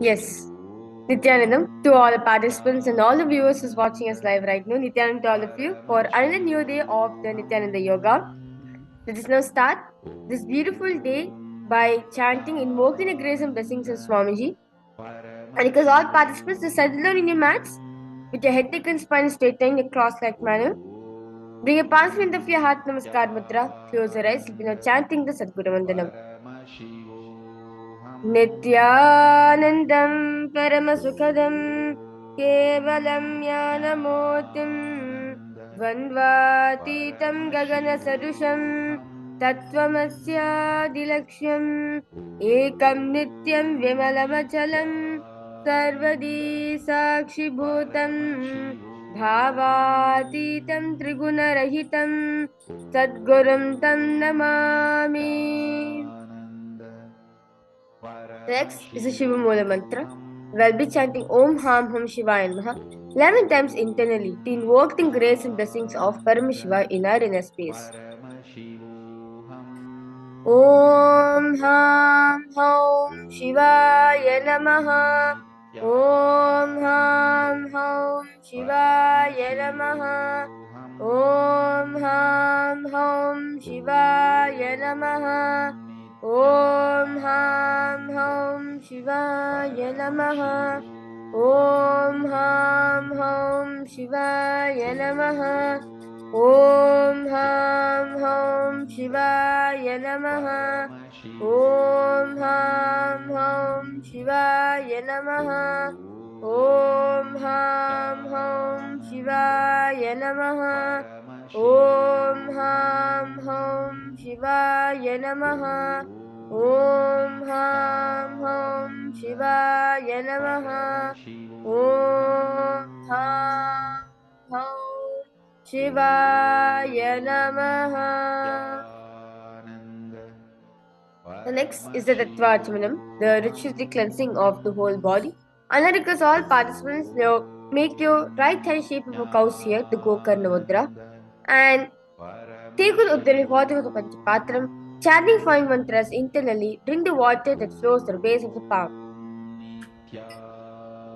Yes. Nithyanandam to all the participants and all the viewers who's watching us live right now. Nithyanandam to all of you for another new day of the Nithyananda Yoga. Let us now start this beautiful day by chanting, invoking the grace and blessings of Swamiji. And because all participants to settle down in your mats with your head, neck and spine straightened in a cross-like manner. Bring a palms in of your heart, Namaskar Mudra. Close your eyes, now chanting the Sadguru Vandanam. नित्यानन्दं परमसुखदं केवलं ज्ञानमूर्तिं द्वन्द्वातीतं गगनसदृशं तत्त्वमस्यादिलक्ष्यम् एकं नित्यं विमलमचलं सर्वदी साक्षिभूतं भावातीतं त्रिगुणरहितं सद्गुरुं तं Namami. Next is the Shiva Mula mantra. We'll be chanting Om Ham Hum Shivaya Namaha 11 times internally to invoke the grace and blessings of Paramashiva in our inner space. Om Ham Hum Shivaya Namaha. Om Ham Hum Shivaya Namaha. Om Ham Hum Shivaya Namaha. Om Ham Hum Shivaya Namaha. Om Ham Hum Shivaya Namaha. Om Ham Hum Shivaya Namaha. Om Ham Hum Shivaya Namaha. Om Ham Hum Shivaya Namaha. Om Ham Hum Shivaya Namaha. Om Ham Hum Shivaya Namaha. Om Ham Hum Shivaya Namaha. The next is the Tattvachamanam, the ritual cleansing of the whole body. And that because all participants now make your right hand shape of a cow here, the Gokarna Mudra, and take with the water of the Panchapatram, chanting 5 mantras internally, drink the water that flows to the base of the palm.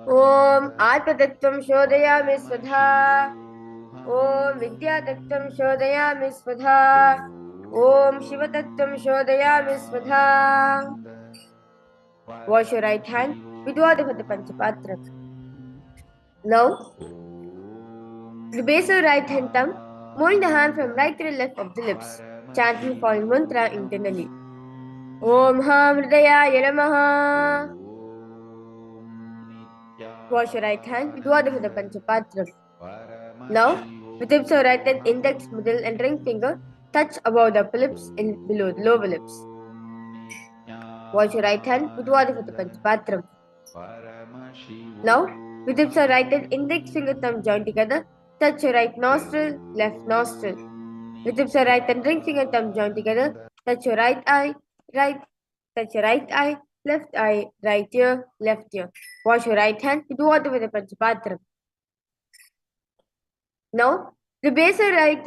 Om Atmatattvam Shodhayami Svadha. Om Vidyatattvam Shodhayami Svadha. Om Shivatattvam Shodhayami Svadha. Wash your right hand with water for the Panchapatra. Now, the base of right hand thumb, moving the hand from right to the left of the lips, chanting the following mantra internally. Om Ham Hridayaya Namaha. Wash your right hand with water for the Panchapatra. Now, with tips of right hand, index, middle, and ring finger touch above the upper lips and below the lower lips. Wash your right hand with water for the Panchapatra. Now, with tips of right hand, index finger, thumb joined together, touch your right nostril, left nostril. With tips of right and ring finger, thumb joined together, touch your right eye, touch your right eye, left eye, right ear, left ear. Wash your right hand with water with the Panchapatra. Now, the base of right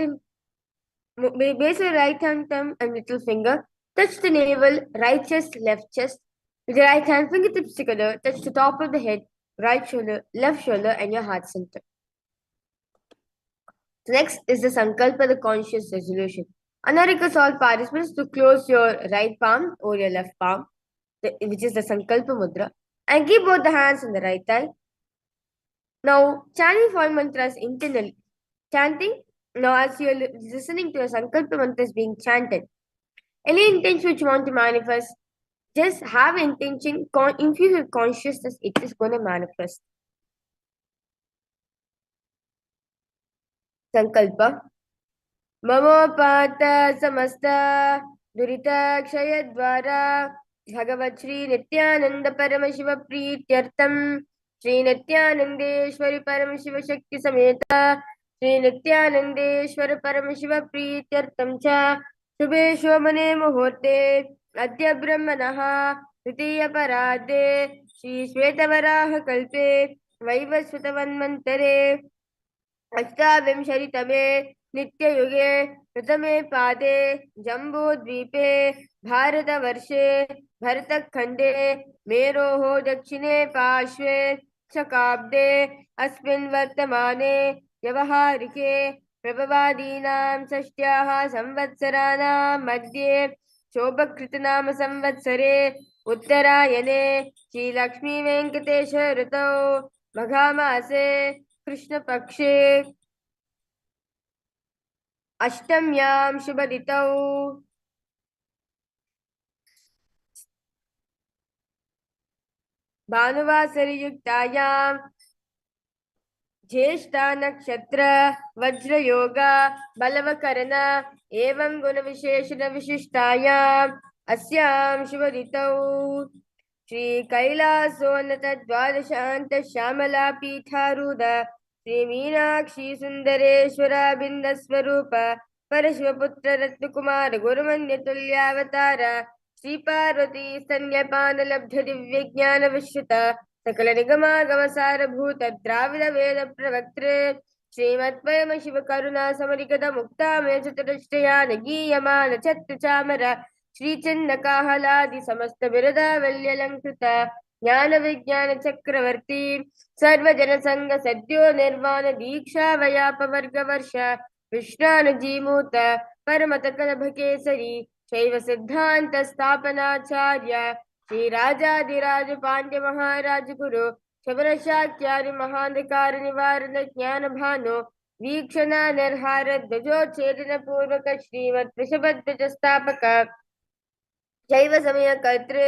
hand thumb and little finger touch the navel, right chest, left chest. With your right hand fingertips together, touch the top of the head, right shoulder, left shoulder, and your heart center. Next is the Sankalpa, the conscious resolution. Anna requests all participants to close your right palm or your left palm, which is the Sankalpa Mudra, and keep both the hands on the right thigh. Now, chanting 5 mantras internally. Chanting, now as you are listening to a Sankalpa mantras being chanted, any intention which you want to manifest, just have intention, infuse with consciousness, it is going to manifest. Sankalpa. Mamopada samasta durita kshayadvara Bhagavat Shri Nithyananda Paramashiva Prityartam Shri Nithyanandeshwari Paramashiva Shakti Sameta Shri Nithyanandeshwari Paramashiva Prityartam Cha Shubhe Shomane Muhurte Adya Brahmanaha Tritiya Parade Shri Shvetavaraha Kalpe Vaivasvatavanmantare अष्टाविंशतितमे नित्ययुगे प्रथमे पादे जम्बूद्वीपे भारतवर्षे भरतखण्डे मेरोः दक्षिणे पार्श्वे शकाब्दे अस्मिन् वर्तमाने व्यवहारिके प्रभवादीनां षष्ट्याः संवत्सराणां मध्ये शोभकृतनाम संवत्सरे उत्तरायणे श्रीलक्ष्मीवेङ्कटेश ऋतौ मघामासे कृष्णपक्षे अष्टम्यां शुभदितौ भानुवासरयुक्तायां ज्येष्ठा नक्षत्र वज्रयोग बलवकरण एवं गुणविशेषण विशिष्टायाम् अस्यां शुभदितौ श्री कैलासोन्नत द्वादशान्त श्यामला पीठारूढ श्री मीनाक्षी सुंदरेश्वर बिंद स्वरूप परशिवपुत्र रत्नकुमार गुरुमन्यतुल्यावतार श्री पार्वती स्तन्यपान लब्ध दिव्य ज्ञान विश्रुत सकल निगमागम सारभूत द्राविड वेद प्रवक्त्रे श्रीमत्परम शिव करुणा समरिगत मुक्तामय चतुष्टयान गीयमान छत्र चामर श्रीचंद काहलादि समस्त बिरदावल्यलंकृत ज्ञान विज्ञान चक्रवर्ती सर्वजन संग सद्यो निर्वाण दीक्षा वयापवर्ग वर्ष विश्रानजीमूत परमत कलभ केसरी शैव सिद्धांत स्थापनाचार्य श्री राजाधिराज पांड्य महाराज गुरु शबरशाक्यारि महांधकार निवारण ज्ञान भानु वीक्षण निर्हार ध्वजोच्छेदन पूर्वक श्रीमत् वृषभध्वज स्थापक शैव समय कर्तृ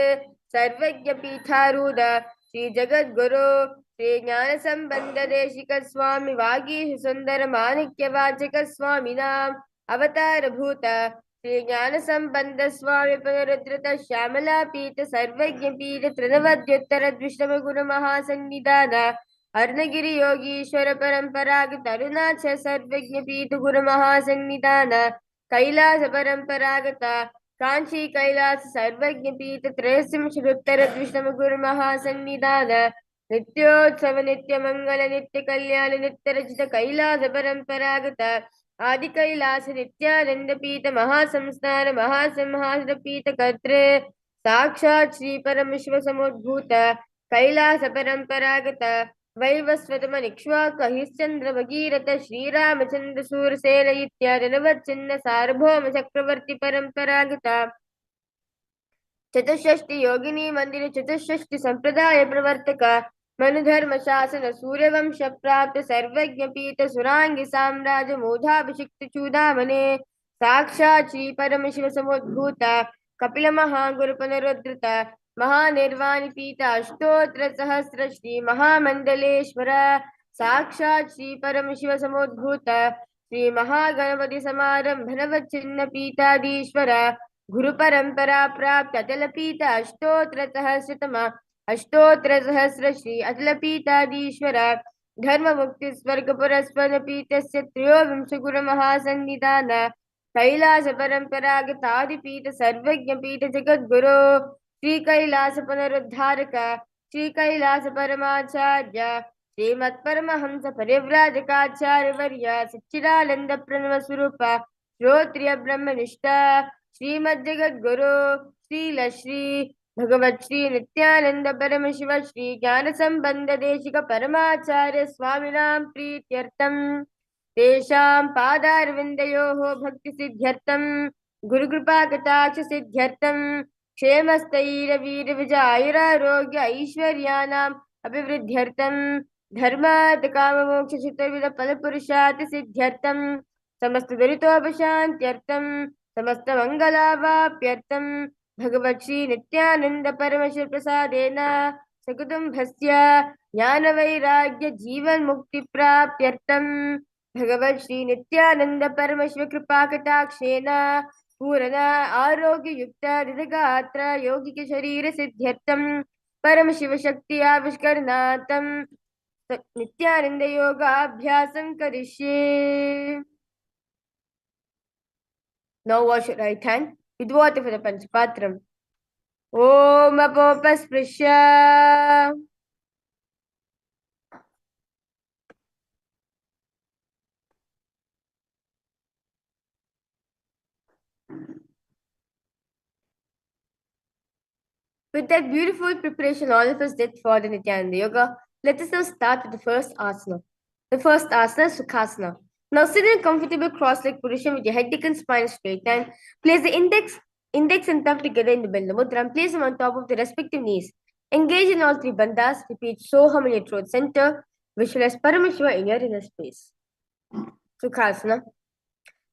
सर्वज्ञ पीठारूढ़ श्री जगद्गुरु श्री ज्ञान संबंध देशिक स्वामी वागीश सुंदर माणिक्य वाचक स्वामी नाम अवतार भूत श्री ज्ञान संबंध स्वामी पुनरुद्धृत श्यामला पीठ सर्वज्ञ पीठ तृणवद्युत्तर द्विष्टम गुरु महासन्निधान अर्णगिरि योगीश्वर परंपरागत अरुणाचल सर्वज्ञ पीठ गुरु महासन्निधान कैलास परंपरागत कांची कैलास सर्वज्ञ पीठ त्रयसिंशदुत्तर द्विष्टम गुरु महासन्निधान नित्योत्सव नित्य मंगल नित्य कल्याण नित्य रचित कैलास परंपरागत आदि कैलास नित्यानंद पीठ महासंस्थान महासंहार पीठ कर्त्रे साक्षात् श्री परमेश्वर समुद्भूत कैलास परंपरागत वैवस्वतम निक्ष्वाक हरिश्चंद्र भगीरथ श्रीरामचंद्र सूरसेन इत्यादि नवचिन्ह सार्वभौम चक्रवर्ती परंपरागत चतुष्षष्टि योगिनी मंदिर चतुष्षष्टि संप्रदाय प्रवर्तक मनुधर्म शासन सूर्यवंश प्राप्त सर्वज्ञ पीठ सुरांगी साम्राज्य मोधाभिषिक्त चूडामणे साक्षात् श्री परमशिव समुद्भूत कपिल महागुरु पुनरुद्धृत महानिर्वाणी पीठ अष्टोत्र सहस्र श्री महामंडलेश्वर साक्षात् श्री परमशिव समुद्भूत श्री महागणपति समारंभ नवचिन्ह पीठाधीश्वर गुरु परंपरा प्राप्त अचल पीठ अष्टोत्र सहस्रतम अष्टोत्र सहस्र श्री अचल पीठाधीश्वर धर्म मुक्ति स्वर्ग पुरस्पर पीठस्य त्रयोविंश गुरु महासन्निधान कैलास परंपरागत आदिपीठ सर्वज्ञ पीठ जगद्गुरु श्री कैलास पुनरुद्धारक श्री कैलास परमाचार्य श्रीमत्परमहंस परिव्राजकाचार्य वर्य सच्चिदानंद प्रणव स्वरूप श्रोत्रिय ब्रह्मनिष्ठ श्रीमज्जगद्गुरु श्री भगवत श्री नित्यानंद परमशिव श्री ज्ञान संबंध देशिक परमाचार्य स्वामिनां प्रीत्यर्थं तेषां पादारविन्दयोः भक्ति सिद्ध्यर्थं गुरुकृपा कटाक्ष सिद्ध्यर्थं क्षेमस्थैर्यवीर विजयायुरारोग्य ऐश्वर्याणाम् अभिवृद्ध्यर्थं धर्मार्थ काम मोक्ष चतुर्विध फल पुरुषार्थ सिद्ध्यर्थं समस्त दुरितोपशान्त्यर्थं समस्त मंगलावाप्यर्थं भगवत श्री नित्यानंद परमेश्वर प्रसादेन सकुटुम्बस्य ज्ञान वैराग्य जीवन मुक्ति प्राप्त्यर्थं भगवत श्री नित्यानंद परमेश्वर कृपा कटाक्षेन पूर्ण आरोग्य युक्त दीर्घगात्र यौगिक शरीर सिद्ध्यर्थं परम शिव शक्ति आविष्करणार्थं नित्यानंद योगाभ्यासं करिष्ये. Now wash your right hand with water for the Panchapatram. Om Apopasprisya With that beautiful preparation all of us did for the Nithyananda Yoga, let us now start with the first asana. The first asana is Sukhasana. Now sit in a comfortable cross-legged position with your head and spine straight and place the index and thumb together in the Bandha Mudra and place them on top of the respective knees. Engage in all three bandhas. Repeat Soham in your throat center. Visualize Paramashiva in your inner space. Sukhasana.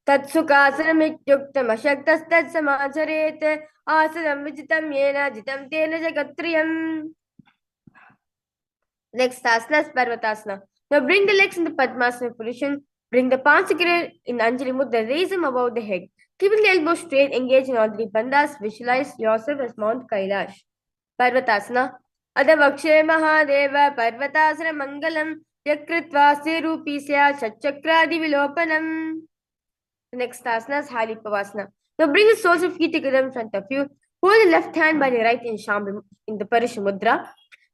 तत्सुखासनमित्युक्तमशक्तस्तत्समाचरेत् आसनं विजितं येन जितं तेन जगत्त्रयम्. Next asana is Parvatasana. Now bring the legs in the Padmasana position. Bring the palms together in Anjali Mudra. Raise them above the head. Keeping the elbows straight, engage in all three bandhas. Visualize yourself as Mount Kailash. Parvatasana. Adavakshe Mahadeva Parvatasana Mangalam Yakritva Serupi Sya Shatchakradi Vilopanam. The next asana is Halipavasana. Now bring the soles of feet together in front of you. Hold the left hand by the right in Shambhu in the Parisha Mudra.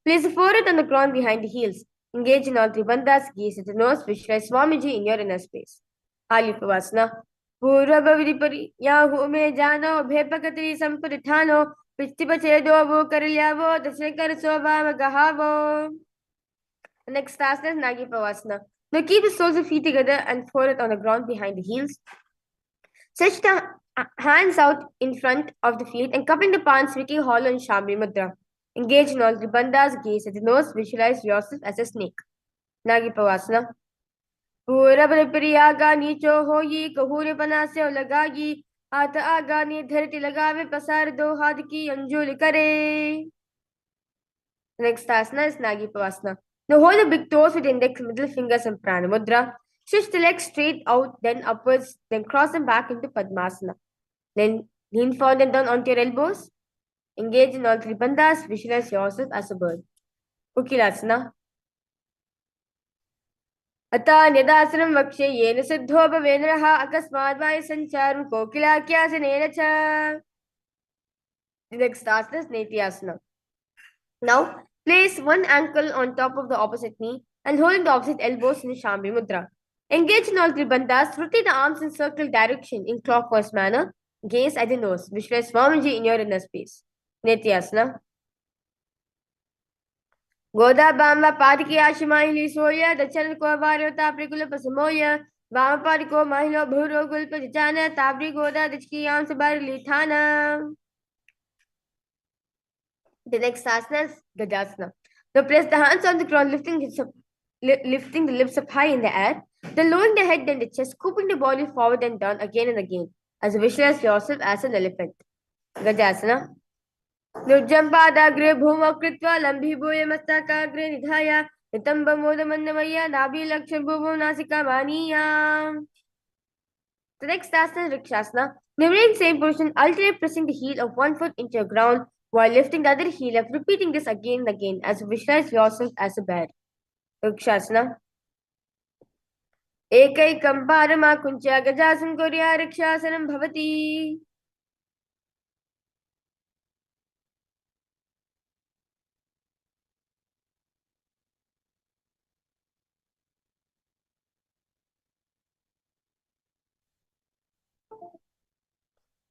Place the forehead on the ground behind the heels. Engage in all three bandhas. Gaze at the nose. Visualize Swamiji in your inner space. Halipavasana. Purvabhavidipari yahu me jano bhepakatri sampuritano pistipachedo vo karilyavo dasekar sobhama gahavo. The next asana is Nagipavasana. Now keep the soles of feet together and forehead on the ground behind the heels. Stretch the hands out in front of the feet and cupping the palms, making hollow in Shambhi Mudra. Engage in all three bandhas, gaze at the nose, visualize yourself as a snake. Nagipavasana. Purabhapri agani chohoyi kahuri panasya lagagi ata agani dharti lagave pasar do hadki anjuli kare. Next asana is Nagipavasana. Now hold the big toes with index, middle fingers and prana mudra. Stretch the legs straight out, then upwards, then cross them back into Padmasana. Then lean forward and down onto your elbows. Engage in all three bandhas. Visualize yourself as a bird. Ukilasana. Ata nidasana vakshe yena siddho bhavenraha akasmad vaya sancharam kokilakyasanena cha. The next asana is Nithyananda. Now, place one ankle on top of the opposite knee and holding the opposite elbows in the Shambhi Mudra. Engage in all three bandhas. Rotate the arms in circular direction in clockwise manner. Gaze at the nose. Visualize Swamiji in your inner space. Nithyananda. Goda Bamba Padiki Ashimahili Soya, the Channel Kovario Taprikula Pasamoya, Bama Padiko Mahilo Bhuro Gulpa Jana, Tabri Goda, the Chikiyam Sabari Lithana. The next asana is Gajasana. Now place the hands on the ground, lifting the lips up high in the air, then lowering the head and the chest, scooping the body forward and down again and again, as visualize yourself as an elephant. Gajasana. Nujampadagre bhuma kritva lambhi bhuya mastakagre nidhaya nitamba modamannamaya nabhi laksham bhuvu nasika maniya. The next asana is Rikshasana. Remain same position, alternate pressing the heel of one foot into the ground while lifting the other heel up, repeating this again and again as you visualize yourself as a bear. Rikshasana. Ekaikam parama kuncha gajasam korya rikshasanam bhavati.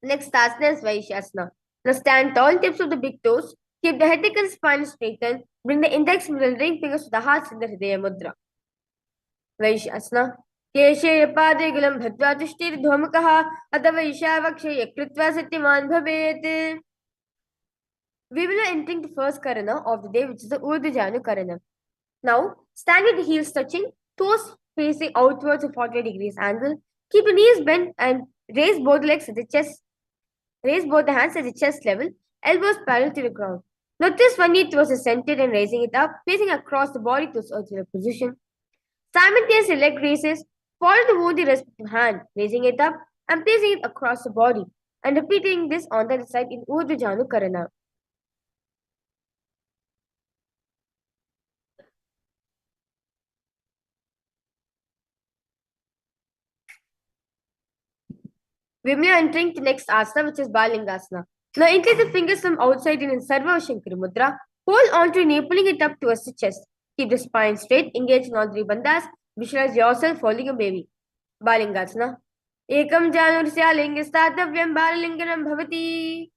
Next asana is Vaishasana. Now stand tall, tips of the big toes. Keep the head and spine straightened. Bring the index, middle, ring fingers to the heart in the Hridaya Mudra. Vaishasana. Keshe pade gulam bhatva tushtir dhomakaha adava ishavakshe yakritva satyaman bhavet. We will be entering the first karana of the day, which is the Urdhva Karana. Now, stand with the heels touching, toes facing outwards at 48 degrees angle. Keep your knees bent and raise both legs at the chest. Raise both the hands at the chest level, elbows parallel to the ground. Notice one knee towards the center and raising it up, facing across the body to circular position. Simultaneously leg raises, follow the move the respective hand, raising it up and placing it across the body, and repeating this on the other side in Urdhva Karana. We are entering the next asana, which is Balingasana. Now incline the fingers from outside in Sarva Shankari Mudra. Hold on to your knee, pulling it up towards the chest. Keep the spine straight, engage in all three bandhas. Visualize yourself holding a baby. Balingasana. Ekam janurasya lingastathavyam balalinganam bhavati.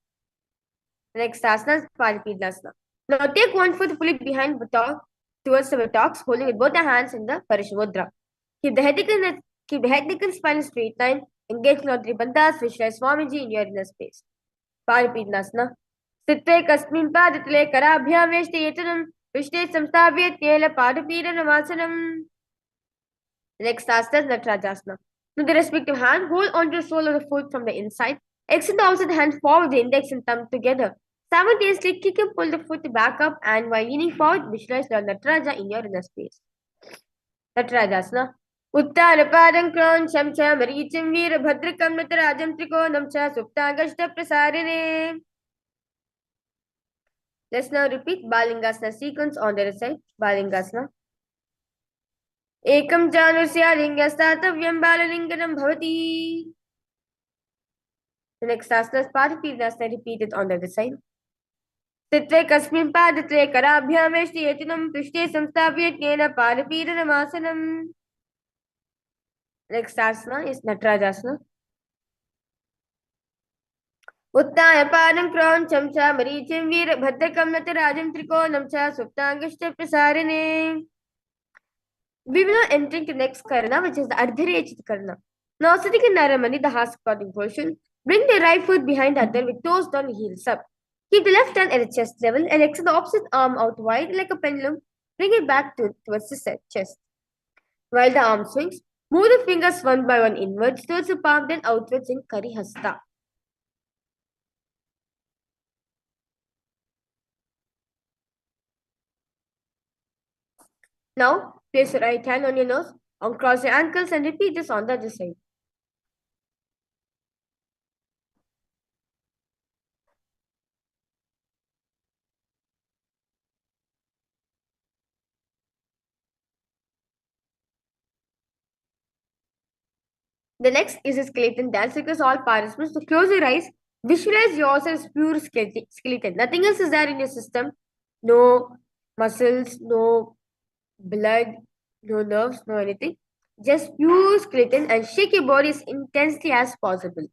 Next asana is Paripidasana. Now take one foot fully behind buttock towards the buttocks, holding with both the hands in the Parishamudra. Keep the head neck and spine in straight line. Engage in all three bandhas. Visualize Swamiji in your inner space. Paripidasana. Sitte kasmin paditale karabhyam veshte yetanam vishte samstavya tela padapidanamasana. Next asana is Natarajasana. With the respective hand, hold onto the sole of the foot from the inside. Extend the opposite hand forward, the index and thumb together. Simultaneously, kick and pull the foot back up, and while leaning forward, visualize the Nataraja in your inner space. Natarajasana. Uttarapadam kroncham cha marichim veerabhadrakam natarajam trikonam cha suptagashta prasarine. Let's now repeat Balingasana sequence on the other side. Balingasana. Ekam janusya lingastathavyam balalinganam bhavati. The next asana is Paripidasana, repeated on the other side. Sitve kasmin padatre karabhyam veshti yetinam pishte samstavya knena paripidanamasana. Next asana is Natarajasana. Uttaya padam kroncham cha marichim veerabhadrakam natarajam trikonam cha suptangashta prasarine. We will now enter into the next karana, which is the Ardharechit karana. Now sitting in Naramani, the half squatting position, bring the right foot behind the other with toes down, heels up. Keep the left hand at the chest level and extend the opposite arm out wide like a pendulum. Bring it back towards the chest. While the arm swings, move the fingers one by one inwards towards the palm, then outwards in Karihasta. Now, place your right hand on your nose, uncross your ankles and repeat this on the other side. The next is a skeleton dance. Request all participants to close your eyes. Visualize yourself as pure skeleton. Nothing else is there in your system. No muscles, no blood, no nerves, no anything. Just pure skeleton and shake your body as intensely as possible.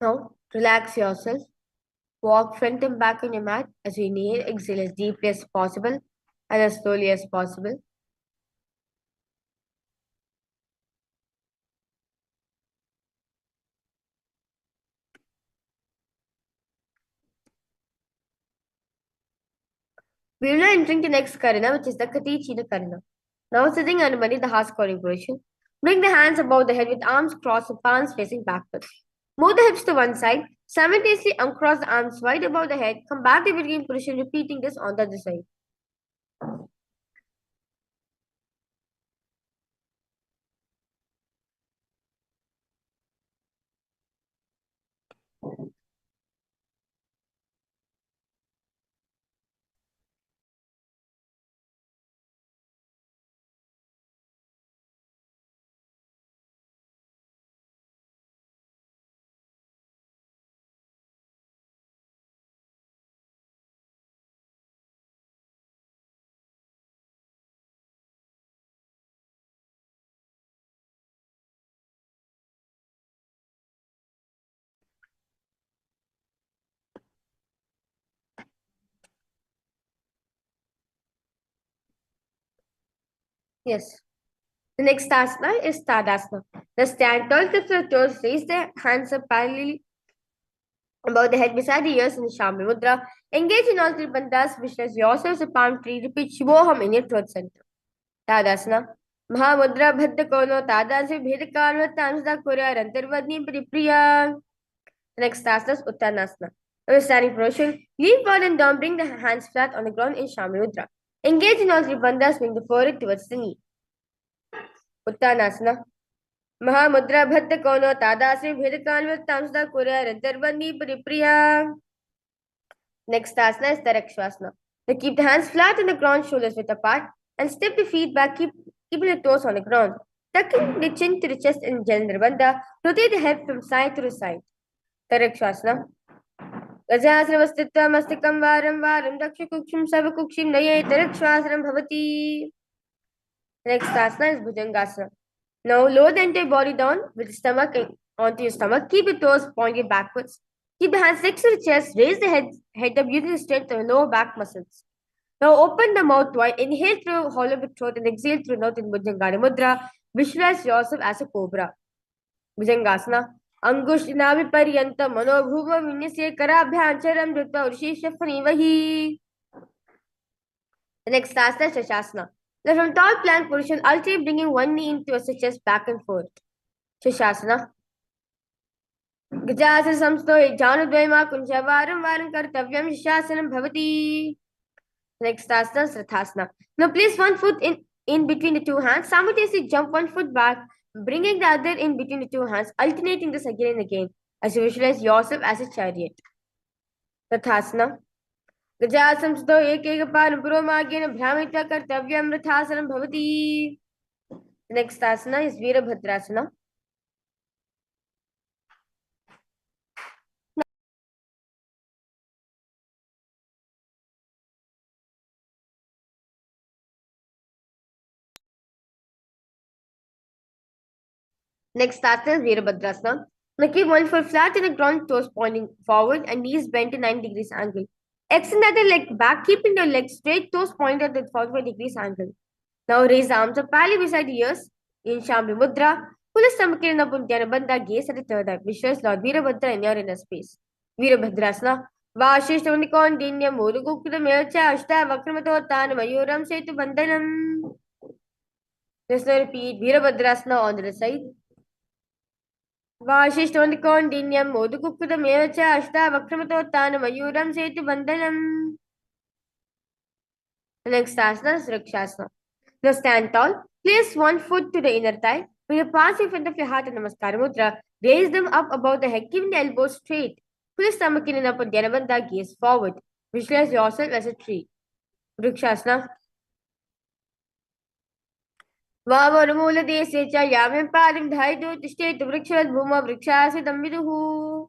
Now, relax yourself. Walk front and back on your mat as you inhale, exhale as deeply as possible and as slowly as possible. We will now entering the next karana, which is the Kati China karana. Now sitting underneath the half squatting position. Bring the hands above the head with arms crossed and palms facing backwards. Move the hips to one side. Simultaneously uncross the arms wide above the head. Come back to beginning position, repeating this on the other side. Yes. The next asana is Tadasana. The stand tall, lift your toes, raise the hands up parallelly About the head beside the ears in the Shambhi Mudra. Engage in all three bandhas, visualize yourself as a palm tree. Repeat Shivoham in your throat center. Tadasana. Mahamudra Bhadda Kono Tadansi Bhedakana Tansda Kurya Rantarvadni Priya. Next asana is Uttanasana. When standing position, lean forward and down, bring the hands flat on the ground in Shambhi Mudra. Engage in all three bandhas, swing the forehead towards the knee. Uttanasana. Mahamudra Bhadda Kono Tadasi Bhedakana Tansda Kurya Rantarvadni Priya. Next asana is Tarakshasana. Now keep the hands flat on the ground, shoulders width apart, and step the feet back, keeping the toes on the ground. Tucking the chin to the chest in Jalendra Bandha. Rotate the head from side to side. Tarakshasana. Gajasravastitva mastikam varam varam dakshakukshim savakukshim naye tarakshasana bhavati. Next asana is Bhujangasana. Now lower the entire body down with the stomach onto your stomach. Keep your toes pointed backwards. Keep the hands next to the chest. Raise the head up using the strength of the lower back muscles. Now open the mouth wide. Inhale through hollow of the throat and exhale through mouth in Bhujangana Mudra. Visualize yourself as a cobra. Bhujangasana. Angushnavi paryanta manobhuma vinyasya karabhyancharam dhutva urishishafanivahi. The next asana is Shashasana. Now from tall plank position, alternate bringing one knee into a chest back and forth. Shashasana. Gajasana samsto janudvaima kunjavaram varam kartavyam Shashanam bhavati. Next asana is Rathasana. Now place one foot in between the two hands. Simultaneously jump one foot back, bringing the other in between the two hands, alternating this again and again as you visualize yourself as a chariot. Rathasana. Gajasana samsto ekekapan puromagena bhramita kartavyam Rathasanam bhavati. Next asana is Virabhadrasana. Next asana is Virabhadrasana. Now keep one foot flat in the ground, toes pointing forward and knees bent to 90 degrees angle. Extend the other leg back, keeping your legs straight, toes pointed at 45 degrees angle. Now raise the arms up parallel beside the ears in Shambhi Mudra. Pull the stomach in up Dhyana Bandha, gaze at the third eye. Visualize Lord Virabhadra in your inner space. Virabhadrasana. Vashishtamanikondinyam Mudukukudamyacha Ashta Vakramato Mayuram Setu Bandhanam. Just now repeat Virabhadrasana on the other side. Vashishtamanikondinyam Mudukukudamyacha Ashta Vakramato Mayuram Setu Bandhanam. The next asana is Rakshasana. Now stand tall. Place one foot to the inner thigh. Bring your palms in front of your heart in Namaskar Mudra. Raise them up above the head, keeping the elbows straight. Pull the stomach in and up on Dhyana Bandha, gaze forward. Visualize yourself as a tree. Vrikshasana. Vavarmula dese cha yamem parim dhaidu tishtet vrikshad bhuma vrikshasitam viduhu.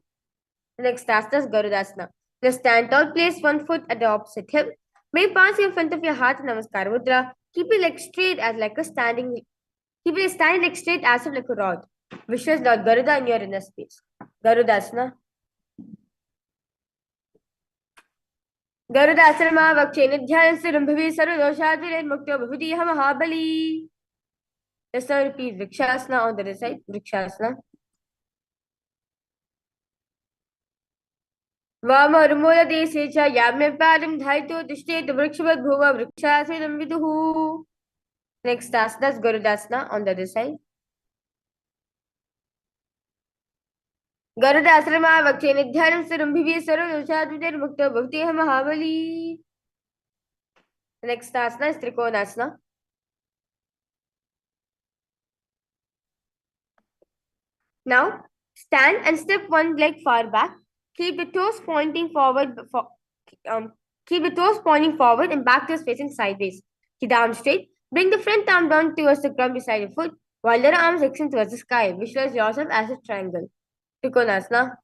Next asana is Garudasana. Now stand tall. Place one foot at the opposite hip. Bring palms in front of your heart in Namaskar Mudra. Keep your legs straight as like a standing. Keep your standing leg straight as if like a rod. Visualize Lord Garuda in your inner space. Garudasana. Garudasana vakshe nidhyanam sirumbhavi sarvadoshadulir mukto bhavutiha mahabali. Let's now repeat Vrikshasana on the other side. Vrikshasana. Vamarmula dese cha yamya parim dhaito tishtet vrikshavad bhuva vrikshasitam viduhu. Next asana is Garudasana on the other side. Garudasana vakshe nidhyanam sirumbhavi sarvadoshadulir mukto bhavutiha mahabali. Next asana is Trikonasana. Now, stand and step one leg far back. Keep the toes pointing forward. Keep the toes pointing forward and back toes facing sideways. Keep the arms straight. Bring the front arm down towards the ground beside your foot, while the other arms extend towards the sky. Visualize yourself as a triangle. Trikonasana.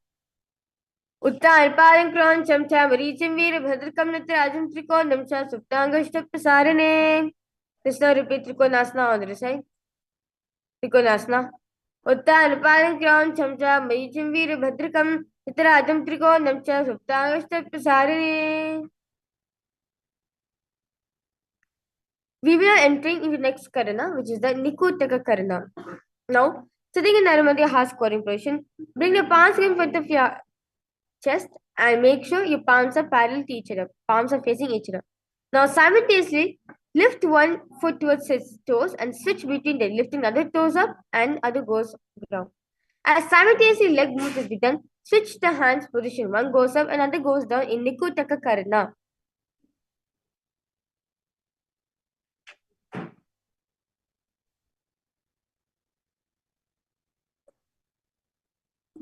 Uttar param kron chamcha marichim veera bhadrakam natrajam trikonam cha suptangashta prasarane. Let's now repeat Trikonasana on the other side. Trikonasana. Uttan param kron chamcha marichim veera bhadrakam natrajam trikonam cha suptangashta prasarane. We will entering into the next karana, which is the Nikutaka karana. Now, sitting in Narmadi half squatting position, bring the palms in front of your chest and make sure your palms are parallel to each other. Palms are facing each other. Now simultaneously lift one foot towards its toes and switch between them, lifting the other toes up and other goes down. As simultaneously leg movement is done, switch the hands position. One goes up and other goes down in Nikutaka Karana.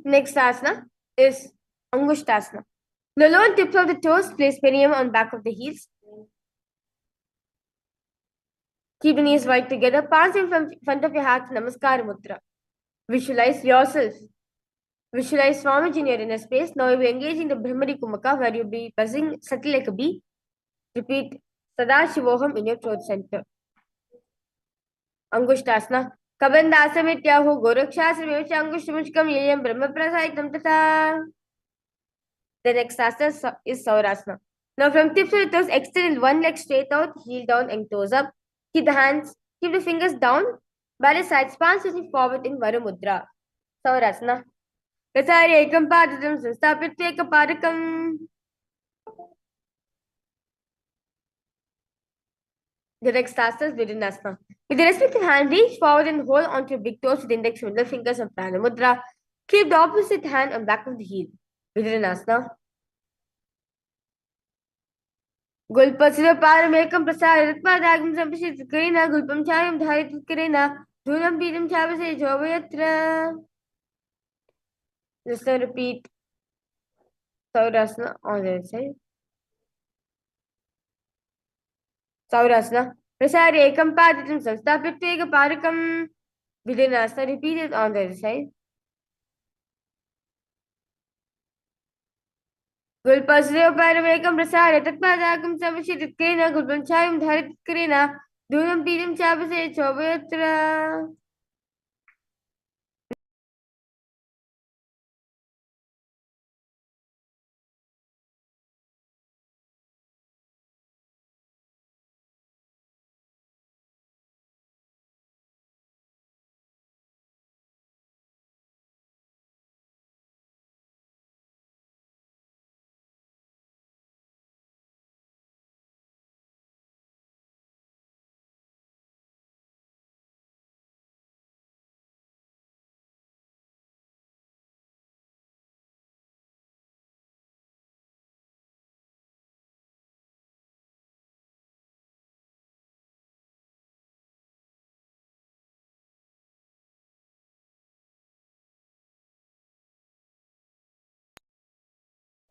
Next asana is Angushtasana. The lower tips of the toes place perineum on back of the heels. Keep the knees wide together. Palms in front of your heart. Namaskar Mudra. Visualize yourself. Visualize Swamiji in your inner space. Now you will engage in the Brahmari Kumaka where you'll be buzzing subtly like a bee. Repeat Sadashivoham in your throat center. Angushtasana. Kabandasa में क्या हो गोरक्षासन में अंगुष्ठ मुष्कम येयम ब्रह्म प्रसादितम तथा. The next asana is Saurasana. Now from tips of the toes, extend one leg straight out, heel down and toes up. Keep the fingers down, by the sides, palms facing forward in Varamudra. Saurasana. Kasari ekam padatam sanstapit ekapadakam. The next asana is Vidyanasana. With the respective hand, reach forward and hold onto your big toes with the index and middle fingers of Pranamudra. Keep the opposite hand on back of the heel. Vidyanasana. Gulpasiva paramekam prasarat padagam sampishiत karina gulpam chayam dharit karina dhunam pidam chavase jovayatra. Just repeat Saurasana on the other side. Saurasana. Prasari ekam paditam samstapit eka parakam. Vidyanasana. Repeat it on the other side. Gulpasiva paramekam prasarat padagam sampishiत karina gulpam chayam dharit karina dhunam pidam chavase jovayatra.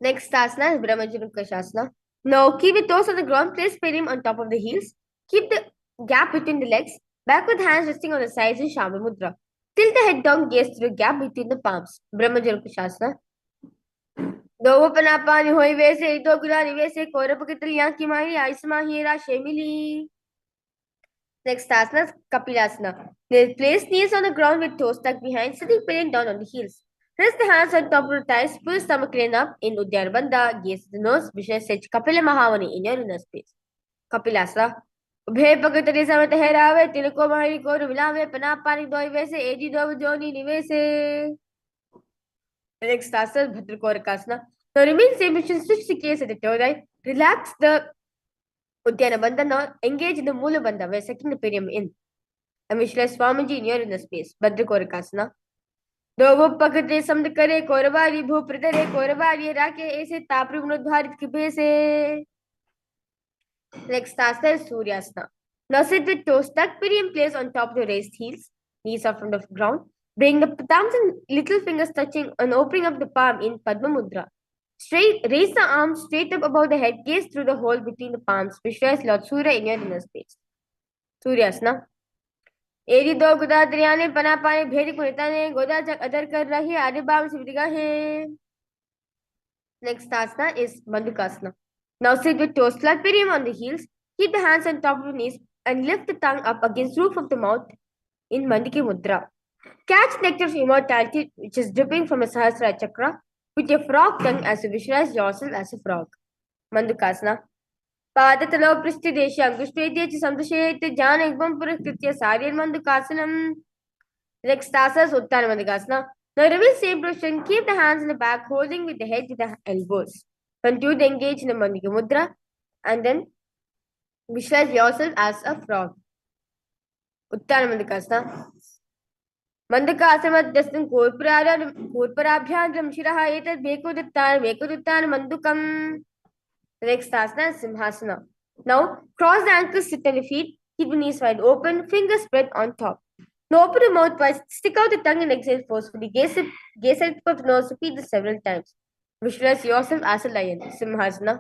Next asana is Brahmajarunkashasana. Now keep the toes on the ground, place perineum on top of the heels. Keep the gap between the legs. Back with hands resting on the sides in Shambhu Mudra. Tilt the head down, gaze through the gap between the palms. Brahmajarunkashasana. दो पनापानी होई वैसे दो Golani वैसे कोरपकितल यहाँ की माही आइसमा हीरा शेमिली. Next asana is Kapilasana. Place knees on the ground with toes tucked behind, sitting perineum down on the heels. Rest the hands on top of the thighs, pull the stomach crane up in Uddiyana Bandha, gaze the nose, Visha sage Kapila Mahavani in your inner space. Kapilasana. Ubhe pagatari samat herave, tilako mahari ko milave, panapani doi vese, eji do joni nivese. The next asana is Bhadrakorakasana. Now remain same position, switch the case at the toe right. Relax the Uddiyana Bandha, now engage in the Mula Bandha, where sucking the perineum in. And visualize Swamiji in your inner space. Bhadrakorakasana. दो वो पकड़े समझ करे कोरबारी भू प्रतरे कोरबारी राके ऐसे तापरी उन्नोद्धारित किबे से. Next asana is Suryasana. Now sit with toes tucked, perineum placed on top of the raised heels, knees are from the ground. Bring the thumbs and little fingers touching and opening up the palm in Padma Mudra. Raise the arms straight up above the head, gaze through the hole between the palms. Visualize Lord Surya in your inner space. Suryasana. एरी दो गुदा दरियाने पना पाने भेद कुनिता ने गोदा जग other कर रही आदि balm सिवरिगा है. Next asana is Mandukasana. Now sit with toes flat, perineum on the heels. Keep the hands on top of the knees and lift the tongue up against roof of the mouth in Mandiki Mudra. Catch nectar of immortality which is dripping from the Sahasrara chakra with your frog tongue as you visualize yourself as a frog. Mandukasana. पादतलो पृष्ठदेश अंगुष्ठेत्य च संदशेत ज्ञान एकम पुरस्कृत्य सार्यमंदुकासनम. Next asana is Uttana Mandukasana. Now reveal same position. Keep the hands in the back, holding with the head with the elbows. Continue to engage in the Mandika Mudra and then visualize yourself as a frog. Uttana Mandikasana. Mandakasamad Kurparabhyandram Shiraha Etat Vekuduttan Mandukam. The next asana is Simhasana. Now cross the ankles, sit on your feet, keep the knees wide open, fingers spread on top. Now open the mouth wide, stick out the tongue and exhale forcefully. Gaze at the tip of the nose, repeat this several times. Visualize yourself as a lion. Simhasana.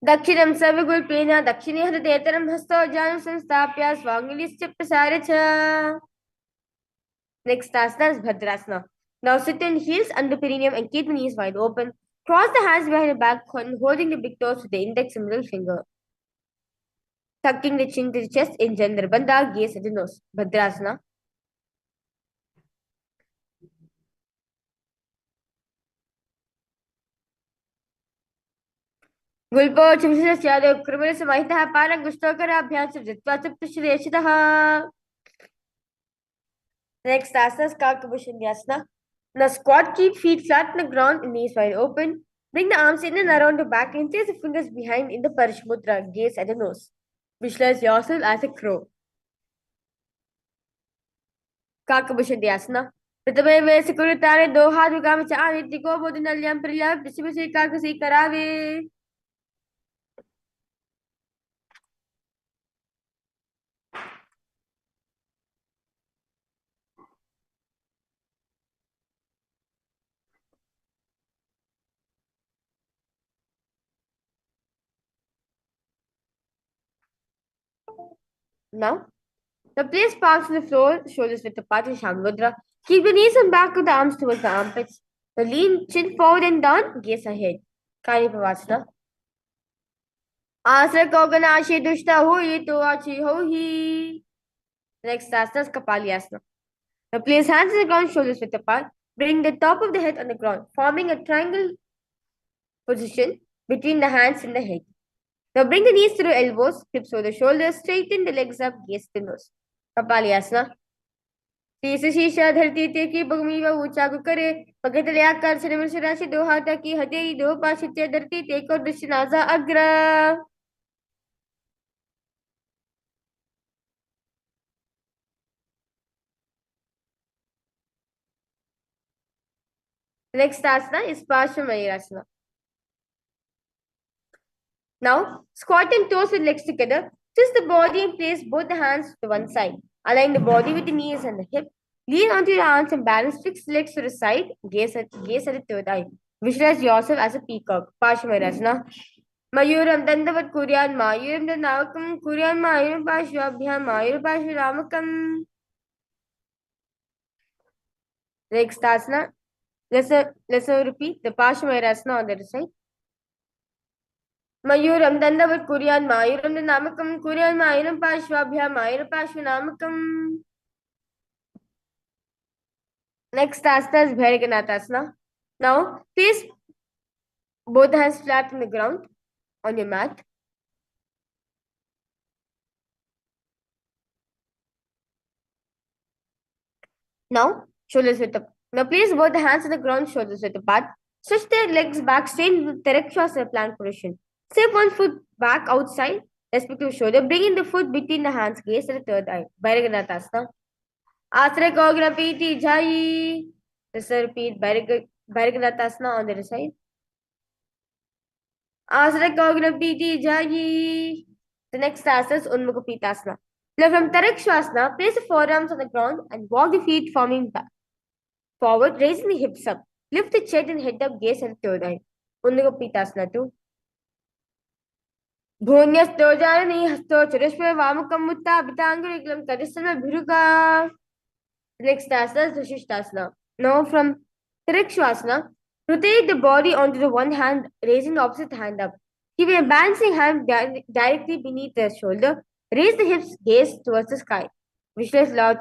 Dakshinam Sarvagulpena, Dakshine Hridayatam Hasto Janam Samstapya Swangilischa Prasaricha. Next asana is Bhadrasana. Now sit in heels under perineum and keep the knees wide open. Cross the hands behind the back, holding the big toes with the index and middle finger. Tucking the chin to the chest in Chandrabandha, gaze at the nose. Bhadrasana. Gulpo Chimsasya Krimalis Mahitaha Para Gustokara Abhyans Jitva Chiptushreshidaha. Next asana is Kakabushandhyasana. Now squat, keep feet flat on the ground and knees wide open. Bring the arms in and around the back and place the fingers behind in the Parashmudra, gaze at the nose. Visualize yourself as a crow. Kakabushandhyasana. प्रथमे वे सिकुड़तारे दो हाथ उगा में चाहे तिको बोधनल्यम प्रिया पृथ्वी से काकसी करावे. Now place palms on the floor, shoulders width apart in Shamudra. Keep the knees and back of the arms towards the armpits. Now lean chin forward and down, gaze ahead. Kanipavasana. Asana Koganashe Dushta Hui to Achi Hohi. Next asana is Kapalyasana. Now place hands on the ground, shoulders width apart. Bring the top of the head on the ground, forming a triangle position between the hands and the head. Now bring the knees to the elbows, hips over the shoulders, straighten the legs up, gaze the nose. Kapalyasana. शीशा धरती ते की बगमी व ऊंचा करे पगत ले आकार से नमन राशि दो हाथ की हथेली दो पाशित्य धरती ते को दृश्य नाजा अग्र. Next asana is Parshvamayurasana. Now squat and toes with legs together. Twist the body and place both the hands to one side. Align the body with the knees and the hip. Lean onto your arms and balance. Fix legs to the side. Gaze at the third eye. Visualize yourself as a peacock. Parshvamayurasana. Mayuram Dandavat Kuryan Mayuram Danavakam Kuryan Mayuram Pashvabhyam Mayur Pashviramakam. Next asana. Let's repeat the Parshvamayurasana on the other side. Mayuram Dandavat Kuryan Mayuram Danavakam Kuryan Mayuram Pashvabhyam Mayur Pashviramakam. Next asana is Bhairaganathasana. Now place both hands flat on the ground on your mat. Now shoulders width apart. Now place both the hands on the ground, shoulders width apart. Stretch their legs back, straight into Terakshasana plank position. Step one foot back outside, respective shoulder. Bring in the foot between the hands, gaze at the third eye. Bhairaganathasana. Asana Kograpiti Jai. Let's repeat Bhairaganathasana on the other side. Asana Kograpiti Jai. The next asana is Unmukapitasana. Now from Tarakshasana, place the forearms on the ground and walk the feet forming back. Forward, raising the hips up. Lift the chest and head up, gaze at the third eye. Unmukapitasana 2. Bhunyasto Janani Hasto Churishma Vamakam Mutta Bitanguliklam Karisana Bhiruka. Next asana is Rishis. Now from Tarakshasana, rotate the body onto the one hand, raising the opposite hand up. Keep a balancing hand directly beneath the shoulder. Raise the hips, gaze towards the sky. Visualize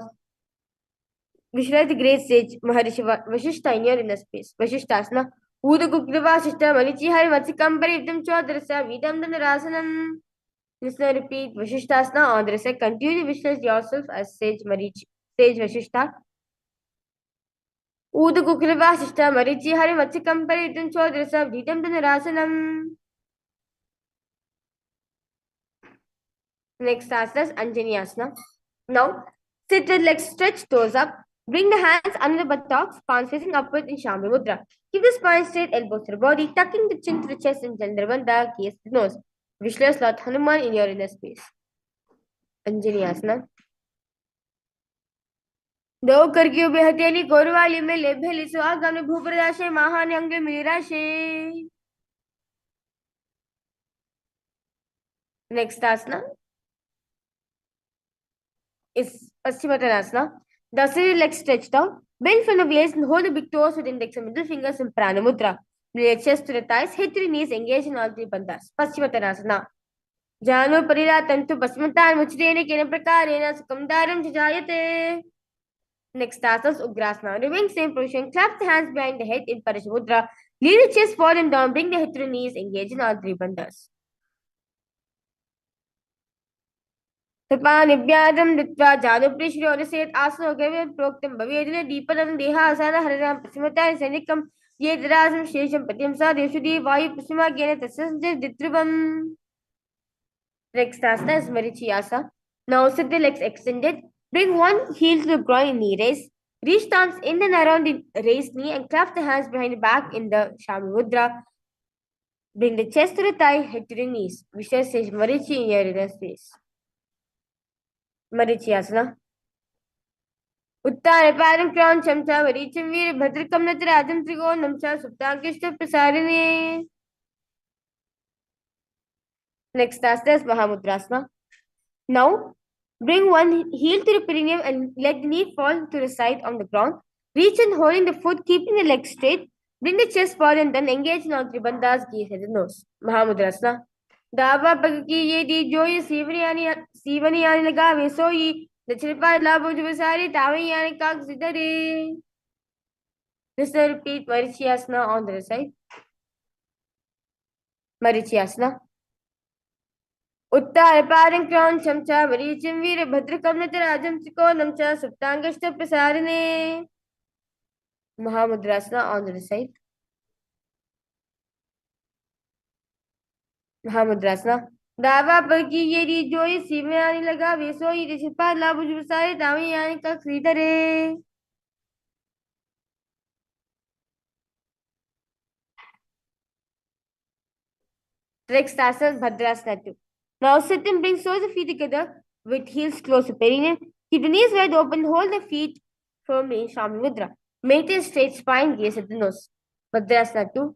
the great sage Maharishi Vashishta in your inner space. Vashishtasana. Uda Kukrava Shishta Manichi Hari Matsikambari Vidam Chodrasa Vidam Dandarasanam. Listen, repeat Vashishtasana on the second. Continue to visualize yourself as Sage Vashishta. Udukukriva Sista Marichi Harimatsikam Paritan Chodrisa Vitam Dhanarasanam. Next asana is Anjani Asana. Now, sit with legs stretched, toes up. Bring the hands under the buttocks, palms facing upward in Shambhi Mudra. Keep the spine straight, elbows to the body, tucking the chin to the chest and Chandrabandha, gaze to the nose. Vishla slot Hanuman in your inner space. Anjani Asana. दो करगियो बेहतेली गोरवाली में लेभेली सुहागम ने भूप्रदाशे महान अंगे मीराशे. Next asana is Paschimottanasana. The sit legs stretched out. Bend from the waist and hold the big toes with index and middle fingers in Pranamudra. Bring your chest to the thighs, head to the knees, engage in all three bandhas. Paschimottanasana. Jano parila tantu pasmatan muchrene kena prakarena sukamdaram jajayate. Next asana is Ugrasana. Remain same position. Clap the hands behind the head in Parashamudra. Lean the chest forward and down. Bring the head to the knees. Engage in all three bandhas. Nibyadam Ditva Januprishyoreset Asana Gavan Proktam Bhavedina Deepanam Deha Asana Haram Pasimata Senikam Yedrasam Shesham Patimsa Deshudi Vayu Pasima Gena Tasas Ditribam. Next asana is Marichiyasa. Now sit the legs extended. Bring one heel to the groin in knee raise. Reach thumbs in and around the raised knee and clap the hands behind the back in the Shami Mudra. Bring the chest to the thigh, head to the knees. Visha says Marichi in your inner space. Marichiyasana. Uttara Param Crown Chamcha Varicham Vir Bhadrakam Natrajam Trigo Namcha Suptankishta Prasarini. Next asana is Mahamudrasana. Now, bring one heel to the perineum and let the knee fall to the side on the ground. Reach and holding the foot, keeping the leg straight. Bring the chest forward and then engage in all three bandhas, gaze at the nose. Mahamudrasana. Dava pagki ye di jo ye sivani aane laga veso ye dachinipa labo jubasari tavi aane kak sidare. This will repeat Marichiyasana on the other side. Marichiyasana. Uttar Paran Crown Chamcha Varichim Vir Bhadrakam Natarajam Triko Namcha Suptangashta Prasarine. Mahamudrasana on the other side. Mahamudrasana. Dava Pagi Yedi Joy Simani Laga Veso Yidishipa Labujusari Tami Yanika Kridare. Next asana Bhadrasana 2. Now sit and bring soles of feet together with heels close to perineum. Keep the knees wide open. Hold the feet firmly in Shami Mudra. Maintain straight spine. Gaze at the nose. Bhadrasana 2.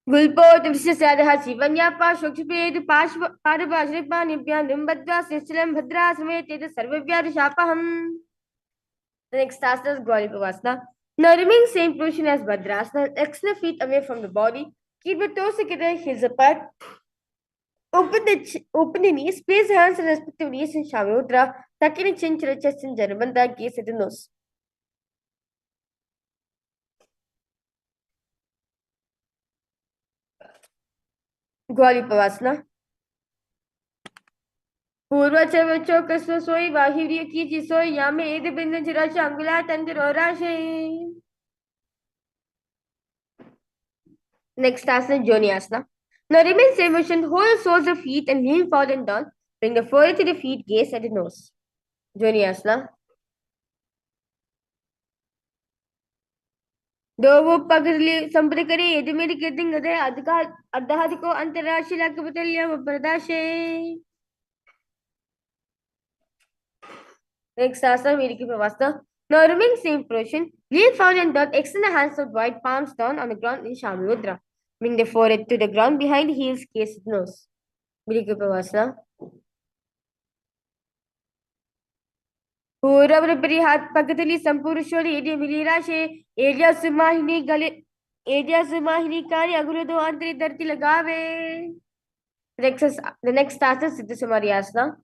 Gulpo Trisha Sadaha Sivanyapa Shokshiped Parabashripa Nipya Nimbadra Sistilam Bhadra Sameted Sarvavya Shapaham. The next asana is Gauripavasana. Now remain same position as Bhadrasana. Extend the feet away from the body. Keep the toes together, heels apart. Open the knees. Place the hands on respective knees in Shami Mudra. Tuck in the chin to the chest in Janabandha. Gaze at the nose. Gauripavasana. Purva Chavacho Kasva Soi Vahivya Kiji Soi Yame Ede Bindu Chirasha Angula Tandirorashe. Next asana, Joni asana. Now remain same position. Hold the soles of feet and lean forward and down. Bring the forehead to the feet. Gaze at the nose. Joni asana. Dovo Pagli Samprakari Edimiri Kidding Adahadiko Antarashi Lakapatalia Pradashe. Next asana, Viriki Pavasana. Now remain same position. Lean forward and down. Extend the hands of wide palms down on the ground in Shami Mudra. Bring the forehead to the ground behind the heels. Gaze at the nose. Viriki Pavasana. Purabri Hat Pagatali Sampurishori Edi Milirashe Edia Sumahini Gali Edia Sumahini Kari Agurudo Andri Darti Lagave. The next asana is Siddha Samadhi asana.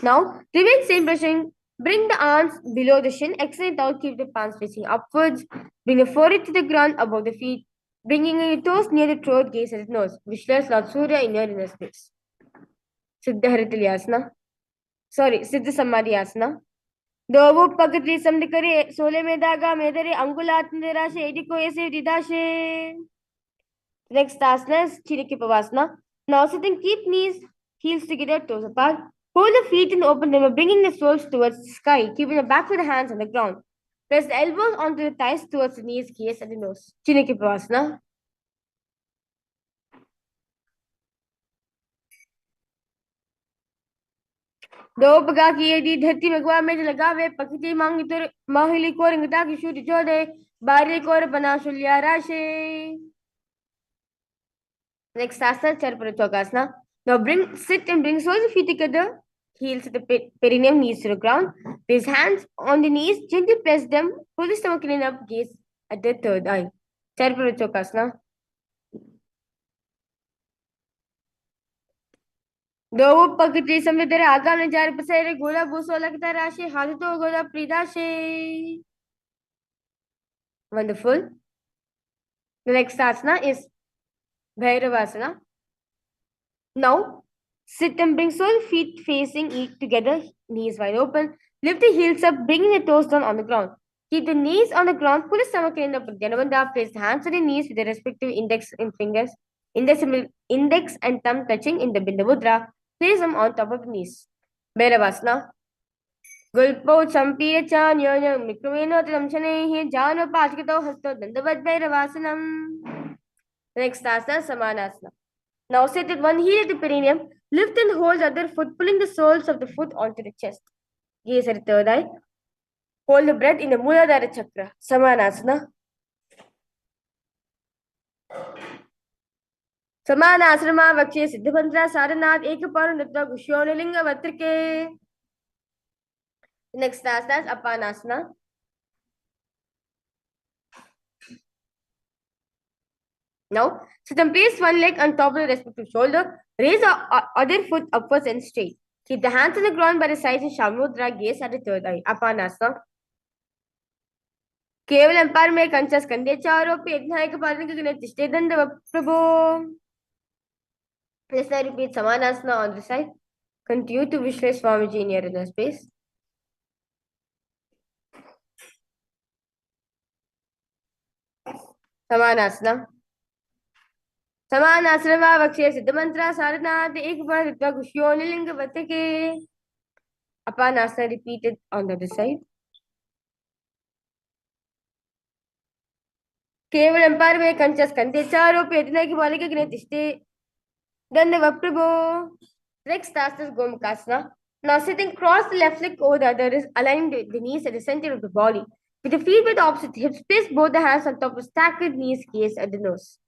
Now remain same position. Bring the arms below the shin. Extend out. Keep the palms facing upwards. Bring the forehead to the ground above the feet. Bringing your toes near the throat, gaze at the nose. Visualize Lord Surya in your inner space. Siddha Haritaliyasana. Siddha Samadhyasana. Dovu Pakatri Samdikari, Sole Medaga, Medari, Angulat Nirashe, Ediko Ese, Didashe. Next asana is Chirikipavasana. Now sitting, keep knees, heels together, toes apart. Hold the feet in open limber, bringing the soles towards the sky, keeping the back of the hands on the ground. Press the elbows onto the thighs towards the knees, gaze at the nose. Chirikipavasana. दो पगा की यदि धरती भगवा में लगावे पकती मांगी तो माहिली को रंगता की शूट जोड़े बारी को बना शुलिया राशे. Next asana, Charparachokasana. Now sit and bring soles of feet together, heels at the perineum, knees to the ground. Place hands on the knees, gently press them, pull the stomach in up, gaze at the third eye. Charparachokasana. दो पकड़ी समय तेरे आगा में jar पसेरे गोला बूसो लगता राशि हाथ तो गोला प्रीदाशे. Wonderful. The next asana is Bhairavasana. Now, sit and bring sole feet facing each together, knees wide open. Lift the heels up, bringing the toes down on the ground. Keep the knees on the ground, pull the stomach in up. Dhyana. Place the hands on the knees with the respective index and fingers. Index and thumb touching in the Bindu Mudra. Place them on top of the knees. Bhairavasana. Gulpo Champira Chan Yono Mikromeno Tramshane Jano Pachikato Hasto Dandavat Bhairavasanam. Next asana, Samanasana. Now sit with one heel at the perineum, lift and hold the other foot, pulling the soles of the foot onto the chest. Gaze at the third eye. Hold the breath in the Muladhara Chakra. Samanasana. Samanasana Vakshe Siddhapantra Sadhanath Ekaparu Nutta Gushyonalinga Vatrike. Next asana is Apanasana. Now, sit and place one leg on top of the respective shoulder. Raise the other foot upwards and straight. Keep the hands on the ground by the sides of Shamudra. Gaze at the third eye. Apanasana. केवल umpire में कंचस कंधे चारों पे इतना है कि पालन के गुण तिष्ठे दंड प्रभु. Let's now repeat Samanasana on the side. Continue to visualize Swamiji in your inner space. Samanasana. Samanasana Vakshe Siddhamantra Saranat Ekvar Ritta Gushyonalinga Vatake. Apanasana repeated on the other side. केवल अंपायर में कंचस कंधे चारों पे इतना की बालिका के तिष्ठे दंड प्रभु. Next task is Gomukhasana. Now sitting cross the left leg over the other is aligning the knees at the center of the body. With the feet with the opposite hips, place both the hands on top of stacked knees, gaze at the nose.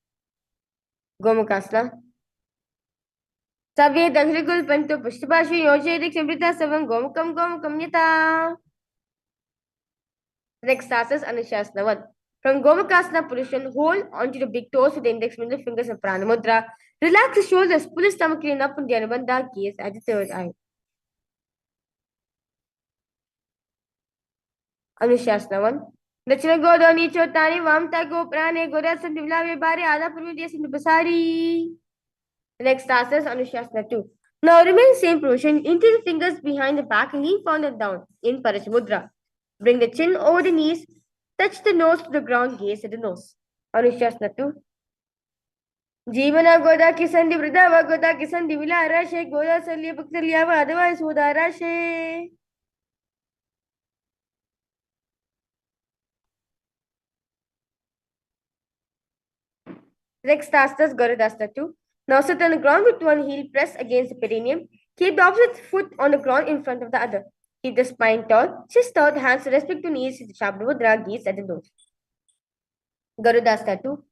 Gomukhasana. Savye Dagrigul Pantu Pushtabhashi Yojedik Simrita Savam Gomukham Yata. Next task is Anushasana 1. From Gomukhasana position, hold onto the big toes with the index middle fingers of Pranamudra. Relax the shoulders, pull the stomach in up and Dhyana, gaze at the third eye. Anushasana 1. Dachina Godo Nicho Tani Vamta Go Prane Goda Sandivla Bari Ada Purvidya Sindhupasari. The next task is Anushasana 2. Now remain same position, into the fingers behind the back, lean forward down in Parashamudra. Bring the chin over the knees, touch the nose to the ground, gaze at the nose. Anushasana 2. Jeevana Goda Kisandi Vridava Goda Kisandi Vila Rashe Goda Salya Bhaktalyava otherwise Huda Rashe. Next task is Garudasana 2. Now sit on the ground with one heel pressed against the perineum. Keep the opposite foot on the ground in front of the other. Keep the spine tall, chest out, hands to respect to knees with the Shabdamudra, gaze at the nose. Garudasana 2.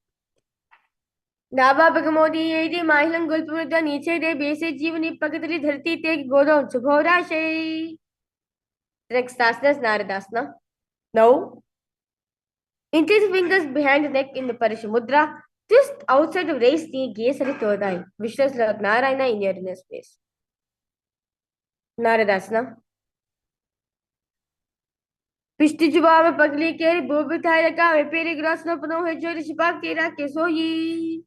Dava Bagamodi Edi Mahilan Gulpurda Niche de Base Jivani Pakatri Dharti take Godo Subhodashe. Next asana is Naradasana. Now, interlace fingers behind the neck in the Parishamudra. Just outside of raised knee, gaze at the third eye. Visualize Lord Narayana in your inner space. Naradasana. पिष्टी जुबा में पगली के Bobby Thai लगा में पेरे grass न पनो है जो ऋषिपा केरा के सोई.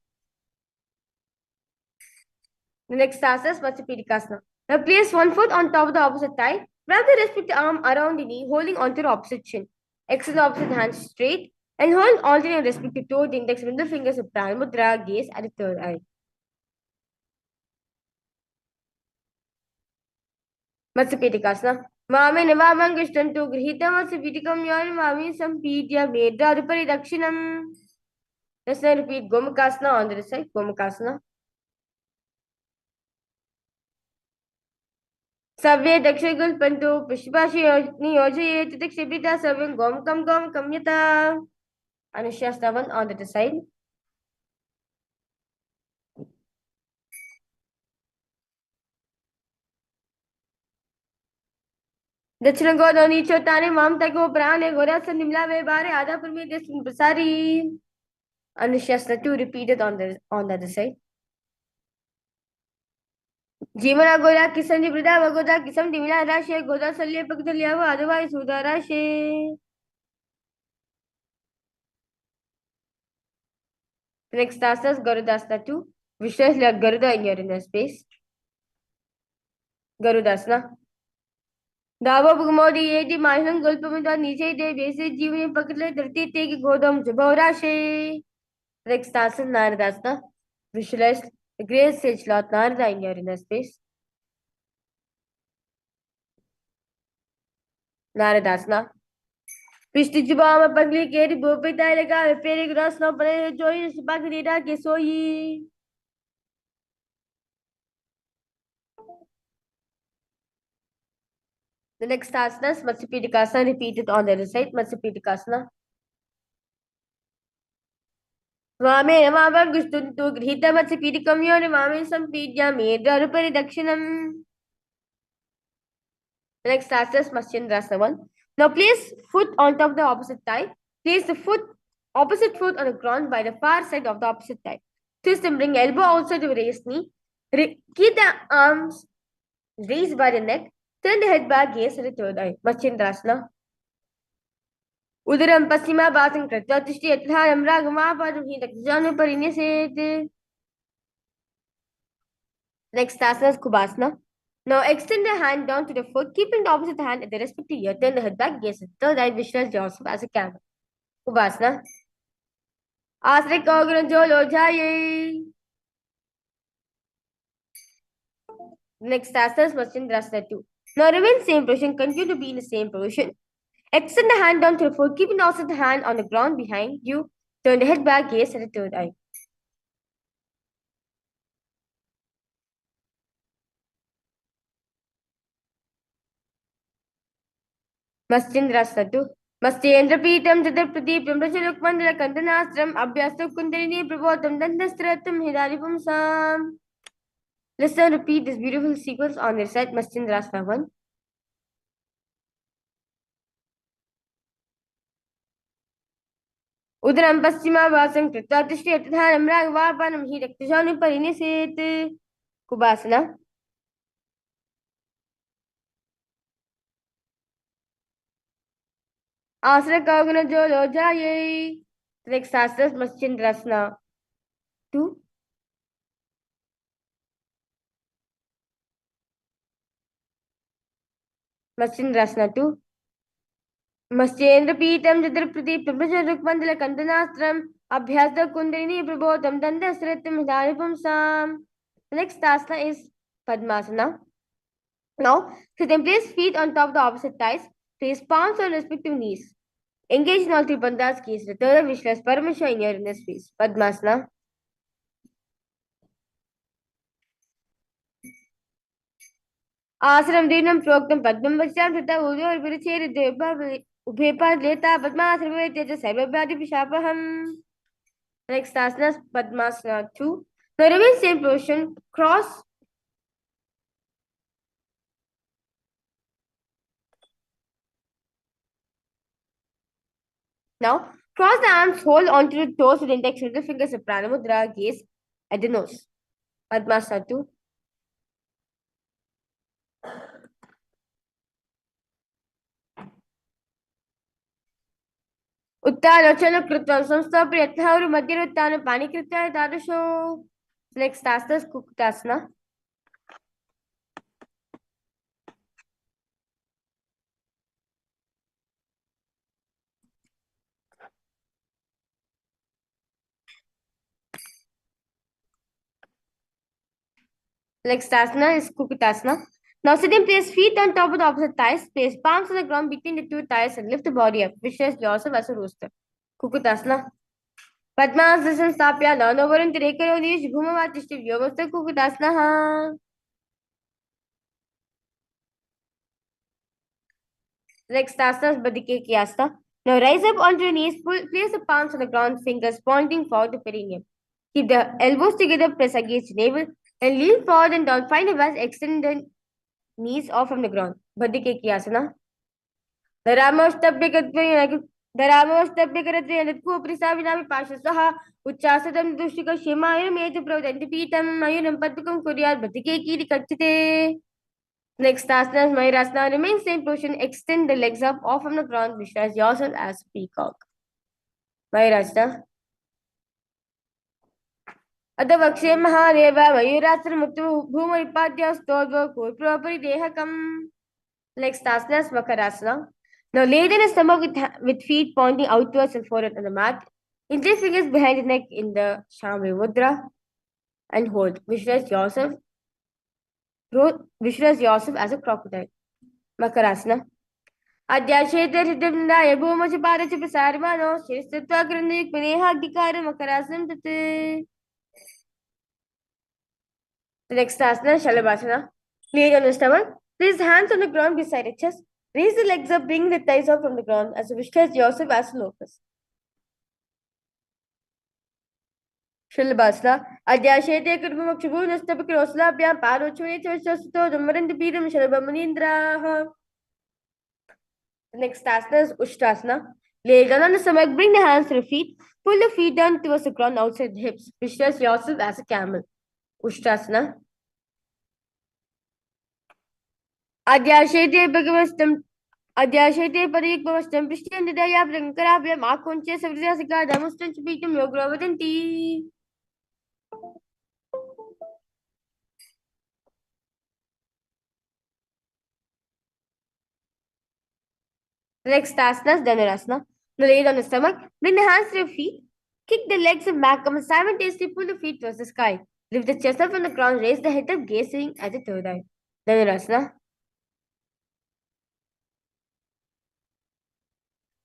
The next task is Matsupidikasana. Now place one foot on top of the opposite thigh. Wrap the rest with the arm around the knee, holding onto the opposite shin. Extend the opposite hand straight and hold alternate respective toe, the index middle fingers of Pranamudra, gaze at the third eye. Matsupidikasana. Mame Navamangishtantu Grihita Matsupidikam Yon Mami Sampidya Medra Rupari Dakshinam. Let's now repeat Gomakasana on the side. Gomakasana. Savye Dakshagul Pantu Pushpashi Yojaye Tikshipita Saving Gom Kamyata. Anushyastavan on the side. दक्षिण गोद नीचो ताने माम तको प्राणे गोरा संनिमला वे बारे आधा परमे देश प्रसारी. Anushasta to repeat it on the other side. जीवना गोरा किसन निवृदा वगोदा किसम दिमिला राशे गोदा सल्ले पकदलिया व अदवाई सुदा राशे. Next task is Garudasana 2. Visualize like Garuda in your inner space. Garudasana. दावा भुगमोदी ये दी माहिलं गल्प में तो नीचे दे बेसे जीवन पकड़ ले धरती ते की गोदम जुबौरा शे. Next task is Naradasana. Visualize the great sage Lord Narada in your inner space. Naradasana. पिछली जुबान में पगली केरी बोपे ताई लगा पेरे ग्रास न पड़े जोई सुबह की नींद के सोई. The next asana is Matsupidikasana. Repeat it on the other side. Matsupidikasana. Vame Namava Gustuntu Grihita Matsupidikam Yon Vame Sampidya Medra Rupari Dakshinam. The next asana is Matsyendrasana 1. Now place foot on top of the opposite thigh. Place the opposite foot on the ground by the far side of the opposite thigh. Twist and bring elbow outside the raised knee. Keep the arms raised by the neck. Turn the head back, gaze at the third eye. Matsyendrasana. Udaram Pasima Basing Kratatishi Atharam Ragama Padhi Takjanu Parinisate. Next asana is Kubasana. Now extend the hand down to the foot, keeping the opposite hand at the respective ear. Turn the head back, gaze at the third eye, visualize yourself as a camera. Kubasana. Asre Kogran Jolo Jaye. Next asana is Matsyendrasana 2. Now remain same position, continue to be in the same position. Extend the hand down to the foot, keeping the opposite hand on the ground behind you. Turn the head back, gaze at the third eye. Matsyendrasana 2. Mastyendrapītam Jadapradīpam Rachalukmandala Kandanastram Abhyastu Kundarini Prabhotam Dandastratam Hidalipam Sam. Let's now repeat this beautiful sequence on your side. Mastyendrasana 1. Udaram Paschima Vasam Krita Tishti Atadhanam Ragvapanam Hiraktajanu Pariniset. Kubasana. Asra Kagana Jolo Jaye. Next asana is Mastyendrasana 2. Mastyendrasana 2. Mastyendrapītam Jadapradīpam Rachalukmandala Kandanastram Abhyasta Kundarini Prabhotam Dandastratam Hidalipam Sam. The next asana is Padmasana. Now, sit in place, feet on top of the opposite thighs. Place palms on respective knees. Engage in all three bandhas keys. Return visualize Paramashivoham in your inner space. Padmasana. Asram Dinam Proktam Padmam Vacham Sutta Udo or Piricheri Deva Upepa Leta Padmasana Teja Sarvabhadi Pishapaham. Next asana is Padmasana 2. Now remain same position. Cross. Now, cross the arms, hold onto the toes with index middle fingers of Pranamudra, gaze at the nose. Padmasana 2. उत्तानोचन कृत्वा संस्थाप्य यथा मध्यरुत्थानं पाणिकृत्य तादृशो. Next asana is Kukutasana. Next asana is Kukutasana. Now sit in place, feet on top of the opposite thighs. Place palms on the ground between the two thighs and lift the body up. Visualize yourself as a rooster. Kukutasana. Padmasana Stapya. Nanovaran Tirekaronish Bhumavatishi Vyogasta Kukutasana. Next asana is Badikeki asana. Now rise up onto your knees, place the palms on the ground, fingers pointing forward to perineum. Keep the elbows together, press against the navel, and lean forward and down. Find a balance, extend the knees off from the ground. Badikeki asana. धरामोस्तभ्यकृत्वेनत्कोपरिसाविनापि पार्श्वस्तः उच्चासतं दुष्टिकक्षेमायुर्मेतु प्रवदन्तिपीतं मयूरं पद्मकं कुर्यात् बद्धिकेकीरि कच्चिते. Next asana is Mayurasana. Remain same position. Extend the legs up off from the ground. Visualize yourself as peacock. Mayurasana. अदवक्षे Mahadev मयूरासनमुत्तु भूमरिपाद्य स्तोद्व पूर्वपरिदेहकम्. Next asana is Makarasana. Now lay down a stomach with feet pointing outwards and forward on the mat. Interlace fingers behind the neck in the Shambhavi Mudra and hold. Visualize yourself as a crocodile. Makarasana. अध्याशेतृतृन्दाय भूमच पादच प्रसारमानो शिरस्तत्वा ग्रन्थयुक्मिनेहाग्निकारं मकरासनं तत्. The next asana is Shalabhasana. Lay on the stomach. Place hands on the ground beside the chest. Raise the legs up, bring the thighs up from the ground as you visualize yourself as a locust. Shalabhasana. Adyashete kurvamakshubu nastapakroslabhyam parochune chvasasto dumarantipiram shalabhamunindraha. The next asana is Ushtrasana. Lay down on the stomach, bring the hands to the feet, pull the feet down towards the ground outside the hips. Visualize yourself as a camel. Ushtrasana. Adyashete bhagavastam. Adyashete parikbhavastam prishtendidaya prankarabhyam akonche savridyasika dhamustanch pitam yogravadanti. Next asana is Dhanurasana. Now lay on the stomach, bring the hands to your feet, kick the legs and back, and simultaneously pull the feet towards the sky. Lift the chest up from the ground, raise the head up, gazing at the third eye. Dhanurasana.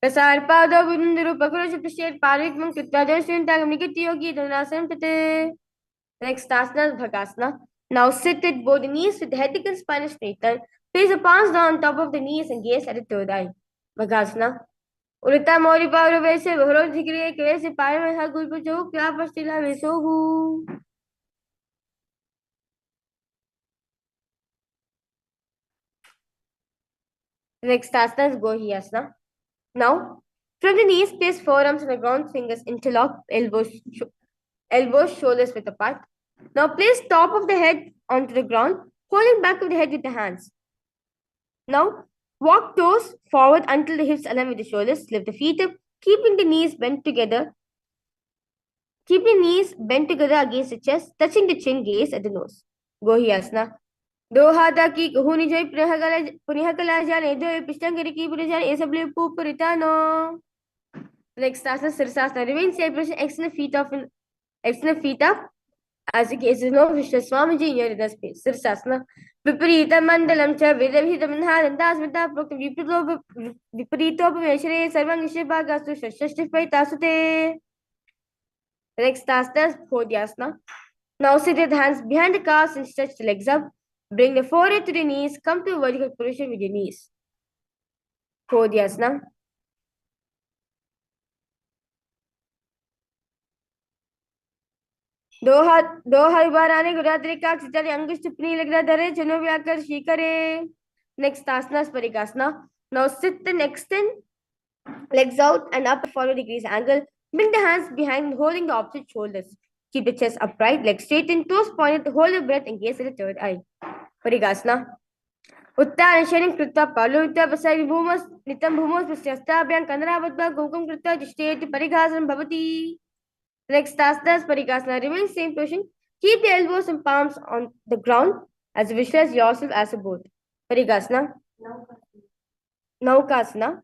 प्रसारपादौ विरुन्दरूपकुरुषप्रश्चेत् पारविक्मं कृत्वा दर्शयन्तः निगतयोगी धनुरासनं तत्. Next asana is Bhagasana. Now sit with both the knees with the head and spine straightened. Place the palms down on top of the knees and gaze at the third eye. Bhagasana. Ulita mori pavro vese bhoro dhikriye kevese paramasha gulpucho kya pastila vesohu. Next asana is Gohiyasana. Now, from the knees, place forearms on the ground, fingers interlock, elbows, shoulders width apart. Now, place top of the head onto the ground, holding back of the head with the hands. Now, walk toes forward until the hips align with the shoulders. Lift the feet up, keeping the knees bent together. Keep the knees bent together against the chest, touching the chin, gaze at the nose. Gohiyasana. Dohada ki kuhuni joy punihakala jane joy pishtangari ki purajan esable pupuritano. Next asana Sirsasana. Remain same position, extend the feet up. As the case is no Vishwa Swamiji in your other space. Sirsasana. Viparita Mandalam cha Vidavhitam Nadantasmita Prokta Viparitopameshare Sarvangishabhagastu Shashtifai Tasute. Next asana is Phodyasana. Now sit with hands behind the calves and stretch the legs up. Bring the forehead to the knees. Come to a vertical position with your knees. Phodyasana. दो हाथ बार आने गुरात्रे का चितारे अंगुष्ठ पनी लग रहा धरे जनो व्याकर शीकरे. Next asana is Parikasana. Now sit and extend legs out and up at 40 degrees angle. Bring the hands behind, holding the opposite shoulders. Keep the chest upright, legs straight and toes pointed. Hold your breath and gaze at the third eye. Parikasana. उत्तानशयनं कृत्वा पालयित्वा प्रसारि भूमस् नितं भूमोस्पृश्य हस्ताभ्यां कन्दराबद्ध्वा गोमुखं कृत्वा तिष्ठेति परिघासनं भवति. Next asana is Parikasana. Remain same position. Keep the elbows and palms on the ground as you visualize yourself as a boat. Parikasana. Naukasana.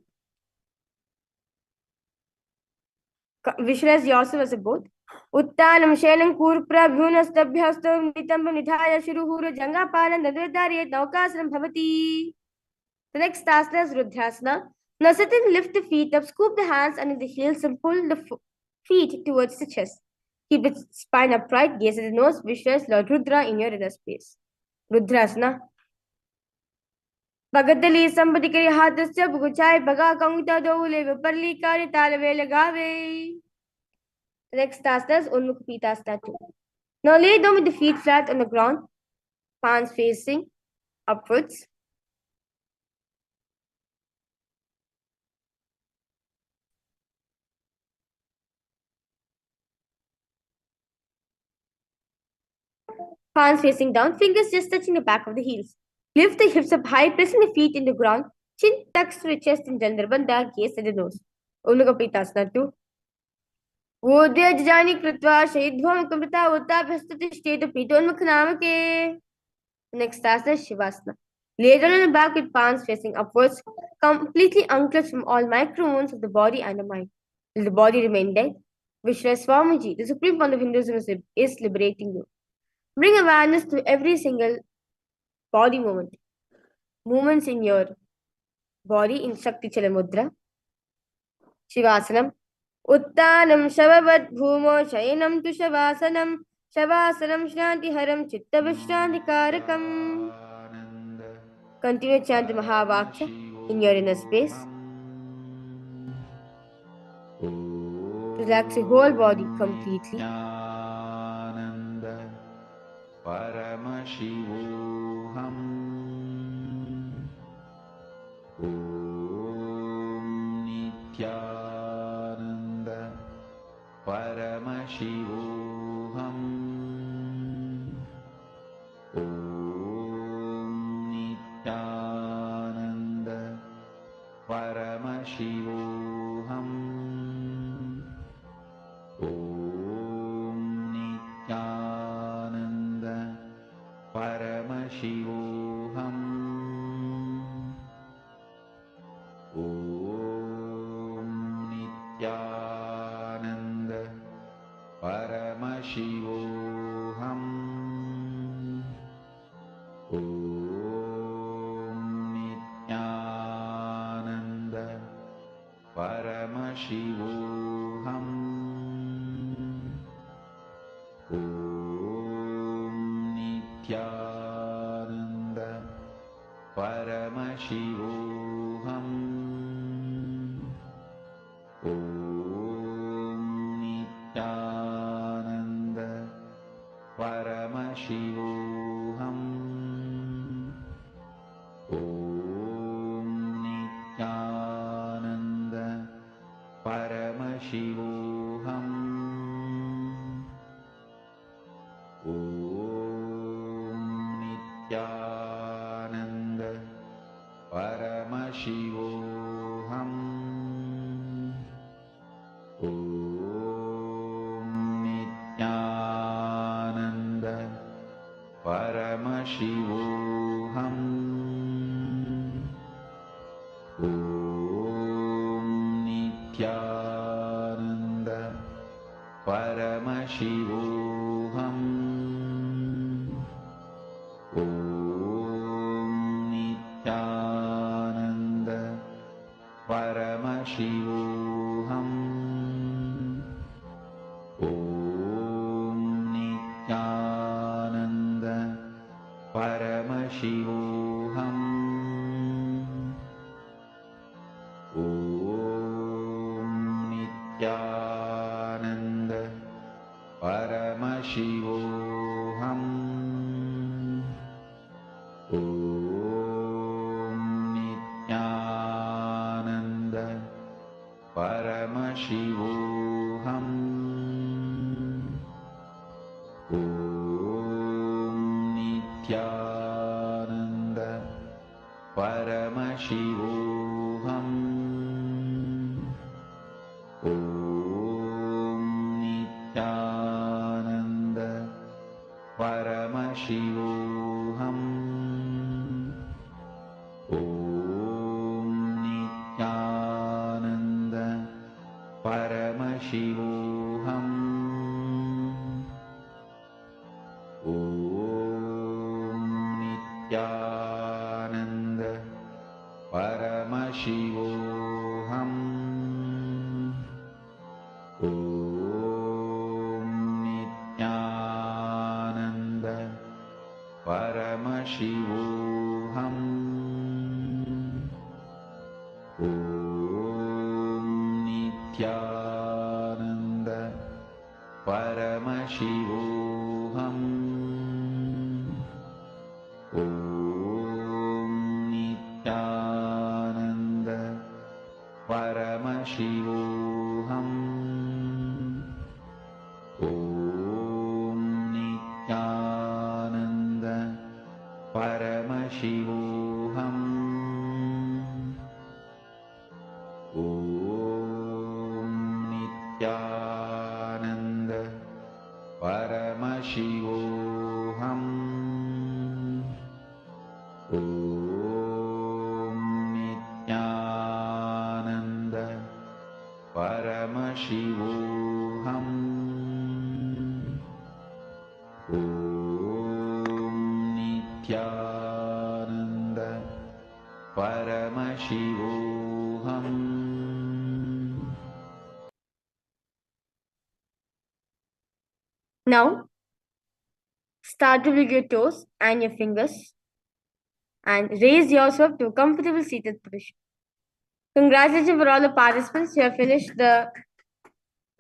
Visualize yourself as a boat. Uttanam Shayanam Kurpra Bhunastabhyastam Nitambam Nidhaya Shuruhura Jangapanan Nadvedhariyat Naukasanam Bhavati. The next asana is Rudhyasana. Now sit and lift the feet up, scoop the hands under the heels and pull the feet towards the chest. Keep the spine upright, gaze at the nose, visualize Lord Rudra in your inner space. Rudrasana. Bagadali somebody carry hadasya buguchai baga kaungta dole viparli kari talave lagave. The next asana is Unmukha Pitasana 2. Now lay down with the feet flat on the ground, palms facing upwards. Palms facing down, fingers just touching the back of the heels. Lift the hips up high, pressing the feet in the ground. Chin tucks to the chest in Jandrabandha, gaze at the nose. Unmukha Pitasana 2. Vodya Jajani Kritva Shahidvam Kamrita Uttapastati State of Pitonmukha Namake. Next asana is Shivasana. Lay down on the back with palms facing upwards, completely unclutched from all micro movements of the body and the mind. Will the body remain dead? Vishwa Swamiji, the supreme point of Hinduism, is liberating you. Bring awareness to every single body movement. Movements in your body in Shakti Chalamudra. Shivasanam. Uttanam Shavavat Bhumo Shayanam Tu Shavasanam. Shavasanam Shrantiharam Chitta Vishrantikarakam. Continue chant the Mahavakya in your inner space. Relax your whole body completely. Paramashivoham Om Nithyananda Paramashivoham Om Nithyananda Paramashivoham Om Nithyananda Paramashivoham Om Nithyananda Paramashivoham Om Nithyananda Paramashivoham Om Nithyananda Paramashivoham Om Nithyananda Paramashivoham Om Nithyananda Paramashivoham Om Nithyananda Paramashivoham Om Nithyananda Paramashivoham Om Nithyananda Paramashivoham Om Nithyananda Paramashivoham Om Nithyananda Paramashivoham Om Nithyananda Paramashivoham Om Nithyananda Paramashivoham Om Nithyananda Paramashivoham Om Nithyananda Paramashivoham Om Nithyananda Paramashivoham Om Nithyananda Paramashivoham Om Nithyananda Paramashivoham Om Nithyananda Paramashivoham Om Nithyananda Paramashivoham Om Nithyananda Paramashivoham Om Nithyananda Paramashivoham Om Nithyananda Paramashivoham Om Nithyananda Paramashivoham. Now, start to wiggle your toes and your fingers and raise yourself to a comfortable seated position. Congratulations for all the participants who have finished the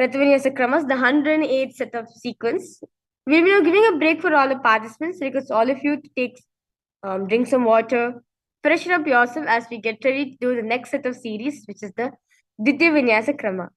Prathavanya Kramas, the 108th set of sequence. We'll be now giving a break for all the participants, request all of you to take drink some water, freshen up yourself as we get ready to do the next set of series, which is the Ditya Vinyasa Krama.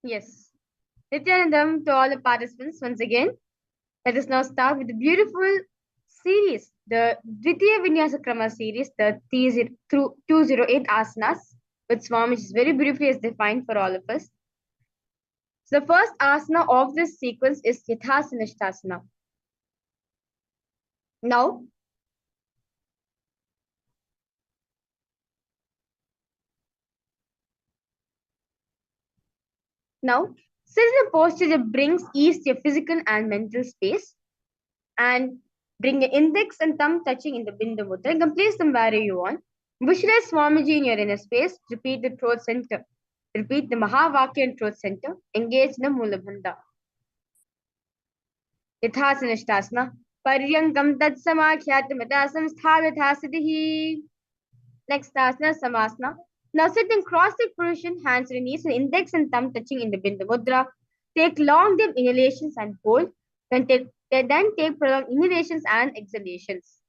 Yes. Nithyanandam to all the participants once again. Let us now start with the beautiful series, the Dvitiya Vinyasa Krama series, the 208 asanas, which Swami is very briefly has defined for all of us. So the first asana of this sequence is Yathasana. Now, now, sit in a posture that brings ease to your physical and mental space, and bring your index and thumb touching in the Bindu Mudra. You can place them wherever you want. Visualize Swamiji in your inner space. Repeat the throat center. Repeat the Mahavakya in throat center. Engage in the Mulabandha. Yathasana. Paryankam Tatsamakhyatamata Samsthavyatha. Next asana, Samasana. Now sit in cross-legged position, hands on your knees, and index and thumb touching in the Bindu Mudra. Take long deep inhalations and hold. Then take prolonged inhalations and exhalations.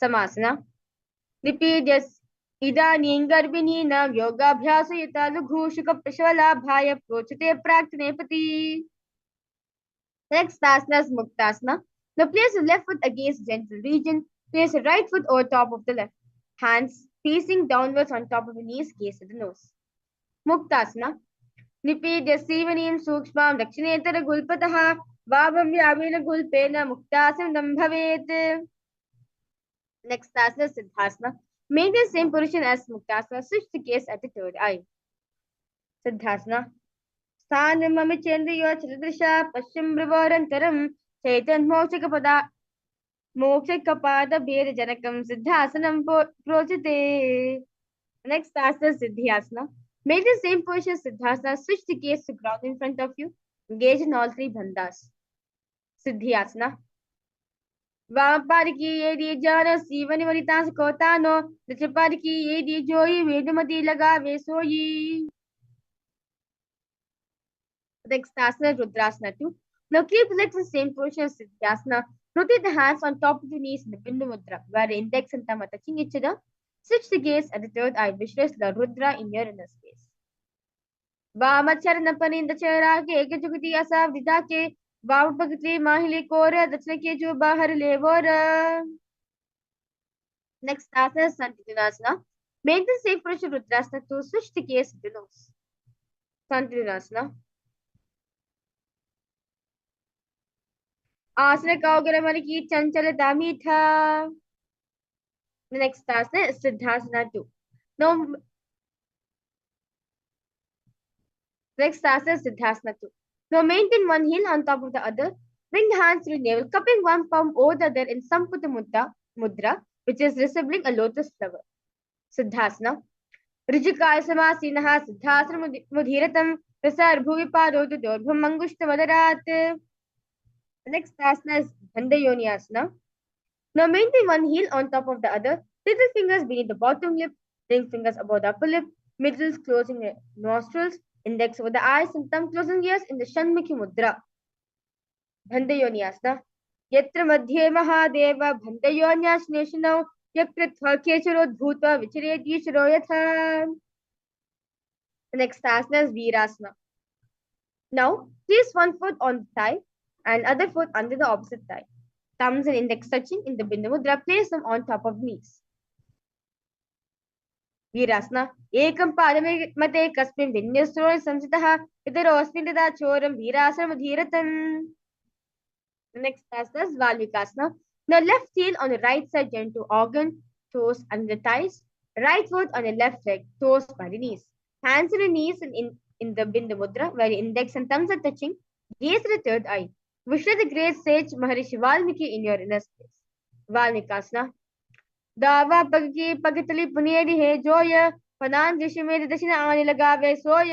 Samasana. Repeat this. इदानीं गर्भिणीनां योगाभ्यासयुता लघुशुकप्रशवलाभाय प्रोचते प्राक्तनेपति. Next asana is Muktasana. Now place the left foot against the gentle region. Place the right foot over top of the left. Hands facing downwards on top of the knees, gaze at the nose. Muktasana. Repeat Yasivaniam Sukshmam Dakshinetara Gulpataha Babam Yavina Gulpena Muktasanam Bhavet. Next asana is Siddhasana. Maintain same position as Muktasana. Switch the gaze at the third eye. Siddhasana. स्थानममि चन्द्रयोचदृशा पश्चिमभ्रवोरन्तरं चैतन्मोक्षकपदा मोक्षकपादभेदजनकं सिद्धासनं प्रोचते. Next asana is Siddhyasana. Make the same position as Siddhasana. Switch the gaze to ground in front of you. Engage in all three bandhas. Siddhyasana. वामपाद की ये जान सीवन वनिता कोतानो दक्षपाद की ये जोई वेदमती लगावे सोई. Next asana is Rudrasana 2. Now keep the legs in the same position as Siddhyasana. Rotate the hands on top of the knees in the Bindu Mudra, where the index and thumb are touching each other. Switch the gaze at the third eye. Visualize the Rudra in your inner space. वामचरण पनिंद चेहरा के एक जुगती असा विदा के वाम पगती माहिली core दक्षिण के जो बाहर ले वोर. Next asana is Santitanasana. Make the same position Rudrasana to switch the gaze to the nose. Santitanasana. आसन काउगर मन की चंचलता मीठा. The next asana is Siddhasana 2. Now, next asana is Siddhasana 2. Now maintain one heel on top of the other. Bring the hands to the navel, cupping one palm over the other in Samputa Mudra, which is resembling a lotus flower. Siddhasana. Rijikaya Samasinaha Siddhasana Mudhiratam Prasar Bhuvipadotu Dorbham Mangushta Vadarat. The next asana is Dandayoni. Now maintain one heel on top of the other, little fingers beneath the bottom lip, ring fingers above the upper lip, middles closing the nostrils, index over the eyes, and thumb closing ears in the Shanmukhi Mudra. Bhandayonyasana. Yatra Madhye Mahadeva Bhandayonyasneshano Yakritva Kecharo Dhutva Vicharet Yishro Yatha. The next asana is Virasana. Now place one foot on the thigh and other foot under the opposite thigh. Thumbs and index touching in the Bindu Mudra, place them on top of knees. Virasana. Ekam padame mate kasmin vinyasro samsitaha itaroasmin tata choram virasana madhiratam. The next asana is Valmikasana. Now left heel on the right side joint to organ, toes under the thighs. Right foot on the left leg, toes by the knees. Hands on the knees and in the Bindu Mudra, where the index and thumbs are touching. Gaze at the third eye. Vishnu the great sage Maharishi Valmiki in your inner space. Valmikasana. दावा पग की पगतली पुनेरी है जोय पनान ऋषि मेरे दक्षिण आने लगा वे सोय.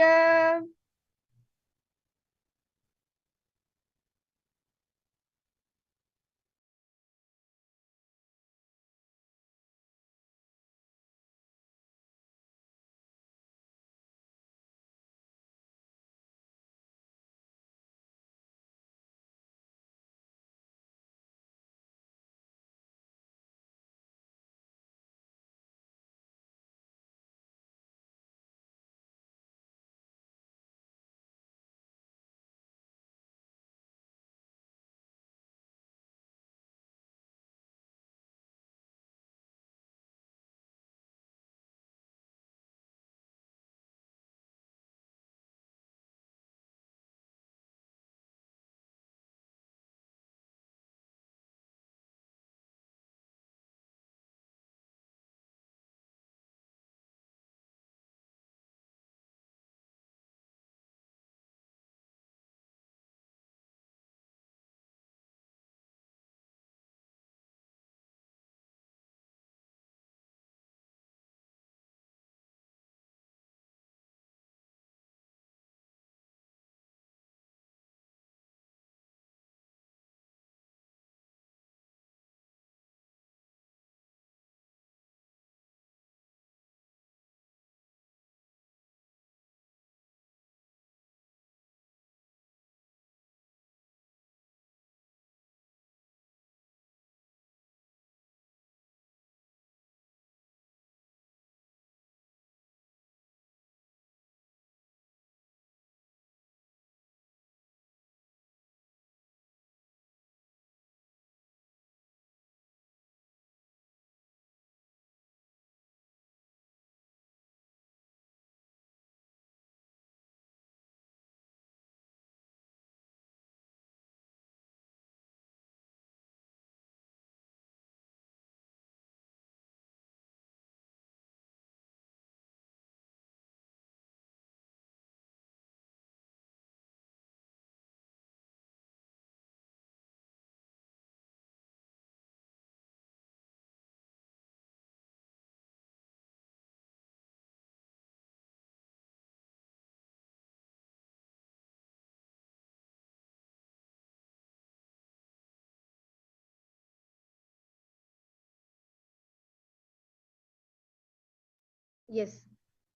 Yes,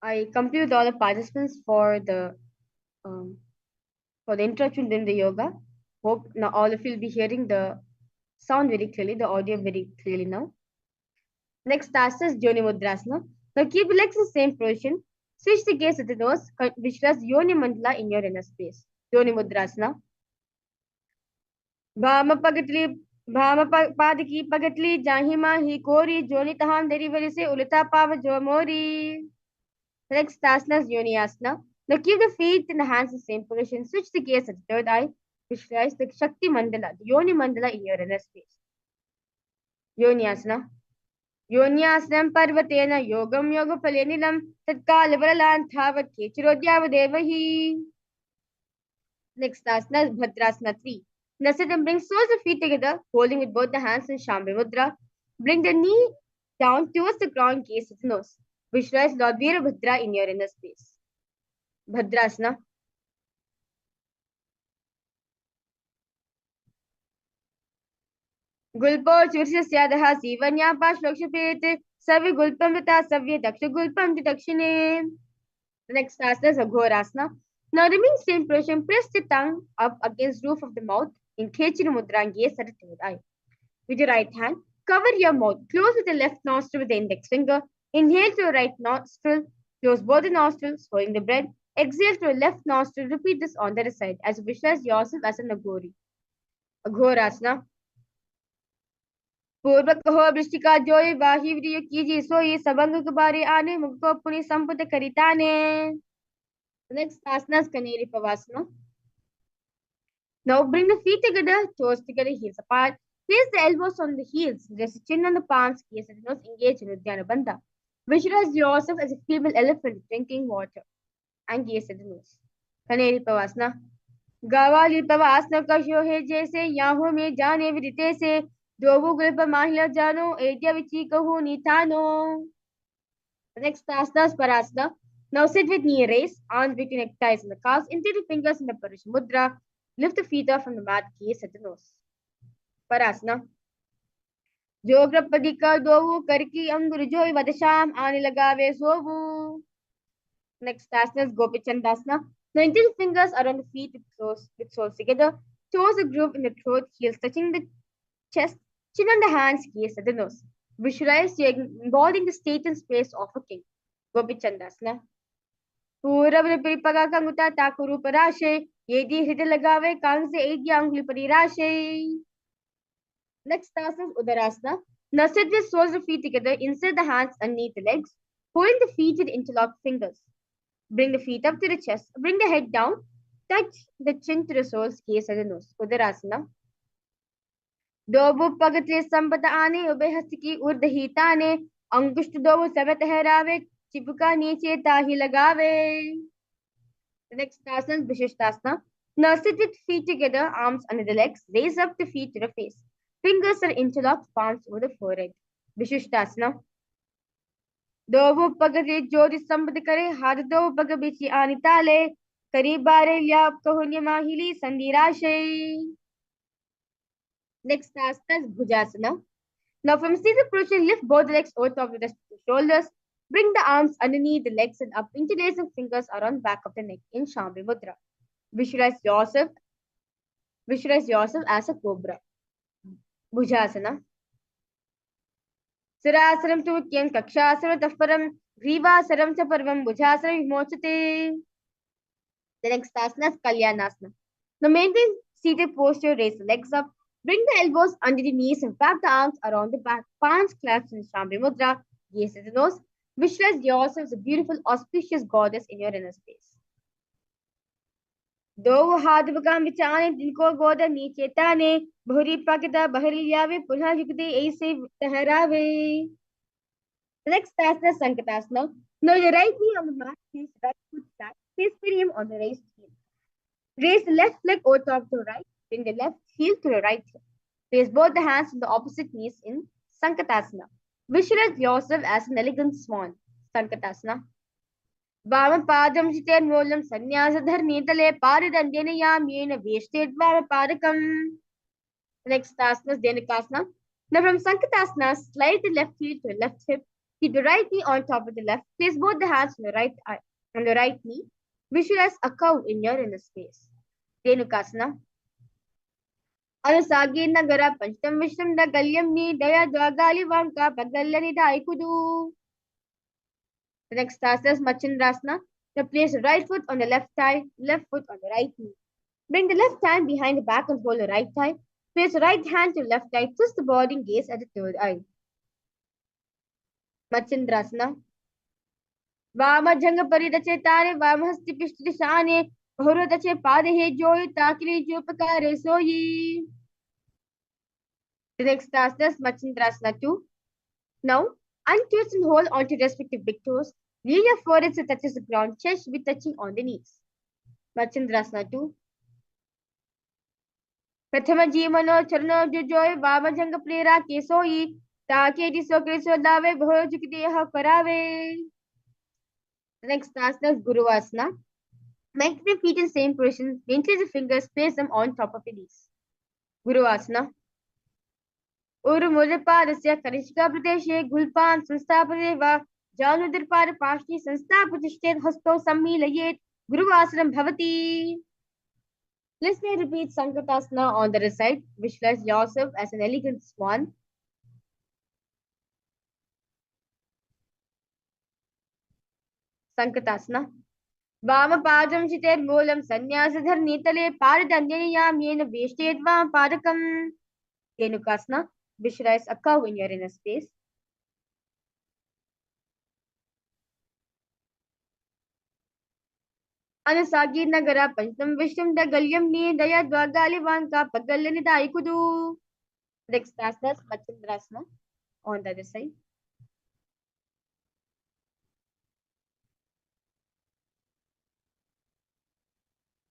I complete with all the participants um, for the introduction in the yoga. Hope now all of you will be hearing the sound very clearly, the audio very clearly now. Next task is Yoni Mudrasana. Now keep legs in the same position. Switch the gaze at the nose, visualize Yoni Mandala in your inner space. Yoni Mudrasana. भाम पगटली पाद की पगटली जाही माही कोरी जोनी तहाम देरी worry से उलटा पाव जो मोरी. Next asana is Yoni Asana. Now keep the feet and the hands in the same position. Switch the gaze at the third eye. Visualize the Shakti Mandala, the Yoni Mandala in your inner space. Yoni Asana. Yoniasnam parvatena yogam yoga palenilam tatkal varalan thavat kechirodhyavadevahi. Next asana is Bhadrasana 3. Now sit and bring soles of feet together, holding with both the hands in Shambhi Mudra. Bring the knee down towards the ground, gaze at the nose. Visualize Lord Veerabhadra in your inner space. Bhadrasana. गुल्पो चूर्षस्यादः सीवन्यापाश्लोक्षपेत् सवि गुल्पमृता सव्य दक्ष गुल्पम दक्षिणे. The next asana is Aghorasana. Now remain same position. Press the tongue up against roof of the mouth in Khechiri Mudra and gaze at the third eye. With your right hand, cover your mouth. Close with the left nostril with the index finger. Inhale through your right nostril. Close both the nostrils, swallowing the breath. Exhale through your left nostril. Repeat this on the other side as you visualize yourself as an Aghori. Aghorasana. पूर्व कहो वृष्टिका जोय वाही व्रिय कीजिए सोई Sabang कुबारे आने मुख को पुनि संपुत करिताने. Next asana is Kaneri Pavasana. Now bring the feet together, toes together, heels apart. Place the elbows on the heels, rest the chin on the palms, gaze at the nose, engage in Dhyana Bandha. Visualize yourself as a female elephant drinking water and gaze at the nose. Kaneri Pavasana. गावाली पवासना कशो है जैसे Yahoo में जाने विदिते से दोबु गुल पर माहिला जानो एडिया विची कहू नीतानो. The next asana is Parasana. Now sit with knee raised, arms between neck ties and the calves, into the fingers in the Parish Mudra. Lift the feet up from the mat, gaze at the nose. Parasana. जोग्रपदी का दोवु करकी अंगुर जोई वदशाम आने लगावे सोवु. Next asana is Gopi Chandasana. Now indeed fingers are on the feet with soles together. Toes a groove in the throat, heels touching the chest, chin on the hands, gaze at the nose. Visualize you embodying the state and space of a king. Gopi Chandasana. पूरब परिपगा कंगुता ताकुरु पराशे येदी हृदय लगावे Kong से एक अंगुली परिराशे. Next asana is Udarasana. Now sit the soles of feet together, insert the hands underneath the legs, holding the feet with interlocked fingers. Bring the feet up to the chest, bring the head down, touch the chin to the soles, gaze at the nose. Udarasana. दोबु पगतले Sampat आने ube हस्त की उर्दहिता ने अंकुष्ट दोबु सब ठहरावे चिपका नीचे ताही लगावे. The next asana is Vishishtasana. Now sit with feet together, arms under the legs, raise up the feet to the face. Fingers are interlocked, palms over the forehead. Vishishtasana. दोबु पगतले जोरि संपत करे हाथ दो पग बिची आनी ताले करीब बारे lap कहुन्य माहिली संधिराशे. Next asana is Bhujasana. Now from seated position, lift both legs over top of the shoulders. Bring the arms underneath the legs and up. Interlacing fingers around back of the neck in Shambhi Mudra. Visualize yourself as a cobra. Bhujasana. Sirasaram tu kyan kakshasana taparam grivasaram cha parvam bhujasana vimochate. The next asana is Kalyanasana. Now maintain seated posture, raise the legs up. Bring the elbows under the knees and wrap the arms around the back. Palms clasped in Shambhi Mudra. Gaze at the nose. Visualize yourself as a beautiful, auspicious goddess in your inner space. दो हाथ बगाम बिचाने जिनको गोदा नीचे ताने भूरी पकदा बहरियावे पुनः युगदे ऐसे ठहरावे. The next asana is Sankatasana. Now your right knee on the mat, place right foot flat, face firm on the raised heel. Raise the left leg over top to the right. Bring the left heel to the right hip. Place both the hands on the opposite knees in Sankatasana. Visualize yourself as an elegant swan. Sankatasana. Vama padam jite molam sannyasa dharni tale paridandena yamyena veshted vama padakam. Next asana is Dhenukasana. Now from Sankatasana, slide the left heel to the left hip. Keep the right knee on top of the left. Place both the hands on the right knee. Visualize a curve in your inner space. Dhenukasana. Anusagi nagara pancham vishram da galyam ni daya dvagali vanka pagallani da ikudu. The next asana is Machindrasana. Now place the right foot on the left thigh, left foot on the right knee. Bring the left hand behind the back and hold the right thigh. Place the right hand to the left thigh. Twist the body and gaze at the third eye. Machindrasana. Vama janga paridache tare vamahasti pishtri shane bhauradache padehe joy takri jopakare soyi. The next asana is Machindrasana 2. Now, untwist and hold onto respective big toes. Lean your forehead so touches the ground, chest be touching on the knees. Machindrasana 2. प्रथम जीवनो चरणो जुजोय वामजंग प्लेरा केसोई ताके दिसो कृसो दावे भो जुकते यह करावे. The next asana is Guru Asana. Make the feet in same position. Maintain the fingers, place them on top of the knees. Guru Asana. Urmudpadasya Kanishka Pradeshe Gulpan Sansthapadeva Janudirpad Pashni Sansthapatishthed Hasto Sammilayet Guru Asanam Bhavati. Let's repeat Sankatasana on the other side. Visualize yourself as an elegant swan. Sankatasana. Vamapadam Chitet Moolam Sanyasadhar Nitale Paradanyayam Yena Veshted Vamapadakam. Dhenukasana. Visualize a curve in your inner space. Anusagi Nagara Pancham Vishram da Galyam Ni Daya Dvagali Vanka Pagallani da Ikudu. Next asana is Machindrasana on the other side.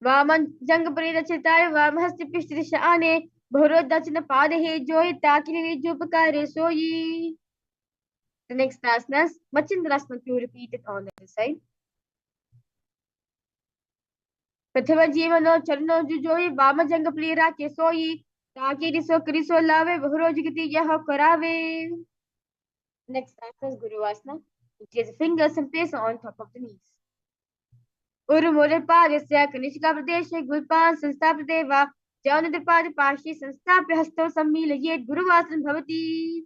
Vaman Jangapurida Chitari Vamhasti Pishtrisha Ane Bhurodachana Padehe Joy Takili Jupakare Soyi. The next asana is Machindrasana 2. Repeat it on the other side. प्रथम जीवनो चरणो जुजोई वाम जंग प्लीरा के सोई ताकि रिसो करिसो लावे बहुरो जगति यह करावे. Next asana is Guru Asana. Place the fingers and place on top of the knees. Urmudpadasya Kanishka Pradeshe Gulpan Sansthapadeva Janudirpad Pashni Sanstapya Hasto Sammilayet Guru Asanam Bhavati.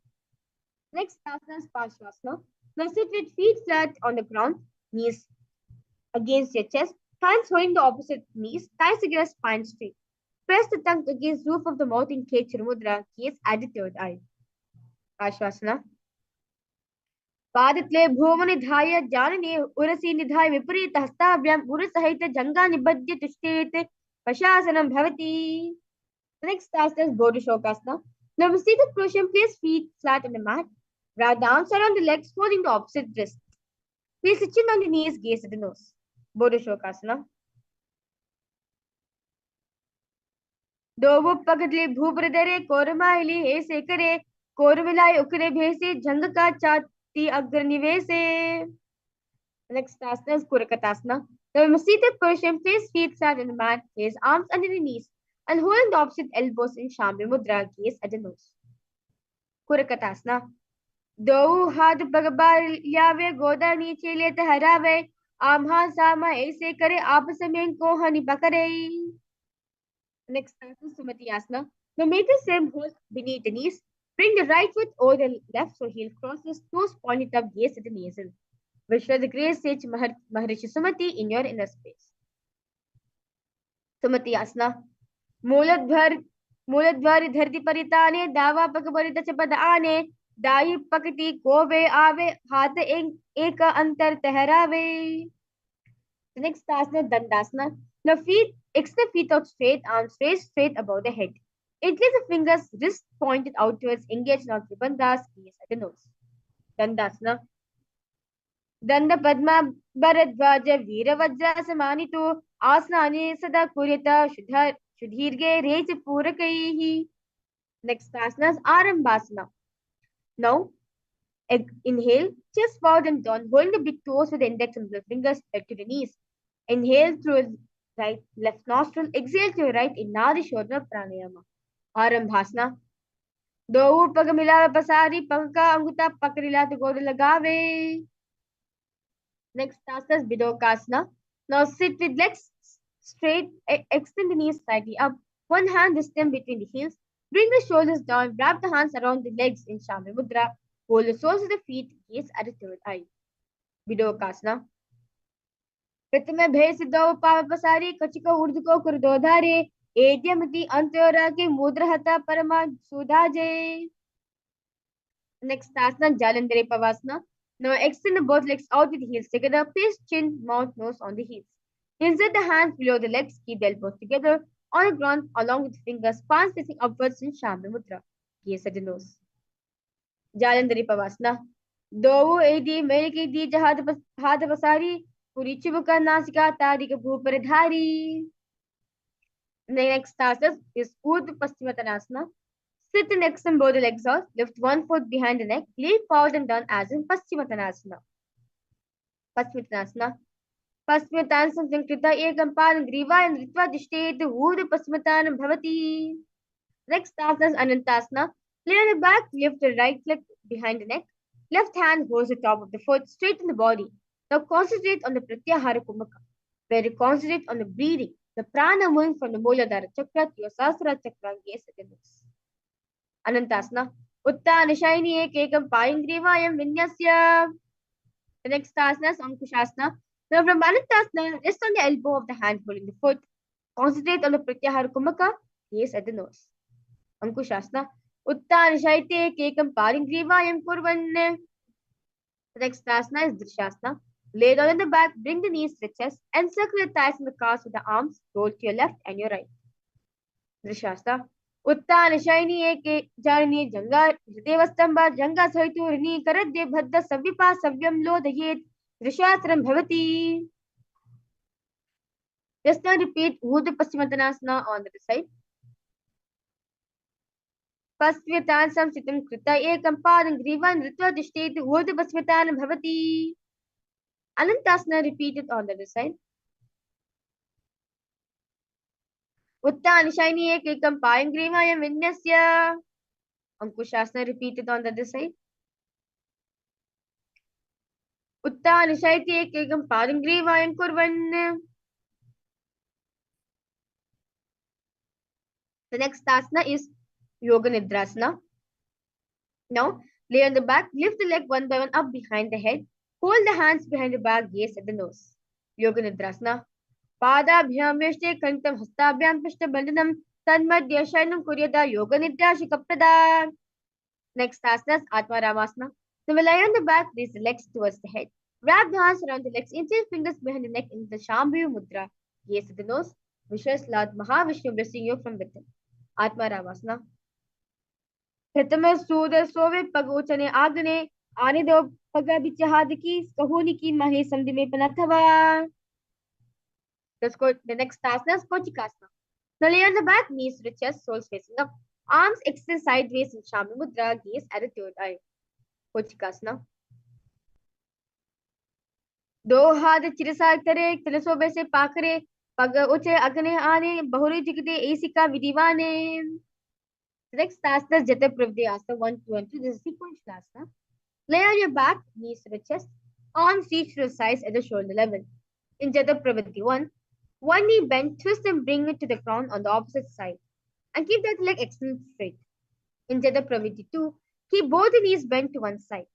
Next asana is Parshvasana. Now sit with feet flat on the ground, knees against your chest, hands holding the opposite knees, thighs against spine straight. Press the tongue against roof of the mouth in Kechara Mudra, gaze at the third eye. Ashvasana. पादत्ले भूमनिधाय जानने उरसी निधाय विपरीत हस्ताभ्याम उरसहित जंगा निबद्ध तुष्टेत पशासनम भवति. The next asana is Bodhishokkasana. Now seated position, place feet flat on the mat. Wrap the arms around the legs, holding the opposite wrist. Place the chin on the knees, gaze at the nose. Bodhishokkasana. दोवो पगडले भूप्रदरे कोरमाइली हे से करे कोरमिलाय उकरे भेसे जंग का चाती अग्र निवेसे. Next asana is Kurakatasana. Now in a seated position, place feet flat on the mat, place arms under the knees, and holding the opposite elbows in Shambhi Mudra, gaze at the nose. Kurakatasana. दो हाथ पगबार यावे गोदा नीचे ले हरावे आम्हा सामा ऐसे करे आपस में को हनी पकड़े. Next asana is Sumati Asana. Now make the same hold beneath the knees. Bring the right foot over the left so heel crosses, toes pointed up, gaze at the navel. Visualize the grace sage Maharishi Sumati in your inner space. Sumati Asana. मूलध्वरि धरती परिताने दावा पक परित पद आने दाई पकटी कोवे आवे हाथ एक अंतर तहरावे. The next asana, Dandasana. Now extend feet out straight, arms raised straight above the head. Interlace the fingers, wrist pointed outwards, engage not Tribandhas, gaze at the nose. Dandasana. Danda Padma Bharadvaja Veeravajra Samanito Asana Sada Kuryata Shudhirge Reach Purakaihi. Next asana is Arambhasana. Now inhale, chest forward and down, holding the big toes with the index and the fingers back to the knees. Inhale through right, left nostril, exhale to your right in Nadi Shodhana Pranayama. Arambhasana. दो पग मिला पसारी पग का अंगूठा पकड़िला तो गोड़ लगावे. Next task is Bidokasana. Now sit with legs straight, extend the knees slightly up. One hand is stem between the heels. Bring the shoulders down, wrap the hands around the legs in Shamya Mudra. Hold the soles of the feet, gaze at the third eye. Bidokasana. प्रथम भे सिद्धौ पावपसारी कचिको ऊर्ध्वको कुर्दोधारे एद्यमति अंत्योरा के मुद्रहता परमा सुधाजे. Next asana, Jalandhari Pavasana. Now extend both legs out with the heels together. Place chin, mouth, nose on the heels. Insert the hands below the legs. Keep the elbows together on the ground along with the fingers, palms facing upwards in Shamya Mudra. Gaze at the nose. Jalandhari Pavasana. दो एदी मेरे की दी हाथ पसारी पूरी चिबुका नासिका तारी के ऊपर धारी. Next asana is Urdhva Paschimottanasana. Sit and extend both the legs out. Lift one foot behind the neck. Lean forward and down as in Paschimottanasana. Paschimottanasana. Paschimottanasana Sankrita Ekam Padam Griva and Ritva Dishtet Urdhva Paschimottanam Bhavati. Next asana is Anantasana. Lay on the back. Lift the right leg behind the neck. Left hand holds the top of the foot. Straighten the body. Now concentrate on the Pratyahara Kumaka, where you concentrate on the breathing. The prana moving from the Muladhara Chakra to your Sahasrara Chakra. Gaze at the nose. Anantasana. Uttanashayini ekam payingrivayam vinyasya. The next asana is Ankushasana. Now from Anantasana, rest on the elbow of the hand holding the foot. Concentrate on the Pratyahara Kumaka. Gaze at the nose. Ankushasana. Uttanashayite ekam payingrivayam kurvan. The next asana is Drishasana. Lay down on the back, bring the knees to the chest, encircle the thighs and the calves with the arms. Roll to your left and your right. Drishasana. उत्तानशयनी एक जानी जंगा देवस्तंभा जंगा सहितूर्णी करद्य भद्द सव्यपा सव्यम लोदयेत दृशासनं भवति. Just now repeat Urdhva Paschimottanasana on the side. Paschimottanasam sitam krita ekam padam grivan ritva dishtet Urdhva Paschimottanam bhavati. Anantasana repeated on the other side. उत्तानशयनी Ekam पायंग्रीवायम विन्यस्य. Ankushasana repeated on the other side. उत्तानशयति एकम पायंग्रीवायम कुर्वन्. The next asana is Yoga Nidrasana. Now lay on the back, lift the leg one by one up behind the head. Hold the hands behind the back, gaze at the nose. Yoga Nidrasana. पादाभ्याम वेष्टे कंठम हस्ताभ्याम पृष्ठबंधनम तन्मध्य शयनम कुर्यता योग निद्रा शिखप्रदा. Next asana is Atma Ramasana. So we lie on the back, raise the legs towards the head. Wrap the hands around the legs, insert fingers behind the neck in the Shambhavi Mudra. Gaze at the nose. Visha Slat Mahavishnu blessing you from within. Atma Ramasana. प्रथम सूद सोवे पगोचने आगने आने दो पगा बिचहाद की कहोनी की महे संधि में पनाथवा. Let's go. The next asana is Kochikasana. Now lay on the back, knees to the chest, soles facing up. Arms extend sideways in Shambhavi Mudra. Gaze at the third eye. Kochikasana. दो हाथ चिरसा करे तिलसो बैसे पाकरे पग उचे अग्ने आने बहुरी जिगदे एसिका विधिवाने. Next asana is Jata Pravdi asana 1, 2 and 3. This is sequential asana. Lay on your back, knees to the chest, arms reach to the sides at the shoulder level. In Jata Pravdi 1, one knee bent, twist and bring it to the ground on the opposite side. And keep that leg extended straight. In Jata Pravdi 2, keep both the knees bent to one side.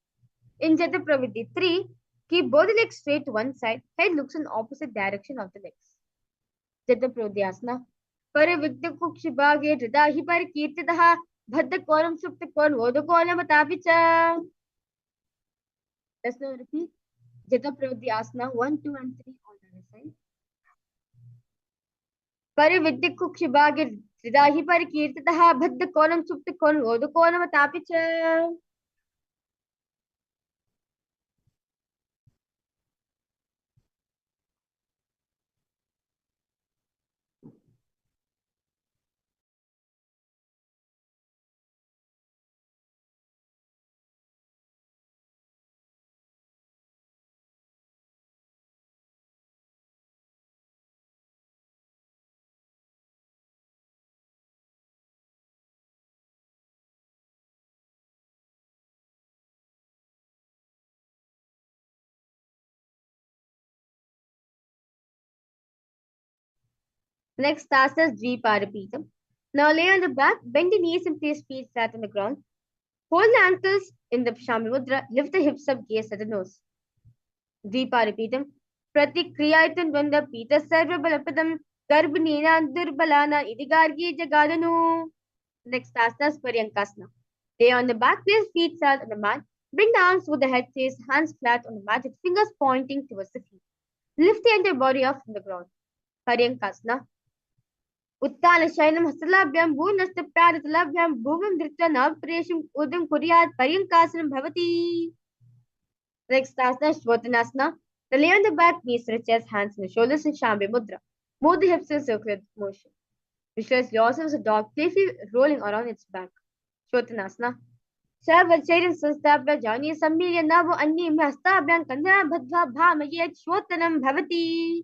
In Jata Pravdi 3, keep both the legs straight to one side. Head looks in opposite direction of the legs. Jata Pravdi asana. पर विद्य कुक्ष भागे हृदा हि पर कीर्तितः भद्द कोलम सुप्त कोल वोद कोलम तापि च. Let's now repeat Jata Pravdi asana 1, 2 and 3 on the other side. पर विद्य कुक्ष भागे हृदा हि पर कीर्तितः भद्द कोलम सुप्त कोल वोद कोलम तापि च. Next task is Dviparapitam. Now lay on the back, bend the knees and place feet flat on the ground. Hold the ankles in the Shami Mudra, lift the hips up, gaze at the nose. Dviparapitam. Pratikriyaitun Dvanda Pita Sarva Balapadam Garbhanina Durbalana Idigargi Jagadanu. Next asana is Paryankasana. Lay on the back, place feet flat on the mat. Bring the arms with the head face, hands flat on the mat with fingers pointing towards the feet. Lift the entire body up from the ground. Paryankasana. Uttana Shainam Hasalabhyam Bhunastapyadatalabhyam Bhumam Dritra Navpresham Udam Kuryat Paryankasanam Bhavati. Next asana is Shvotanasana. Lay on the back, knees to the chest, hands in the shoulders in Shambhi Mudra. Move the hips in circular motion. Visualize yourself as a dog playfully rolling around its back. Shvotanasana. Sarvachairam Sastabhya Jani Sammirya Navo Annim Hastabhyam Kandana Bhadva Bhamayet Shvotanam Bhavati.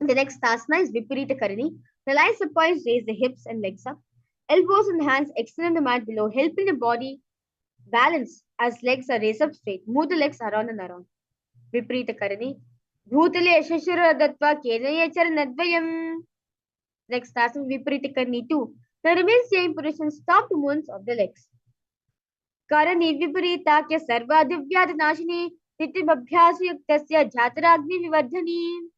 The next asana is Viparita Karani. Realize the poise, raise the hips and legs up. Elbows and hands extend on the mat below, helping the body balance as legs are raised up straight. Move the legs around and around. Viparita Karani. Bhutale Shashura Datva Kenayachar Nadvayam. Next asana Viparita Karani 2. Now remain same position, stop the movements of the legs. Karani Viparita Kya Sarva Divyat Nashini Nityabhyasayuktasya Jhataragni Vivardhani.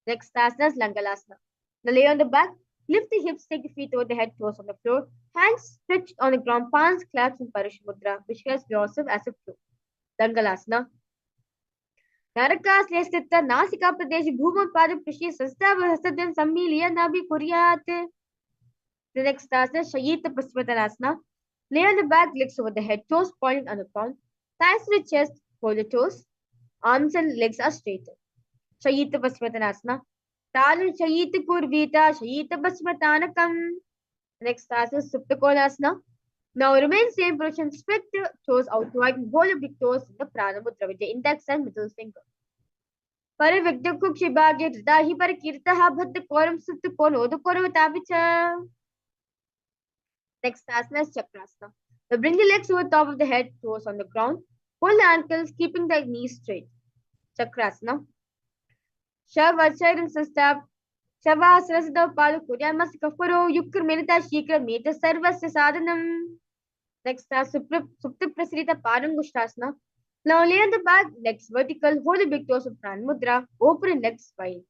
Next asana is Langalasana. Now lay on the back, lift the hips, take the feet over the head, toes on the floor, hands stretched on the ground, palms clasped in Parashmudra. Visualize yourself as a flow. Langalasana. Narakasthita Nasika Pradesh Bhuma Pada Prishi Sastava Hasadyan Samiliya Nabi Kuryat. The next asana is Shayita Prasvatanasana. Lay on the back, legs over the head, toes pointing on the ground, thighs to the chest, hold the toes, arms and legs are straightened. Shayita Prasvatanasana. Talu Shayita Kurvita Shayita Prasvatanakam. Next asana is Suptakonasana. Now remain same position, spread the toes out wide and hold the big toes in the Prana Mudra with the index and middle finger. Paravikdaku Shibhagya Ridahi Parakirtaha Bhatta Koram Suptakono Dukorvatavicha. Next asana is Chakrasana. Now bring the legs over the top of the head, toes on the ground. Hold the ankles, keeping the knees straight. Chakrasana. Shavachairam Sastab. Shavasrasadav Palu Kuryamas Kafaro Yukr Menita Shikra Meta Sarvasya Sadhanam. Next is Supta Prasrita Parangushtasana. Now lay on the back, legs vertical, hold the big toes of Pran Mudra, open legs wide.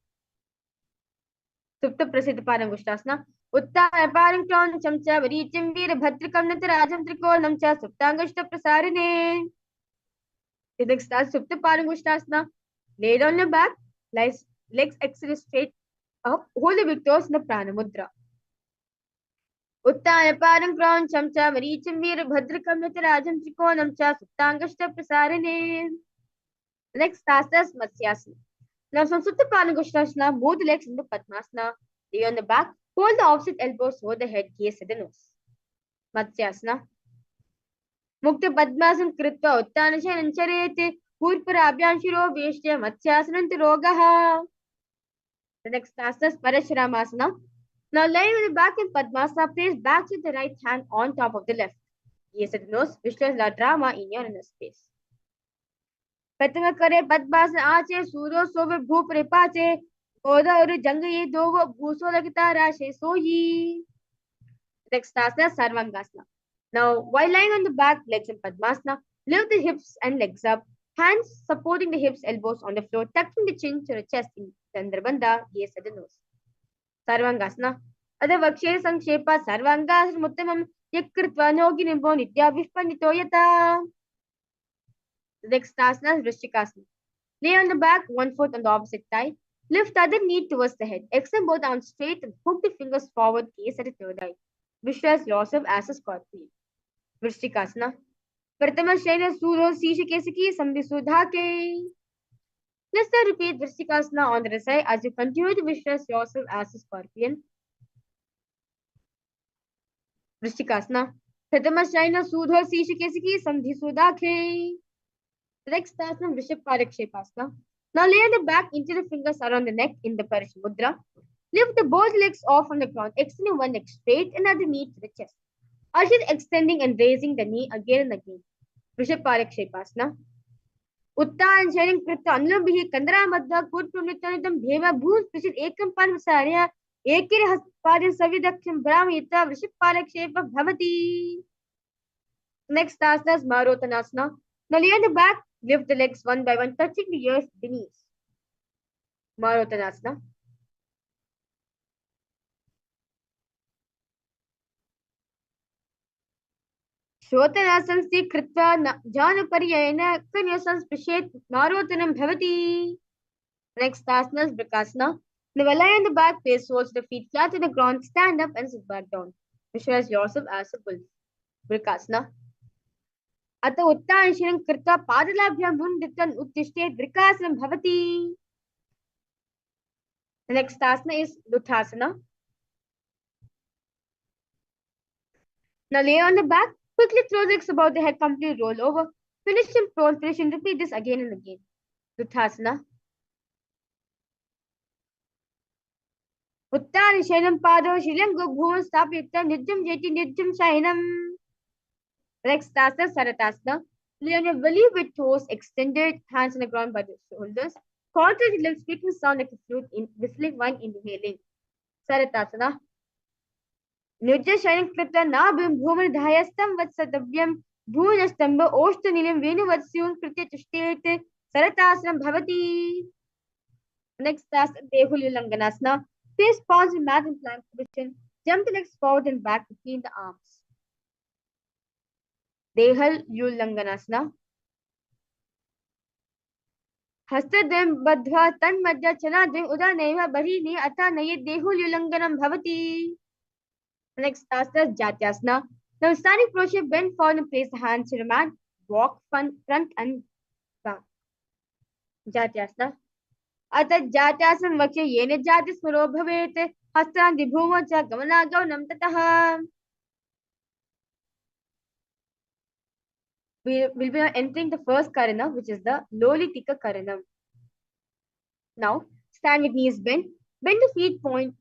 Supta Prasrita Parangushtasana. Uttana Paran Crown Chamcha Varichim Veera Bhatrikam Natarajam Trikonam Cha Suptangushta Prasarane. The next is Supta Parangushtasana. Lay on your back, legs extend straight up, hold the big toes in the Prana Mudra. Uttana Param Crown Chamcha Maricham Veera Bhadrakam Natarajam Trikonam Cha Suptangashta Prasarane. Next asana is Matsyasana. Now from Supta Parangushtasana, move the legs into Padmasana. Lay on the back, hold the opposite elbows over the head, gaze at the nose. Matsyasana. Mukta Padmasana Kritva Uttana Shanancharete Purparabhyanshiro Veshya Matsyasananta Rogaha. The next asana is Parashuramasana. Now lie on the back in Padmasana, place back with the right hand on top of the left. Gaze at the nose, visualize the drama in your inner space. Pratama kare Padmasana Ache Suro Sove Bhoop Repache Goda Uru Jangaye Dovo Bhuso Lagita Rashe Soyi. Next asana is Sarvangasana. Now while lying on the back, legs in Padmasana, lift the hips and legs up, hands supporting the hips, elbows on the floor, tucking the chin to the chest in Chandrabandha, gaze at the nose. Sarvangasana. Ada Vakshe Sankshepa Sarvangasana Muttamam Yakritva Nogi Nimbo Nitya Vishpanito Yata. The next asana is Vrishikasana. Lay on the back, one foot on the opposite thigh. Lift the other knee towards the head. Extend both arms straight and hook the fingers forward, gaze at the third eye. Visualize yourself as a scorpion. Vrishikasana. Pratama Shaina Suro Sishikesiki Sambhisudhake. Let's then repeat Vrishikasana on the other side as you continue to visualize yourself as a scorpion. Vrishikasana. प्रथमश्चैन सूधो शीर्षकेशकी संधि सुदाखे. Next asana, Rishabh Parakshepasana. Now lay the back into the fingers around the neck in the Parish Mudra. Lift the both legs off from the ground, extending one leg straight and other knee to the chest. Usher extending and raising the knee again and again. Rishabh Parakshepasana. उत्तान शरीर कृत अनुलंबिहि कंदरा मध्य कूट प्रमितनितम भेम भूत प्रसिद्ध एकम पान सार्य एकिर हस्तपाद सविदक्षम ब्राह्मयिता वृषभ पालक्षेप भवति. Next asana is Marotanasana. Now lay on the back, lift the legs one by one, touching the ears beneath. Marotanasana. Shotanasana se kritva jana pariyena kanyasam sprishet marotanam bhavati. Next asana is Brikasana. Now lie on the back, face towards the feet flat to the ground, stand up and sit back down. Visualize yourself as a bull. Brikasana. अत उत्तानशीलं कृत्वा पादलाभ्यां मुण्डितं उत्तिष्ठेत् वृकासनं भवति. The next asana is Luthasana. Now lay on the back, quickly throw the legs above the head, completely roll over. Finish in prone position, repeat this again and again. Luthasana. उत्तानशीलं पादौ शिलंगो भुवं स्थापयित्वा नित्यं जेति नित्यं शयनम्. Next asana is Saratasana. Lay on your belly with toes extended, hands on the ground by the shoulders. Contract the lips, making sound like a flute, whistling while inhaling. Saratasana. Nujya shining kripta nabhim bhuman dhayastam vatsadavyam bhunastamba oshtanilim venuvatsyun kritya tushtet Saratasanam bhavati. Next asana, Dehulilanganasana. Face palms in mat and plank position. Jump the legs forward and back between the arms. Dehal Yulanganasana. हस्तद्वयं बद्ध्वा तन्मध्य चलाद्वयं उदानैव बहिनी अथा नये देहुल्युलंघनं भवति. Next asana is Jatyasana. Now standing posture, bend forward and place the hands to the mat. Walk front and back. Jatyasana. अतः जात्यासन वक्ष्ये येन जाति स्मरो भवेत् हस्तान् दिभूमो च गमनागमनं ततः. We will be entering the first karana, which is the Lolitika Karanam. Now, stand with knees bent. Bend the feet point.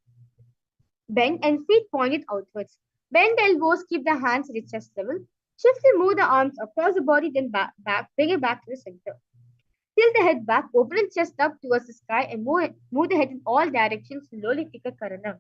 Bend and feet pointed outwards. Bend the elbows, keep the hands at the chest level. Shift and move the arms across the body, then back, bring it back to the center. Tilt the head back, open the chest up towards the sky, and move the head in all directions. Lolitika Karanam.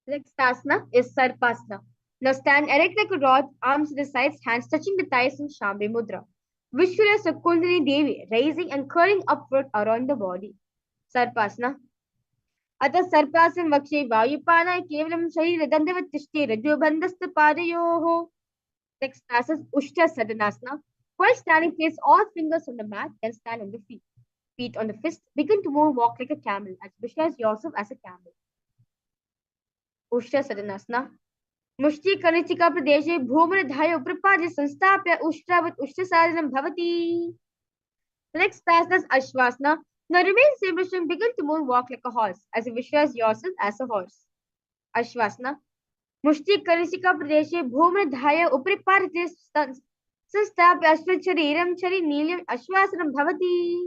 Next asana is Sarpasana. Now stand erect like a rod, arms to the sides, hands touching the thighs in Shambhi Mudra. Vishwara Sakundini Devi, rising and curling upward around the body. Sarpasana. अतः सर्पासन वक्षे वायुपानाय केवलं शरीर दंडवत् तिष्ठे रजोबन्धस्थ पादयोः. Next asana is Ushta Sadanasana. While standing, place all fingers on the mat, then stand on the feet. Feet on the fist. Begin to move, walk like a camel. Visualize yourself as a camel. Ushta Sadanasana. मुष्टि कनिष्ठिका प्रदेशे भूमनधाय उपरिपाद्य संस्थाप्य उष्ट्रावत् उष्ट्रसाधनं भवति. Next asana is Ashwasana. Now remain same position, begin to move, walk like a horse, as you visualize yourself as a horse. Ashwasana. मुष्टि कनिष्ठिका प्रदेशे भूमनधाय उपरिपाद्य संस्थाप्य अश्वशरीरं शरीरनीलम् अश्वासनं भवति.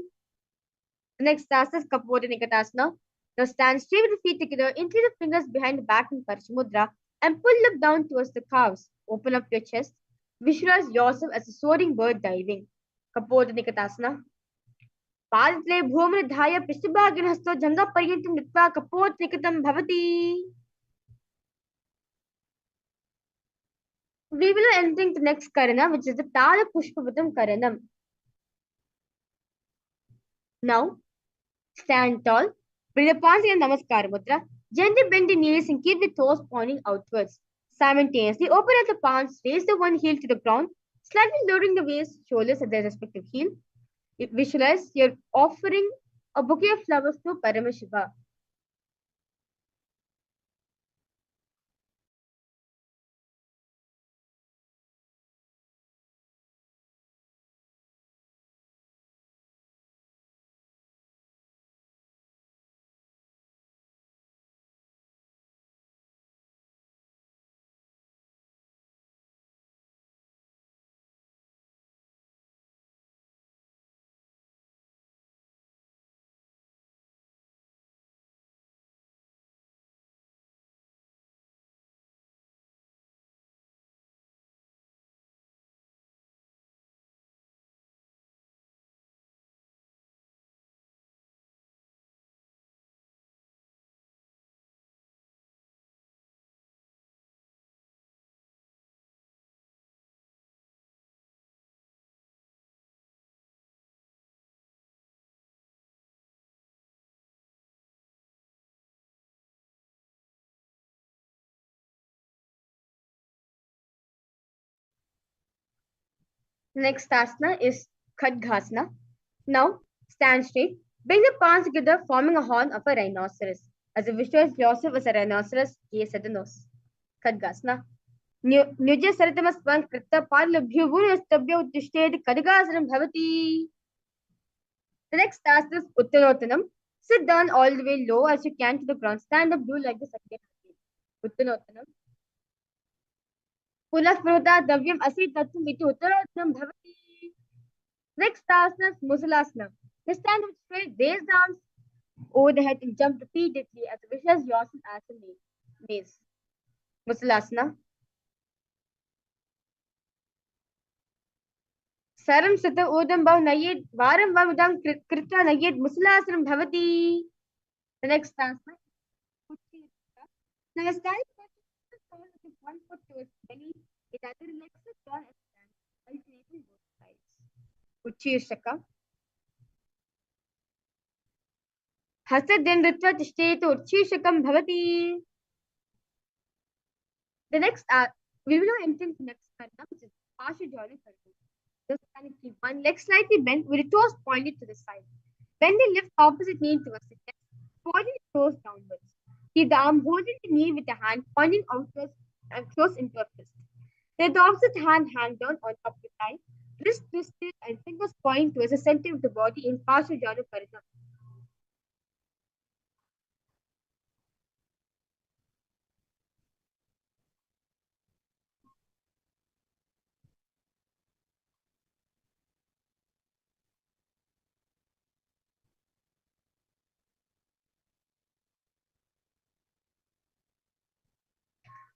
Next asana is Kapoda Nikatasana. Now stand straight with the feet together, incline the fingers behind the back in Parishmudra, and pull up down towards the calves. Open up your chest. Visualize yourself as a soaring bird diving. Kapoda Nikatasana. पादतले भूमनधाय पृष्ठभागेन हस्तो जङ्घपर्यन्तं नीत्वा कपोत निकटं भवति. We will enter the next karana, which is the Tala Pushpavatam Karanam. Now, stand tall. Bring the palms in Namaskar Mudra. Gently bend the knees and keep the toes pointing outwards. Simultaneously, open up the palms, raise the one heel to the ground, slightly lowering the waist, shoulders at their respective heel. Visualize you're offering a bouquet of flowers to Paramashiva. Next asana is Khadgasana. Now, stand straight. Bring the palms together, forming a horn of a rhinoceros. As you visualize yourself as a rhinoceros, gaze at the nose. Khadgasana. Nujya Saritamaspan Krita Parlabhyuvunastabhya Uttishted Khadgasanam Bhavati. The next task is Uttanotanam. Sit down all the way low as you can to the ground. Stand up, do like this again. Uttanotanam. Pulasmrita Davyam Asi Tatum Iti Uttanotanam Bhavati. Next asana is Musalasana. Stand up straight, raise the arms over the head and jump repeatedly as visualize yourself as a maze. Musalasana. Saram Sata Udam Bhav Nayed Varam Vamudam Krita Nayed Musalasanam Bhavati. The next asana is now stand with one foot towards belly, with other legs turn and stand, alternating both sides. Uchirshaka. Hasadin Ritva Tishtet Uchirshakam Bhavati. The next we will now enter into next karna, which is Asha Jolly Karna. Just keep one leg slightly bent with the toes pointed to the side. When they lift opposite knee towards the chest, folding the toes downwards. Keep the arm holding the knee with the hand pointing outwards and close into a fist. Let the opposite hand hang down on top of the thigh, wrist twisted and fingers point towards the center of the body in Asha Jolly Karna.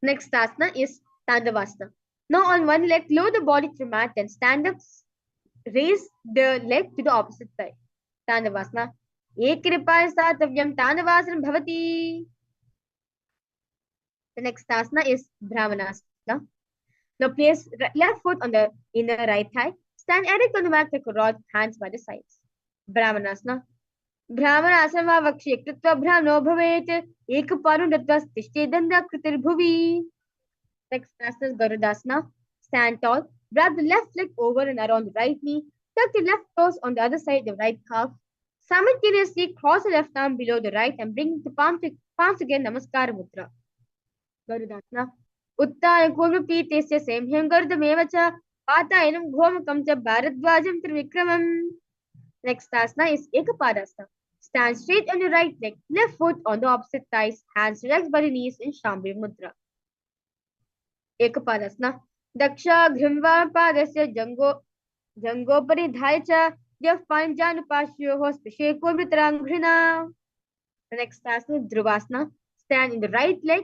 Next asana is Tandavasana. Now on one leg, lower the body to the mat and stand up. Raise the leg to the opposite side. Tandavasana. Ekripa Satavyam Tandavasanam Bhavati. The next asana is Brahmanasana. Now place left foot on the inner right thigh. Stand erect on the mat like a rod, hands by the sides. Brahmanasana. Brahmanasana vakshi kritva brahmano bhavet. Ekapanu dattva tishte danda kritir bhuvi. Next asana is Garudasana. Stand tall. Wrap the left leg over and around the right knee. Tuck the left toes on the other side of the right calf. Simultaneously cross the left arm below the right and bring the palms again Namaskara Mudra. Garudasana. Uttana Kurvapitesya Semhyam Garudameva cha Patayanam Ghomakam cha Bharadvajam Trivikramam. Next asana is Ekapadasana. Stand straight on your right leg, left foot on the opposite thighs, hands relaxed by the knees in Shambhavi Mudra. Ekapadasana. Daksha Ghrimvapadasya Jangopari च Dev Panjanupashyoho Spisheko Vitrangrina. The next asana is Dhruvasana. Stand in the right leg.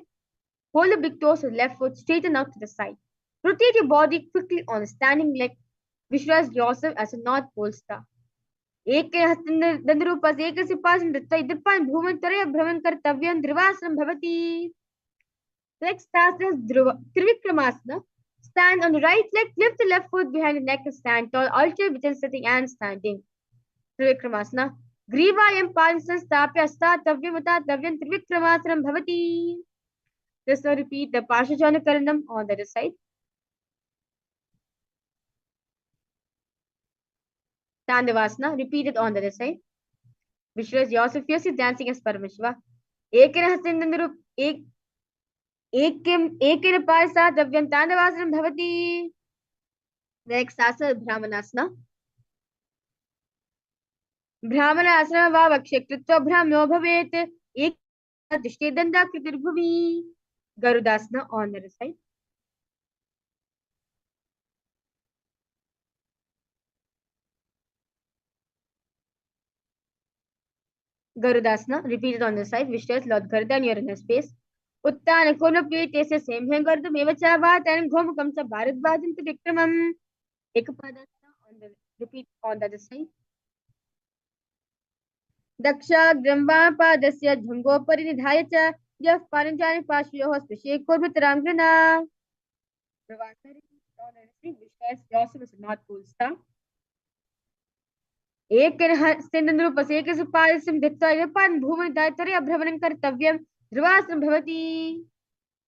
Hold the big toes of the left foot straighten out to the side. Rotate your body quickly on the standing leg. Visualize yourself as a North Pole star. एक दंडरूपस एक सिपासन दृपान भूमंतरय भ्रमण कर्तव्यं ध्रुवासनं भवति. Next task is Trivikramasana. Stand on the right leg, lift the left foot behind the neck and stand tall, alternate between sitting and standing. Trivikramasana. Grivayam Palasan Stapya Statavyam Utatavyam Trivikramasanam Bhavati. Just now repeat the Pashajana Karanam on the other side. Tandavasana, repeat it on the other side. Visualize yourself fiercely dancing as Paramashiva. Ekena Hasindandarup Ekena Pasa Davyam Tandavasanam Bhavati. Next asana is Brahmanasana. Brahmanasana va vakshe kritva brahmano bhavet. Ek tishte danda kritir bhuvi. Garudasana on the other side. Garudasana, repeat it on the side. Visualize Lord Garuda in your inner space. Uttana Konapyetesya Semhyam Gardameva cha Vatayanam Ghomakam cha Bharadvajam Trivikramam. Ekapadasana on the repeat on the other side. Daksha Grambhapadasya Dhangopari Nidhaya cha Yaf Paranjani Pashyoho Spishek Korvitarangrana. Visualize yourself as a North Pole star. एक सेन्दुपस एक सुपादस्यं दत्त्वा यपान भूमनिधाय भ्रमणं कर्तव्यं ध्रुवासनं भवति.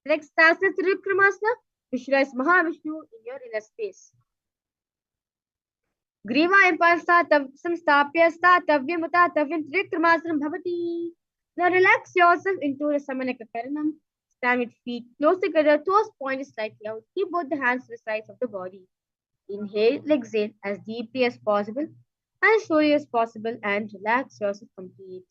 Next task is Trivikramasana. Visualize Mahavishnu in your inner space. ग्रीवा संस्थाप्य स्थातव्यम् उतातव्यं त्रिक्रमासनं भवति. Now relax yourself into the Samanaka Karanam. Stand with feet close together, toes pointed slightly out. Keep both the hands to the sides of the body. Inhale, exhale as deeply as possible, as slowly as possible, and relax yourself completely.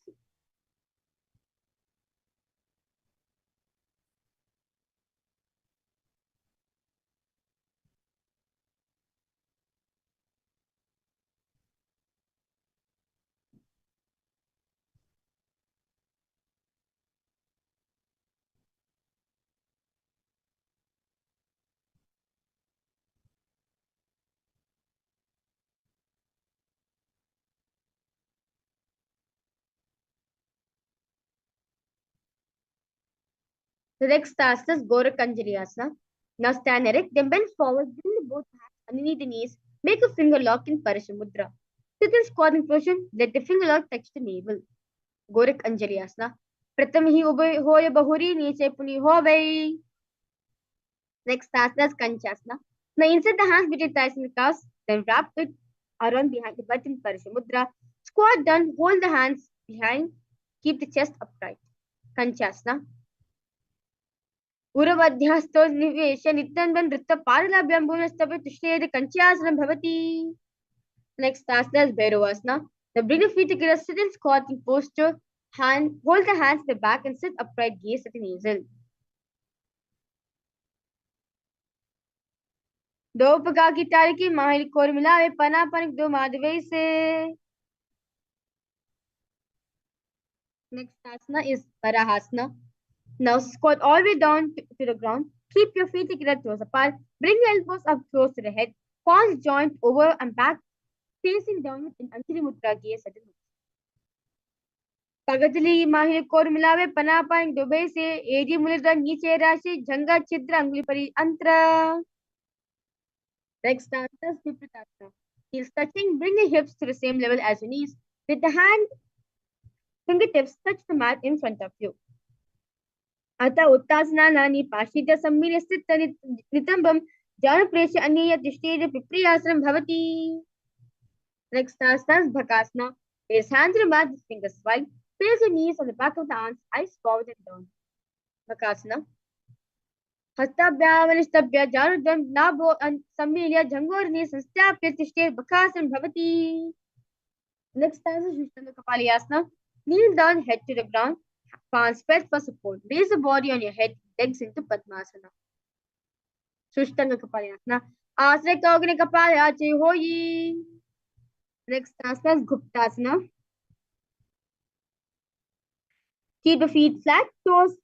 The next asana is Gorakanjali asana. Now stand erect, then bend forward, bring both hands underneath the knees, make a finger lock in Parashamudra. Sit in squatting position, let the finger lock touch the navel. Gorakanjali asana. प्रथम ही उभय होय बहुरी नीचे पुनि होवै. Next asana is Kanchasana. Now insert the hands between thighs and calves, then wrap it around behind the butt in Parashamudra. Squat down, hold the hands behind, keep the chest upright. Kanchasana. उरवध्यास्तो निवेश नित्यन्वन नृत्य पारलाभ्यां भुवनस्तव तुष्टेद कंच्यासनं भवति. Next asana is Bhairavasana. Now bring the feet together, sit in squatting posture. Hold the hands at the back and sit upright, gaze at the navel. दो पगा की तारी की माहिल core मिलावे पना पनिक दो माधवे से. Next asana is Parahasana. Now squat all the way down to the ground. Keep your feet together, toes apart. Bring your elbows up close to the head. Palms joint over and back, facing downward in Anjali Mudra, gaze at the nose. पगतली माहिर core मिलावे पना pine Dubai से AD मुलिदा नीचे राशि जंगा छिद्र अंगुली परी अंतरा. Next asana is Vipratasana. Heels touching, bring your hips to the same level as your knees. With the hand fingertips touch the mat in front of you. अतः उत्तासनानि पाशित सम्मिल्य स्थित नितंबम जानप्रेष्य अन्य दृष्टिः विप्रियासनं भवति. Next asana is Bhakasana. Place hands on the mat, fingers wide. Place your knees on the back of the arms, eyes forward and down. Bhakasana. हस्ताभ्यामनिष्टभ्य जानुद्वं नाभो सम्मील्य जंघोर्नि संस्थाप्य तिष्ठे Bhakasana भवति. Next asana is Shrishthanga Kapalayasana. Kneel down, head to the ground. Palms spread for support. Raise the body on your head, legs into Padmasana. Shrishthanga Kapalayasana. आश्रय कौगने कपालाचे होयि. Next asana is Guptasana. Keep the feet flat, toes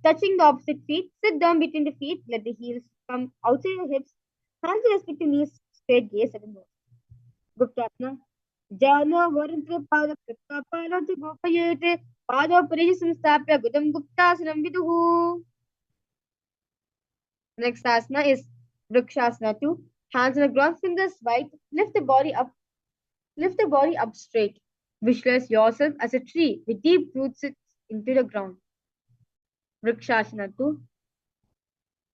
touching the opposite feet. Sit down between the feet. Let the heels come outside your hips. Hands to respect your knees. Straight gaze at the nose. Guptasana. Jano varantra pada kritta palati gopayete pado pariji samstapya gudam Guptasanam viduhu. Next asana is Vrikshasana 2. Hands on the ground, fingers wide. Lift the body up straight. Visualize yourself as a tree with deep roots into the ground. Vrikshasana 2.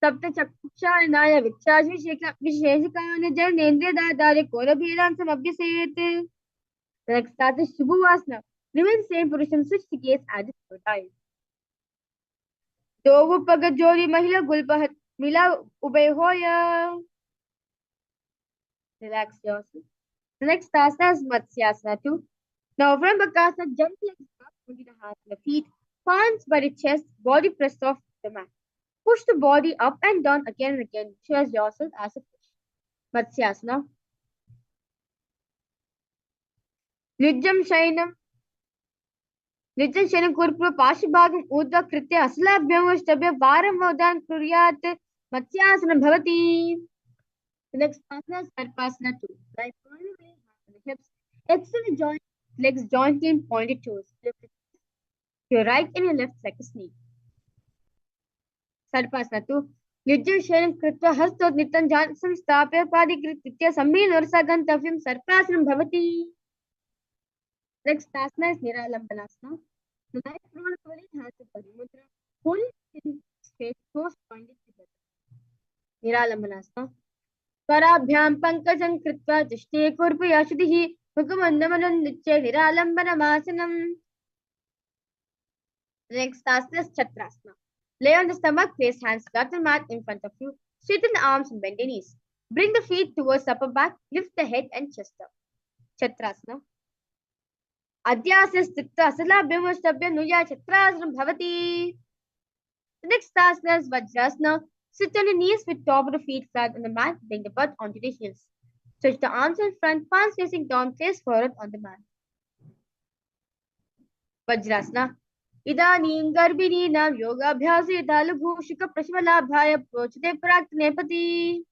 Sapta Chakshanaya Vichashvishekaana Janendriya Dadare Korabhiram Samabhyasayate. Next start is Shubhavasana. Remain same position, switch the gaze at the third eye. Dovu Pagat Jodi Mahila Gulpahat Mila Ubay Hoya. Relax yourself. The next asana is Matsyasana 2. Now from Bakasana, gently up onto the hands and the feet, palms by the chest, body pressed off the mat. Push the body up and down again and again. Visualize yourself as a fish. Matsyasana. Nijjam Shainam. Nijjam Shainam Kurpura Pashibhagam Udva Kritya Asalabhyam Ashtabhya Varam Vadan Kuryat Matsyasana Bhavati. The next asana is Sarpasana 2. Lie all the way on the hips. Extend the joint, legs jointly and pointed toes. Lift your right and your left like a snake. Sarpasana 2. Nijjam Shainam Kritva Hastot Nitan Janasam Stapya Padi Kritya Sammin Ursagantavyam Sarpasanam Bhavati. Next asana is Niralambanasana. The lie prone fully hands to Parimudra. Hold it in straight, toes pointed together. Niralambanasana. कराभ्यां पंकजं कृत्वा दृष्टे कूर्पयाशुधिः मुखमन्दमनन्दिच्य निरालम्बनमासनम्. Next asana is Chakrasana. Lay on the stomach, place hands flat on mat in front of you. Straighten the arms and bend the knees. Bring the feet towards the upper back. Lift the head and chest up. Chakrasana. Adhyasya sthitva asalabhyamashtabhya nuya chakrasana bhavati. The next asana is Vajrasana. Sit on your knees with top of the feet flat on the mat. Bring the butt onto the heels. Stretch the arms in front, palms facing down, face forward on the mat. Vajrasana. इदानीं गर्भिणीनां योगाभ्यासे लघुशुक प्रशमलाभाय प्रोचते प्राक्तनेपति.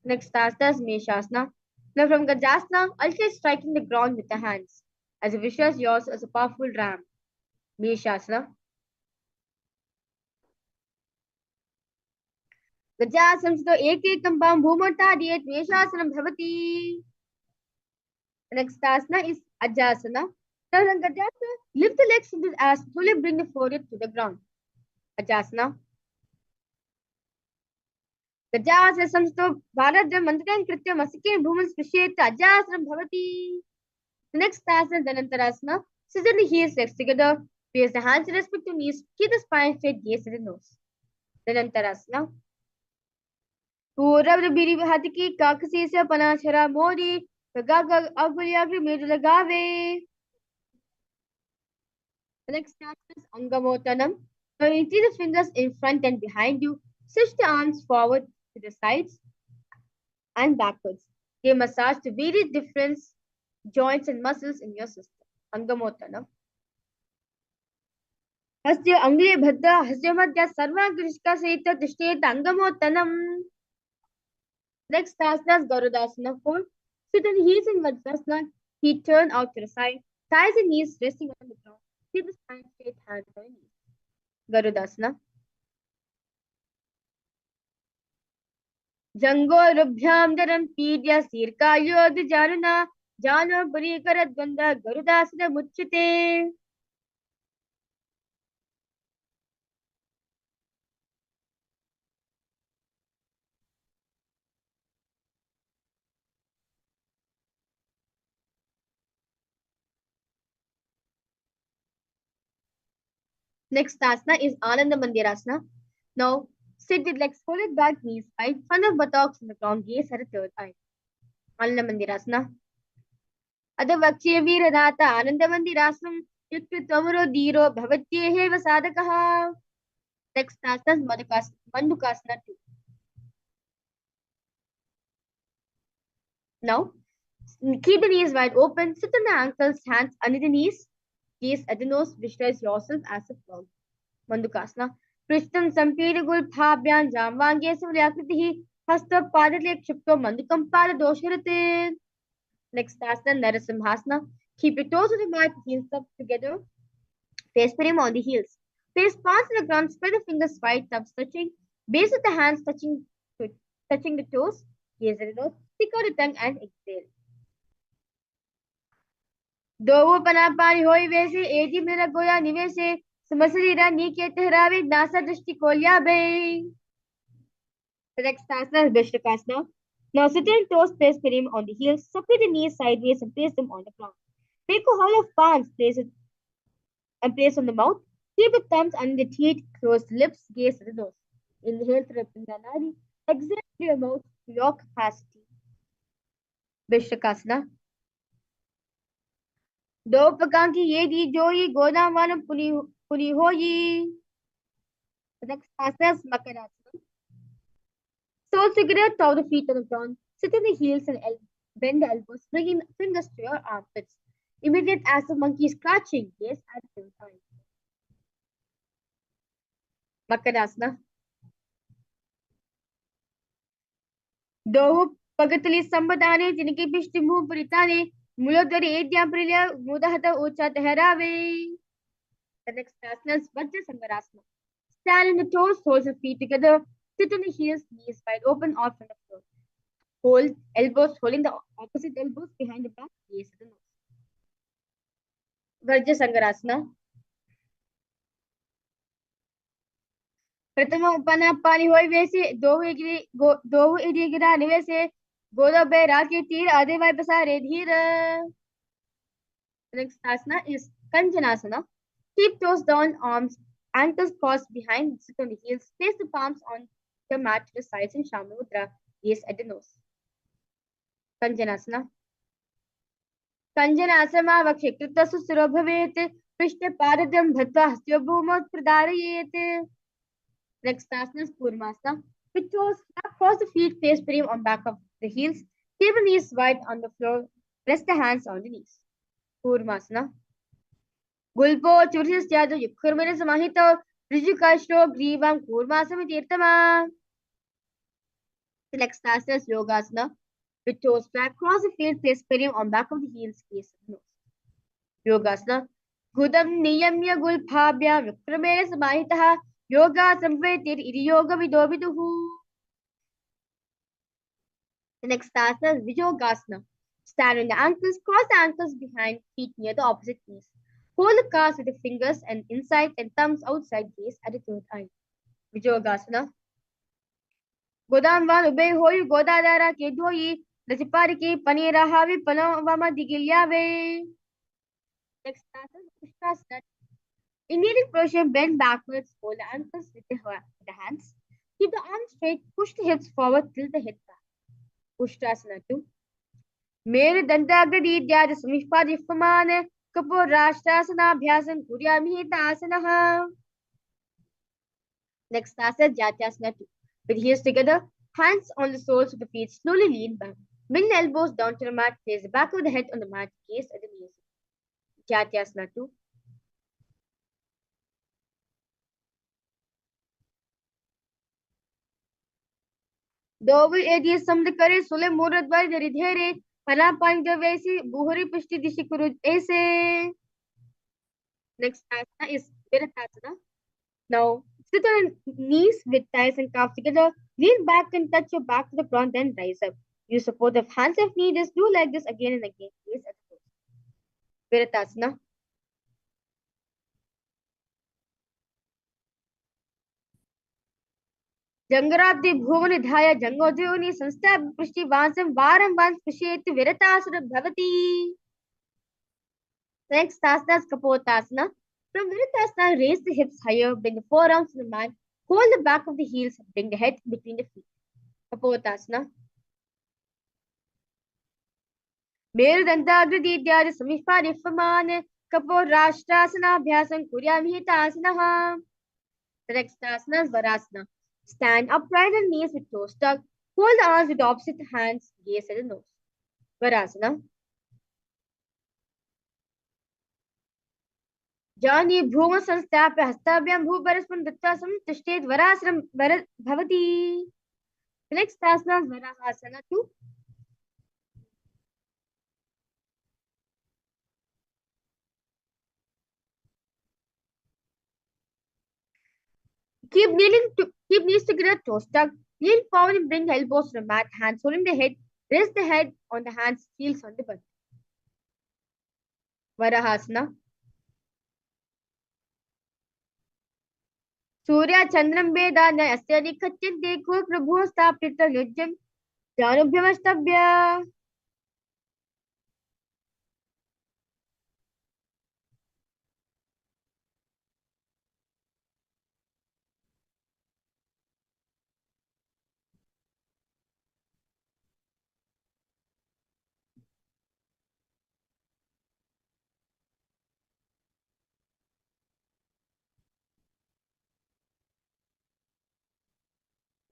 Next asana is Meshasana. Now from Gajasana, alternate striking the ground with the hands. As a visualize yours as a powerful ram. Meshasana. Gajasana ekekam bam bhumatadiyet Meshasanam bhavati. The next asana is Ajasana. Now from Gajasana, lift the legs into the ass, slowly bring the forehead to the ground. Ajasana. Gajasya संस्थो भारद्वयं मन्त्रं कृत्य मस्तके भूमिं स्पृशेत् अजासनं भवति. Next asana, Dhanantarasana. Sit on the heels, legs together. Place the hands in respect to knees. Keep the spine straight, gaze at the nose. Dhanantarasana. पूरब हाथ की काकसी से पनाशरा मोरी अगुलियाग्री मेरु लगावे. The next asana is Angamotanam. Now you see the fingers in front and behind you. Switch the arms forward to the sides and backwards. Give massage to various different joints and muscles in your system. Angamotanam. हस्य अंगुली भद्र हस्य मध्य सर्वांगृष्का सहित दृष्टेत अंगमोत्तनम. Next asana is Garudasana. Sit on the heels in Vajrasana. Feet turn out to the side. Thighs and knees resting on the ground. Keep the spine straight, hands on knees. Garudasana. जंगोरुभ्याम दरम पीड्य सीर्कायोद जानुना जानो पुरी करत गंधा गरुदासन मुच्यते. Next asana is Ananda Mandirasana. Now sit with legs folded back, knees wide, front of buttocks on the ground, gaze at the third eye. Ananda Mandirasana. अधवक्ष्ये वीरनाथ आनन्दमन्दिरासनं युक्तमरो धीरो भवत्येव साधकः. Next asana is Mandukasana 2. Now keep the knees wide open, sit on the ankles, hands under the knees, gaze at the nose, visualize yourself as a frog. Mandukasana. Prishtam Sampiragulbhabhyan Jamvange Samryakritihi Hasta Padale Kshipto Mandukam Padadosharate. Next asana, Narasimhasana. Keep your toes on the mat, heels up together. Face firm on the heels. Place palms on the ground, spread the fingers wide, thumbs touching. Base of the hands touching the toes. Gaze at the nose. Stick out the tongue and exhale. Dovo panapani hoi vese, eji mera goya nivese, samasarira ni ke tehravi, nasa drishti kolya be. The next asana is Visha. Now sit on toes, place firm on the heels, separate the knees sideways and place them on the ground. Take a hollow of palms, place on the mouth. Keep the thumbs under the teeth, close the lips, gaze at the nose. Inhale through the nadi, exhale through your mouth to your capacity. Visha. दो प्रकार की ये दी जोई गोदाम वाला पुली हो ये. The next asana is Makarasana. So together, toe the feet on the ground, sit in the heels and bend the elbows, bringing fingers to your armpits. Imitate as the monkey scratching, yes, at the same time. Makarasana. दो पगतली संबदाने जिनके पिष्ट मुंह परिताने मूलोदरी एद्या प्रिय मुदहत ऊंचा ठहरावे. The next asana is Vajrasangarasana. Stand on the toes, hold your feet together, sit on the heels, knees wide open or from the floor. Hold elbows, holding the opposite elbows behind the back, gaze at the nose. Vajrasangarasana. प्रथम उपना पानी होई वैसे दोहु ED गिरा निवेसे गोदा बेरा के तीर आधे वाय पसारे धीर. The next asana is Kanjanasana. Keep toes down, arms, ankles crossed behind, sit on the heels, place the palms on the mat to the sides in Shama Mudra, gaze at the nose. Kanjanasana. Kanjanasana vakshikritasu surabhavete, prishta paradam bhatva hastyo bhumot pradarayete. Next asana is Kurmasana. With toes across the feet, face firm on back of the heels, keep the knees wide on the floor, rest the hands on the knees. Kurmasana. Gulpo Chursistyado Yukurmanis Mahito Rijukashro Grivam Kurmasamitirtama. Select Sasas Yogasana. With toes flat, cross the field, place perium on back of the heels, face nose. Yogasana. Gudam Niyamya Gulphabya Vikramanis Mahitaha Yoga Samvetir Iri Yoga Vidoviduhu. The next asana is Vijogasana. Stand on the ankles, cross the ankles behind, feet near the opposite knees. Hold the calves with the fingers and inside and thumbs outside, gaze at the third eye. Vijogasana. Godamvan ube hoyu godadara ke dhoyi, Rajipari panira havi panavama digilyave. Next asana is Ustrasana. In kneeling position, bend backwards, hold the ankles with the hands. Keep the arms straight, push the hips forward, tilt the head back. Ustrasana 2. मेरे दंताग्रदीर्घ्याज समिष्पादिफमान कपोराष्ट्रासनाभ्यासं कुर्यामि तासनः. Next asana Jatyasana 2. With heels together, hands on the soles of the feet, slowly lean back. Bring the elbows down to the mat, place the back of the head on the mat, gaze at the knees. Jatyasana 2. Dovu edi samdakare sule muradvar jaridhere Paramashivoham buhuri pushti dishi kuru aise. Next asana is Viratasana. Now, sit on knees with thighs and calves together. Lean back and touch your back to the front, then rise up. Use support of hands if needed. Do like this again and again. Gaze at the pose. Viratasana. Jangarabdi bhuvani dhaya jangodhyoni samstha prishti vansam varam vans prishet viratasana bhavati. Next asana is Kapotasana. From Viratasana, raise the hips higher, bring the forearms to the mat, hold the back of the heels, bring the head between the feet. Kapotasana. मेरुदन्ताग्रदीर्घ्याज समिष्पादिफमान कपोराष्ट्रासनाभ्यासं कुर्यामि तासनः. The next asana is Varasana. Stand upright on knees with toes tucked. Hold the arms with opposite hands. Gaze at the nose. Varasana. जानी भूम संस्थाप्य हस्ताभ्यां भूपरस्परं दत्त्वा संतिष्ठेत् वरासनं भवति. The next asana is Varahasana 2. Keep knees together, toes tucked. Lean forward and bring the elbows to the mat, hands holding the head. Raise the head on the hands, heels on the butt. Varahasana. Surya Chandram Veda Asya Nikhatyante Kur Prabhu Stapita Yujjam Janubhyamastabhya.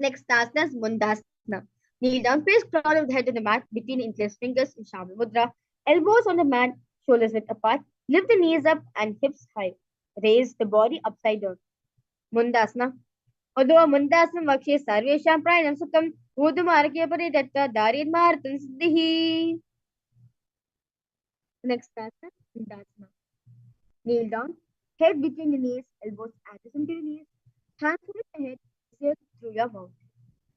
Next asana is Mundasana. Kneel down, place crown of the head on the mat between interlaced fingers in Shamla Mudra. Elbows on the mat, shoulders width apart. Lift the knees up and hips high. Raise the body upside down. Mundasana. Although Mundasana Vakshe Sarvesham Pranam Sukam Udumarke Paridatta Darid Martan Siddhi. Next asana, Mundasana. Kneel down, head between the knees, elbows adjacent to the knees, hands with the head, exhale through your mouth.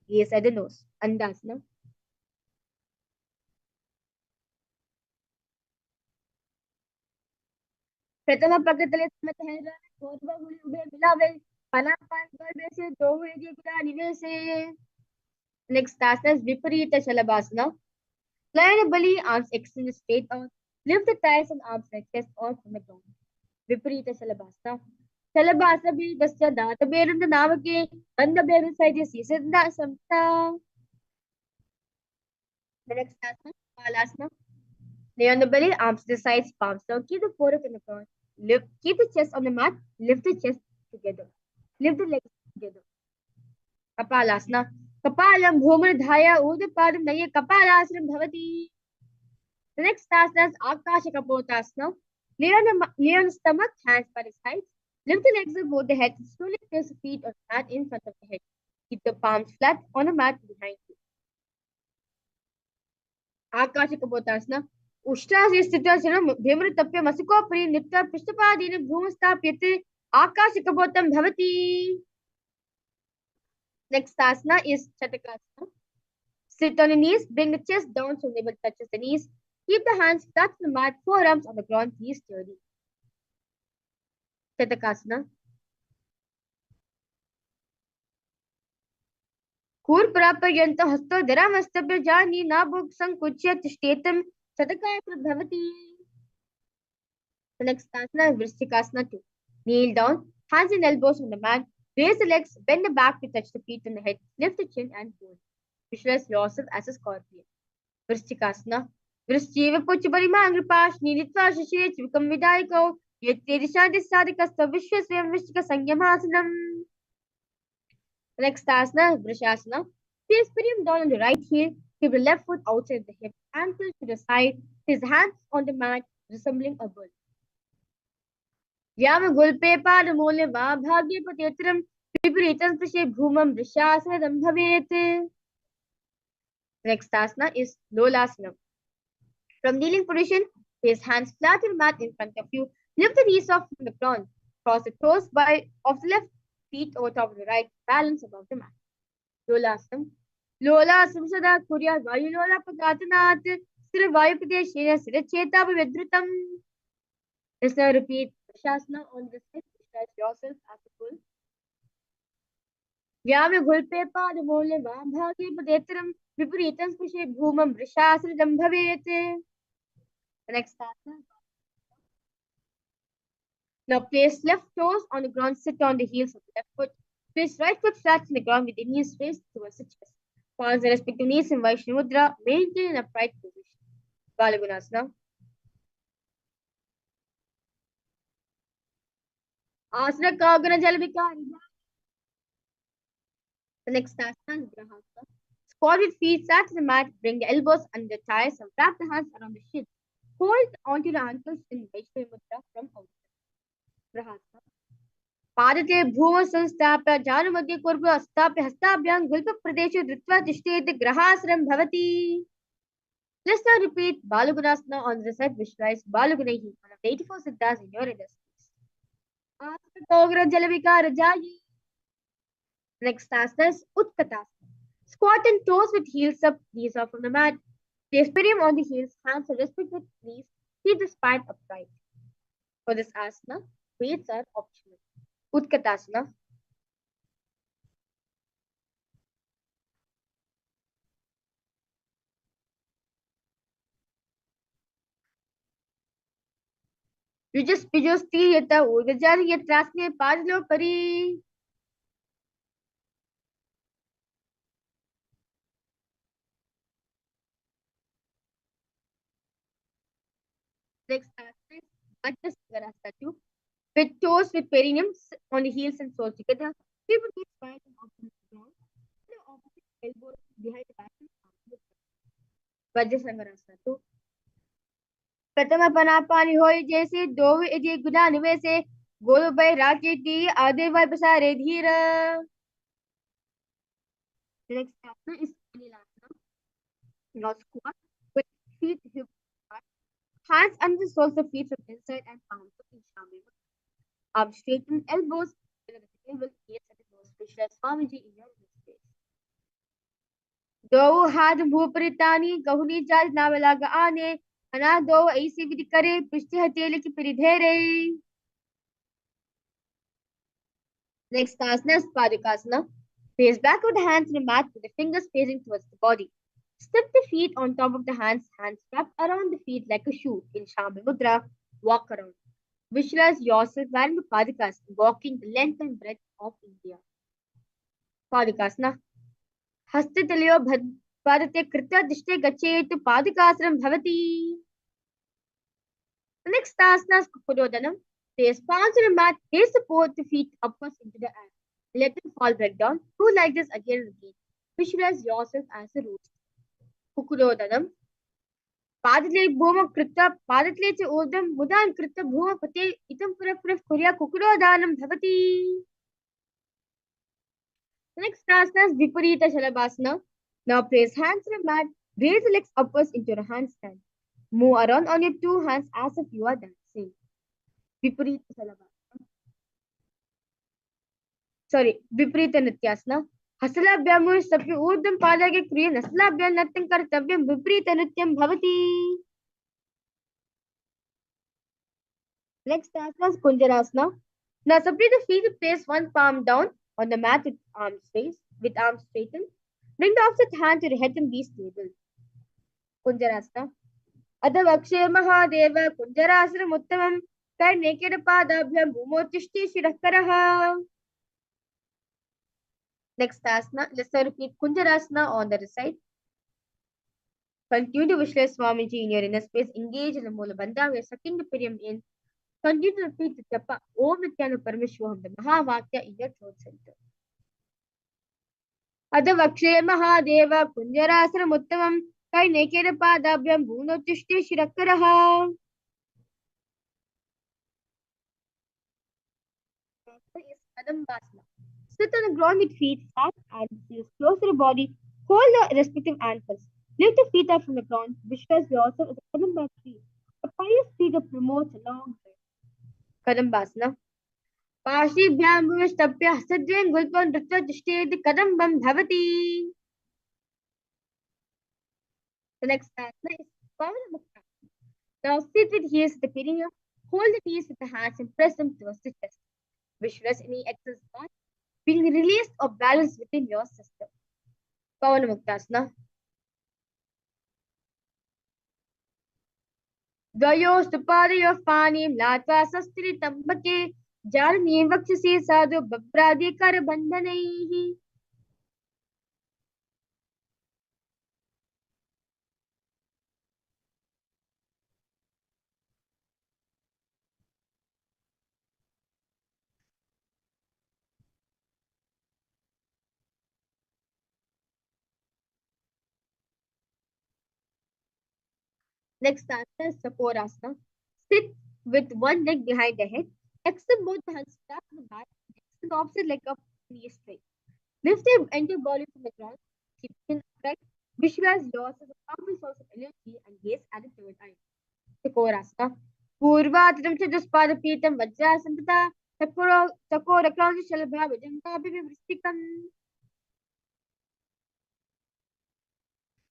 Gaze at the nose. Andasana. प्रथम पकतले समेत है पूर्व हुली ube मिलावे Panapan Base, Dove Nive. Next asana is Viparita Shalabhasana. Lie on a belly, arms extended straight out. Lift the thighs and arms like chest out from the ground. Viparita Shalabhasana. Shalabhasana be Dasya Data Bear in the Navake, and the bear inside your season. Samta. The next asana, Kalasana. Lay on the belly, arms to the sides, palms down. Keep the forehead in the ground. Keep the chest on the mat. Lift the chest together. Lift the legs together. Kapalasana. Kapalam Bhumanadhaya Udapadam Naya Kapalasana Bhavati. The next asana is Akashic Initiation. Lay on the stomach, hands by the sides. Lift the legs above the head. Slowly place the feet on the mat in front of the head. Keep the palms flat on the mat behind you. Akashic Initiation. Ushtrasya Sthitya Bhimratapya Masukopri Nitya Pishtapadina Bhumastapyate Akashikabotam Bhavati. Next asana is Chatakasana. Sit on your knees, bring the chest down so navel touches the knees. Keep the hands flat on the mat, forearms on the ground, knees sturdy. Chatakasana. Kur Praparyanta Hasto Dharamastabya Jani Nabuk Sankuchya Tishtatam Chatakasana Bhavati. The next asana is Vrishikasana 2. Kneel down, hands and elbows on the mat. Raise the legs, bend the back to touch the feet and the head. Lift the chin and hold. Visualize yourself as a scorpion. Vrishikasana. Vrishchiva Puchaparimangripash Niditva Shishich Vikam Vidayako Yetedishadi Sadikasta Vishwasvayam Vishika Sangyamasanam. The next asana is Vrishasana. Place perium down on the right heel. Keep the left foot outside the hip. Ankle to the side. His hands on the mat, resembling a bull. Yama Gulpe Padamole Vabhagi Patetram Vipuritan Prishe Bhumam Vrishasana Bhavete. Next asana is Lolasana. From kneeling position, place hands flat on the mat in front of you. Lift the knees off from the ground. Cross the toes of the left feet over top of the right. Balance above the mat. Lolasana. Lolasana Sada Kurya Vayu Lola Pagatanat Sira Vayu Padeshina Sira Cheta Vidritam. Let's now repeat Shasana on the side. Visualize yourself as a bull. Vyame Gulpe Padamole Vabhagi Padetram Vipuritan Spushe Bhumam Vrishasana Bhavete. The next asana. Now place left toes on the ground, sit on the heels of the left foot. Place right foot flat on the ground with the knees raised towards the chest. Palms the respective knees in Vaishnava Mudra. Maintain an upright position. Balagunasana. Asana Kagana Jalvikari. The next asana is Grahasana. Squat with feet flat to the mat. Bring the elbows under the thighs and wrap the hands around the shins. Hold onto the ankles in Vaishnava Mudra from outside. Grahasana. Padate Bhuma Sanstapya Janumadya Kurva Astapya Hastabhyam Gulpa Pradeshu Dritva Tishtete Grahasram Bhavati. Let's now repeat Balagunasana on the side. Visualize Balagunahi, one of the 84 siddhas in your inner space. Asana Jalavika Rajayi. Next asana is Utkatasana. Squat and toes with heels up, knees off from the mat. Place perium on the heels, hands are respected knees. Keep the spine upright. For this asana, weights are optional. Utkatasana. Pijosti Yata Udajari Yatrasne Pajlo Pari. Next asana is Vajrasagarasana 2. With toes with perineum on the heels and soles together. Keep the knees wide and open to the ground. The opposite elbows behind the back and arms. Vajrasagarasana 2. प्रथम पनापानी होय जैसे दो यदि गुना निवेसे गोलो by राकेटी आधे वाय बसारे धीर. The next asana is Kailasa. Now squat with feet hip apart. Hands under the soles of feet from inside and palms of each arm. Arms straighten, elbows together at the navel, ears at the nose. Visualize Swamiji in your space. दो हाथ भूपरितानी कहूनी जाल नावलागा आने अना दो ऐसी विधि करे पृष्ठ हथेली की परिधेरे. Next asana is Padukasana. Place back of the hands in the mat with the fingers facing towards the body. Step the feet on top of the hands wrapped around the feet like a shoe in Shambhi Mudra. Walk around. Visualize yourself wearing the Padukasana, walking the length and breadth of India. Padukasana. Haste talyo padate krita dishte gachet Padukasana bhavati. The next asana is Kukudodanam. Place palms on the mat, place support the feet upwards into the air. Let them fall back down. Do like this again and again. Visualize yourself as a root. Kukudodanam. Padale bhuma krita, padale cha udam, mudan krita bhuma pate, itam puraf kurya kukudodanam bhavati. The next asana is Viparita Shalabhasana. Now place hands on the mat, raise the legs upwards into a handstand. Move around on your two hands as if you are dancing. Viparita Shalabhasana. Viparita Nityasana. Hasalabhyamu sapya urdham padage kriya nasalabhyam natyam kartavyam viparita nityam bhavati. Next asana is Kunjarasana. Now separate the feet, place one palm down on the mat with arms straightened. Bring the opposite hand to the head and be stable. Kunjarasana. Adavakshay Mahadeva Kunjarasana Uttamam. Kar naked padabhyam bhumotishti shirakaraha. Next asana, let's repeat Kunjarasana on the other side. Continue to visualize Swamiji in your inner space. Engage in the Mula Bandha. We are sucking the perium in. Continue to repeat the japa Om Nithyananda Paramashivoham, the Mahavakya in your throat center. Adavakshay Mahadeva Kunjarasana Uttamam. Kar naked padabhyam bhumotishti shirakaraha. Is Kadambasana. Sit on the ground with feet flat and heels close to the body. Hold the respective ankles. Lift the feet up from the ground. Visualize yourself as a Kadamba tree. A pious tree that promotes a long life. Kadambasana. Pashibhyam bhuvashtapya sadhyam gulpan nritya tishthed kadambam bhavati. The next asana is Paramashivoham. Now sit with heels at the perineum. Hold the knees with the hands and press them towards the chest. Visualize any excess fat being released or balanced within your system. Pavanamuktasana. Dvayostu padayoh panim latva sastri tambake jarmi vakshasi sadhu babradi karabandhanaihi. Next asana is Sakorasana. Sit with one leg behind the head. Extend both hands flat on the mat. Extend the opposite leg up, knee straight. Lift the entire body from the ground. Keep chin upright. Visualize yourself as a powerful source of energy and gaze at the third eye. Sakorasana. Purvatam chaduspada pitam vajrasantata. Sakora kranji shalabha vijanta vristikam.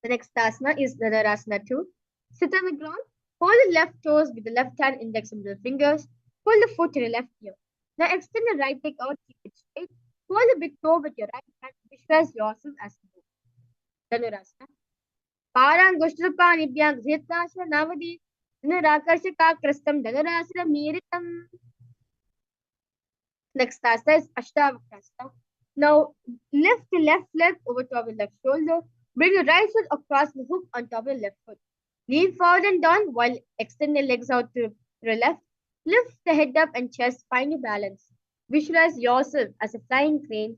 The next asana is Dhanurasana 2. Sit on the ground. Hold the left toes with the left hand, index and middle fingers. Pull the foot to the left ear. Now extend the right leg out, keep it straight. Hold the big toe with your right hand. Visualize yourself as a bow. Dhanurasana. Parangushtrapa nibhyam ghrhitasana navadi. Dhanurakarshakakrastam dhanurasana miritam. Next asana is Ashtavakasana. Now lift the left leg over top of the left shoulder. Bring your right foot across the hook on top of the left foot. Lean forward and down while extend the legs out to the left. Lift the head up and chest. Find your balance. Visualize yourself as a flying crane.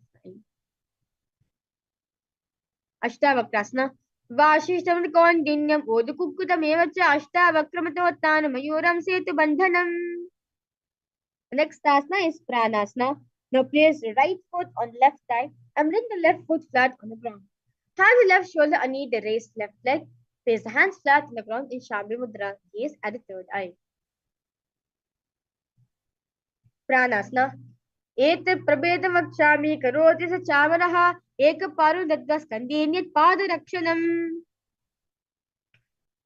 Ashtavakrasana. Vashishtam kondinyam odukukutam evacha ashtavakramatottana mayuram setu bandhanam. Next asana is Pranasana. Now place the right foot on the left thigh and bring the left foot flat on the ground. Have the left shoulder underneath the raised left leg. Place the hands flat on the ground in Shambhi Mudra. Gaze at the third eye. Pranasana. Et prabedam vakshami karoti sa chamaraha eka paru dadga skandhenyat padarakshanam.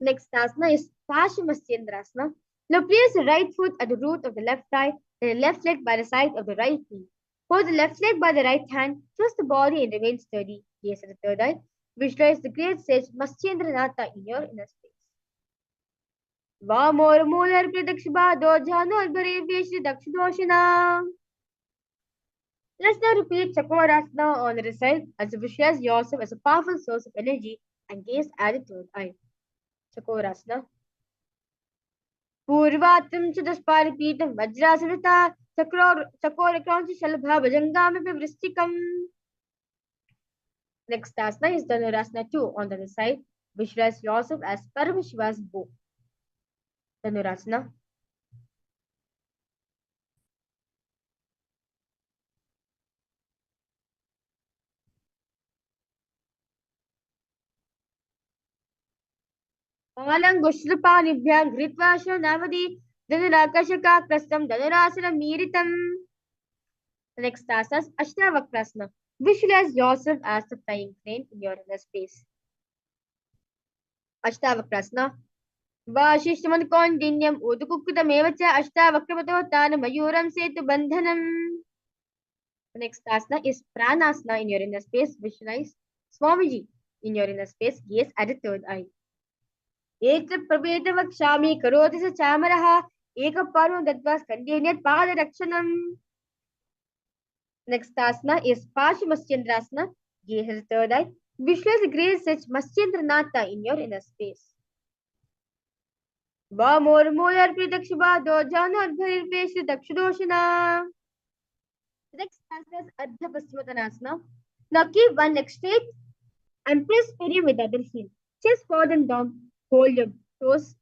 Next asana is Paschimottanasana. Now place the right foot at the root of the left thigh and the left leg by the side of the right knee. Hold the left leg by the right hand, twist the body and remain sturdy. Gaze at the third eye. Visualize the great sage Maschendranatha in your inner space. Vamor Molar Pradakshibado Jhanor Bharevesh Dakshidoshina. Let's now repeat Chakrasana on the other side as you visualize yourself as a powerful source of energy and gaze at the third eye. Chakrasana. Purvatam Chudasparipita Vajrasanata Chakorakranchi Shalabha Bhajangami Vristikam. Next asana is Dhanurasana 2 on the other side. Visualize yourself as Paramashiva's bow. Dhanurasana. Palangushrupanibhyam Gritva Navadi Dhanurakashaka Krastam Dhanurasana Miritam. The next asana is Ashtavakrasana. Visualize yourself as the flying crane in your inner space. Ashtavakrasana. Vashishthaman Kondinyam Udukukudamevacha Ashtavakramato Tana Mayuram Setu Bandhanam. The next asana is Pranasana in your inner space. Visualize Swamiji in your inner space. Gaze at the third eye. Ekta Prabheta Vakshami Karoti Sa Chamaraha Eka Parvam Dadva Skandiniyat Pada Rakshanam. Next asana is Pashimaschendrasana. Gaze at the third eye. Visualize the great sage Maschendranatha in your inner space. Vamor Molar Pridakshibado Jhanor Bharevesh Dakshidoshina. The next asana is Ardha Paschimottanasana. Now keep one leg straight and press period with the other heel. Chest forward and down. Hold your toes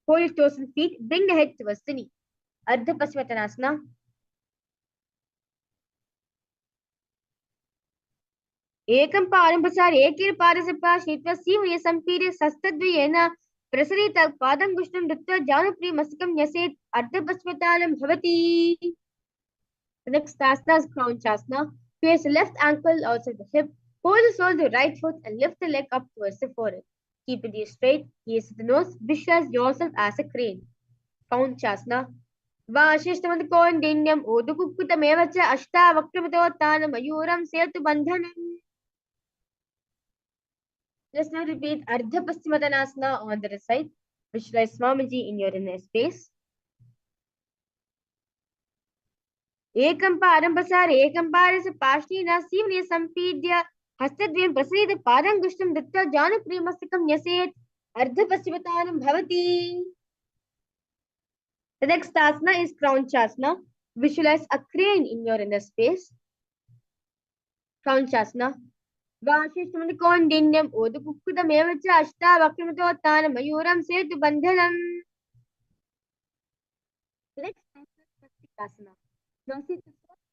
and feet. Bring the head towards the knee. Ardha Paschimottanasana. Ekam Parampasar Ekir Parasapa Shitva Sivya Sampiri Sastadviyena Prasarita Padam Gushtam Dutta Janapri Masikam Yaset Ardha Paschimottanam Bhavati. The next asana is Crown Chasana. Place the left ankle outside the hip. Hold the sole of the right foot and lift the leg up towards the forehead. Keep the gaze straight. Gaze at the nose. Visualize yourself as a crane. Crown Chasana. Vashishthaman Kondinyam Udukukutamevacha Ashtavakramato Tana Mayuram Setu Bandhanam. Let's now repeat Ardha Paschimottanasana on the other side. Visualize Swamiji in your inner space. Ekam Parampasar Ekam Paras Pashnina Sivya Sampidya Hastadvyam Prasarita Padam Gushtam Dutta Janapri Masikam Yaset Ardha Paschimottanam Bhavati. The next asana is Crown Chasana. Visualize a crane in your inner space. Crown Chasana. Vashishthaman Kondinyam Udukukutamevacha Ashtavakramato Tana Mayuram Setu Bandhanam. Next asana is Swastikasana. Now sit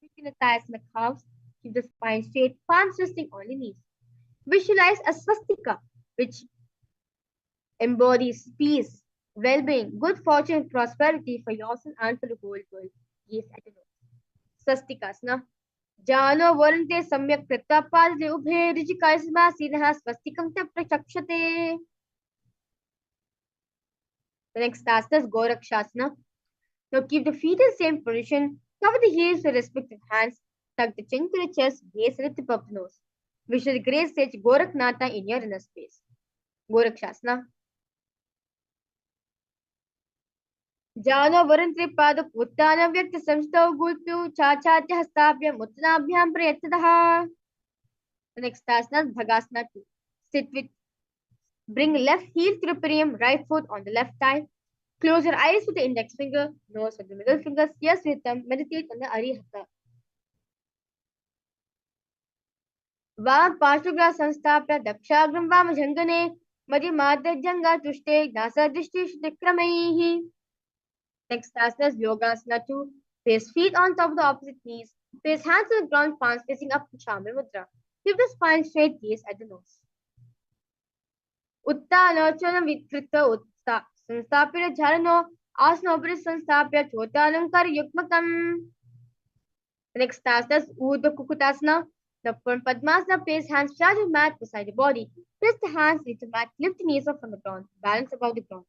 between the thighs and the calves. Keep the spine straight, palms resting on the knees. Visualize a swastika, which embodies peace, well-being, good fortune, and prosperity for yourself and for the whole world. Gaze at the nose. Swastikasana. Jano varante samyak pratapadle ubhe rijikaisma sinha swastikam te prachakshate. The next asana is Gorakshasana. Now keep the feet in the same position. Cover the heels with respective hands. Tuck the chin to the chest. Gaze at the tip of the nose. Visualize the great sage Goraknatha in your inner space. Gorakshasana. Jano Varantre Padak Uttana Vyakta Samstau Gultu Chachatya Hastabhyam Uttanabhyam Prayatadaha. The next asana is Bhagasana 2. Sit with, bring left heel to the perineum, right foot on the left thigh. Close your eyes with the index finger, nose with the middle finger, yes with them, meditate on the Arihata. Vam Pashtugra Sanstapya Dakshagram Vam Jangane Madhya Madhya Janga Tushte Nasa Dishti Shtikramaihi. Next asana is Yogasana 2. Place feet on top of the opposite knees. Place hands on the ground, palms facing up to Chamar Mudra. Keep the spine straight, gaze at the nose. Uttana Chanam Vikrita Utta. Sanstapya Dhyana Asana Upri Sanstapya Chotanam Kar Yukmakam. The next asana is Urdhva Kukutasana. The front Padmasana, place hands flat on mat beside the body. Press the hands into the mat, lift the knees up from the ground, balance above the ground.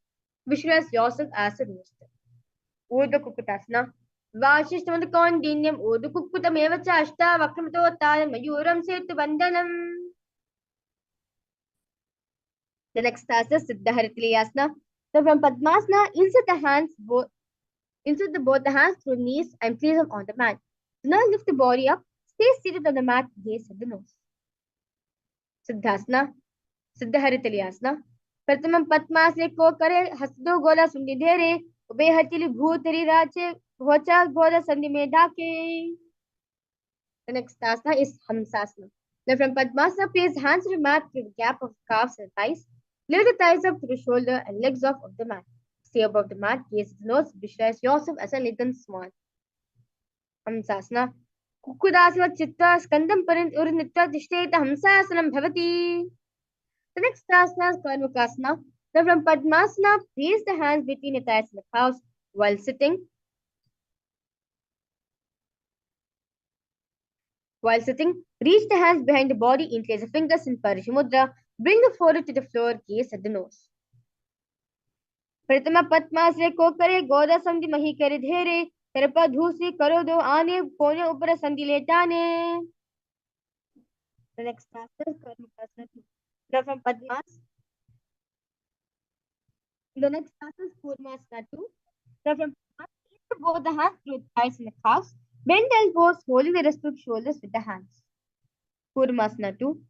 Visualize yourself as a rooster. Urdhva Kukutasana. वाशिष्ठमदकौन्डिन्यम् ऊर्ध्वकुक्कुटमेव च अष्टावक्रमतोत्तानं मयूरं सेतुवन्दनम्. The next task is Siddharitiyasana. So from Padmasana, insert both the hands through knees and place them on the mat. Do not lift the body up. Stay seated on the mat, gaze at the nose. Siddhasana, Siddharitiyasana. प्रथमं पद्मासने को करे हस्तों गोला सुंडी धेरे ube हथिली भूतरी राचे भोचा गोला संधि में ढाके. The next asana is Hamsasana. Now from Padmasana, place hands to the mat through the gap of calves and thighs. Lift the thighs up to the shoulder and legs off of the mat. Stay above the mat, gaze at the nose, visualize yourself as a little swan. Hamsasana. Kukudasana chitta skandam parint urnitta tishteta hamsasanam bhavati. The next asana is Karmakasana. Now from Padmasana, place the hands between the thighs and the calves while sitting. While sitting, reach the hands behind the body, interlace the fingers in Parishimudra, bring the forehead to the floor, gaze at the nose. प्रथम पद्मासने को करे गोदा संधि मही करे धेरे तरपा धूसी करो दो आने कोने ऊपर संधि लेटाने. The next asana is Karmakasana. Now from Padmas. The next asana is Kurmasana 2. Now from Padmas, both the hands through the thighs and the calves. Bend the elbows, holding the respective shoulders with the hands. Kurmasana 2.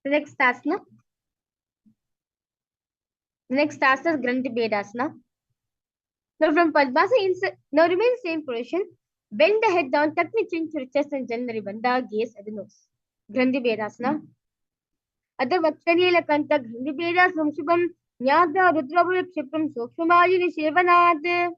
The next asana. The next asana is Granthi Bedasana. Now from Padmasana, now remain the same position. Bend the head down, tuck the chin to the chest and generally bandha, gaze at the nose. Granthi Bedasana. Adha Vakshani Lakanta Granthi Bedas Vamshubam Nyada Rudrabhu Kshipram Sokshumajini Shivanad.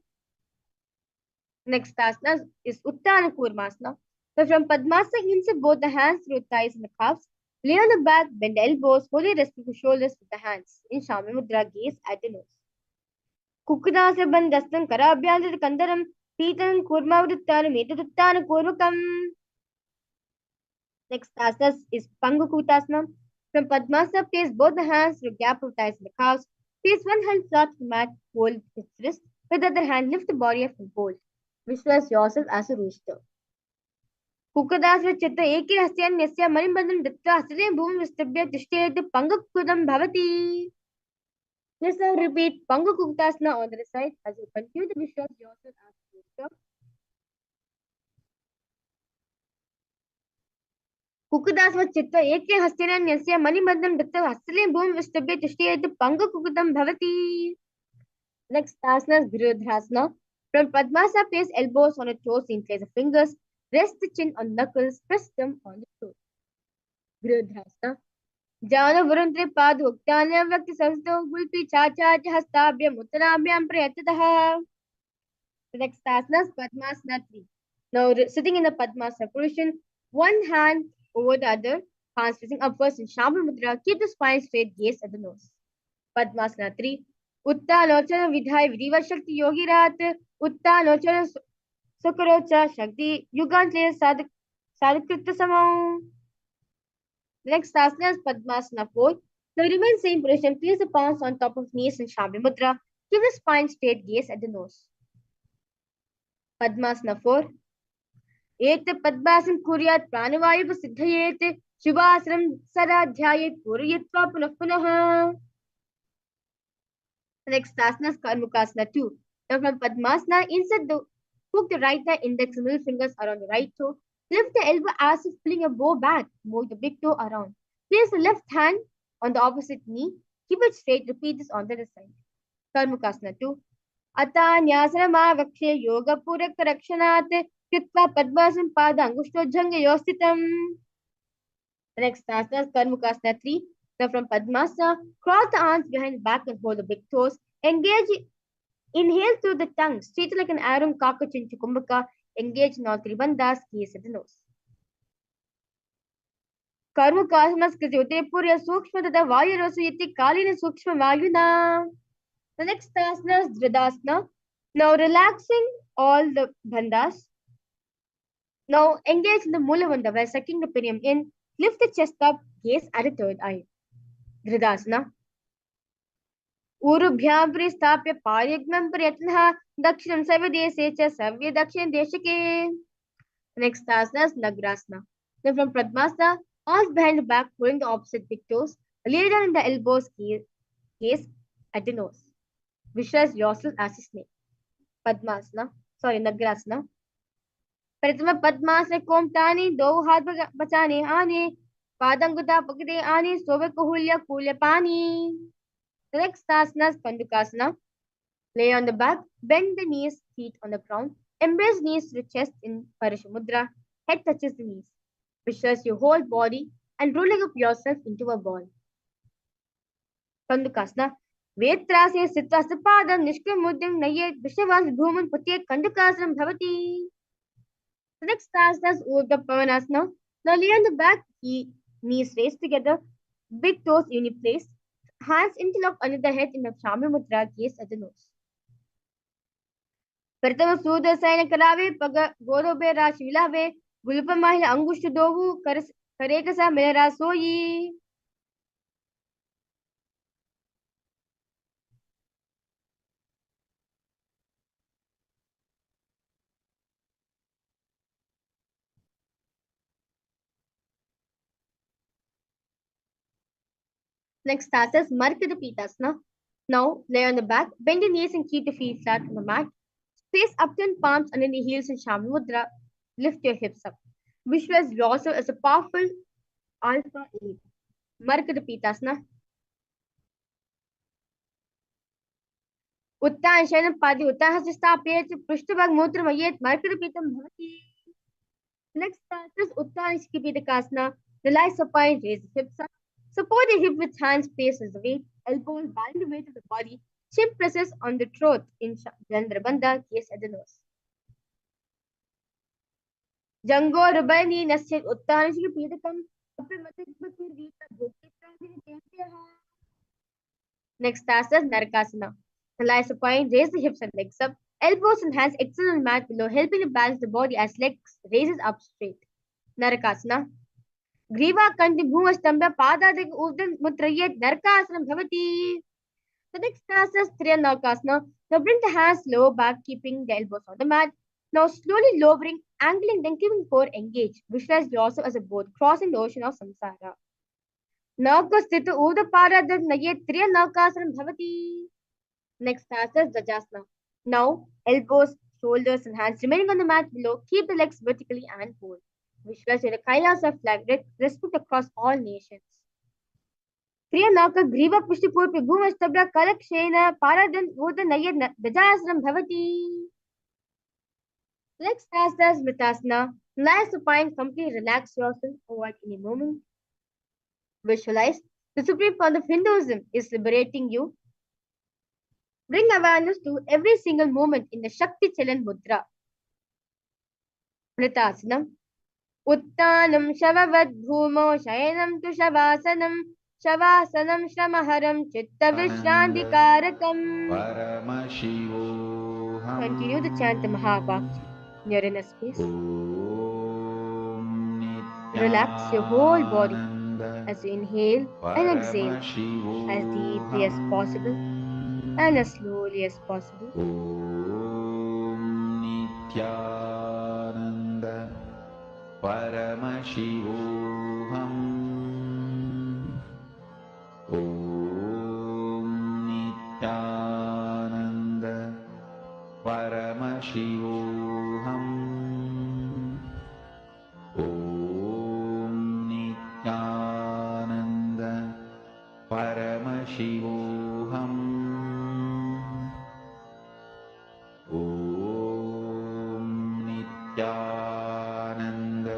Next asana is Uttana Kurmasana. So from Padmasana, insert both the hands through the thighs and the calves. Lay on the back, bend the elbows, hold the rest of the shoulders with the hands. In Shami Mudra, gaze at the nose. Kukudasa Bandastan Karabhyanta Kandaram Pitan Kurmavrittanam Etututana Kurmakam. Next asana is Pangukutasana. From Padmasana, place both the hands through the gap of thighs and the calves. Place one hand flat to the mat, hold its wrist. With the other hand, lift the body up and hold. Visualize yourself as a rooster. Kukudasa Chitta Eki Hasyan Nesya Manibandam Ditta Hasre Bhum Vistabhya Tishtayat Pangukudam Bhavati. Let's now repeat Pangukutasana on the side as you continue to visualize yourself as a rooster. Kukudasva chitta eke hastena nyasya manibandham datta hasale bhum vistabhya tishtayat Pangukukudam bhavati. Next asana is Virudhasana. From Padmasana, place elbows on the toes, interlace the fingers, rest the chin on knuckles, press them on the toes. Virudhasana. Jana Varuntre Pad Uktanya Vakti Sansto Gulpi Chacha Hastabhyam Uttanabhyam Prayatataha. The next asana is Padmasana 3. Now sitting in the Padmasana position, one hand over the other, hands facing upwards in Shambhala Mudra, keep the spine straight, gaze at the nose. Padmasana 3. Uttanochana Vidhai Vidiva Shakti Yogi Rat, Uttanochana Sukarocha Shakti Yugantle Sadhkrita Samam. The next asana is Padmasana 4. Now remain same position, place the palms on top of knees in Shambhala Mudra, keep the spine straight, gaze at the nose. Padmasana 4. एक पद्मासन कुर्यात् प्राणवायु सिद्धयेत शुभासनं सदा ध्यायेत् पूरयित्वा पुनः पुनः. Next asana is Karmakasana 2. Now from Padmasana, hook the right hand index and middle fingers around the right toe. Lift the elbow as if pulling a bow back. Move the big toe around. Place the left hand on the opposite knee. Keep it straight. Repeat this on the other side. Karmakasana 2. Atanyasana yoga purak rakshanaat Kitva Padmasana Pada Angushto Janga Yositam. The next asana is Karmukasana 3. Now from Padmasana, cross the arms behind the back and hold the big toes. Inhale through the tongue, straight like an arrow, Kakachinchu Kumbhaka. Engage in all three bandhas, keys at the nose. Karmukasana कृते उदयपुर्य सूक्ष्म तथा वायुरसु इति कालीन सूक्ष्म वायुना. The next asana is Dridasana. Now relaxing all the bandhas. Now engage in the Mula Bandha by sucking the perineum in. Lift the chest up, gaze at the third eye. Dridasana. ऊरुभ्यां परिस्थाप्य पार्यग्मं प्रयत्नः दक्षिणं सर्वदेशे च सव्य दक्षिण देशके. Next asana is Nagrasana. Then from Padmasana, arms behind the back, pulling the opposite big toes. Lay down in the elbows, gaze at the nose. Visualize yourself as a snake. Nagrasana. प्रथम पद्मासने कोमटानि दो हाथ बचाने आने पादंगुता पकड़े आने सोवे कुहुल्य कूल्य पानी. The next asana is Pandukasana. Lay on the back, bend the knees, feet on the ground, embrace knees to the chest in Parishamudra, head touches the knees. Visualize your whole body and rolling up yourself into a ball. Pandukasana. Vetrase sitva sapadam nishkamuddam nayet vishavas bhuman putyet Kandukasanam bhavati. The next asana is Urdhva Pavanasana. Now lay on the back, knees raised together, big toes uniplaced, hands interlocked under the head in a Shami Mudra, gaze at the nose. प्रथम सूदसैन करावे पग गोरोबे राशि विलावे गुलप महिला अंगुष्ठ दोहु करेकसा मेरा सोई. Next task is Markada Pitasana. Now lay on the back, bend your knees and keep the feet flat on the mat. Place upturned palms under the heels in Shami Mudra. Lift your hips up. Visualize yourself as a powerful alpha ape. Markada Pitasana. उत्तान शयनं पादि उत्तानस्य स्थापयेत् पृष्ठभाग मूत्रमयेत् Markada-Pitam bhavati. Next task is Uttanishkipidakasana. Relax supine, raise the hips up. Support the hip with hands placed as the weight. Elbows bind the weight of the body. Chin presses on the throat in Jandrabandha, gaze at the nose. Jango Rubani Nasyat Uttanishkipidakam. Next task is Narakasana. Lie supine, raise the hips and legs up. Elbows and hands extend on the mat below, helping to balance the body as legs raises up straight. Narakasana. Griva Kanti Bhuma Stambha Pada Urdhan Mutrayet Narakasanam Bhavati. The next task is Triyanakasana. Now bring the hands lower back, keeping the elbows on the mat. Now slowly lowering, angling, then keeping core engaged. Visualize yourself as a boat crossing the ocean of samsara. Naukasthita Urdha Pada Nayet Triyanakasanam Bhavati. Next task is Dajasana. Now, elbows, shoulders, and hands remaining on the mat below. Keep the legs vertically and hold. Visualize the Kailasa flag, respect across all nations. Triyanaka Griva Pushtipur Bhuma Stabra Kalakshena Paradan Urdha Nayad Dajasana Bhavati. Next task is Vritasana. Lie supine, completely relax yourself, avoid any movement. Visualize the Supreme Pontiff of Hinduism is liberating you. Bring awareness to every single moment in the Shakti Chalan Mudra. Vritasana. Uttanam Shavavad Bhumo Shayanam tu Shavasanam Shavasanam Shramaharam Chitta Vishrantikarakam. Paramashivoham. Continue to chant the Mahavakya in your inner space. Relax your whole body as you inhale and exhale as deeply as possible and as slowly as possible. Nithyananda Paramashivoham. Nithyananda Paramashivoham. Nithyananda Paramashivoham. Nithyananda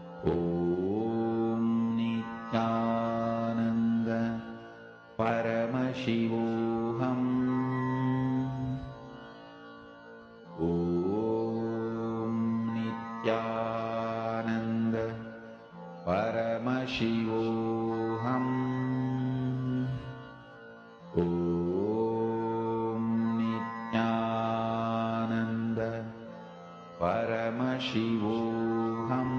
Om Nithyananda Paramashivoham. Om Nithyananda Paramashivoham. Om Nithyananda Paramashivoham.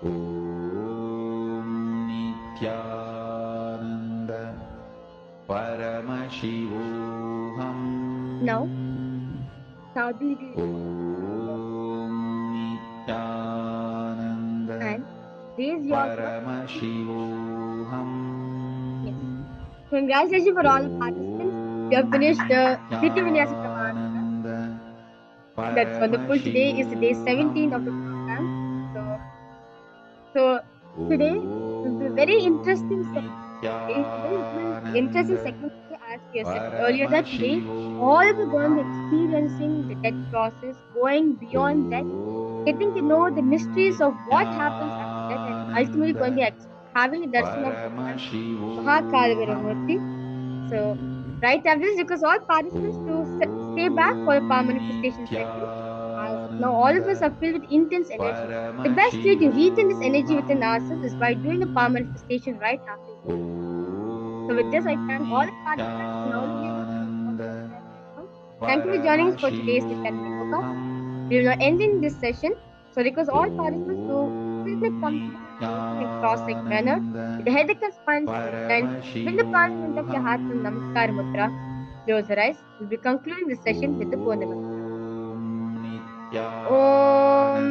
Om Nithyananda Paramashivoham. Now, start the Om Nithyananda and raise your voice. Paramashivoham. Yes. Congratulations for all the participants. You have finished the rejuvenation program. That's wonderful. Today is the day 17 of the program. So today will be a very interesting segment. As we have said earlier that today all of are going to be experiencing the death process, going beyond death, getting to know the mysteries of what happens after death, and ultimately going to be having a darshan of Bhagwan Kalabhairava. So right after this, request all participants to stay back for the power manifestation session. As now all of us are filled with intense energy. The best way to retain this energy within ourselves is by doing the power manifestation right after this. So with this, I thank all the participants and all of you. Thank you for joining us for today's Nithyananda Yoga. We will now end in this session. So request all participants to sit in a comfortable position in cross-legged manner with the head and spine straight and bring the palms in front of your heart from Namaskar Mudra. Close your eyes. We'll be concluding this session with the Purna Namaskar. Om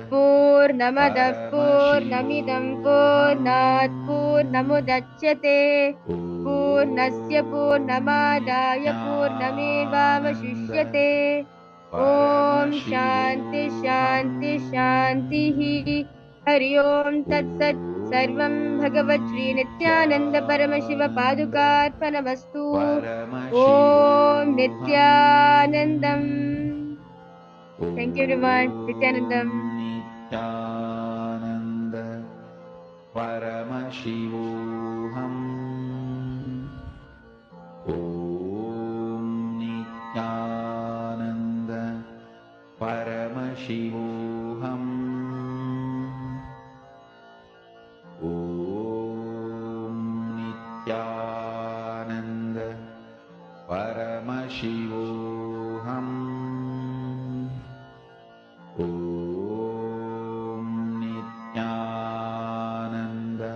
Purnamadav Purnamidam Purnat Purnamudachyate Purnasya Purnamadaya Purnamevavashishyate. Om Shanti Shanti Shantihi. Hari Om Tat Sat. Sarvam Bhagavat Shri Nithyananda Paramashiva Padukarpanamastu. Om Nithyanandam. Thank you everyone. Nithyanandam. Nithyananda Paramashivoham. Om Nithyananda Paramashivoham. Om Nithyananda Paramashivoham. Om Nithyananda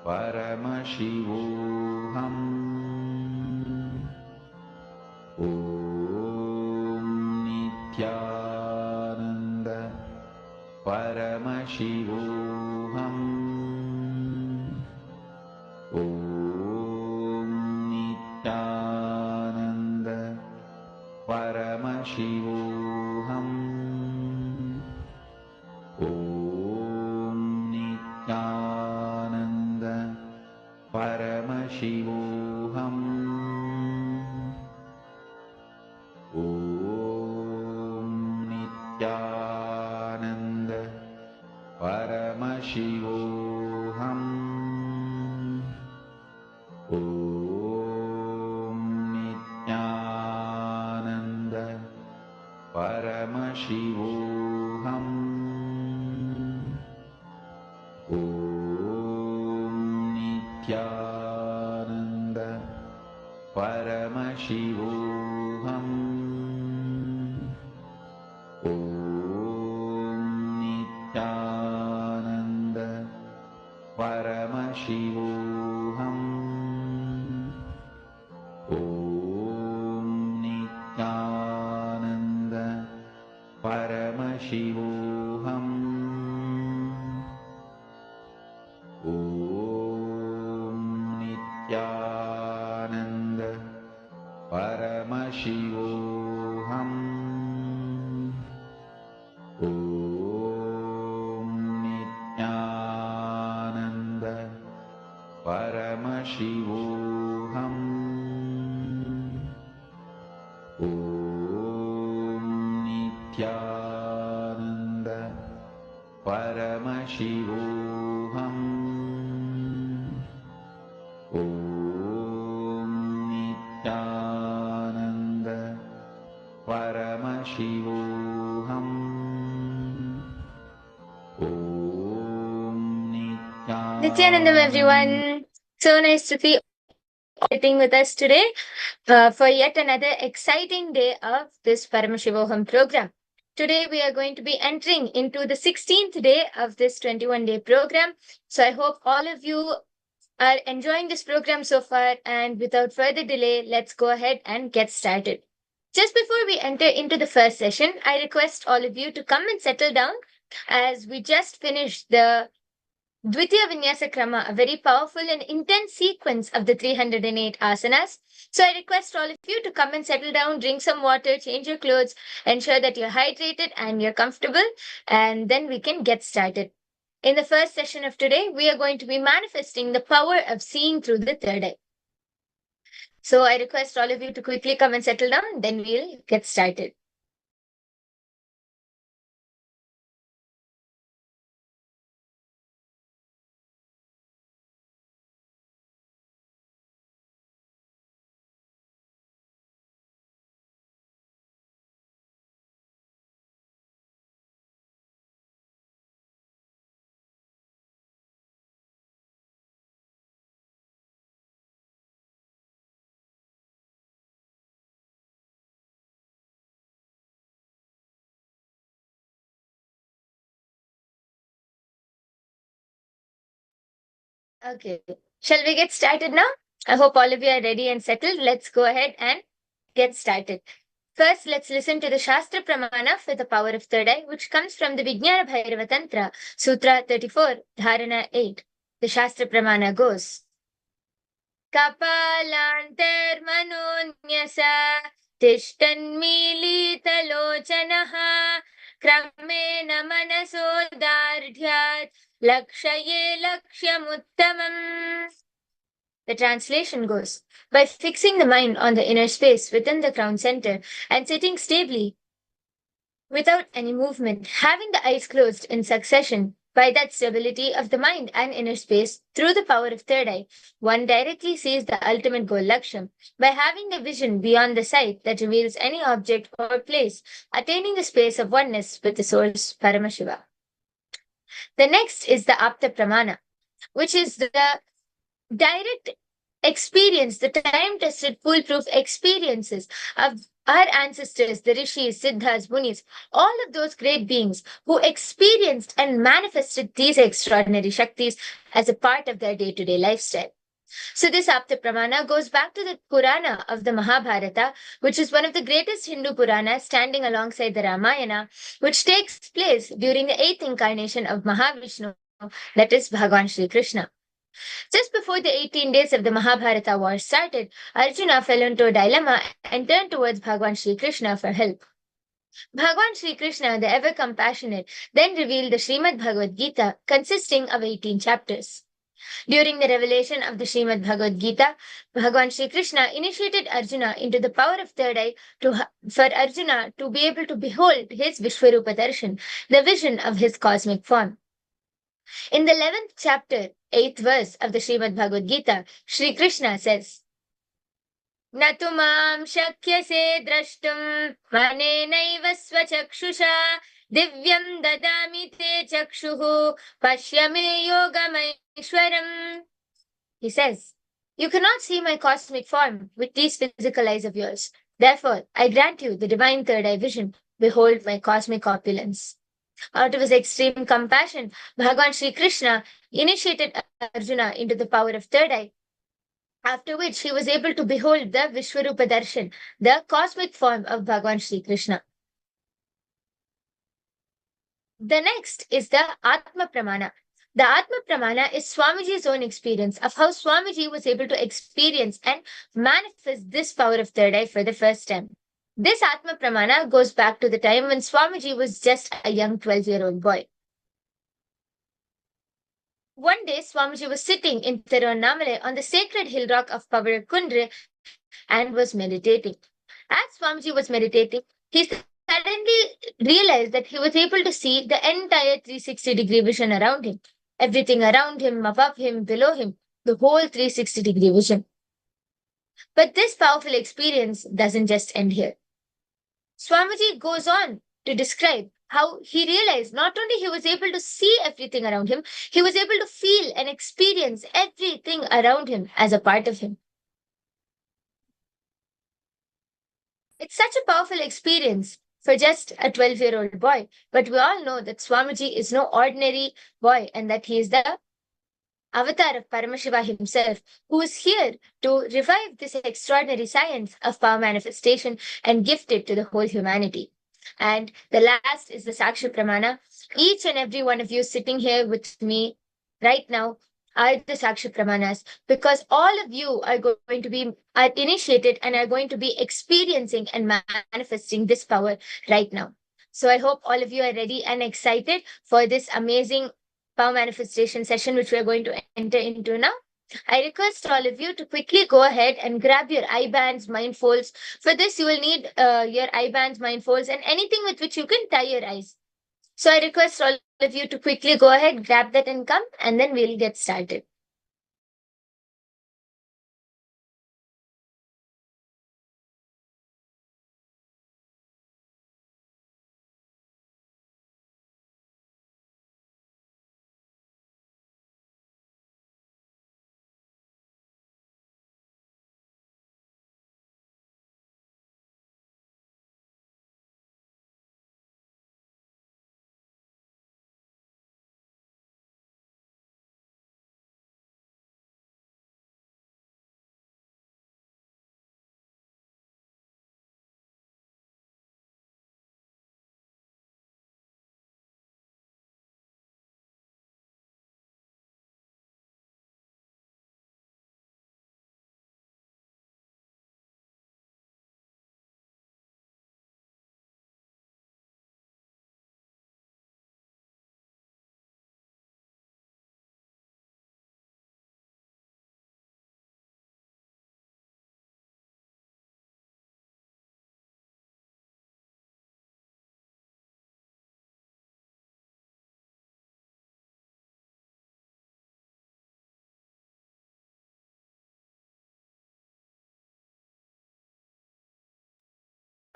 Paramashivoham. Om Nithyananda Paramashivoham. Om Nithyananda Paramashivoham. Om Nithyananda Paramashivoham. Om Nithyananda Paramashivoham. Om Nithyananda Paramashivoham. Om Nithyananda Paramashivoham. Om Nithyananda Paramashivoham. Om Nithyananda Paramashivoham. Om Nithyananda Paramashivoham. Paramashivoham Om Nithyananda Paramashivoham Om Nithyanandam, everyone. So nice to be sitting with us today for yet another exciting day of this Paramashivoham program. Today, we are going to be entering into the 16th day of this 21-day program. So I hope all of you are enjoying this program so far. And without further delay, let's go ahead and get started. Just before we enter into the first session, I request all of you to come and settle down as we just finished the Dvitiya Vinyasa Krama, a very powerful and intense sequence of the 308 asanas. So I request all of you to come and settle down, drink some water, change your clothes, ensure that you're hydrated and you're comfortable, and then we can get started. In the first session of today, we are going to be manifesting the power of seeing through the third eye. So I request all of you to quickly come and settle down, then we'll get started. Okay, shall we get started now? I hope all of you are ready and settled. Let's go ahead and get started. First, let's listen to the Shastra Pramana for the power of third eye, which comes from the Vijnana Bhairava Tantra, Sutra 34, Dharana 8. The Shastra Pramana goes, Kapalantermanonyasa Tishtanmilitalochanaha Kramen Manasodardhyat Lakshaye Lakshyamuttamam. The translation goes, by fixing the mind on the inner space within the crown center and sitting stably without any movement, having the eyes closed in succession, by that stability of the mind and inner space, through the power of third eye, one directly sees the ultimate goal Laksham, by having a vision beyond the sight that reveals any object or place, attaining the space of oneness with the source Paramashiva. The next is the Apta Pramana, which is the direct experience, the time-tested, foolproof experiences of our ancestors, the Rishis, Siddhas, Munis, all of those great beings who experienced and manifested these extraordinary Shaktis as a part of their day-to-day lifestyle. So this Apta Pramana goes back to the Purana of the Mahabharata, which is one of the greatest Hindu Puranas standing alongside the Ramayana, which takes place during the 8th incarnation of Mahavishnu, that is Bhagavan Sri Krishna. Just before the 18 days of the Mahabharata war started, Arjuna fell into a dilemma and turned towards Bhagavan Sri Krishna for help. Bhagavan Sri Krishna, the ever compassionate, then revealed the Srimad Bhagavad Gita, consisting of 18 chapters. During the revelation of the Srimad Bhagavad Gita, Bhagavan Sri Krishna initiated Arjuna into the power of third eye for Arjuna to be able to behold his Vishwarupa Darshan, the vision of his cosmic form. In the 11th chapter, 8th verse of the Srimad Bhagavad Gita, Sri Krishna says, Natu mam shakyase drashtum manenaiva swachakshusha divyam dadami te chakshuhu pashyame yogamaishwaram. He says, you cannot see my cosmic form with these physical eyes of yours. Therefore, I grant you the divine third eye vision. Behold my cosmic opulence. Out of his extreme compassion, Bhagavan Sri Krishna initiated Arjuna into the power of third eye, after which he was able to behold the Vishwarupa Darshan, the cosmic form of Bhagavan Sri Krishna. The next is the Atma Pramana. The Atma Pramana is Swamiji's own experience of how Swamiji was able to experience and manifest this power of third eye for the first time. This Atma Pramana goes back to the time when Swamiji was just a young 12-year-old boy. One day, Swamiji was sitting in Tirunamale on the sacred hill rock of Pavarakundre and was meditating. As Swamiji was meditating, he suddenly realized that he was able to see the entire 360-degree vision around him, everything around him, above him, below him, the whole 360-degree vision. But this powerful experience doesn't just end here. Swamiji goes on to describe how he realized not only he was able to see everything around him, he was able to feel and experience everything around him as a part of him. It's such a powerful experience for just a 12-year-old boy, but we all know that Swamiji is no ordinary boy and that he is the avatar of Paramashiva himself, who is here to revive this extraordinary science of power manifestation and gift it to the whole humanity. And the last is the Sakshi Pramana. Each and every one of you sitting here with me right now are the Sakshi Pramanas, because all of you are going to be are initiated and are going to be experiencing and manifesting this power right now. So I hope all of you are ready and excited for this amazing power manifestation session, which we are going to enter into now. I request all of you to quickly go ahead and grab your eye bands, mind folds. For this, you will need your eye bands, mind folds, and anything with which you can tie your eyes. So I request all of you to quickly go ahead, grab that and come, and then we'll get started.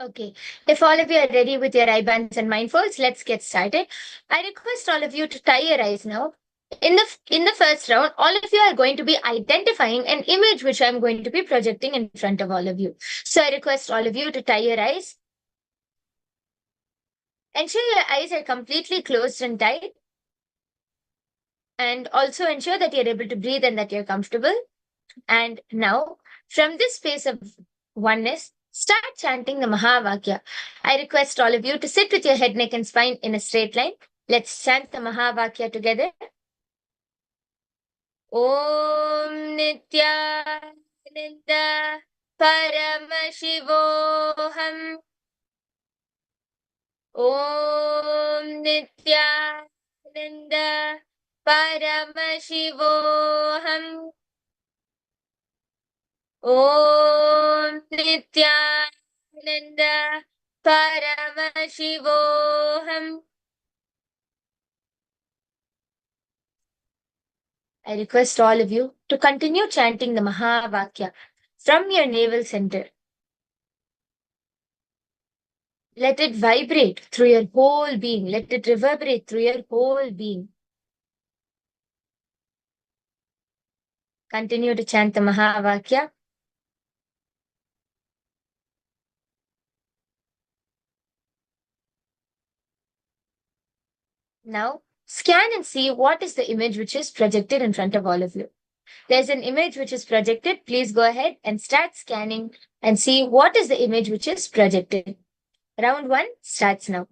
Okay, if all of you are ready with your eye bands and mind folds, let's get started. I request all of you to tie your eyes now. In the first round, all of you are going to be identifying an image which I'm going to be projecting in front of all of you. So I request all of you to tie your eyes. Ensure your eyes are completely closed and tight. And also ensure that you're able to breathe and that you're comfortable. And now, from this space of oneness, start chanting the Mahavakya. I request all of you to sit with your head, neck, and spine in a straight line. Let's chant the Mahavakya together. Om Nithyananda Paramashivoham. Om Nithyananda Paramashivoham. Om Nithyananda Paramashivoham. I request all of you to continue chanting the Mahavakya from your navel center. Let it vibrate through your whole being. Let it reverberate through your whole being. Continue to chant the Mahavakya. Now, scan and see what is the image which is projected in front of all of you. There's an image which is projected. Please go ahead and start scanning and see what is the image which is projected. Round 1 starts now.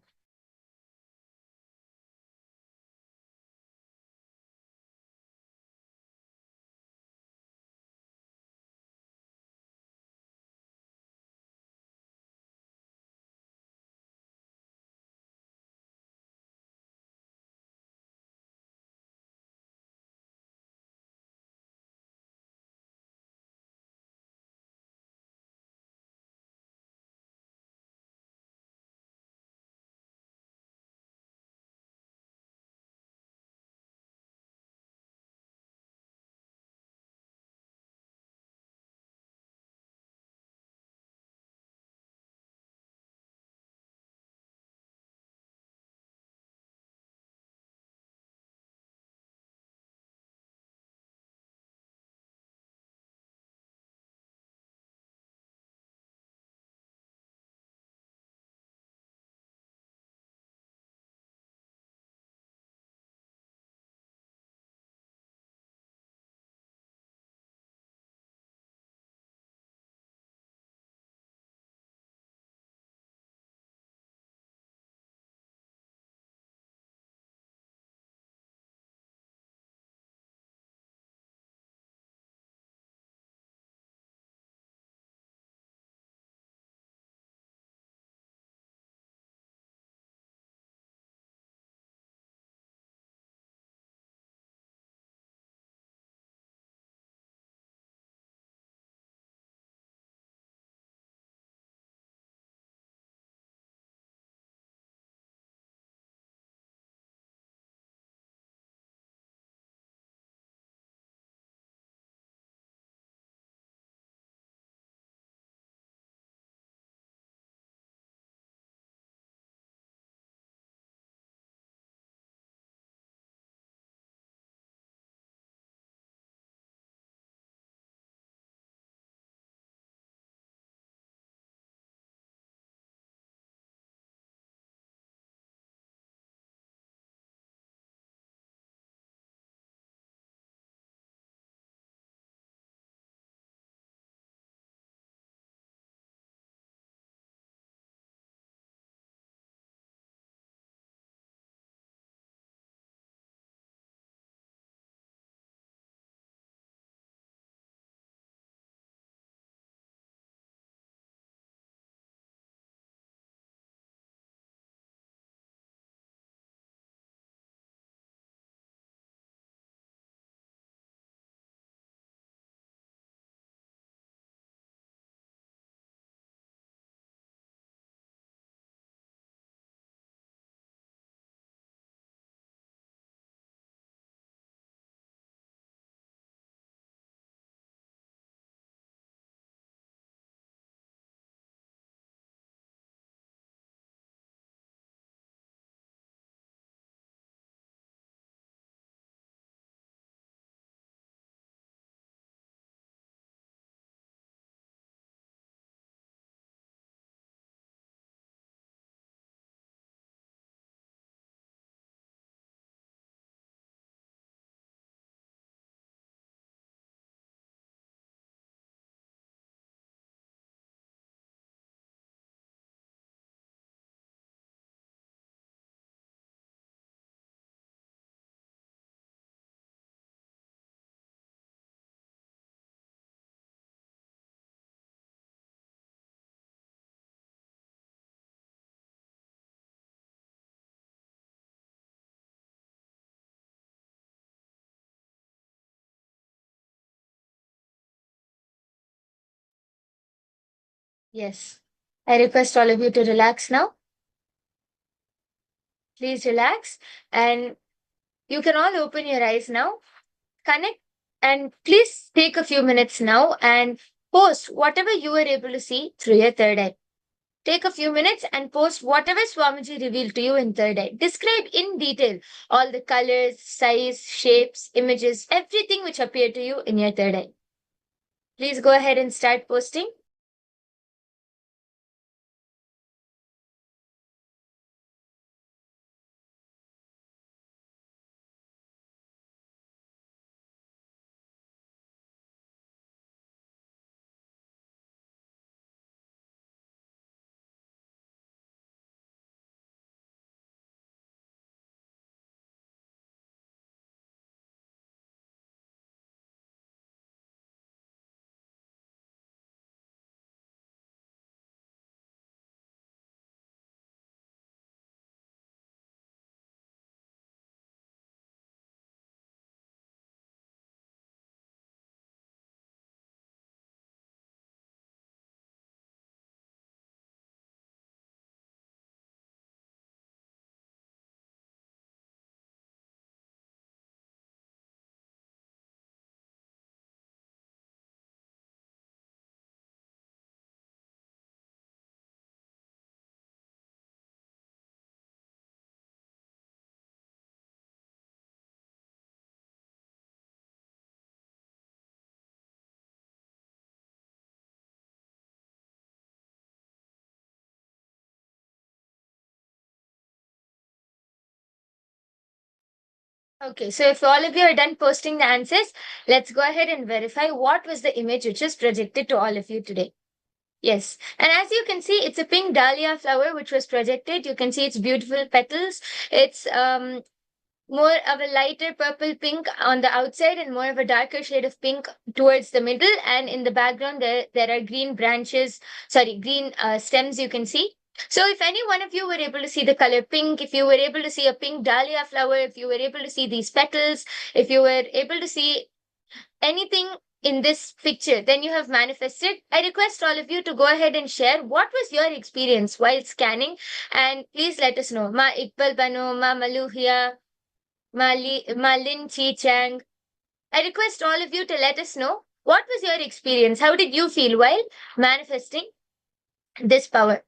Yes. I request all of you to relax now. Please relax. And you can all open your eyes now. Connect. And please take a few minutes now and post whatever you were able to see through your third eye. Take a few minutes and post whatever Swamiji revealed to you in third eye. Describe in detail all the colors, size, shapes, images, everything which appeared to you in your third eye. Please go ahead and start posting. Okay, so if all of you are done posting the answers, let's go ahead and verify what was the image which was projected to all of you today. Yes, and as you can see, it's a pink dahlia flower which was projected. You can see its beautiful petals. It's more of a lighter purple pink on the outside and more of a darker shade of pink towards the middle. And in the background, there are green branches, green stems you can see. So if any one of you were able to see the color pink, if you were able to see a pink dahlia flower, if you were able to see these petals, if you were able to see anything in this picture, then you have manifested. I request all of you to go ahead and share what was your experience while scanning, and please let us know. Ma Iqbal Bano, Ma Maluhia, Malin Chi Chang. I request all of you to let us know what was your experience. How did you feel while manifesting this power?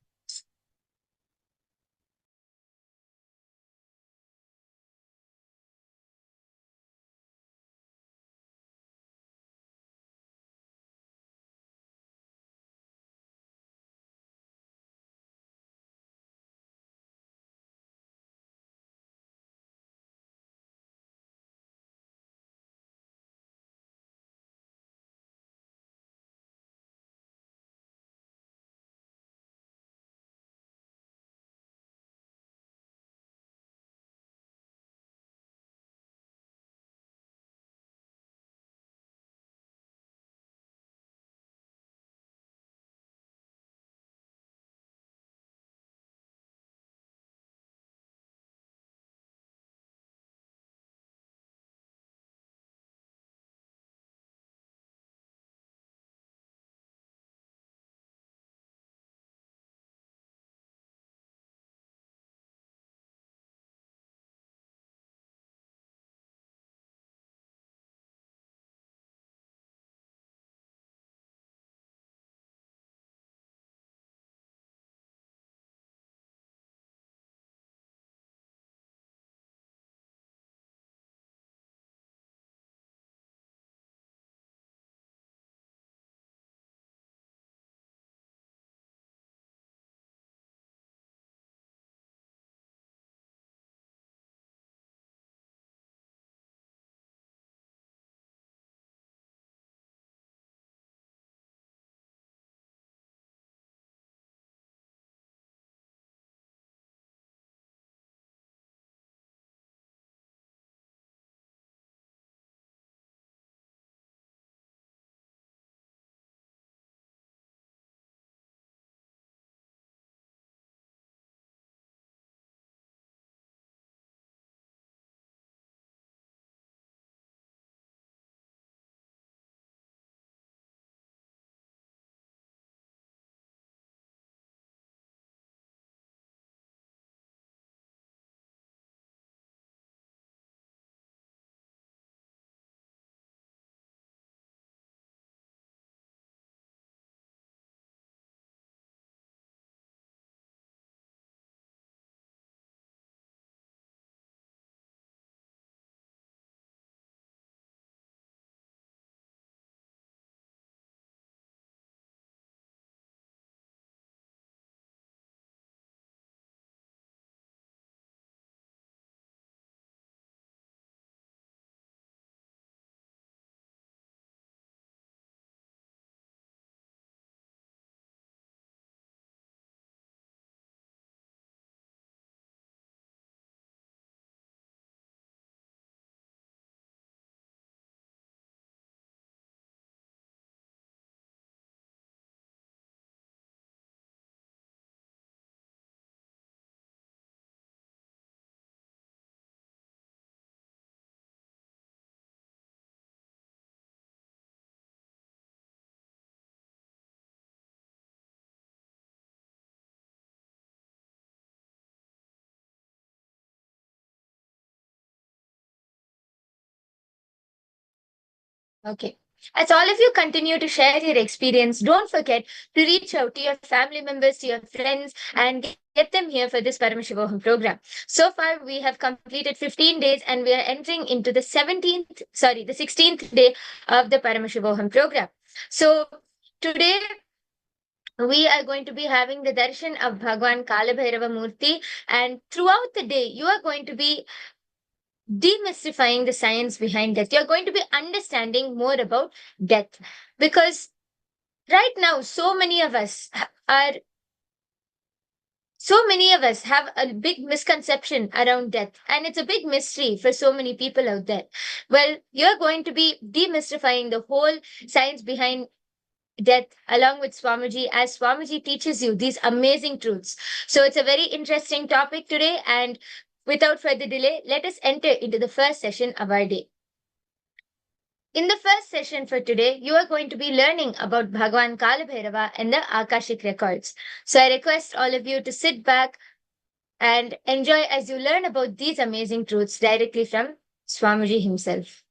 Okay. As all of you continue to share your experience, don't forget to reach out to your family members, to your friends, and get them here for this Paramashivoham program. So far, we have completed 15 days and we are entering into the 16th day of the Paramashivoham program. So today, we are going to be having the darshan of Bhagwan Kalabhairava Murti, and throughout the day, you are going to be demystifying the science behind death. You're going to be understanding more about death because right now, so many of us have a big misconception around death, and it's a big mystery for so many people out there. Well, you're going to be demystifying the whole science behind death along with Swamiji as Swamiji teaches you these amazing truths. So it's a very interesting topic today, and without further delay, let us enter into the first session of our day. In the first session for today, you are going to be learning about Bhagwan Kalabhairava and the Akashic records. So I request all of you to sit back and enjoy as you learn about these amazing truths directly from Swamiji himself.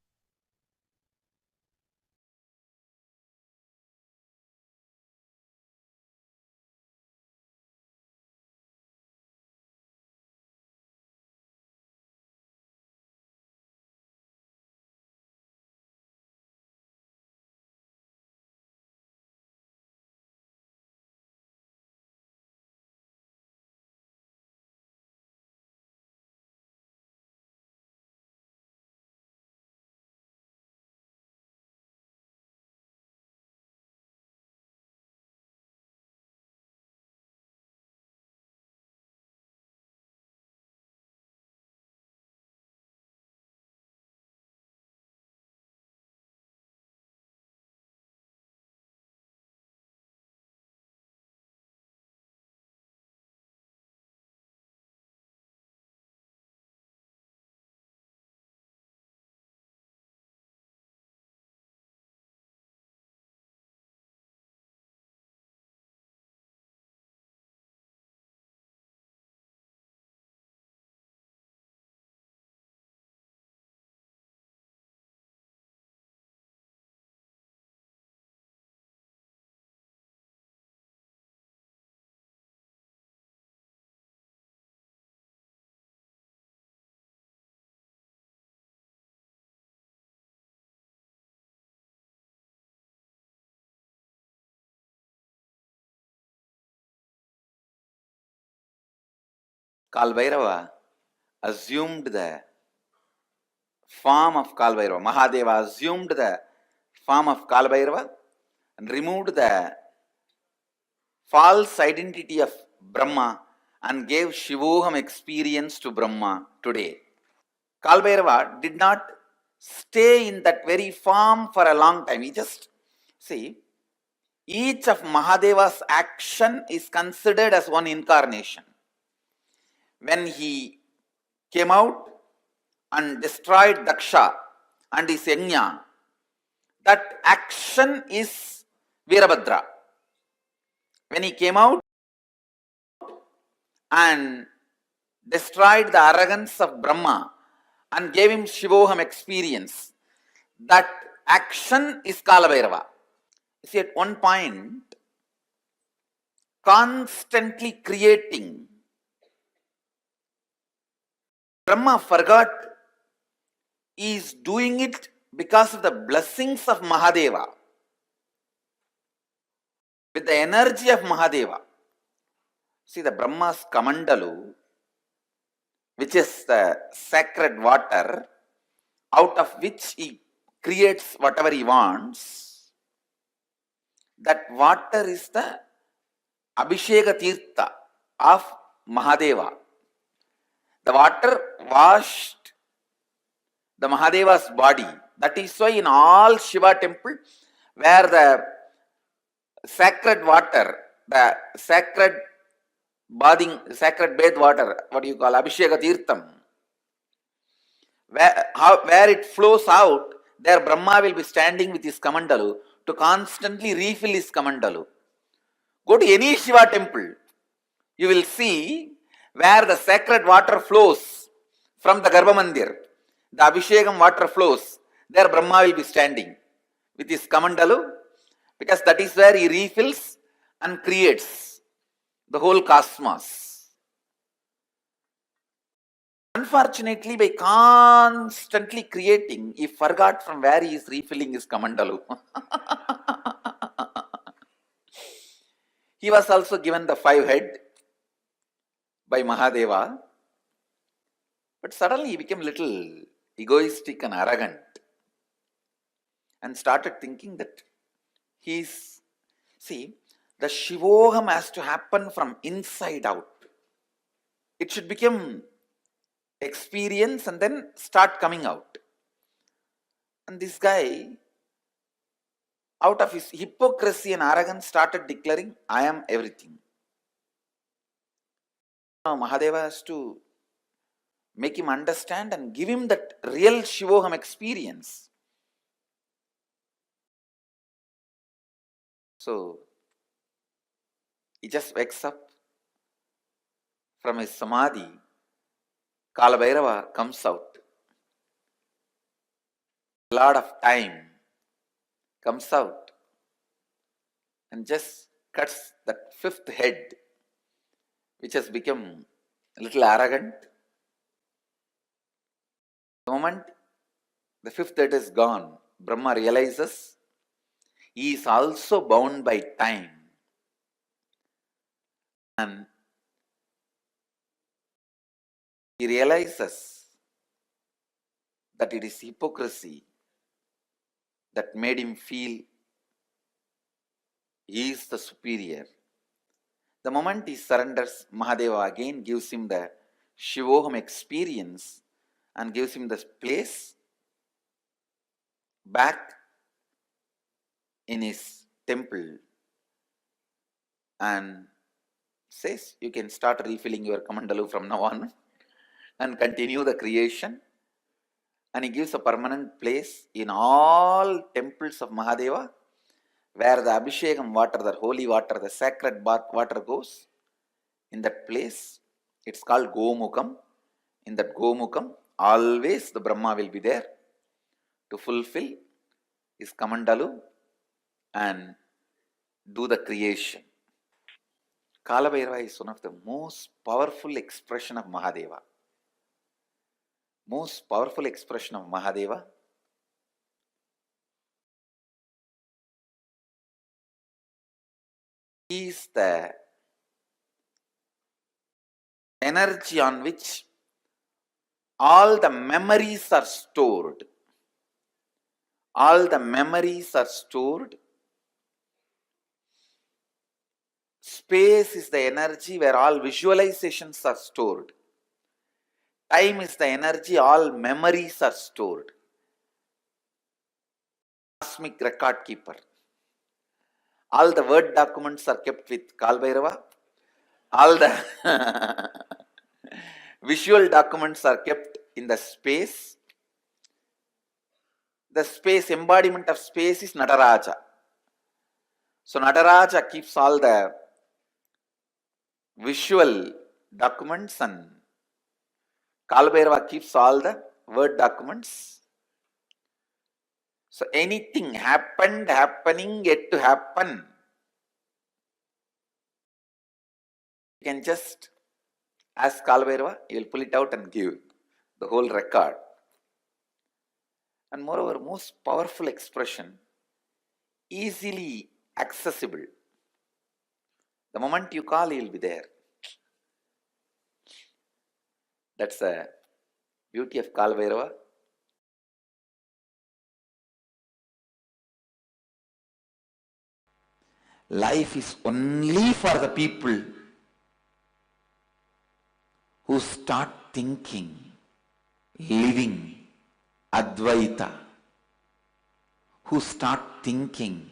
Kalabhairava assumed the form of Kalabhairava. Mahadeva assumed the form of Kalabhairava and removed the false identity of Brahma and gave Shivoham experience to Brahma today. Kalabhairava did not stay in that very form for a long time. He just, see, each of Mahadeva's action is considered as one incarnation. When he came out and destroyed Daksha and his Yajna, that action is Virabhadra. When he came out and destroyed the arrogance of Brahma and gave him Shivoham experience, that action is Kalabhairava. You see, at one point, constantly creating, Brahma forgot he is doing it because of the blessings of Mahadeva, with the energy of Mahadeva. See, the Brahma's Kamandalu, which is the sacred water, out of which he creates whatever he wants, that water is the Abhisheka Tirtha of Mahadeva. The water washed the Mahadeva's body. That is why in all Shiva temple, where the sacred water, the sacred bath water, what do you call, Abhisheka Tirtham, where it flows out, there Brahma will be standing with his Kamandalu to constantly refill his Kamandalu. Go to any Shiva temple, you will see where the sacred water flows from the Garbha Mandir, the Abhishekam water flows, there Brahma will be standing. with his Kamandalu, because that is where he refills and creates the whole cosmos. Unfortunately, by constantly creating, he forgot from where he is refilling his Kamandalu. He was also given the 5 head by Mahadeva, but suddenly he became little egoistic and arrogant and started thinking that he's, see, the Shivoham has to happen from inside out. It should become experience and then start coming out. And this guy, out of his hypocrisy and arrogance, started declaring, I am everything. Now Mahadeva has to make him understand and give him that real Shivoham experience. So he just wakes up from his samadhi. Kalabhairava comes out. A lot of time comes out and just cuts that 5th head, which has become a little arrogant. The moment the 5th head is gone, Brahma realizes he is also bound by time. And he realizes that it is hypocrisy that made him feel he is the superior. The moment he surrenders, Mahadeva again gives him the Shivoham experience and gives him the place back in his temple and says, you can start refilling your Kamandalu from now on and continue the creation. And he gives a permanent place in all temples of Mahadeva, where the Abhishekam water, the holy water, the sacred bath water goes. In that place, it's called Gomukam. In that Gomukam, always the Brahma will be there to fulfill his Kamandalu and do the creation. Kalabhairava is one of the most powerful expression of Mahadeva. Most powerful expression of Mahadeva. He is the energy on which all the memories are stored. All the memories are stored. Space is the energy where all visualizations are stored. Time is the energy all memories are stored. Cosmic record keeper. All the word documents are kept with Kalabhairava. All the visual documents are kept in the space. The space, embodiment of space is Nataraja. So Nataraja keeps all the visual documents and Kalabhairava keeps all the word documents. So anything happened, happening, yet to happen, you can just ask Kalabhairava, he will pull it out and give the whole record. And moreover, most powerful expression, easily accessible. The moment you call, he will be there. That's the beauty of Kalabhairava. Life is only for the people who start thinking, living Advaita, who start thinking,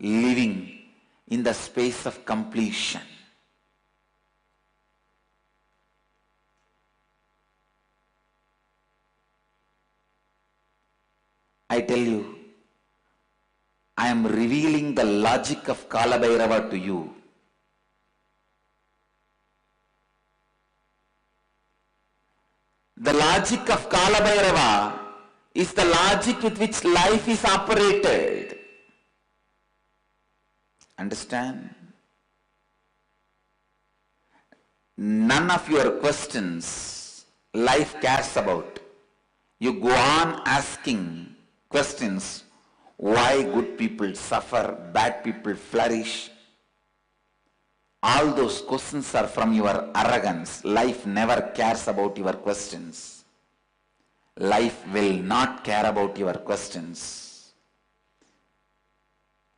living in the space of completion. I tell you, I am revealing the logic of Kalabhairava to you. The logic of Kalabhairava is the logic with which life is operated. Understand? None of your questions life cares about. You go on asking questions. Why good people suffer, bad people flourish? All those questions are from your arrogance. Life never cares about your questions. Life will not care about your questions.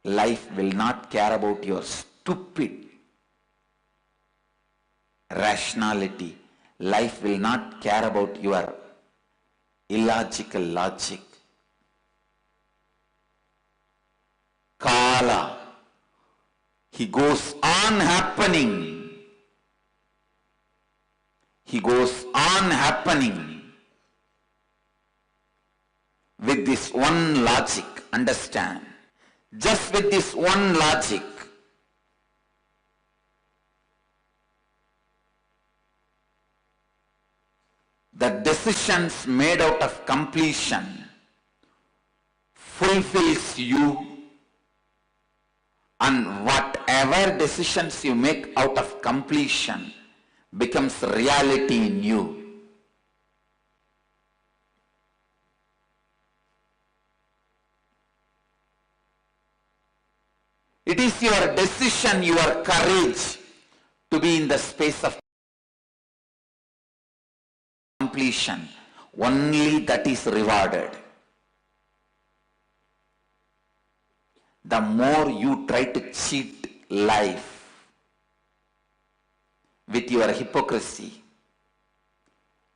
Life will not care about your stupid rationality. Life will not care about your illogical logic. Kala, he goes on happening. He goes on happening with this one logic. Understand? Just with this one logic. The decisions made out of completion fulfills you, and whatever decisions you make out of completion becomes reality in you. It is your decision, your courage to be in the space of completion. Only that is rewarded. The more you try to cheat life with your hypocrisy,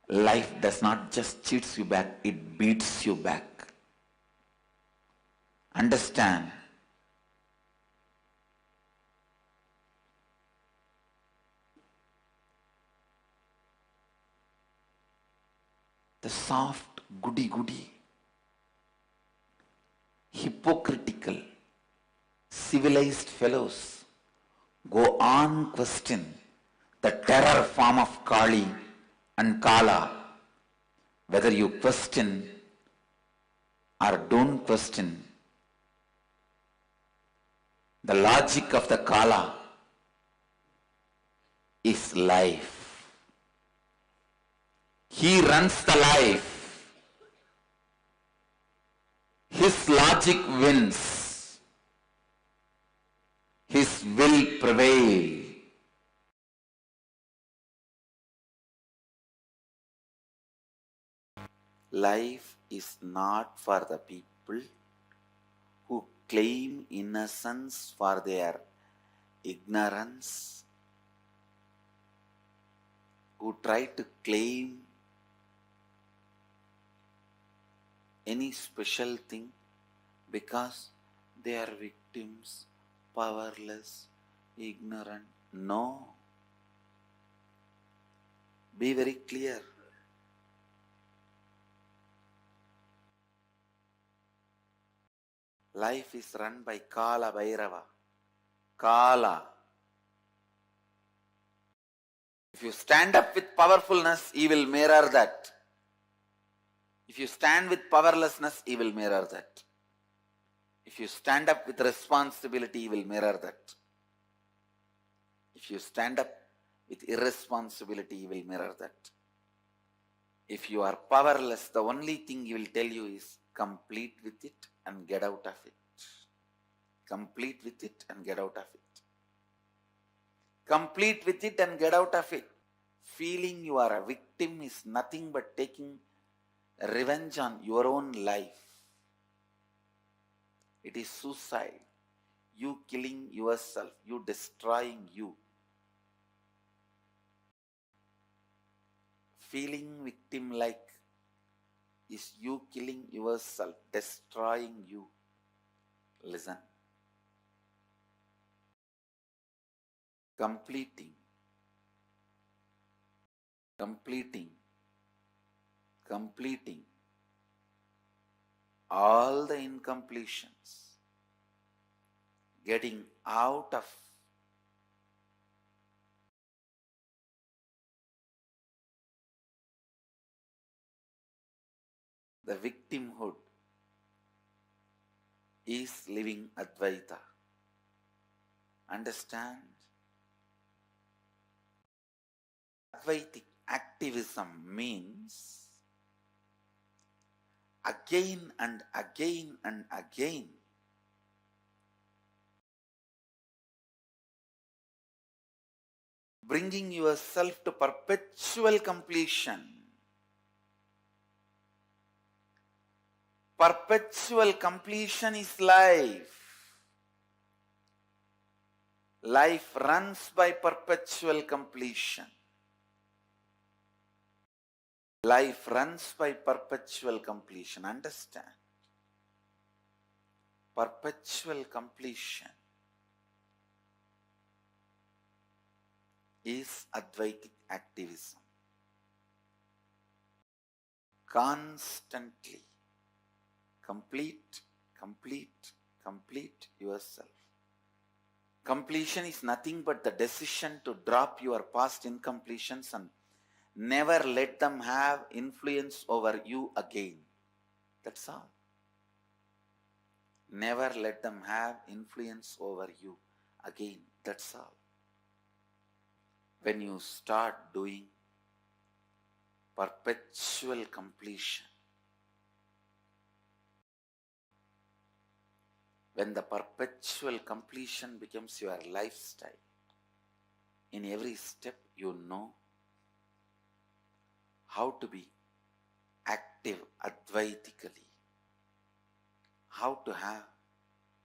life does not just cheats you back, it beats you back. Understand? The soft, goody-goody, hypocritical, civilized fellows go on question the terror form of Kali and Kala. Whether you question or don't question, the logic of the Kala is life. He runs the life. His logic wins. His will prevail. Life is not for the people who claim innocence for their ignorance, who try to claim any special thing because they are victims, powerless, ignorant. No. Be very clear. Life is run by Kalabhairava. Kala. If you stand up with powerfulness, he will mirror that. If you stand with powerlessness, he will mirror that. If you stand up with responsibility, he will mirror that. If you stand up with irresponsibility, he will mirror that. If you are powerless, the only thing he will tell you is complete with it and get out of it. Complete with it and get out of it. Complete with it and get out of it. Feeling you are a victim is nothing but taking revenge on your own life. It is suicide. You killing yourself, you destroying you. Feeling victim-like is you killing yourself, destroying you. Listen. Completing all the incompletions, getting out of The victimhood is living Advaita. Understand? Advaitic activism means again and again and again bringing yourself to perpetual completion. Perpetual completion is life. Life runs by perpetual completion. Life runs by perpetual completion. Understand? Perpetual completion is Advaitic activism. Constantly complete yourself. Completion is nothing but the decision to drop your past incompletions and never let them have influence over you again. That's all. Never let them have influence over you again. That's all. When you start doing perpetual completion, when the perpetual completion becomes your lifestyle, in every step you know how to be active Advaitically, how to have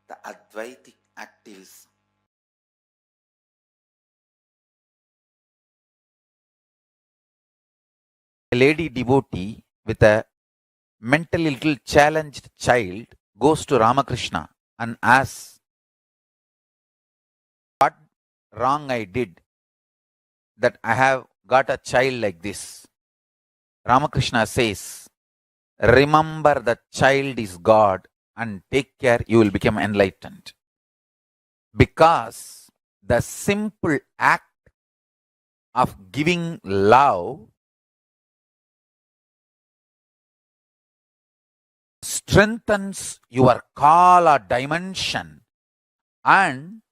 the Advaitic activism. A lady devotee with a mentally little challenged child goes to Ramakrishna and asks, what wrong I did that I have got a child like this? Ramakrishna says, remember the child is God and take care, you will become enlightened. Because the simple act of giving love strengthens your Kala dimension, and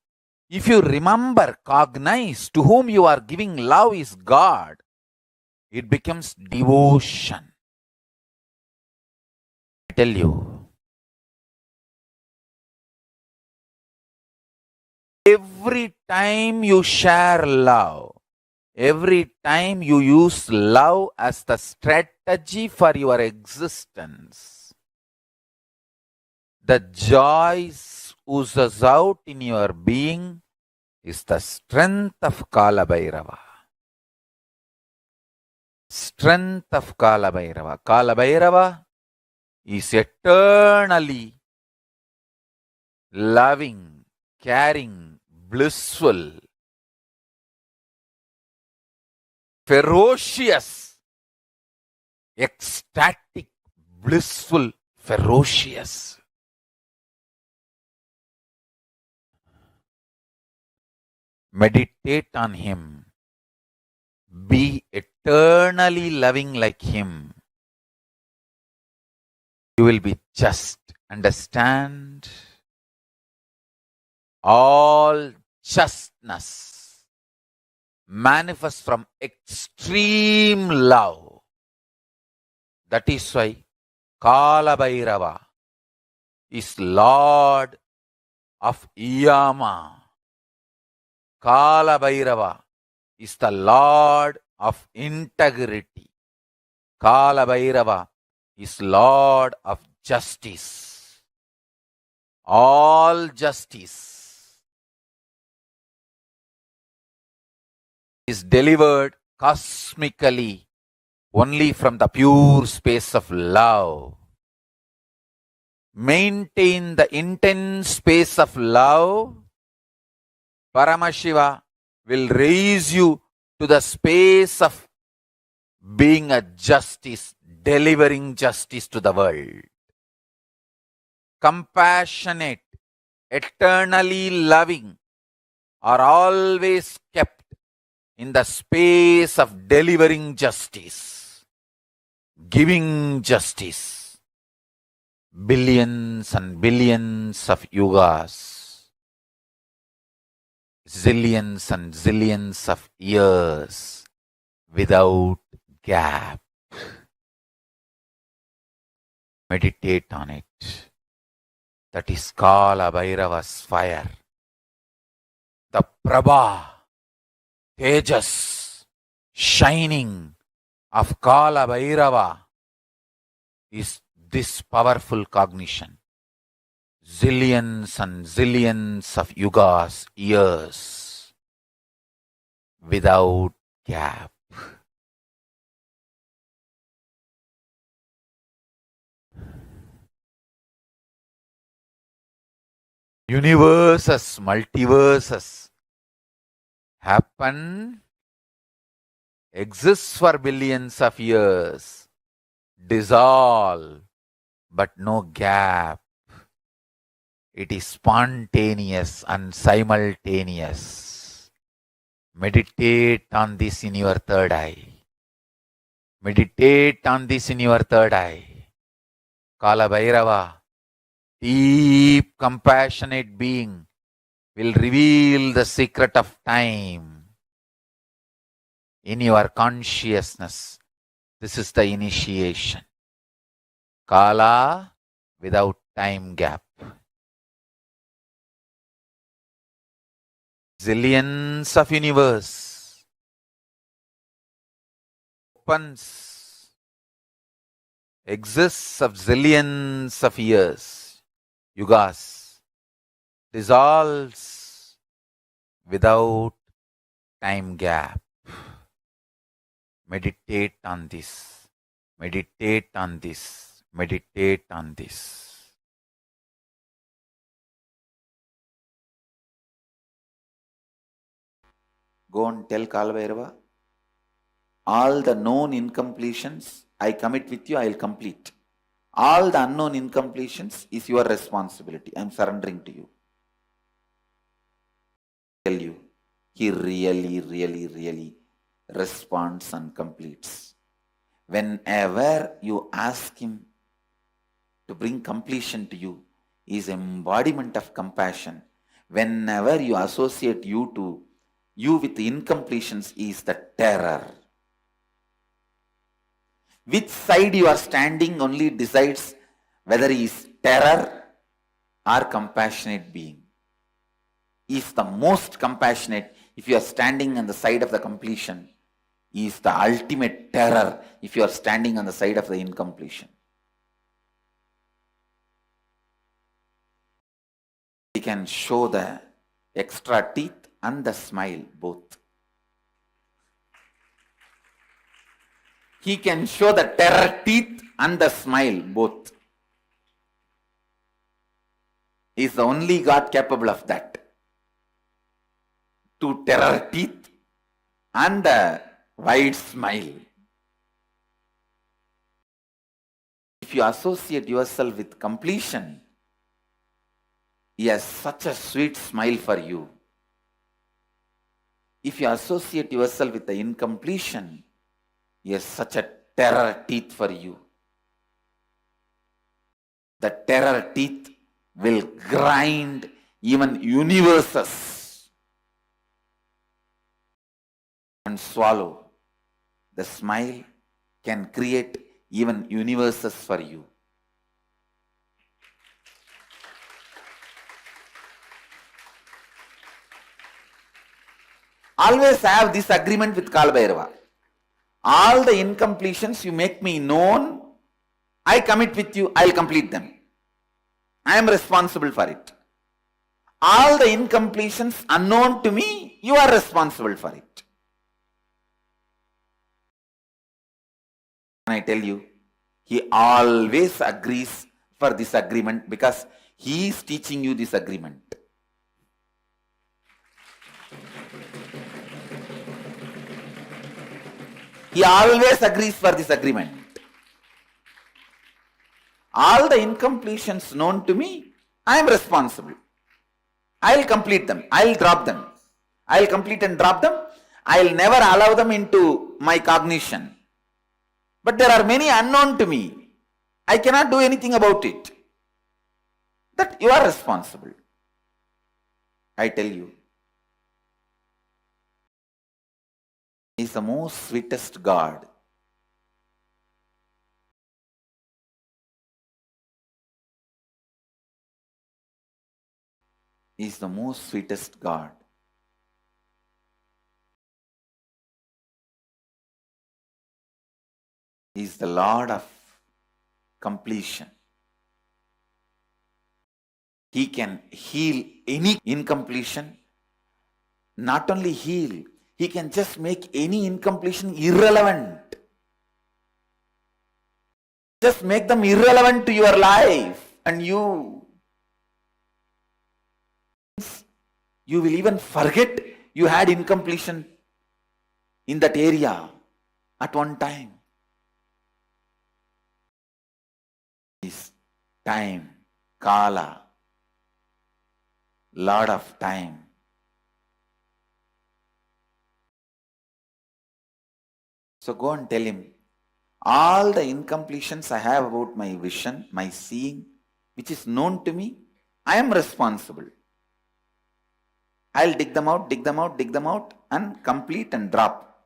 if you remember, cognize to whom you are giving love is God, it becomes devotion. I tell you, every time you share love, every time you use love as the strategy for your existence, the joy oozes out in your being is the strength of Kalabhairava. Strength of Kalabhairava. Kalabhairava is eternally loving, caring, blissful, ferocious, ecstatic, blissful, ferocious. Meditate on him. Be eternally loving like him. You will be just. Understand? All justness manifests from extreme love. That is why Kalabhairava is Lord of Yama. Kalabhairava is the Lord of integrity. Kalabhairava is Lord of justice. All justice is delivered cosmically only from the pure space of love. Maintain the intense space of love. Paramashiva will raise you to the space of being a justice, delivering justice to the world. Compassionate, eternally loving are always kept in the space of delivering justice, giving justice. billions and billions of yugas, zillions and zillions of years without gap. Meditate on it. That is Kalabhairava's fire. The Prabha, Tejas, shining of Kalabhairava is this powerful cognition. Zillions and zillions of yugas, years, without gap. Universes, multiverses happen, exists for billions of years, dissolve, but no gap. It is spontaneous and simultaneous. Meditate on this in your third eye. Meditate on this in your third eye. Kalabhairava, deep compassionate being, will reveal the secret of time in your consciousness. This is the initiation. Kala without time gap. Zillions of universe opens, exists of zillions of years, yugas, dissolves without time gap. Meditate on this. Meditate on this. Meditate on this. Go and tell Kalabhairava, all the known incompletions I commit with you, I will complete. All the unknown incompletions is your responsibility. I am surrendering to you. Tell you, he really responds and completes. Whenever you ask him to bring completion to you, he is embodiment of compassion. Whenever you associate you with the incompletions, is the terror. Which side you are standing only decides whether he is terror or compassionate being. He is the most compassionate if you are standing on the side of the completion. He is the ultimate terror if you are standing on the side of the incompletion. He can show the extra teeth and the smile both. He can show the terror teeth and the smile both. He is the only God capable of that. Two terror teeth and a wide smile. If you associate yourself with completion, he has such a sweet smile for you. If you associate yourself with the incompletion, he has such a terror teeth for you. The terror teeth will grind even universes and swallow. The smile can create even universes for you. Always have this agreement with Kalabhairava. All the incompletions you make me known, I commit with you, I will complete them. I am responsible for it. All the incompletions unknown to me, you are responsible for it. And I tell you, he always agrees for this agreement because he is teaching you this agreement. He always agrees for this agreement. All the incompletions known to me, I am responsible. I will complete them. I will drop them. I will complete and drop them. I will never allow them into my cognition. But there are many unknown to me. I cannot do anything about it. that you are responsible. I tell you, He is the most sweetest God. He is the most sweetest God. He is the Lord of completion. He can heal any incompletion. Not only heal, He can just make any incompletion irrelevant. Just make them irrelevant to your life, and you will even forget you had incompletion in that area at one time. Is time, Kala, Lord of time. So go and tell Him, all the incompletions I have about my vision, my seeing, which is known to me, I am responsible. I'll dig them out, and complete and drop.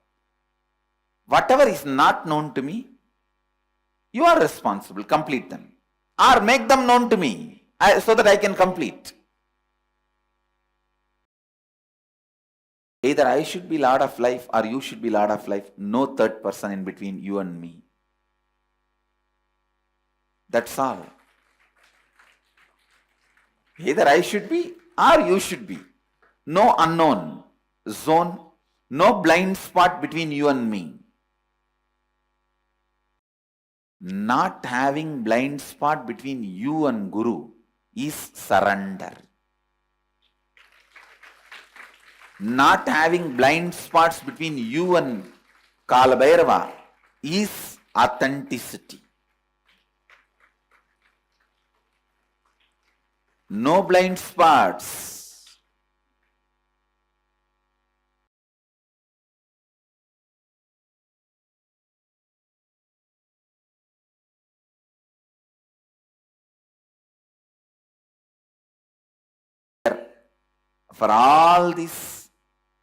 Whatever is not known to me, you are responsible. Complete them. Or make them known to me so that I can complete. Either I should be Lord of life or you should be Lord of life. No third person in between you and me. That's all. Either I should be or you should be. No unknown zone, no blind spot between you and me. Not having blind spot between you and Guru is surrender. Not having blind spots between you and Kalabhairava is authenticity. No blind spots. For all this,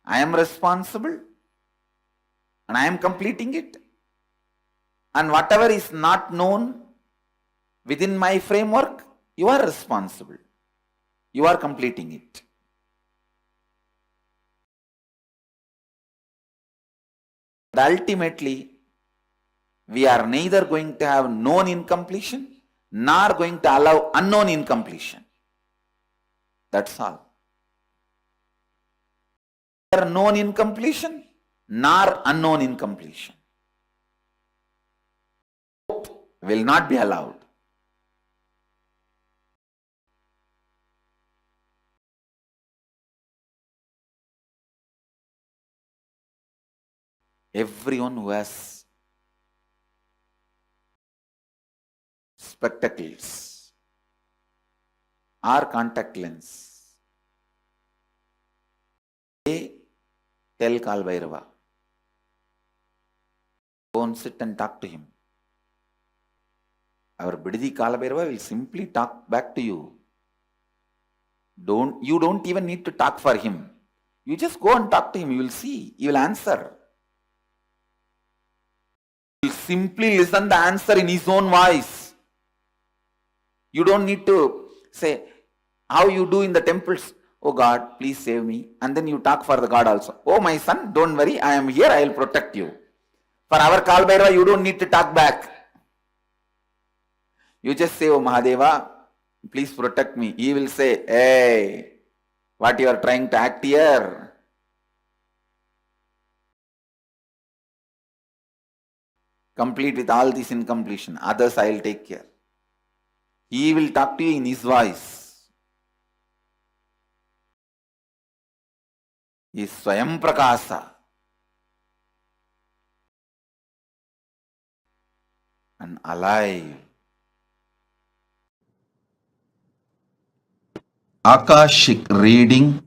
I am responsible and I am completing it. And whatever is not known within my framework, you are responsible. You are completing it. But ultimately, we are neither going to have known incompletion nor going to allow unknown incompletion. That's all. Neither known incompletion nor unknown incompletion. Both will not be allowed. Everyone who has spectacles or contact lens, they tell Kalabhairava, go and sit and talk to him. Our Bididi Kalabhairava will simply talk back to you. You don't even need to talk for him. You just go and talk to him. You will see. He will answer. You simply listen the answer in his own voice. You don't need to say, how you do in the temples. Oh God, please save me. And then you talk for the God also. Oh my son, don't worry. I am here. I will protect you. For our Kalabhairava, you don't need to talk back. You just say, oh Mahadeva, please protect me. He will say, hey, what you are trying to act here? Complete with all this incompletion. Others I will take care. He will talk to you in his voice. He is Swayam Prakasa. And alive. Akashic reading,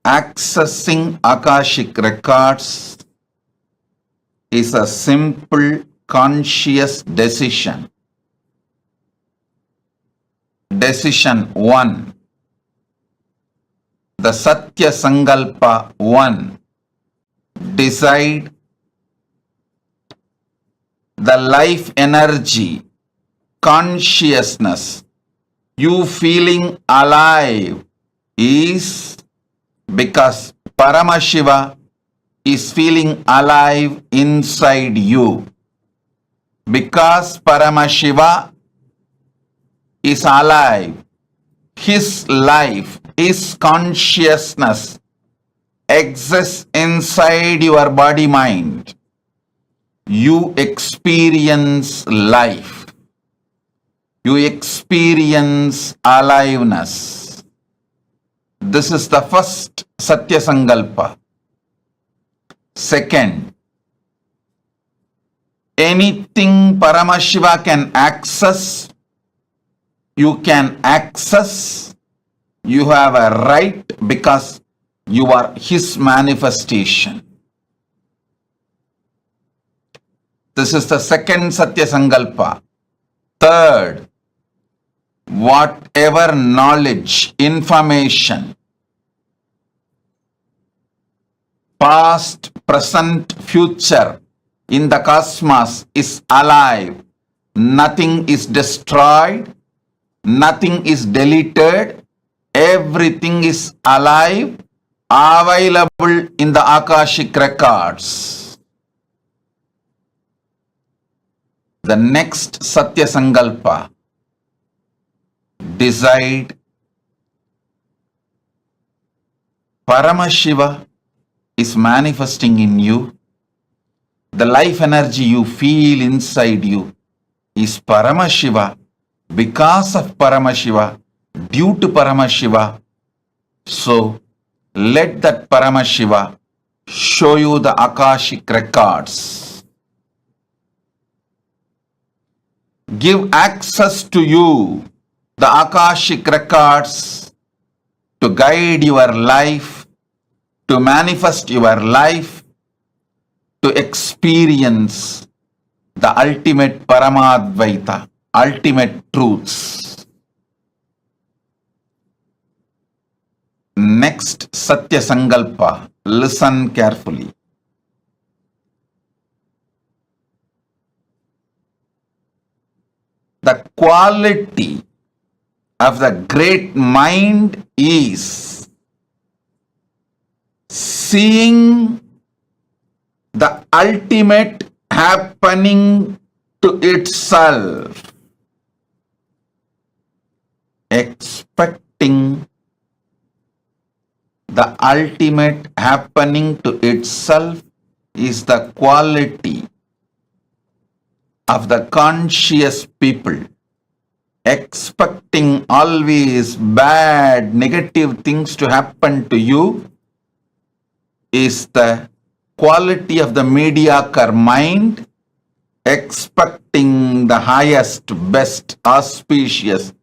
accessing Akashic records is a simple conscious decision. decision 1. The Satya Sankalpa 1. Decide the life energy, consciousness, you feeling alive is because Paramashiva is feeling alive inside you. Because Paramashiva is alive, his life, his consciousness exists inside your body mind. You experience life. You experience aliveness. This is the first Satya Sankalpa. Second, anything Paramashiva can access, you can access. You have a right because you are his manifestation. This is the second Satya Sankalpa. Third, whatever knowledge, information, past, present, future in the cosmos is alive. Nothing is destroyed. Nothing is deleted. Everything is alive, available in the Akashic records. The next Satya Sankalpa. Decide Paramashiva is manifesting in you. The life energy you feel inside you is Paramashiva, because of Paramashiva, due to Paramashiva. So let that Paramashiva show you the Akashic records. Give access to you the Akashic records to guide your life, to manifest your life, to experience the ultimate Paramadvaita, ultimate truths. Next Satya Sankalpa, listen carefully. The quality of the great mind is seeing the ultimate happening to itself, expecting the ultimate happening to itself is the quality of the conscious people. Expecting always bad, negative things to happen to you is the quality of the mediocre mind. Expecting the highest, best, auspicious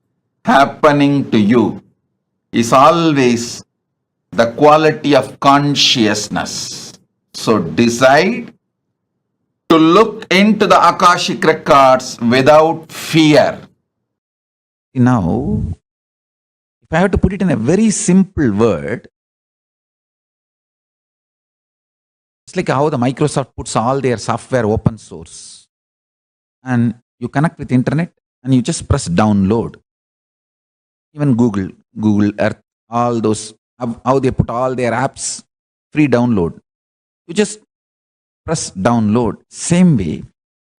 happening to you is always the quality of consciousness. So decide to look into the Akashic records without fear. Now, if I have to put it in a very simple word, it's like how the Microsoft puts all their software open source. And you connect with internet and you just press download. Even Google Earth, all those, how they put all their apps, free download. You just press download. Same way,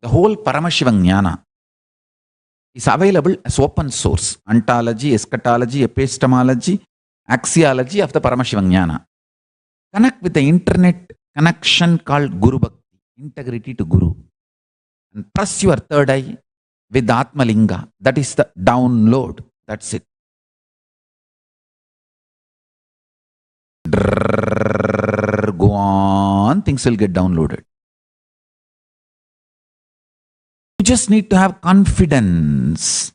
the whole Paramashiva Jnana is available as open source. Ontology, eschatology, epistemology, axiology of the Paramashiva Jnana. Connect with the internet connection called Guru Bhakti, integrity to Guru. And press your third eye with the Atma Linga. That is the download. That's it. Go on, things will get downloaded. You just need to have confidence,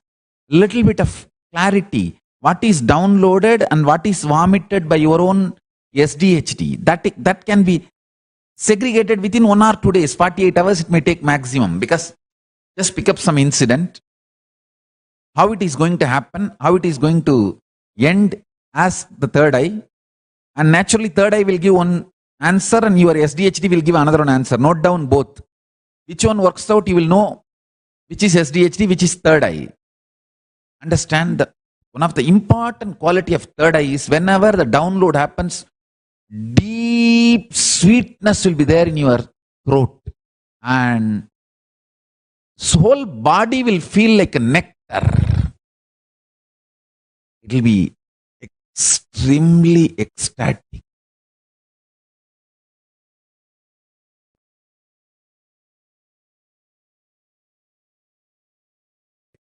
little bit of clarity. What is downloaded and what is vomited by your own SDHD, that can be segregated within 1 or 2 days. 48 hours it may take maximum, because just pick up some incident, how it is going to happen, how it is going to end as the third eye. And naturally, third eye will give one answer and your SDHD will give another one answer. Note down both. Which one works out, you will know which is SDHD, which is third eye. Understand that one of the important quality of third eye is whenever the download happens, deep sweetness will be there in your throat. And whole body will feel like a nectar. It will be extremely ecstatic.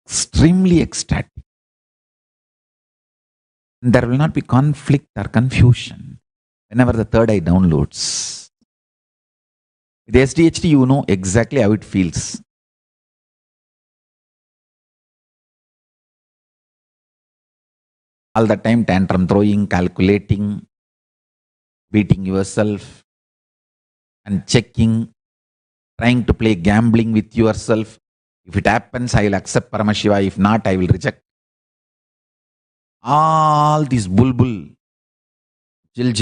Extremely ecstatic. There will not be conflict or confusion whenever the third eye downloads. With SDHD, you know exactly how it feels. All the time tantrum throwing, calculating, beating yourself, and checking, trying to play gambling with yourself. If it happens, I will accept Paramashiva. If not, I will reject. All these bulbul, jil,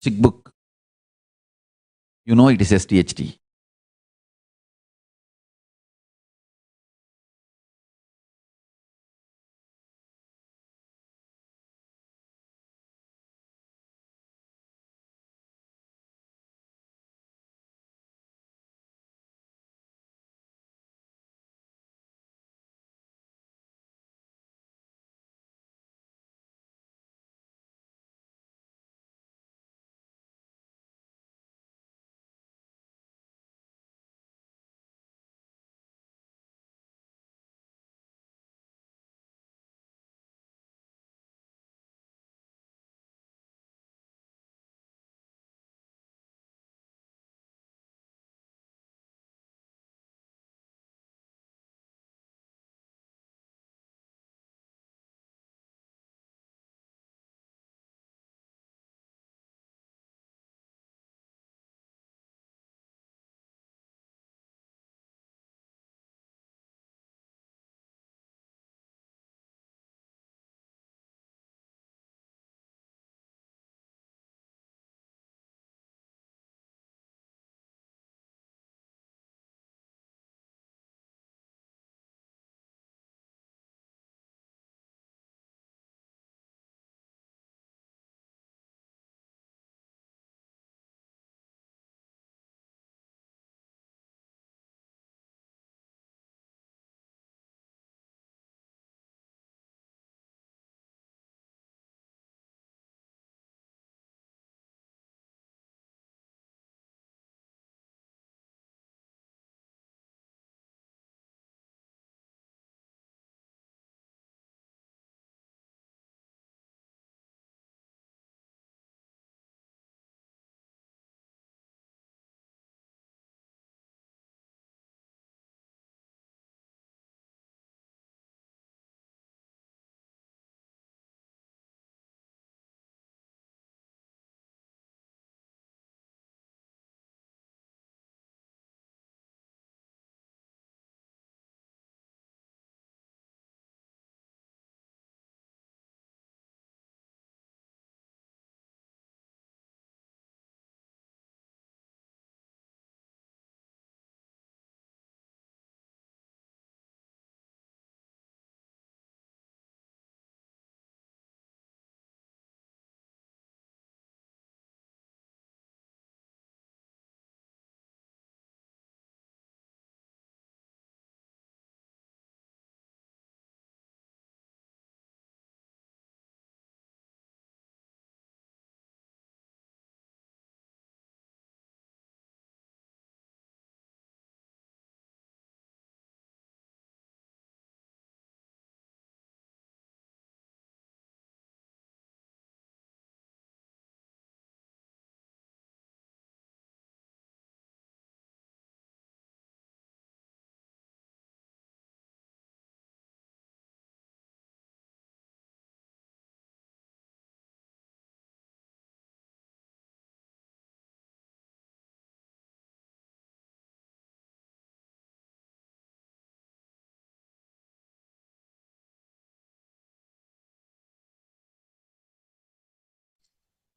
chick book, you know it is SDHD.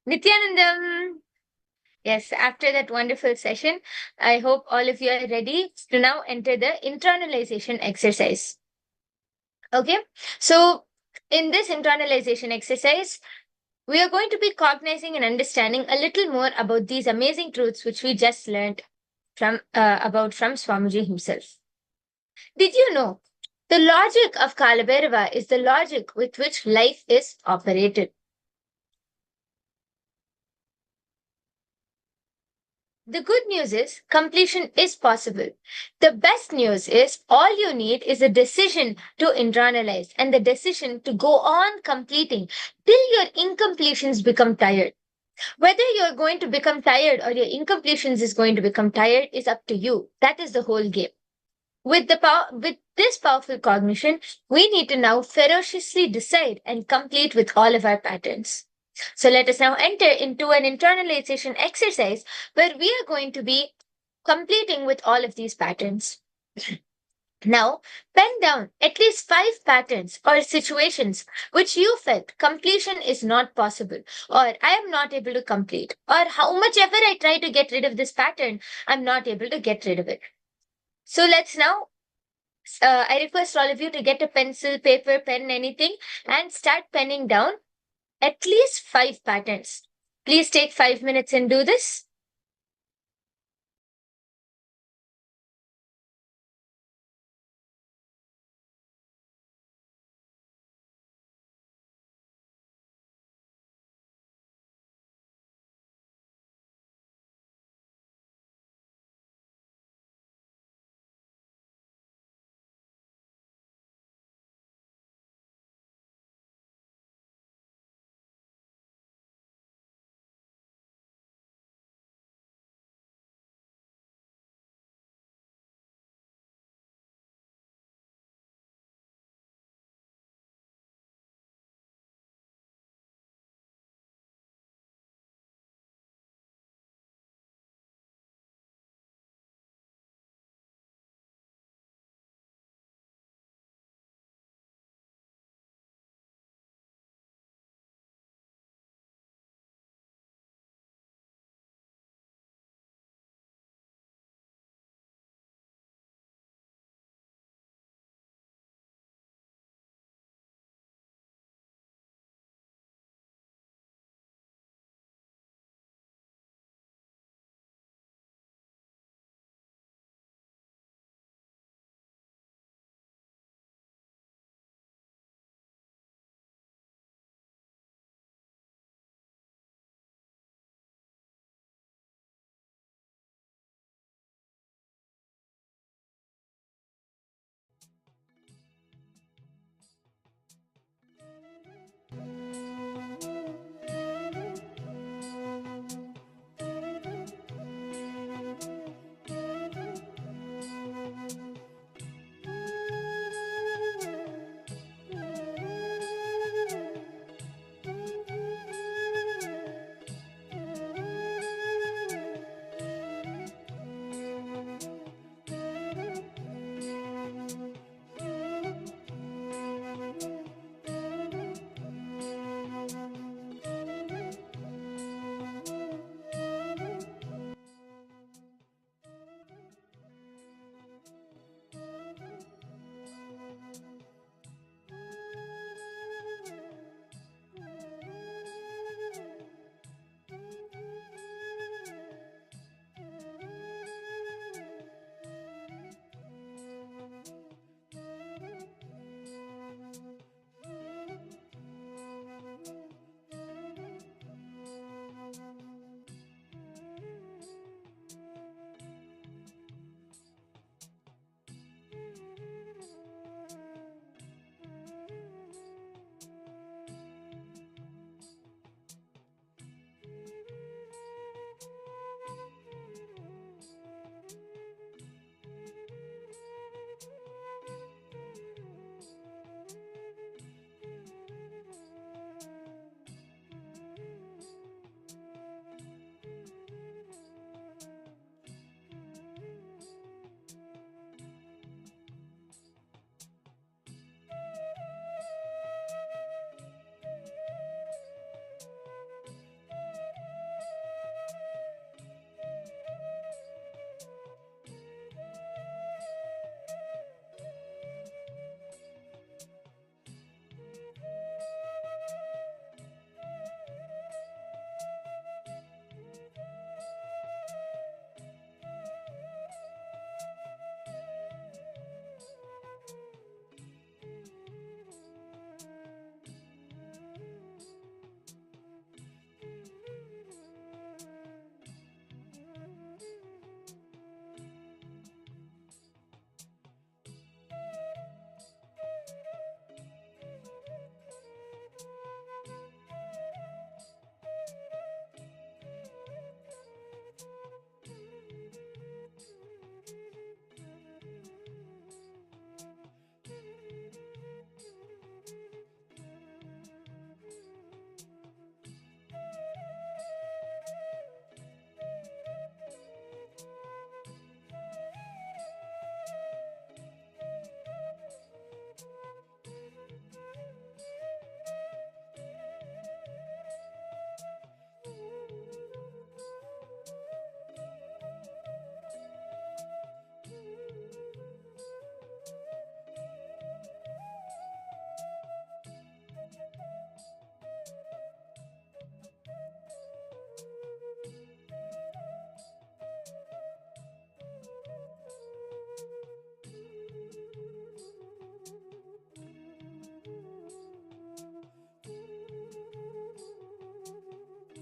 Nithyanandam. Yes, after that wonderful session, I hope all of you are ready to now enter the internalization exercise. Okay, so in this internalization exercise, we are going to be cognizing and understanding a little more about these amazing truths which we just learned from Swamiji himself. Did you know the logic of Kalabhairava is the logic with which life is operated? The good news is completion is possible. The best news is all you need is a decision to internalize and the decision to go on completing till your incompletions become tired. Whether you're going to become tired or your incompletions is going to become tired is up to you. That is the whole game. With this powerful cognition, we need to now ferociously decide and complete with all of our patterns. So let us now enter into an internalization exercise where we are going to be completing with all of these patterns. Now, pen down at least 5 patterns or situations which you felt completion is not possible, or I am not able to complete, or how much ever I try to get rid of this pattern, I'm not able to get rid of it. So let's now, I request all of you to get a pencil, paper, pen, anything, and start penning down at least 5 patterns. Please take 5 minutes and do this.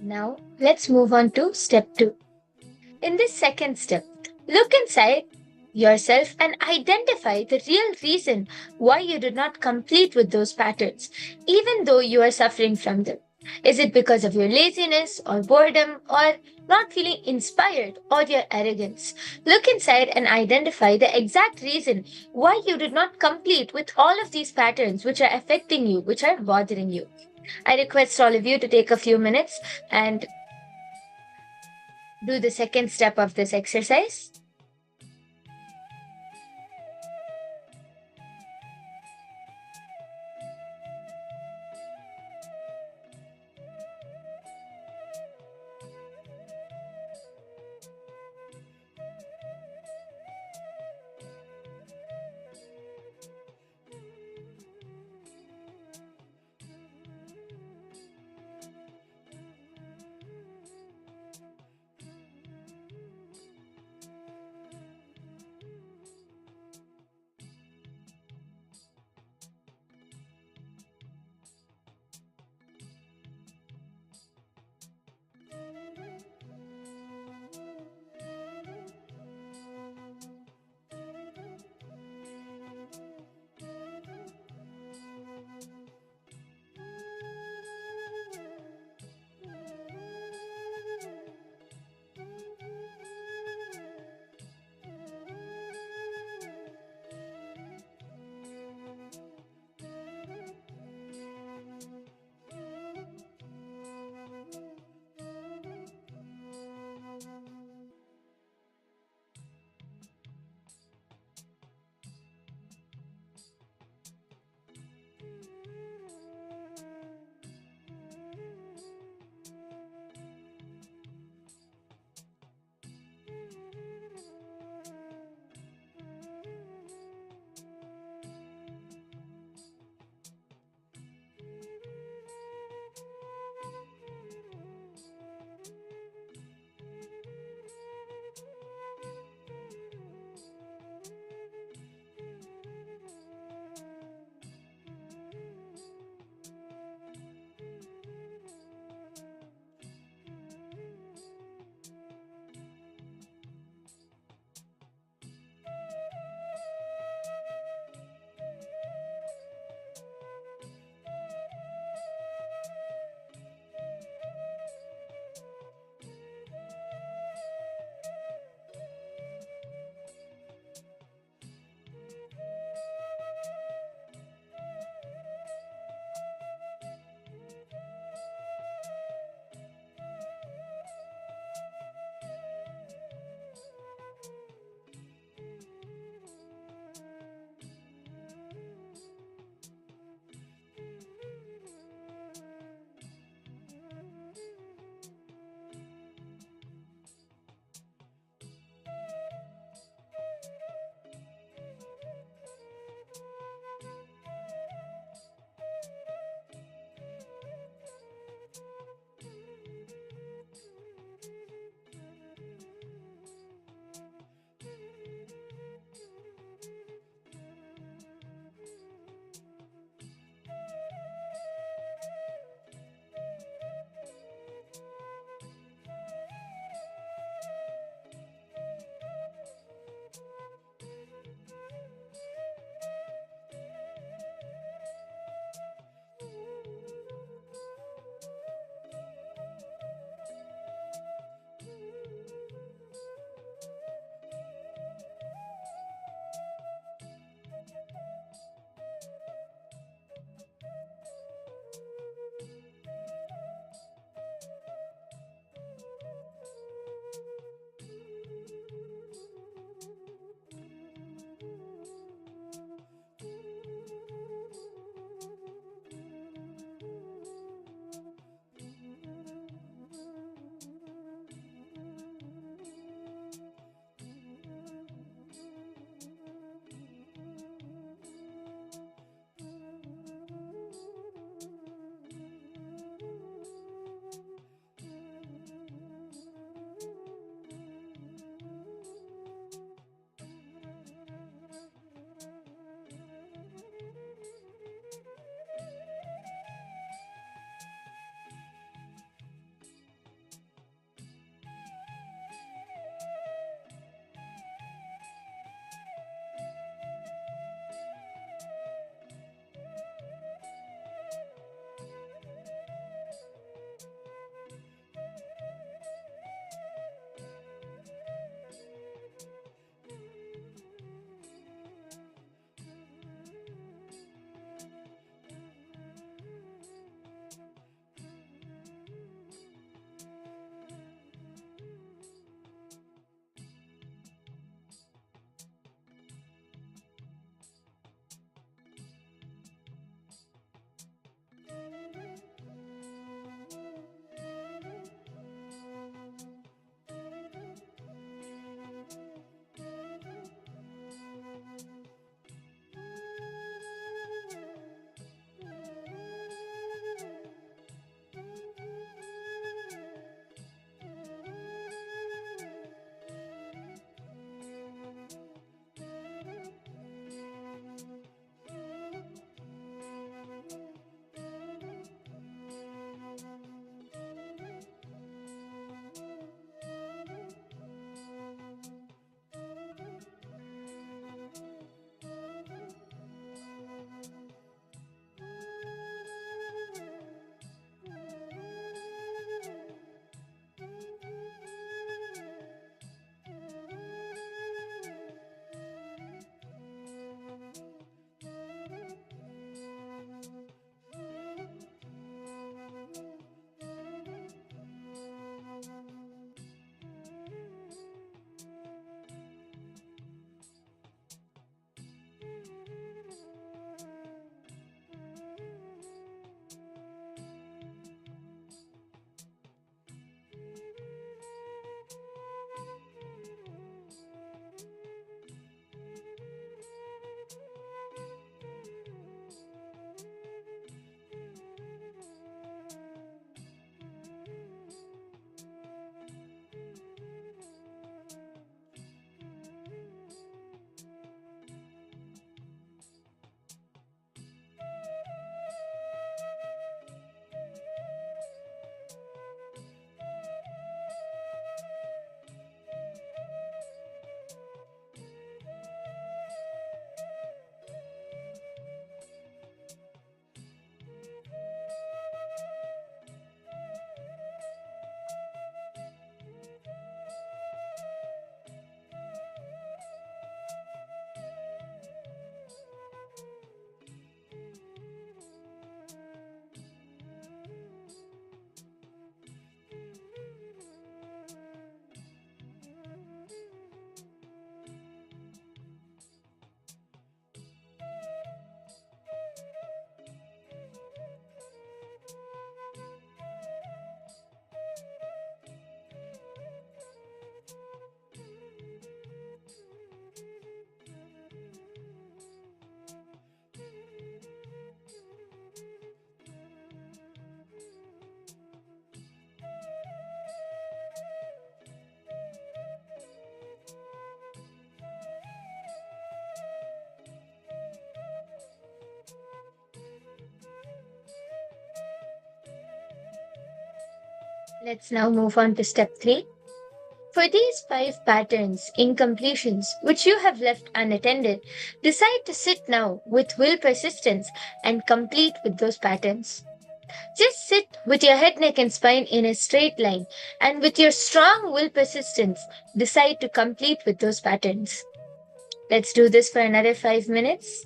Now, let's move on to step 2. In this second step, look inside yourself and identify the real reason why you did not complete with those patterns, even though you are suffering from them. Is it because of your laziness or boredom or not feeling inspired or your arrogance? Look inside and identify the exact reason why you did not complete with all of these patterns which are affecting you, which are bothering you. I request all of you to take a few minutes and do the second step of this exercise. Let's now move on to step 3. For these 5 patterns, incompletions, which you have left unattended, decide to sit now with will persistence and complete with those patterns. Just sit with your head, neck, and spine in a straight line, and with your strong will persistence, decide to complete with those patterns. Let's do this for another 5 minutes.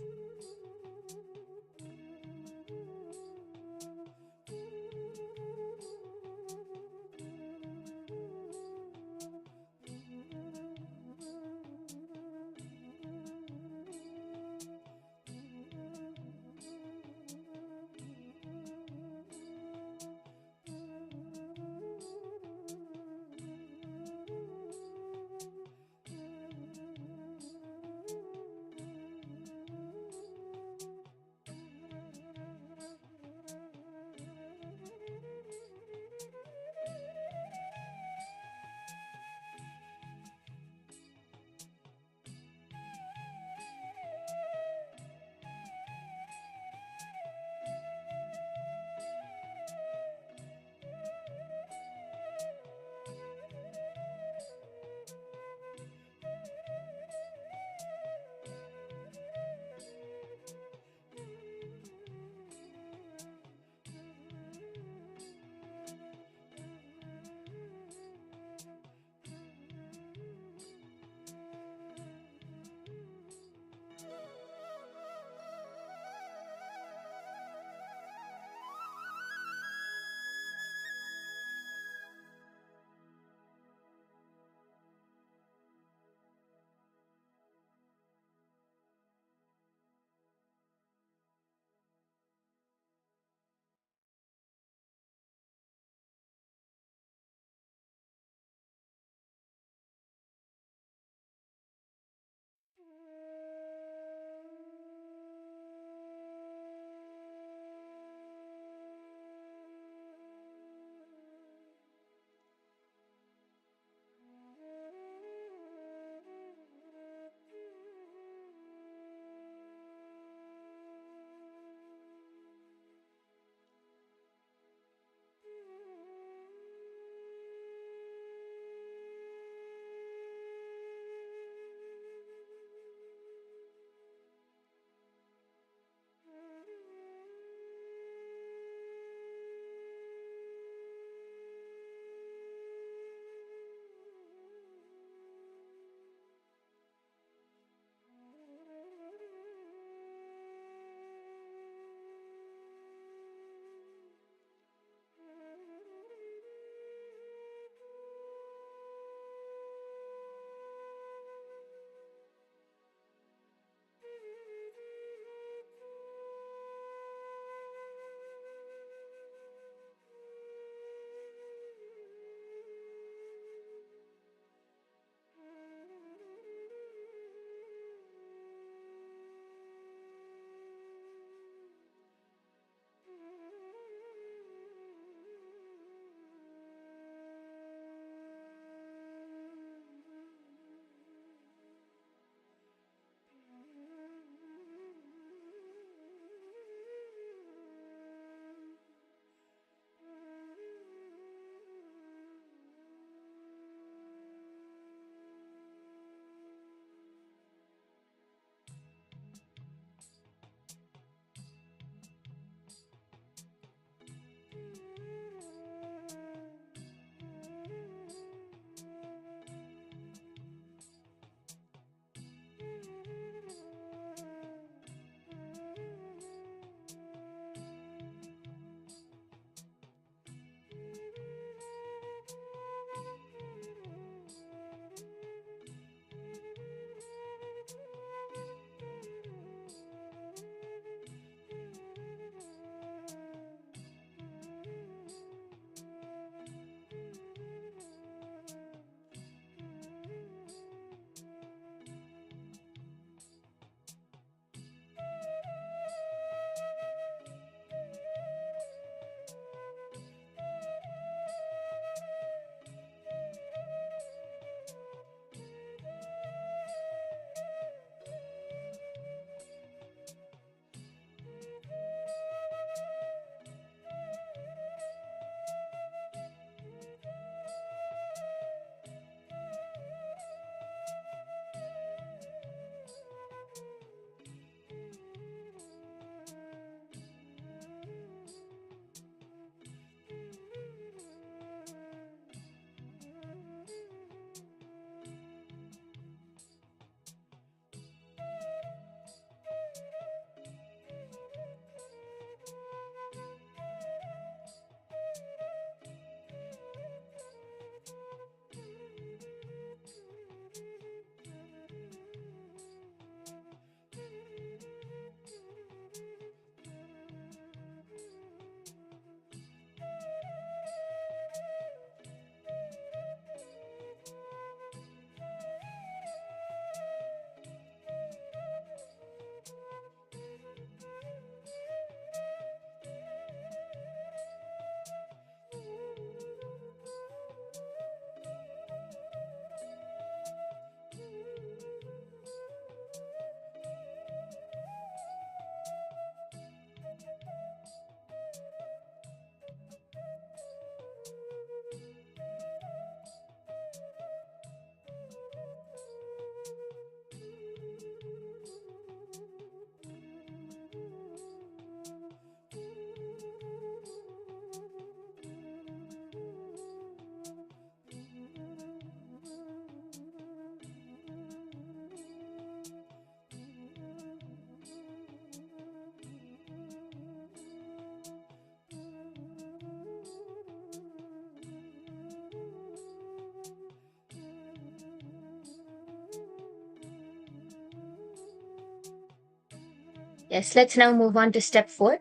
Yes, let's now move on to step 4.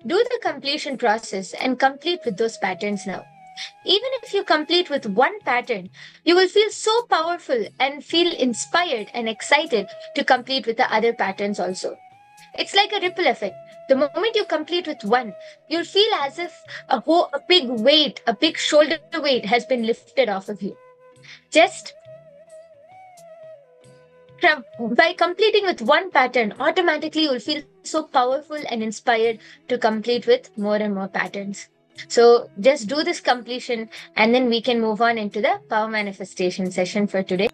Do the completion process and complete with those patterns now. Even if you complete with one pattern, you will feel so powerful and feel inspired and excited to complete with the other patterns also. It's like a ripple effect. The moment you complete with one, you'll feel as if a big weight, a big shoulder weight has been lifted off of you. Just by completing with one pattern, automatically you'll feel so powerful and inspired to complete with more and more patterns. So just do this completion and then we can move on into the power manifestation session for today.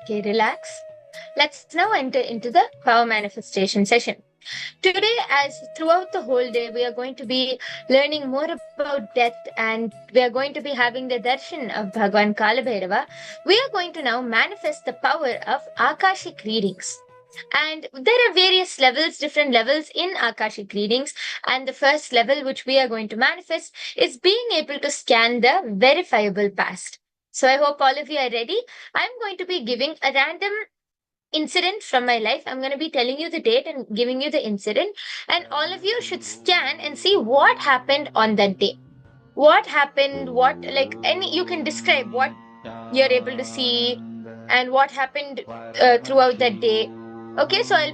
Okay, relax. Let's now enter into the power manifestation session. Today, as throughout the whole day, we are going to be learning more about death and we are going to be having the darshan of Bhagwan Kalabhairava. We are going to now manifest the power of Akashic readings. And there are various levels, different levels in Akashic readings. And the first level, which we are going to manifest, is being able to scan the verifiable past. So I hope all of you are ready. I'm going to be giving a random incident from my life. I'm going to be telling you the date and giving you the incident. And all of you should scan and see what happened on that day. What happened, you can describe what you're able to see and what happened throughout that day. Okay, so I'll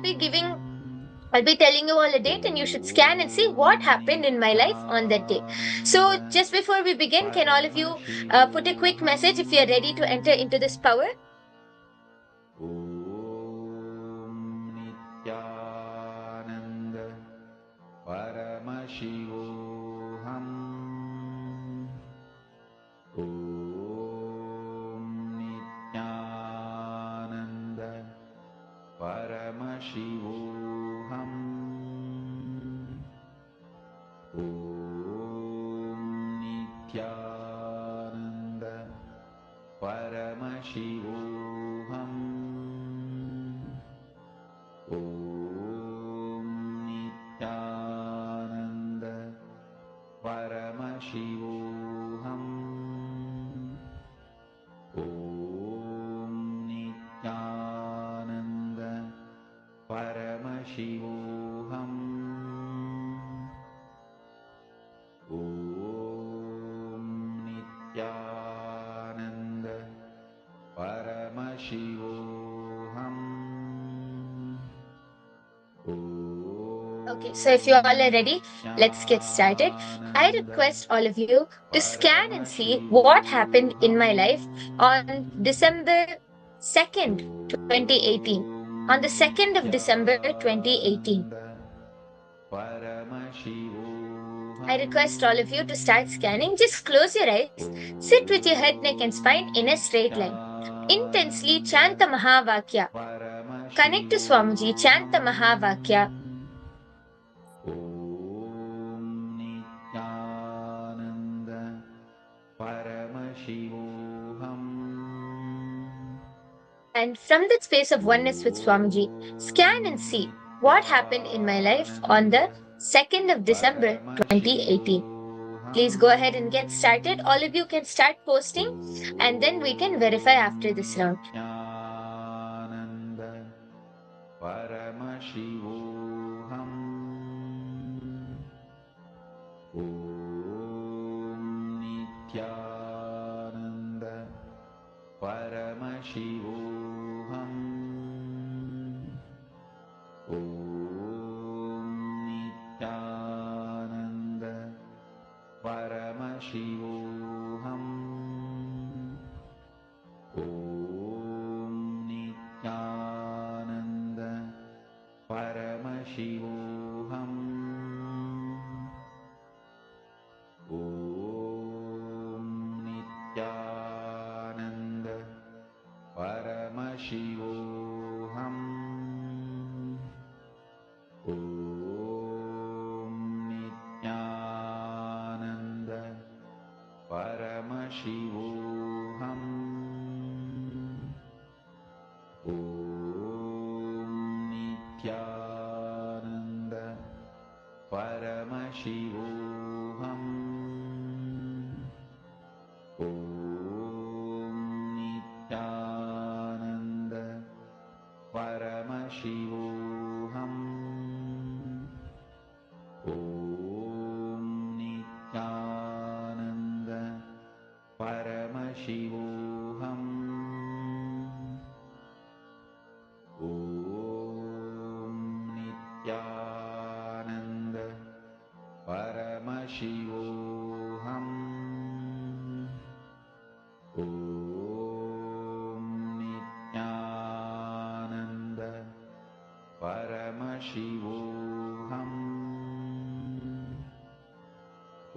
be telling you all a date and you should scan and see what happened in my life on that day. So just before we begin, can all of you put a quick message if you're ready to enter into this power? Nithyananda Paramashivoham Nithyananda Paramashivoham Nithyananda Paramashivoham Nithyananda Paramashivoham Nithyananda Paramashivoham Nithyananda Paramashivoham. Okay, so if you all are ready, let's get started. I request all of you to scan and see what happened in my life on December 2nd, 2018. On the 2nd of December 2018. I request all of you to start scanning. Just close your eyes. Sit with your head, neck, and spine in a straight line. Intensely chant the Mahavakya. Connect to Swamiji. Chant the Mahavakya. Om Nithyananda Paramashivoham. And from that space of oneness with Swamiji, scan and see what happened in my life on the 2nd of December 2018. Please go ahead and get started. All of you can start posting and then we can verify after this round. Nithyananda Paramashivoham. Om Nithyananda Paramashivoham. Om Nithyananda Paramashivoham. Om Nithyananda Paramashivoham. Om Nithyananda Paramashivoham. Om Nithyananda Paramashivoham. Om Nithyananda Paramashivoham. Om Nithyananda Paramashivoham. Om Nithyananda Paramashivoham. Om Nithyananda Paramashivoham. Om Nithyananda Paramashivoham.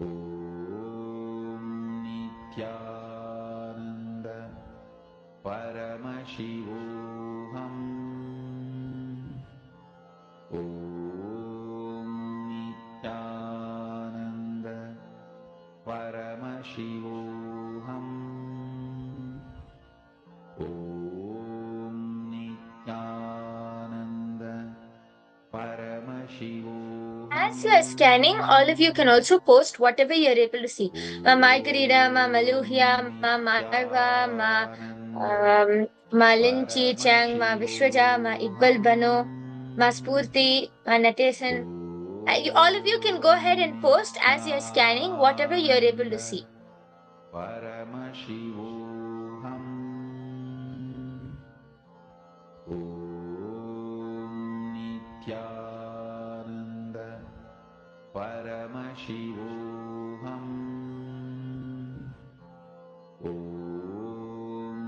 Om Nithyananda Paramashivoham. Om Nithyananda Paramashivoham. Om Nithyananda Paramashivoham. As you are scanning, all of you can also post whatever you are able to see. Ma Margarita, Ma Maluhia, Ma Marva, Ma Linchi Chang, Ma Vishwaja, Ma Iqbal Bano, Ma Spurti, Ma Natesan. All of you can go ahead and post as you are scanning whatever you are able to see. Paramashivoham. Om Nithyananda Paramashivoham. Om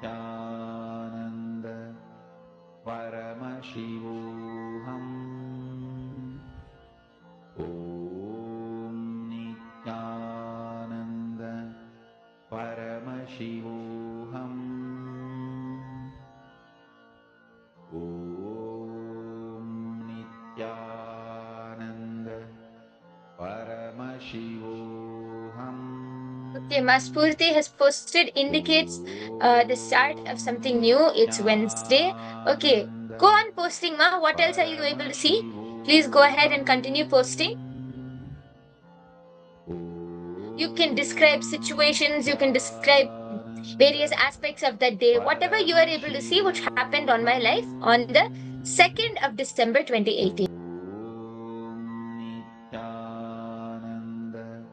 Nithyananda Paramashivoham. Om Nithyananda Paramashivoham. Om Nithyananda Paramashivoham. Okay, Ma Spurti has posted indicates the start of something new. It's Wednesday. Okay, go on posting, Ma. What else are you able to see? Please go ahead and continue posting. You can describe situations, you can describe various aspects of that day, whatever you are able to see, which happened on my life on the 2nd of December 2018. Om Nithyananda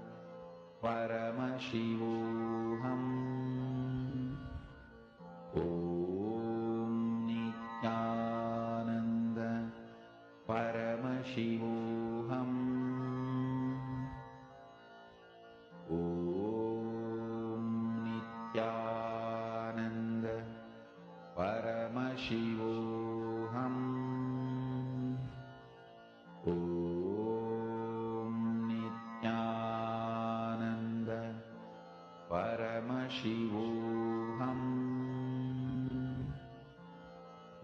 Paramashivoham. Om Nithyananda Paramashivoham. Om Nithyananda Paramashivoham. Om Nithyananda. Paramashivoham.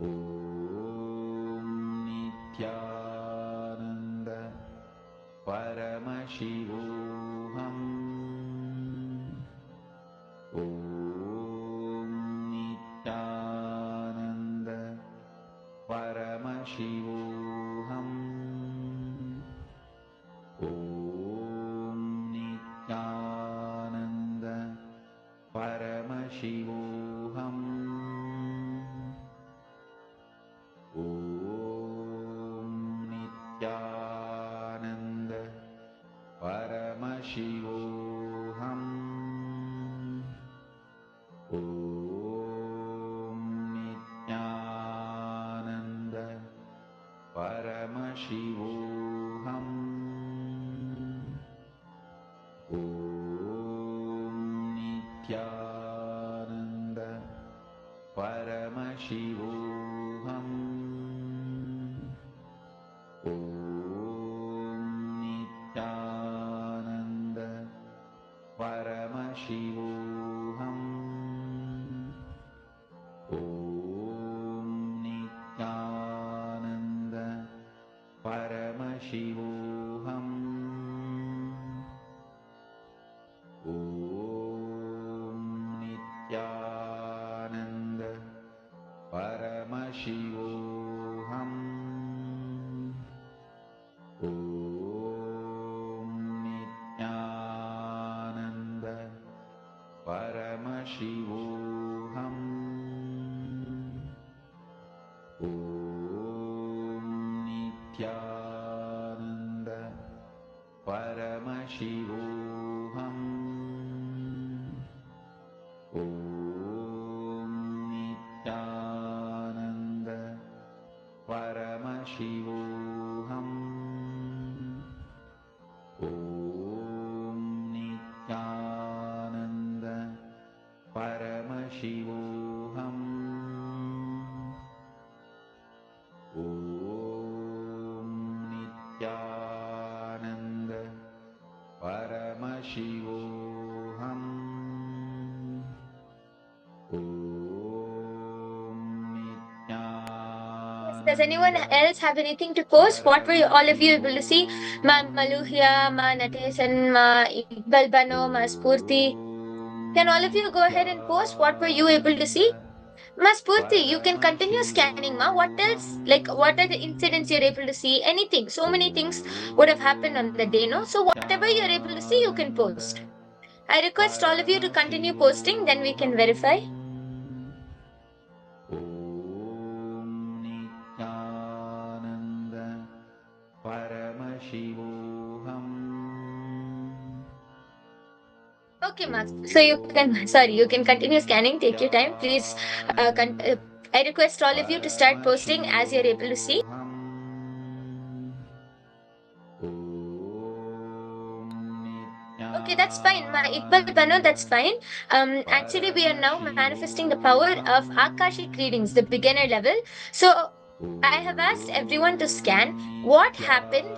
Om Nithyananda. Paramashivoham. Om Nithyananda. Paramashivoham. Om Nithyananda. Paramashivoham. Om Nithyananda. Paramashivoham. Om Nithyananda. Paramashivoham. Om Nithyananda. Paramashivoham. Om Nithyananda. Paramashivoham. Om Nithyananda. Paramashivoham. Om Nithyananda. Paramashivoham. Om Nithyananda. Paramashivoham. Om Nithyananda. Paramashivoham. Om Nithyananda. Paramashivoham. Om Nithyananda. Paramashivoham. Om Nithyananda. Paramashivoham. Om Nithyananda. Does anyone else have anything to post? What were all of you able to see? Ma Maluhya, Ma Natesan, Ma Iqbal Bano, Ma Spurti. Can all of you go ahead and post? What were you able to see? Ma Spurti, you can continue scanning, Ma. What else? Like, what are the incidents you're able to see? Anything. So many things would have happened on the day, no? So, whatever you're able to see, you can post. I request all of you to continue posting, then we can verify. Om Nithyananda. Paramashivoham. Okay, Mark. So you can continue scanning. Take your time, please. I request all of you to start posting as you're able to see. Okay, that's fine. Ma Iqbal Bano, that's fine. Actually, we are now manifesting the power of Akashic readings, the beginner level. So I have asked everyone to scan what happened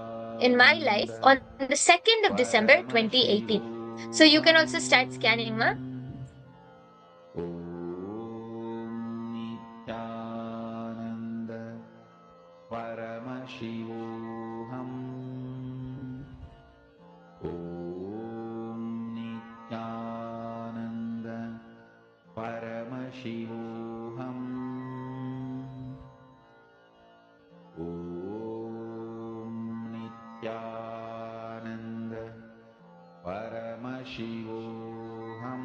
in my life on the 2nd of December 2018. So you can also start scanning, Ma. Om Nithyananda. Paramashivoham. Om Nithyananda. Paramashivoham. Om Nithyananda. Paramashivoham.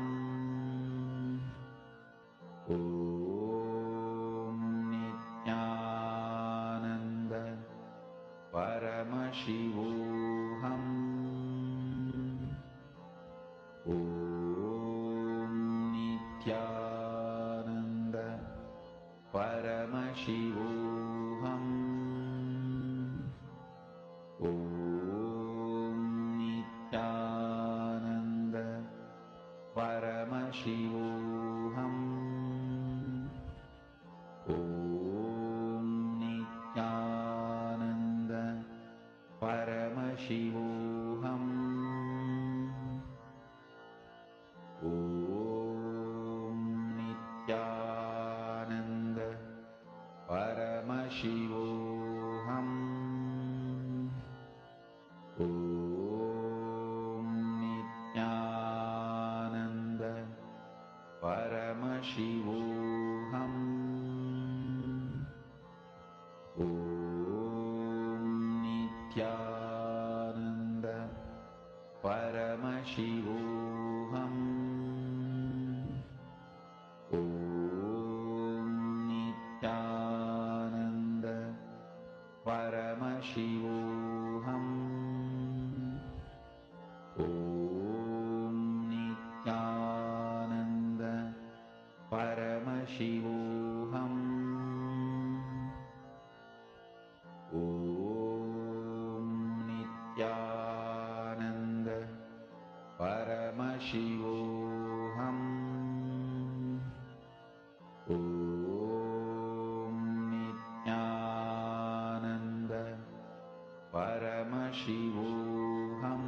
Om Nithyananda. Paramashivoham. Om Nithyananda. Paramashivoham. Om Nithyananda. Paramashivoham. Paramashivoham Om Nithyananda Paramashivoham Om Nithyananda Paramashivoham Om Nithyananda Paramashivoham Om Nithyananda Paramashivoham Om Nithyananda Paramashivoham Om Nithyananda Paramashivoham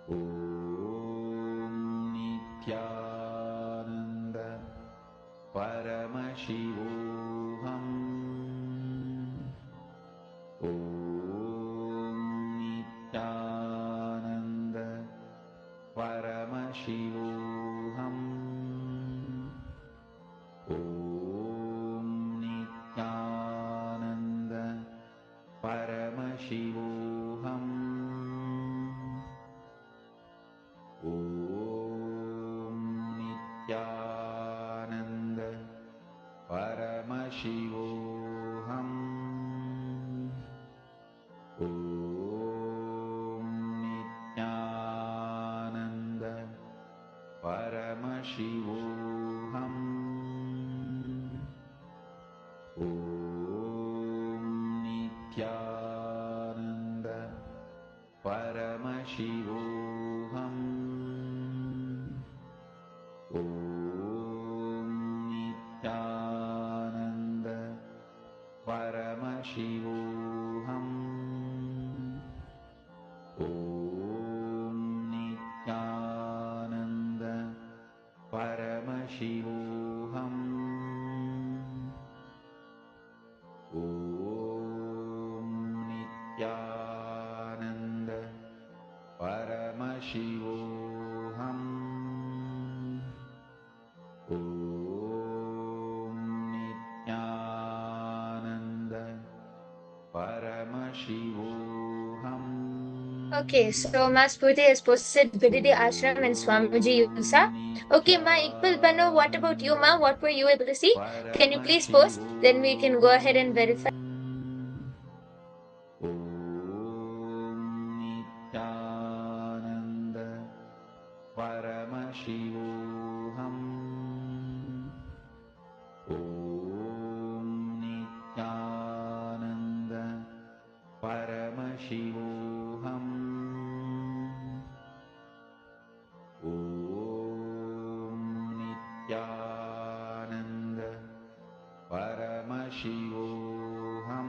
Om Nithyananda Paramashivoham Om Nithyananda Paramashivoham Om Nithyananda Paramashivoham Om Nithyananda Paramashivoham Om Nithyananda Paramashivoham Om Nithyananda Paramashivoham Om Nithyananda Paramashivoham Om Nithyananda Paramashivoham Om Nithyananda Paramashivoham Om Nithyananda Paramashivoham. Okay, so Ma Spurti has posted Bididi Ashram and Swamiji Yusa. Okay, Ma Iqbal Bano, what about you, Ma? What were you able to see? Can you please post? Then we can go ahead and verify. Om Nithyananda Paramashivoham Om Nithyananda Paramashivoham Om Nithyananda Paramashivoham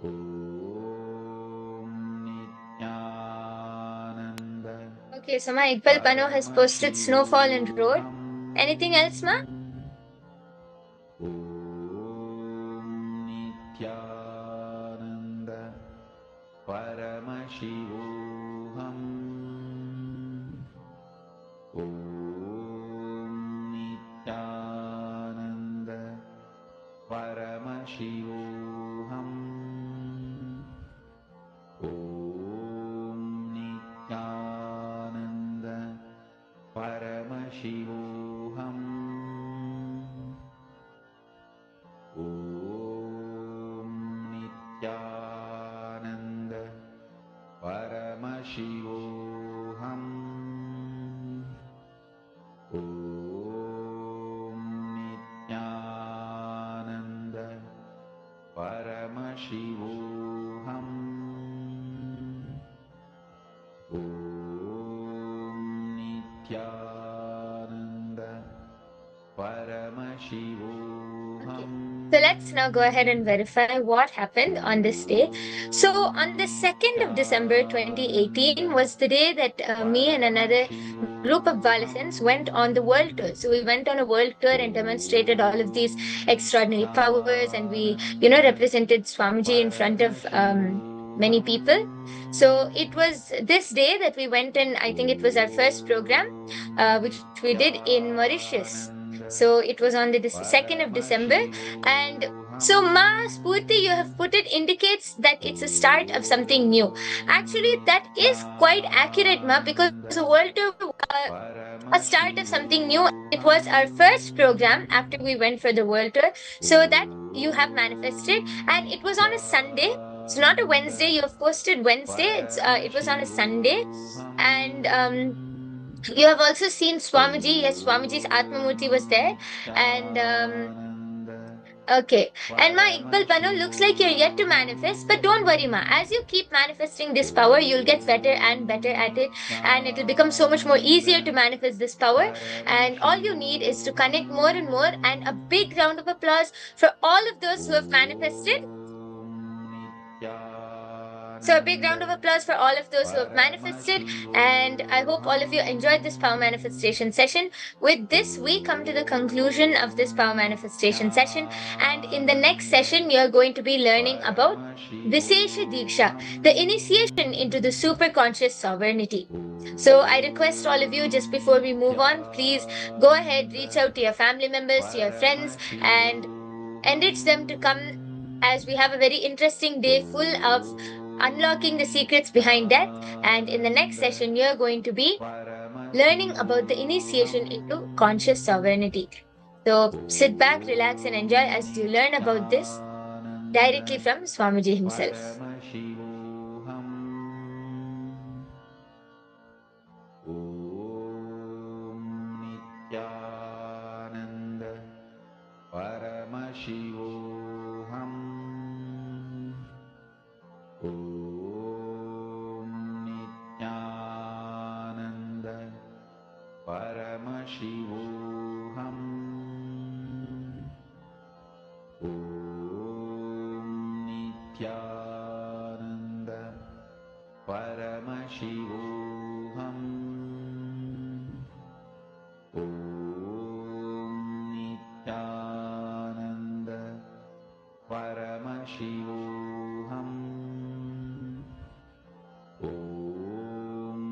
Om Nithyananda Okay, so Ma Iqbal Bano has posted Snowfall and Road. Anything else, Ma? Om Nithyananda Paramashivoham Om Nithyananda Paramashivoham Om Nithyananda Paramashivoham Om Nithyananda Paramashivoham Om Nithyananda Paramashivoham Om Nithyananda Paramashivoham. So let's now go ahead and verify what happened on this day. So on the 2nd of December 2018 was the day that me and another group of adolescents went on the world tour. So we went on a world tour and demonstrated all of these extraordinary powers, and we, represented Swamiji in front of many people. So it was this day that we went in. I think it was our first program, which we did in Mauritius. So it was on the 2nd of December. And so, Ma Spurti, you have put it, indicates that it's a start of something new. Actually, that is quite accurate, Ma, because the world tour a start of something new. It was our first program after we went for the world tour. So that you have manifested, and it was on a Sunday. It's not a Wednesday. You have posted Wednesday. It was on a Sunday, and you have also seen Swamiji. Yes, Swamiji's Atmamurti was there, and okay. And Ma Iqbal Bano, looks like you're yet to manifest, but don't worry, Ma. As you keep manifesting this power, you'll get better and better at it, and it'll become so much more easier to manifest this power. And all you need is to connect more and more. And a big round of applause for all of those who have manifested. So a big round of applause for all of those who have manifested, and I hope all of you enjoyed this power manifestation session. With this, we come to the conclusion of this power manifestation session, and in the next session, you are going to be learning about Vishesha Diksha, the initiation into the superconscious sovereignty. So I request all of you, just before we move on, please go ahead, reach out to your family members, to your friends, and enrich them to come, as we have a very interesting day full of unlocking the secrets behind death. And in the next session, you're going to be learning about the initiation into conscious sovereignty. So sit back, relax, and enjoy as you learn about this directly from Swamiji himself. Paramashivoham. Om Nithyananda. Paramashivoham. Om Nithyananda. Paramashivoham. Paramashivoham. Om Nithyananda. Paramashivoham. Om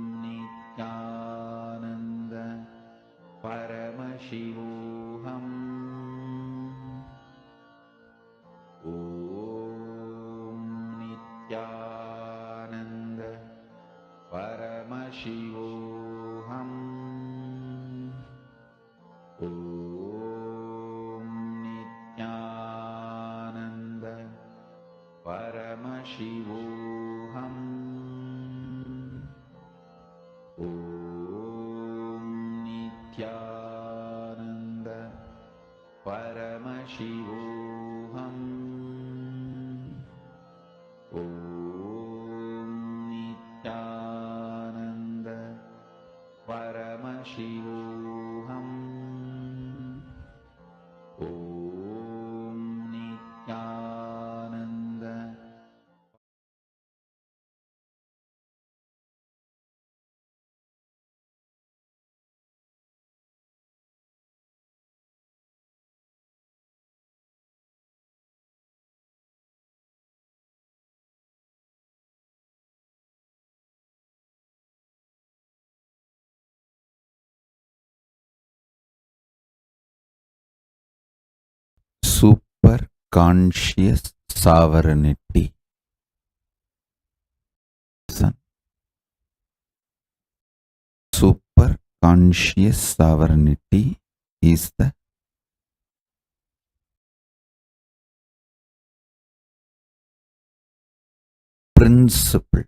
Nithyananda. Paramashivoham. Om Nithyananda. Paramashivoham. Om Nithyananda. Paramashivoham. Om Nithyananda. Paramashivoham. Om Nithyananda. Superconscious sovereignty. Superconscious sovereignty is the principle,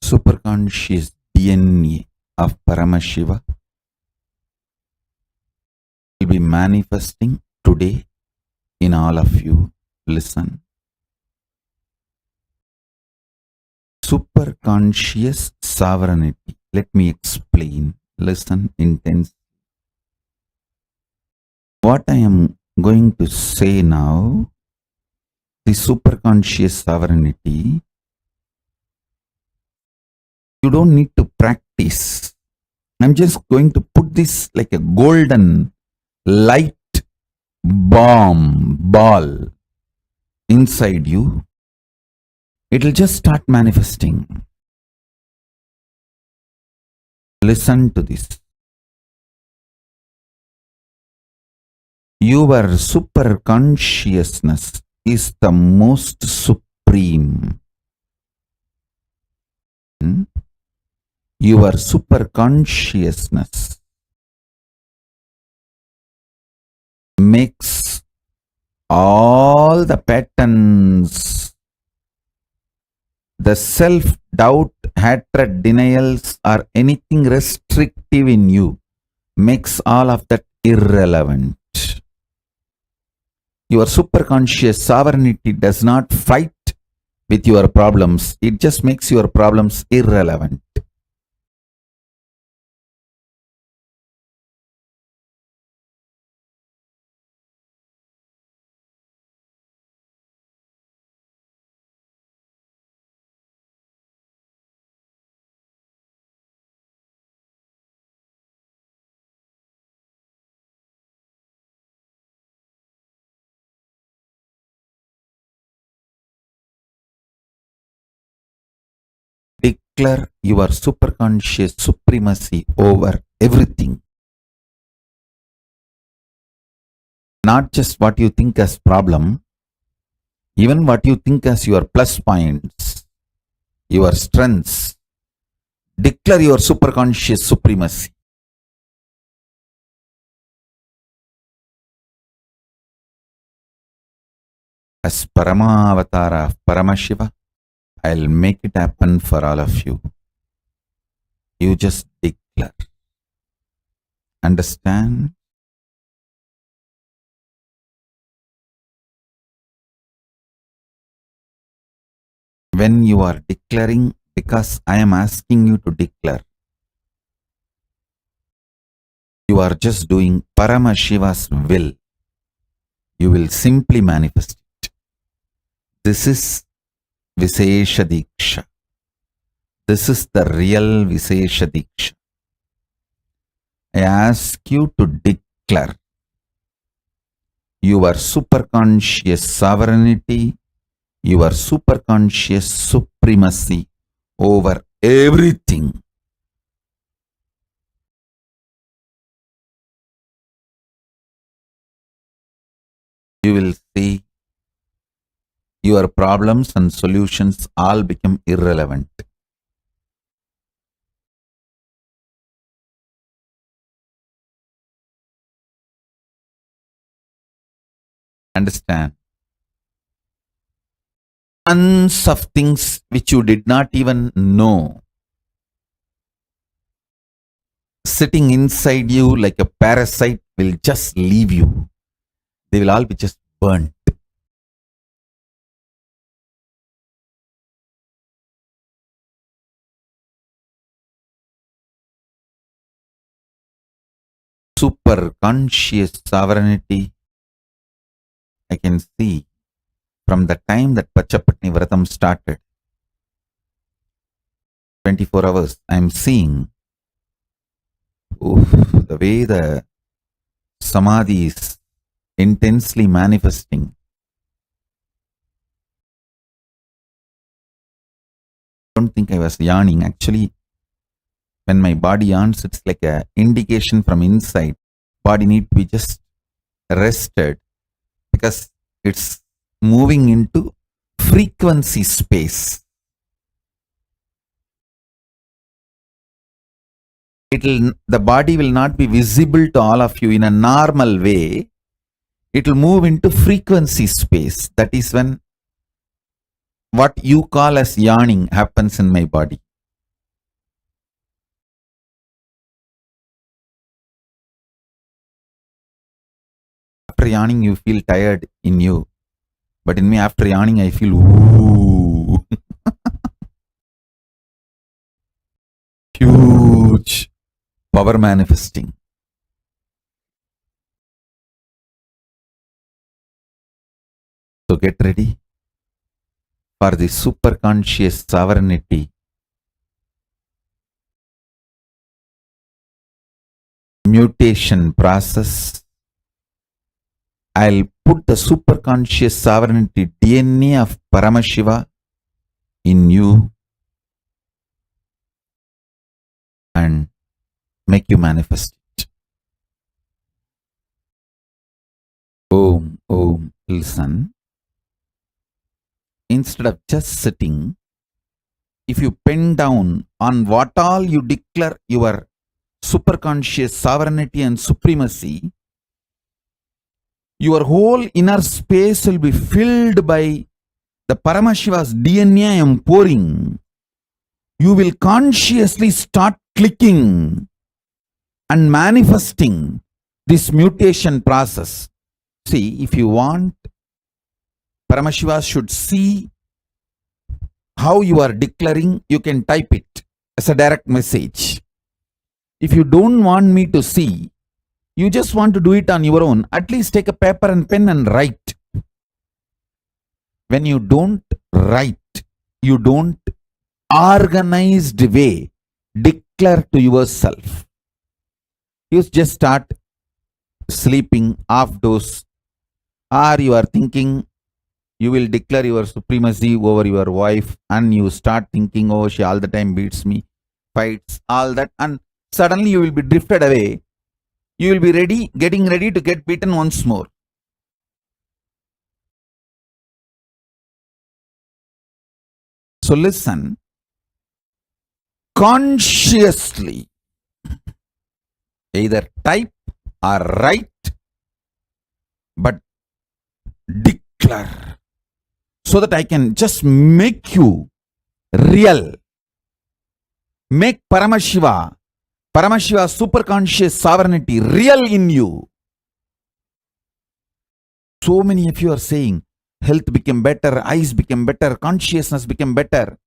superconscious DNA of Paramashiva will be manifesting today in all of you. Listen. Superconscious sovereignty. Let me explain. Listen intensely. What I am going to say now, the superconscious sovereignty, you don't need to practice. I'm just going to put this like a golden light bomb ball inside you. It'll just start manifesting. Listen to this. Your super consciousness is the most supreme. Your super consciousness makes all the patterns, the self-doubt, hatred, denials, or anything restrictive in you, makes all of that irrelevant. Your superconscious sovereignty does not fight with your problems. It just makes your problems irrelevant. Declare your superconscious supremacy over everything. Not just what you think as problem, even what you think as your plus points, your strengths. Declare your superconscious supremacy. As Paramavatara of Paramashiva, I'll make it happen for all of you. You just declare. Understand? When you are declaring, because I am asking you to declare, you are just doing Paramashiva's will. You will simply manifest it. This is Vishesha Diksha. This is the real Vishesha Diksha. I ask you to declare your superconscious sovereignty, your superconscious supremacy over everything. You will see your problems and solutions all become irrelevant. Understand? Tons of things which you did not even know, sitting inside you like a parasite, will just leave you. They will all be just burnt. Super conscious sovereignty, I can see from the time that Pachapatni Vratam started, 24 hours, I am seeing the way the Samadhi is intensely manifesting. I don't think I was yawning. Actually, when my body yawns, it's like an indication from inside. Body need to be just rested because it's moving into frequency space. The body will not be visible to all of you in a normal way. It will move into frequency space. That is when what you call as yawning happens in my body. After yawning, you feel tired in you. But in me, after yawning, I feel ooh. Huge power manifesting. So get ready for the superconscious sovereignty mutation process, I'll put the superconscious sovereignty DNA of Paramashiva in you and make you manifest it. Om, listen. Instead of just sitting, if you pen down on what all you declare your superconscious sovereignty and supremacy, your whole inner space will be filled by the Paramashiva's DNA I am pouring. You will consciously start clicking and manifesting this mutation process. See, if you want, Paramashiva should see how you are declaring, you can type it as a direct message. If you don't want me to see, you just want to do it on your own, at least take a paper and pen and write. When you don't write, you don't organized way declare to yourself. You just start sleeping off dose, or you are thinking you will declare your supremacy over your wife, and you start thinking, oh, she all the time beats me, fights, all that, and suddenly you will be drifted away. You will be getting ready to get beaten once more. So listen, consciously, either type or write, but declare, so that I can just make you real. Make Paramashiva superconscious sovereignty real in you. So many of you are saying, health became better, eyes became better, consciousness became better.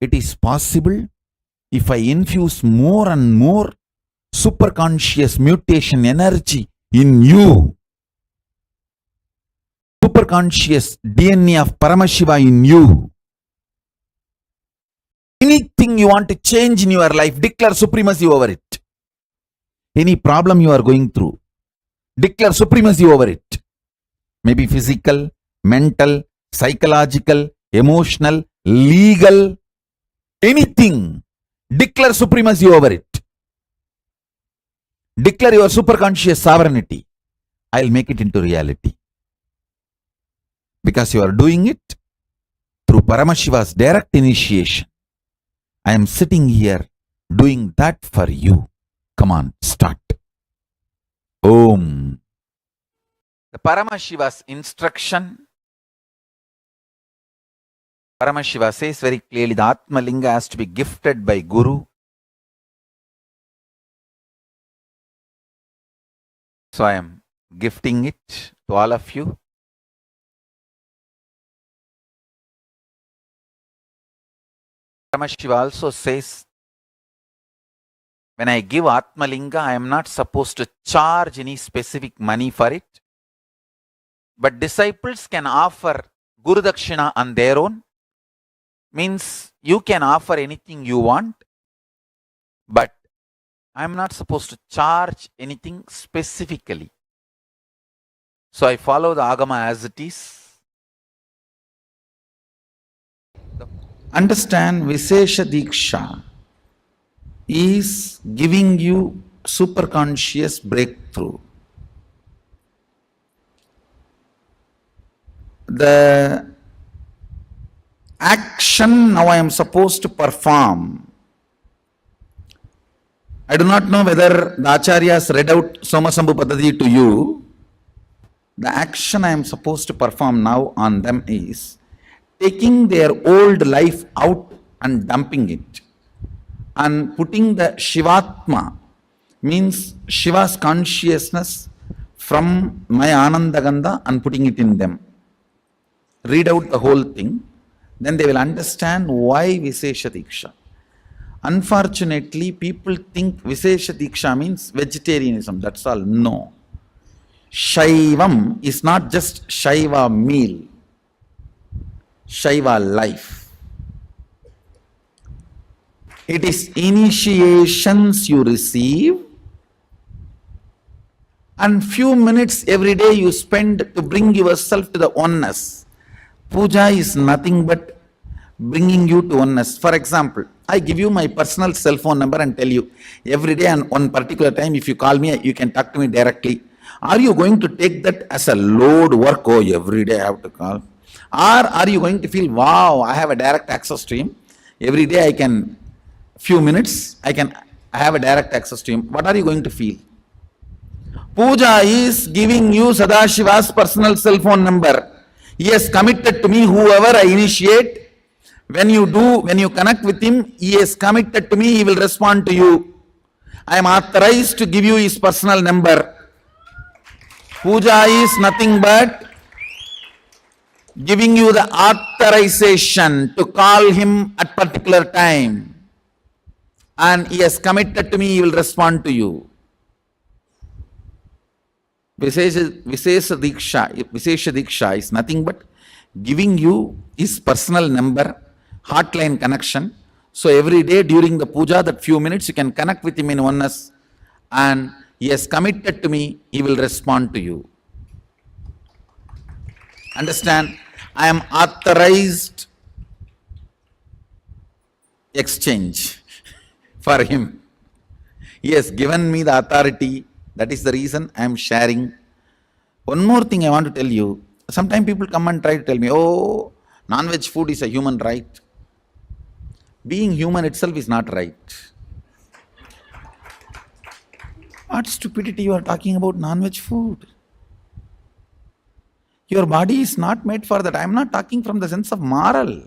It is possible if I infuse more and more superconscious mutation energy in you. Superconscious DNA of Paramashiva in you. Anything you want to change in your life, declare supremacy over it. Any problem you are going through, declare supremacy over it. Maybe physical, mental, psychological, emotional, legal, anything. Declare supremacy over it. Declare your superconscious sovereignty. I'll make it into reality. Because you are doing it through Paramashiva's direct initiation. I am sitting here doing that for you. Come on, start. Om. The Paramashiva's instruction. Paramashiva says very clearly, the Atma Linga has to be gifted by Guru. So I am gifting it to all of you. Paramashiva also says, when I give Atma Linga, I am not supposed to charge any specific money for it. But disciples can offer Guru Dakshina on their own. Means you can offer anything you want. But I am not supposed to charge anything specifically. So I follow the Agama as it is. Understand, Vishesha Diksha is giving you superconscious breakthrough. The action now I am supposed to perform. I do not know whether the Acharyas read out Somasambhu Paddhati to you. The action I am supposed to perform now on them is taking their old life out and dumping it, and putting the Shivatma, means Shiva's consciousness, from my Anandagandha and putting it in them. Read out the whole thing, then they will understand why Vishesha Diksha. Unfortunately, people think Vishesha Diksha means vegetarianism, that's all. No. Shaivam is not just Shaiva meal. Shaiva life. It is initiations you receive and few minutes every day you spend to bring yourself to the oneness. Puja is nothing but bringing you to oneness. For example, I give you my personal cell phone number and tell you every day and one particular time if you call me, you can talk to me directly. Are you going to take that as a load work? Oh, every day I have to call. Or are you going to feel, wow, I have a direct access to him. Every day I can, few minutes, I have a direct access to him. What are you going to feel? Puja is giving you Sadashiva's personal cell phone number. He has committed to me, whoever I initiate. When you connect with him, he is committed to me, he will respond to you. I am authorized to give you his personal number. Puja is nothing but giving you the authorization to call him at particular time. And he has committed to me, he will respond to you. Visesha Diksha is nothing but giving you his personal number, hotline connection. So every day during the puja, that few minutes you can connect with him in oneness, and he has committed to me, he will respond to you. Understand? I am authorized exchange for him. He has given me the authority. That is the reason I am sharing. One more thing I want to tell you. Sometimes people come and try to tell me, oh, non-veg food is a human right. Being human itself is not right. What stupidity you are talking about non-veg food? Your body is not made for that. I am not talking from the sense of moral.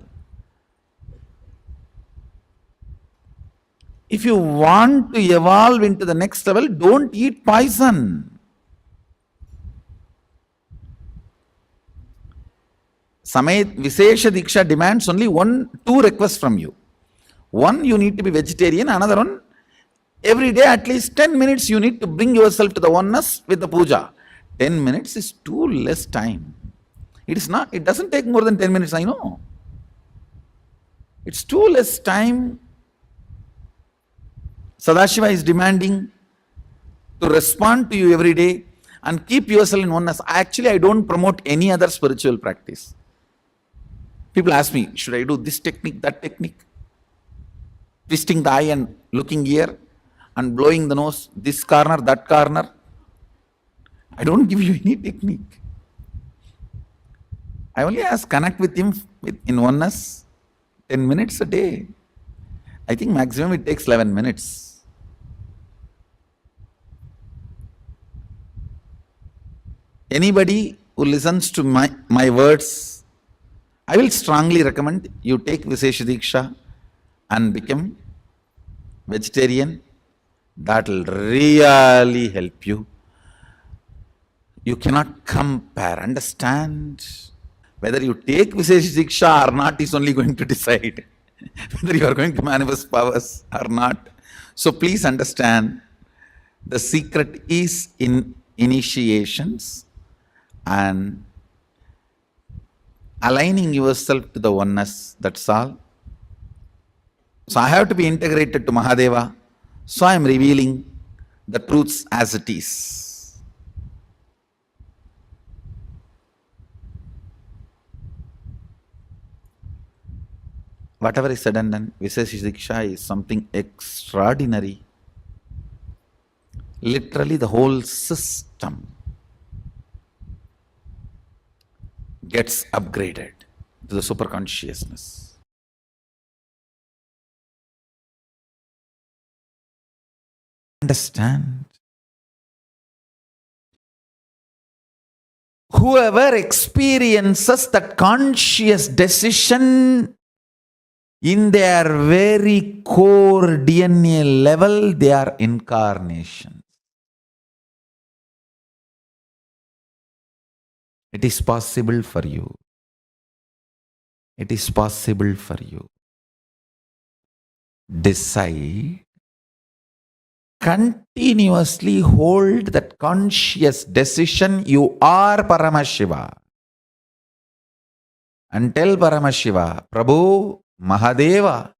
If you want to evolve into the next level, don't eat poison. Visesha Diksha demands only two requests from you. One, you need to be vegetarian. Another one, every day at least 10 minutes you need to bring yourself to the oneness with the puja. 10 minutes is too less time. It doesn't take more than 10 minutes, I know. It's too less time. Sadashiva is demanding to respond to you every day and keep yourself in oneness. Actually, I don't promote any other spiritual practice. People ask me, should I do this technique, that technique? Twisting the eye and looking here and blowing the nose, this corner, that corner. I don't give you any technique. I only ask, connect with him in oneness 10 minutes a day. I think maximum it takes 11 minutes. Anybody who listens to my words, I will strongly recommend you take Visesha Diksha and become vegetarian. That will really help you. You cannot compare. Understand? Whether you take Visesha Diksha or not is only going to decide whether you are going to manifest powers or not. So please understand, the secret is in initiations and aligning yourself to the oneness, that's all. So I have to be integrated to Mahadeva, so I am revealing the truths as it is. Whatever is said and done, Visesha Diksha is something extraordinary. Literally the whole system gets upgraded to the superconsciousness. Understand? Whoever experiences that conscious decision in their very core DNA level, they are incarnations. It is possible for you. It is possible for you. Decide, continuously hold that conscious decision, you are Paramashiva. And tell Paramashiva, Prabhu, Mahadeva,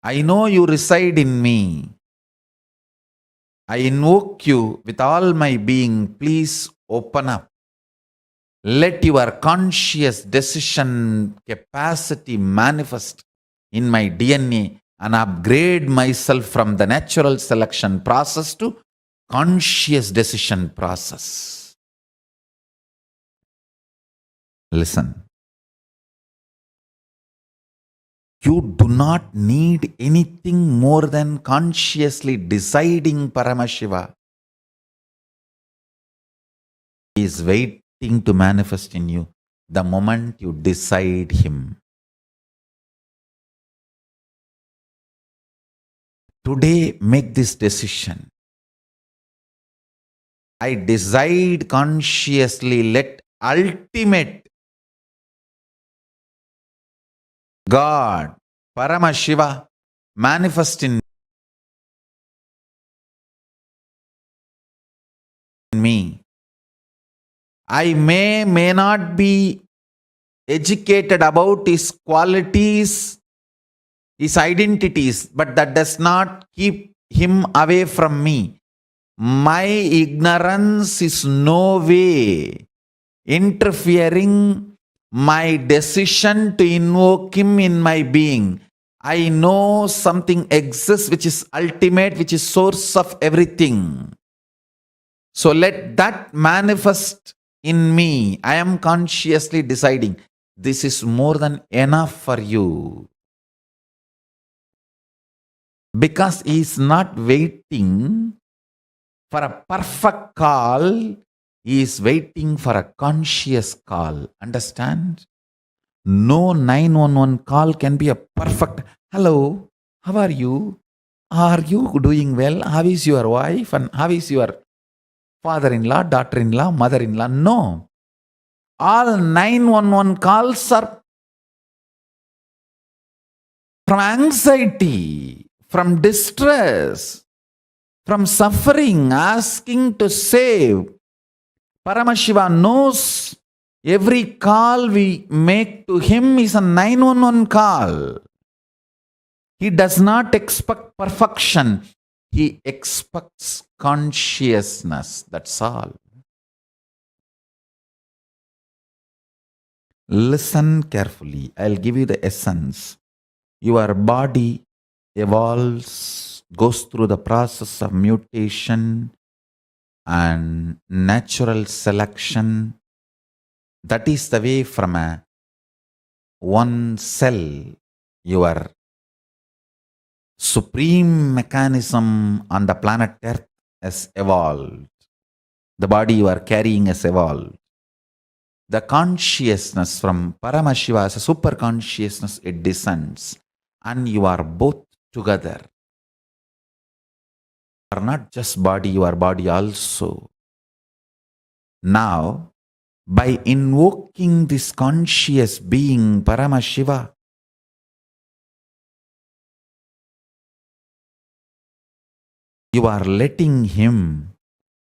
I know you reside in me. I invoke you with all my being. Please open up. Let your conscious decision capacity manifest in my DNA and upgrade myself from the natural selection process to conscious decision process. Listen. You do not need anything more than consciously deciding Paramashiva. He is waiting to manifest in you the moment you decide Him. Today, make this decision. I decide consciously, let ultimate God, Paramashiva, manifest in me. I may not be educated about His qualities, His identities, but that does not keep Him away from me. My ignorance is no way interfering my decision to invoke Him in my being. I know something exists which is ultimate, which is source of everything. So let that manifest in me. I am consciously deciding this is more than enough for you. Because He is not waiting for a perfect call, He is waiting for a conscious call. Understand? No 911 call can be a perfect, hello, how are you? Are you doing well? How is your wife? And how is your father-in-law, daughter-in-law, mother-in-law? No. All 911 calls are from anxiety, from distress, from suffering, asking to save. Paramashiva knows every call we make to Him is a 911 call. He does not expect perfection. He expects consciousness. That's all. Listen carefully. I'll give you the essence. Your body evolves, goes through the process of mutation and natural selection. That is the way from a one cell, your supreme mechanism on the planet Earth has evolved. The body you are carrying has evolved. The consciousness from Paramashiva as a super consciousness, it descends. And you are both together. You are not just body, you are body also. Now, by invoking this conscious being, Paramashiva, you are letting Him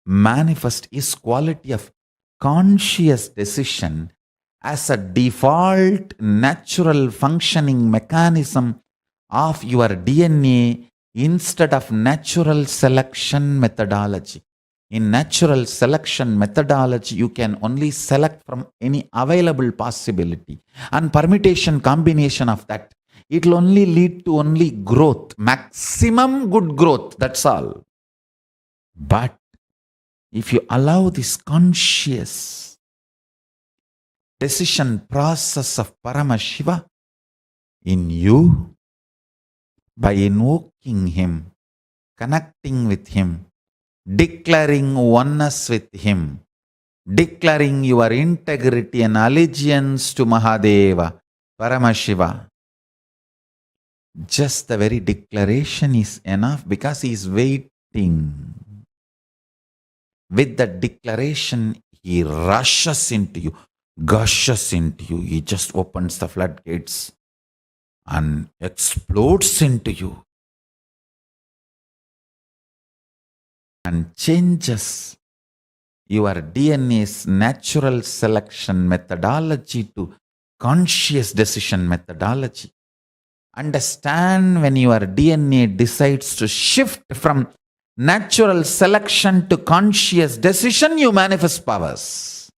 manifest His quality of conscious decision as a default natural functioning mechanism of your DNA instead of natural selection methodology. In natural selection methodology, you can only select from any available possibility and permutation combination of that. It will only lead to only growth, maximum good growth, that's all. But if you allow this conscious decision process of Paramashiva in you, by invoking Him, connecting with Him, declaring oneness with Him, declaring your integrity and allegiance to Mahadeva, Paramashiva, just the very declaration is enough because He is waiting. With the declaration, He rushes into you, gushes into you. He just opens the floodgates and explodes into you and changes your DNA's natural selection methodology to conscious decision methodology. Understand, when your DNA decides to shift from natural selection to conscious decision, you manifest powers.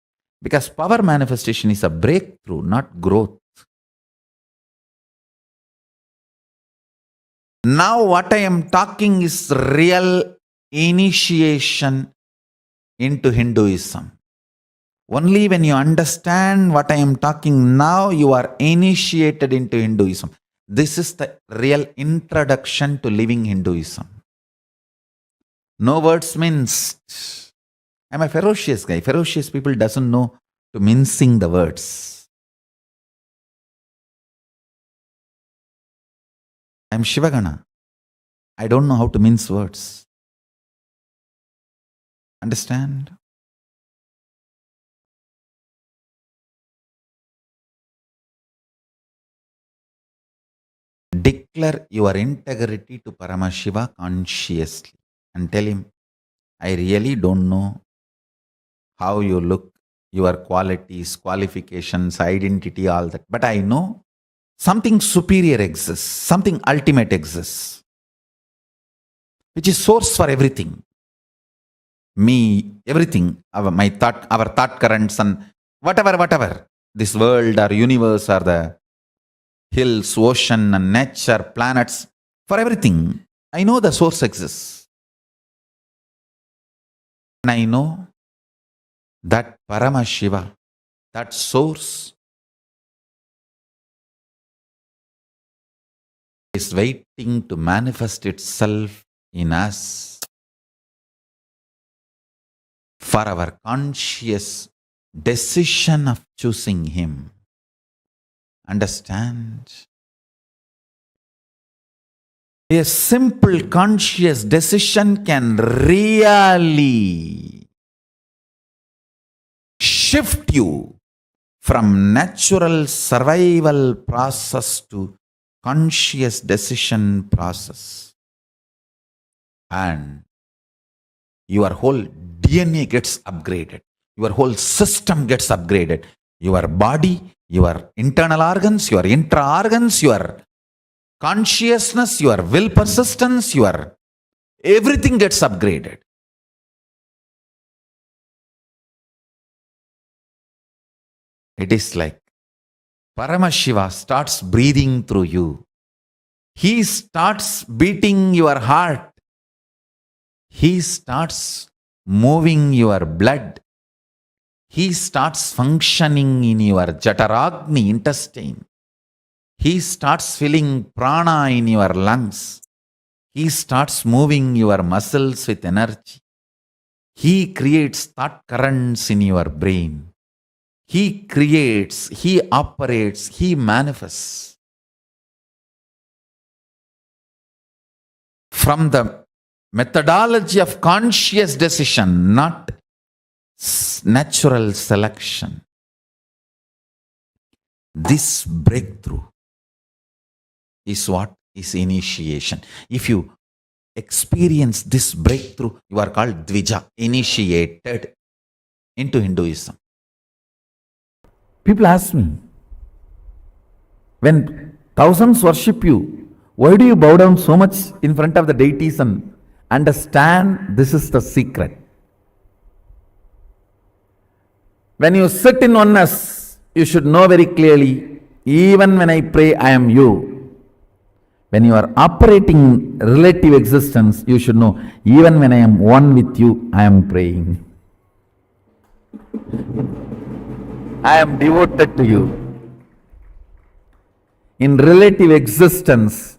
Because power manifestation is a breakthrough, not growth. Now what I am talking is real initiation into Hinduism. Only when you understand what I am talking now, you are initiated into Hinduism. This is the real introduction to living Hinduism. No words minced. I'm a ferocious guy. Ferocious people doesn't know to mincing the words. I'm Shivagana. I don't know how to mince words. Understand? Declare your integrity to Paramashiva consciously and tell him, I really don't know how you look, your qualities, qualifications, identity, all that. But I know something superior exists, something ultimate exists, which is source for everything. Me, everything, my thought, our thought currents and whatever, this world or universe or the hills, ocean and nature, planets, for everything, I know the source exists. And I know that Paramashiva, that source, is waiting to manifest itself in us for our conscious decision of choosing Him. Understand? A simple conscious decision can really shift you from natural survival process to conscious decision process. And your whole DNA gets upgraded. Your whole system gets upgraded. Your body, your internal organs, your intra-organs, your consciousness, your will persistence, your everything gets upgraded. It is like Paramashiva starts breathing through you. He starts beating your heart. He starts moving your blood. He starts functioning in your Jataragni intestine. He starts filling prana in your lungs. He starts moving your muscles with energy. He creates thought currents in your brain. He creates, He operates, He manifests. From the methodology of conscious decision, not natural selection. This breakthrough is what is initiation. If you experience this breakthrough, you are called Dvija, initiated into Hinduism. People ask me, when thousands worship you, why do you bow down so much in front of the deities? And understand, this is the secret. When you sit in oneness, you should know very clearly, even when I pray, I am you. When you are operating relative existence, you should know, even when I am one with you, I am praying. I am devoted to you. In relative existence,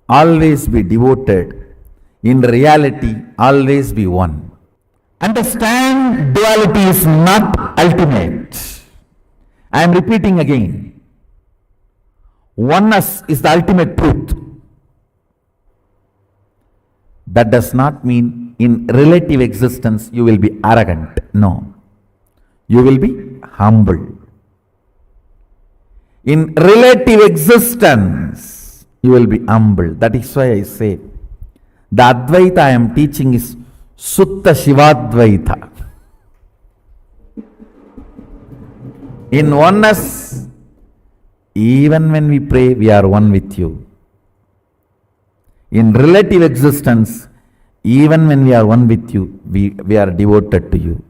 always be devoted. In reality, always be one. Understand, duality is not ultimate. I am repeating again. Oneness is the ultimate truth. That does not mean in relative existence you will be arrogant. No. You will be humble. In relative existence, you will be humble. That is why I say, the Advaita I am teaching is Sutta Shivadvaita. In oneness, even when we pray, we are one with you. In relative existence, Even when we are one with you, we are devoted to you.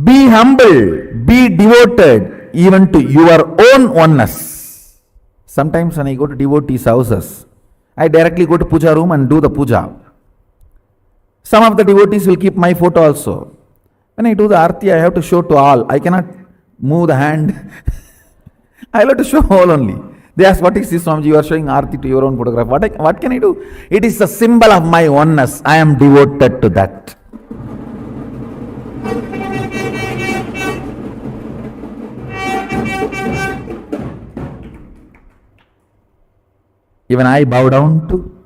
Be humble, be devoted even to your own oneness. Sometimes when I go to devotees' houses, I directly go to puja room and do the puja. Some of the devotees will keep my photo also. When I do the arti, I have to show to all. I cannot move the hand. I have to show all only. They ask, what is this, Swamiji? You are showing arti to your own photograph. What can I do? It is the symbol of my oneness. I am devoted to that. Even I bow down to.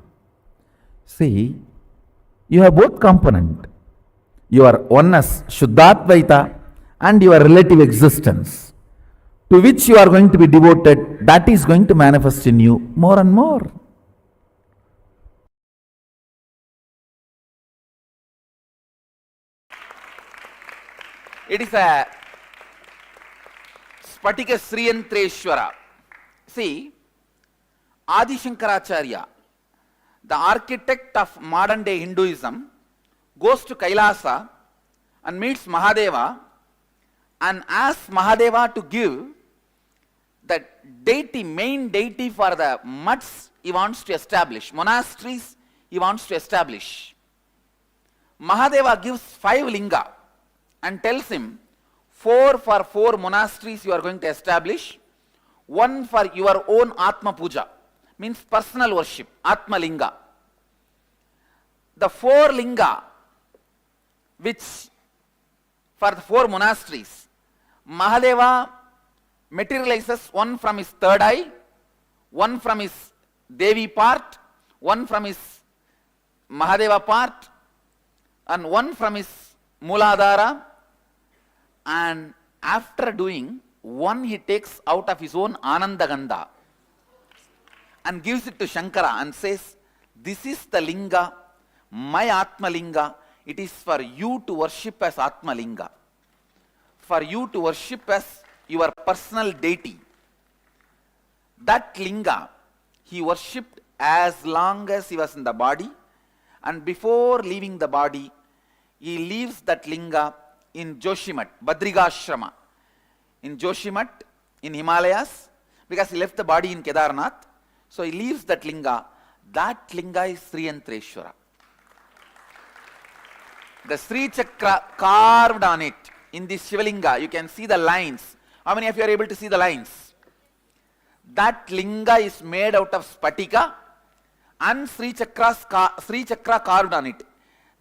See, you have both component. Your oneness, Shuddhatvaita, and your relative existence, to which you are going to be devoted, that is going to manifest in you more and more. It is a Spatika Sriyantreshwara. See, Adi Shankaracharya, the architect of modern day Hinduism, goes to Kailasa and meets Mahadeva and asks Mahadeva to give the deity, main deity for the mutts he wants to establish, monasteries he wants to establish. Mahadeva gives 5 linga and tells him 4 for 4 monasteries you are going to establish, 1 for your own Atma Puja, means personal worship, Atma Linga. The 4 linga, which for the 4 monasteries, Mahadeva materializes 1 from his third eye, 1 from his Devi part, 1 from his Mahadeva part, and 1 from his Mooladhara, and after doing 1 he takes out of his own Anandagandha and gives it to Shankara and says, this is the linga, my Atma Linga, it is for you to worship as Atma Linga, for you to worship as your personal deity. That linga he worshipped as long as he was in the body, and before leaving the body, he leaves that linga in Joshimat, Badrigashrama, in Joshimat, in Himalayas, because he left the body in Kedarnath. So he leaves that linga. That linga is Sriyantreshwara. The Sri Chakra carved on it in this Shivalinga, you can see the lines. How many of you are able to see the lines? That linga is made out of spatika and Sri Chakra carved on it.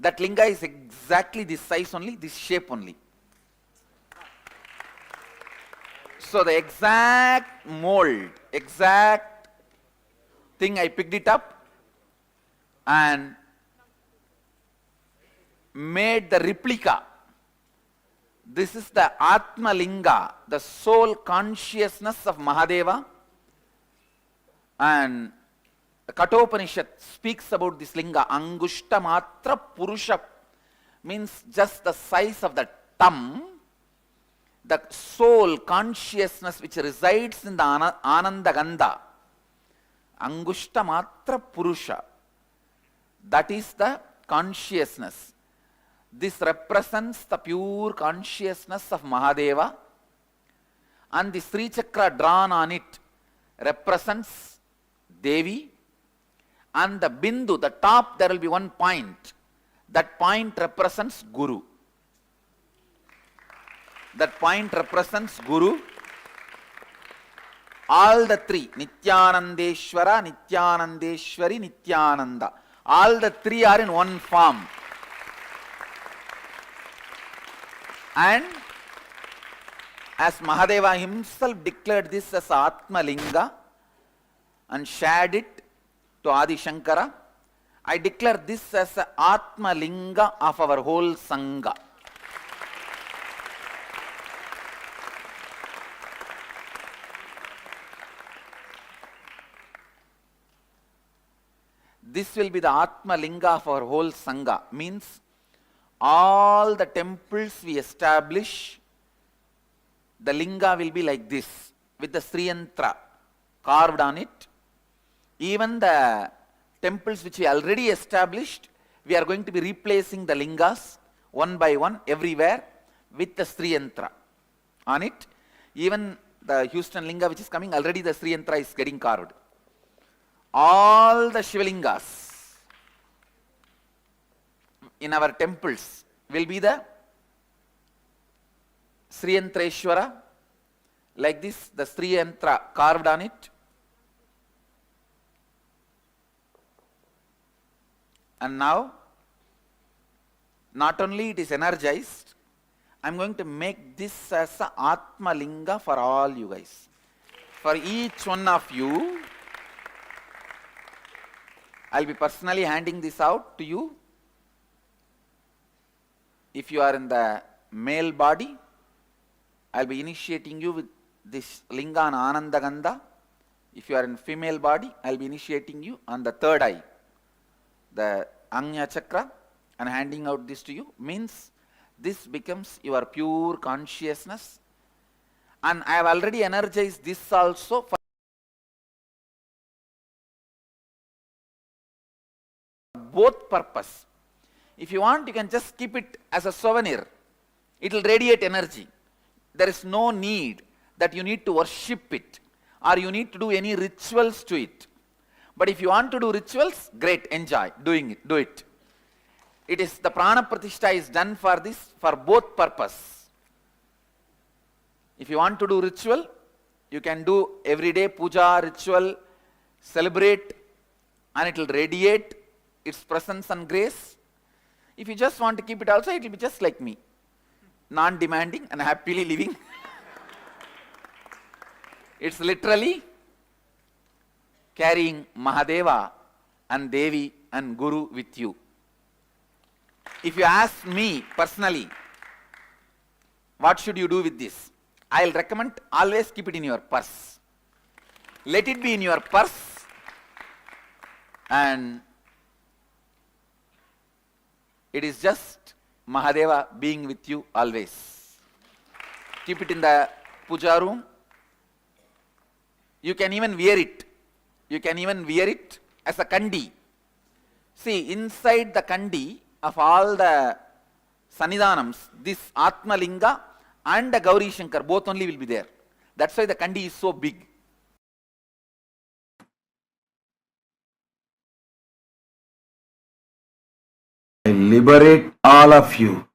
That linga is exactly this size only, this shape only. So the exact mold, exact thing, I picked it up and made the replica. This is the Atma Linga, the soul consciousness of Mahadeva. And the Kathopanishad speaks about this linga, Angushta Matra Purusha, means just the size of the thumb, the soul consciousness which resides in the Ananda Gandha. Angushta Matra Purusha, that is the consciousness. This represents the pure consciousness of Mahadeva, and the Sri Chakra drawn on it represents Devi, and the Bindu, the top, there will be 1 point. That point represents Guru. That point represents Guru. All the 3, Nithyanandeshwara, Nithyanandeshwari, Nithyananda, all the 3 are in 1 form. And as Mahadeva himself declared this as Atma Linga and shared it to Adi Shankara, I declare this as a Atma Linga of our whole Sangha. This will be the Atma Linga of our whole Sangha, means all the temples we establish, the linga will be like this, with the Sri Yantra carved on it. Even the temples which we already established, we are going to be replacing the lingas one by one everywhere with the Sri Yantra on it. Even the Houston linga which is coming, already the Sri Yantra is getting carved. All the Shivalingas in our temples will be the Sri Yantreshwara, like this, the Sri Yantra carved on it. And now, not only it is energized, I am going to make this as a Atma Linga for all you guys. For each one of you, I will be personally handing this out to you. If you are in the male body, I will be initiating you with this Linga on Ananda Gandha. If you are in female body, I will be initiating you on the third eye, the Anya Chakra, and handing out this to you. Means this becomes your pure consciousness. And I have already energized this also for both purpose. If you want, you can just keep it as a souvenir. It will radiate energy. There is no need that you need to worship it or you need to do any rituals to it. But if you want to do rituals, great, enjoy doing it, do it. It is the Prana Pratishtha is done for this, for both purpose. If you want to do ritual, you can do everyday puja, ritual, celebrate, and it will radiate its presence and grace. If you just want to keep it also, it will be just like me, non-demanding and happily living. It's literally carrying Mahadeva and Devi and Guru with you. If you ask me personally, what should you do with this? I'll recommend always keep it in your purse. Let it be in your purse, and it is just Mahadeva being with you always. Keep it in the puja room. You can even wear it. You can even wear it as a kandi. See, inside the kandi of all the Sannidhanams, this Atma Linga and the Gauri Shankar, both only will be there. That's why the kandi is so big. I liberate all of you.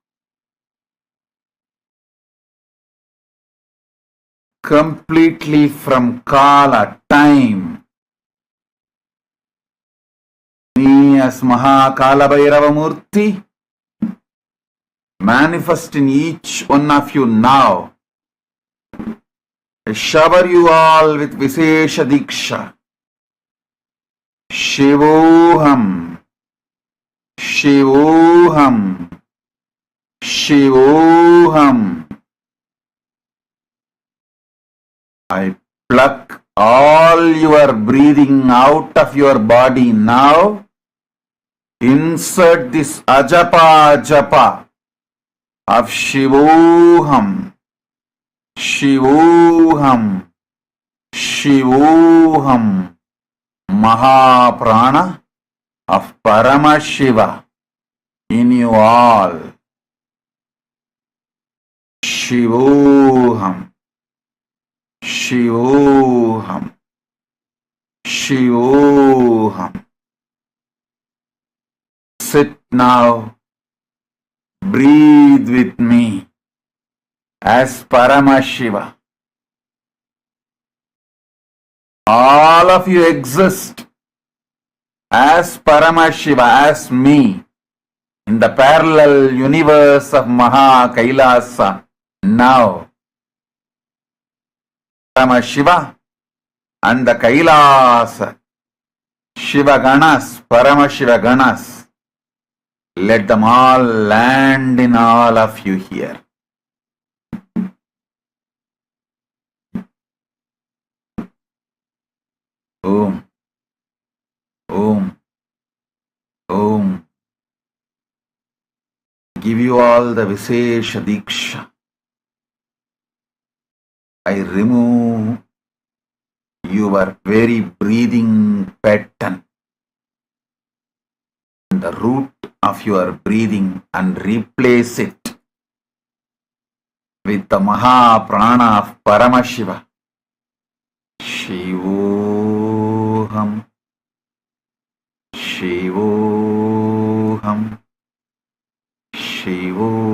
Completely from Kala, time. Me as Maha Kalabhairava Murti manifest in each one of you now. I shower you all with Vishesha Diksha. Shivoham, Shivoham, Shivoham. I pluck all your breathing out of your body now. Insert this ajapa japa of Shivoham, Shivoham, Shivoham, Mahaprana of Paramashiva in you all. Shivoham, Shivoham, Shivoham. Sit now, breathe with me as Paramashiva. All of you exist as Paramashiva, as me, in the parallel universe of Maha Kailasa now. Paramashiva and the Kailasa, Shiva Ganas, Paramashiva Ganas, let them all land in all of you here. Om, Om, Om. Give you all the Vishesha Diksha. I remove your very breathing pattern. And the root of your breathing and replace it with the Maha Prana of Paramashiva. Shivoham, Shivoham, Shivoham.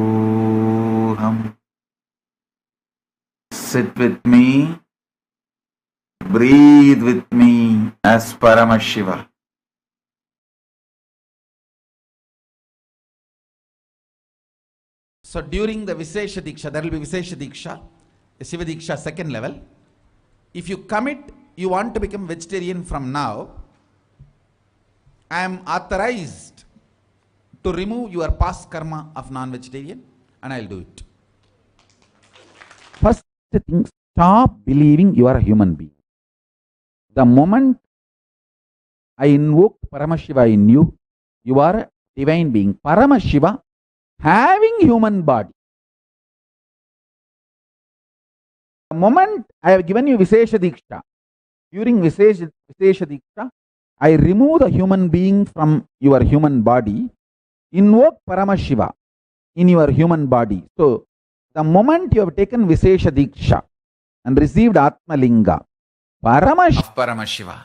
Sit with me, breathe with me as Paramashiva. So during the Vishesha Diksha, there will be Vishesha Diksha, Shiva Diksha second level. If you commit, you want to become vegetarian from now, I am authorized to remove your past karma of non-vegetarian, and I'll do it. First thing, stop believing you are a human being. The moment I invoke Paramashiva in you, you are a divine being. Paramashiva having human body. The moment I have given you Vishesha Diksha, during Vishesha Diksha, I remove the human being from your human body, invoke Paramashiva in your human body. So, the moment you have taken Vishesha Diksha and received Atma Linga, Paramashiva.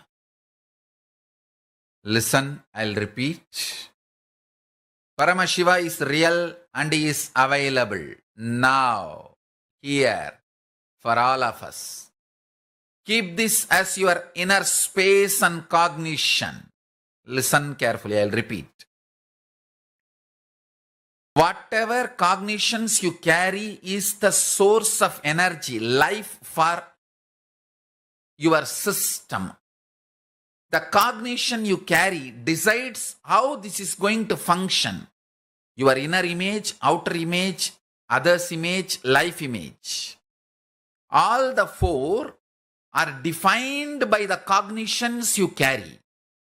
Listen, I'll repeat. Paramashiva is real and is available now, here, for all of us. Keep this as your inner space and cognition. Listen carefully, I'll repeat. Whatever cognitions you carry is the source of energy, life for your system. The cognition you carry decides how this is going to function. Your inner image, outer image, others image, life image. All the four are defined by the cognitions you carry.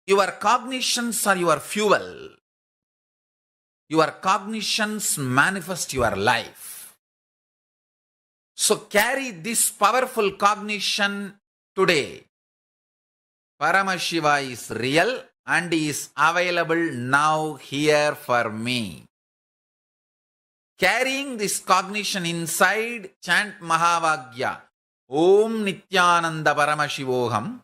Your cognitions are your fuel. Your cognitions manifest your life. So carry this powerful cognition today. Paramashiva is real and is available now here for me. Carrying this cognition inside, chant Mahavagya, Om Nithyananda Paramashivoham.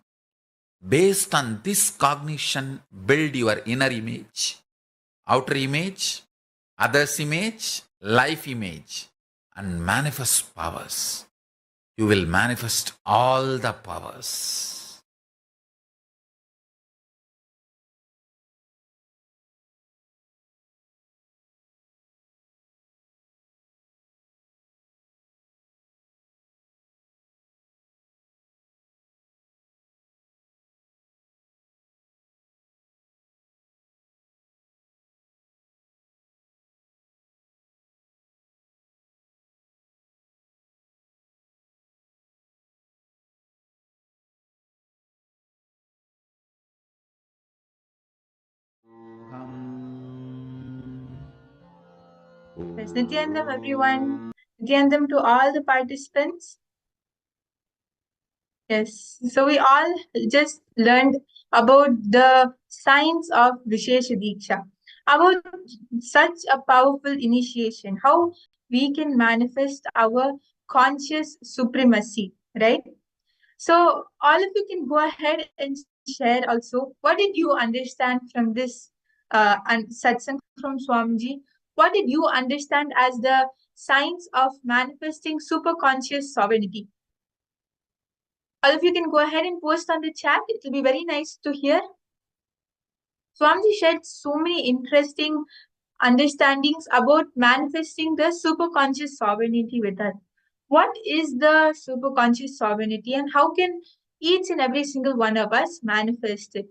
Based on this cognition, build your inner image, outer image, others image, life image, and manifest powers. You will manifest all the powers. Yes, Nithyanandam, everyone. Nithyanandam to all the participants. Yes, so we all just learned about the science of Vishesha Diksha, about such a powerful initiation, how we can manifest our conscious supremacy, right? So all of you can go ahead and share also. What did you understand from this and satsang from Swamiji? What did you understand as the science of manifesting superconscious sovereignty? All of you can go ahead and post on the chat. It will be very nice to hear. Swamiji shared so many interesting understandings about manifesting the superconscious sovereignty with us. What is the superconscious sovereignty and how can each and every single one of us manifest it?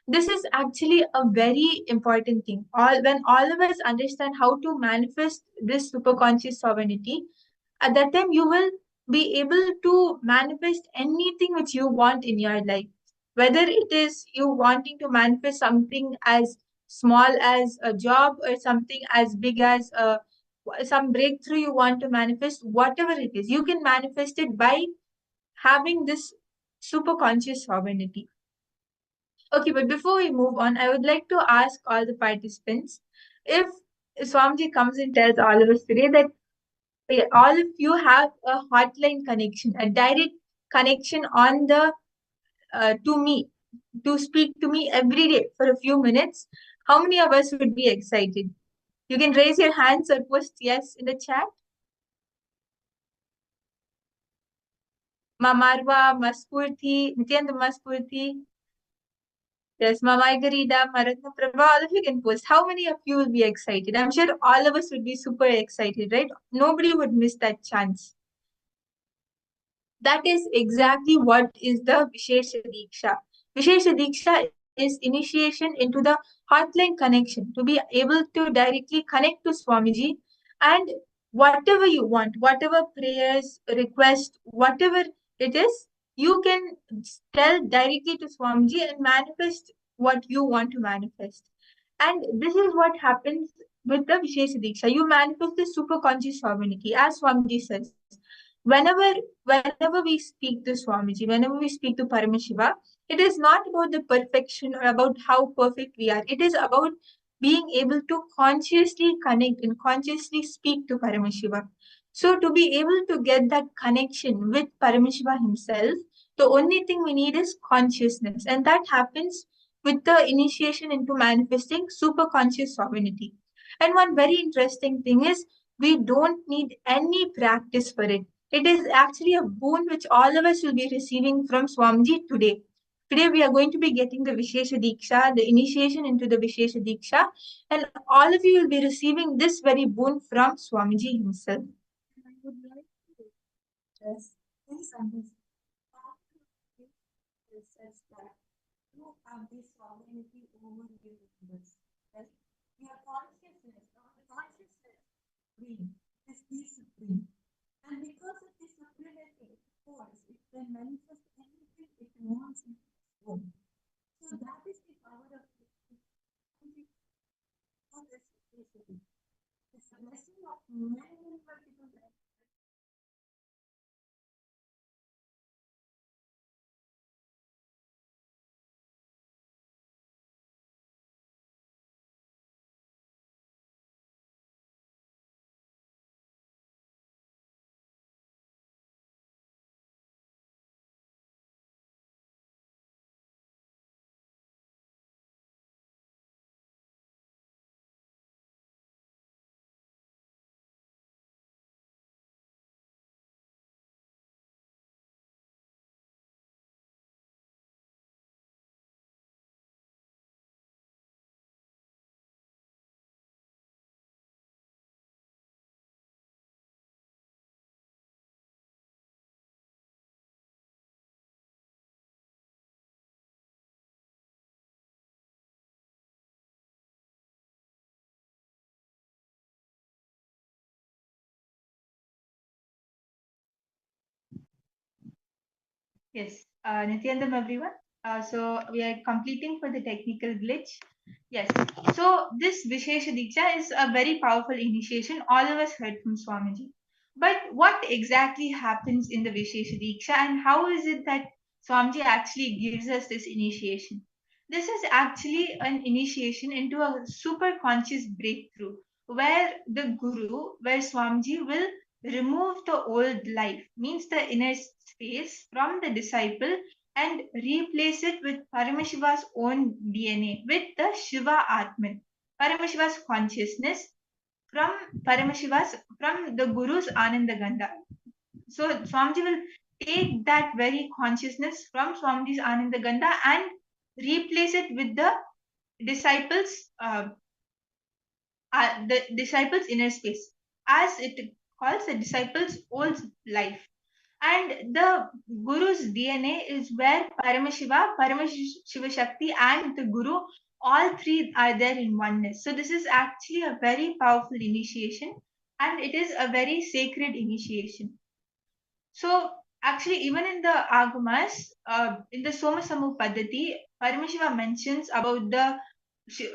This is actually a very important thing. When all of us understand how to manifest this superconscious sovereignty, at that time you will be able to manifest anything which you want in your life. Whether it is you wanting to manifest something as small as a job or something as big as some breakthrough you want to manifest, whatever it is, you can manifest it by having this superconscious sovereignty. Okay, but before we move on, I would like to ask all the participants if Swamiji comes and tells all of us today that all of you have a hotline connection, a direct connection on the to me, to speak to me every day for a few minutes. How many of us would be excited? You can raise your hands or post yes in the chat. Mamarwa, Maspurthi, Nithyananda Maspurthi. Yes, Margarita, Maratna Prabha, all of you can post. How many of you will be excited? I'm sure all of us would be super excited, right? Nobody would miss that chance. That is exactly what is the Vishesha Diksha. Vishesha Diksha is initiation into the hotline connection, to be able to directly connect to Swamiji and whatever you want, whatever prayers, request, whatever it is, you can tell directly to Swamiji and manifest what you want to manifest. And this is what happens with the Vishesha Diksha. You manifest the super conscious sovereignty, as Swamiji says. Whenever we speak to Swamiji, whenever we speak to Paramashiva, it is not about the perfection or about how perfect we are. It is about being able to consciously connect and consciously speak to Paramashiva. So to be able to get that connection with Paramashiva himself, the only thing we need is consciousness. And that happens with the initiation into manifesting super conscious sovereignty. And one very interesting thing is we don't need any practice for it. It is actually a boon which all of us will be receiving from Swamiji today. Today we are going to be getting the Vishesha Diksha, the initiation into the Vishesha Diksha, and all of you will be receiving this very boon from Swamiji himself. I would like to stress this that you have this sovereignty over the universe. Right? Your consciousness, the consciousness is the supreme. And because of this supremacy, force, it can manifest anything it wants in its own. So that is the power of this. It's a blessing of many multiple lives. Yes, Nithyananda everyone. So we are completing for the technical glitch. Yes. So this Vishesha Diksha is a very powerful initiation. All of us heard from Swamiji. But what exactly happens in the Vishesha Diksha and how is it that Swamiji actually gives us this initiation? This is actually an initiation into a super conscious breakthrough where the Guru, where Swamiji will remove the old life, means the inner space from the disciple and replace it with Paramashiva's own DNA, with the Shiva Atman, Paramashiva's consciousness from from the Guru's Ananda Gandha. So Swamiji will take that very consciousness from Swamiji's Ananda Gandha and replace it with the disciples' inner space, as it calls the disciples' old life. And the Guru's DNA is where Paramashiva Shakti, and the Guru, all three are there in oneness. So this is actually a very powerful initiation, and it is a very sacred initiation. So actually, even in the Agamas, in the Somasamu Paddhati, Paramashiva mentions about the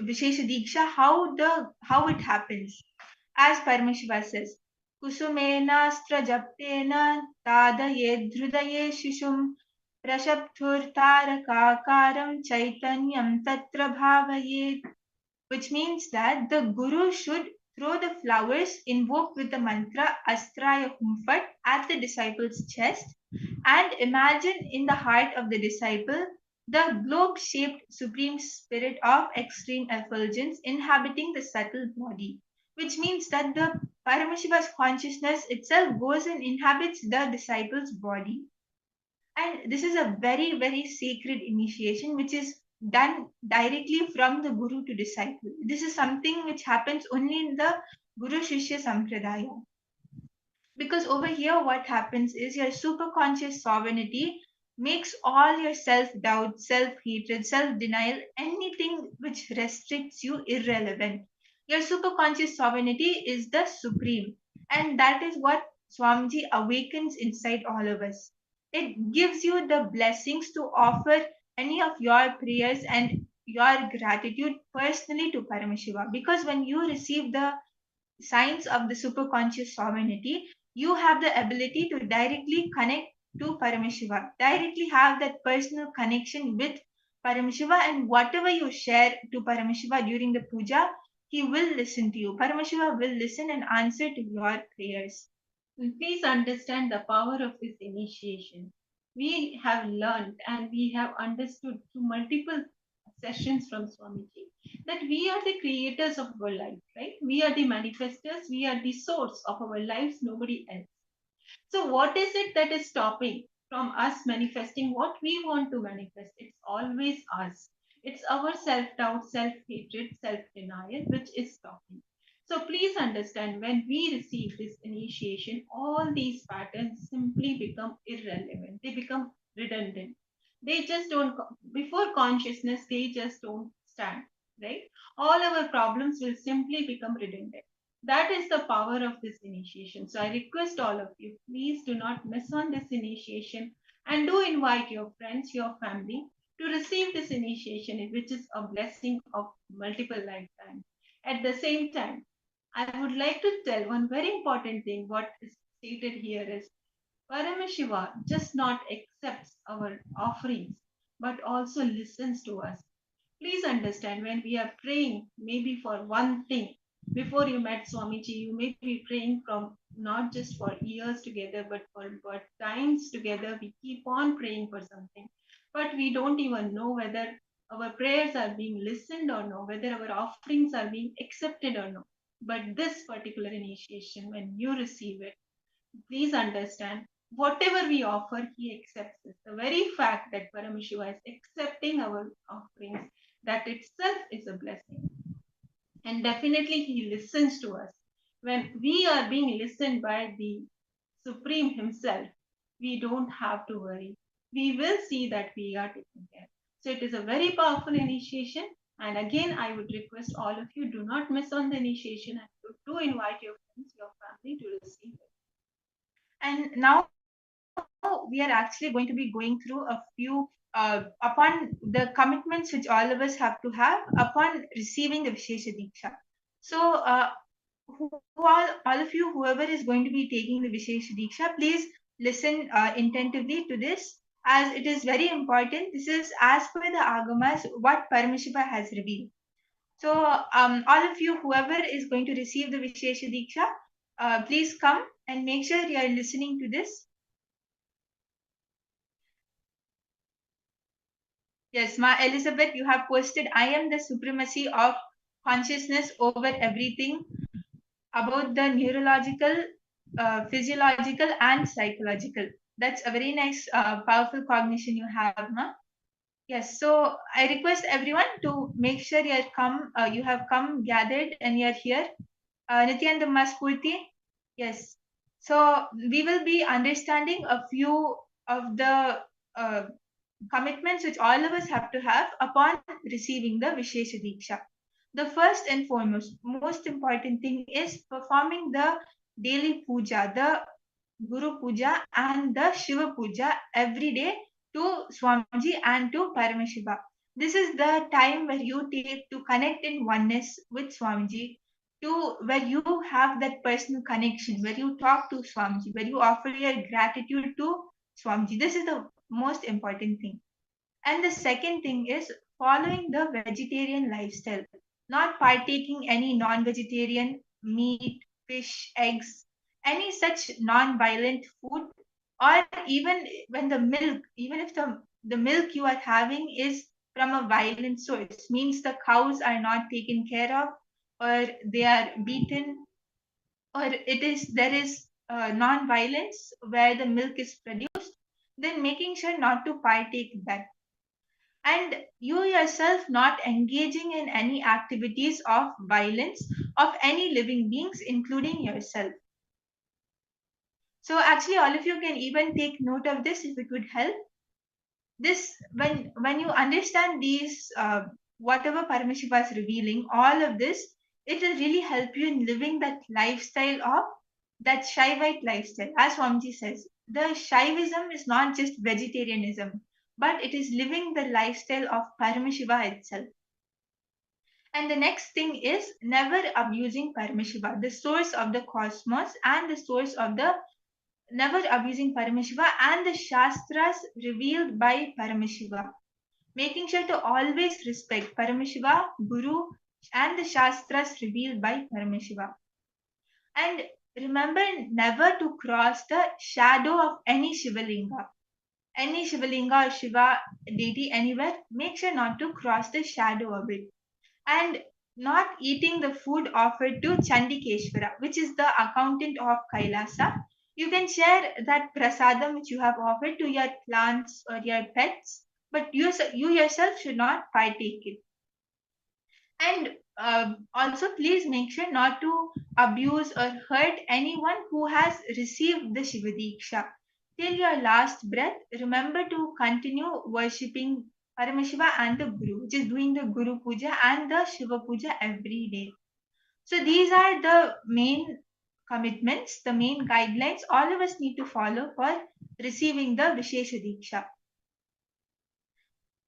Vishesha Diksha, how it happens. As Paramashiva says, Kusumena astra japtena tada yedhrudaye shishum prashapthurtarakaakaram chaitanyam tatra bhavayet, which means that the Guru should throw the flowers invoked with the mantra Astraya Humfat at the disciple's chest and imagine in the heart of the disciple the globe shaped supreme spirit of extreme effulgence inhabiting the subtle body, which means that the Paramashiva's consciousness itself goes and inhabits the disciple's body. And this is a very, very sacred initiation which is done directly from the Guru to disciple. This is something which happens only in the Guru Shishya Sampradaya. Because over here, what happens is your superconscious sovereignty makes all your self doubt, self hatred, self denial, anything which restricts you irrelevant. Your superconscious sovereignty is the supreme, and that is what Swamiji awakens inside all of us. It gives you the blessings to offer any of your prayers and your gratitude personally to Paramashiva. Because when you receive the signs of the superconscious sovereignty, you have the ability to directly connect to Paramashiva, directly have that personal connection with Paramashiva, and whatever you share to Paramashiva during the puja, he will listen to you. Paramashiva will listen and answer to your prayers. Please understand the power of this initiation. We have learned and we have understood through multiple sessions from Swamiji that we are the creators of our life, right? We are the manifestors, we are the source of our lives, nobody else. So, what is it that is stopping from us manifesting what we want to manifest? It's always us. It's our self doubt, self hatred, self denial, which is stopping. So, please understand when we receive this initiation, all these patterns simply become irrelevant, they become redundant. They just don't, before consciousness, they just don't stand, right? All our problems will simply become redundant. That is the power of this initiation. So I request all of you, please do not miss on this initiation and do invite your friends, your family to receive this initiation, which is a blessing of multiple lifetimes. At the same time, I would like to tell one very important thing. What is stated here is Paramashiva just not accepts our offerings, but also listens to us. Please understand, when we are praying, maybe for one thing, before you met Swamiji, you may be praying from not just for years together, but for times together. We keep on praying for something, but we don't even know whether our prayers are being listened or no, whether our offerings are being accepted or no. But this particular initiation, when you receive it, please understand, whatever we offer, he accepts it. The very fact that Paramashiva is accepting our offerings, that itself is a blessing. And definitely he listens to us. When we are being listened by the Supreme himself, we don't have to worry. We will see that we are taken care. So it is a very powerful initiation. And again, I would request all of you, do not miss on the initiation and do invite your friends, your family to receive it. And now we are actually going to be going through a few upon the commitments which all of us have to have upon receiving the Vishesha Diksha. So, all of you, whoever is going to be taking the Vishesha Diksha, please listen attentively to this, as it is very important. This is as per the Agamas what Paramashiva has revealed. So, all of you, whoever is going to receive the Vishesha Diksha, please come and make sure you are listening to this. Yes, Ma Elizabeth, you have posted, I am the supremacy of consciousness over everything about the neurological, physiological, and psychological. That's a very nice, powerful cognition you have, Ma. Yes, so I request everyone to make sure you have come gathered and you're here. Nithyananda Maspurti, yes. So we will be understanding a few of the commitments which all of us have to have upon receiving the Vishesha Diksha. The first and foremost, most important thing is performing the daily puja, the Guru Puja and the Shiva Puja every day to Swamiji and to Paramashiva. This is the time where you take to connect in oneness with Swamiji, to where you have that personal connection, where you talk to Swamiji, where you offer your gratitude to Swamiji. This is the most important thing. And the second thing is following the vegetarian lifestyle, not partaking any non-vegetarian meat, fish, eggs, any such non-violent food, or even when the milk, even if the milk you are having is from a violent source, means the cows are not taken care of, or they are beaten, or there is non-violence where the milk is produced, then making sure not to partake that, and you yourself not engaging in any activities of violence of any living beings, including yourself. So actually all of you can even take note of this if it would help. This, when you understand these whatever Paramashiva is revealing, all of this, it will really help you in living that lifestyle of that Shaivite lifestyle. As Swamiji says, the Shaivism is not just vegetarianism, but it is living the lifestyle of Paramashiva itself. And the next thing is never abusing Paramashiva, the source of the cosmos and the source of the, never abusing Paramashiva and the Shastras revealed by Paramashiva. Making sure to always respect Paramashiva, Guru, and the Shastras revealed by Paramashiva. And remember never to cross the shadow of any Shivalinga. Any Shivalinga or Shiva deity anywhere, make sure not to cross the shadow of it. And not eating the food offered to Chandikeshwara, which is the accountant of Kailasa. You can share that prasadam which you have offered to your plants or your pets, but you yourself should not partake it. And also please make sure not to abuse or hurt anyone who has received the Shiva Diksha. Till your last breath, remember to continue worshipping Paramashiva and the Guru, which is doing the Guru Puja and the Shiva Puja every day. So these are the main commitments, the main guidelines all of us need to follow for receiving the Vishesha Diksha.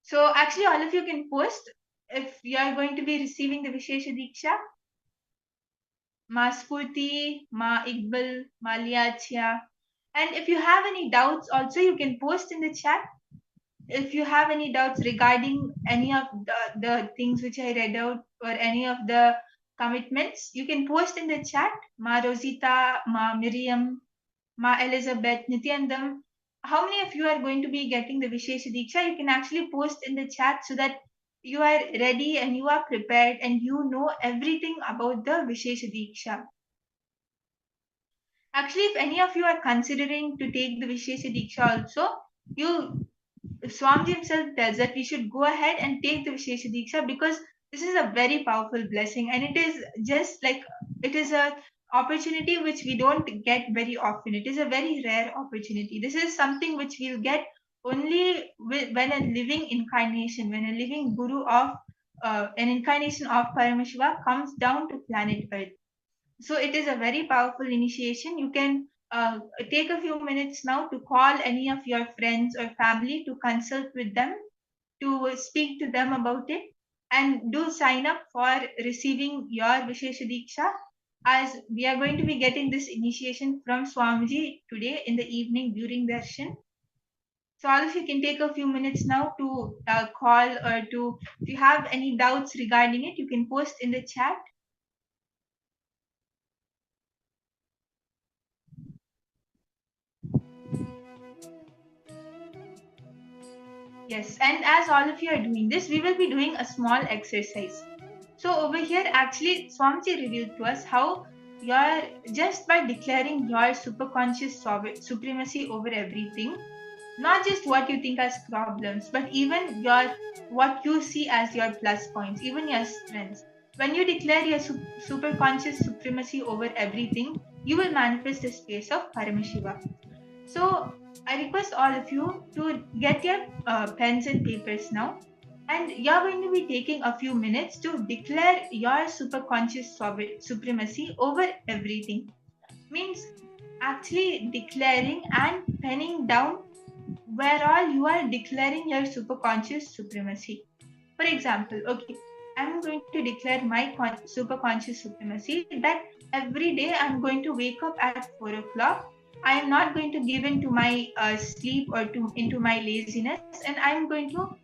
So actually all of you can post if you are going to be receiving the Vishesha Diksha. Ma Spurti, Ma Iqbal, Ma Liachya. And if you have any doubts also, you can post in the chat. If you have any doubts regarding any of the things which I read out or any of the commitments, you can post in the chat. Ma Rosita, Ma Miriam, Ma Elizabeth, Nithyananda. How many of you are going to be getting the Vishesha Diksha? You can actually post in the chat so that you are ready and you are prepared and you know everything about the Vishesha Diksha. Actually, if any of you are considering to take the Vishesha Diksha also, Swamiji himself tells that we should go ahead and take the Vishesha Diksha because this is a very powerful blessing and it is just like, it is a opportunity which we don't get very often. It is a very rare opportunity. This is something which we'll get only when a living incarnation, when a living Guru of an incarnation of Paramashiva comes down to planet Earth. So it is a very powerful initiation. You can take a few minutes now to call any of your friends or family to consult with them, to speak to them about it, and do sign up for receiving your Vishesha Diksha, as we are going to be getting this initiation from Swamiji today in the evening during darshan. So all of you can take a few minutes now to call or to, if you have any doubts regarding it, you can post in the chat. Yes, and as all of you are doing this, we will be doing a small exercise. So over here, actually, Swamiji revealed to us how you're just by declaring your superconscious supremacy over everything, not just what you think as problems, but even what you see as your plus points, even your strengths. When you declare your superconscious supremacy over everything, you will manifest the space of Paramashiva. So I request all of you to get your pens and papers now, and you're going to be taking a few minutes to declare your superconscious supremacy over everything. Means actually declaring and penning down where all you are declaring your superconscious supremacy. For example, okay, I'm going to declare my superconscious supremacy that every day I'm going to wake up at 4 o'clock I am not going to give in to my sleep or into my laziness, and I am going to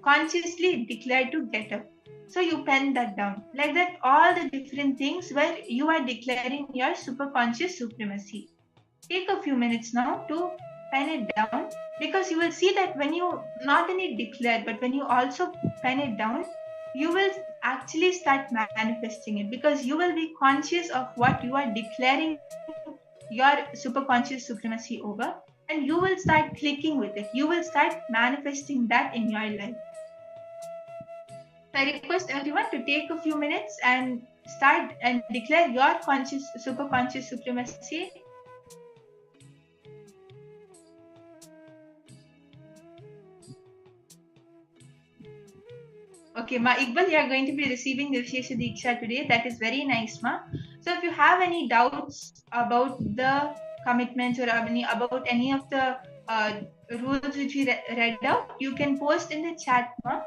consciously declare to get up. So you pen that down. Like that, all the different things where you are declaring your superconscious supremacy. Take a few minutes now to pen it down, because you will see that when you not only declare, but when you also pen it down, you will actually start manifesting it, because you will be conscious of what you are declaring your superconscious supremacy over, and you will start clicking with it. You will start manifesting that in your life. So I request everyone to take a few minutes and start and declare your superconscious supremacy. Okay, Ma Iqbal, you are going to be receiving the Vishesha Diksha today. That is very nice, Ma. So if you have any doubts about the commitments or about any of the rules which we read out, you can post in the chat, Ma.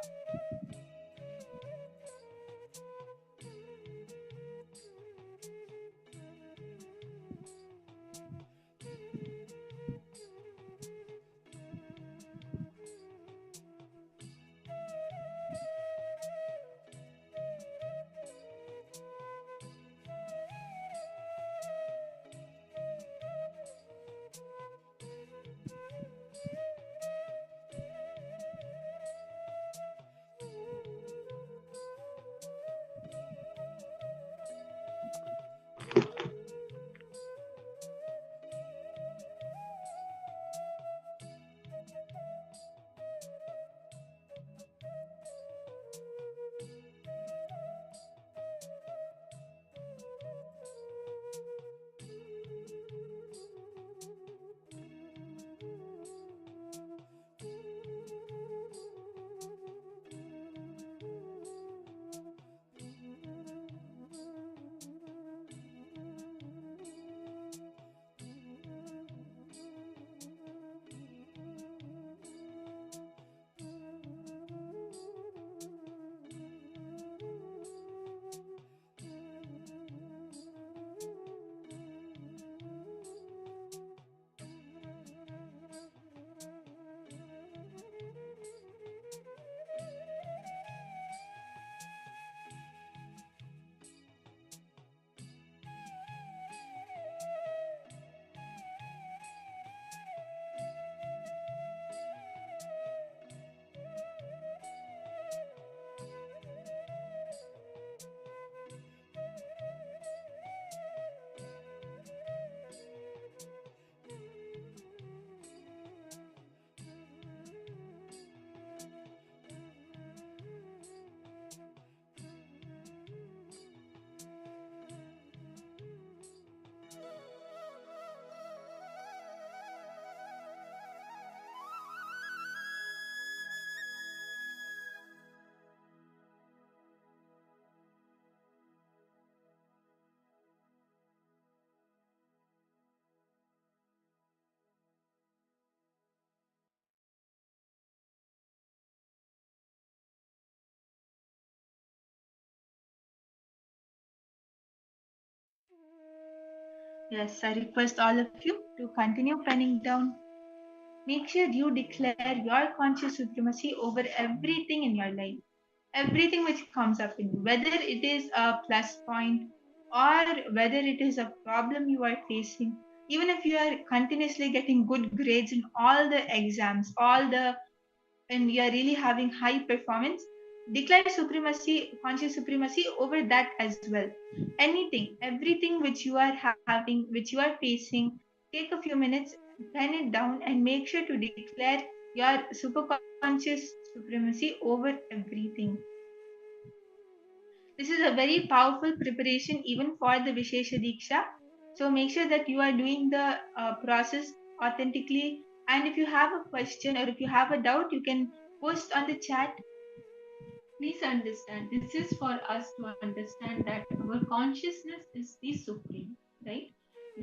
Yes, I request all of you to continue penning down. Make sure you declare your conscious supremacy over everything in your life, everything which comes up in you, whether it is a plus point or whether it is a problem you are facing. Even if you are continuously getting good grades in all the exams, and you are really having high performance, declare supremacy, conscious supremacy over that as well. Anything, everything which you are having, which you are facing, take a few minutes, pen it down, and make sure to declare your superconscious supremacy over everything. This is a very powerful preparation even for the Vishesha Diksha. So make sure that you are doing the process authentically. And if you have a question or if you have a doubt, you can post on the chat. Please understand, this is for us to understand that our consciousness is the supreme, right?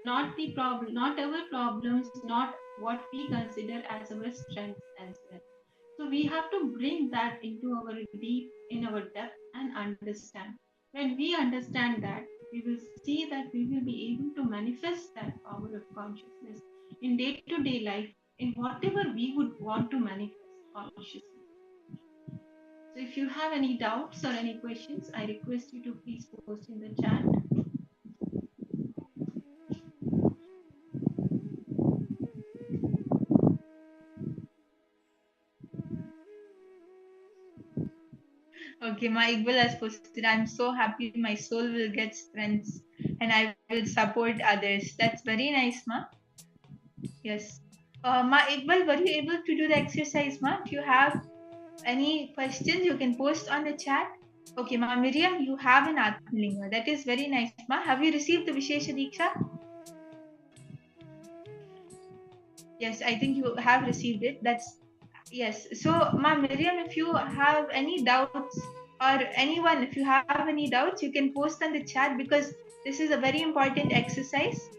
Not the problem, not our problems, not what we consider as our strengths as well. So we have to bring that into our deep, in our depth, and understand. When we understand that, we will see that we will be able to manifest that power of consciousness in day-to-day life, in whatever we would want to manifest consciously. So if you have any doubts or any questions, I request you to please post in the chat. Okay, my Iqbal has posted, I'm so happy my soul will get strength and I will support others. That's very nice, ma. Yes. Ma Iqbal, were you able to do the exercise, ma? If you have any questions, you can post on the chat. Okay, ma Miriam, you have an Atmalinga. That is very nice, ma. Have you received the Vishesha Diksha? Yes, I think you have received it. That's yes. So, ma Miriam, if you have any doubts or anyone, if you have any doubts, you can post on the chat because this is a very important exercise.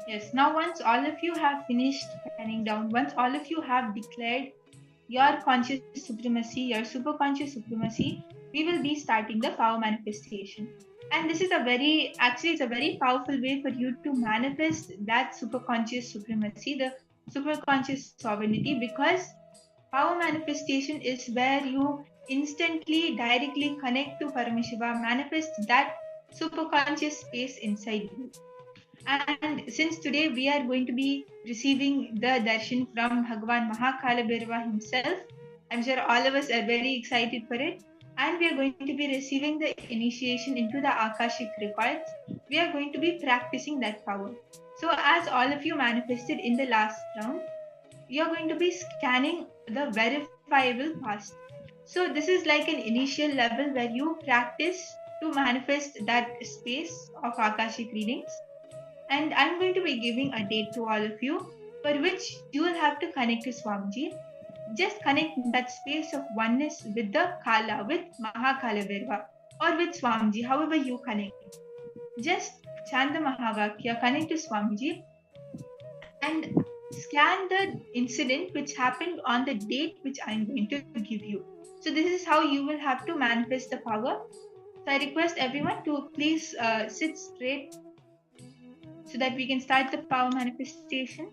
Yes, now once all of you have finished penning down, once all of you have declared your conscious supremacy, your superconscious supremacy, we will be starting the power manifestation. And this is it's a very powerful way for you to manifest that superconscious supremacy, the superconscious sovereignty, because power manifestation is where you instantly, directly connect to Paramashiva, manifest that superconscious space inside you. And since today we are going to be receiving the darshan from Bhagavan Kalabhairava himself, I'm sure all of us are very excited for it. And we are going to be receiving the initiation into the Akashic records. We are going to be practicing that power. So, as all of you manifested in the last round, you're going to be scanning the verifiable past. So, this is like an initial level where you practice to manifest that space of Akashic readings. And I'm going to be giving a date to all of you for which you will have to connect to Swamiji. Just connect that space of oneness with the Kala, with Kalabhairava, or with Swamiji, however you connect. Just chant the Mahavakya, connect to Swamiji, and scan the incident which happened on the date which I'm going to give you. So this is how you will have to manifest the power. So I request everyone to please sit straight so that we can start the power manifestation.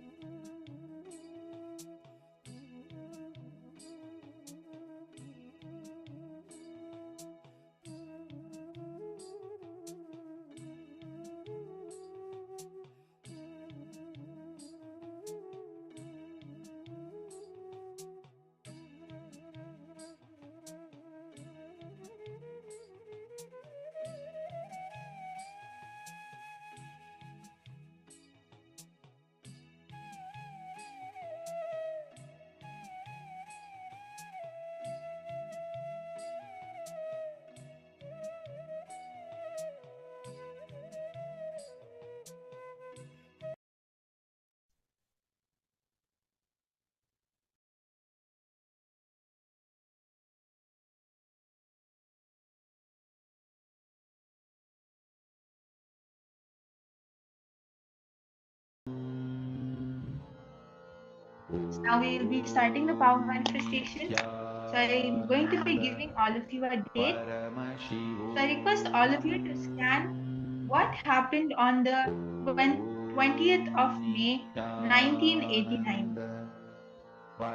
So now we will be starting the power manifestation. So I'm going to be giving all of you a date. So I request all of you to scan what happened on the 20th of May 1989.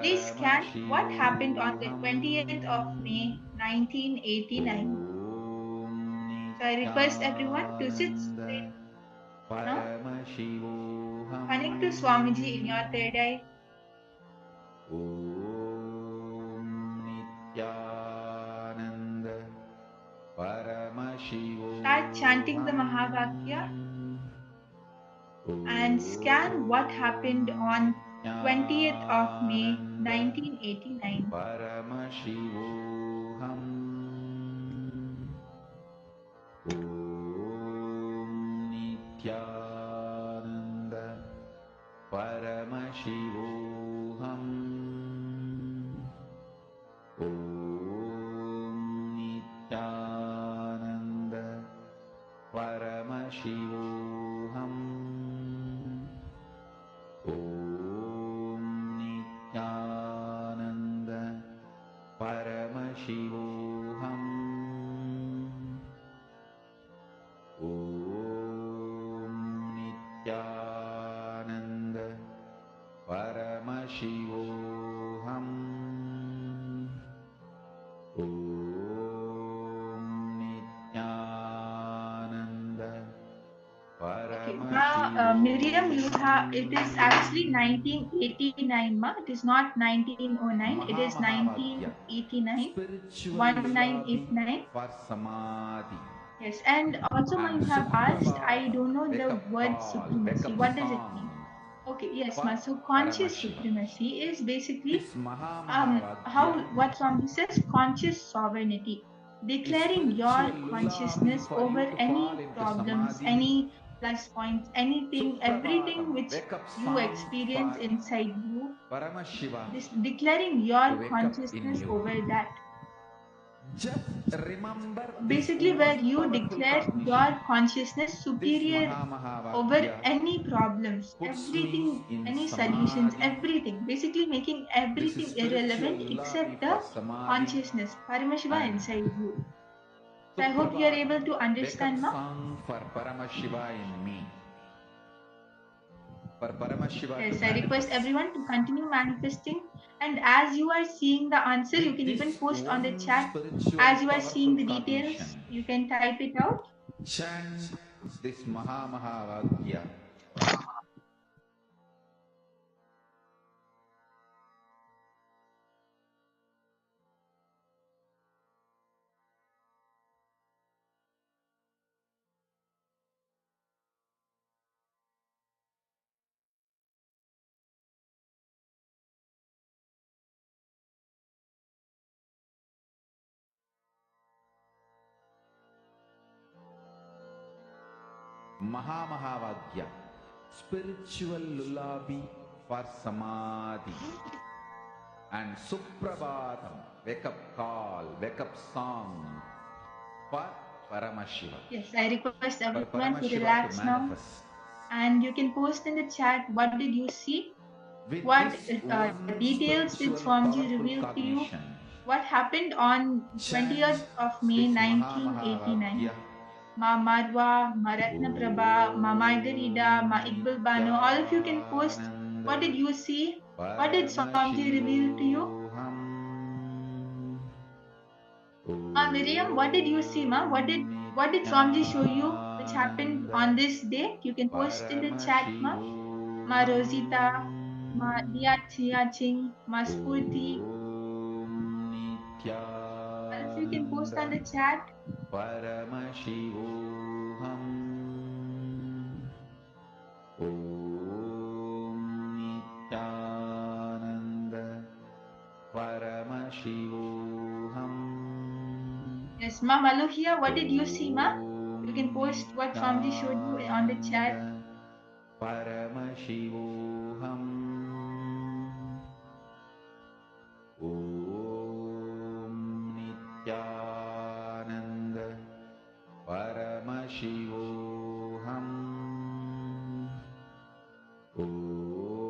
Please scan what happened on the 20th of May 1989. So I request everyone to sit straight now. Connect to Swamiji in your third eye. Nithyananda Paramashivoham Start chanting the Mahavakya and scan what happened on 20th of May 1989. Paramashivoham. Om Nithyananda. Paramashivoham. Om Nithyananda. Paramashivoham. Om Nithyananda. Paramashivoham. Om Nithyananda. Paramashivoham. Om Nithyananda. Okay, Miriam, it is actually 1989, ma. It is not 1909. It is 1989. 1989. For Samadhi. Yes, and also, ma, you have asked. I don't know the word supremacy. What does it mean? Okay, yes, ma. So conscious supremacy is basically what Swami says, conscious sovereignty, declaring your consciousness over any problems, any plus points, anything, everything which you experience inside you, declaring your consciousness over that. Just remember Basically, where you declare your consciousness superior over any problems, everything, any solutions, everything, basically making everything irrelevant except the consciousness, Paramashiva inside you. So I hope you are able to understand, ma. song for Paramashiva in me. For Paramashiva Yes, to I request manifest. everyone to continue manifesting. And as you are seeing the answer, you can even post on the chat. As you are seeing the details, you can type it out. Chant this Mahamahavagyā. Mahamahavagyā, spiritual lullaby for Samadhi. And Suprabhatam, wake up call, wake up song for Paramashiva. Yes, I request everyone to relax now. And you can post in the chat what did you see? What details did Swamiji reveal to you? What happened on 20th of May 1989? Ma Madhva, Ma Ratna Prabha, Ma Margarida, Ma Iqbal Bano, all of you can post what did you see? What did Swamiji reveal to you? Ma Miriam, what did you see, ma? What did Swamiji show you which happened on this day? You can post in the chat, ma. Ma Rosita, Ma Ching, Ma Spurti. All of you can post on the chat. Paramashivoham. Om Nithyananda. Paramashivoham. Yes, ma Maluhia, what did you see, ma? You can post what Swamiji showed you on the chat. Paramashivoham. Om Nithyananda. Paramashivoham.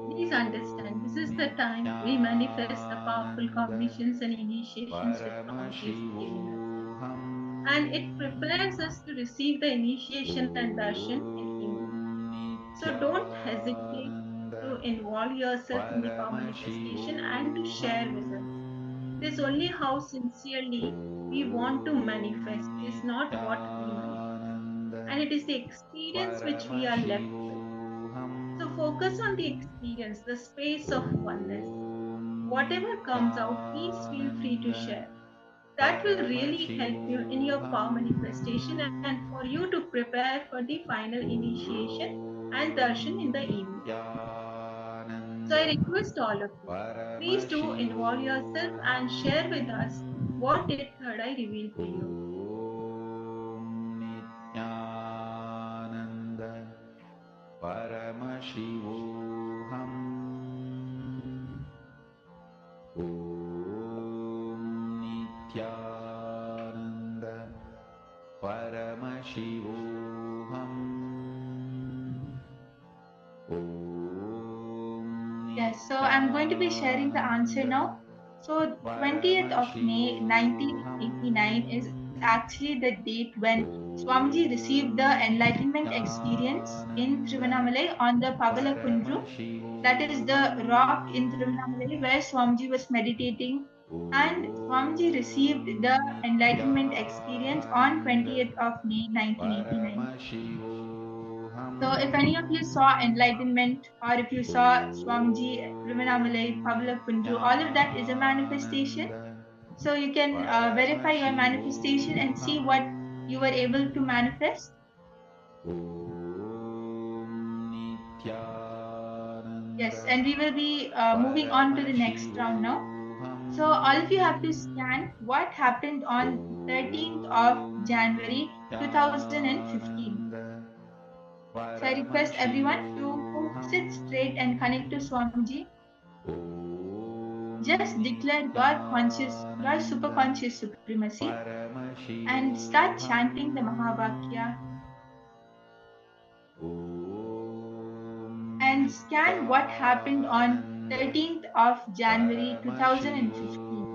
Please understand, this is the time we manifest the powerful cognitions and initiations that Swamiji is giving us. And it prepares us to receive the initiation and darshan in Hindu. So don't hesitate to involve yourself in the power manifestation and to share with us. It is only how sincerely we want to manifest is not what we manifest. And it is the experience which we are left with. So focus on the experience, the space of oneness. Whatever comes out, please feel free to share. That will really help you in your power manifestation and for you to prepare for the final initiation and darshan in the evening. So I request all of you, please do involve yourself and share with us what did third eye reveal to you. Nithyananda Paramashivoham Om Nithyananda Paramashivoham Yes, so I'm going to be sharing the answer now. So 20th of May 1989 is actually the date when Swamiji received the enlightenment experience in Trivandrum on the Pavala Kundru. That is the rock in Trivandrum where Swamiji was meditating, and Swamiji received the enlightenment experience on 20th of May 1989. So if any of you saw enlightenment, or if you saw Swamiji, Ruminamalai, Pavla Kundu, all of that is a manifestation. So you can verify your manifestation and see what you were able to manifest. Yes, and we will be moving on to the next round now. So all of you have to scan what happened on 13th of January 2015. So I request everyone to sit straight and connect to Swamiji. Just declare your superconscious supremacy and start chanting the Mahavakya. And scan what happened on 13th of January 2015.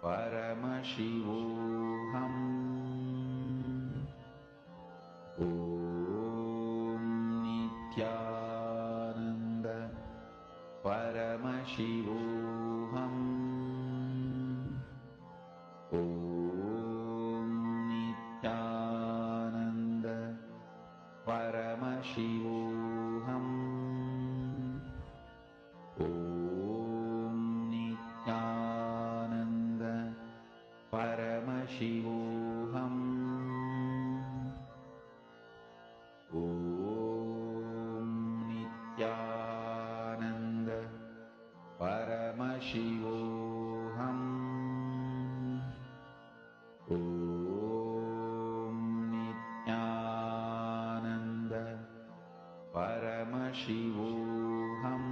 Paramashivoham Om Nithyananda Paramashivoham Om Nithyananda Paramashivoham Om Nithyananda Paramashivoham Om Nithyananda Paramashivoham Om Nithyananda Paramashivoham Om Nithyananda Paramashivoham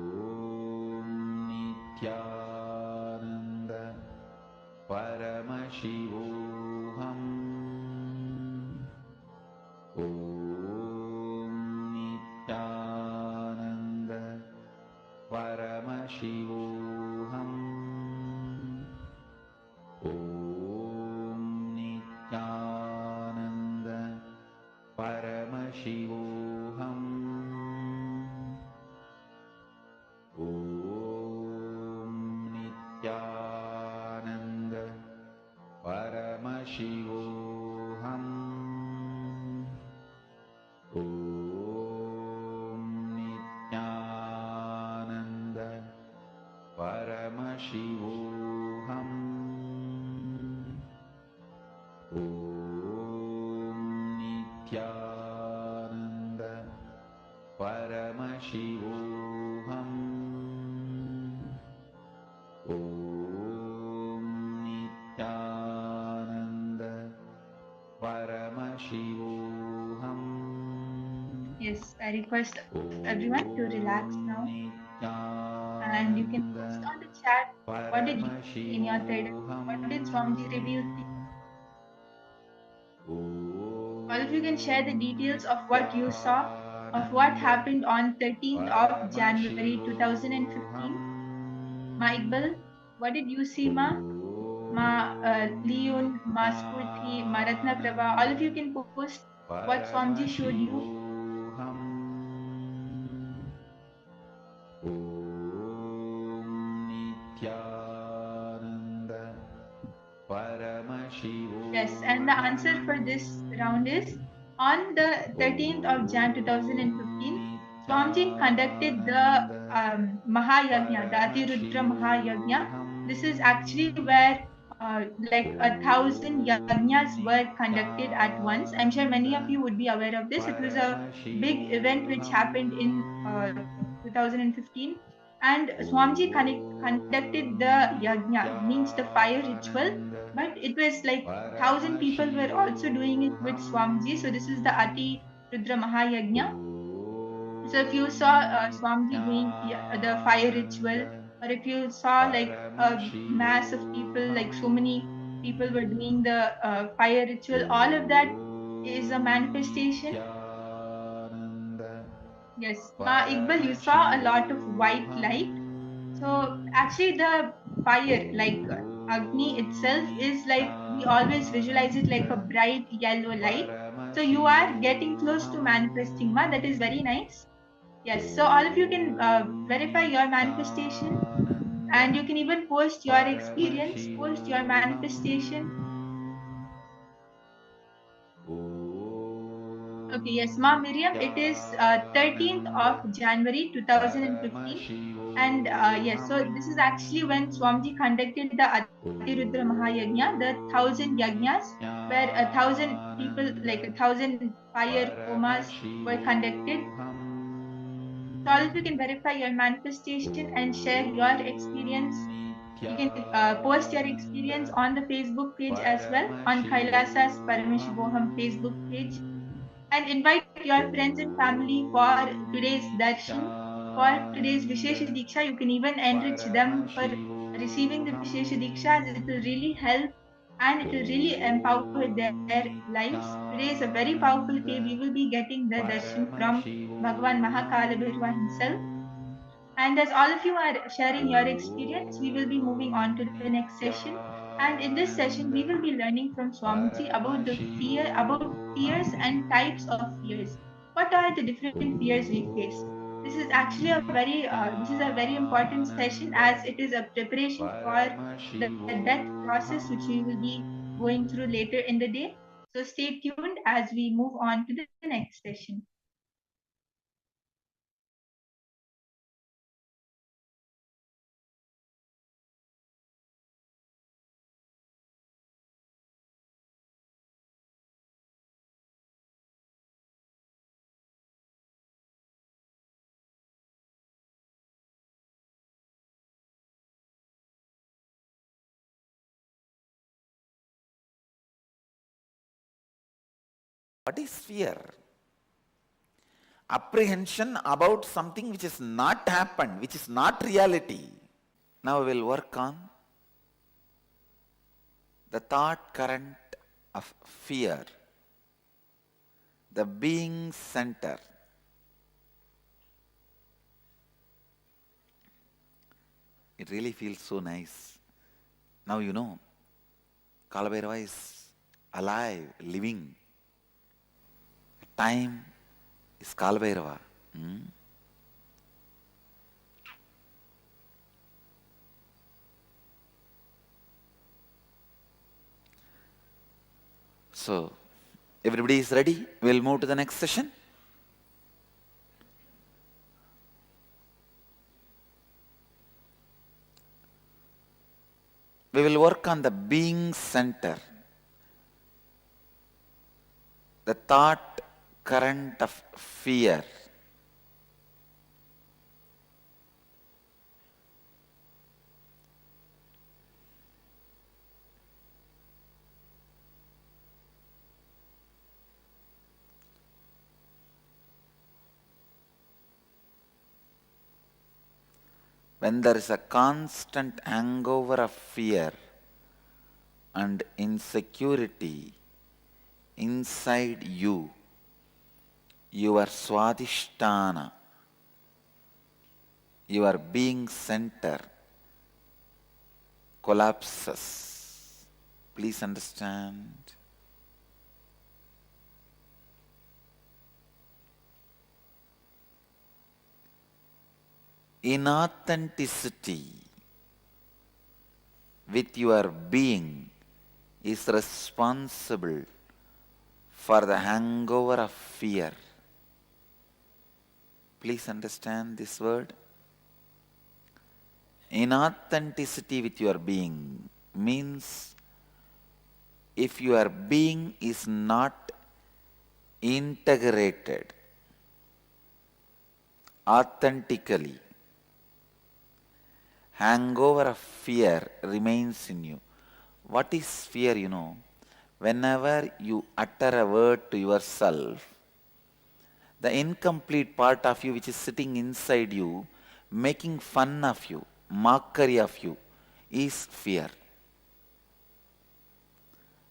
Om Nithyananda Paramashivoham Om Nithyananda Paramashivoham Om Nithyananda Paramashivoham Om Nithyananda Paramashivoham Om Nithyananda Paramashivoham Om Nithyananda Paramashivoham. Yes, I request everyone to relax now. And you can post on the chat what did you see in your third eye? What did Swamiji reveal to you? All of you can share the details of what you saw, of what happened on 13th of January 2015. Ma Iqbal, what did you see, Ma? Ma Leon, Ma Spurti, Ma Ratna Prabha, all of you can post what Swamiji showed you. Yes, and the answer for this round is on the 13th of Jan 2015, Swamiji conducted the Mahayagna, the Atirudra Mahayagna, this is actually where like 1,000 yajnas were conducted at once. I'm sure many of you would be aware of this. It was a big event which happened in 2015, and Swamiji conducted the yajna, means the fire ritual, but it was like 1,000 people were also doing it with Swamiji. So this is the Ati Rudra Mahayajna. So if you saw Swamiji doing the fire ritual, or if you saw like a mass of people, like so many people were doing the fire ritual, all of that is a manifestation. Yes, Ma Iqbal, you saw a lot of white light. So actually the fire, like Agni itself, is like, we always visualize it like a bright yellow light. So you are getting close to manifesting, Ma. That is very nice. Yes, so all of you can verify your manifestation, and you can even post your experience, post your manifestation. Okay, yes, Ma Miriam, it is 13th of January 2015. And yes, so this is actually when Swamiji conducted the Atirudra Mahayajna, the 1,000 yajnas, where 1,000 people, like 1,000 fire homas were conducted. So all of you can verify your manifestation and share your experience. You can post your experience on the Facebook page as well, on Kailasa's Paramashivoham Facebook page, and invite your friends and family for today's darshan, for today's Vishesha Diksha. You can even enrich them for receiving the Vishesha Diksha, as it will really help and it will really empower their lives. Today is a very powerful day. We will be getting the darshan from Bhagavan Kalabhairava himself. And as all of you are sharing your experience, we will be moving on to the next session. And in this session, we will be learning from Swamiji about about fears and types of fears. What are the different fears we face? This is actually this is a very important session, as it is a preparation for the death process, which we will be going through later in the day. So stay tuned as we move on to the next session. What is fear? Apprehension about something which has not happened, which is not reality. Now we will work on the thought current of fear, the being center. It really feels so nice. Now you know, Kalabhairava is alive, living. Time is Kalabhairava. So, everybody is ready? We'll move to the next session. We will work on the being center, the thought current of fear. When there is a constant hangover of fear and insecurity inside you, your swadhisthana, your being center collapses. Please understand. Inauthenticity with your being is responsible for the hangover of fear. Please understand this word. Inauthenticity with your being means if your being is not integrated authentically, hangover of fear remains in you. What is fear, you know? Whenever you utter a word to yourself, the incomplete part of you which is sitting inside you, making fun of you, mockery of you, is fear.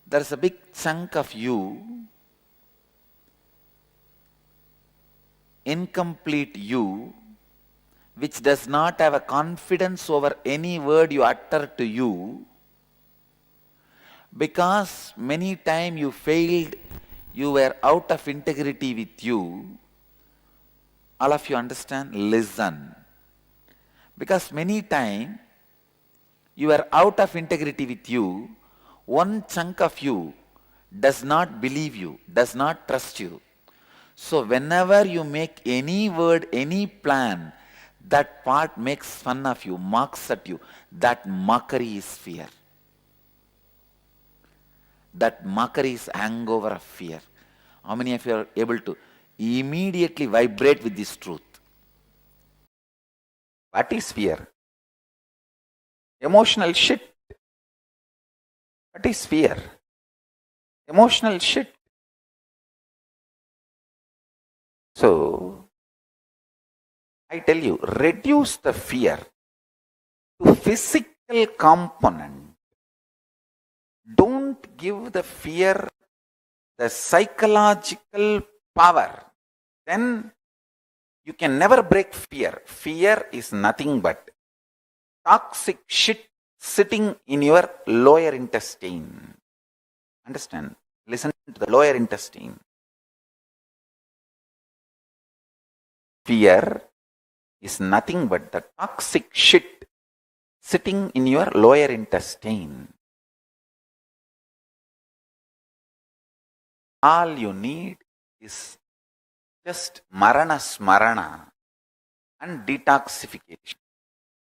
There's a big chunk of you, incomplete you, which does not have a confidence over any word you utter to you, because many times you failed, you were out of integrity with you. All of you understand? Listen. Because many times you are out of integrity with you, one chunk of you does not believe you, does not trust you. So whenever you make any word, any plan, that part makes fun of you, mocks at you. That mockery is fear. That mockery is hangover of fear. How many of you are able to immediately vibrate with this truth? What is fear? Emotional shit. What is fear? Emotional shit. So, I tell you, reduce the fear to physical component. Don't give the fear the psychological power. Then you can never break fear. Fear is nothing but toxic shit sitting in your lower intestine. Understand? Listen to the lower intestine. Fear is nothing but the toxic shit sitting in your lower intestine. All you need is just marana smarana and detoxification.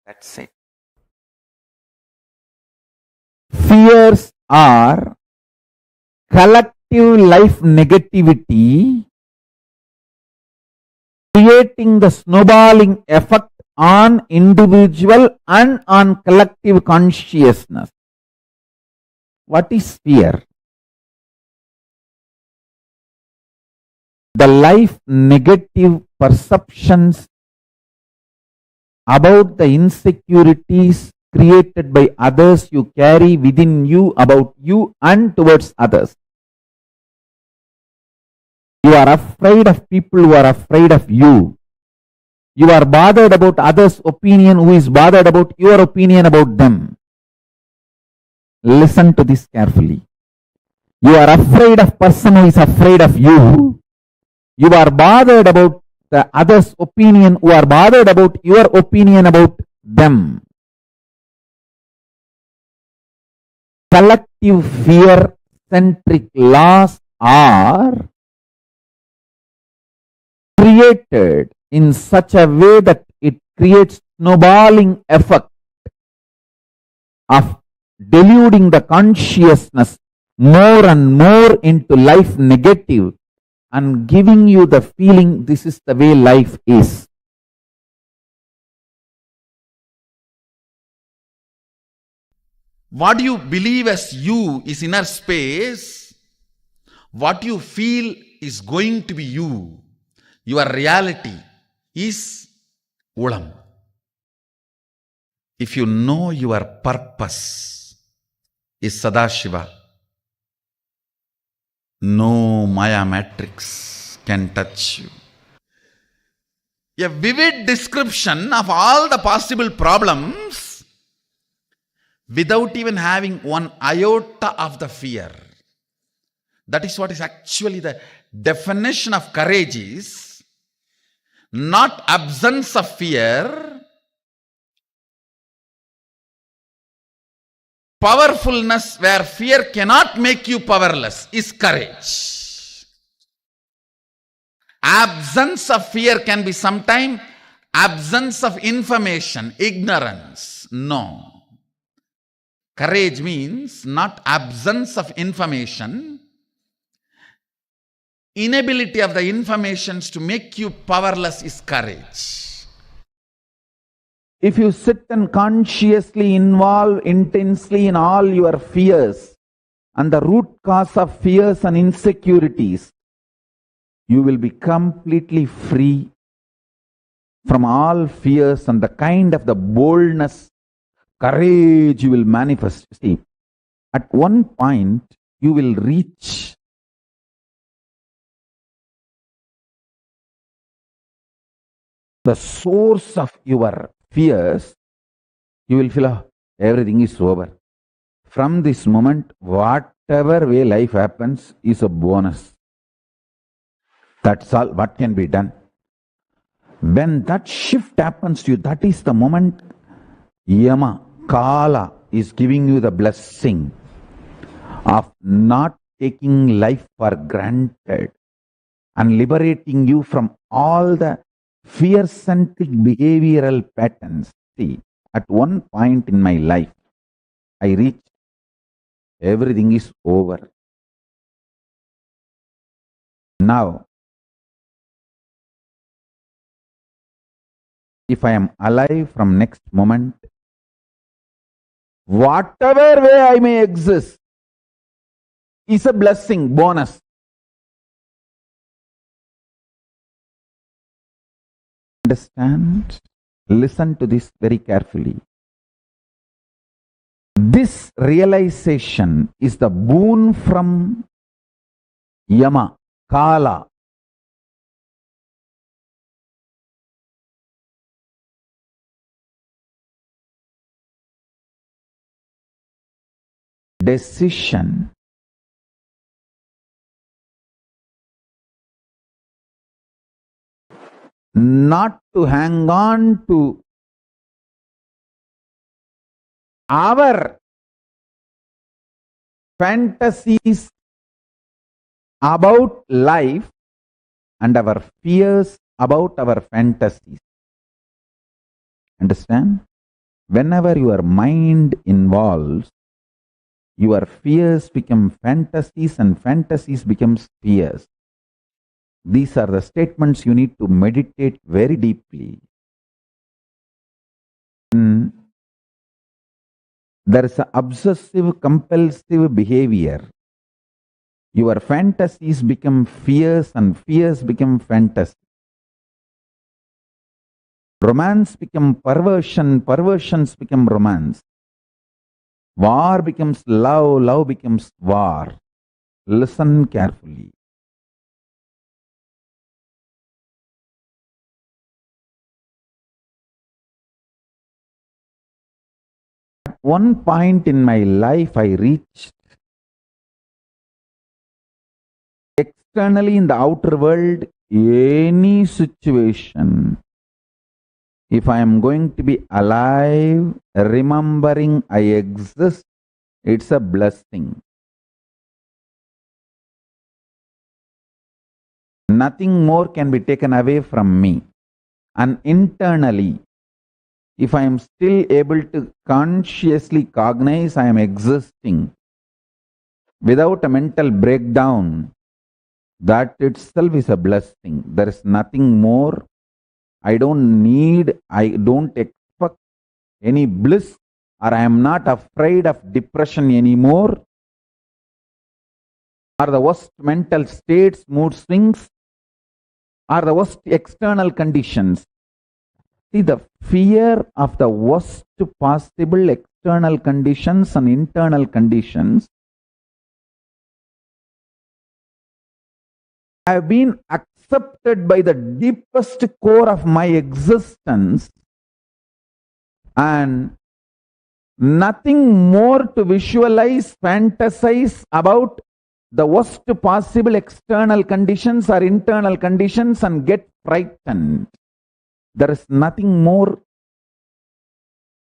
That's it. Fears are collective life negativity creating the snowballing effect on individual and on collective consciousness. What is fear? The life negative perceptions about the insecurities created by others you carry within you about you and towards others. You are afraid of people who are afraid of you. You are bothered about others' opinion who is bothered about your opinion about them. Listen to this carefully. You are afraid of person who is afraid of you. You are bothered about the other's opinion who are bothered about your opinion about them. Collective fear-centric laws are created in such a way that it creates snowballing effect of deluding the consciousness more and more into life negative and giving you the feeling this is the way life is. What you believe as you is inner space. What you feel is going to be you. Your reality is Ulam. If you know your purpose is Sadashiva, no Maya matrix can touch you. A vivid description of all the possible problems without even having one iota of the fear. That is what is actually the definition of courage is. Not absence of fear, powerfulness where fear cannot make you powerless is courage. Absence of fear can be sometime absence of information, ignorance. No. Courage means not absence of information, inability of the informations to make you powerless is courage. If you sit and consciously involve intensely in all your fears and the root cause of fears and insecurities, you will be completely free from all fears and the kind of the boldness, courage you will manifest. See, at one point you will reach the source of your fears. You will feel, oh, everything is over. From this moment, whatever way life happens is a bonus. That's all what can be done. When that shift happens to you, that is the moment Yama, Kala is giving you the blessing of not taking life for granted and liberating you from all the fear-centric behavioral patterns. See, at one point in my life, I reached everything is over. Now, if I am alive from next moment, whatever way I may exist is a blessing, bonus. Understand? Listen to this very carefully. This realization is the boon from Yama, Kala. Decision. Not to hang on to our fantasies about life and our fears about our fantasies. Understand? Whenever your mind involves, your fears become fantasies and fantasies become fears. These are the statements you need to meditate very deeply. There is an obsessive compulsive behavior. Your fantasies become fears and fears become fantasies. Romance becomes perversion, perversions become romance. War becomes love, love becomes war. Listen carefully. At one point in my life, I reached externally in the outer world, any situation. If I am going to be alive, remembering I exist, it's a blessing. Nothing more can be taken away from me. And internally, if I am still able to consciously cognize I am existing without a mental breakdown, that itself is a blessing. There is nothing more. I don't expect any bliss, or I am not afraid of depression anymore, or the worst mental states, mood swings, or the worst external conditions. See, the fear of the worst possible external conditions and internal conditions have been accepted by the deepest core of my existence, and nothing more to visualize, fantasize about the worst possible external conditions or internal conditions and get frightened. There is nothing more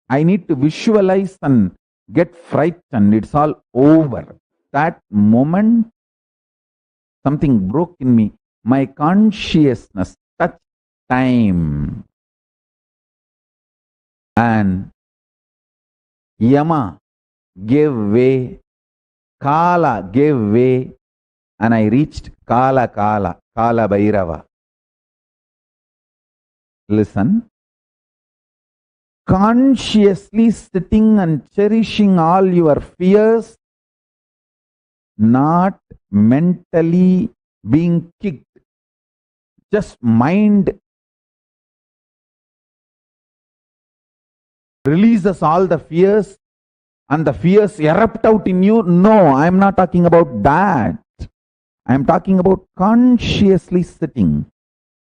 I need to visualize and get frightened. It's all over. That moment, something broke in me. My consciousness touched time. and Yama gave way, Kala gave way, and I reached Kalabhairava. Listen. Consciously sitting and cherishing all your fears, not mentally being kicked. Just mind releases all the fears and the fears erupt out in you. No, I am not talking about that. I am talking about consciously sitting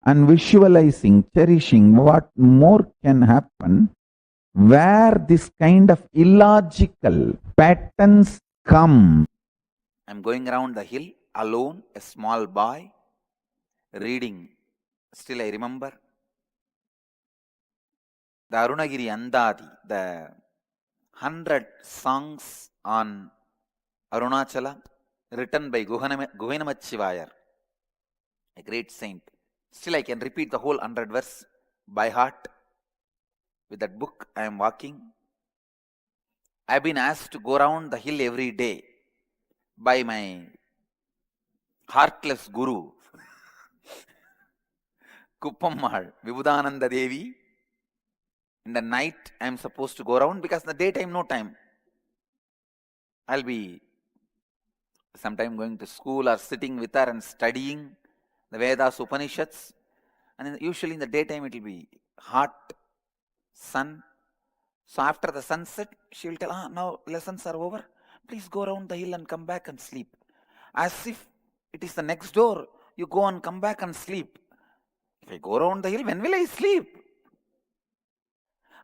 and visualizing, cherishing what more can happen where this kind of illogical patterns come. I'm going around the hill alone, a small boy, reading. Still I remember the Arunagiri Andadi, the 100 songs on Arunachala, written by Guhenamachivayar, a great saint. Still I can repeat the whole 100 verse by heart. With that book I am walking. I've been asked to go around the hill every day by my heartless guru, Kuppammal, Vibhudananda Devi. In the night I am supposed to go around because in the daytime no time. I'll be sometime going to school or sitting with her and studying the Vedas, Upanishads. And usually in the daytime it will be hot sun. So after the sunset, she will tell, now lessons are over. Please go around the hill and come back and sleep. As if it is the next door. You go and come back and sleep. If I go around the hill, when will I sleep?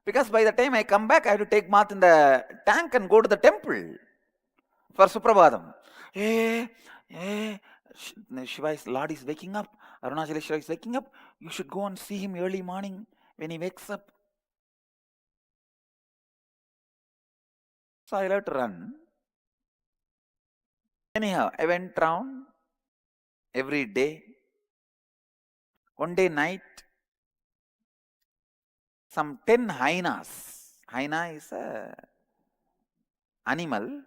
Because by the time I come back, I have to take bath in the tank and go to the temple for Suprabhadam. Shiva's Lord is waking up. Arunachaleshwara is waking up. You should go and see him early morning when he wakes up. So I let run. Anyhow, I went round every day. One day night, some 10 hyenas. Hyena is a animal,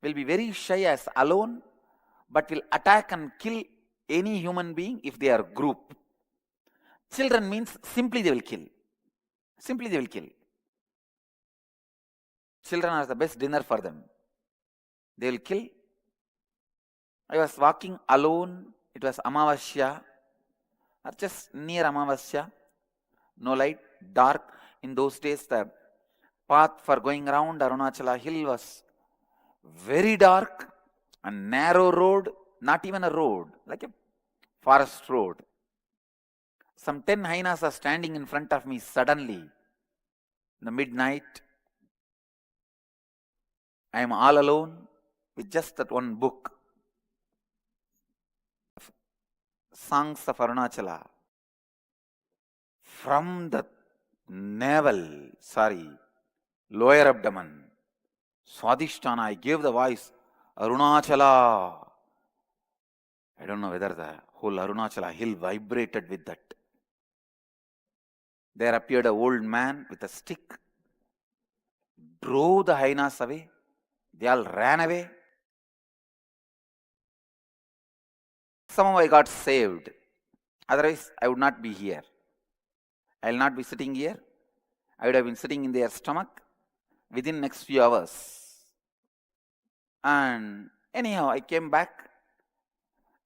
will be very shy as alone, but will attack and kill any human being if they are group. Children means simply they will kill. Simply they will kill. Children are the best dinner for them. They will kill. I was walking alone. It was Amavasya, or just near Amavasya. No light, dark. In those days, the path for going around Arunachala hill was very dark, a narrow road, not even a road, like a forest road. Some 10 hyenas are standing in front of me suddenly. In the midnight, I am all alone with just that one book, Songs of Arunachala. From the lower abdomen, Swadhisthana, I gave the voice, Arunachala. I don't know whether the whole Arunachala hill vibrated with that. There appeared an old man with a stick, drove the hyenas away. They all ran away. Somehow I got saved. Otherwise, I would not be here. I will not be sitting here. I would have been sitting in their stomach within next few hours. And anyhow, I came back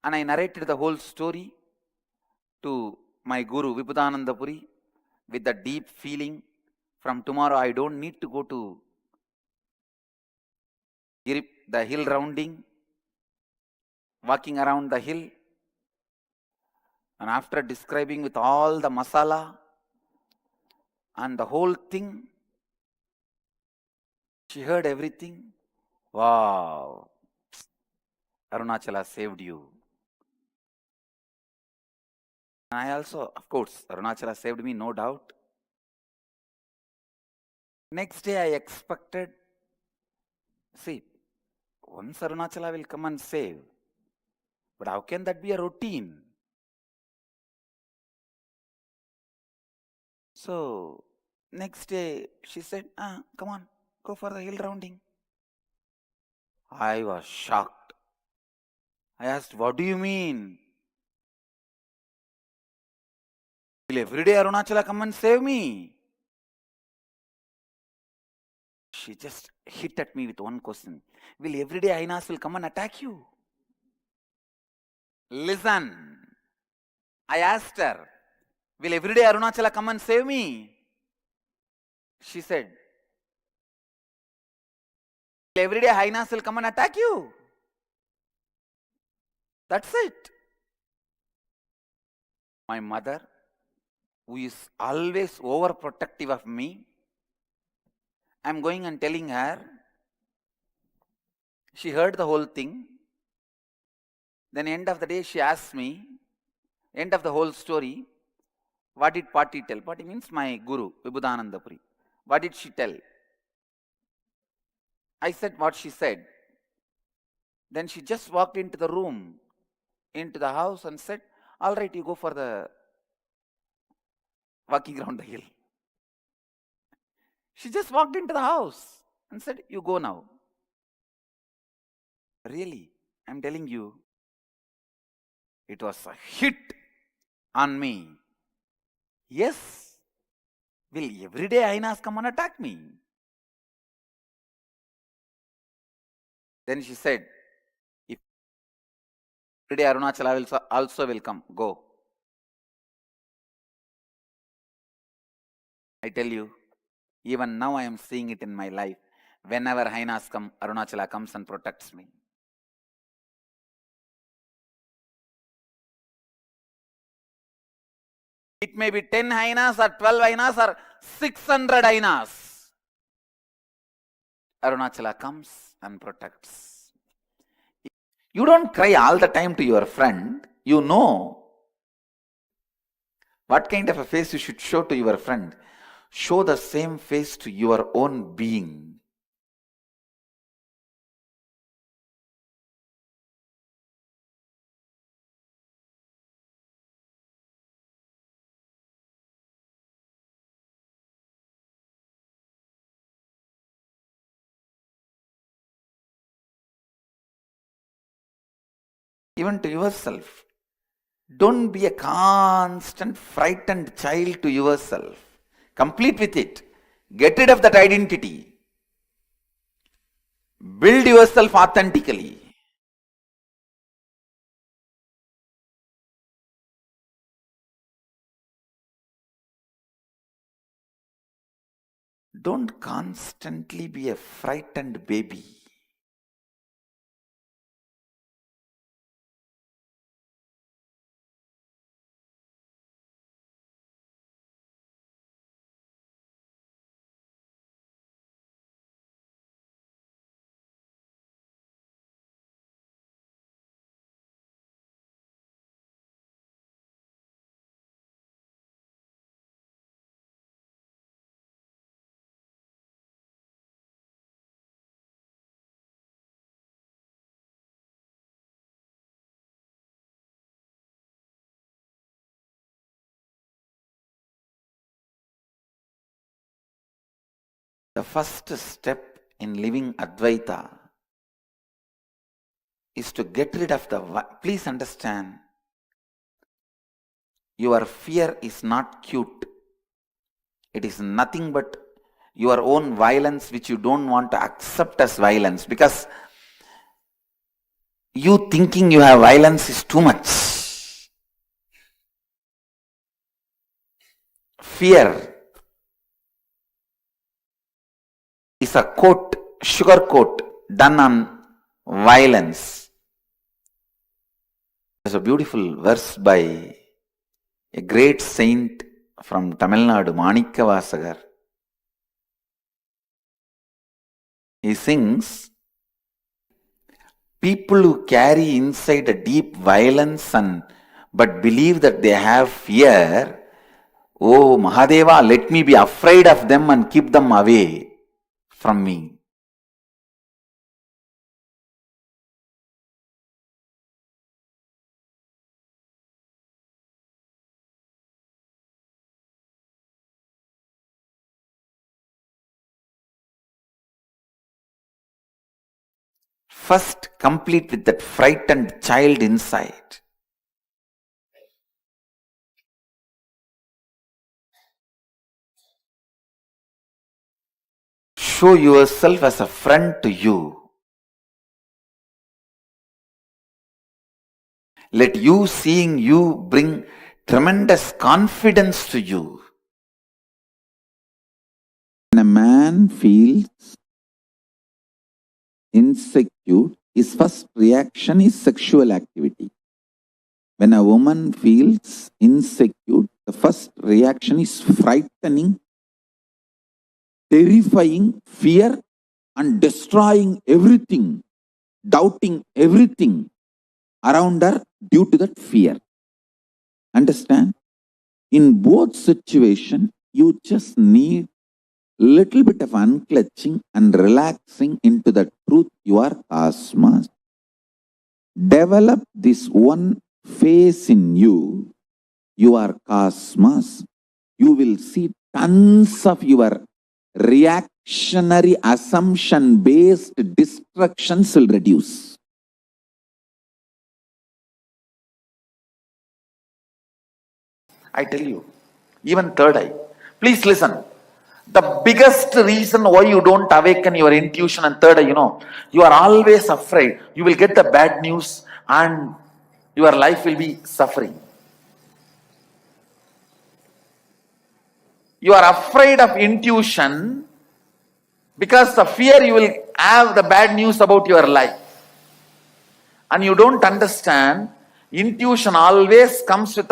and I narrated the whole story to my guru, Vibhudananda Puri, with the deep feeling. From tomorrow, I don't need to go to the hill rounding, walking around the hill. And after describing with all the masala and the whole thing, she heard everything. Wow, Arunachala saved you. And I also, of course, Arunachala saved me, no doubt. Next day I expected, see, once Arunachala will come and save. But how can that be a routine? So, Next day, she said, come on, go for the hill rounding. I was shocked. I asked, what do you mean? Will every day Arunachala come and save me? She just hit at me with one question. Will every day Ainas will come and attack you? Listen. I asked her, will every day Arunachala come and save me? She said, will every day Ainas will come and attack you? That's it. My mother, who is always overprotective of me, I'm going and telling her. She heard the whole thing. Then end of the day, she asked me, end of the whole story, what did Pati tell? Pati means my guru, Vibhudananda Puri. What did she tell? I said what she said. Then she just walked into the room, into the house and said, all right, you go for the walking around the hill. She just walked into the house and said, you go now. Really, I'm telling you, it was a hit on me. Yes, will every day Ainas come and attack me? Then she said, if every day Arunachala also will come, go. I tell you, even now I am seeing it in my life. Whenever Ainas come, Arunachala comes and protects me. It may be 10 Ainas or 12 Ainas or 600 Ainas. Arunachala comes and protects. You don't cry all the time to your friend. You know what kind of a face you should show to your friend. Show the same face to your own being. Even to yourself. Don't be a constant frightened child to yourself. Complete with it. Get rid of that identity. Build yourself authentically. Don't constantly be a frightened baby. The first step in living Advaita is to get rid of the... Please understand, your fear is not cute. It is nothing but your own violence which you don't want to accept as violence, because you thinking you have violence is too much. Fear is a coat, sugar coat done on violence. There's a beautiful verse by a great saint from Tamil Nadu, Manikavasagar. He sings, people who carry inside a deep violence but believe that they have fear, oh Mahadeva, let me be afraid of them and keep them away from me. First, complete with that frightened child inside. Show yourself as a friend to you. Let you seeing you bring tremendous confidence to you. When a man feels insecure, his first reaction is sexual activity. When a woman feels insecure, the first reaction is frightening, terrifying, fear, and destroying everything, doubting everything around her due to that fear. Understand? In both situations, you just need little bit of unclutching and relaxing into the truth you are cosmos. Develop this one phase in you. You are cosmos. You will see tons of your reactionary assumption based destructions will reduce. I tell you, even third eye. Please listen. The biggest reason why you don't awaken your intuition and third eye, you are always afraid. You will get the bad news and your life will be suffering. You are afraid of intuition because the fear you will have the bad news about your life. And you don't understand, intuition always comes with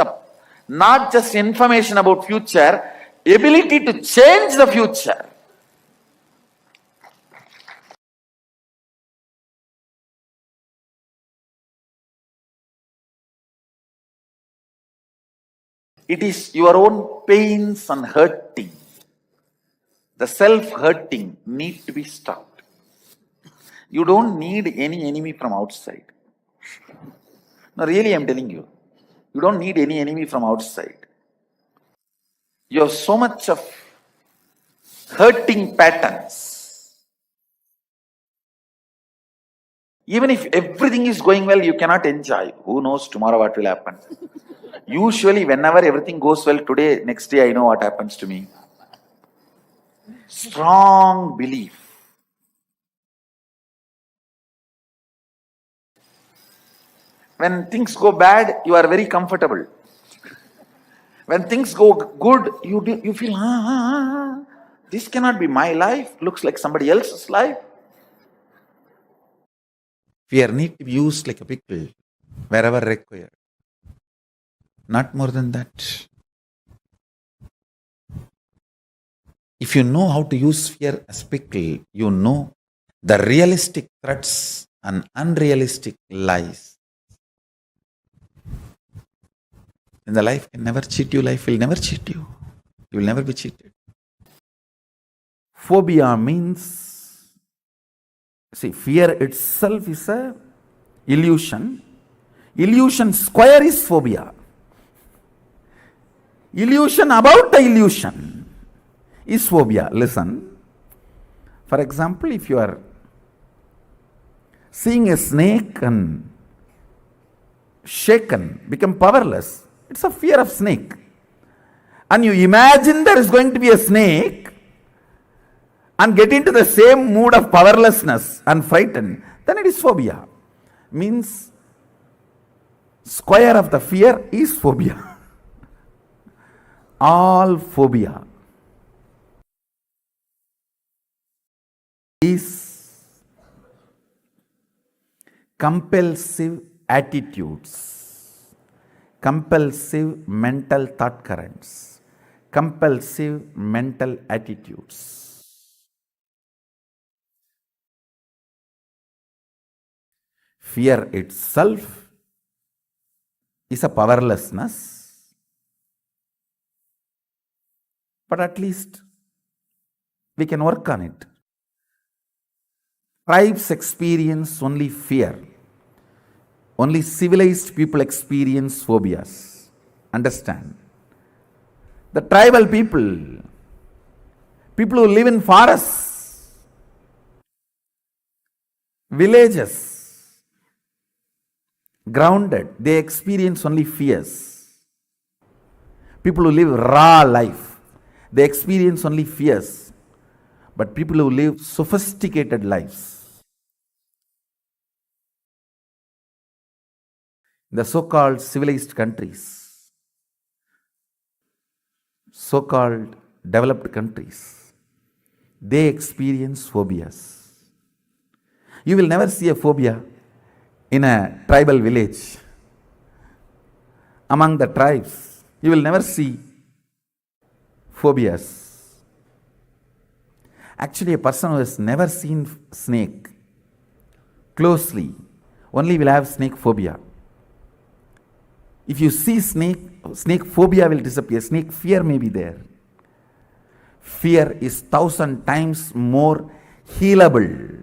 not just information about future, ability to change the future. It is your own pains and hurting. The self-hurting need to be stopped. You don't need any enemy from outside. No, really, I'm telling you. You don't need any enemy from outside. You have so much of hurting patterns. Even if everything is going well, you cannot enjoy. Who knows tomorrow what will happen? Usually, whenever everything goes well today, next day I know what happens to me. Strong belief. When things go bad, you are very comfortable. When things go good, you feel, this cannot be my life. Looks like somebody else's life. Fear need to be used like a pickle wherever required. Not more than that. If you know how to use fear as pickle, you know the realistic threats and unrealistic lies. And the life can never cheat you, life will never cheat you. You will never be cheated. Phobia means, fear itself is a illusion. Illusion square is phobia. Illusion about the illusion is phobia. Listen. For example, if you are seeing a snake and shaken, become powerless, it's a fear of snake. And you imagine there is going to be a snake and get into the same mood of powerlessness and frightened, then it is phobia. Means square of the fear is phobia. All phobia is compulsive attitudes, compulsive mental thought currents, compulsive mental attitudes. Fear itself is a powerlessness. But at least we can work on it. Tribes experience only fear. Only civilized people experience phobias. Understand? The tribal people who live in forests, Villages, grounded, they experience only fears. People who live raw life, they experience only fears. But people who live sophisticated lives, the so-called civilized countries, so-called developed countries, they experience phobias. You will never see a phobia in a tribal village. Among the tribes, you will never see phobias. Actually, a person who has never seen snake closely only will have snake phobia. If you see snake phobia will disappear. Snake fear may be there. Fear is 1,000 times more healable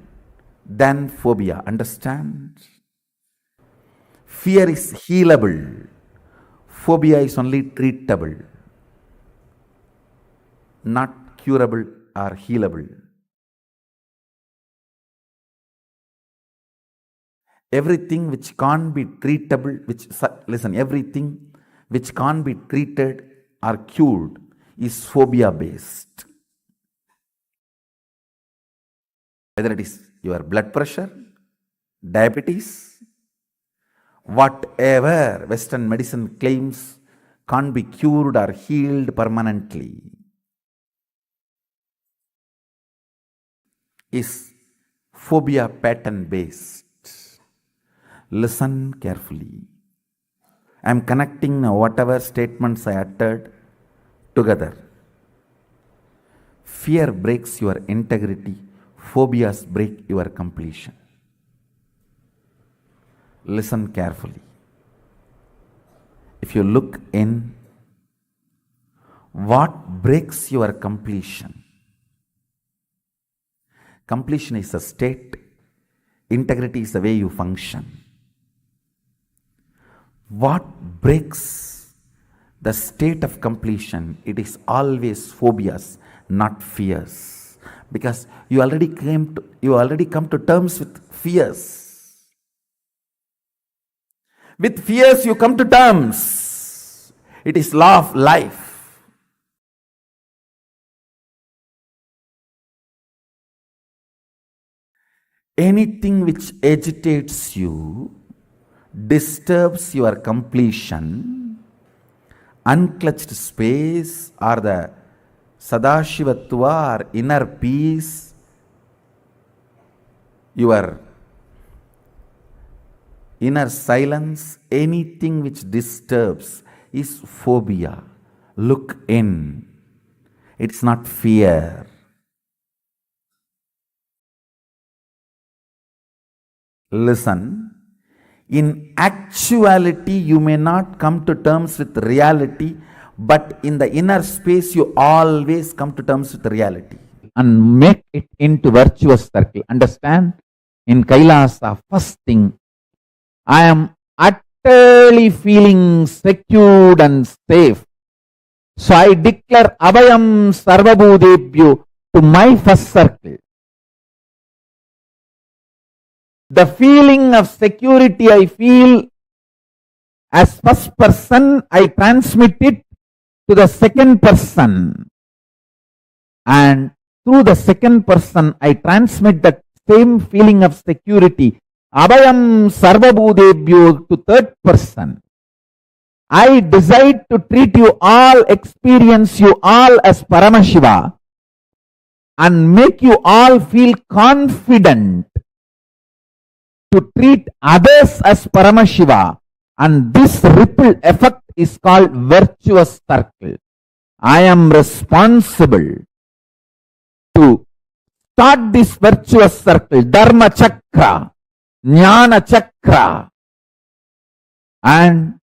than phobia. Understand? Fear is healable. Phobia is only treatable, not curable or healable. Everything which can't be treatable, everything which can't be treated or cured is phobia based. Whether it is your blood pressure, diabetes, whatever Western medicine claims can't be cured or healed permanently, is phobia pattern based. Listen carefully. I am connecting whatever statements I uttered together. Fear breaks your integrity. Phobias break your completion. Listen carefully. If you look in, what breaks your completion? Completion is a state. Integrity is the way you function. What breaks the state of completion? It is always phobias, not fears. Because you already come to terms with fears. With fears you come to terms. It is law of life. Anything which agitates you, disturbs your completion, unclutched space or the Sadashivatva or inner peace, your inner silence, anything which disturbs is phobia. Look in. It's not fear. Listen. In actuality, you may not come to terms with reality, but in the inner space, you always come to terms with reality. And make it into virtuous circle. Understand? In Kailasa, first thing, I am utterly feeling secured and safe. So I declare Abhayam Sarvabhudebhyo to my first circle. The feeling of security I feel as first person, I transmit it to the second person. And through the second person, I transmit that same feeling of security, Abhayam Sarvabhudebhyo, to third person. I decide to treat you all, experience you all as Paramashiva and make you all feel confident to treat others as Paramashiva, and this ripple effect is called virtuous circle. I am responsible to start this virtuous circle, Dharma Chakra, Jnana Chakra, and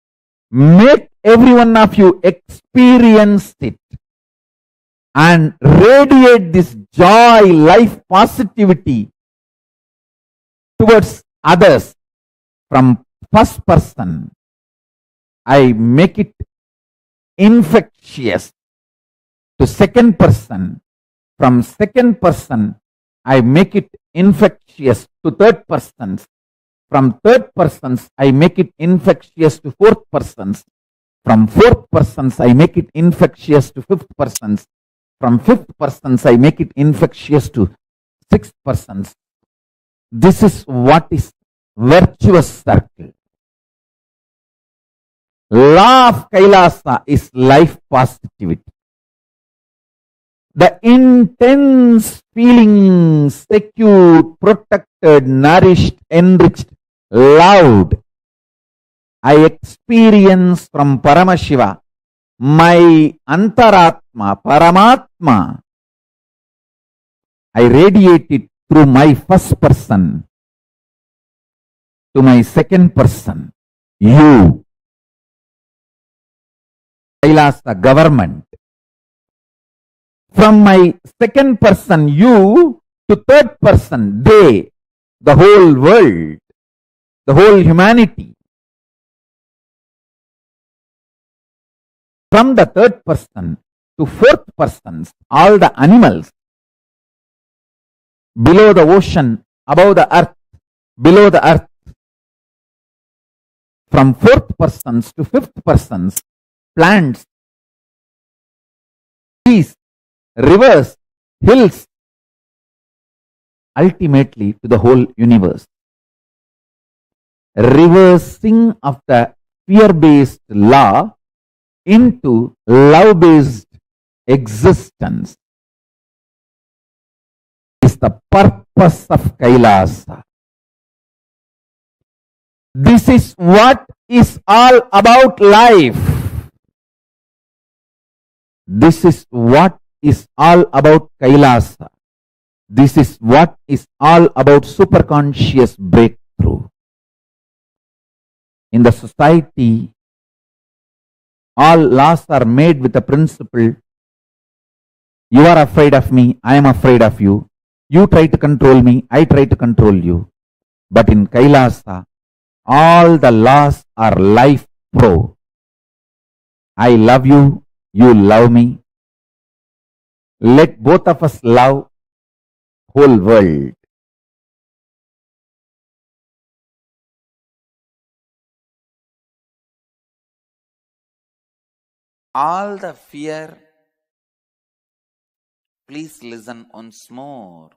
make every one of you experience it and radiate this joy, life, positivity towards others from first person. I make it infectious to second person. From second person, I make it infectious to third persons. From third persons, I make it infectious to fourth persons. From fourth persons, I make it infectious to fifth persons. From fifth persons, I make it infectious to sixth persons. This is what is virtuous circle. Law of Kailasa is life positivity. The intense feeling, secured, protected, nourished, enriched, loved, I experience from Paramashiva, my Antaratma, Paramatma. I radiate it through my first person to my second person, you. Kailasa government. From my second person, you, to third person, they, the whole world, the whole humanity. From the third person to fourth persons, all the animals, below the ocean, above the earth, below the earth. From fourth persons to fifth persons, plants, trees, rivers, hills, ultimately to the whole universe. Reversing of the fear-based law into love-based existence is the purpose of Kailasa. This is what is all about life. This is what is all about Kailasa. This is what is all about superconscious breakthrough. In the society, all laws are made with the principle, you are afraid of me, I am afraid of you. You try to control me, I try to control you. But in Kailasa, all the laws are life pro. I love you, you love me. Let both of us love whole world. All the fear, please listen once more.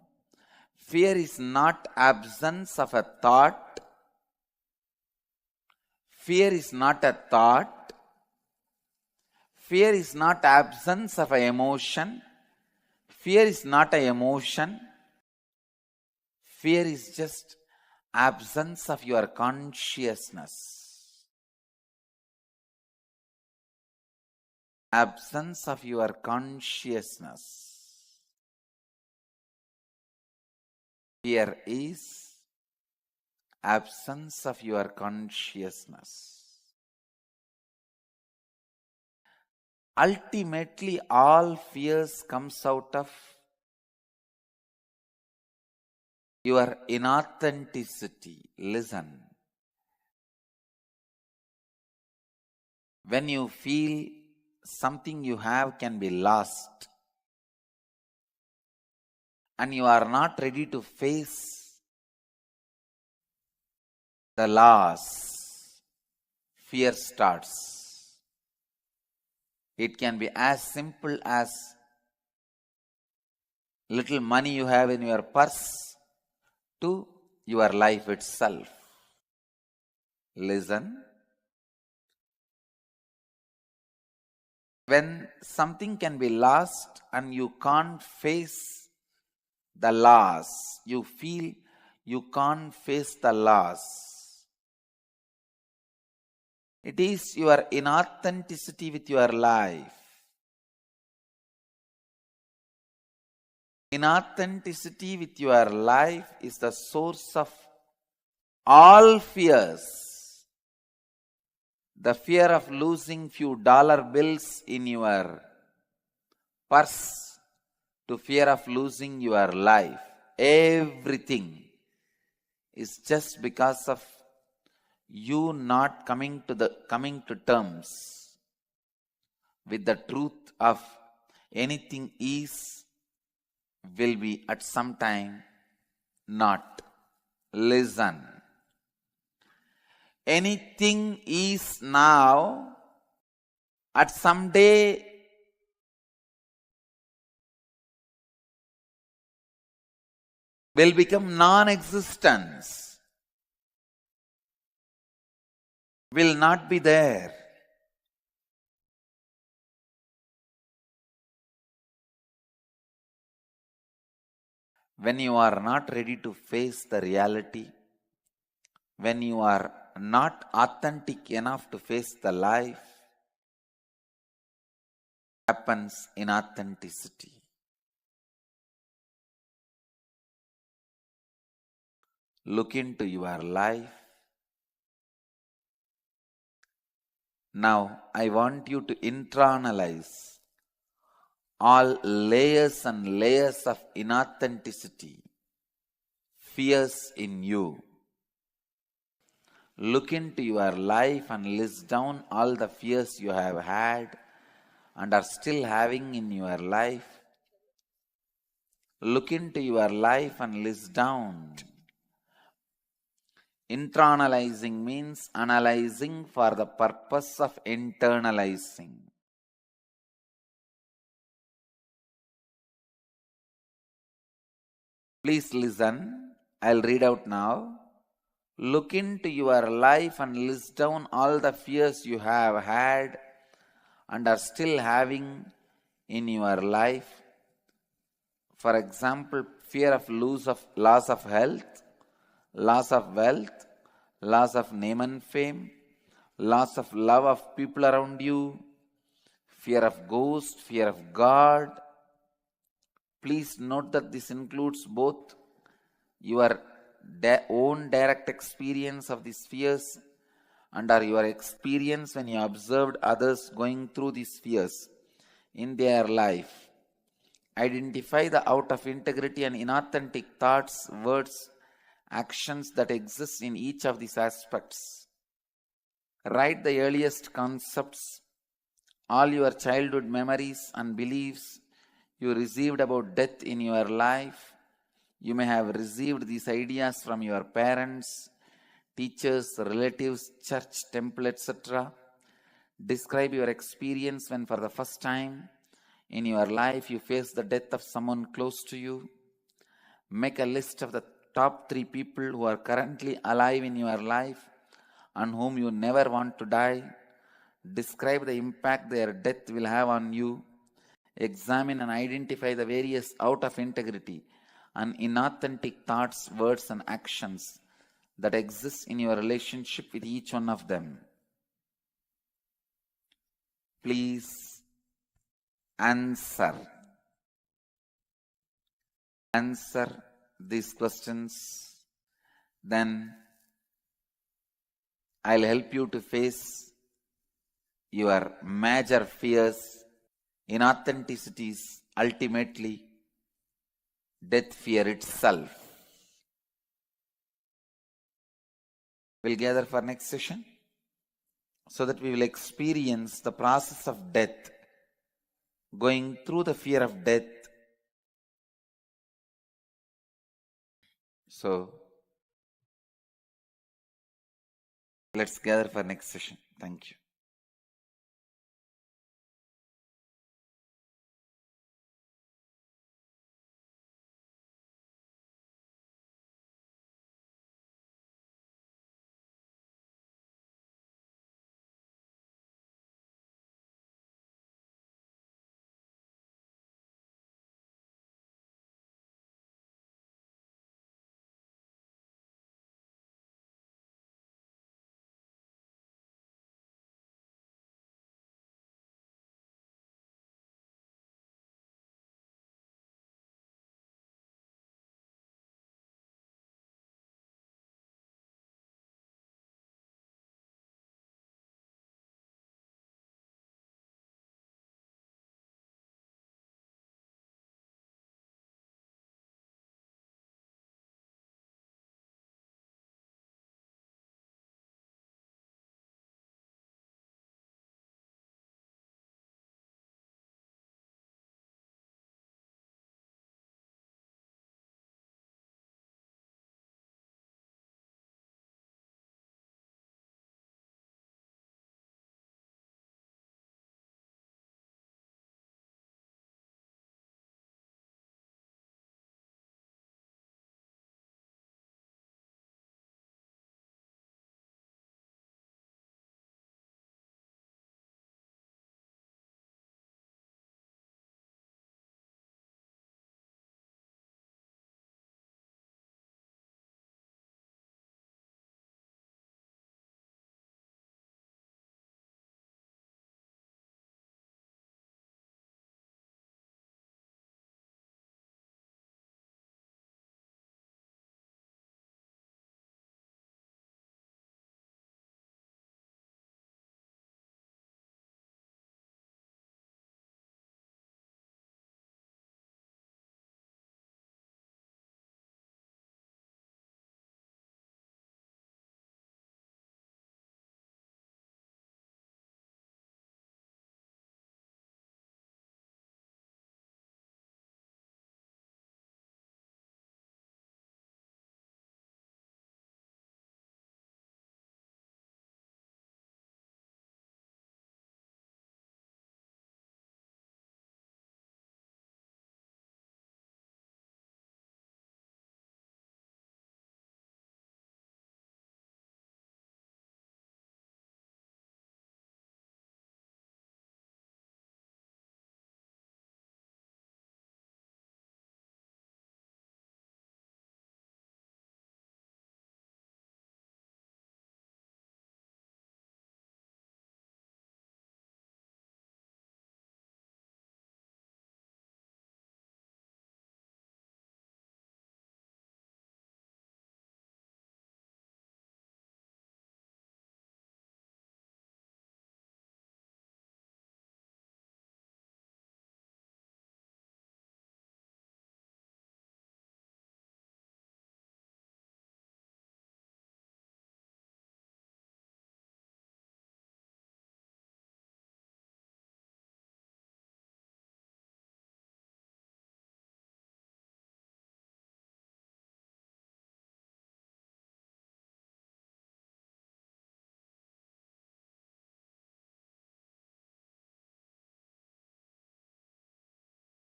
Fear is not absence of a thought. Fear is not a thought. Fear is not absence of an emotion. Fear is not an emotion. Fear is just absence of your consciousness. Absence of your consciousness. Fear is absence of your consciousness. Ultimately, all fears comes out of your inauthenticity. Listen. When you feel something you have can be lost, and you are not ready to face the loss, fear starts. It can be as simple as little money you have in your purse to your life itself. Listen. When something can be lost and you can't face the loss, you feel you can't face the loss. It is your inauthenticity with your life. Inauthenticity with your life is the source of all fears. The fear of losing few dollar bills in your purse to fear of losing your life. Everything is just because of you not coming to terms with the truth of anything is will be at some time not. Listen. Anything is now, at some day will become non-existence, will not be there. When you are not ready to face the reality, when you are not authentic enough to face the life, happens inauthenticity. Look into your life. Now, I want you to internalize all layers and layers of inauthenticity, fears in you. Look into your life and list down all the fears you have had and are still having in your life. Look into your life and list down. Internalizing means analyzing for the purpose of internalizing. Please listen. I'll read out now. Look into your life and list down all the fears you have had and are still having in your life. For example, fear of loss of health, loss of wealth, loss of name and fame, loss of love of people around you, fear of ghost, fear of God. Please note that this includes both your own direct experience of these fears and your experience when you observed others going through these fears in their life. Identify the out of integrity and inauthentic thoughts, words, actions that exist in each of these aspects. Write the earliest concepts, all your childhood memories and beliefs you received about death in your life. You may have received these ideas from your parents, teachers, relatives, church, temple, etc. Describe your experience when for the first time in your life you face the death of someone close to you. Make a list of the top 3 people who are currently alive in your life and whom you never want to die. Describe the impact their death will have on you. Examine and identify the various out of integrity and inauthentic thoughts, words, and actions that exist in your relationship with each one of them. Please answer these questions. Then I'll help you to face your major fears. Inauthenticity is ultimately death fear itself. We'll gather for next session so that we will experience the process of death, going through the fear of death. So, let's gather for next session. Thank you.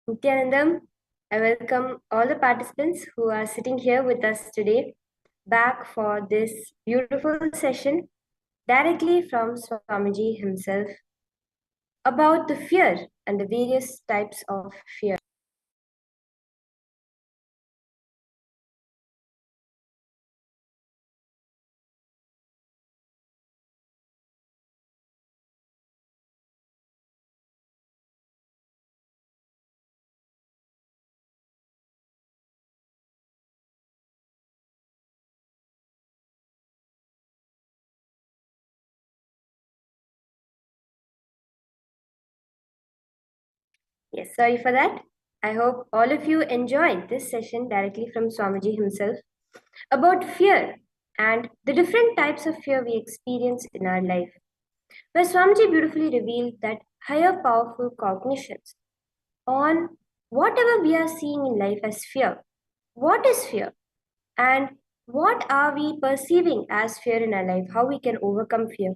Nithyanandam, I welcome all the participants who are sitting here with us today back for this beautiful session directly from Swamiji himself about the fear and the various types of fear. Yes, sorry for that. I hope all of you enjoyed this session directly from Swamiji himself about fear and the different types of fear we experience in our life, where Swamiji beautifully revealed that higher powerful cognitions on whatever we are seeing in life as fear. What is fear? And what are we perceiving as fear in our life? How we can overcome fear?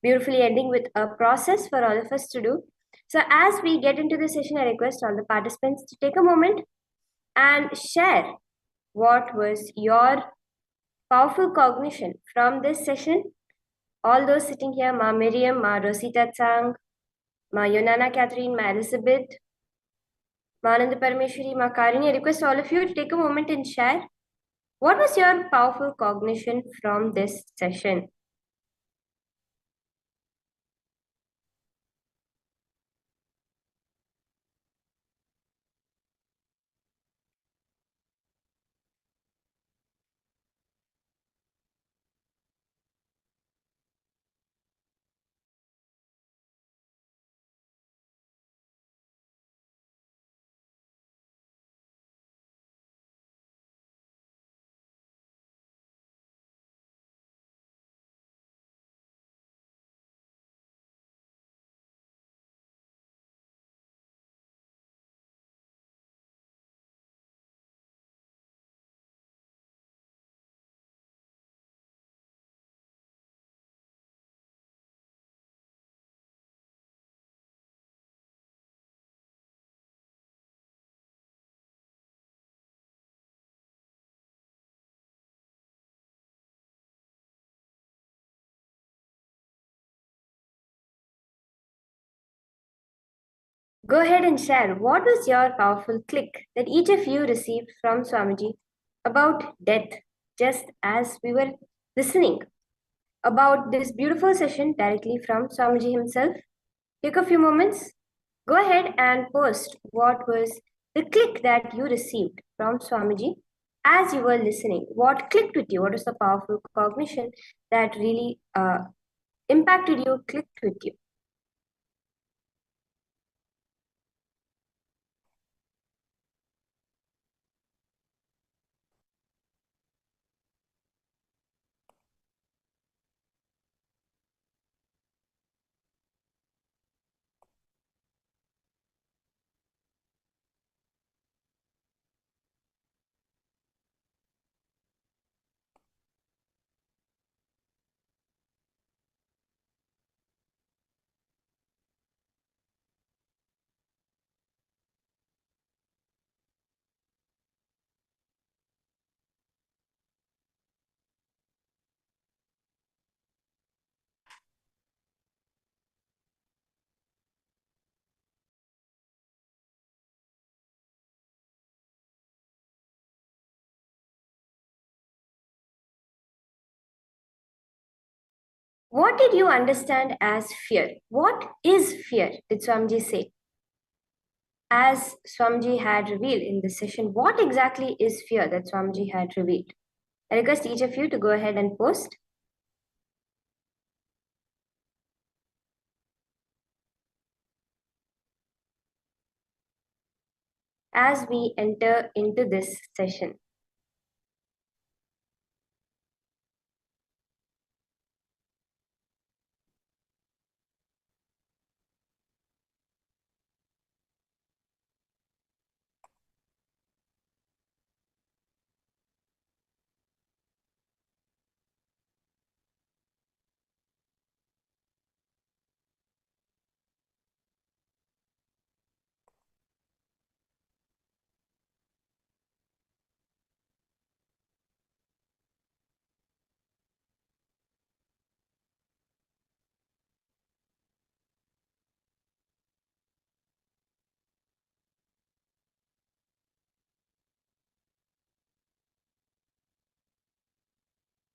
Beautifully ending with a process for all of us to do. So, as we get into the session, I request all the participants to take a moment and share what was your powerful cognition from this session. All those sitting here, Ma Miriam, Ma Rosita Tsang, Ma Yonana Catherine, Ma Elizabeth, Ma Ananda Parameshwari, Ma Karini, I request all of you to take a moment and share what was your powerful cognition from this session. Go ahead and share what was your powerful click that each of you received from Swamiji about death, just as we were listening about this beautiful session directly from Swamiji himself. Take a few moments, go ahead and post what was the click that you received from Swamiji as you were listening. What clicked with you? What was the powerful cognition that really impacted you, clicked with you? What did you understand as fear? What is fear, did Swamiji say? As Swamiji had revealed in this session, what exactly is fear that Swamiji had revealed? I request each of you to go ahead and post. As we enter into this session.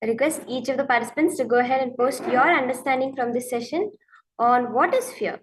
request each of the participants to go ahead and post your understanding from this session on what is fear.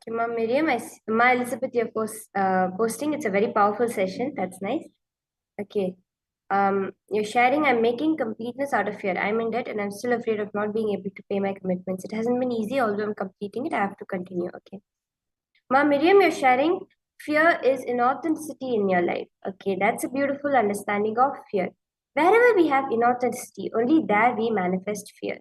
Okay, Ma Miriam, Ma Elizabeth, you're posting. It's a very powerful session. That's nice. Okay. You're sharing, I'm making completeness out of fear. I'm in debt and I'm still afraid of not being able to pay my commitments. It hasn't been easy, although I'm completing it. I have to continue. Okay. Ma Miriam, you're sharing, fear is inauthenticity in your life. Okay, that's a beautiful understanding of fear. Wherever we have inauthenticity, only there we manifest fear.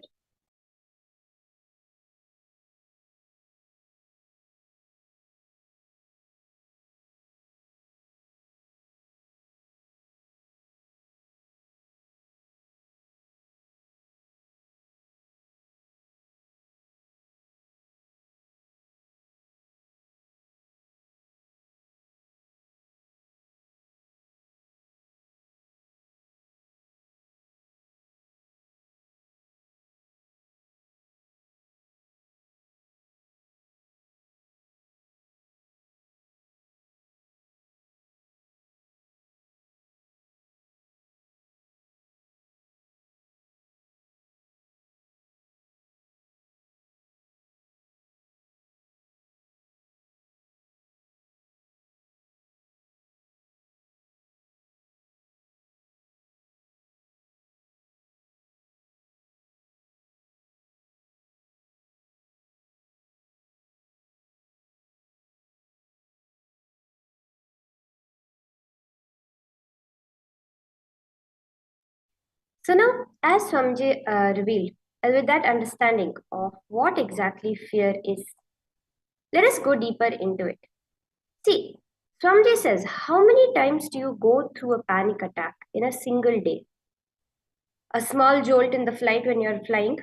So now, as Swamiji revealed, and with that understanding of what exactly fear is, let us go deeper into it. See, Swamiji says, how many times do you go through a panic attack in a single day? A small jolt in the flight when you're flying.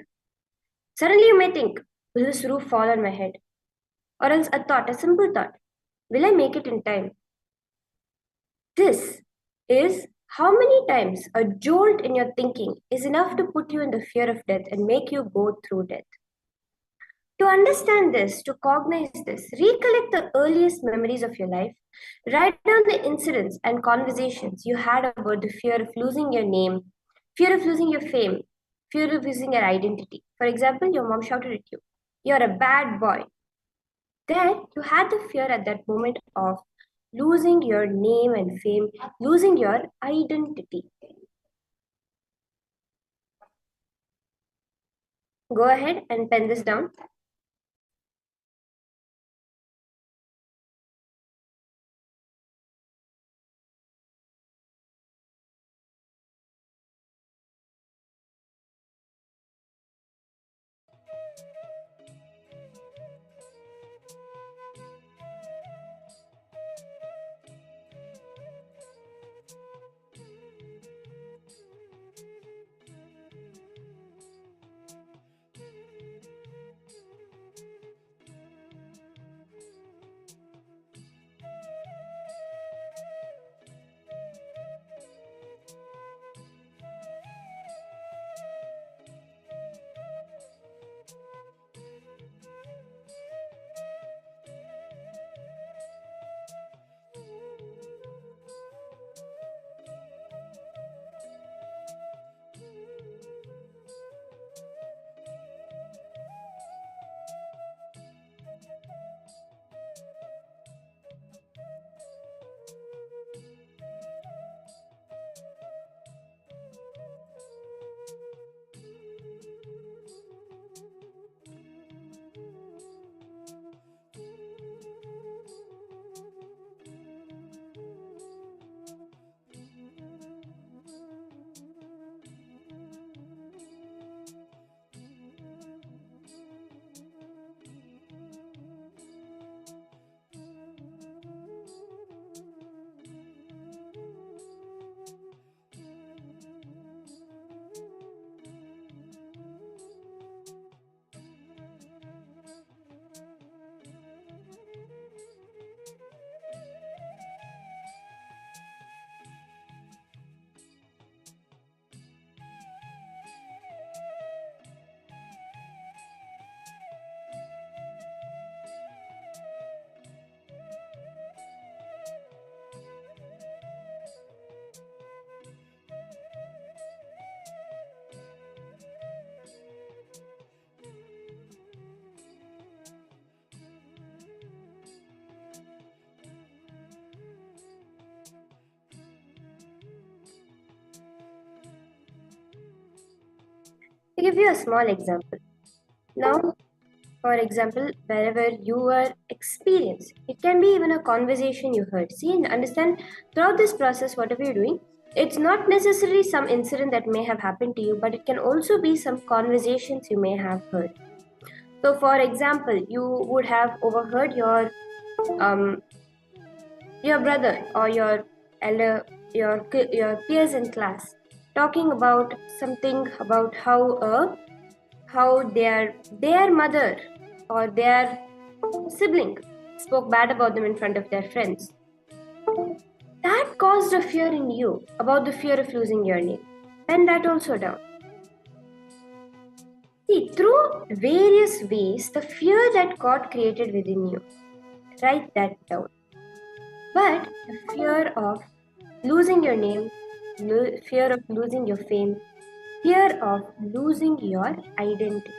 Suddenly you may think, will this roof fall on my head? Or else a thought, a simple thought, will I make it in time? This is how many times a jolt in your thinking is enough to put you in the fear of death and make you go through death. To understand this, to cognize this, recollect the earliest memories of your life, write down the incidents and conversations you had about the fear of losing your name, fear of losing your fame, fear of losing your identity. For example, your mom shouted at you, "You're a bad boy." There, you had the fear at that moment of losing your name and fame, losing your identity. Go ahead and pen this down. To give you a small example. Now, for example, wherever you were experienced, it can be even a conversation you heard. See and understand throughout this process, whatever you're doing, it's not necessarily some incident that may have happened to you, but it can also be some conversations you may have heard. So, for example, you would have overheard your brother or your elder, your peers in class talking about something about how their mother or their sibling spoke bad about them in front of their friends. That caused a fear in you about the fear of losing your name. Pen that also down. See, through various ways, the fear that God created within you, write that down. But the fear of losing your name, fear of losing your fame, fear of losing your identity.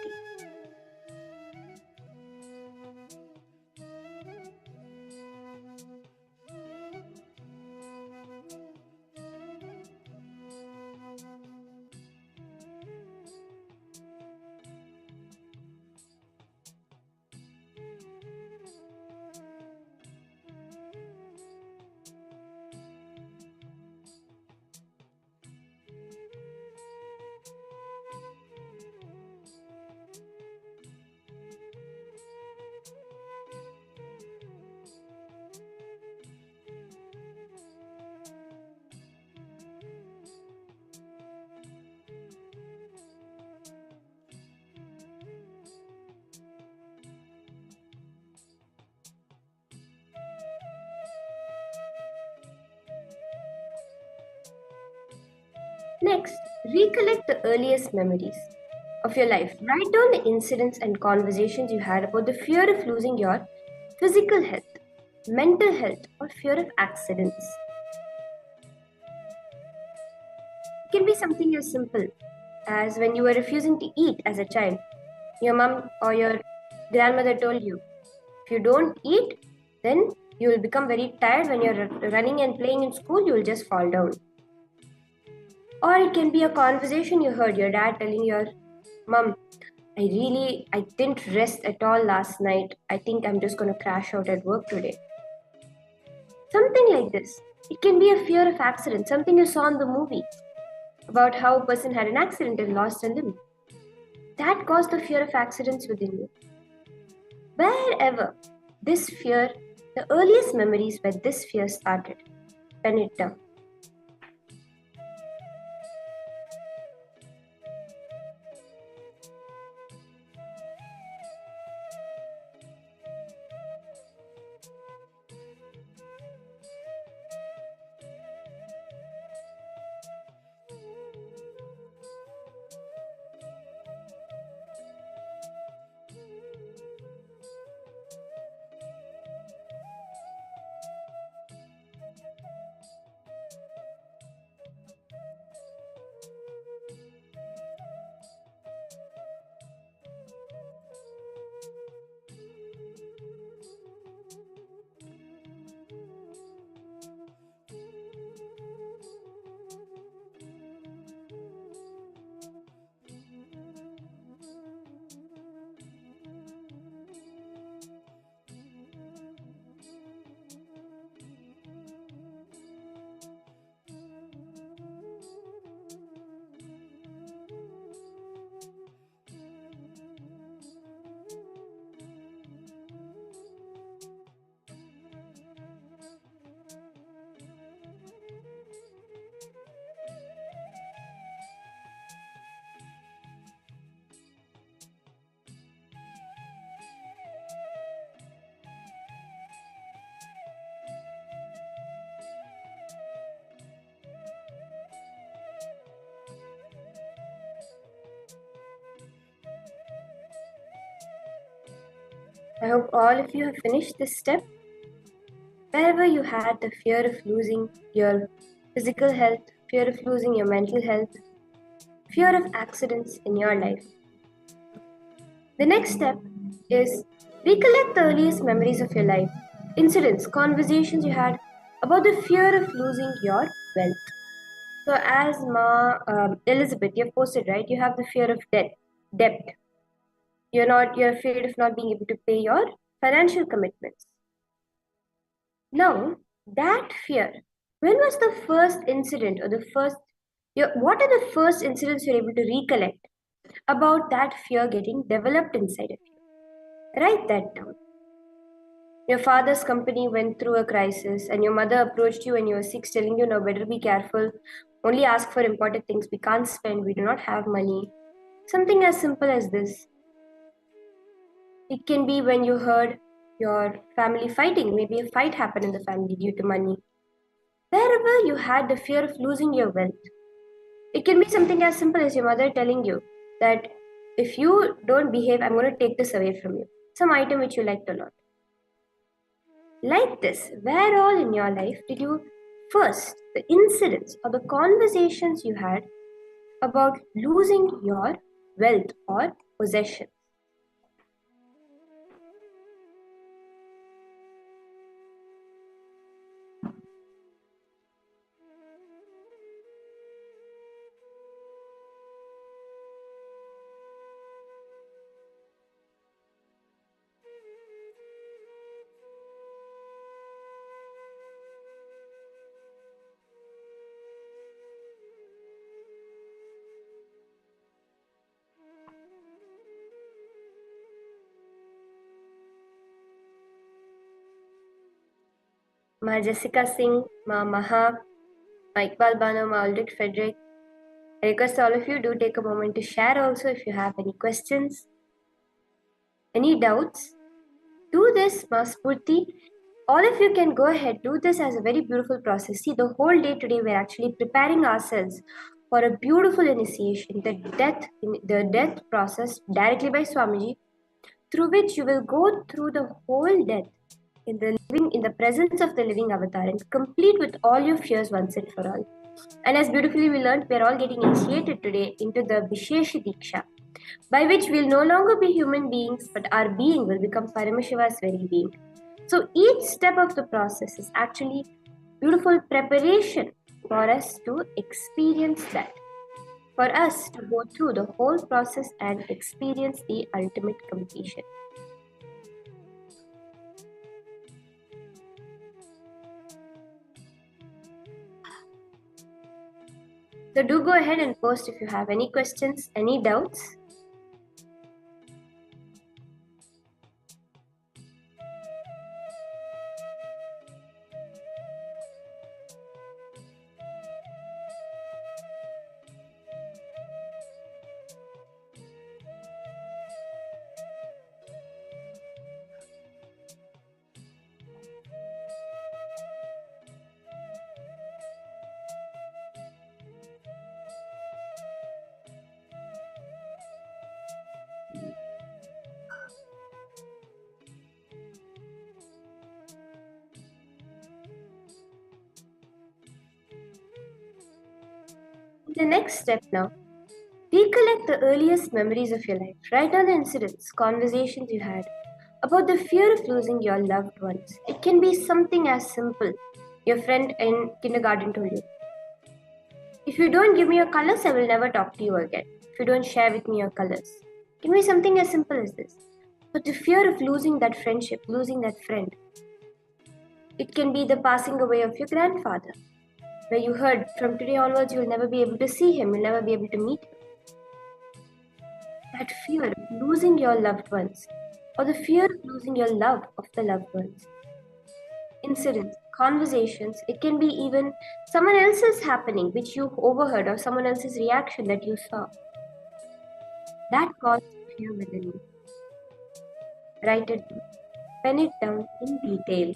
Next, recollect the earliest memories of your life. Write down the incidents and conversations you had about the fear of losing your physical health, mental health, or fear of accidents. It can be something as simple as when you were refusing to eat as a child. Your mom or your grandmother told you, if you don't eat, then you will become very tired. When you're running and playing in school, you will just fall down. Or it can be a conversation you heard your dad telling your mom, I didn't rest at all last night. I think I'm just going to crash out at work today. Something like this. It can be a fear of accident, something you saw in the movie about how a person had an accident and lost a limb. That caused the fear of accidents within you. Wherever this fear, the earliest memories where this fear started, pen it down. I hope all of you have finished this step. Wherever you had the fear of losing your physical health, fear of losing your mental health, fear of accidents in your life. The next step is recollect the earliest memories of your life, incidents, conversations you had about the fear of losing your wealth. So as Elizabeth, you've posted, right? You have the fear of debt. You're afraid of not being able to pay your financial commitments. Now, that fear, when was the first incident or what are the first incidents you're able to recollect about that fear getting developed inside of you? Write that down. Your father's company went through a crisis, and your mother approached you when you were 6, telling you, now better be careful, only ask for important things, we can't spend, we do not have money. Something as simple as this. It can be when you heard your family fighting, maybe a fight happened in the family due to money. Wherever you had the fear of losing your wealth, it can be something as simple as your mother telling you that if you don't behave, I'm going to take this away from you. Some item which you liked a lot. Like this, where all in your life did you first, the incidents or the conversations you had about losing your wealth or possession? Ma Jessica Singh, Ma Maha, Ma Iqbal Bano, Ma Ulrich Frederick. I request all of you do take a moment to share also if you have any questions, any doubts. Do this, Ma Spurti. All of you can go ahead, do this as a very beautiful process. See, the whole day today we're actually preparing ourselves for a beautiful initiation, the death process directly by Swamiji, through which you will go through the whole death in the presence of the living avatar and complete with all your fears once and for all. And as beautifully we learned, we are all getting initiated today into the Vishesha Diksha, by which we'll no longer be human beings, but our being will become Paramashiva's very being. So each step of the process is actually beautiful preparation for us to experience that, for us to go through the whole process and experience the ultimate completion. So do go ahead and post if you have any questions, any doubts. The next step now, recollect the earliest memories of your life. Write down the incidents, conversations you had about the fear of losing your loved ones. It can be something as simple. Your friend in kindergarten told you, if you don't give me your colors, I will never talk to you again. If you don't share with me your colors. It can be something as simple as this. But the fear of losing that friendship, losing that friend. It can be the passing away of your grandfather, where you heard from today onwards you will never be able to see him, you'll never be able to meet him. That fear of losing your loved ones, or the fear of losing your love of the loved ones. Incidents, conversations, it can be even someone else's happening which you overheard or someone else's reaction that you saw. That caused fear within you. Write it down. Pen it down in detail.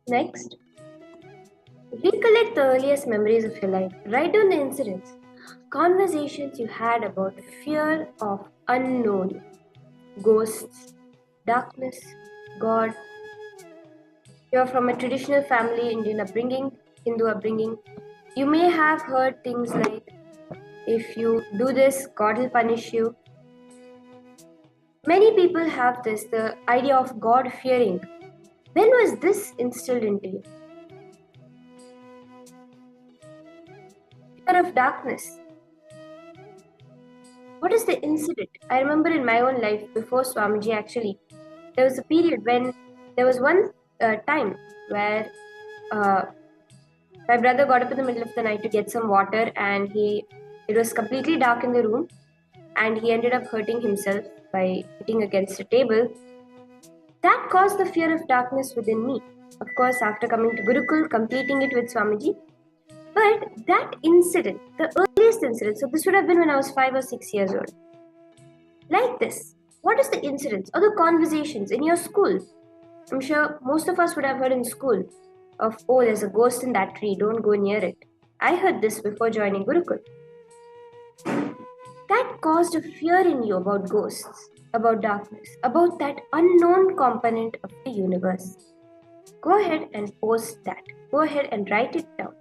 Next, recollect the earliest memories of your life. Write down the incidents, conversations you had about fear of unknown, ghosts, darkness, God. You're from a traditional family, Indian upbringing, Hindu upbringing. You may have heard things like, if you do this, God will punish you. Many people have this, the idea of God fearing. When was this instilled into you? Fear of darkness. What is the incident? I remember in my own life, before Swamiji actually, there was a period when there was one time where my brother got up in the middle of the night to get some water, and it was completely dark in the room, and he ended up hurting himself by hitting against a table. That caused the fear of darkness within me. Of course, after coming to Gurukul, completing it with Swamiji. But that incident, the earliest incident, so this would have been when I was 5 or 6 years old. Like this, what is the incidents or the conversations in your school? I'm sure most of us would have heard in school of, oh, there's a ghost in that tree, don't go near it. I heard this before joining Gurukul. That caused a fear in you about ghosts, about darkness, about that unknown component of the universe. Go ahead and post that. Go ahead and write it down.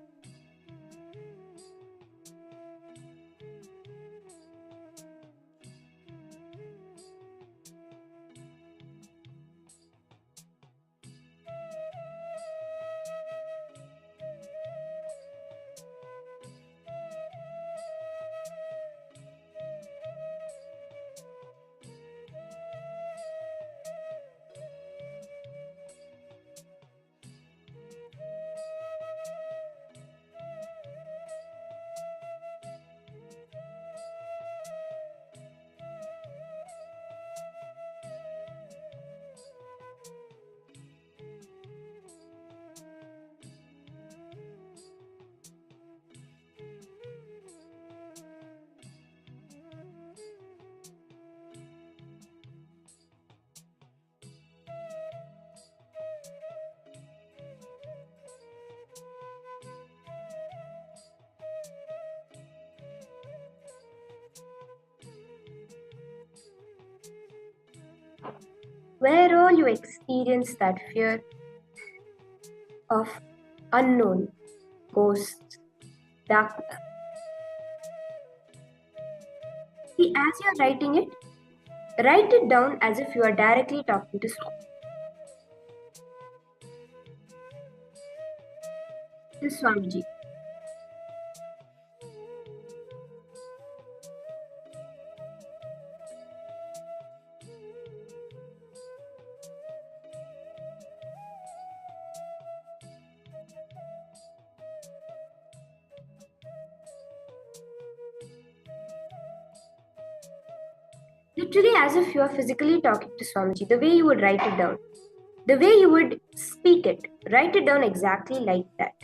Where all you experience that fear of unknown, ghosts, darkness. See, as you're writing it, write it down as if you are directly talking to Swamiji. Literally as if you are physically talking to Swamiji, the way you would write it down, the way you would speak it, write it down exactly like that.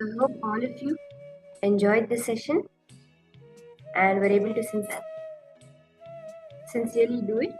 I hope all of you enjoyed this session and were able to sincerely do it.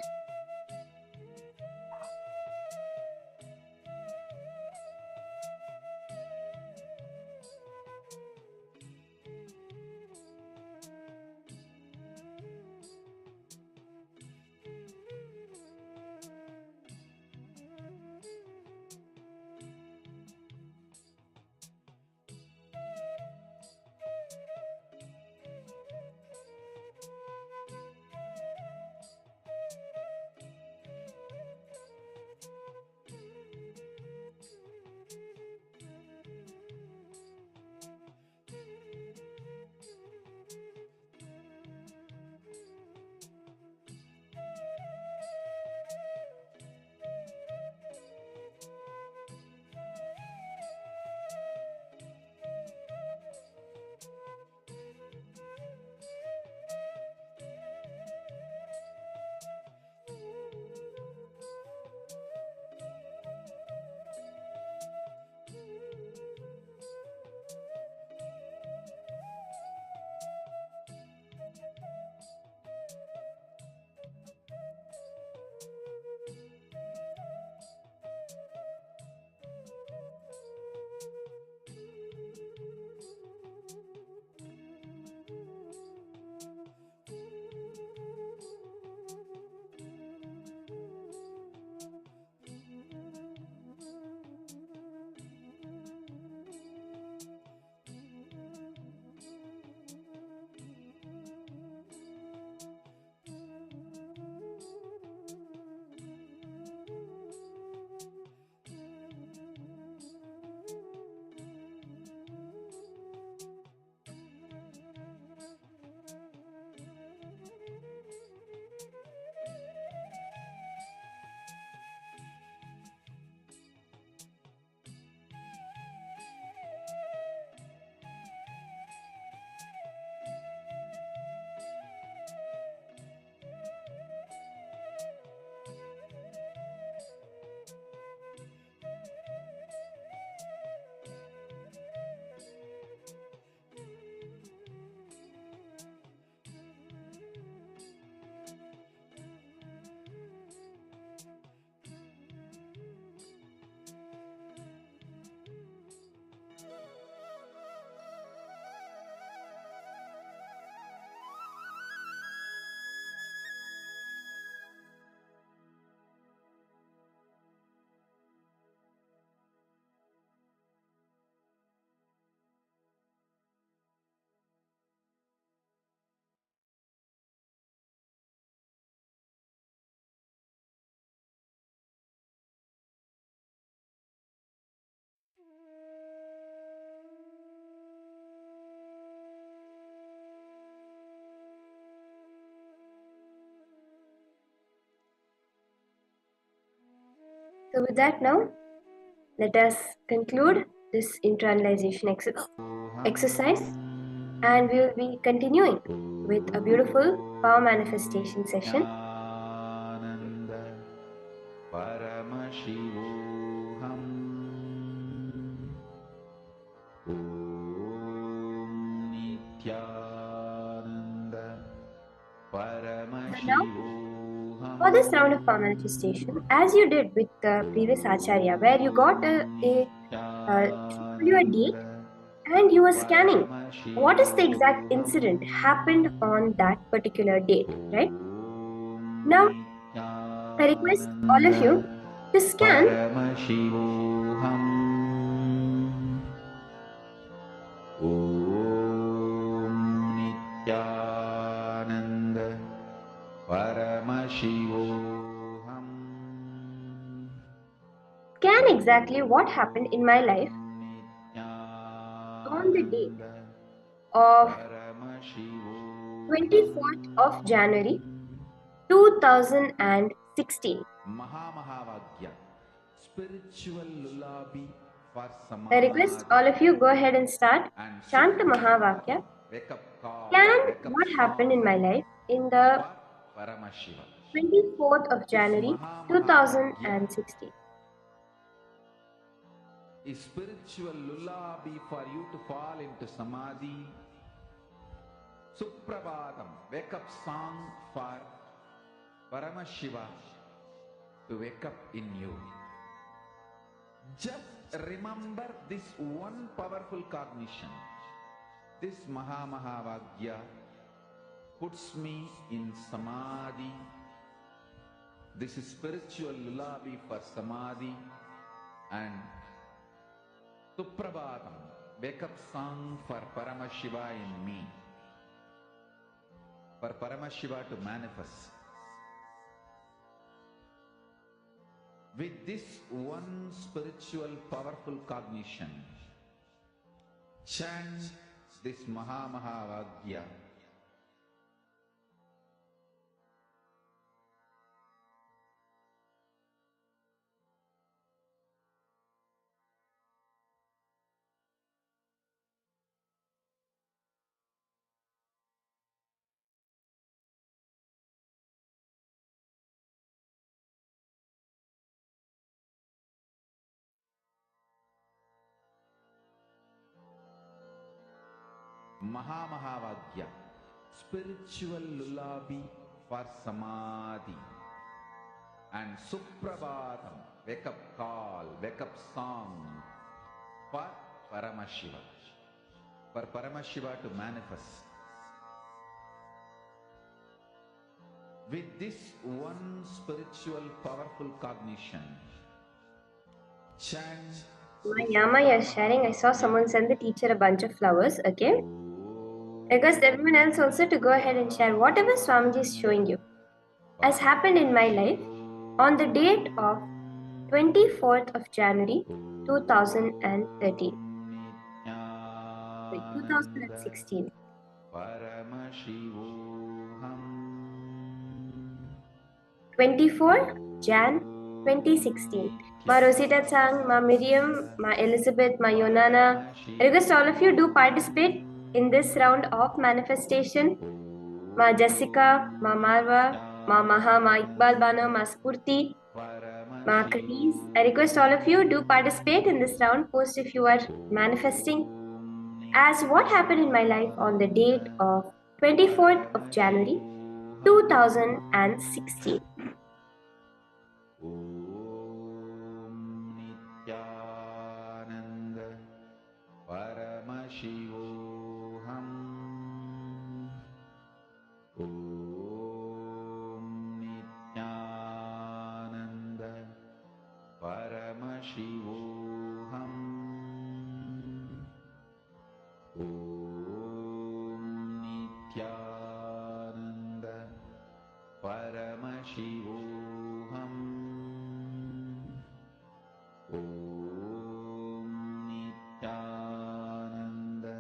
So with that now, let us conclude this internalization exercise, and we will be continuing with a beautiful power manifestation session. Nithyananda Paramashivoham Om Nithyananda Paramashivoham. For this round of power manifestation, as you did with the previous Acharya, where you got a date and you were scanning what is the exact incident happened on that particular date, right? Now, I request all of you to scan Paramashivoham Om Nithyananda Paramashivoham. Scan exactly what happened in my life on the date of 24th of January 2016. Mahamahavagyam, spiritual lullaby for I request all of you go ahead and start Shanta Mahavakya. Scan what happened in my life in the 24th of January 2016. a spiritual lullaby for you to fall into samadhi. Suprabhatam, wake up song for Paramashiva to wake up in you. Just remember this one powerful cognition. This Mahavagya puts me in samadhi. This is spiritual lullaby for samadhi. And Suprabhatam, wake up song for Paramashiva in me. For Paramashiva to manifest. With this one spiritual powerful cognition, chant this Mahavagya. Mahavagya, spiritual lullaby for samadhi. And Suprabhatam, wake up call, wake up song for Paramashiva. For Paramashiva to manifest. With this one spiritual powerful cognition, chant. Yama, you're sharing. I saw someone send the teacher a bunch of flowers. Okay. Request everyone else also to go ahead and share whatever Swamiji is showing you. As happened in my life, on the date of 24th of January 2013. 2016. 24 Jan 2016. Ma Rosita Chang, Ma Miriam, Ma Elizabeth, Ma Yonana. I request all of you do participate in this round of manifestation. Ma Jessica, Ma Marva, Ma Maha, Ma Iqbal Bano, Ma Spurti, Ma Kariz. I request all of you do participate in this round. Post if you are manifesting. As what happened in my life on the date of 24th of January 2016. Nithyananda Paramashivoham. Nithyananda Paramashivoham. Nithyananda Paramashivoham. Nithyananda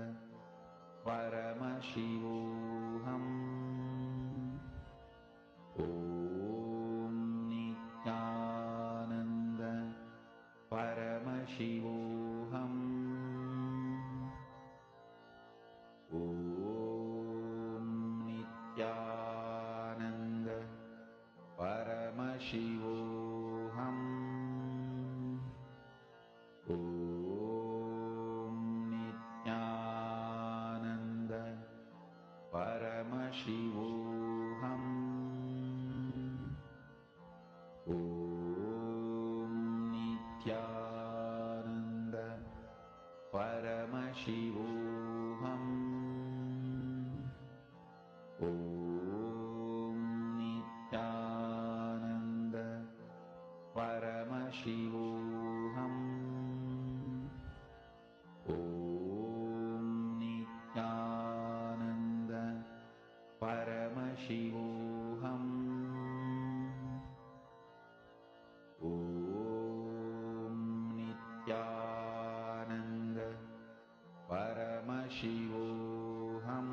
Paramashivoham. Nithyananda Paramashivoham. Nithyananda Paramashivoham. Nithyananda Paramashivoham. Nithyananda Paramashivoham. Nithyananda Paramashivoham. Nithyananda Paramashivoham. Nithyananda Paramashivoham.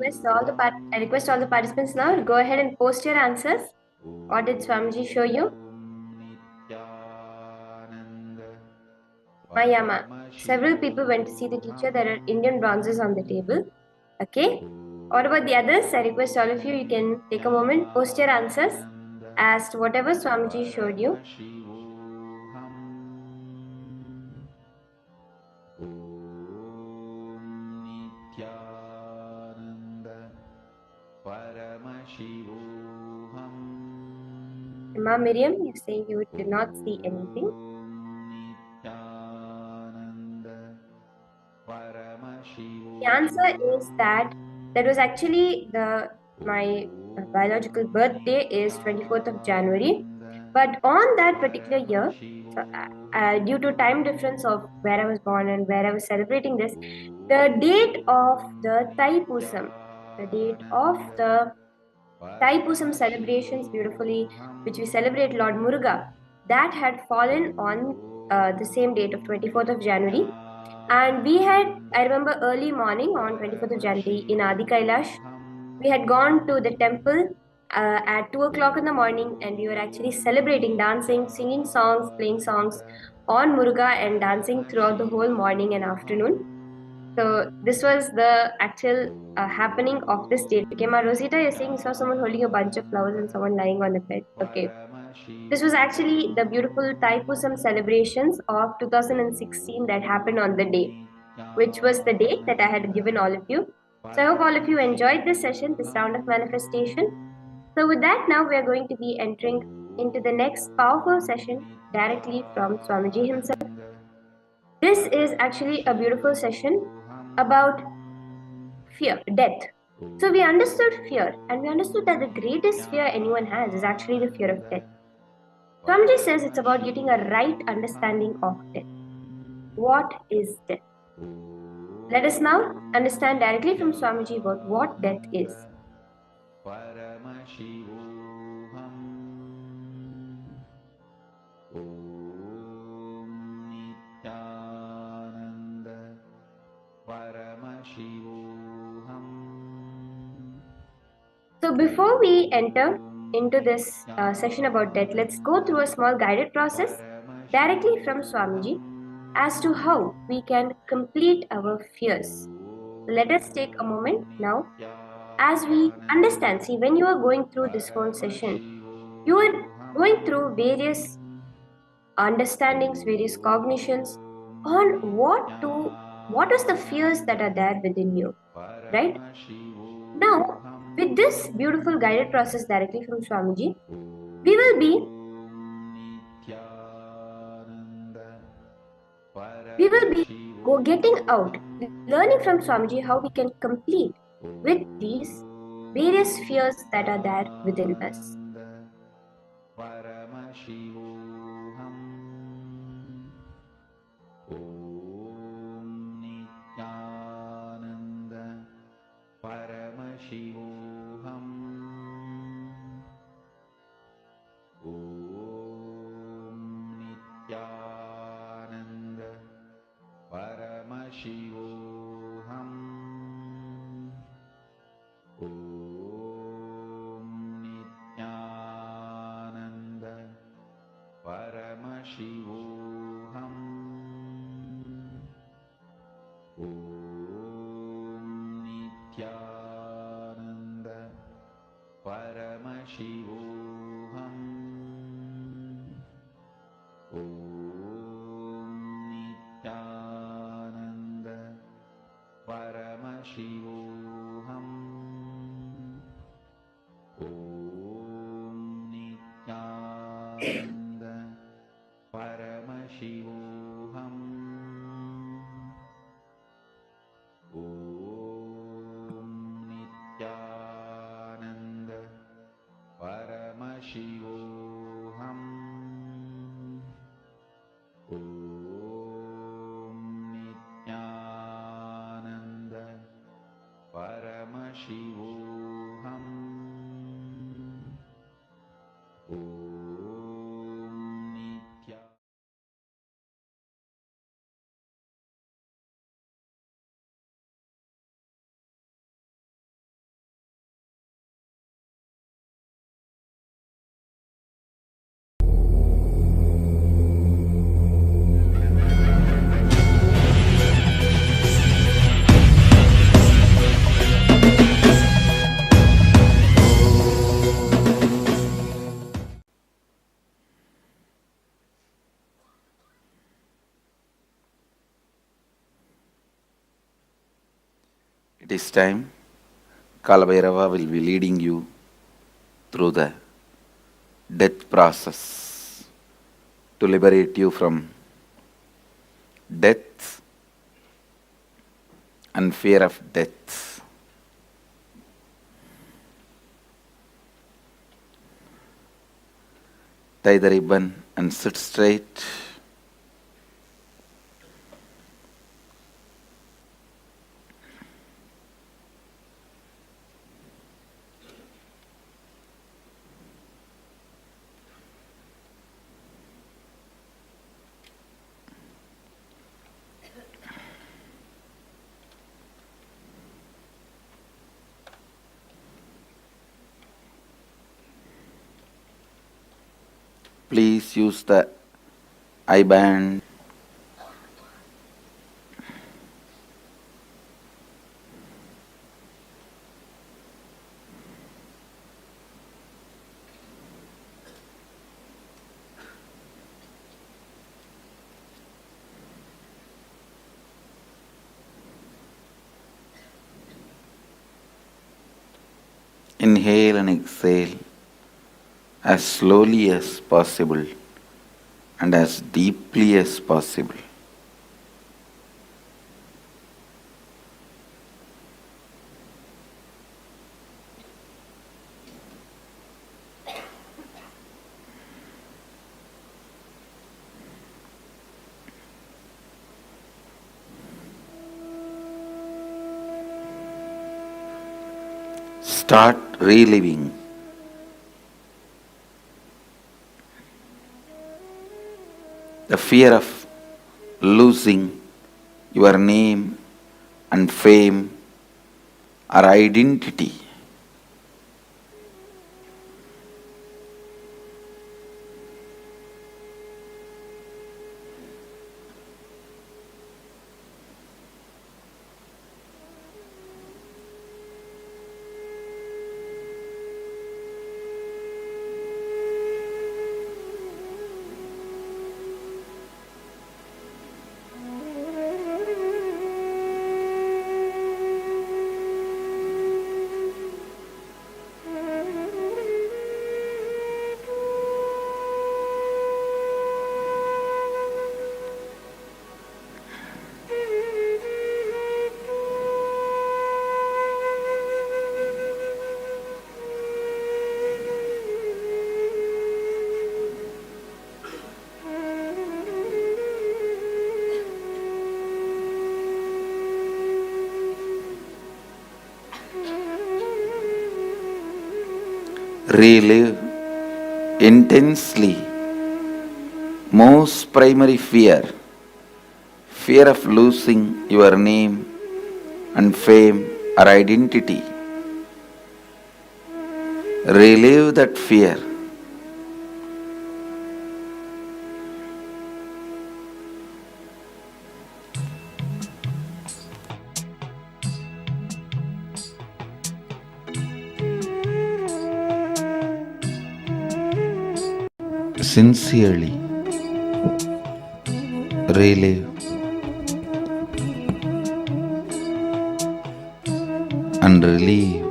I request all the participants now to go ahead and post your answers. What did Swamiji show you? Mayama. Several people went to see the teacher. There are Indian bronzes on the table. Okay. What about the others? I request all of you, you can take a moment, post your answers as to whatever Swamiji showed you. Ma Miriam, you're saying you did not see anything. The answer is that was actually my biological birthday is 24th of January, but on that particular year, so, due to time difference of where I was born and where I was celebrating this, the date of the Thaipusam, the date of the Thaipusam celebrations beautifully, which we celebrate Lord Muruga, that had fallen on the same date of 24th of January. And we had, I remember early morning on 24th of January in Adi Kailash, we had gone to the temple at 2 o'clock in the morning, and we were actually celebrating, dancing, singing songs, playing songs on Muruga and dancing throughout the whole morning and afternoon. So this was the actual happening of this date. Okay, Ma Rosita, you're saying you saw someone holding a bunch of flowers and someone lying on the bed. Okay. This was actually the beautiful Thaipusam celebrations of 2016 that happened on the day, which was the date that I had given all of you. So I hope all of you enjoyed this session, this round of manifestation. So with that, now we are going to be entering into the next powerful session directly from Swamiji himself. This is actually a beautiful session about fear, death. So we understood fear, and we understood that the greatest fear anyone has is actually the fear of death. Swamiji says it's about getting a right understanding of death. What is death? Let us now understand directly from Swamiji about what death is. So before we enter into this session about death, let's go through a small guided process directly from Swamiji as to how we can complete our fears. Let us take a moment now as we understand. See, when you are going through this whole session, you are going through various understandings, various cognitions on what is the fears that are there within you, right? Now, with this beautiful guided process directly from Swamiji, we will be getting out, learning from Swamiji how we can complete with these various fears that are there within us. It is time. Kalabhairava will be leading you through the death process to liberate you from death and fear of death. Tie the ribbon and sit straight. Please use the eye band. Inhale and exhale as slowly as possible and as deeply as possible. Start reliving the fear of losing your name and fame or identity. Relive intensely most primary fear, fear of losing your name and fame or identity. Relive that fear. Sincerely relive and relieve.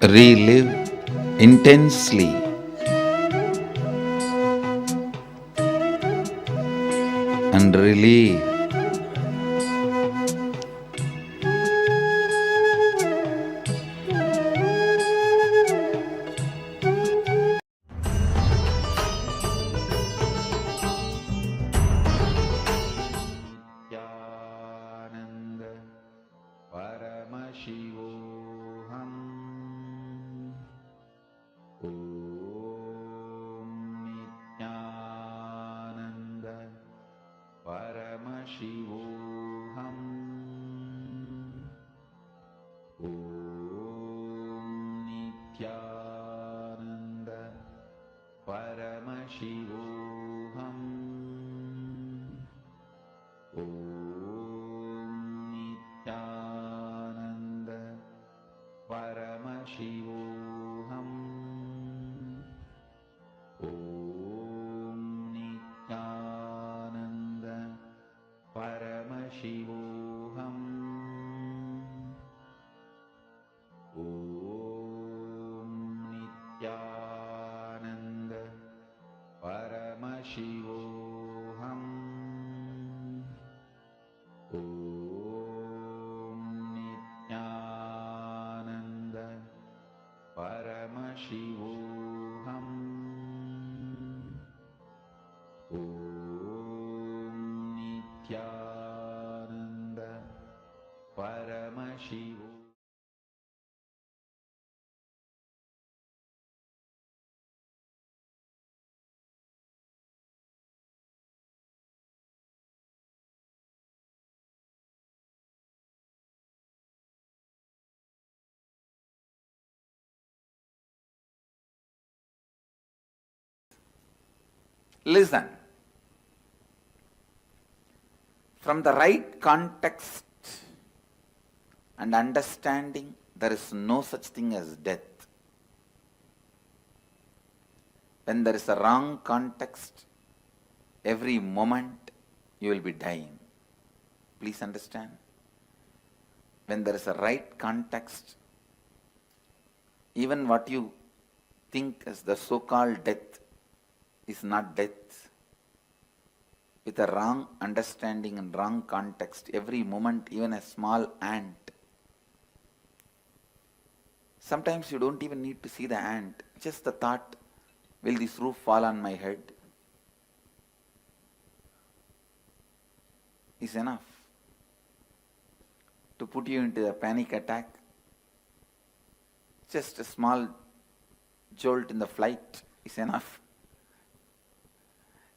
Relive intensely and relieve. Paramashivoham Om Nithyananda Paramashivoham Om Nithyananda Paramashivoham Om Nithyananda Paramashivoham Om Nithyananda Paramashivoham Om Nithyananda Paramashivoham Om Nithyananda Paramashivoham. Listen. From the right context and understanding, there is no such thing as death. When there is a wrong context, every moment you will be dying. Please understand. When there is a right context, even what you think as the so-called death is not death. With a wrong understanding and wrong context, every moment, even a small ant. Sometimes you don't even need to see the ant. Just the thought, will this roof fall on my head? Is enough to put you into a panic attack. Just a small jolt in the flight is enough.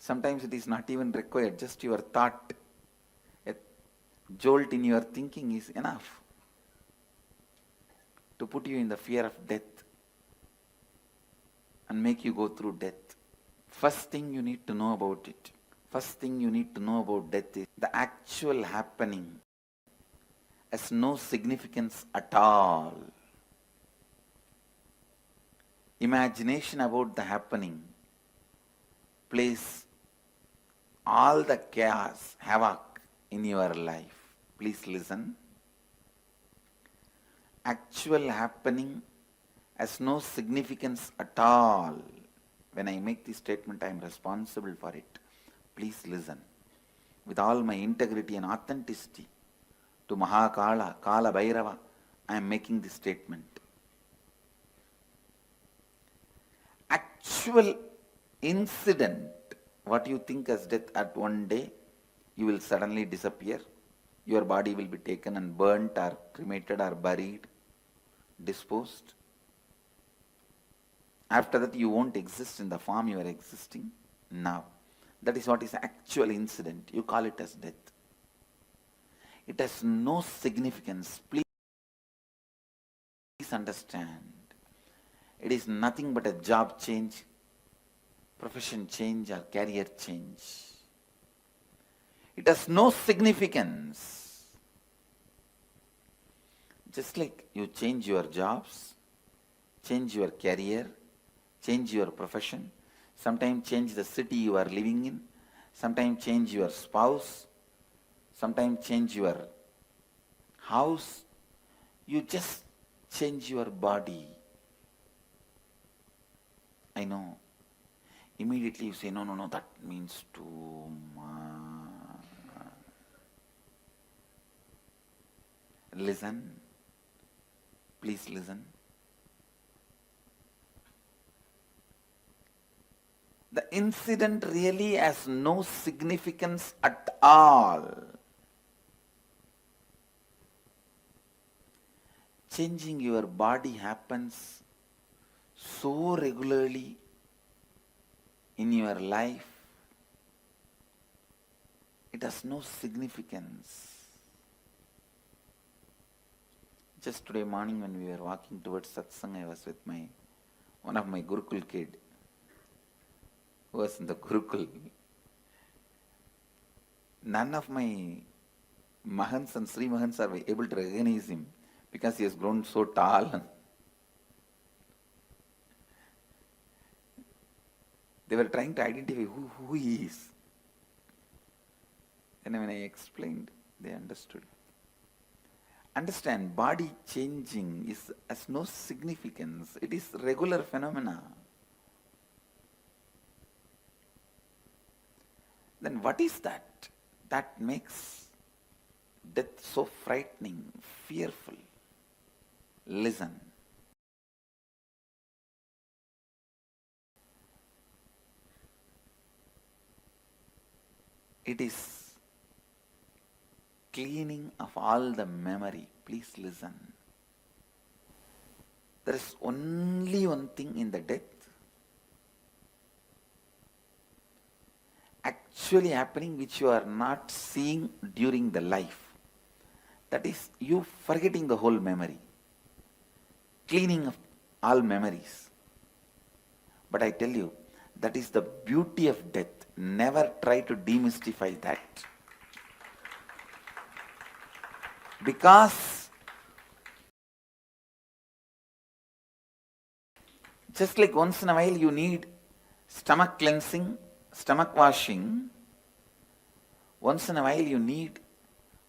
Sometimes it is not even required, just your thought, a jolt in your thinking is enough to put you in the fear of death and make you go through death. First thing you need to know about it, first thing you need to know about death is the actual happening has no significance at all. Imagination about the happening plays all the chaos, havoc in your life. Please listen. Actual happening has no significance at all. When I make this statement, I am responsible for it. Please listen. With all my integrity and authenticity to Mahakala, Kalabhairava, I am making this statement. Actual incident, what you think as death, at one day, you will suddenly disappear. Your body will be taken and burnt or cremated or buried, disposed. After that, you won't exist in the form you are existing now. That is what is actual incident. You call it as death. It has no significance. Please understand. It is nothing but a job change, profession change or career change. It has no significance. Just like you change your jobs, change your career, change your profession, sometimes change the city you are living in, sometimes change your spouse, sometimes change your house, you just change your body. I know. Immediately you say, no, that means too much. Listen. Please listen. The incident really has no significance at all. Changing your body happens so regularly in your life. It has no significance. Just today morning when we were walking towards satsang, I was with one of my Gurukul kid who was in the Gurukul. None of my Mahants and Sri Mahants are able to recognize him because he has grown so tall. They were trying to identify who he is. And when I explained, they understood. Understand, body changing has no significance. It is regular phenomena. Then what is that makes death so frightening, fearful? Listen. It is cleaning of all the memory. Please listen. There is only one thing in the death actually happening which you are not seeing during the life. That is you forgetting the whole memory. Cleaning of all memories. But I tell you, that is the beauty of death. Never try to demystify that. Because just like once in a while you need stomach cleansing, stomach washing, once in a while you need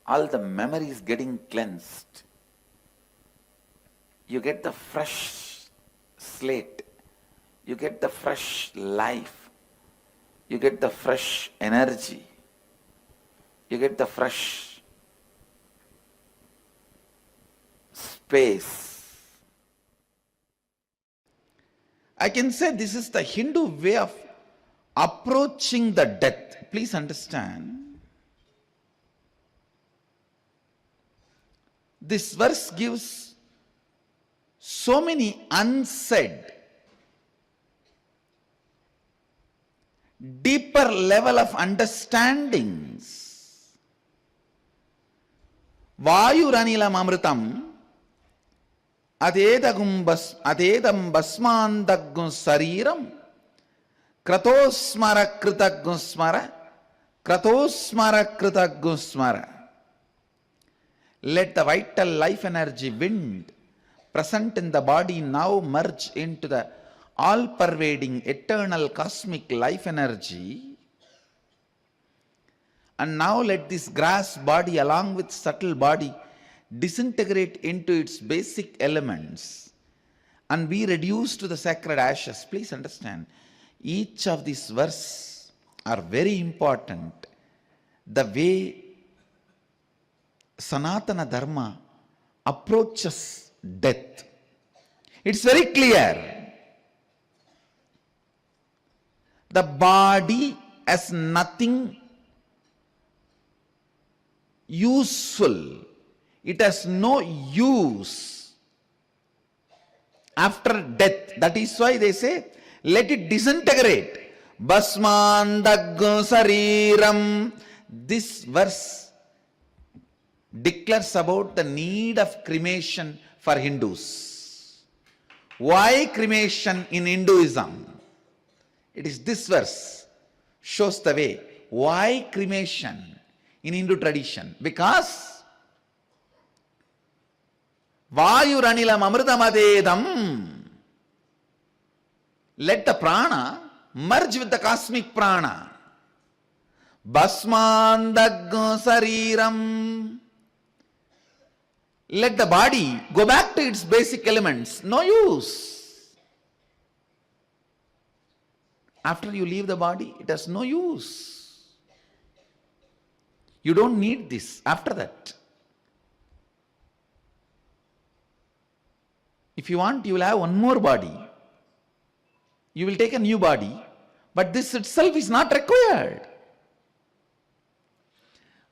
all the memories getting cleansed. You get the fresh slate. You get the fresh life. You get the fresh energy. You get the fresh space. I can say this is the Hindu way of approaching the death. Please understand. This verse gives so many unsaid, deeper level of understandings. Vayuranilam amritam adedam basmandagum sariram kratosmara kritagum smara kratosmara kritagum smara. Let the vital life energy wind present in the body now merge into the all-pervading eternal cosmic life energy. And now let this grass body along with subtle body disintegrate into its basic elements and be reduced to the sacred ashes. Please understand, each of these verses are very important. The way Sanatana Dharma approaches death. It's very clear. The body has nothing useful. It has no use after death. That is why they say, let it disintegrate. Basmandaggo sariram. This verse declares about the need of cremation for Hindus. Why cremation in Hinduism? It is this verse shows the way. Why cremation in Hindu tradition? Because Vayuranilam amritamadedam. Let the prana merge with the cosmic prana. Basmandaggo sariram. Let the body go back to its basic elements. No use. After you leave the body, it has no use. You don't need this after that. If you want, you will have one more body. You will take a new body, but this itself is not required.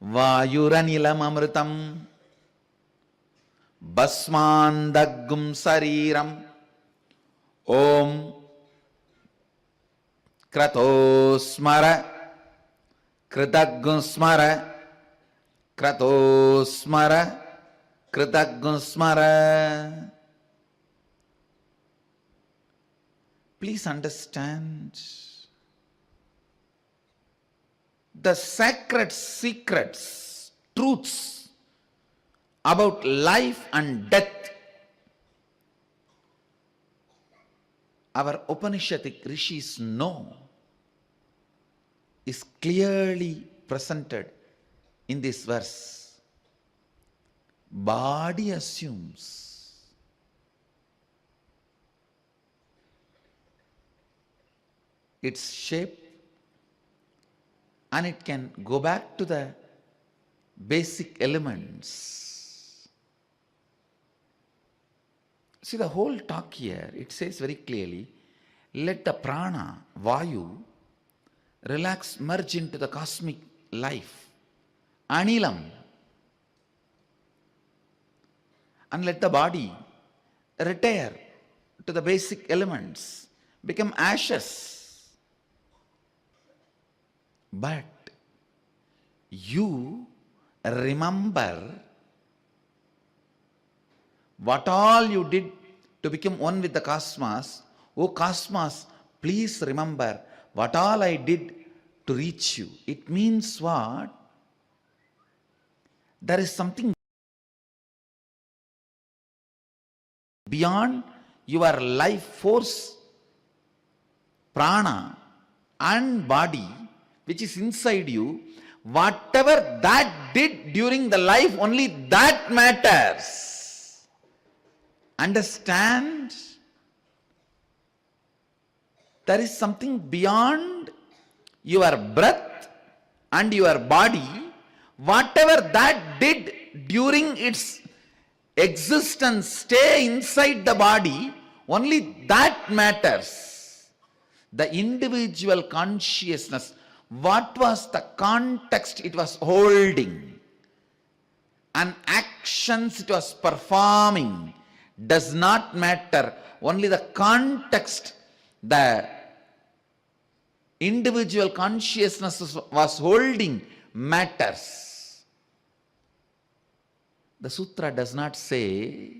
Vayuranilam amritam basmandagum sariram om kratosmara Kritagusmara, Kratosmara, Kritagusmara. Please understand the sacred secrets, truths about life and death. Our Upanishadic Rishis know is clearly presented in this verse. Body assumes its shape and it can go back to the basic elements. See the whole talk here, it says very clearly, let the prana, vayu, relax, merge into the cosmic life, anilam, and let the body retire to the basic elements, become ashes. But you remember what all you did to become one with the cosmos. Oh cosmos, please remember what all I did to reach you. It means what? There is something beyond your life force, prana and body, which is inside you. Whatever that did during the life, only that matters. Understand? There is something beyond your breath and your body. Whatever that did during its existence, stay inside the body, only that matters. The individual consciousness, what was the context it was holding and actions it was performing does not matter. Only the context the individual consciousness was holding matters. The sutra does not say,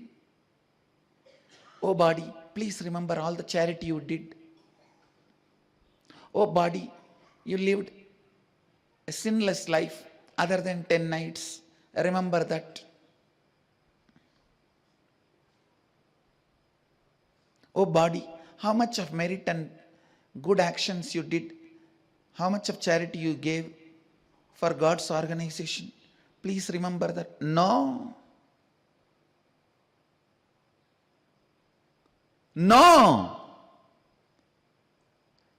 oh body, please remember all the charity you did. Oh body, you lived a sinless life other than 10 nights. Remember that. Oh body, how much of merit and good actions you did, how much of charity you gave for God's organization. Please remember that. No. No.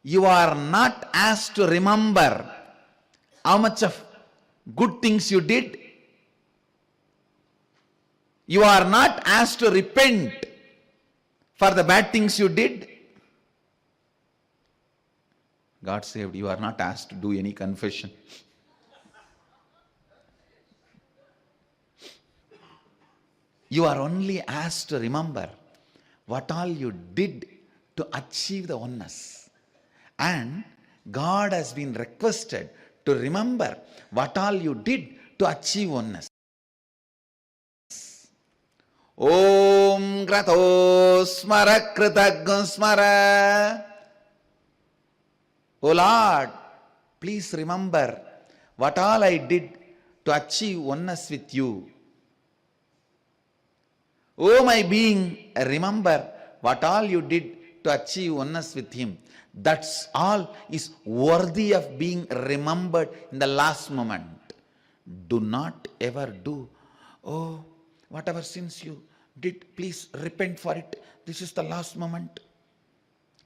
You are not asked to remember how much of good things you did. You are not asked to repent for the bad things you did. God saved, you are not asked to do any confession. You are only asked to remember what all you did to achieve the oneness. And God has been requested to remember what all you did to achieve oneness. Om Grato Smara Kritagam Smara. O Lord, please remember what all I did to achieve oneness with you. O my being, remember what all you did to achieve oneness with him. That's all is worthy of being remembered in the last moment. Do not ever do, oh, whatever sins you did, please repent for it. This is the last moment.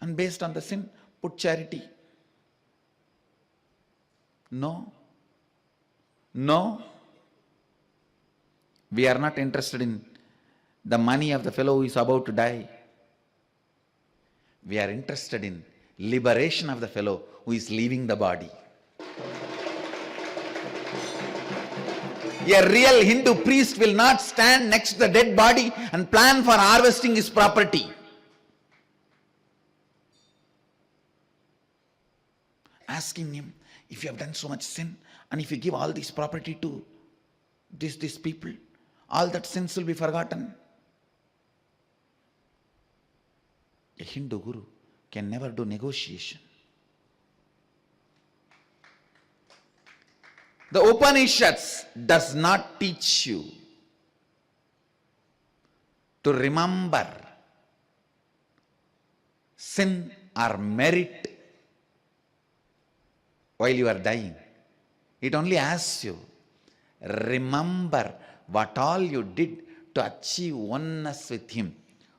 And based on the sin, put charity. No. No. We are not interested in the money of the fellow who is about to die. We are interested in liberation of the fellow who is leaving the body. A real Hindu priest will not stand next to the dead body and plan for harvesting his property. Asking him, if you have done so much sin, and if you give all this property to these people, all that sins will be forgotten. A Hindu guru can never do negotiation. The Upanishads does not teach you to remember sin or merit while you are dying. It only asks you, remember what all you did to achieve oneness with Him.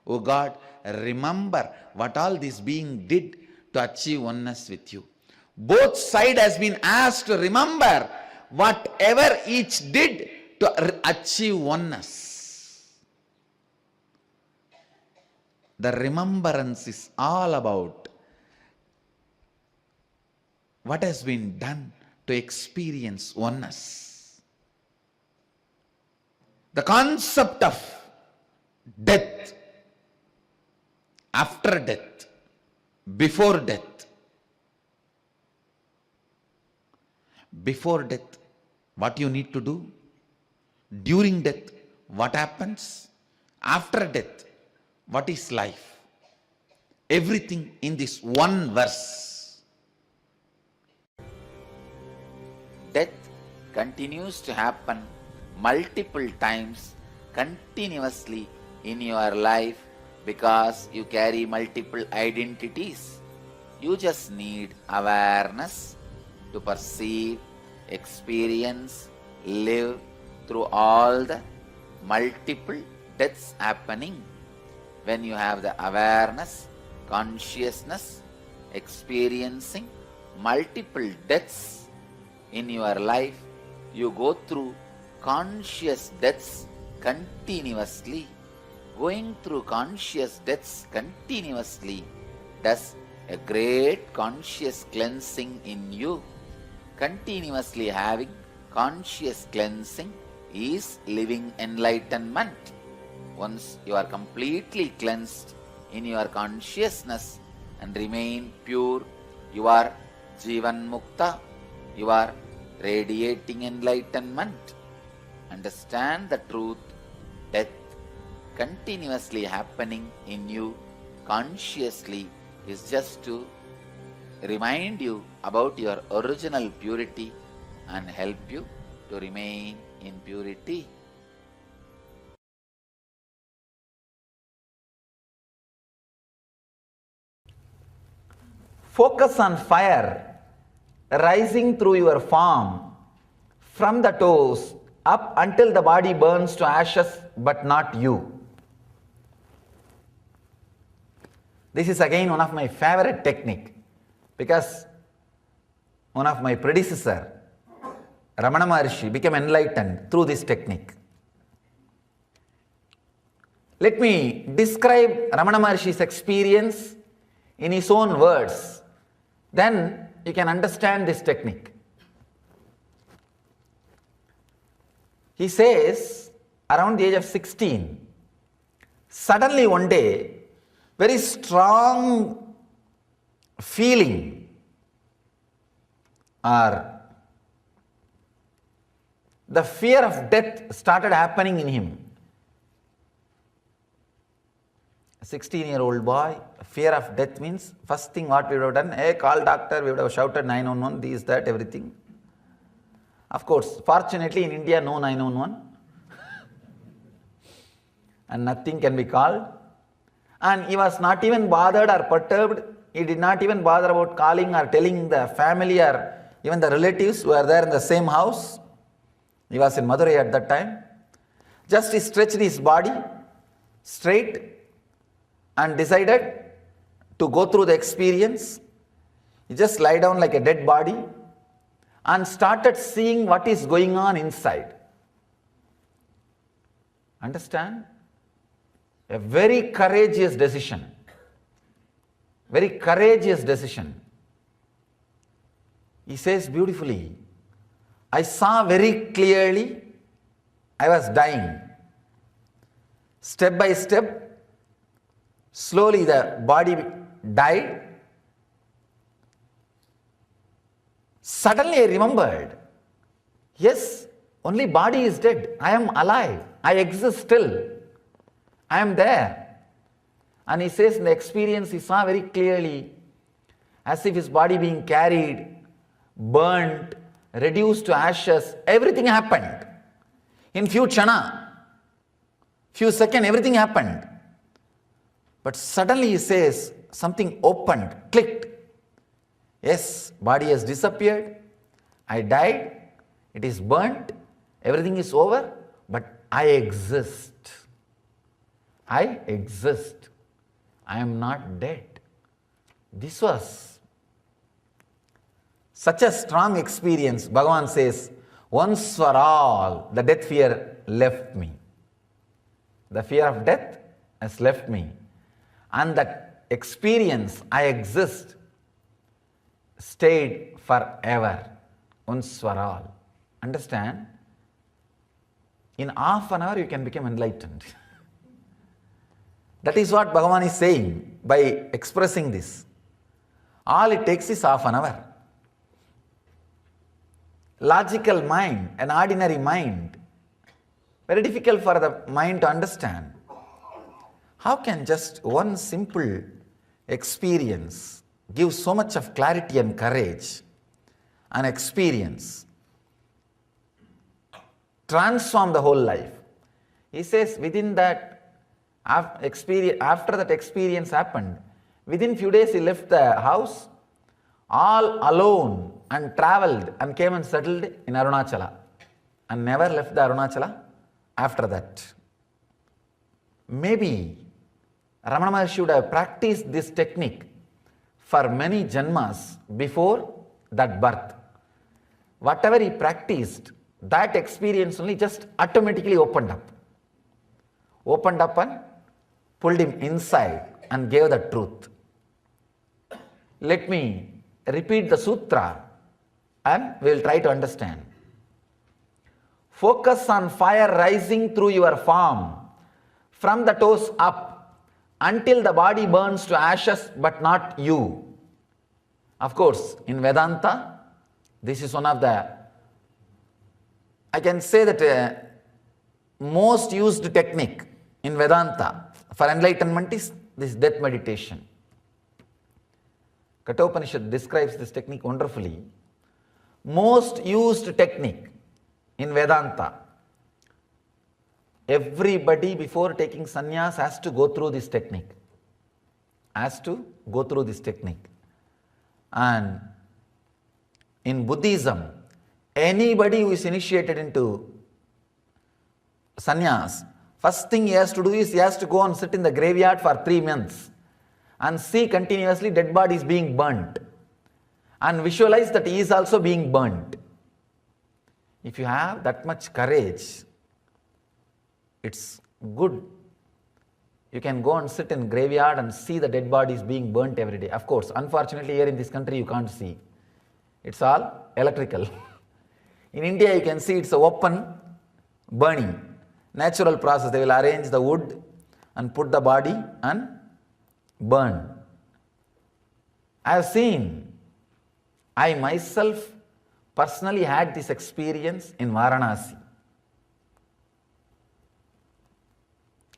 Oh God, remember what all this being did to achieve oneness with you. Both sides has been asked to remember whatever each did to achieve oneness. The remembrance is all about what has been done to experience oneness. The concept of death, after death, before death. Before death, what you need to do? During death, what happens? After death, what is life? Everything in this one verse. Death continues to happen multiple times continuously in your life because you carry multiple identities. You just need awareness to perceive, experience, live through all the multiple deaths happening. When you have the awareness, consciousness, experiencing multiple deaths in your life, you go through conscious deaths continuously. Going through conscious deaths continuously does a great conscious cleansing in you. Continuously having conscious cleansing is living enlightenment. Once you are completely cleansed in your consciousness and remain pure, you are Jivan Mukta, you are radiating enlightenment. Understand the truth, death continuously happening in you consciously is just to remind you about your original purity and help you to remain in purity. Focus on fire rising through your form from the toes up until the body burns to ashes, but not you. This is again one of my favorite technique, because one of my predecessor, Ramana Maharshi, became enlightened through this technique. Let me describe Ramana Maharshi's experience in his own words. Then you can understand this technique. He says, around the age of 16, suddenly one day, very strong feeling or the fear of death started happening in him. A 16-year-old boy, fear of death means first thing what we would have done, hey, call doctor, we would have shouted 911, this, that, everything. Of course, fortunately in India, no 911 and nothing can be called. And he was not even bothered or perturbed. He did not even bother about calling or telling the family or even the relatives who were there in the same house. He was in Madurai at that time. Just he stretched his body straight and decided to go through the experience. He just lie down like a dead body and started seeing what is going on inside. Understand? A very courageous decision. Very courageous decision. He says beautifully, I saw very clearly I was dying. Step by step, slowly the body died. Suddenly I remembered, yes, only body is dead. I am alive. I exist still. I am there. And he says in the experience he saw very clearly as if his body being carried, burnt, reduced to ashes. Everything happened. In few seconds, everything happened. But suddenly he says something opened, clicked. Yes, body has disappeared. I died. It is burnt. Everything is over. But I exist. I exist. I am not dead. This was such a strong experience. Bhagavan says, once for all, the death fear left me. The fear of death has left me. And that experience, I exist, stayed forever. Once for all. Understand? In half an hour, you can become enlightened. That is what Bhagavan is saying by expressing this. All it takes is half an hour. Logical mind, an ordinary mind, very difficult for the mind to understand. How can just one simple experience give so much of clarity and courage, an experience, transform the whole life? He says within that after that experience happened, within few days he left the house all alone and travelled and came and settled in Arunachala and never left the Arunachala after that. Maybe Ramana Maharshi should have practiced this technique for many janmas before that birth. Whatever he practiced, that experience only just automatically opened up and pulled him inside and gave the truth. Let me repeat the sutra and we will try to understand. Focus on fire rising through your form from the toes up until the body burns to ashes but not you. Of course, in Vedanta, this is one of the, I can say that most used technique in Vedanta for enlightenment is this death meditation. Kathopanishad describes this technique wonderfully. Most used technique in Vedanta. Everybody before taking sannyas has to go through this technique. And in Buddhism, anybody who is initiated into sannyas, first thing he has to do is he has to go and sit in the graveyard for 3 months and see continuously dead bodies being burnt and visualize that he is also being burnt. If you have that much courage, it's good. You can go and sit in graveyard and see the dead bodies being burnt every day. Of course, unfortunately here in this country you can't see. It's all electrical. In India you can see it's a open burning. Natural process. They will arrange the wood and put the body and burn. I have seen, I myself personally had this experience in Varanasi.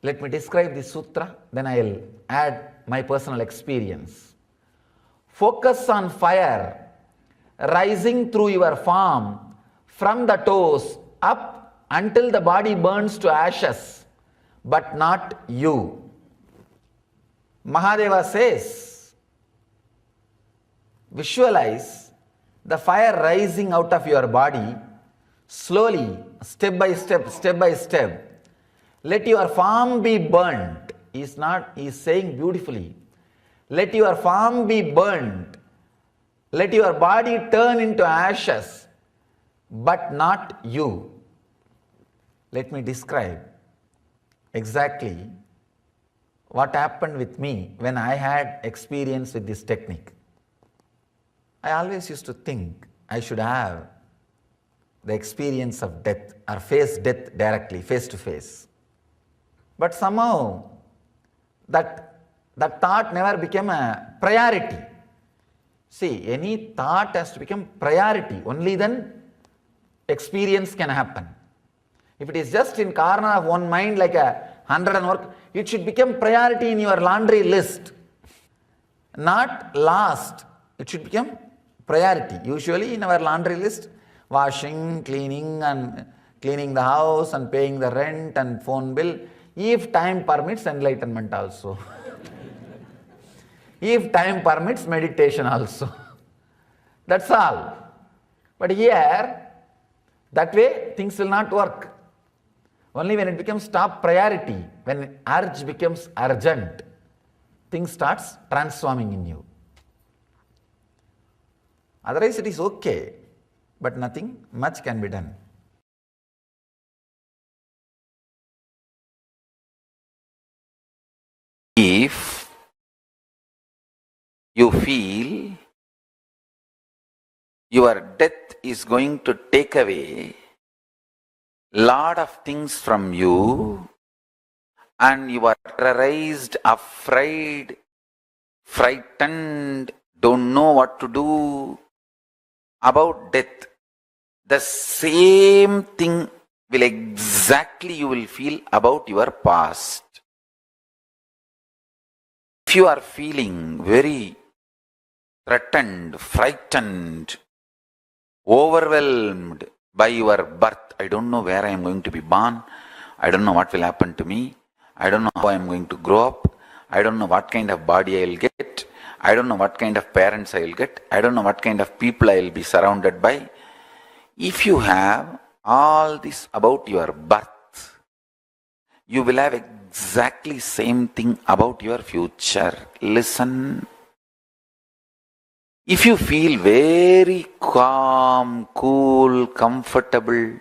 Let me describe this sutra, then I will add my personal experience. Focus on fire rising through your form from the toes up until the body burns to ashes, but not you. Mahadeva says, visualize the fire rising out of your body slowly, step by step. Let your form be burnt. He is saying beautifully, let your form be burnt. Let your body turn into ashes, but not you. Let me describe exactly what happened with me when I had experience with this technique. I always used to think I should have the experience of death or face death directly, face to face. But somehow that thought never became a priority. See, any thought has to become priority. Only then experience can happen. If it is just in corner of one mind like a 100 work, it should become priority in your laundry list. Not last. It should become priority. Usually in our laundry list, washing, cleaning and cleaning the house and paying the rent and phone bill. If time permits, enlightenment also. If time permits, meditation also. That's all. But here, that way things will not work. Only when it becomes top priority, when urge becomes urgent, things starts transforming in you. Otherwise it is okay, but nothing much can be done. If you feel your death is going to take away lot of things from you, and you are terrorized, afraid, frightened, don't know what to do about death, the same thing will exactly you will feel about your past. If you are feeling very threatened, frightened, overwhelmed by your birth, I don't know where I am going to be born, I don't know what will happen to me, I don't know how I am going to grow up, I don't know what kind of body I will get, I don't know what kind of parents I will get, I don't know what kind of people I will be surrounded by. If you have all this about your birth, you will have exactly same thing about your future. Listen. If you feel very calm, cool, comfortable,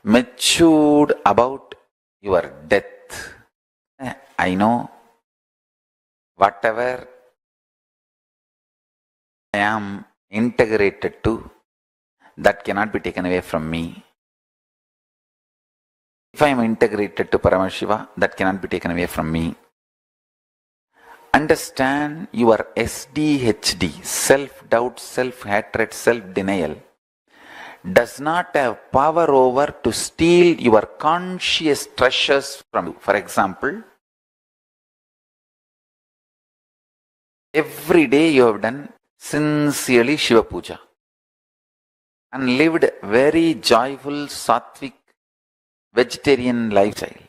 matured about your death, I know whatever I am integrated to, that cannot be taken away from me. If I am integrated to Paramashiva, that cannot be taken away from me. Understand your SDHD, self-doubt, self-hatred, self-denial, does not have power over to steal your conscious treasures from you. For example, every day you have done sincerely Shiva Puja and lived very joyful, sattvic, vegetarian lifestyle.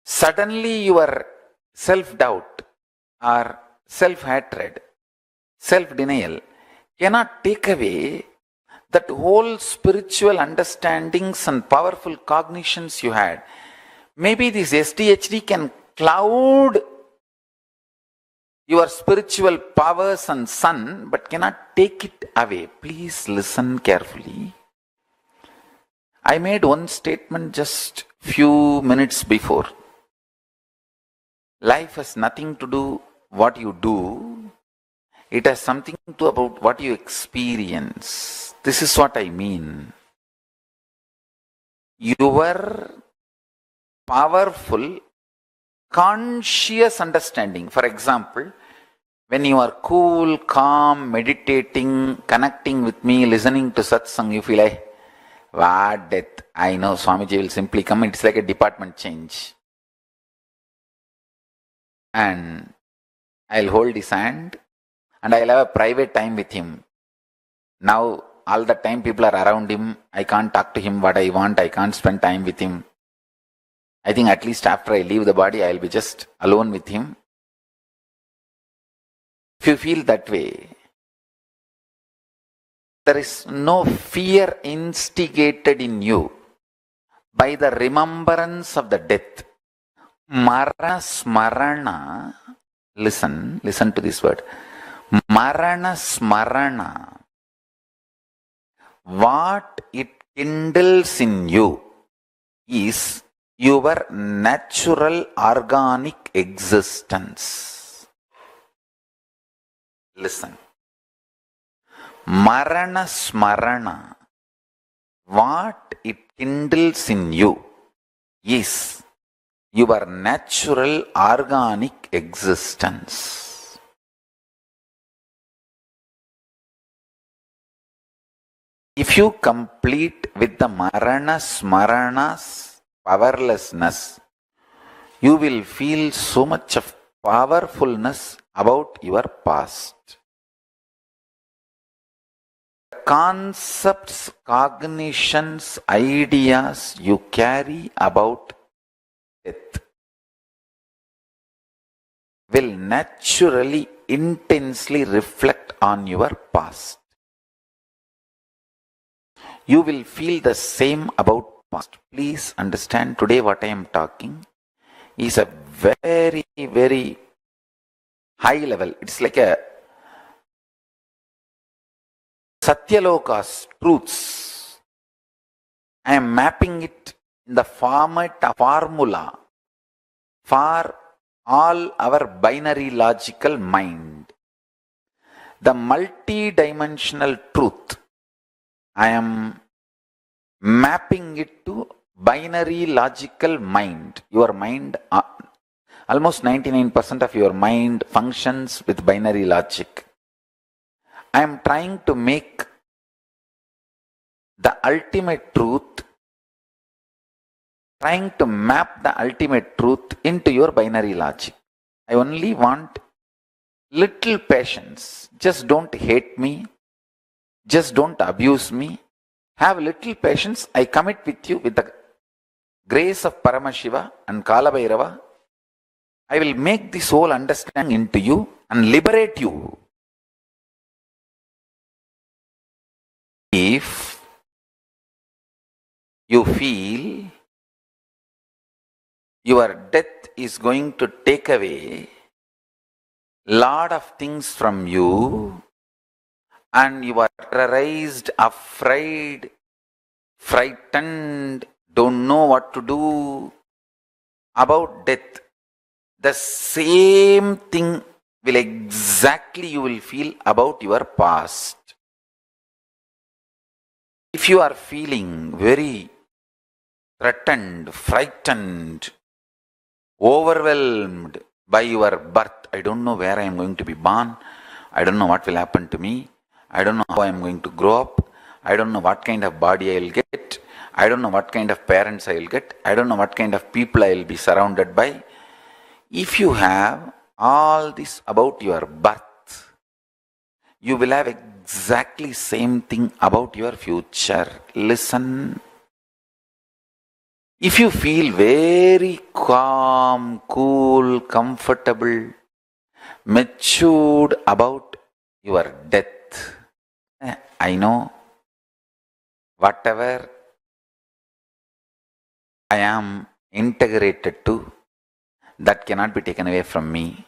Suddenly your self-doubt or self-hatred, self-denial cannot take away that whole spiritual understandings and powerful cognitions you had. Maybe this SDHD can cloud your spiritual powers and sun, but cannot take it away. Please listen carefully. I made one statement just few minutes before. Life has nothing to do what you do. It has something to do about what you experience. This is what I mean. Your powerful, conscious understanding. For example, when you are cool, calm, meditating, connecting with me, listening to satsang, you feel like, what death? I know Swamiji will simply come. It's like a department change. And I'll hold his hand and I'll have a private time with him. Now, all the time people are around him. I can't talk to him what I want. I can't spend time with him. I think at least after I leave the body, I'll be just alone with him. If you feel that way, there is no fear instigated in you by the remembrance of the death. Marana smarana, listen to this word. Marana smarana, what it kindles in you is your natural organic existence. Listen. Marana smarana, what it kindles in you is your natural organic existence. If you complete with the Marana Smarana's powerlessness, you will feel so much of powerfulness about your past. Concepts, cognitions, ideas you carry about death will naturally, intensely reflect on your past. You will feel the same about past. Please understand, today what I am talking is a very, very high level. It's like a Satyaloka's truths. I am mapping it in the format of formula for all our binary logical mind. The multi-dimensional truth, I am mapping it to binary logical mind. Your mind, almost 99% of your mind functions with binary logic. I am trying to make the ultimate truth, trying to map the ultimate truth into your binary logic. I only want little patience. Just don't hate me. Just don't abuse me. Have little patience. I commit with you with the grace of Paramashiva and Kalabhairava. I will make this whole understanding into you and liberate you. If you feel your death is going to take away lot of things from you, and you are terrorized, afraid, frightened, don't know what to do about death, the same thing will exactly you will feel about your past. If you are feeling very threatened, frightened, overwhelmed by your birth, I don't know where I am going to be born, I don't know what will happen to me, I don't know how I am going to grow up, I don't know what kind of body I will get, I don't know what kind of parents I will get, I don't know what kind of people I will be surrounded by. If you have all this about your birth, you will have exactly same thing about your future. Listen. If you feel very calm, cool, comfortable, matured about your death, I know whatever I am integrated to, that cannot be taken away from me.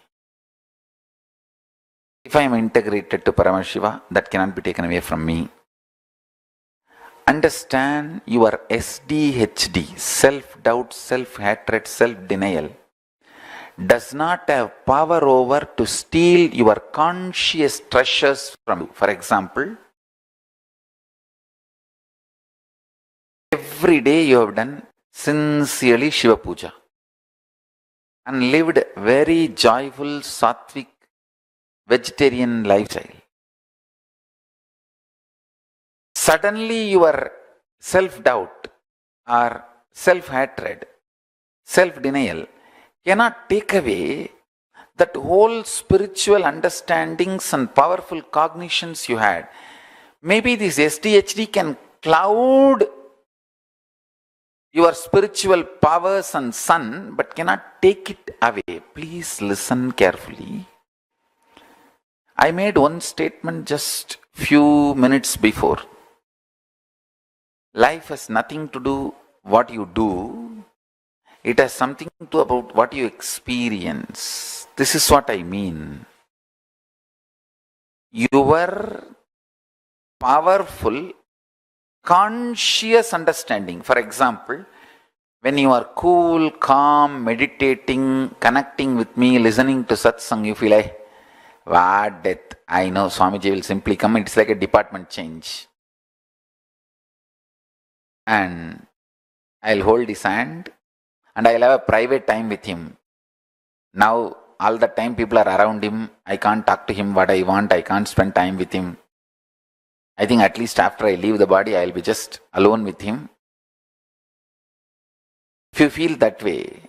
If I am integrated to Paramashiva, that cannot be taken away from me. Understand your SDHD, self-doubt, self-hatred, self-denial, does not have power over to steal your conscious treasures from you. For example, every day you have done sincerely Shiva Puja and lived very joyful, sattvic, vegetarian lifestyle. Suddenly your self-doubt or self-hatred, self-denial cannot take away that whole spiritual understandings and powerful cognitions you had. Maybe this SDHD can cloud your spiritual powers and sun, but cannot take it away. Please listen carefully. I made one statement just few minutes before. Life has nothing to do what you do. It has something to do about what you experience. This is what I mean. Your powerful, conscious understanding. For example, when you are cool, calm, meditating, connecting with me, listening to satsang, you feel like, what death? I know Swamiji will simply come. It's like a department change. And I'll hold his hand and I'll have a private time with him. Now, all the time people are around him. I can't talk to him what I want. I can't spend time with him. I think at least after I leave the body, I'll be just alone with him. If you feel that way,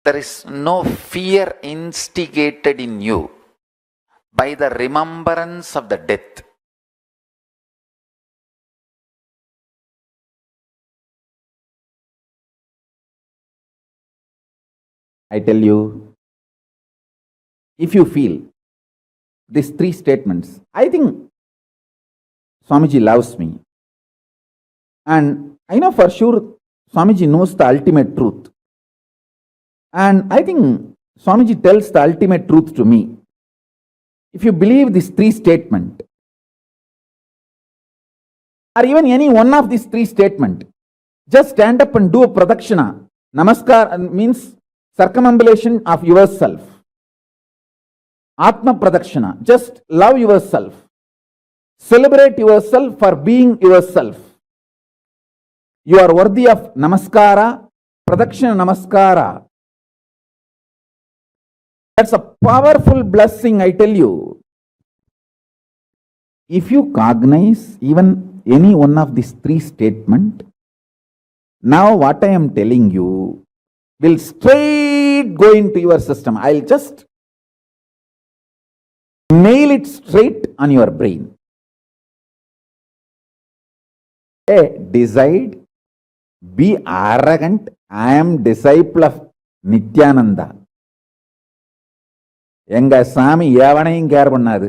there is no fear instigated in you by the remembrance of the death. I tell you, if you feel these three statements, I think Swamiji loves me. And I know for sure Swamiji knows the ultimate truth. And I think Swamiji tells the ultimate truth to me. If you believe these three statements, or even any one of these three statements, just stand up and do a pradakshina. Namaskar means circumambulation of yourself. Atma pradakshina. Just love yourself. Celebrate yourself for being yourself. You are worthy of namaskara, pradakshina namaskara. That's a powerful blessing, I tell you. If you cognize even any one of these three statements, now what I am telling you will straight go into your system. I'll just nail it straight on your brain. Decide, be arrogant. I am disciple of Nithyananda. எங்க சாமி எவனையும் care பண்ணாது.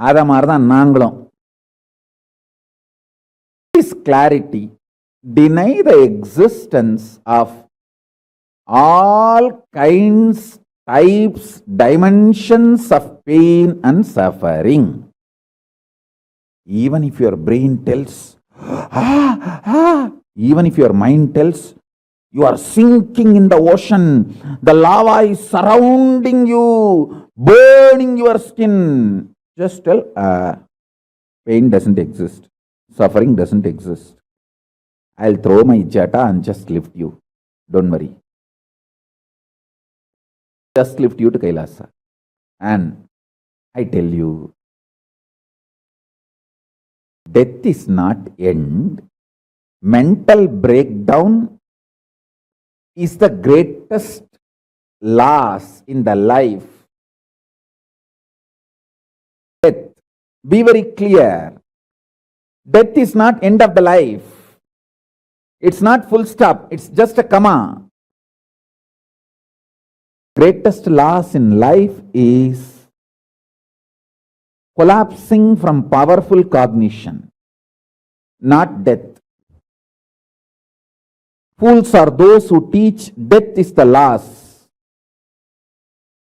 அத மாதிரிதான் நாங்களும். This clarity, deny the existence of all kinds, types, dimensions of pain and suffering. Even if your brain tells, even if your mind tells, you are sinking in the ocean, the lava is surrounding you, burning your skin. Just tell, pain doesn't exist, suffering doesn't exist. I'll throw my jata and just lift you. Don't worry. Just lift you to Kailasa. And I tell you, death is not end. Mental breakdown is the greatest loss in the life. Death. Be very clear. Death is not end of the life. It's not full stop. It's just a comma. Greatest loss in life is collapsing from powerful cognition, not death. Fools are those who teach death is the loss.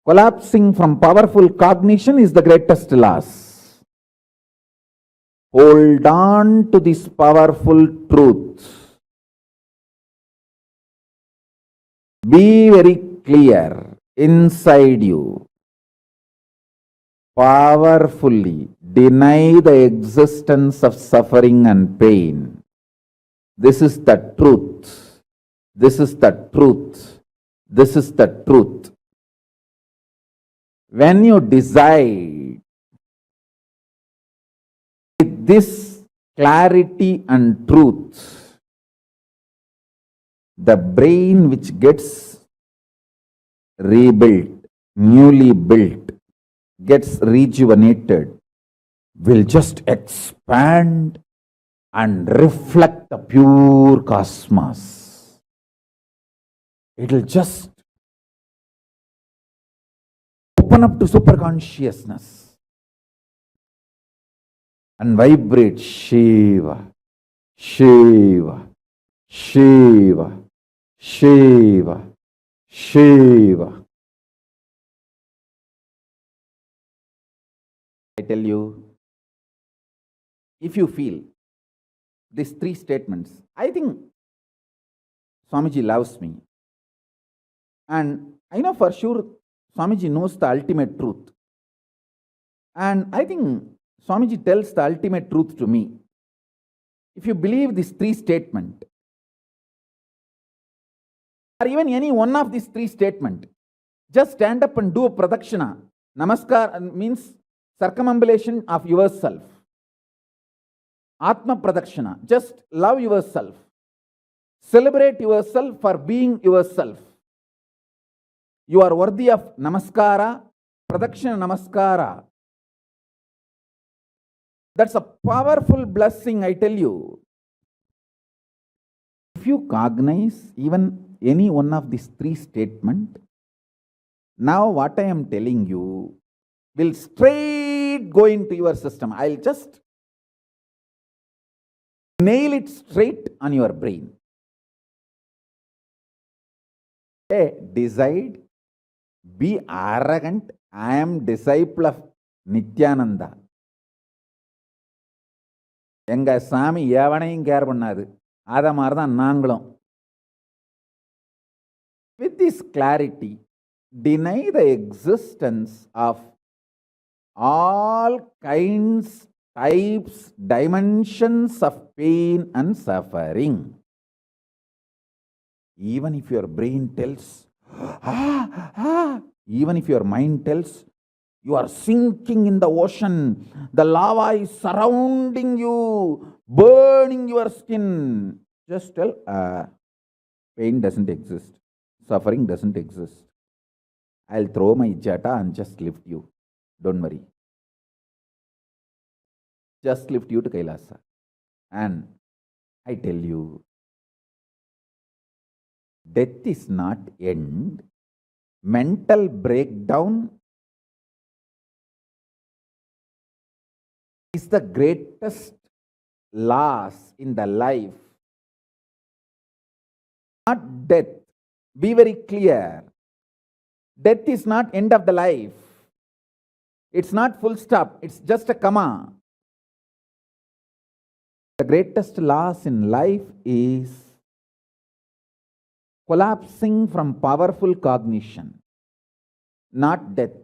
Collapsing from powerful cognition is the greatest loss. Hold on to this powerful truth. Be very clear inside you. Powerfully deny the existence of suffering and pain. This is the truth. This is the truth. This is the truth. When you decide with this clarity and truth, the brain which gets rebuilt, newly built, gets rejuvenated, will just expand and reflect the pure cosmos. It will just open up to superconsciousness and vibrate Shiva, Shiva, Shiva, Shiva, Shiva. I tell you, if you feel these three statements, I think Swamiji loves me. And I know for sure Swamiji knows the ultimate truth. And I think Swamiji tells the ultimate truth to me. If you believe these three statements, or even any one of these three statements, just stand up and do a pradakshina. Namaskar means circumambulation of yourself. Atma Pradakshina. Just love yourself. Celebrate yourself for being yourself. You are worthy of Namaskara, Pradakshina Namaskara. That's a powerful blessing, I tell you. If you cognize even any one of these three statements, now what I am telling you will straight go into your system. I'll just nail it straight on your brain. Decide, be arrogant, I am disciple of Nithyananda. எங்க சாமி எவனையும் care பண்ணாது. அத மாதிரி தான் நாங்களும். With this clarity, deny the existence of all kinds, types, dimensions of pain and suffering. Even if your brain tells, even if your mind tells, you are sinking in the ocean, the lava is surrounding you, burning your skin. Just tell, pain doesn't exist, suffering doesn't exist. I'll throw my jata and just lift you. Don't worry. Just lift you to Kailasa. And I tell you, death is not end. Mental breakdown is the greatest loss in the life. Not death. Be very clear. Death is not end of the life. It's not full stop. It's just a comma. The greatest loss in life is collapsing from powerful cognition, not death.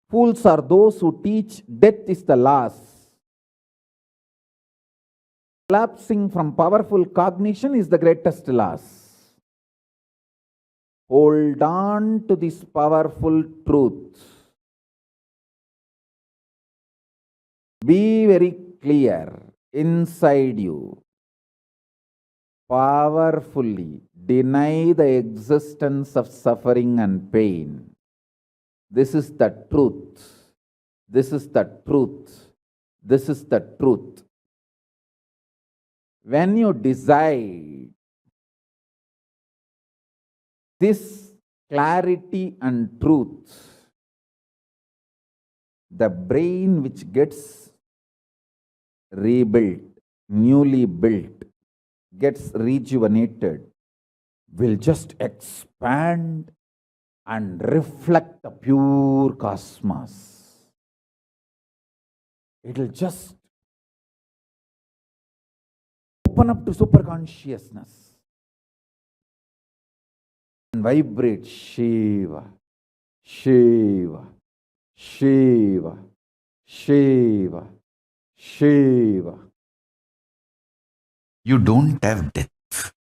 Fools are those who teach death is the loss. Collapsing from powerful cognition is the greatest loss. Hold on to this powerful truth. Be very clear inside you. Powerfully deny the existence of suffering and pain. This is the truth. This is the truth. This is the truth. When you decide this clarity and truth, the brain which gets rebuilt, newly built, gets rejuvenated, will just expand and reflect the pure cosmos. It will just open up to superconsciousness and vibrate Shiva, Shiva, Shiva, Shiva, Shiva. You don't have death.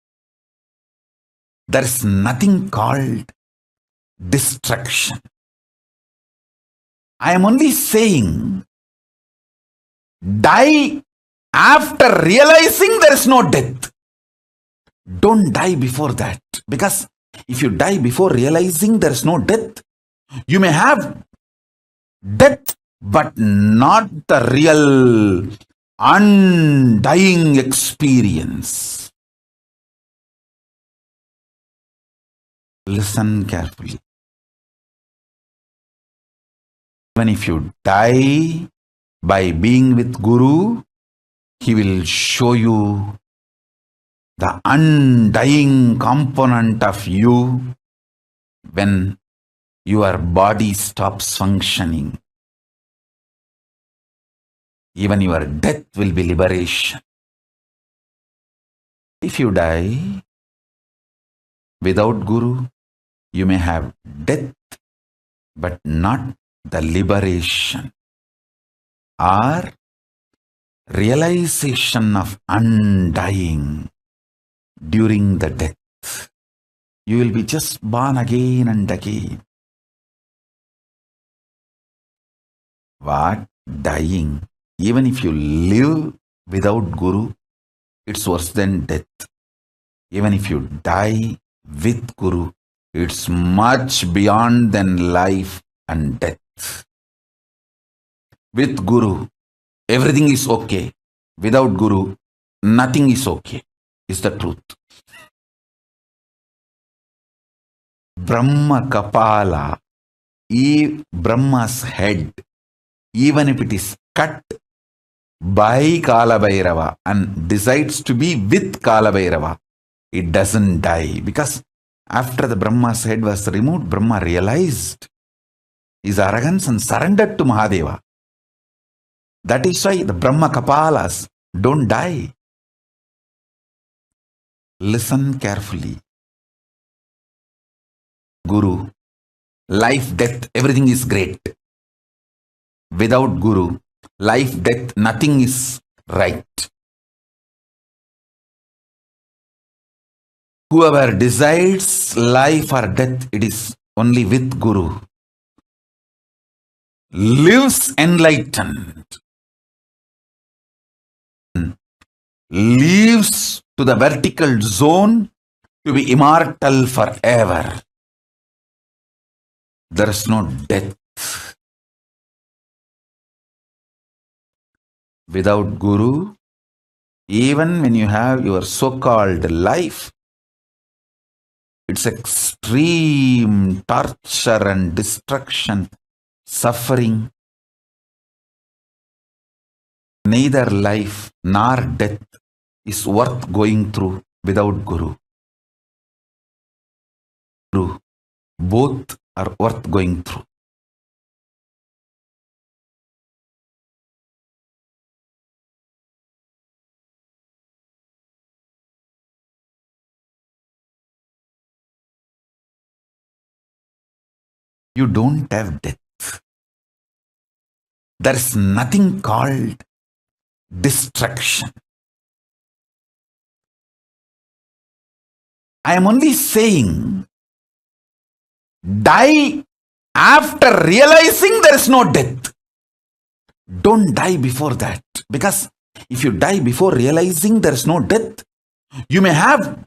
There is nothing called destruction. I am only saying, die after realizing there is no death. Don't die before that. Because if you die before realizing there is no death, you may have death, but not the real undying experience. Listen carefully. Even if you die by being with Guru, he will show you the undying component of you when your body stops functioning. Even your death will be liberation. If you die without Guru, you may have death, but not the liberation or realization of undying during the death. You will be just born again and again. What? Dying? Even if you live without Guru, it's worse than death. Even if you die with Guru, it's much beyond than life and death. With Guru, everything is okay. Without Guru, nothing is okay, is the truth. Brahma Kapala, Brahma's head, even if it is cut by Kalabhairava and decides to be with Kalabhairava, it doesn't die. Because after the Brahma's head was removed, Brahma realized his arrogance and surrendered to Mahadeva. That is why the Brahma Kapalas don't die. Listen carefully. Guru, life, death, everything is great. Without Guru, life, death, nothing is right. Whoever decides life or death, it is only with Guru, lives enlightened, lives to the vertical zone to be immortal forever. There is no death. Without Guru, even when you have your so-called life, it's extreme torture and destruction, suffering. Neither life nor death is worth going through without Guru. Both are worth going through. You don't have death. There is nothing called destruction. I am only saying, die after realizing there is no death. Don't die before that. Because if you die before realizing there is no death, you may have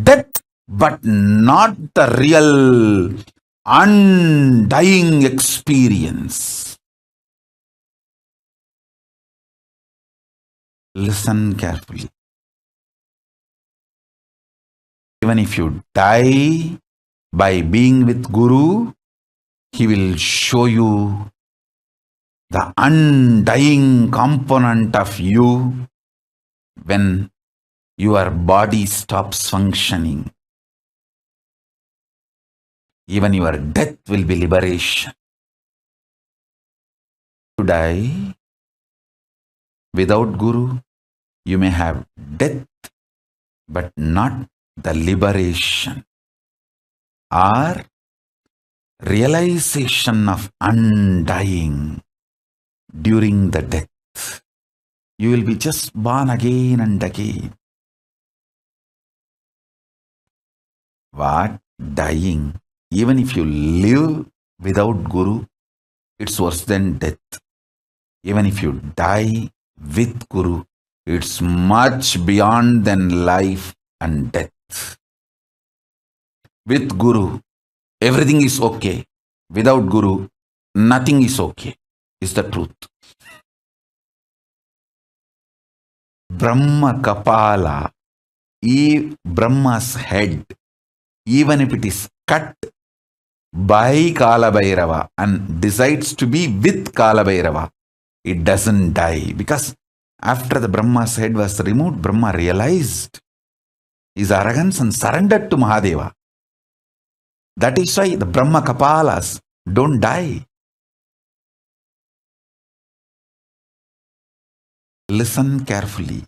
death, but not the real undying experience. Listen carefully. Even if you die by being with Guru, he will show you the undying component of you when your body stops functioning. Even your death will be liberation. To die without Guru, you may have death, but not the liberation or realization of undying during the death. You will be just born again and again. What? Dying? Even if you live without Guru, it's worse than death. Even if you die with Guru, it's much beyond than life and death. With Guru, everything is okay. Without Guru, nothing is okay, is the truth. Brahma Kapala, Brahma's head, even if it is cut by Kalabhairava and decides to be with Kalabhairava, it doesn't die. Because after the Brahma's head was removed, Brahma realized his arrogance and surrendered to Mahadeva. That is why the Brahma Kapalas don't die. Listen carefully.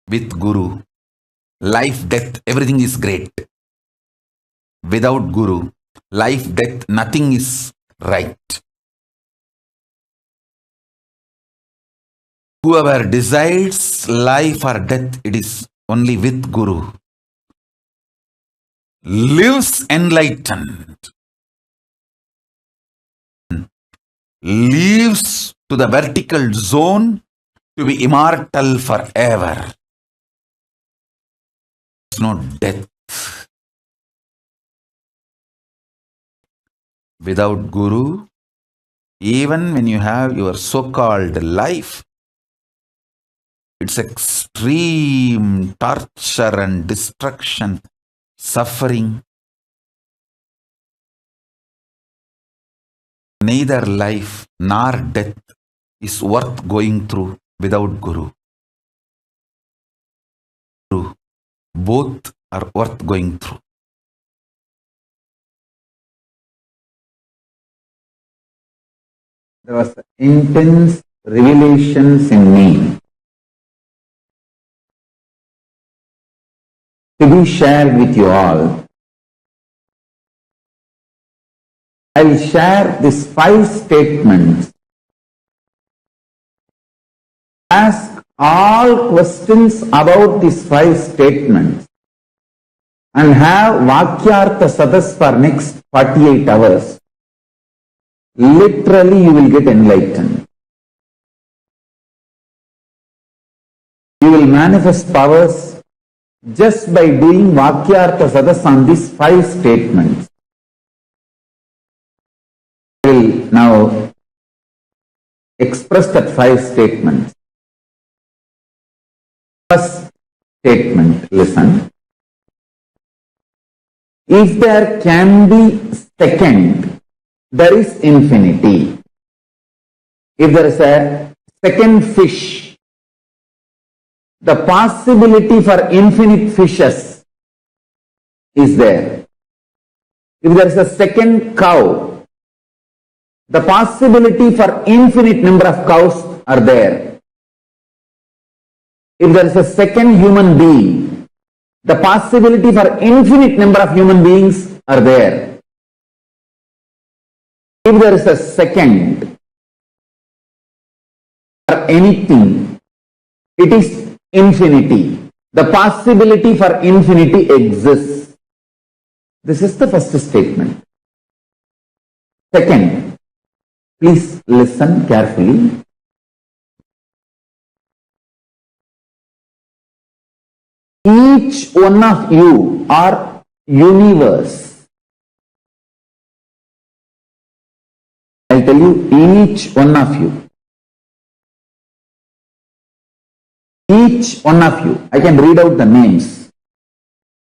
With Guru, life, death, everything is great. Without Guru, life, death, nothing is right. Whoever decides life or death, it is only with Guru, lives enlightened, leaves to the vertical zone to be immortal forever. There's no death. Without Guru, even when you have your so-called life, it's extreme torture and destruction, suffering. Neither life nor death is worth going through without Guru. Both are worth going through. There was intense revelations in me to be shared with you all. I'll share these 5 statements. Ask all questions about these 5 statements and have Vakyartha Sadas for next 48 hours. Literally you will get enlightened. You will manifest powers just by doing Vakyartha Sadas on these 5 statements. I will now express that 5 statements. First statement, listen. If there can be second, there is infinity. If there is a second fish, the possibility for infinite fishes is there. If there is a second cow, the possibility for infinite number of cows are there. If there is a second human being, the possibility for infinite number of human beings are there. If there is a second for anything, it is infinity. The possibility for infinity exists. This is the first statement. Second, please listen carefully. Each one of you are universe. I'll tell you, each one of you. Each one of you. I can read out the names.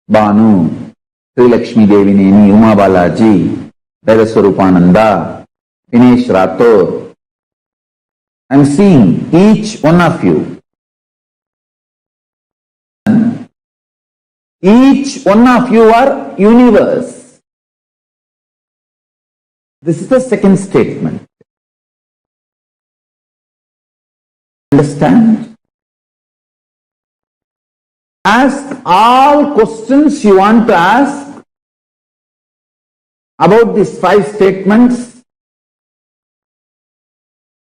Banu, Sri Lakshmi Devi Neni, Uma Balaji, Vedaswarupananda, Dinesh Rathore. I'm seeing each one of you. Each one of you are universe. This is the second statement. Understand? Ask all questions you want to ask about these 5 statements.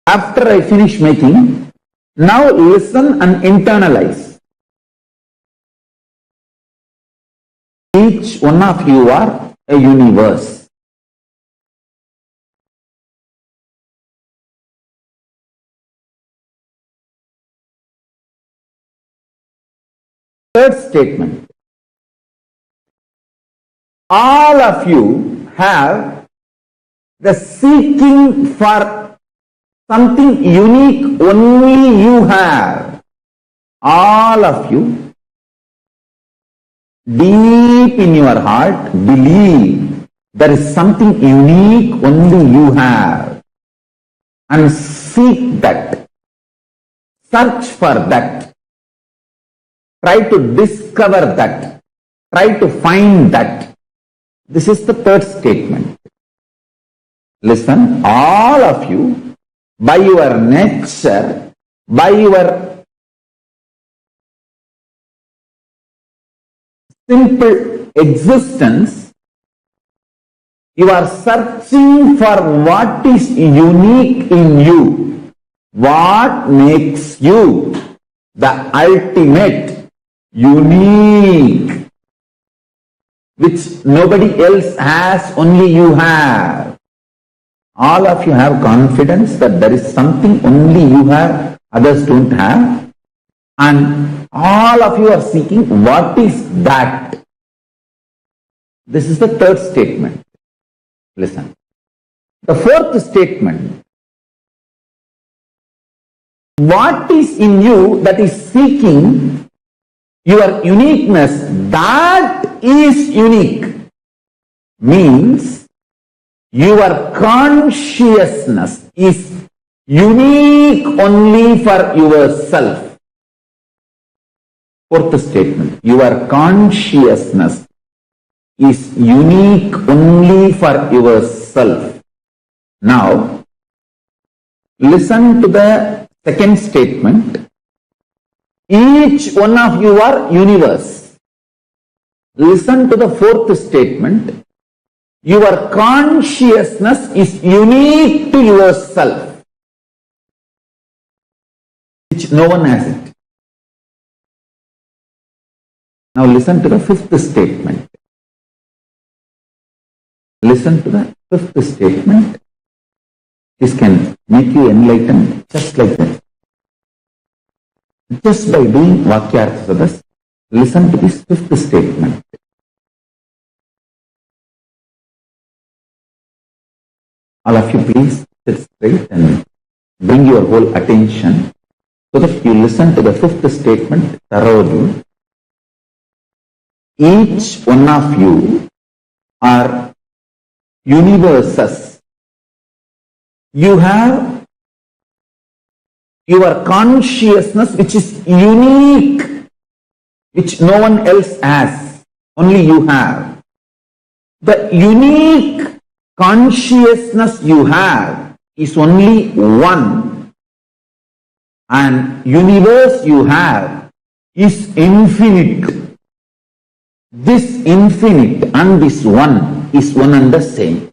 After I finish making, now listen and internalize. Each one of you are a universe. Third statement. All of you have the seeking for something unique only you have. All of you, deep in your heart, believe there is something unique only you have. And seek that. Search for that. Try to discover that. Try to find that. This is the third statement. Listen, all of you, by your nature, by your simple existence, you are searching for what is unique in you. What makes you the ultimate unique? which nobody else has, only you have. All of you have confidence that there is something only you have, others don't have. And all of you are seeking what is that. This is the third statement. Listen. The fourth statement. What is in you that is seeking your uniqueness, that is unique, means your consciousness is unique only for yourself. Fourth statement. Your consciousness is unique only for yourself. Now, listen to the second statement. Each one of you are universe. Listen to the fourth statement. Your consciousness is unique to yourself, which no one has it. Now listen to the fifth statement. Listen to the fifth statement. This can make you enlightened just like that. Just by doing Vakyartha. Listen to this fifth statement. All of you please sit straight and bring your whole attention so that you listen to the fifth statement thoroughly. Each one of you are universes. You have your consciousness which is unique, which no one else has, only you have. The unique consciousness you have is only one, and universe you have is infinite. This infinite and this one is one and the same.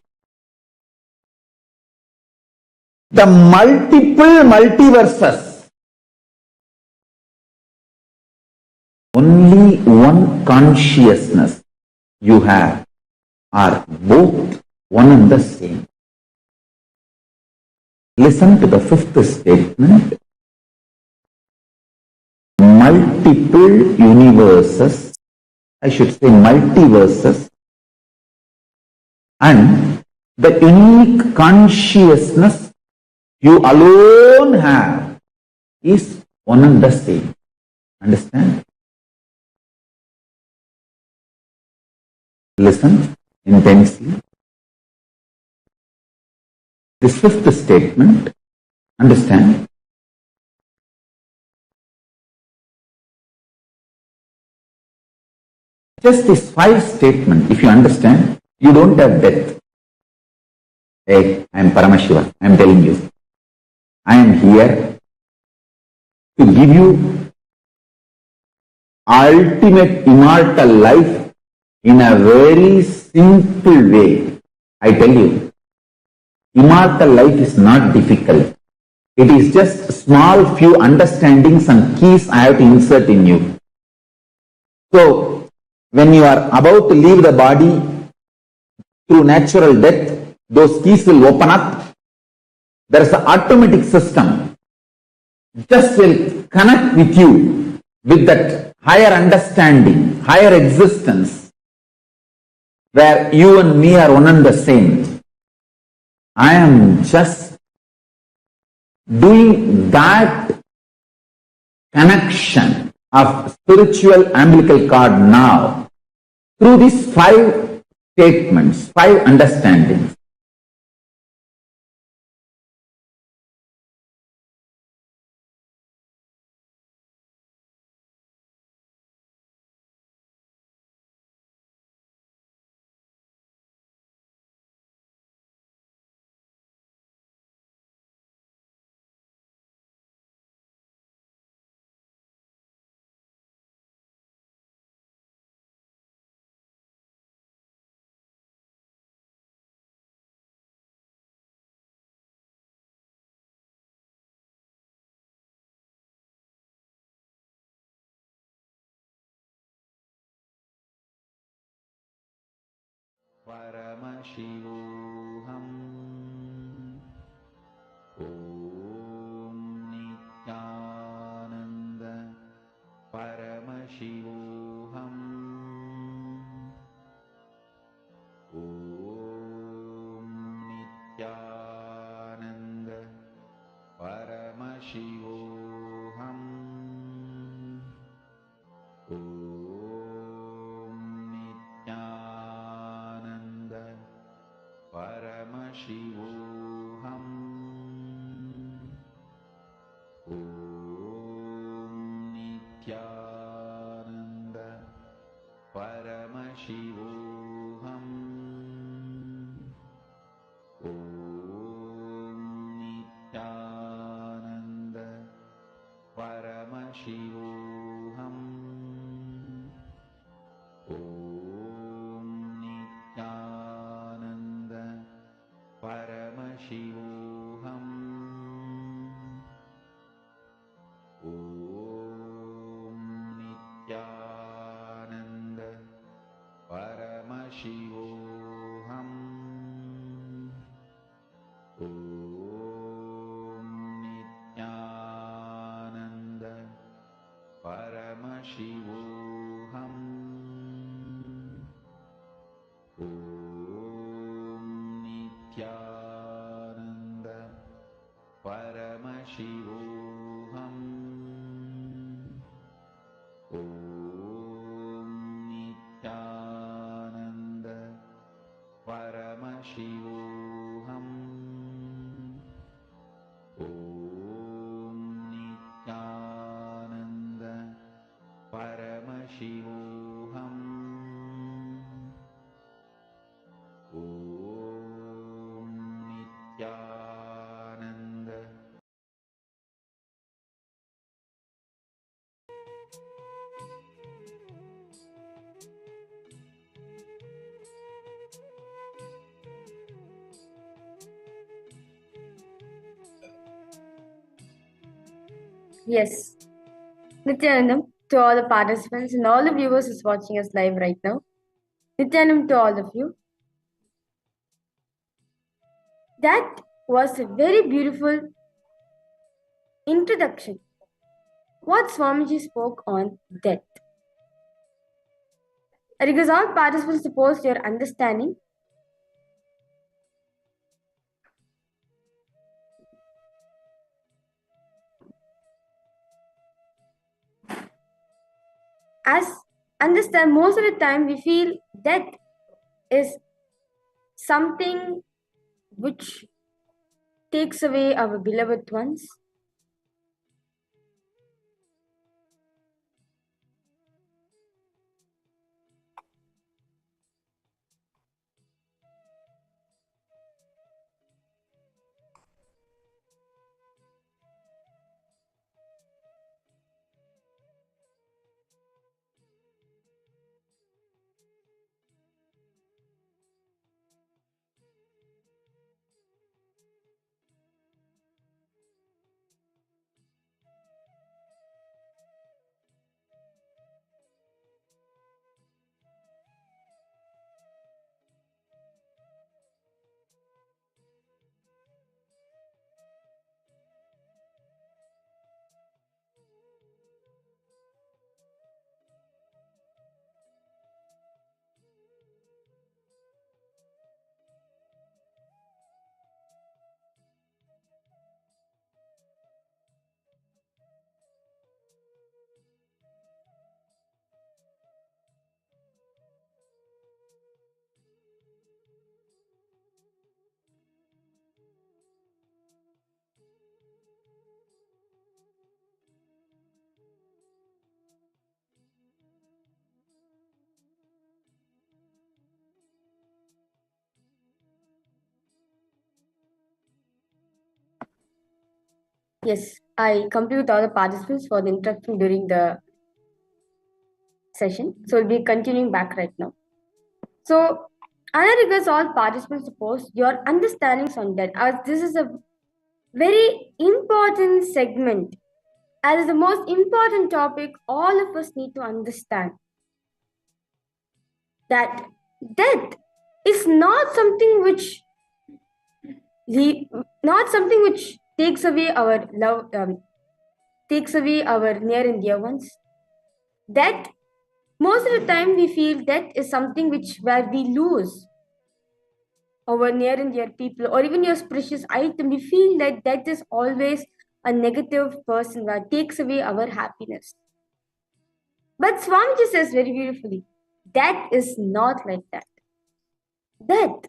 The multiple multiverses, only one consciousness you have, are both one and the same. Listen to the fifth statement. Multiple universes, I should say multiverses, and the unique consciousness you alone have is one and the same. Understand? Listen intensely. This fifth statement, understand? Just this five statement, if you understand, you don't have death. Hey, I am Paramashiva, I am telling you. I am here to give you ultimate immortal life in a very simple way. I tell you, immortal life is not difficult. It is just small few understandings and keys I have to insert in you. So, when you are about to leave the body through natural death, those keys will open up. There is an automatic system. Just will connect with you with that higher understanding, higher existence, where you and me are one and the same. I am just doing that connection of spiritual umbilical cord now through these five statements, five understandings. Paramashivoham Om Nithyananda Paramashivoham Om Nithyananda Paramashivoham Om Nithyananda Paramashivoham Om Nithyananda Paramashivoham Om Nithyananda Paramashivoham Om Nithyananda Paramashivoham Om Nithyananda Paramashivoham Om Nithyananda Paramashivoham Om Nithyananda Paramashivoham Om Nithyananda Paramashivoham Om Nithyananda Paramashivoham Om Nithyananda. Yes. Nithyanandam to all the participants and all the viewers who's watching us live right now. Nithyanandam to all of you. That was a very beautiful introduction. What Swamiji spoke on death. I request all participants to post your understanding. As understand, most of the time we feel death is something which takes away our beloved ones. Yes, I complete with all the participants for the introduction during the session. So we'll be continuing back right now. So I request all participants to post your understandings on that, as this is a very important segment, as the most important topic all of us need to understand. That death is not something which takes away our love, takes away our near and dear ones. That most of the time we feel that is something where we lose our near and dear people, or even your precious item. We feel that is always a negative person that takes away our happiness. But Swamiji says very beautifully, that is not like that. That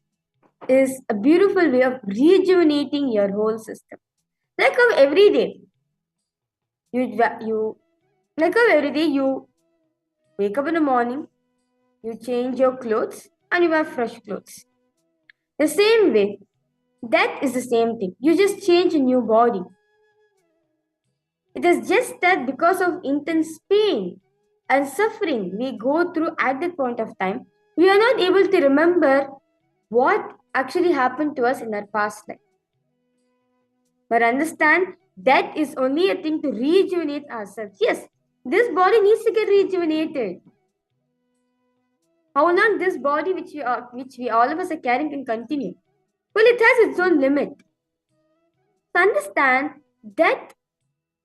is a beautiful way of rejuvenating your whole system. Like how every day you wake up in the morning, you change your clothes and you have fresh clothes. The same way, that is the same thing. You just change a new body. It is just that because of intense pain and suffering we go through at that point of time, we are not able to remember what actually happened to us in our past life. But understand, that is only a thing to rejuvenate ourselves. Yes, this body needs to get rejuvenated. How long this body which we all of us are carrying can continue? Well, it has its own limit. So understand, that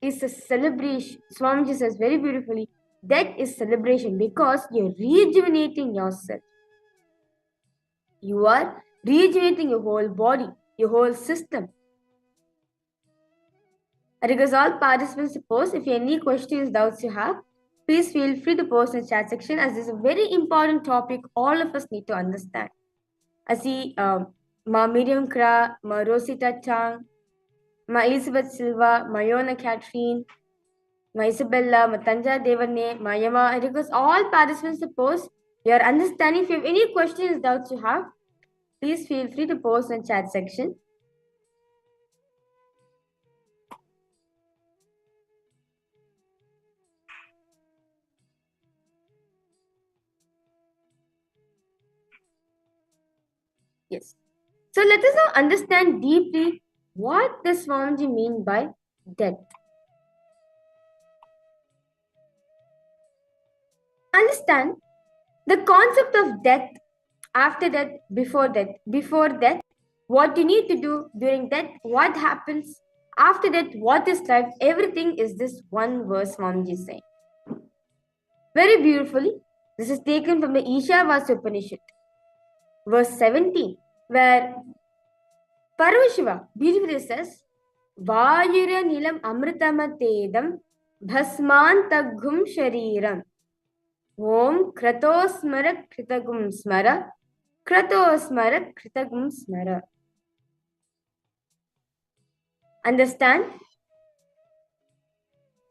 is a celebration. Swamiji says very beautifully, that is celebration because you're rejuvenating yourself. You are rejuvenating your whole body, your whole system. I request all participants to post. If you have any questions, doubts you have, please feel free to post in the chat section, as this is a very important topic all of us need to understand. I see Ma Miriam Kra, Ma Rosita Chang, Ma Elizabeth Silva, Ma Yona Catherine, Ma Isabella, Ma Tanja Devane, Ma Yama. I request all participants to post your understanding. If you have any questions, doubts you have, please feel free to post in the chat section. Yes. So let us now understand deeply what does Swamiji mean by death. Understand the concept of death, after death, before death, what you need to do during death, what happens after death, what is life, everything is this one verse Swamiji is saying. Very beautifully, this is taken from the Ishavasya Upanishad, verse 17, where Paramashiva beautifully says, Vayura nilam amritamatedam bhasmantaghum shariram Om kratosmara kritagum smara kratosmara kritagum smara. Understand?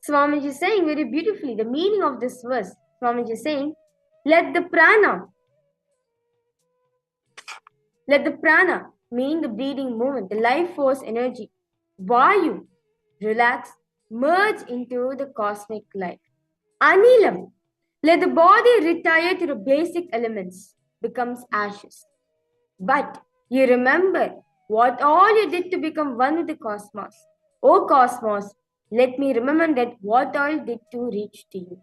Swamiji is saying very beautifully the meaning of this verse. Swamiji is saying, let the prana, meaning the breathing movement, the life force energy, Vayu, relax, merge into the cosmic life. Anilam, let the body retire to the basic elements, becomes ashes. But you remember what all you did to become one with the cosmos. O cosmos, let me remember that what all you did to reach to you.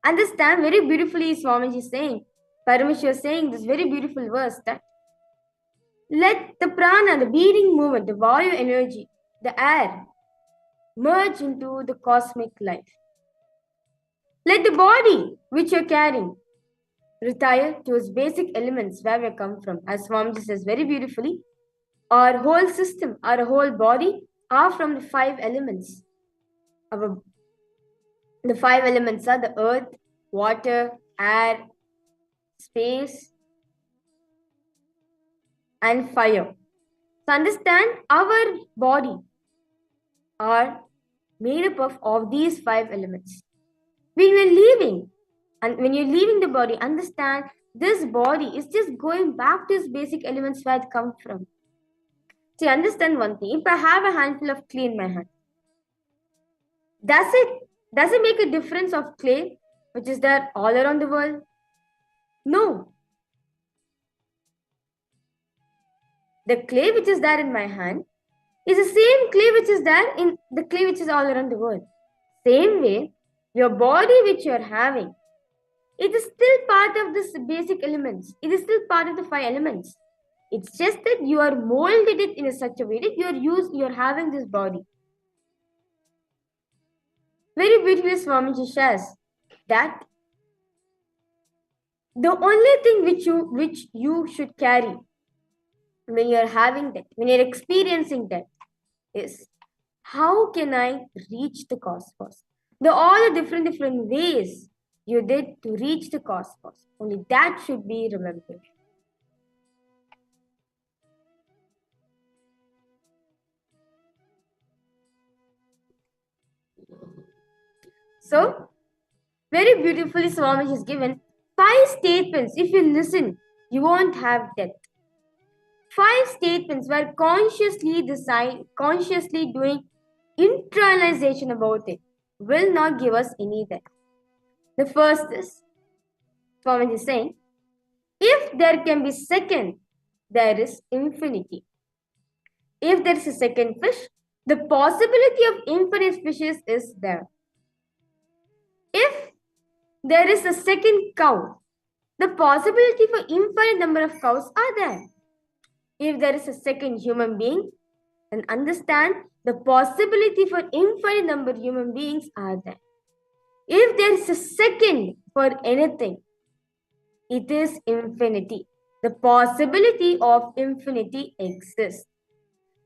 Understand very beautifully Swamiji is saying, Paramashiva is saying this very beautiful verse that let the prana, the beating movement, the vayu energy, the air, merge into the cosmic life. Let the body which you're carrying retire to its basic elements where we come from. As Swamiji says very beautifully, our whole system, our whole body are from the 5 elements. The 5 elements are the earth, water, air, space, and fire. So understand, our body are made up of these 5 elements. When you're leaving the body, understand this body is just going back to its basic elements where it comes from. See, understand one thing. If I have a handful of clay in my hand, does it make a difference of clay which is there all around the world? No. The clay which is there in my hand is the same clay which is there in the clay which is all around the world. Same way, your body which you're having It is still part of this basic elements. It is still part of the 5 elements. It's just that you are molded it in such a way that you are having this body. Very beautifully Swamiji says that the only thing which you should carry when you are having that, when you are experiencing that, is how can I reach the cosmos? All the different ways you did to reach the cosmos. Only that should be remembered. So, very beautifully Swamiji has given 5 statements. If you listen, you won't have death. 5 statements where consciously doing internalization about it will not give us any death. The first is, Swamiji is saying, if there can be second, there is infinity. If there is a second fish, the possibility of infinite fishes is there. If there is a second cow, the possibility for infinite number of cows are there. If there is a second human being, then understand the possibility for infinite number of human beings are there. If there is a second for anything, it is infinity. The possibility of infinity exists.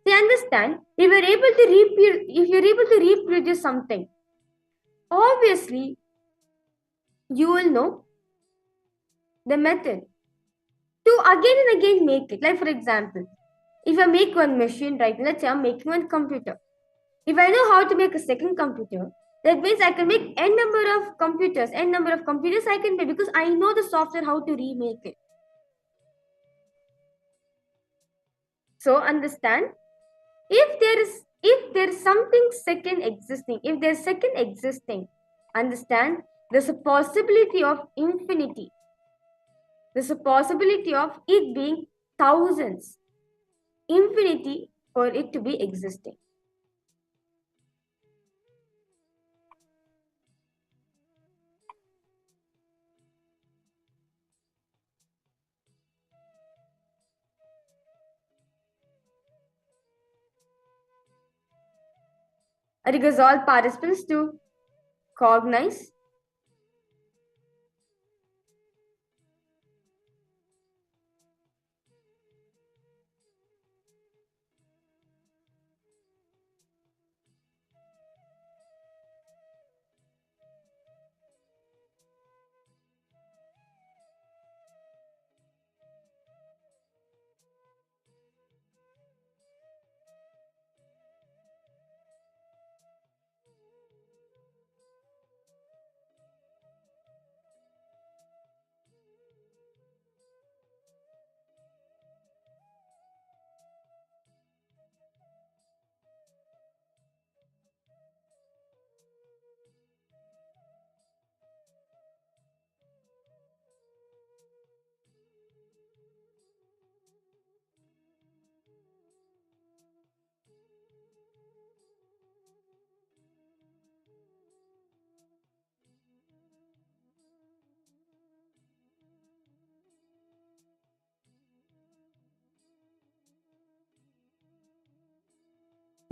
They understand if you're able to reproduce something, obviously you will know the method to again and again make it. Like for example, if I make one machine right, let's say I'm making one computer. If I know how to make a second computer, that means I can make n number of computers I can make because I know the software how to remake it. So understand, if there is something second existing, if there's second existing, understand there's a possibility of infinity. There's a possibility of it being thousands. Infinity for it to be existing. I request all participants to cognize.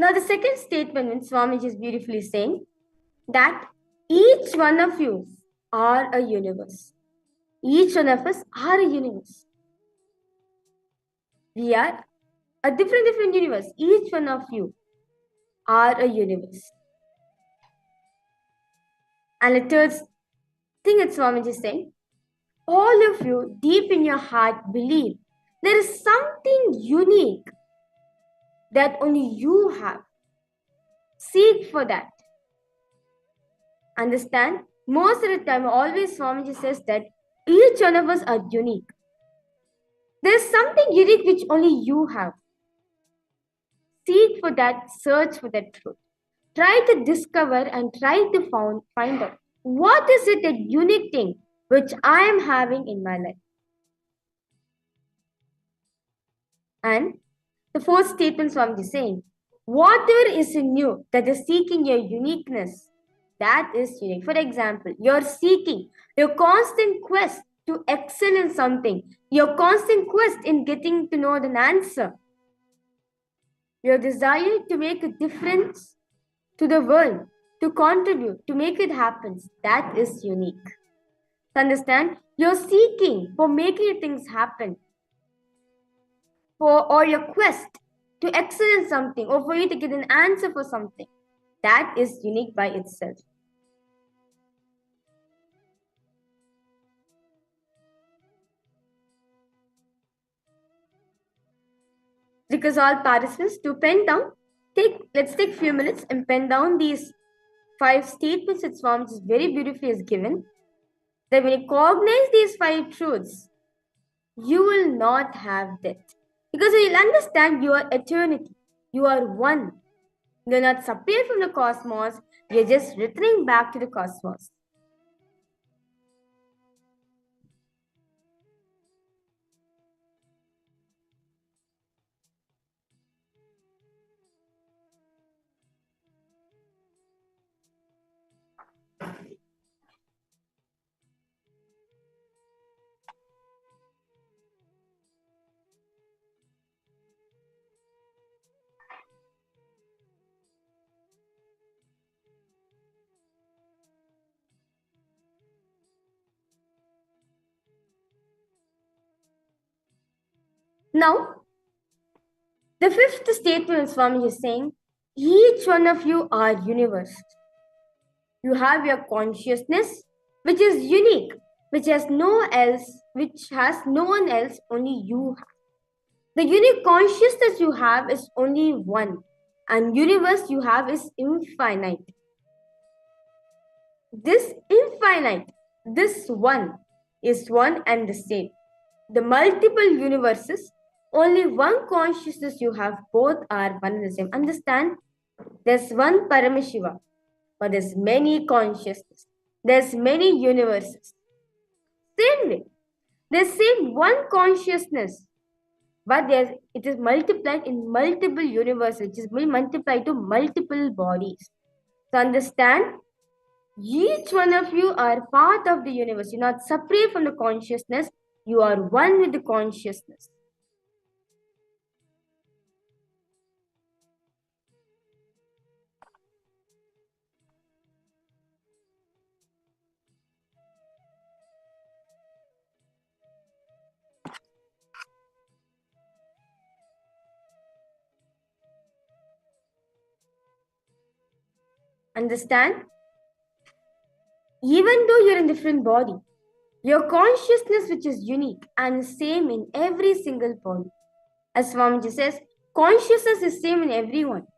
Now the second statement in Swamiji is beautifully saying that each one of you are a universe. Each one of us are a universe. We are a different universe. Each one of you are a universe. And the third thing that Swamiji is saying, all of you deep in your heart believe there is something unique that only you have. Seek for that. Understand? Most of the time, always Swamiji says that each one of us are unique. There is something unique which only you have. Seek for that, search for that truth. Try to discover and try to find out what is it, that unique thing which I am having in my life. And the fourth statement Swamiji is saying, whatever is in you that is seeking your uniqueness, That is unique. For example, you're seeking, your constant quest to excel in something, your constant quest in getting to know an answer, your desire to make a difference to the world, to contribute, to make it happen. That is unique. Understand? You're seeking for making things happen, or your quest to excel in something, or for you to get an answer for something. That is unique by itself. Because all participants to pen down, let's take few minutes and pen down these 5 statements that Swamiji very beautifully has given. That when you cognize these 5 truths, you will not have death. Because you'll understand you are eternity. You are one. You're not separate from the cosmos. You're just returning back to the cosmos. Now, the 5th statement Swami is saying, each one of you are universe. You have your consciousness, which is unique, which has no one else, only you have. The unique consciousness you have is only one, and universe you have is infinite. This infinite, this one, is one and the same. The multiple universes, only one consciousness you have, both are one and the same. Understand? There's one Paramashiva, but there's many consciousness. There's many universes. Same way, there's same one consciousness, but it is multiplied in multiple universes, which is multiplied to multiple bodies. So understand, each one of you are part of the universe. You're not separate from the consciousness. You are one with the consciousness. Understand? Even though you're in different body, your consciousness, which is unique and same in every single body. As Swamiji says, consciousness is same in everyone.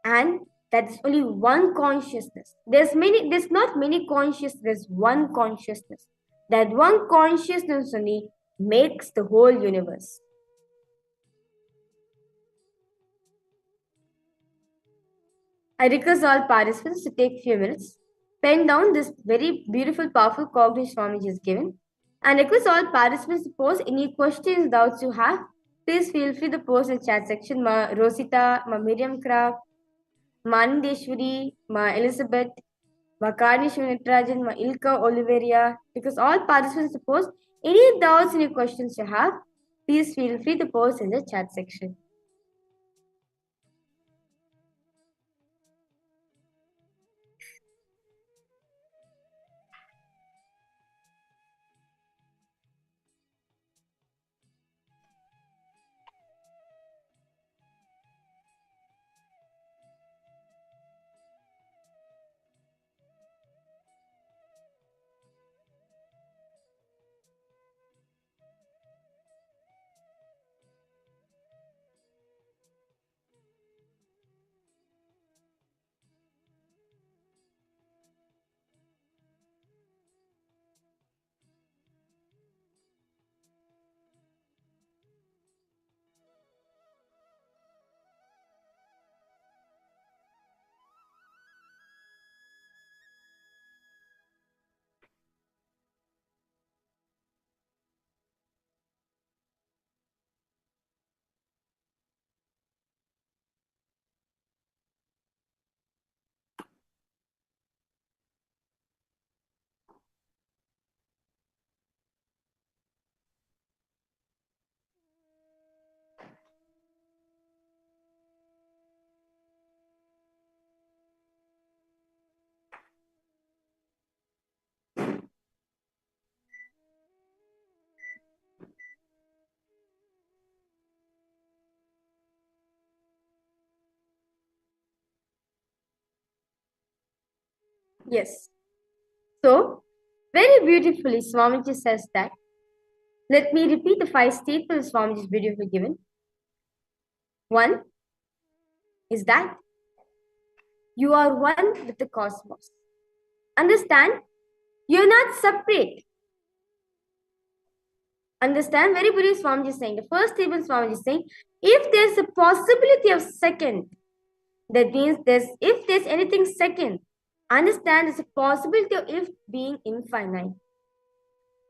And that's only one consciousness. There's not many consciousness, there's one consciousness. That one consciousness only makes the whole universe. I request all participants to take few minutes, pen down this very beautiful, powerful cognition Swamiji has given, and request all participants to pose any questions, doubts you have. Please feel free to post in chat section. Ma Rosita, Ma Miriam Craft, Ma Anandeshwari, Ma Elizabeth, Ma Karni Shunitrajan, Ma Ilka Oliveria. Because all participants to post any doubts, any questions you have, please feel free to post in the chat section. Yes. So, very beautifully, Swamiji says that. Let me repeat the 5 statements Swamiji is beautifully given. 1 is that you are one with the cosmos. Understand, you're not separate. Understand, very beautifully Swamiji is saying. The first statement Swamiji is saying, if there's a possibility of second, that means if there's anything second, understand there's a possibility of it being infinite.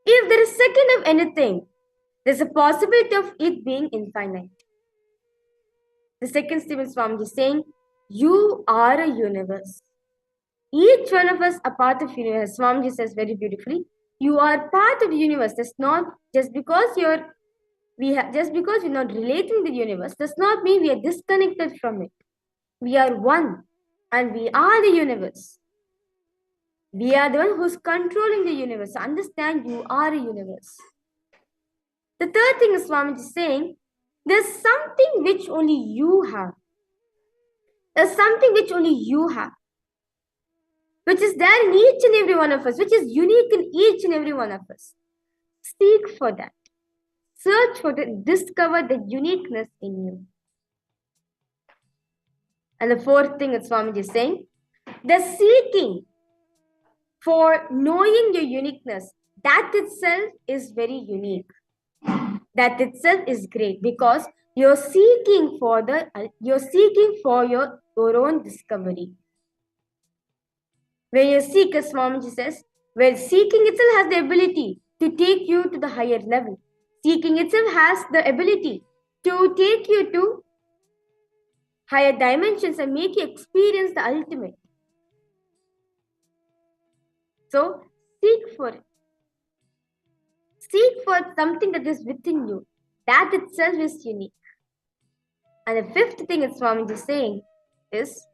If there is second of anything, there's a possibility of it being infinite. The second statement Swamiji is saying, you are a universe. Each one of us are part of universe. Swamiji says very beautifully, you are part of the universe. That's not just because we're not relating to the universe, does not mean we are disconnected from it. We are one, and we are the universe. We are the one who's controlling the universe. So understand, you are a universe. The third thing is Swamiji is saying, there's something which only you have. There's something which only you have, which is there in each and every one of us, which is unique in each and every one of us. Seek for that. Search for it. Discover the uniqueness in you. And the fourth thing that Swamiji is saying, the seeking for knowing your uniqueness, that itself is very unique. That itself is great because you're seeking for your own discovery. When you seek, as Swamiji says, well, seeking itself has the ability to take you to the higher level. Seeking itself has the ability to take you to higher dimensions and make you experience the ultimate. So, seek for it. Seek for something that is within you. That itself is unique. And the fifth thing that Swamiji is saying is,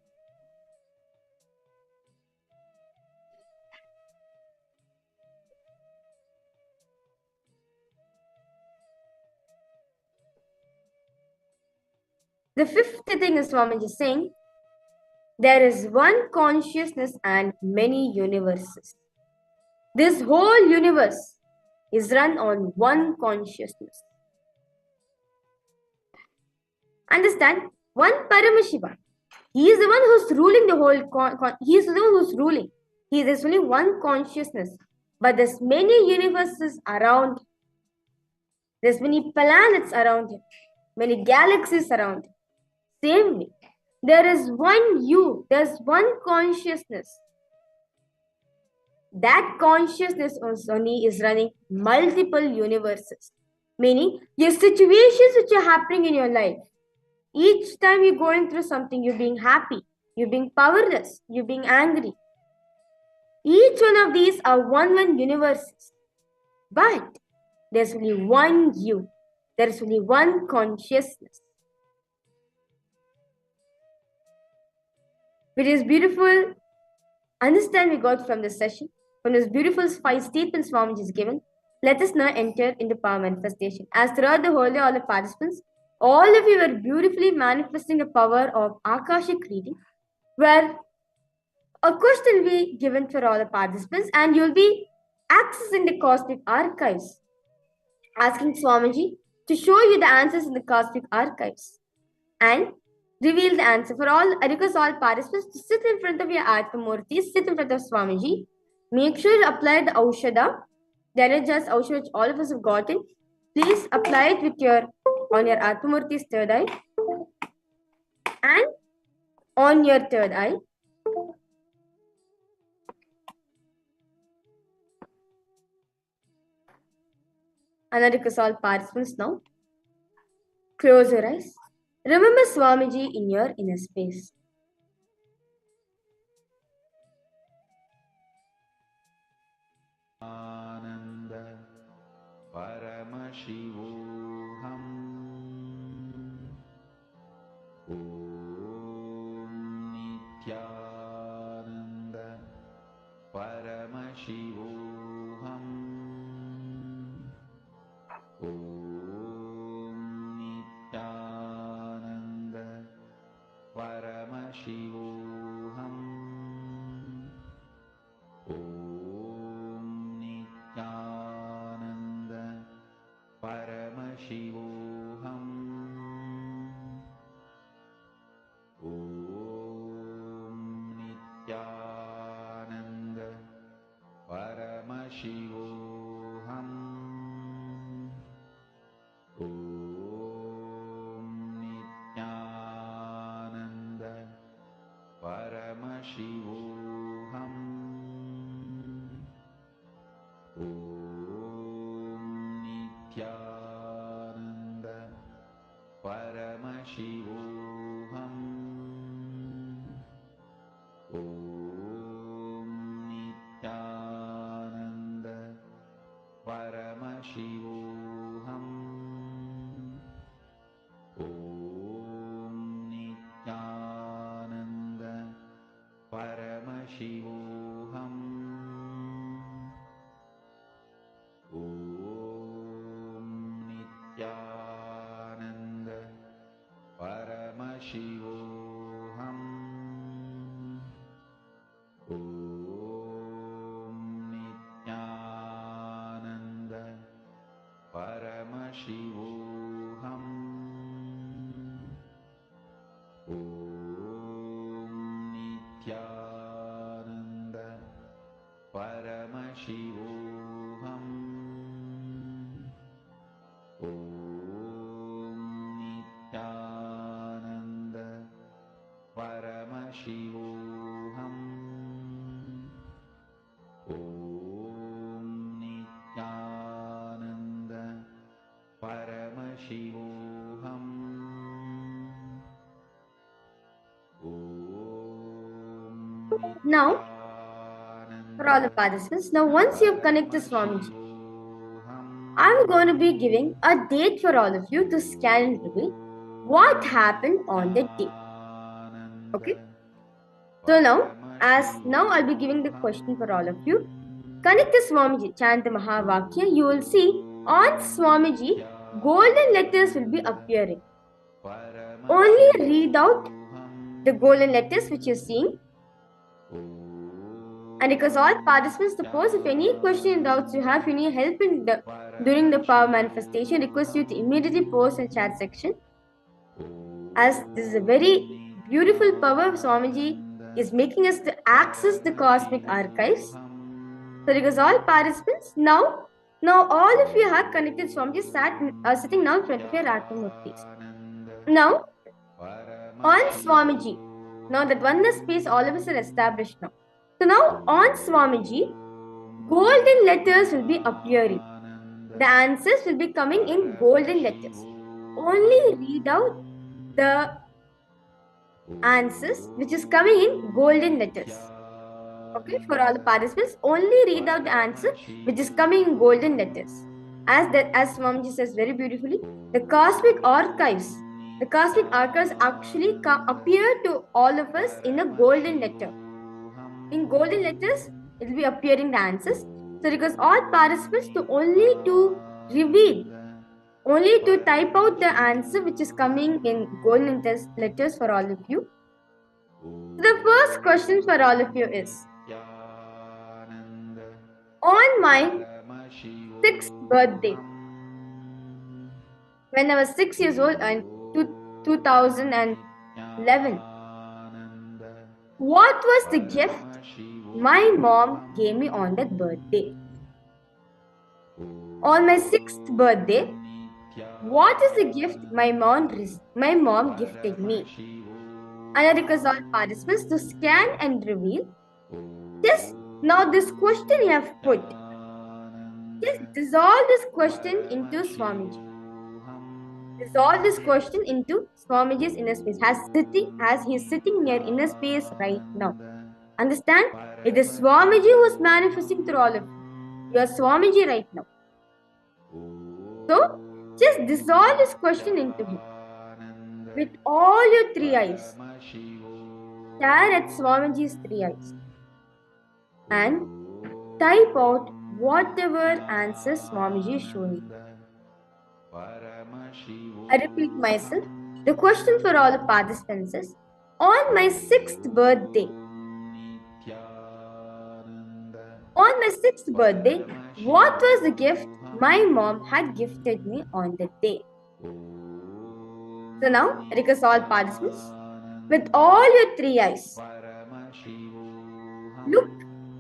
Swamiji is saying, there is one consciousness and many universes. This whole universe is run on one consciousness. Understand? One Paramashiva. He is the one who's ruling the whole. He is the one who's ruling. There's only one consciousness, but there's many universes around. There's many planets around him, many galaxies around him. Same way, there is one you. There's one consciousness. That consciousness only is running multiple universes. Meaning, your situations which are happening in your life, each time you're going through something, you're being happy, you're being powerless, you're being angry. Each one of these are one universes. But there's only one you. There's only one consciousness. It is beautiful. Understand we got from this session. From this beautiful 5 statements Swamiji is given, let us now enter into power manifestation. As throughout the whole day, all the participants, all of you were beautifully manifesting the power of Akashic reading, where a question will be given for all the participants and you'll be accessing the cosmic archives, asking Swamiji to show you the answers in the cosmic archives and reveal the answer. For all, I request all participants to sit in front of your Atmamurti, sit in front of Swamiji. Make sure you apply the Aushada, the energized Aushada which all of us have gotten. Please apply it on your Atmamurti's third eye and on your third eye. And I request all participants now, close your eyes. Remember Swamiji in your inner space. Ananda Paramashivoham Om Nithyananda Paramashivoham Om Nithyananda Paramashivoham Paramashivoham Om Nithyananda Paramashivoham Om Nithyananda Paramashivoham Om Nithyananda Paramashivoham Om Nithyananda Paramashivoham Om Nithyananda Paramashivoham Om Nithyananda Paramashivoham Om Nithyananda Paramashivoham Om Nithyananda Paramashivoham Om Nithyananda Paramashivoham Om Nithyananda Paramashivoham Now, for all the participants, now once you've connected Swamiji, I'm going to be giving a date for all of you to scan and reveal what happened on the day. Okay? So now I'll be giving the question for all of you. Connect the Swamiji, chant the Mahavakya. You will see on Swamiji, golden letters will be appearing. Only read out the golden letters which you're seeing. And because all participants, suppose if any question and doubts you have, you need help during the power manifestation, request you to immediately post in chat section. As this is a very beautiful power, Swamiji is making us to access the cosmic archives. So because all participants, now all of you have connected Swamiji sitting now in front of your Atmamurtis. Now, on Swamiji, now that oneness space all of us are established now. So now on Swamiji, golden letters will be appearing. The answers will be coming in golden letters. Only read out the answers which is coming in golden letters. Okay, for all the participants, only read out the answer which is coming in golden letters. As Swamiji says very beautifully, the cosmic archives actually appear to all of us in a golden letter. In golden letters, it will be appearing the answers. So because all participants only to type out the answer which is coming in golden letters for all of you. The first question for all of you is, on my 6th birthday, when I was 6 years old in 2011, what was the gift my mom gave me on that birthday? On my 6th birthday, what is the gift my mom gifted me? And I request all participants to scan and reveal. Just now this question you have put. Just dissolve this question into Swamiji. Dissolve this question into Swamiji's inner space. As he is sitting near inner space right now. Understand? It is Swamiji who is manifesting through all of you. You are Swamiji right now. So, just dissolve this question into him. With all your 3 eyes. Stare at Swamiji's 3 eyes. And type out whatever answer Swamiji is showing you. I repeat myself. The question for all the participants is, on my 6th birthday, on my 6th birthday, what was the gift my mom had gifted me on that day? So now, request all participants with all your 3 eyes. Look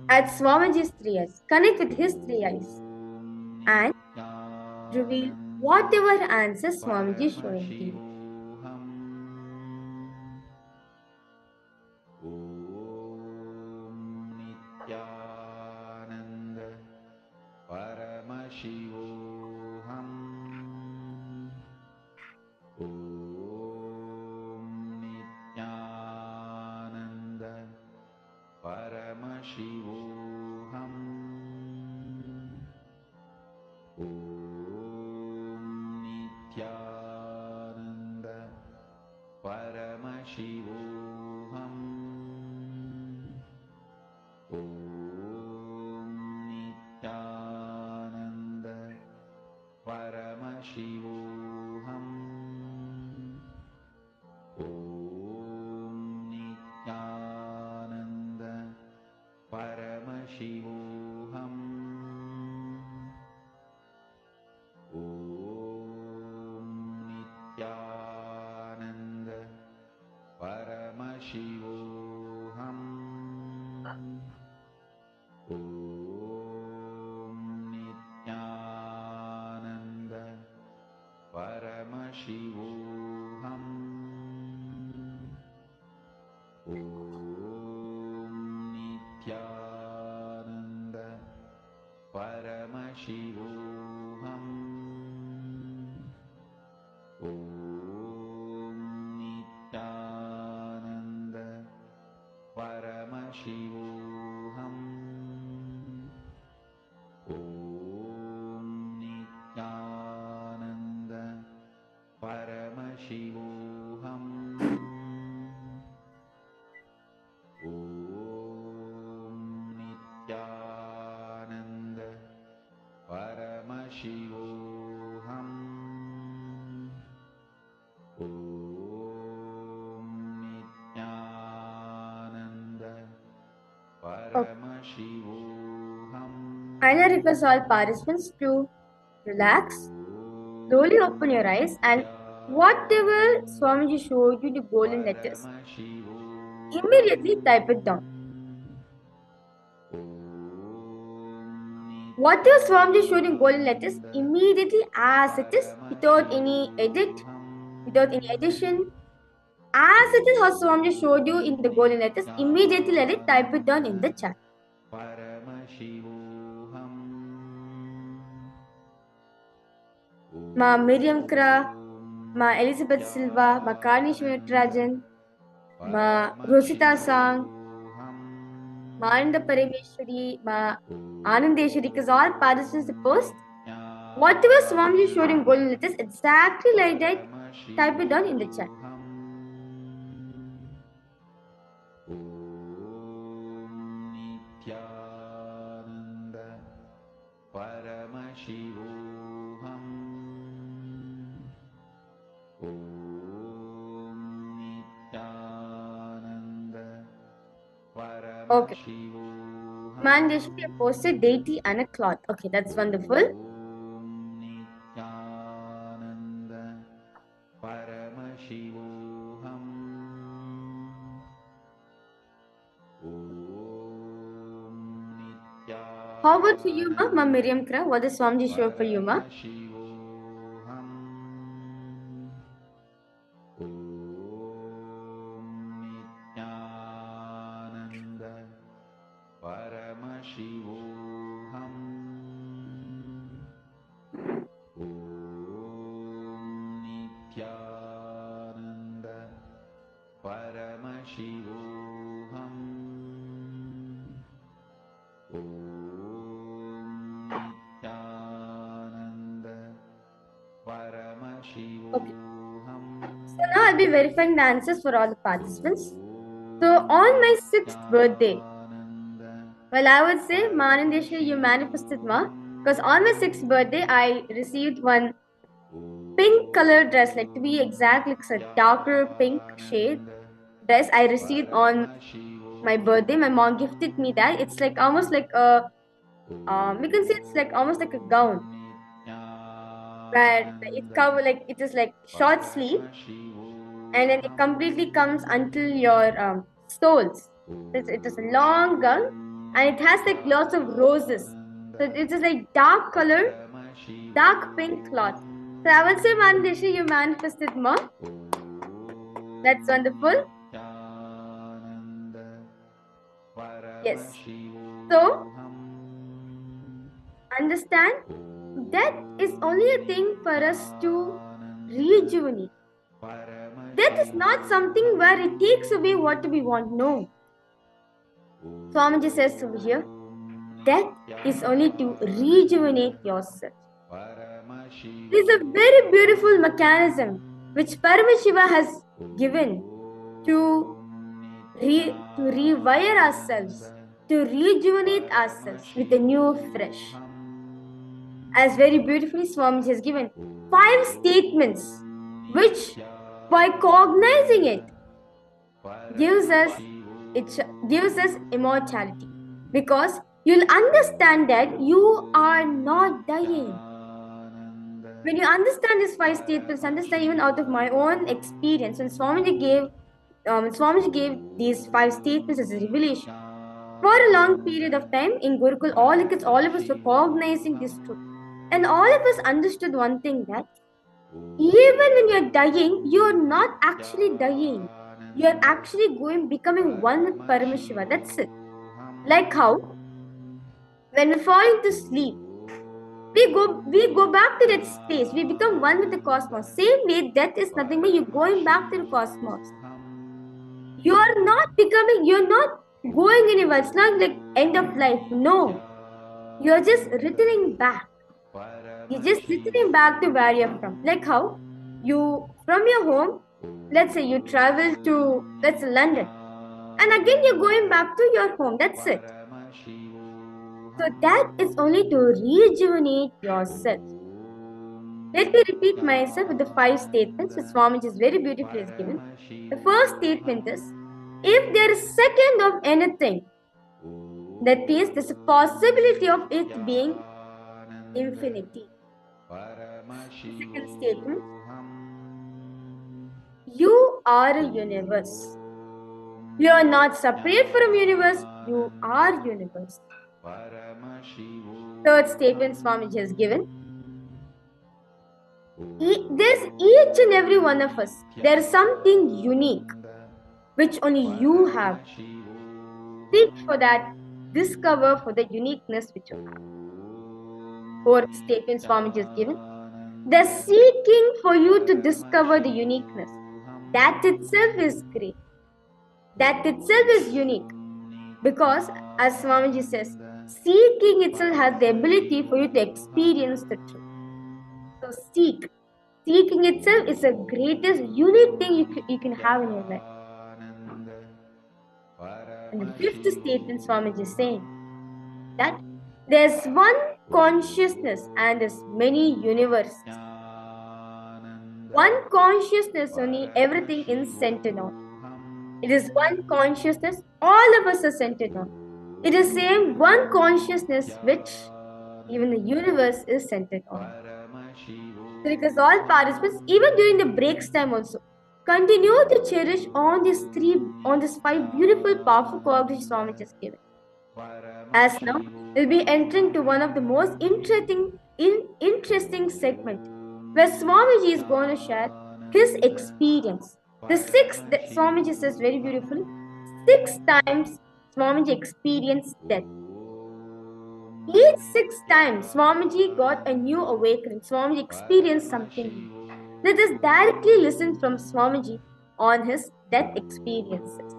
at Swamiji's 3 eyes. Connect with his 3 eyes and reveal whatever answer Swamiji is showing to you. Nithyananda Paramashivoham Om Nithyananda Paramashivoham Om Nithyananda Paramashivoham Om Nithyananda Paramashivoham Om Nithyananda Paramashivoham Om Nithyananda Paramashivoham Om Nithyananda Paramashivoham Om Nithyananda Paramashivoham Om Nithyananda Paramashivoham Om Nithyananda Paramashivoham Om Nithyananda Paramashivoham Om Nithyananda Paramashivoham I now request all participants to relax, slowly open your eyes, and whatever Swamiji showed you the golden letters, immediately type it down. Whatever Swamiji showed in golden letters, immediately as it is, without any edit, without any addition, as it is how Swamiji showed you in the golden letters, immediately let it type it down in the chat. Ma Miriam Kra, Ma Elizabeth Silva, Ma Karnish Rajan, Ma Rosita Sang, Ma Ananda Parameshwari, Ma Anandeshwari, because all participants post whatever Swamiji showed in golden letters, exactly like that, type it down in the chat. Nithyananda Paramashivoham Om Nithyananda Okay. Paramashivoham Mandeshwari posted deity and a cloth. Okay, that's wonderful. Om Nithyananda Paramashivoham Om Nithyananda How about for you, Ma Miriam Kra? What does Swamiji show for you, Ma? Paramashivoham Om Nithyananda Paramashivoham Om Nithyananda Paramashivoham Om Nithyananda Paramashivoham So now I'll be verifying the answers for all the participants. So on my 6th birthday, well, I would say, Manandeshwari, you manifested, Ma, because on my 6th birthday, I received one pink colored dress, like to be exact, like a darker pink shade dress I received on my birthday. My mom gifted me that. It's like almost like a we can say it's like almost like a gown, where it is like short sleeve, and then it completely comes until your soles. It is a long gown, and it has like lots of roses. So it is like dark color, dark pink cloth. So I would say, Mandeshi, you manifested more. That's wonderful. Yes. So understand, death is only a thing for us to rejuvenate. Death is not something where it takes away what we want. No. Swamiji says over here, death is only to rejuvenate yourself. It is a very beautiful mechanism which Paramashiva has given to rewire ourselves, to rejuvenate ourselves with a new fresh. As very beautifully Swamiji has given 5 statements which, by cognizing it, gives us immortality, because you'll understand that you are not dying. When you understand these 5 statements, understand even out of my own experience, when Swamiji gave these 5 statements as a revelation. For a long period of time in Gurukul, all of us were cognizing this truth. And all of us understood one thing, that even when you're dying, you're not actually dying. You're actually becoming one with Paramashiva. That's it. Like how when we fall into sleep, we go back to that space. We become one with the cosmos. Same way, death is nothing but you going back to the cosmos. You're not going anywhere. It's not like end of life. No. You're just returning back. You're just returning back to where you're from. Like how you, from your home, let's say you travel to, let's say, London. And again, you're going back to your home. That's it. So that is only to rejuvenate yourself. Let me repeat myself with the 5 statements which Swamiji is very beautifully has given. The first statement is, if there is second of anything, that means there's a possibility of it being infinity. Second statement, you are a universe. You are not separate from universe, you are universe. Third statement Swamiji has given, there's each and every one of us, there is something unique which only you have. Seek for that, discover for the uniqueness which you have. Fourth statement Swamiji has given, the seeking for you to discover the uniqueness, that itself is great. That itself is unique. Because, as Swamiji says, seeking itself has the ability for you to experience the truth. So seek. Seeking itself is the greatest unique thing you can have in your life. And the fifth statement Swamiji is saying, that there's one consciousness and there's many universes. One consciousness only everything is centered on. It is one consciousness all of us are centered on. It is same one consciousness which even the universe is centered on. So because all participants, even during the breaks time also, continue to cherish on these 5 beautiful, powerful qualities Swami just given. As now, we'll be entering to one of the most interesting segment, where Swamiji is going to share his experience. The 6th that Swamiji says very beautifully, 6 times Swamiji experienced death. Each 6 times, Swamiji got a new awakening. Swamiji experienced something new. Let us directly listen from Swamiji on his death experiences.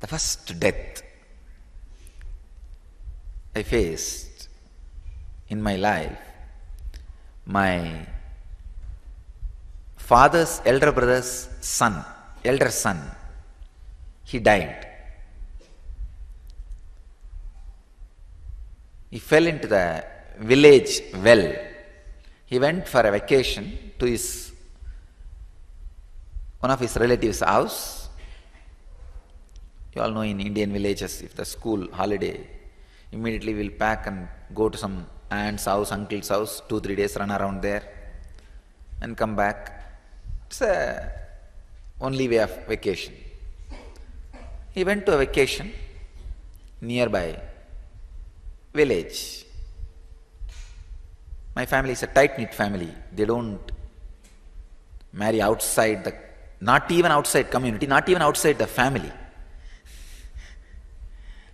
The first death I faced in my life. My father's elder brother's son, elder son, he died. He fell into the village well. He went for a vacation to one of his relatives' house. You all know in Indian villages, if the school holiday, immediately we'll pack and go to some aunt's house, uncle's house, 2-3 days run around there and come back. It's the only way of vacation. He went to a vacation nearby village. My family is a tight-knit family. They don't marry outside not even outside community, not even outside the family.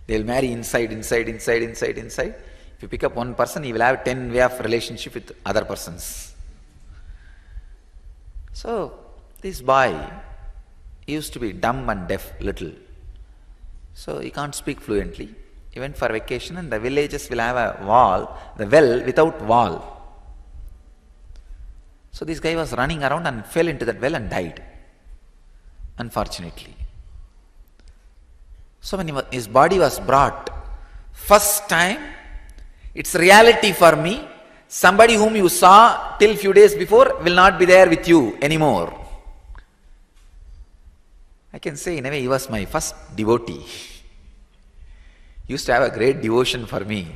They'll marry inside. If you pick up one person, he will have 10 way of relationship with other persons. So, this boy used to be dumb and deaf little. So, he can't speak fluently. He went for vacation and the villages will have a wall, the well without wall. So, this guy was running around and fell into that well and died, unfortunately. So, when his body was brought, first time, it's reality for me, somebody whom you saw till few days before will not be there with you anymore. I can say in a way he was my first devotee. He used to have a great devotion for me.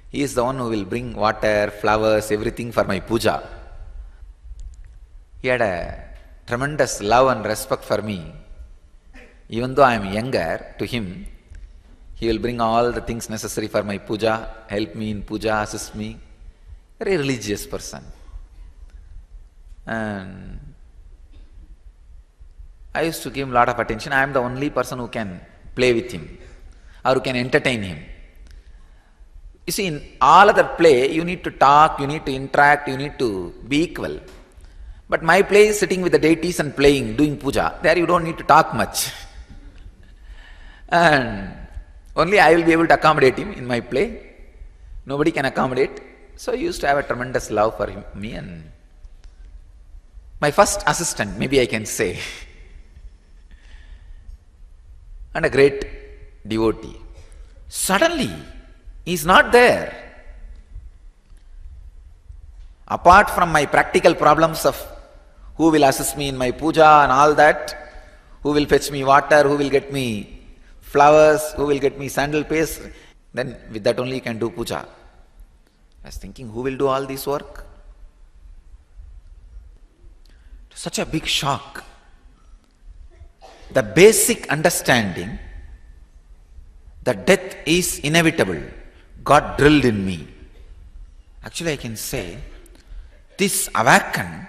He is the one who will bring water, flowers, everything for my puja. He had a tremendous love and respect for me. Even though I am younger, to him, he will bring all the things necessary for my puja, help me in puja, assist me. Very religious person. And I used to give him a lot of attention. I am the only person who can play with him or who can entertain him. You see, in all other play, you need to talk, you need to interact, you need to be equal. But my play is sitting with the deities and playing, doing puja. There you don't need to talk much. And only I will be able to accommodate him in my play. Nobody can accommodate. So I used to have a tremendous love for me and my first assistant, maybe I can say. And a great devotee. Suddenly, he is not there. Apart from my practical problems of who will assist me in my puja and all that, who will fetch me water, who will get me flowers, who will get me sandal paste, then with that only you can do puja. I was thinking, who will do all this work? Such a big shock. The basic understanding that death is inevitable got drilled in me. Actually, I can say, this awakened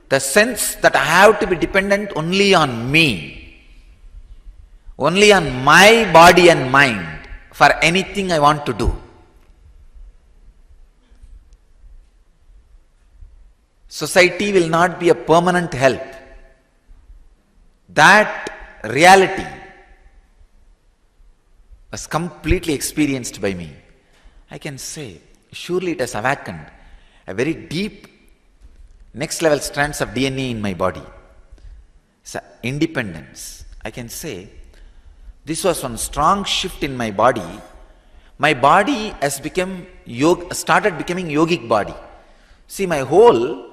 the sense that I have to be dependent only on me, only on my body and mind for anything I want to do. Society will not be a permanent help. That reality was completely experienced by me. I can say, surely it has awakened a very deep next level strands of DNA in my body. So, independence. I can say, this was one strong shift in my body. My body has started becoming yogic body. See, my whole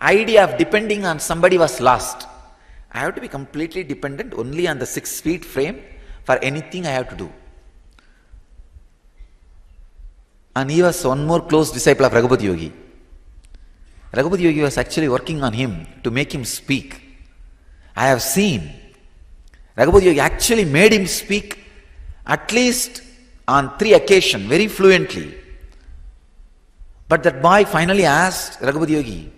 idea of depending on somebody was lost. I have to be completely dependent only on the 6 feet frame for anything I have to do. And he was one more close disciple of Raghupati Yogi. Raghupati Yogi was actually working on him to make him speak. I have seen Raghupati Yogi actually made him speak at least on 3 occasions very fluently. But that boy finally asked Raghupati Yogi,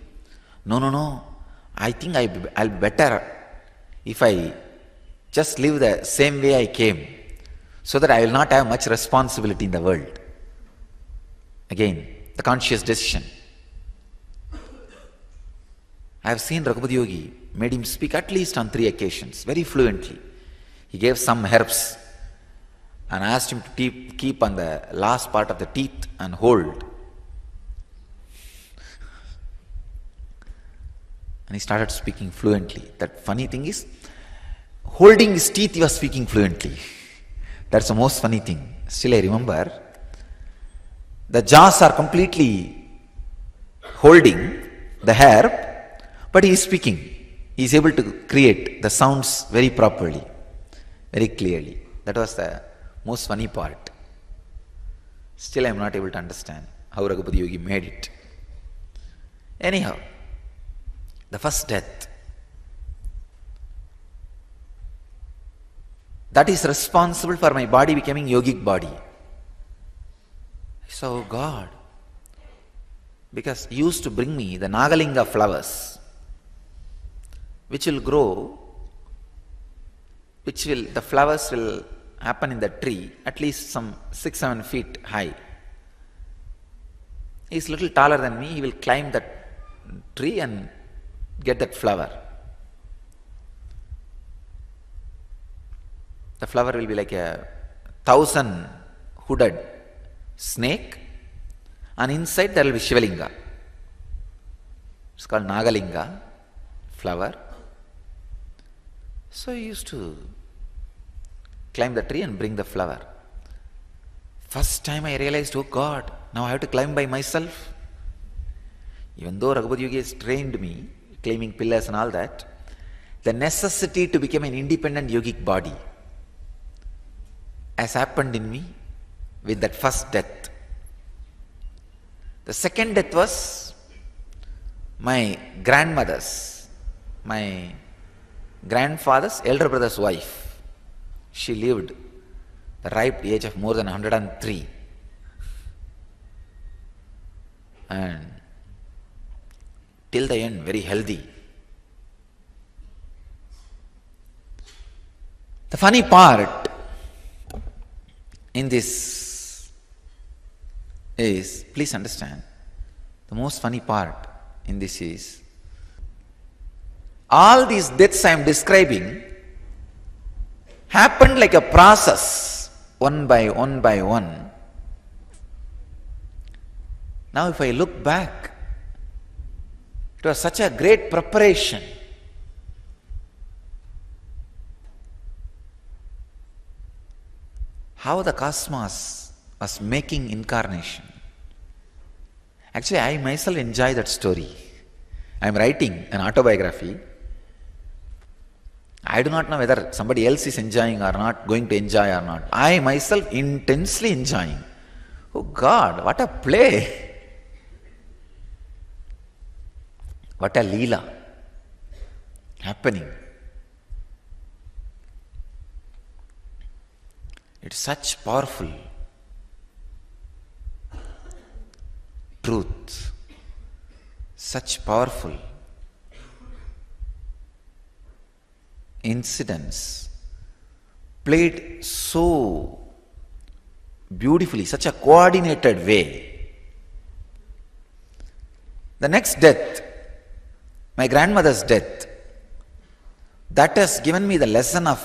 no, I think I'll be better if I just live the same way I came, so that I will not have much responsibility in the world. Again, the conscious decision. I have seen Raghupati Yogi made him speak at least on 3 occasions, very fluently. He gave some herbs and asked him to keep on the last part of the teeth and hold. And he started speaking fluently. That funny thing is, holding his teeth, he was speaking fluently. That's the most funny thing. Still I remember, the jaws are completely holding the herb, but he is speaking. He is able to create the sounds very properly, very clearly. That was the most funny part. Still I am not able to understand how Raghupati Yogi made it. Anyhow, the first death, that is responsible for my body becoming yogic body. So God, because He used to bring me the Nagalinga flowers, which will grow, the flowers will happen in the tree at least some 6-7 feet high. He is little taller than me, he will climb that tree and get that flower. The flower will be like a 1,000 hooded snake, and inside there will be Shivalinga. It's called Nagalinga flower. So he used to climb the tree and bring the flower. First time I realized, oh God, now I have to climb by myself. Even though Raghupati Yogi has trained me, climbing pillars and all that, the necessity to become an independent yogic body has happened in me with that first death. The second death was my grandmother's, my grandfather's elder brother's wife. She lived the ripe age of more than 103. And till the end, very healthy. The funny part in this is, please understand, the most funny part in this is, all these deaths I am describing happened like a process, one by one by one. Now if I look back, it was such a great preparation. How the cosmos was making incarnation. Actually, I myself enjoy that story. I am writing an autobiography. I do not know whether somebody else is enjoying or not, going to enjoy or not. I myself intensely enjoying. Oh God, what a play! What a leela happening. It's such powerful truth, such powerful incidents, played so beautifully, such a coordinated way. The next death, my grandmother's death, that has given me the lesson of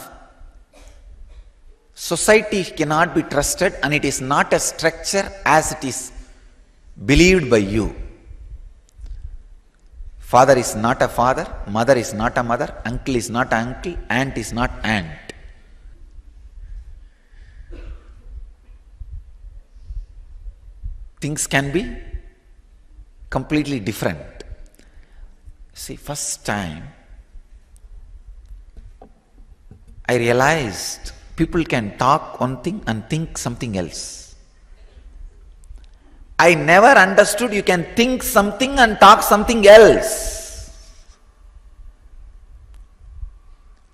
society cannot be trusted, and it is not a structure as it is believed by you. Father is not a father, mother is not a mother, uncle is not uncle, aunt is not aunt. Things can be completely different. See, first time I realized people can talk one thing and think something else. I never understood you can think something and talk something else.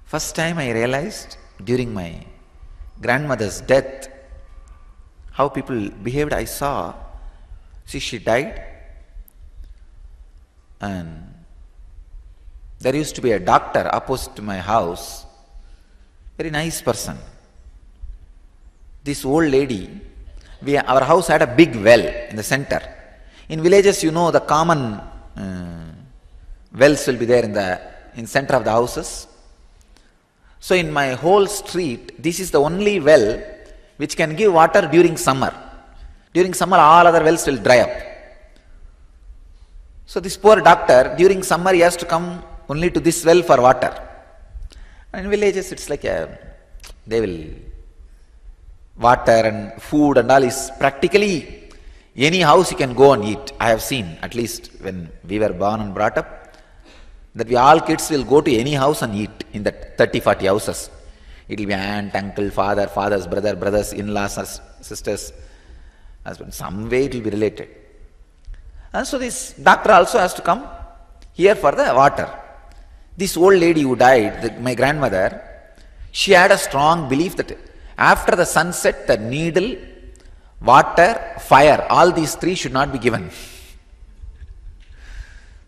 First time I realized during my grandmother's death how people behaved. I saw, see, she died, and there used to be a doctor opposite to my house, very nice person. This old lady, our house had a big well in the center. In villages, you know, the common wells will be there in center of the houses. So in my whole street, this is the only well which can give water during summer. During summer, all other wells will dry up. So this poor doctor, during summer, he has to come only to this well for water. And in villages, it's like they will water and food and all is practically any house you can go and eat. I have seen, at least when we were born and brought up, that we all kids will go to any house and eat in that 30, 40 houses. It will be aunt, uncle, father, father's brother, brothers, in-laws, sisters, husband. Some way it will be related. And so this doctor also has to come here for the water. This old lady who died, my grandmother, she had a strong belief that after the sunset, the needle, water, fire, all these three should not be given.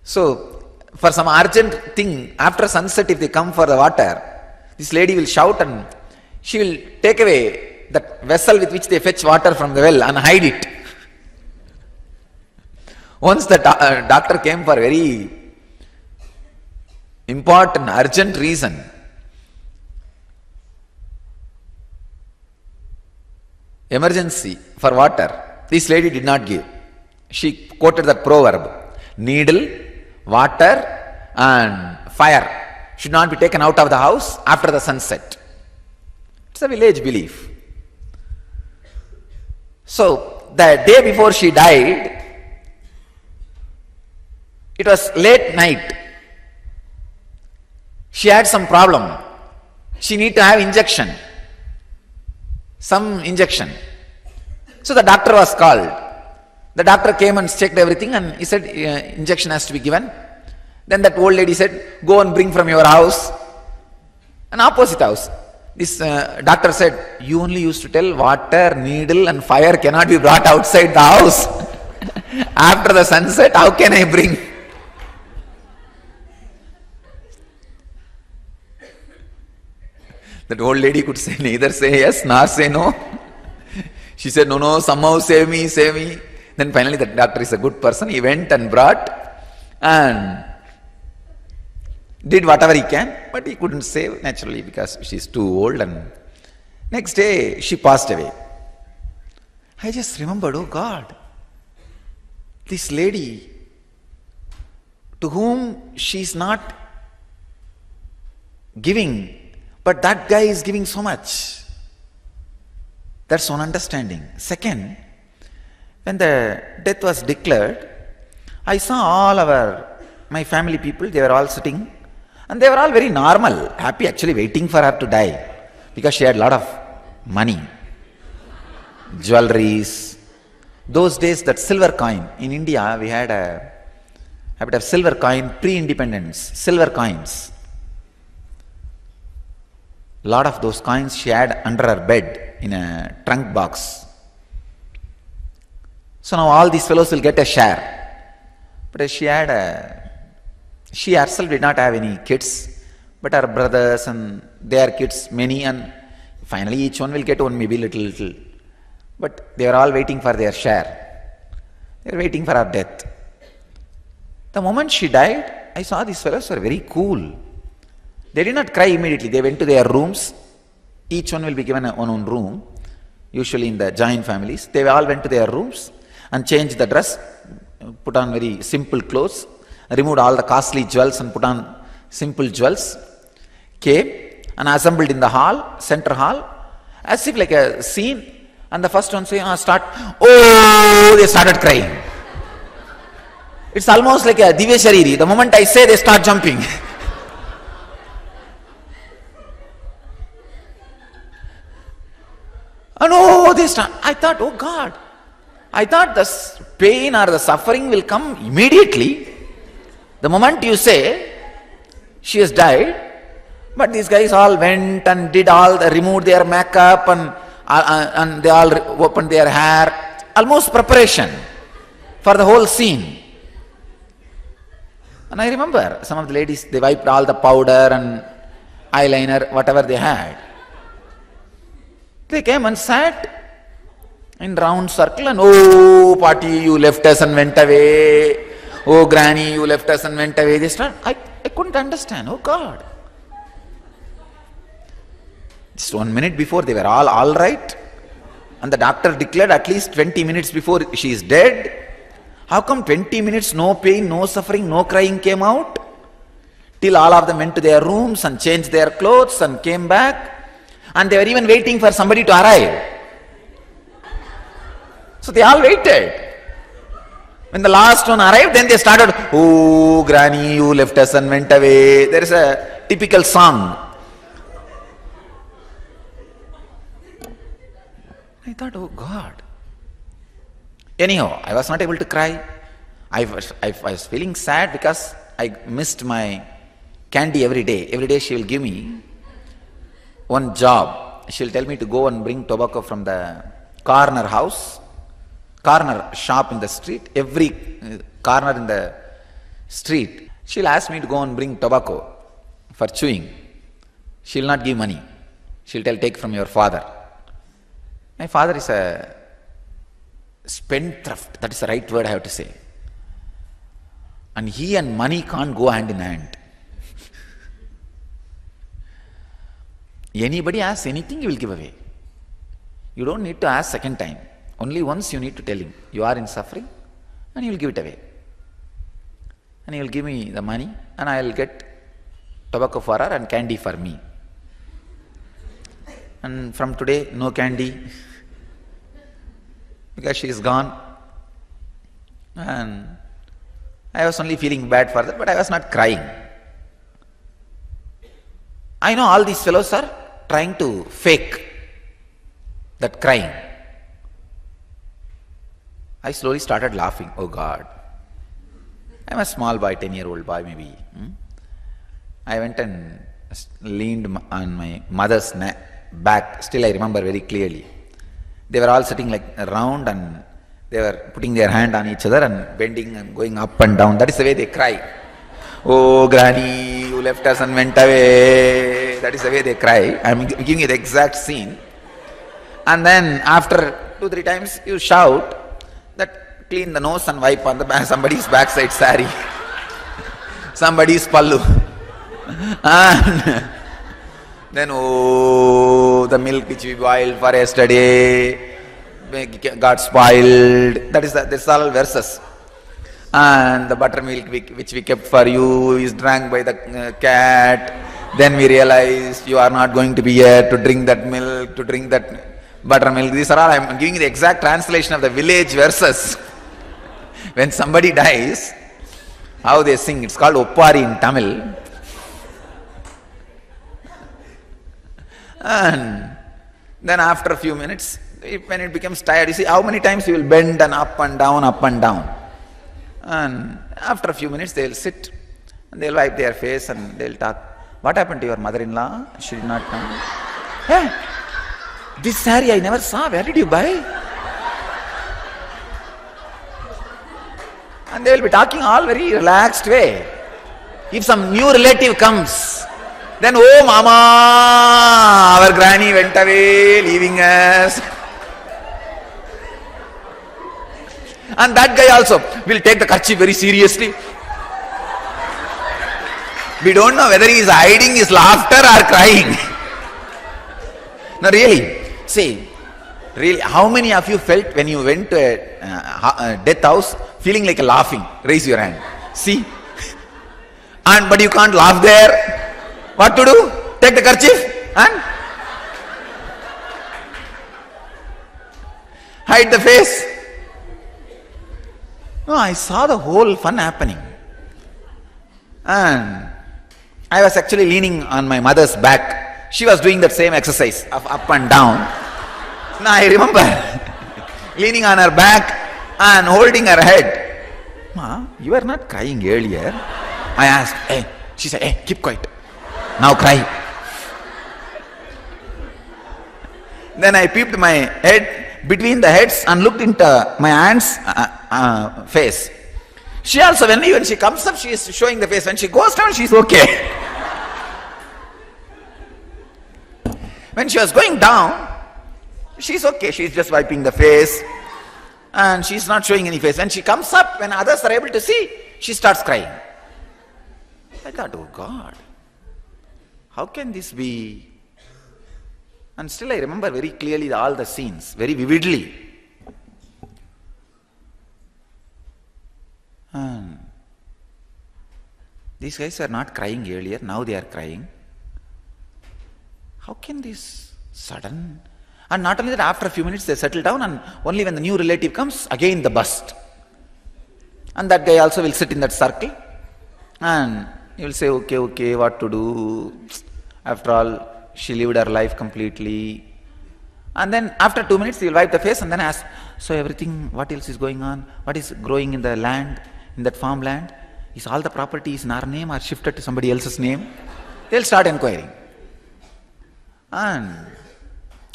So, for some urgent thing, after sunset, if they come for the water, this lady will shout and she will take away that vessel with which they fetch water from the well and hide it. Once the doctor came for a very important, urgent reason, emergency for water, this lady did not give. She quoted the proverb, needle, water and fire should not be taken out of the house after the sunset. It's a village belief. So, the day before she died, it was late night. She had some problem. She need to have injection. Some injection. So the doctor was called. The doctor came and checked everything and he said injection has to be given. Then that old lady said, go and bring from your house. An opposite house. This doctor said, you only used to tell water, needle and fire cannot be brought outside the house. After the sunset, how can I bring? That old lady could say neither say yes nor say no. She said, no, somehow save me, save me. Then finally the doctor is a good person. He went and brought and did whatever he can, but he couldn't save naturally because she's too old. And next day she passed away. I just remembered, oh God, this lady to whom she's not giving, but that guy is giving so much. That's one understanding. Second, when the death was declared, I saw my family people, they were all sitting and they were all very normal, happy, actually waiting for her to die because she had a lot of money, jewelries. Those days, that silver coin, in India we had a habit of silver coin, pre-independence, silver coins. A lot of those coins she had under her bed in a trunk box. So now all these fellows will get a share. But she herself did not have any kids, but her brothers and their kids, many, and finally each one will get one, maybe little. But they are all waiting for their share. They are waiting for her death. The moment she died, I saw these fellows were very cool. They did not cry immediately. They went to their rooms. Each one will be given one own room, usually in the joint families. They all went to their rooms and changed the dress, put on very simple clothes, removed all the costly jewels and put on simple jewels, came and assembled in the hall, center hall, as if like a scene. And the first one say, start, oh, they started crying. It's almost like a Divya Shariri. The moment I say, they start jumping. And oh, they start. I thought, oh God, I thought the pain or the suffering will come immediately. The moment you say, she has died, but these guys all went and did removed their makeup and they all opened their hair, almost preparation for the whole scene. And I remember some of the ladies, they wiped all the powder and eyeliner, whatever they had. They came and sat in round circle and, oh, Pati, you left us and went away. Oh, Granny, you left us and went away. They started, I couldn't understand. Oh, God. Just 1 minute before, they were all right. And the doctor declared at least 20 minutes before she is dead. How come 20 minutes, no pain, no suffering, no crying came out? Till all of them went to their rooms and changed their clothes and came back. And they were even waiting for somebody to arrive. So they all waited. When the last one arrived, then they started, "Oh, Granny, you left us and went away." There is a typical song. I thought, oh God. Anyhow, I was not able to cry. I was feeling sad because I missed my candy every day. Every day she will give me one job. She will tell me to go and bring tobacco from the corner shop in the street. Every corner in the street, she will ask me to go and bring tobacco for chewing. She will not give money. She will tell, take from your father. My father is a spendthrift. That is the right word I have to say. And he and money can't go hand in hand. Anybody asks anything, he will give away. You don't need to ask second time. Only once you need to tell him, you are in suffering, and he will give it away. And he will give me the money, and I will get tobacco for her and candy for me. And from today, no candy, because she is gone. And I was only feeling bad for that, but I was not crying. I know all these fellows are trying to fake that crying. I slowly started laughing. Oh God. I'm a small boy, 10-year-old boy maybe. I went and leaned on my mother's back. Still I remember very clearly. They were all sitting like around and they were putting their hand on each other and bending and going up and down. That is the way they cry. Oh Granny, you left us and went away. That is the way they cry. I am giving you the exact scene. And then after 2-3 times you shout that clean the nose and wipe on the back, somebody's backside sari, somebody's pallu. And then, oh, the milk which we boiled for yesterday got spoiled. That's all verses. And the buttermilk which we kept for you is drank by the cat. Then we realized you are not going to be here to drink that milk, to drink that buttermilk. These are all, I am giving you the exact translation of the village verses. When somebody dies, how they sing, it's called Oppari in Tamil. And then after a few minutes, when it becomes tired, you see how many times you will bend and up and down, up and down. And after a few minutes, they will sit and they will wipe their face and they will talk. What happened to your mother-in-law? She did not come. Hey, this saree I never saw. Where did you buy? And they will be talking all very relaxed way. If some new relative comes, then, oh mama, our granny went away, leaving us. And that guy also will take the kerchief very seriously. We don't know whether he is hiding his laughter or crying. No, really, see, really, how many of you felt when you went to a death house feeling like laughing? Raise your hand. See? But you can't laugh there. What to do? Take the kerchief and hide the face. No, I saw the whole fun happening. And I was actually leaning on my mother's back. She was doing that same exercise of up and down. Now I remember leaning on her back and holding her head. Ma, you were not crying earlier. I asked, hey, she said, hey, keep quiet. Now cry. Then I peeped my head between the heads and looked into my aunt's face. She also, when she comes up, she is showing the face. When she goes down, she is okay. When she was going down, she is okay. She is just wiping the face and she is not showing any face. When she comes up, when others are able to see, she starts crying. I thought, oh God, how can this be? And still I remember very clearly all the scenes, very vividly. And these guys were not crying earlier, now they are crying. How can this sudden? And not only that, after a few minutes they settle down, and only when the new relative comes, again the bust. And that guy also will sit in that circle and he will say, okay, what to do? After all, she lived her life completely. And then after 2 minutes he will wipe the face and then ask, so everything, what else is going on? What is growing in the land, in that farmland? Is all the properties in our name or shifted to somebody else's name? They'll start inquiring. And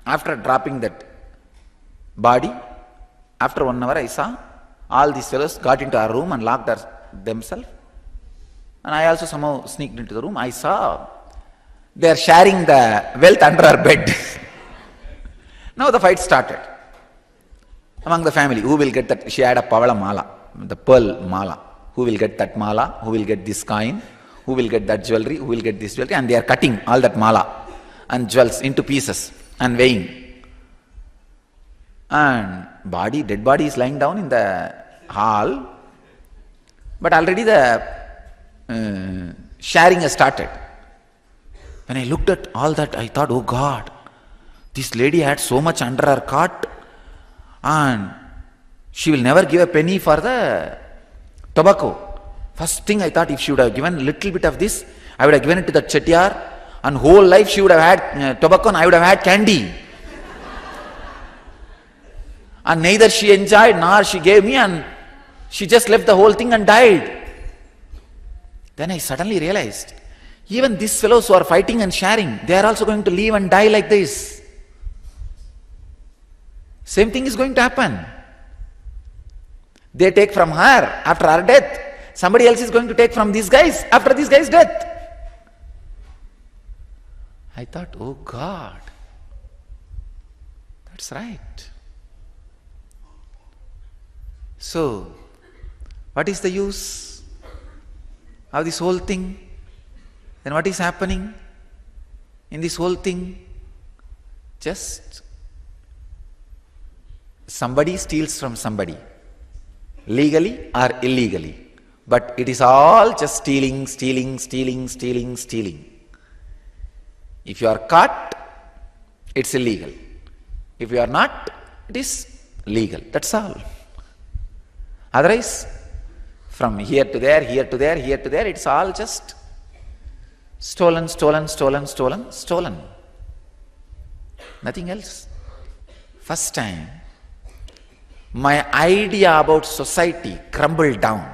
after dropping that body, after 1 hour I saw all these fellows got into our room and locked themselves. And I also somehow sneaked into the room. I saw they are sharing the wealth under our bed. Now the fight started among the family. Who will get that? She had a pavala mala, the pearl mala. Who will get that mala? Who will get this coin? Who will get that jewelry? Who will get this jewelry? And they are cutting all that mala and jewels into pieces and weighing. And dead body is lying down in the hall, but already the sharing has started. When I looked at all that, I thought, oh God, this lady had so much under her cot and she will never give a penny for the tobacco. First thing I thought, if she would have given a little bit of this, I would have given it to the chettiar, and whole life she would have had tobacco and I would have had candy. And neither she enjoyed nor she gave me, and she just left the whole thing and died. Then I suddenly realized, even these fellows who are fighting and sharing, they are also going to live and die like this. Same thing is going to happen. They take from her after her death. Somebody else is going to take from these guys after these guys' death. I thought, oh God, that's right. So, what is the use of this whole thing? Then what is happening in this whole thing? Just somebody steals from somebody, legally or illegally. But it is all just stealing. If you are caught, it's illegal. If you are not, it is legal. That's all. Otherwise, from here to there, it's all just stolen. Nothing else. First time, my idea about society crumbled down.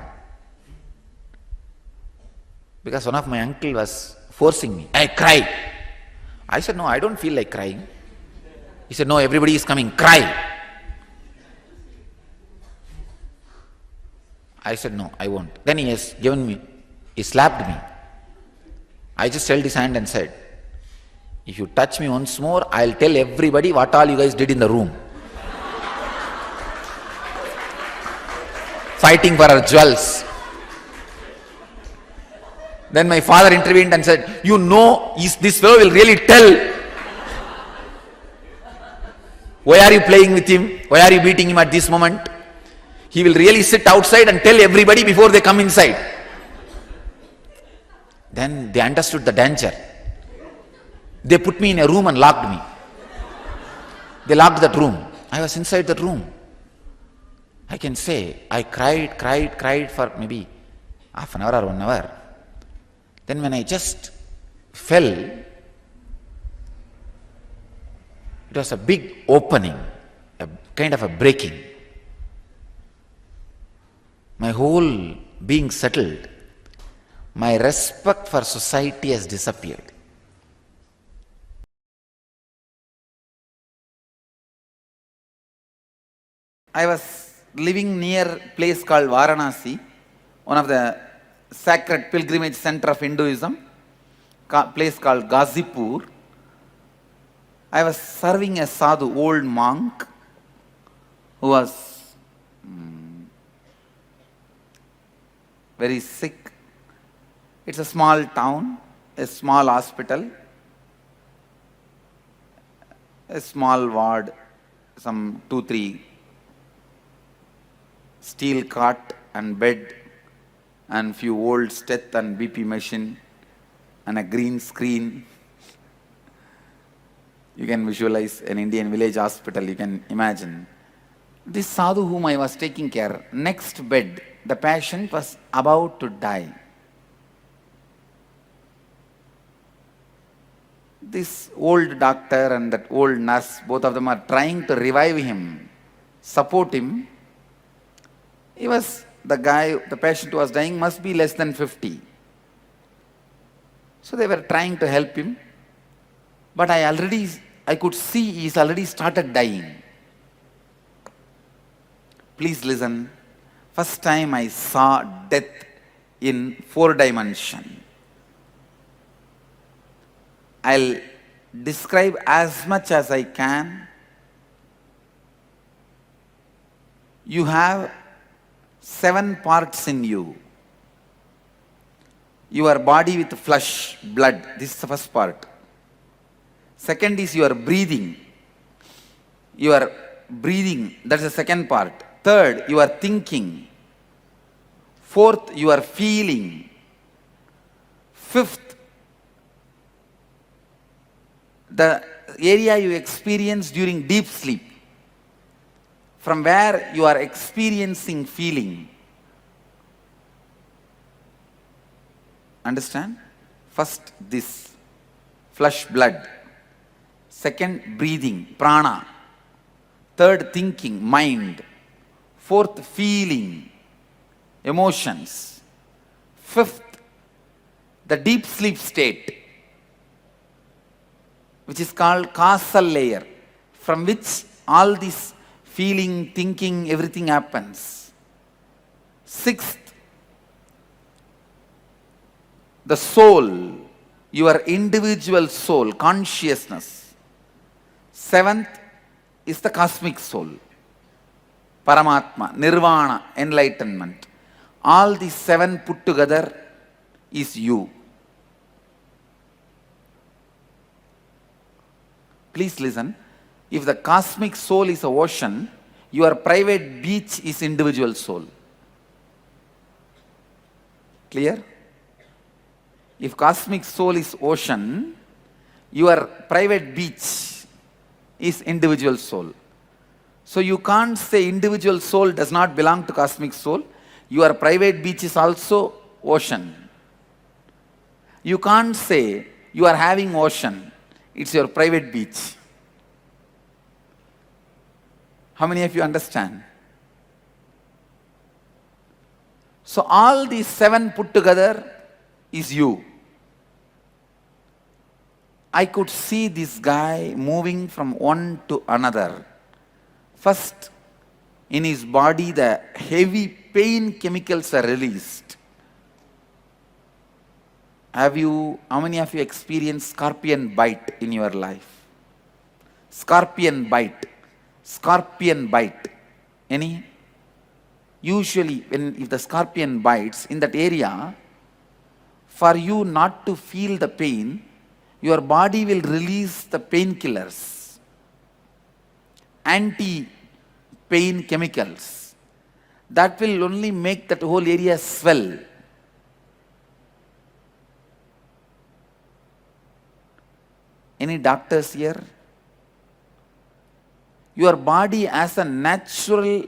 Because one of my uncle was forcing me. I cry. I said, no, I don't feel like crying. He said, no, everybody is coming, cry. I said, no, I won't. Then he slapped me. I just held his hand and said, if you touch me once more, I'll tell everybody what all you guys did in the room. Fighting for our jewels. Then my father intervened and said, you know, this fellow will really tell. Why are you playing with him? Why are you beating him at this moment? He will really sit outside and tell everybody before they come inside. Then they understood the danger. They put me in a room and locked me. They locked that room. I was inside that room. I can say, I cried for maybe half an hour or 1 hour. Then when I just fell, it was a big opening, a kind of a breaking. My whole being settled. My respect for society has disappeared. I was living near a place called Varanasi, one of the sacred pilgrimage center of Hinduism, place called Ghazipur. I was serving a sadhu, old monk, who was very sick. It's a small town, a small hospital. a small ward, some 2-3 steel cot and bed and few old steth and BP machine and a green screen. You can visualize an Indian village hospital, you can imagine. This sadhu whom I was taking care, next bed, the patient was about to die. This old doctor and that old nurse, both of them are trying to revive him, support him. He was, the patient who was dying must be less than 50. So they were trying to help him. But I could see he's already started dying. Please listen. First time I saw death in 4 dimension. I'll describe as much as I can. You have 7 parts in you. Your body with flesh, blood. This is the first part. Second is your breathing. Your breathing, that's the second part. Third, you are thinking. Fourth, you are feeling. Fifth, the area you experience during deep sleep, from where you are experiencing feeling. Understand? First, this flesh, blood. Second, breathing, prana. Third, thinking, mind. Fourth, feeling, emotions. Fifth, the deep sleep state, which is called causal layer, from which all this feeling, thinking, everything happens. Sixth, the soul, your individual soul, consciousness. Seventh is the cosmic soul, Paramatma, Nirvana, enlightenment. All these 7 put together is you. Please listen. If the cosmic soul is an ocean, your private beach is individual soul. Clear? If cosmic soul is ocean, your private beach is individual soul. So you can't say individual soul does not belong to cosmic soul. Your private beach is also ocean. You can't say you are having ocean. It's your private beach. How many of you understand? So all these 7 put together is you. I could see this guy moving from one to another. First, in his body, the heavy pain chemicals are released. How many of you experienced scorpion bite in your life? Scorpion bite. Scorpion bite. Any? Usually, if the scorpion bites in that area, for you not to feel the pain, your body will release the painkillers, anti-pain chemicals. That will only make that whole area swell. Any doctors here? Your body has a natural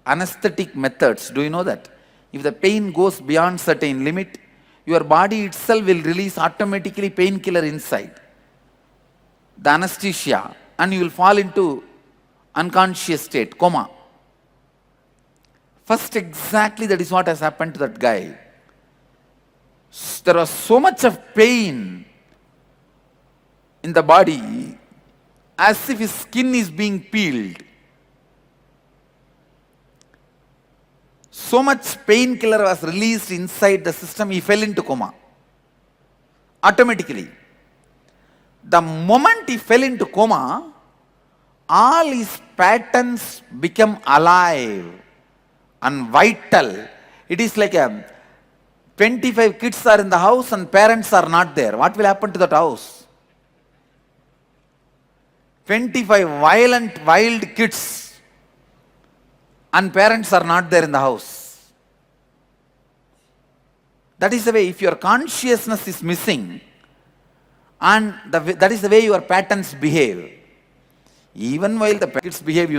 anesthetic methods. Do you know that? If the pain goes beyond certain limit, your body itself will release automatically painkiller inside, the anesthesia, and you will fall into unconscious state, coma. First, exactly that is what has happened to that guy. There was so much of pain in the body, as if his skin is being peeled. So much painkiller was released inside the system, he fell into coma. Automatically. The moment he fell into coma, all his patterns become alive and vital. It is like 25 kids are in the house and parents are not there. What will happen to that house? 25 violent, wild kids, and parents are not there in the house. That is the way, if your consciousness is missing, and that is the way your patterns behave. Even while the kids behave,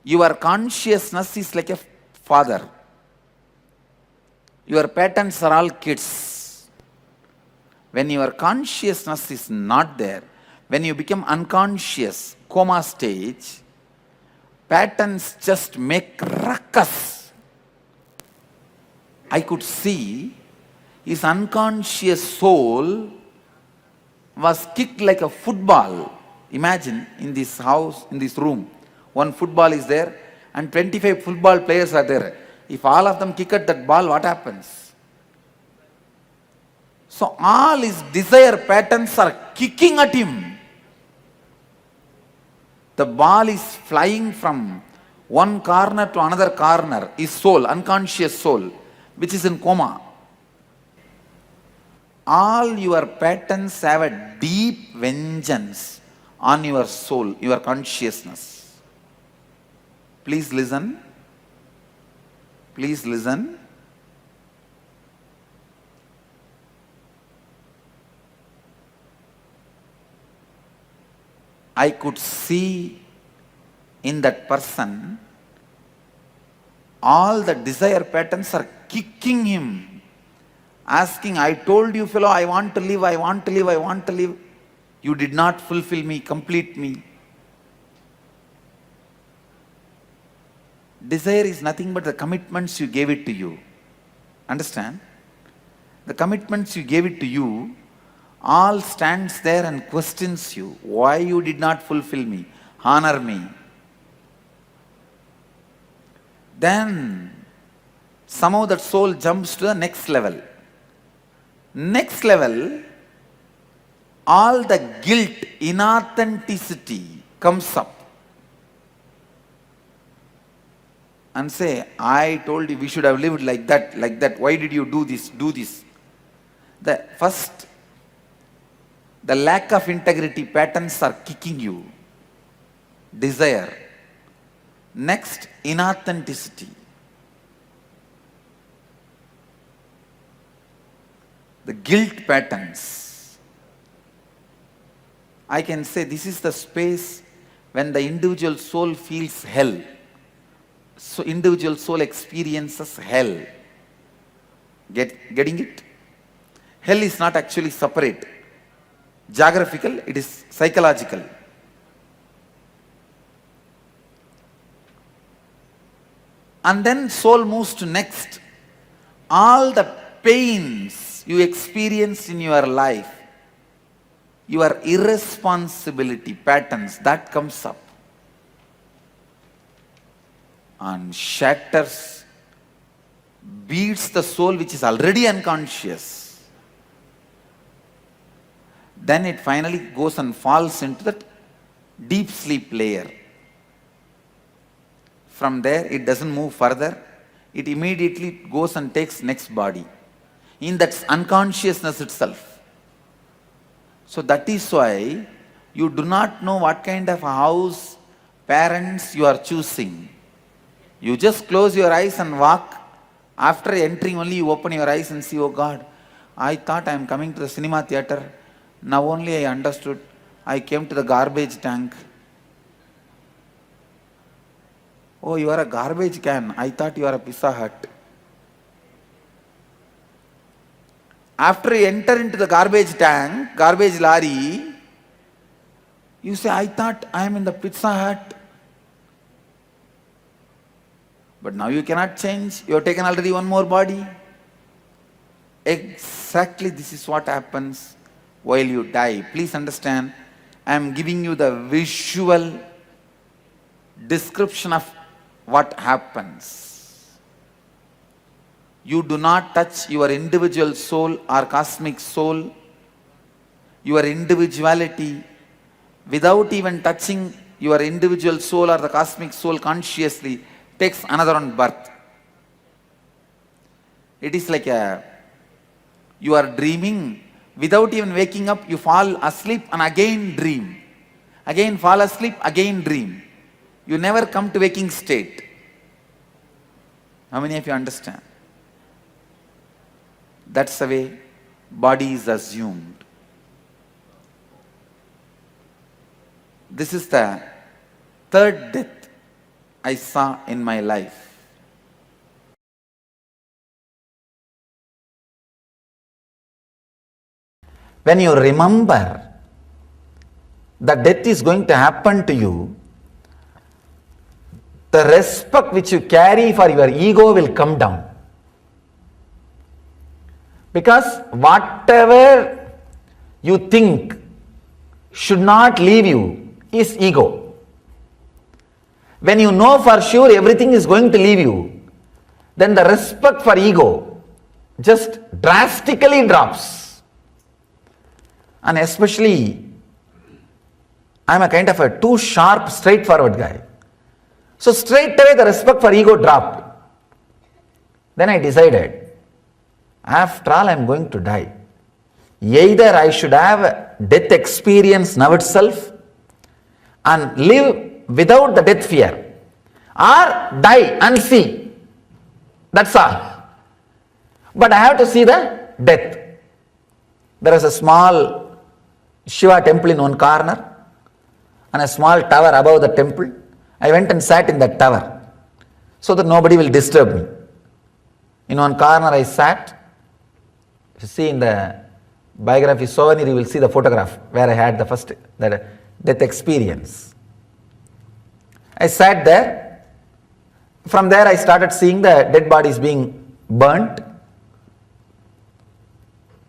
your consciousness is like a father. Your patterns are all kids. When your consciousness is not there, when you become unconscious, coma stage, patterns just make ruckus. I could see his unconscious soul was kicked like a football. Imagine in this house, in this room, one football is there and 25 football players are there. If all of them kick at that ball, what happens? So all his desire patterns are kicking at him. The ball is flying from one corner to another corner. His soul, unconscious soul, which is in coma. All your patterns have a deep vengeance on your soul, your consciousness. Please listen. Please listen. I could see in that person all the desire patterns are kicking him, asking, I told you fellow, I want to live, I want to live, I want to live. You did not fulfill me, complete me. Desire is nothing but the commitments you gave it to you. Understand? The commitments you gave it to you, all stands there and questions you. Why you did not fulfill me, honor me. Then somehow that soul jumps to the next level. Next level, all the guilt, inauthenticity comes up. And say, I told you we should have lived like that, like that. Why did you do this, do this? The first, the lack of integrity patterns are kicking you. Desire. Next, inauthenticity. The guilt patterns. I can say this is the space when the individual soul feels hell. So individual soul experiences hell. Getting it? Hell is not actually separate. Geographical, it is psychological. And then soul moves to next. All the pains you experienced in your life, your irresponsibility patterns, that comes up and shatters, beats the soul which is already unconscious. Then it finally goes and falls into that deep sleep layer. From there, it doesn't move further. It immediately goes and takes next body in that unconsciousness itself. So that is why you do not know what kind of house, parents you are choosing. You just close your eyes and walk. After entering only you open your eyes and see, oh God, I thought I am coming to the cinema theater. Now only I understood. I came to the garbage tank. Oh, you are a garbage can. I thought you are a Pizza Hut. After you enter into the garbage tank, garbage lorry, you say, I thought I am in the Pizza Hut. But now you cannot change. You have taken already one more body. Exactly this is what happens while you die. Please understand, I am giving you the visual description of what happens. You do not touch your individual soul or cosmic soul, your individuality, without even touching your individual soul or the cosmic soul consciously, takes another one birth. It is like you are dreaming, without even waking up, you fall asleep and again dream. Again fall asleep, again dream. You never come to waking state. How many of you understand? That's the way body is assumed. This is the third death I saw in my life. When you remember that death is going to happen to you, the respect which you carry for your ego will come down. Because whatever you think should not leave you is ego. When you know for sure everything is going to leave you, then the respect for ego just drastically drops. And especially, I'm a kind of a too sharp, straightforward guy. So straight away the respect for ego dropped. Then I decided, after all I'm going to die. Either I should have a death experience now itself and live without the death fear, or die and see. That's all. But I have to see the death. There is a small Shiva temple in one corner and a small tower above the temple. I went and sat in that tower so that nobody will disturb me. In one corner I sat. If you see in the biography souvenir, you will see the photograph where I had the death experience. I sat there. From there I started seeing the dead bodies being burnt.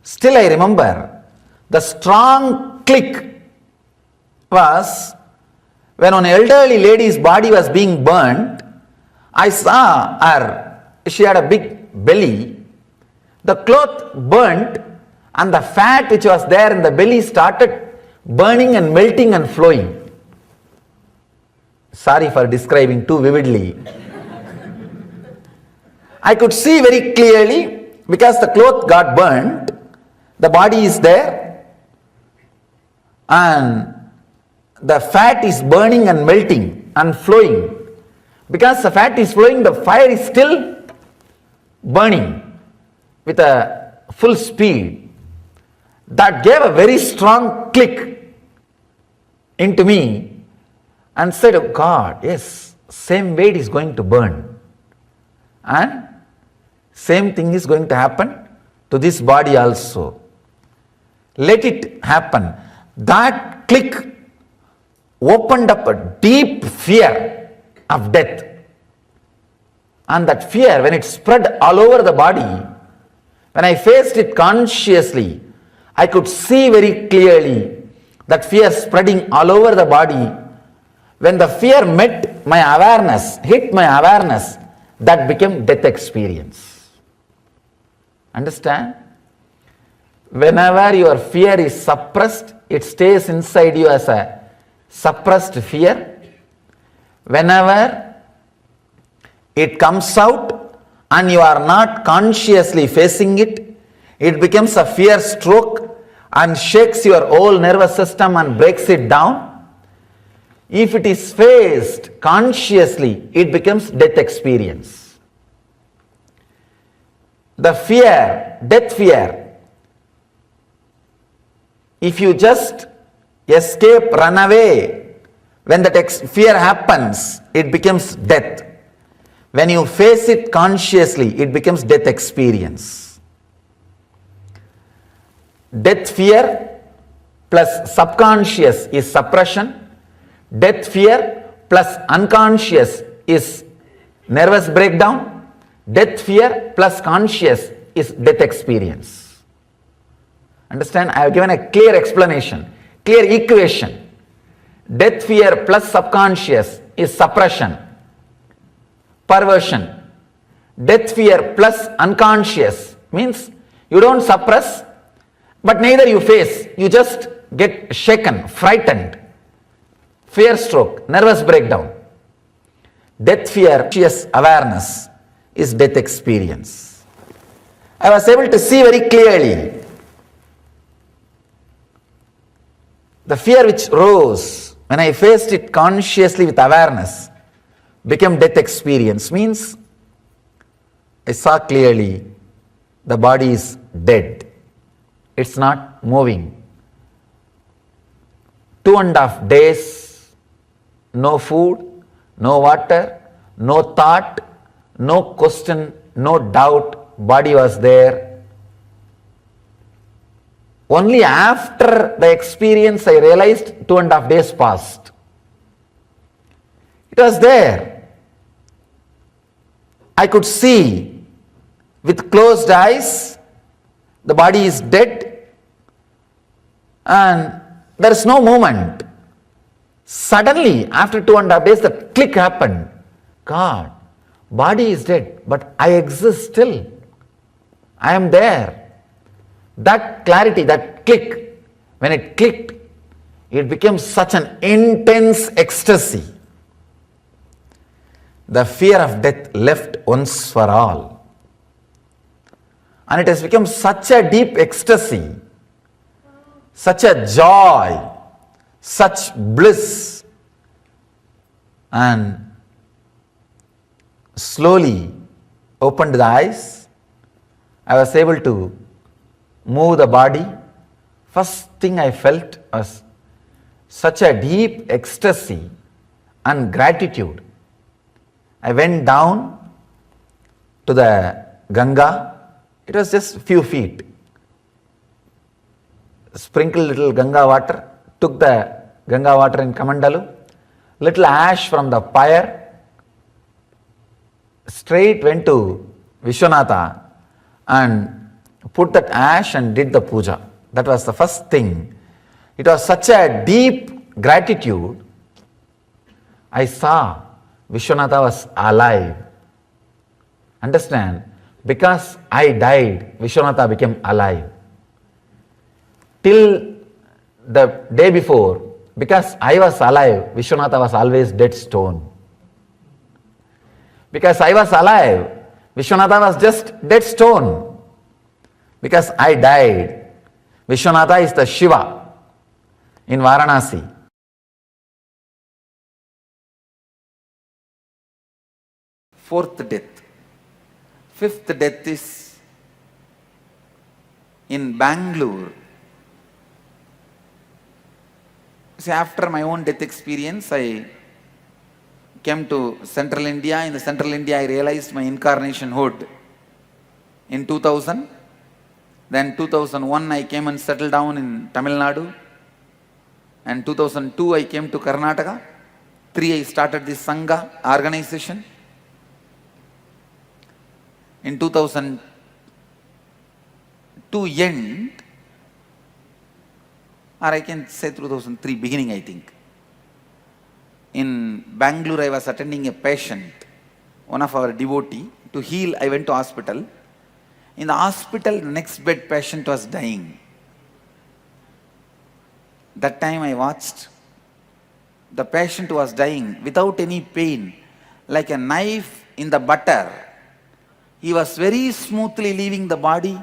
Still I remember the strong click was when an elderly lady's body was being burnt. I saw her, she had a big belly. The cloth burnt and the fat which was there in the belly started burning and melting and flowing. Sorry for describing too vividly. I could see very clearly because the cloth got burnt, the body is there and the fat is burning and melting and flowing. Because the fat is flowing, the fire is still burning with a full speed. That gave a very strong click into me and said, oh God, yes, same way it is going to burn. And same thing is going to happen to this body also. Let it happen. That click opened up a deep fear of death. And that fear, when it spread all over the body, when I faced it consciously, I could see very clearly that fear spreading all over the body. When the fear met my awareness, hit my awareness, that became death experience. Understand? Whenever your fear is suppressed, it stays inside you as a suppressed fear. Whenever it comes out and you are not consciously facing it, it becomes a fear stroke and shakes your whole nervous system and breaks it down. If it is faced consciously, it becomes death experience. The fear, death fear, if you just escape, run away, when that fear happens, it becomes death. When you face it consciously, it becomes death experience. Death fear plus subconscious is suppression. Death fear plus unconscious is nervous breakdown. Death fear plus conscious is death experience. Understand? I have given a clear explanation, clear equation. Death fear plus subconscious is suppression, perversion. Death fear plus unconscious means you don't suppress, but neither you face. You just get shaken, frightened, fear stroke, nervous breakdown. Death fear, conscious awareness is death experience. I was able to see very clearly the fear which rose When I faced it consciously with awareness, became death experience, means I saw clearly the body is dead. It's not moving. 2.5 days, no food, no water, no thought, no question, no doubt, body was there. Only after the experience I realized 2.5 days passed. It was there. I could see with closed eyes, the body is dead and there is no movement. Suddenly, after 2.5 days, the click happened. God, body is dead, but I exist still. I am there. That clarity, that click, when it clicked, it became such an intense ecstasy. The fear of death left once for all. And it has become such a deep ecstasy, such a joy, such bliss. And slowly opened the eyes. I was able to move the body. First thing I felt was such a deep ecstasy and gratitude. I went down to the Ganga. It was just a few feet. Sprinkled little Ganga water, took the Ganga water in Kamandalu, little ash from the pyre, straight went to Vishwanatha and put that ash and did the puja. That was the first thing. It was such a deep gratitude. I saw Vishwanatha was alive. Understand? Because I died, Vishwanatha became alive. Till the day before, because I was alive, Vishwanatha was always dead stone. Because I was alive, Vishwanatha was just dead stone. Because I died, Vishwanatha is the Shiva in Varanasi. Fourth death. Fifth death is in Bangalore. See, after my own death experience, I came to Central India. In the Central India, I realized my incarnation hood. In 2000, then 2001, I came and settled down in Tamil Nadu. And 2002, I came to Karnataka. 3, I started this Sangha organization. In 2002 end, or I can say 2003 beginning, I think. In Bangalore, I was attending a patient, one of our devotee. To heal, I went to hospital. In the hospital, the next bed patient was dying. That time I watched. The patient was dying without any pain, like a knife in the butter. He was very smoothly leaving the body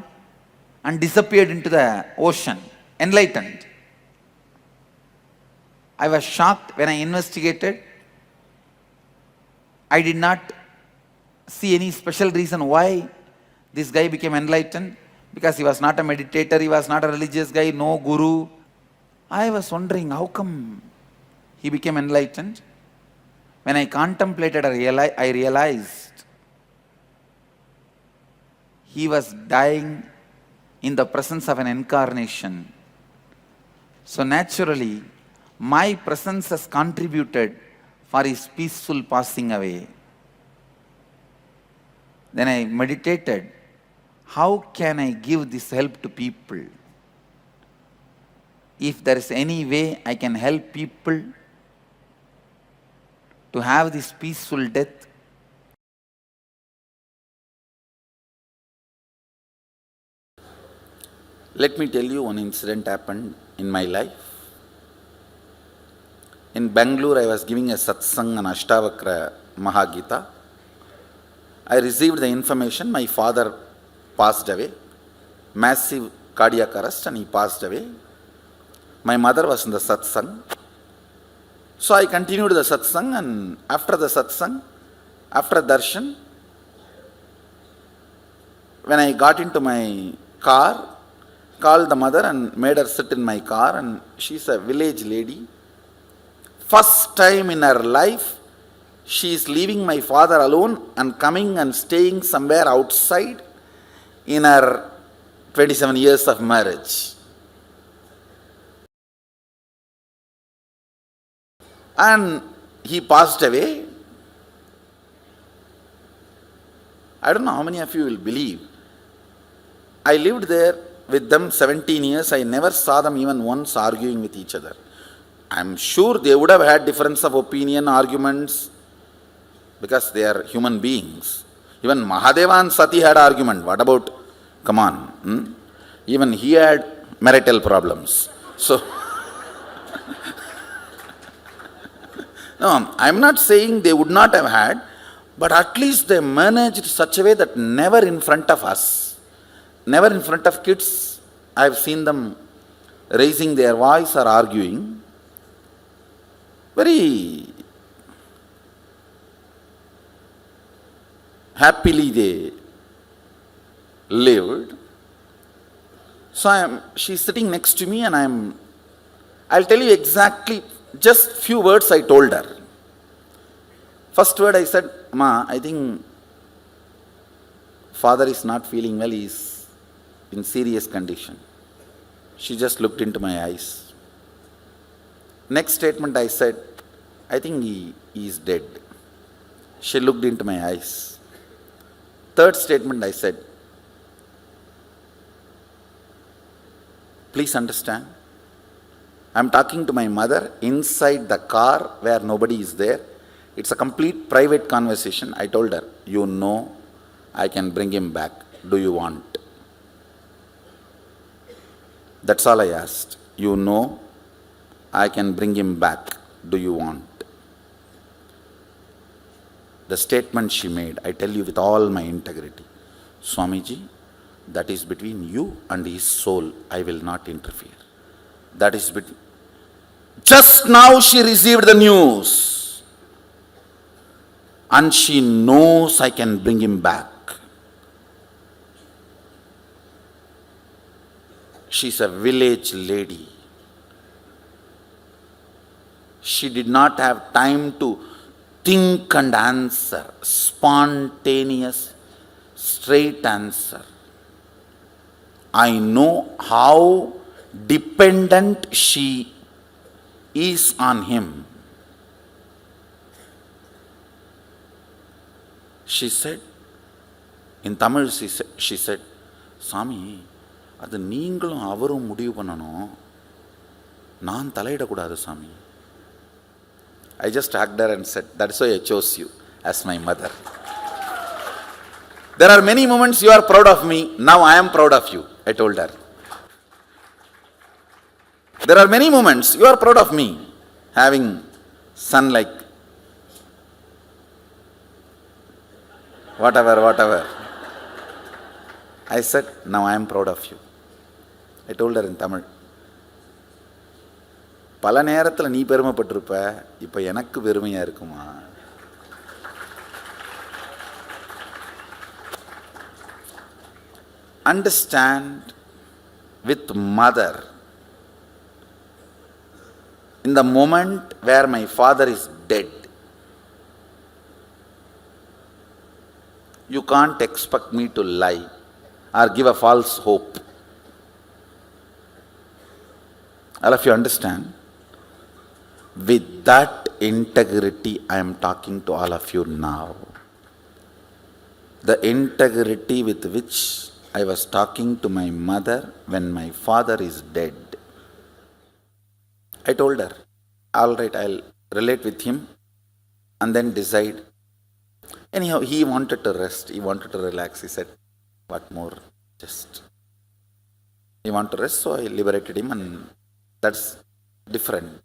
and disappeared into the ocean, enlightened. I was shocked when I investigated. I did not see any special reason why this guy became enlightened, because he was not a meditator, he was not a religious guy, no guru. I was wondering how come he became enlightened. When I contemplated, I realized he was dying in the presence of an incarnation. So naturally, my presence has contributed for his peaceful passing away. Then I meditated, how can I give this help to people? If there is any way I can help people to have this peaceful death, let me tell you, one incident happened in my life. In Bangalore, I was giving a satsang on Ashtavakra Mahagita. I received the information, my father passed away, massive cardiac arrest, and he passed away. My mother was in the satsang. So I continued the satsang, and after the satsang, after darshan, when I got into my car, called the mother and made her sit in my car, and she's a village lady. First time in her life, she is leaving my father alone and coming and staying somewhere outside in her 27 years of marriage. And he passed away. I don't know how many of you will believe. I lived there with them 17 years. I never saw them even once arguing with each other. I'm sure they would have had difference of opinion, arguments, because they are human beings. Even Mahadeva and Sati had argument. What about, come on, even he had marital problems. So, no, I'm not saying they would not have had, but at least they managed such a way that never in front of us, never in front of kids, I've seen them raising their voice or arguing. Very happily they lived. So she's sitting next to me, and I'll tell you exactly just few words I told her. First word I said, Ma, I think father is not feeling well, he's in serious condition. She just looked into my eyes. Next statement I said, I think he is dead. She looked into my eyes. Third statement I said, please understand, I'm talking to my mother inside the car where nobody is there. It's a complete private conversation. I told her, you know, I can bring him back. Do you want? That's all I asked. You know, I can bring him back. Do you want? The statement she made, I tell you with all my integrity, Swamiji, that is between you and his soul. I will not interfere. That is between. Just now she received the news, and she knows I can bring him back. She's a village lady. She did not have time to think and answer, spontaneous, straight answer. I know how dependent she is on him. She said, in Tamil she said, Swami, அது நீங்களும் அவரும் முடிவு பண்ணணும், நான் தலையிடக்கூடாது சாமி. I just hugged her and said, that's why I chose you as my mother. There are many moments you are proud of me, now I am proud of you, I told her. There are many moments you are proud of me, having son like whatever. I said, now I am proud of you. I told her in Tamil. பல நேரத்தில் நீ பெருமைப்பட்டிருப்ப, இப்போ எனக்கு பெருமையா இருக்குமா? Understand with mother, in the moment where my father is dead, you can't expect me to lie or give a false hope. All of you understand? With that integrity, I am talking to all of you now. The integrity with which I was talking to my mother when my father is dead. I told her, all right, I'll relate with him and then decide. Anyhow, he wanted to rest, he wanted to relax. He said, what more? Just, he wanted to rest, so I liberated him, and that's different.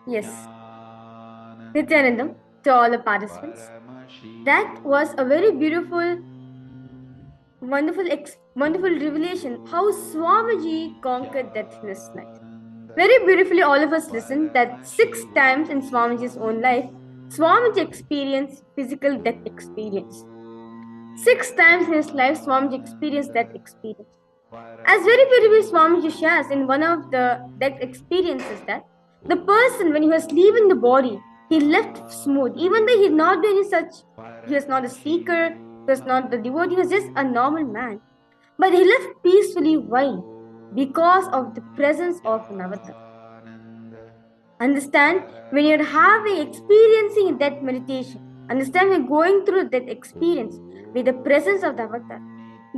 Yes. Nithyanandam, to all the participants. That was a very beautiful, wonderful revelation how Swamiji conquered death in his life. Very beautifully, all of us listened that 6 times in Swamiji's own life, Swamiji experienced physical death experience. 6 times in his life, Swamiji experienced that experience. As very beautifully Swamiji shares in one of the death experiences that the person, when he was leaving the body, he left smooth, even though he did not do any such, he was not a seeker, he was not the devotee, he was just a normal man. But he left peacefully. Why? Because of the presence of an avatar. Understand, when you're experiencing that meditation, understand when going through that experience with the presence of the avatar,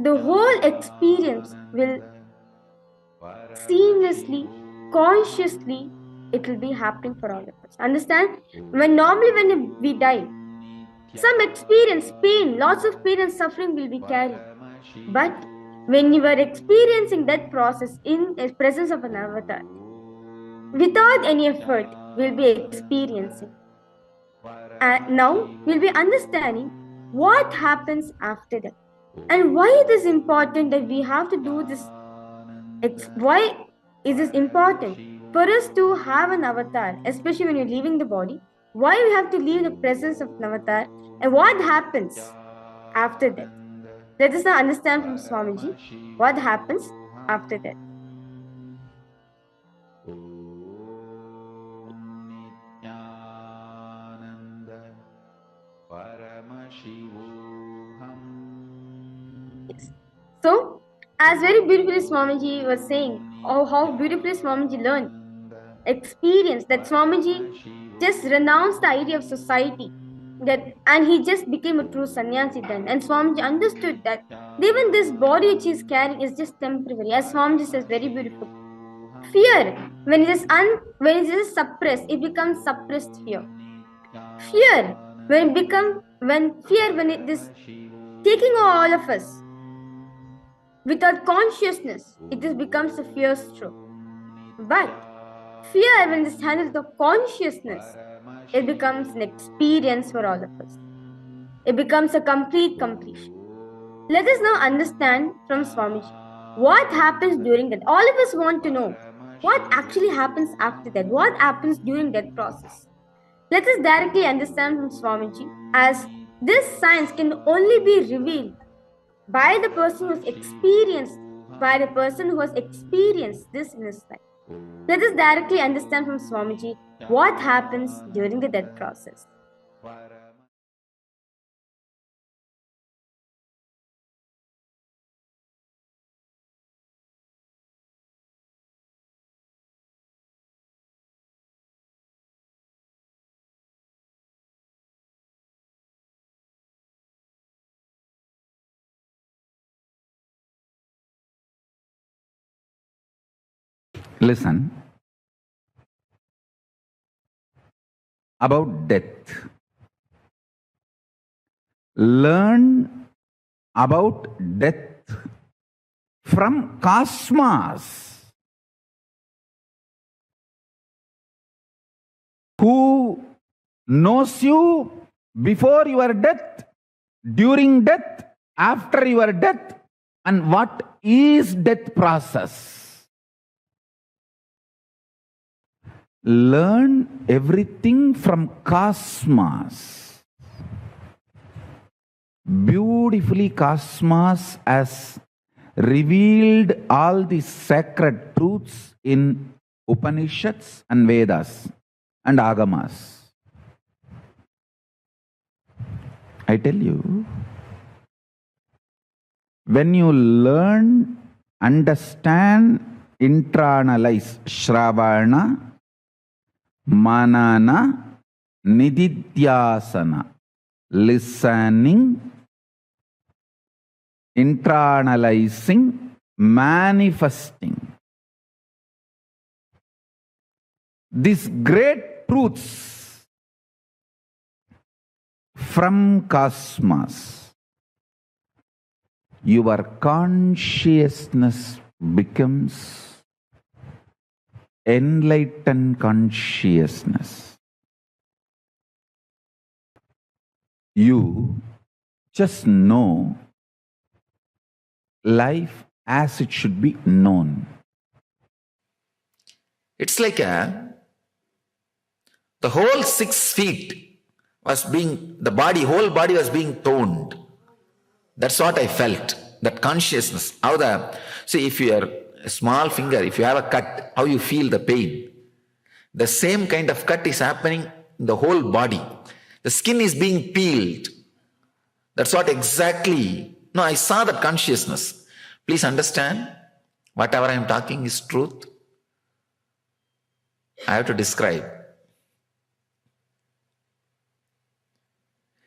the whole experience will seamlessly, consciously, it will be happening for all of us. Understand? Normally when we die, some experience pain, lots of pain and suffering will be carried. But when you are experiencing that process in the presence of an avatar, without any effort, we'll be experiencing. And now we'll be understanding what happens after that. And why it is important that we have to do this. Why is this important? For us to have an avatar, especially when you're leaving the body, why we have to leave the presence of an avatar and what happens after that. Let us now understand from Swamiji what happens after that. Yes. So, as very beautifully Swamiji was saying, how beautifully Swamiji learned, experience that Swamiji just renounced the idea of society, and he just became a true sannyasi then. And Swamiji understood that even this body which he is carrying is just temporary. As Swamiji says very beautiful, fear, when it is suppressed, it becomes suppressed fear. Fear, when it is taking all of us without consciousness, it just becomes a fear stroke. But fear, when it is handled with consciousness, it becomes an experience for all of us. It becomes a completion. Let us now understand from Swamiji what happens during that. All of us want to know what actually happens after that. What happens during that process? Let us directly understand from Swamiji, as this science can only be revealed by the person who has experienced this in his life. Let us directly understand from Swamiji what happens during the death process. Listen about death. Learn about death from cosmos. Who knows you before your death, during death, after your death, and what is death process? Learn everything from cosmos. Beautifully, cosmos has revealed all the sacred truths in Upanishads and Vedas and Agamas. I tell you, when you learn, understand, internalize Shravana, Manana, Nididhyasana, listening, internalizing, manifesting. These great truths from cosmos, your consciousness becomes enlightened consciousness. You just know life as it should be known. It's like the whole 6 feet was being, whole body was being toned. That's what I felt, that consciousness. See, if you are a small finger, if you have a cut, how you feel the pain. The same kind of cut is happening in the whole body. The skin is being peeled. That's what exactly. No, I saw that consciousness. Please understand, whatever I am talking is truth. I have to describe.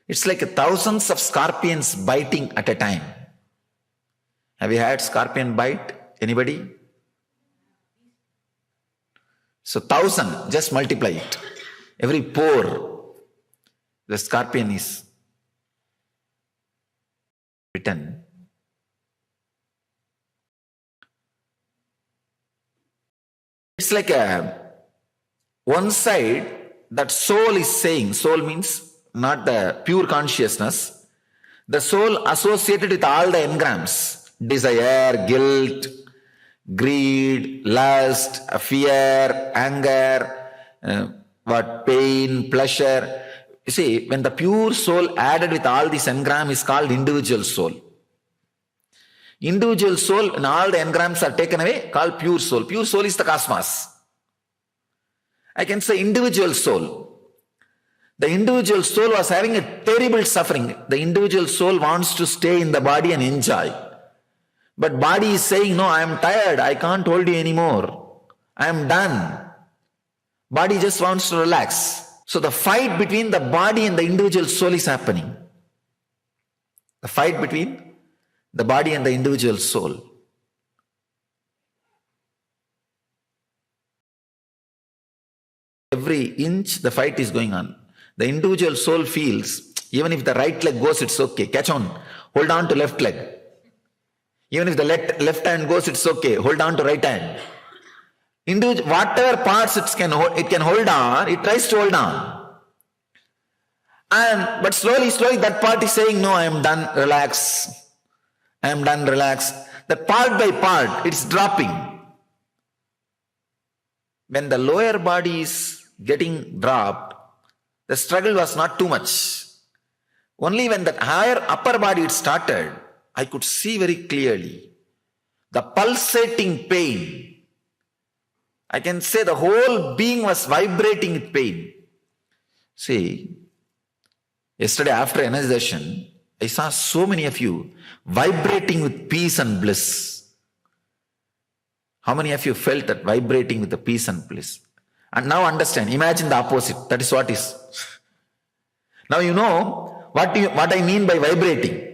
It's like thousands of scorpions biting at a time. Have you had scorpion bite? Anybody? So 1,000, just multiply it. Every pore, the scorpion is bitten. It's like one side, that soul is saying, soul means not the pure consciousness, the soul associated with all the engrams, desire, guilt, greed, lust, fear, anger, pain, pleasure. You see, when the pure soul added with all these engrams is called individual soul. Individual soul, when all the engrams are taken away, called pure soul. Pure soul is the cosmos. I can say individual soul. The individual soul was having a terrible suffering. The individual soul wants to stay in the body and enjoy. But body is saying, no, I am tired. I can't hold you anymore. I am done. Body just wants to relax. So the fight between the body and the individual soul is happening. The fight between the body and the individual soul. Every inch the fight is going on. The individual soul feels, even if the right leg goes, it's okay. Catch on. Hold on to left leg. Even if the left hand goes, it's okay. Hold on to right hand. Whatever parts it can hold on, it tries to hold on. But slowly, that part is saying, no, I am done, relax. I am done, relax. That part by part, it's dropping. When the lower body is getting dropped, the struggle was not too much. Only when that higher upper body it started, I could see very clearly the pulsating pain. I can say the whole being was vibrating with pain. See, yesterday after energization, I saw so many of you vibrating with peace and bliss. How many of you felt that vibrating with the peace and bliss? And now understand, imagine the opposite. That is what is. Now you know what I mean by vibrating.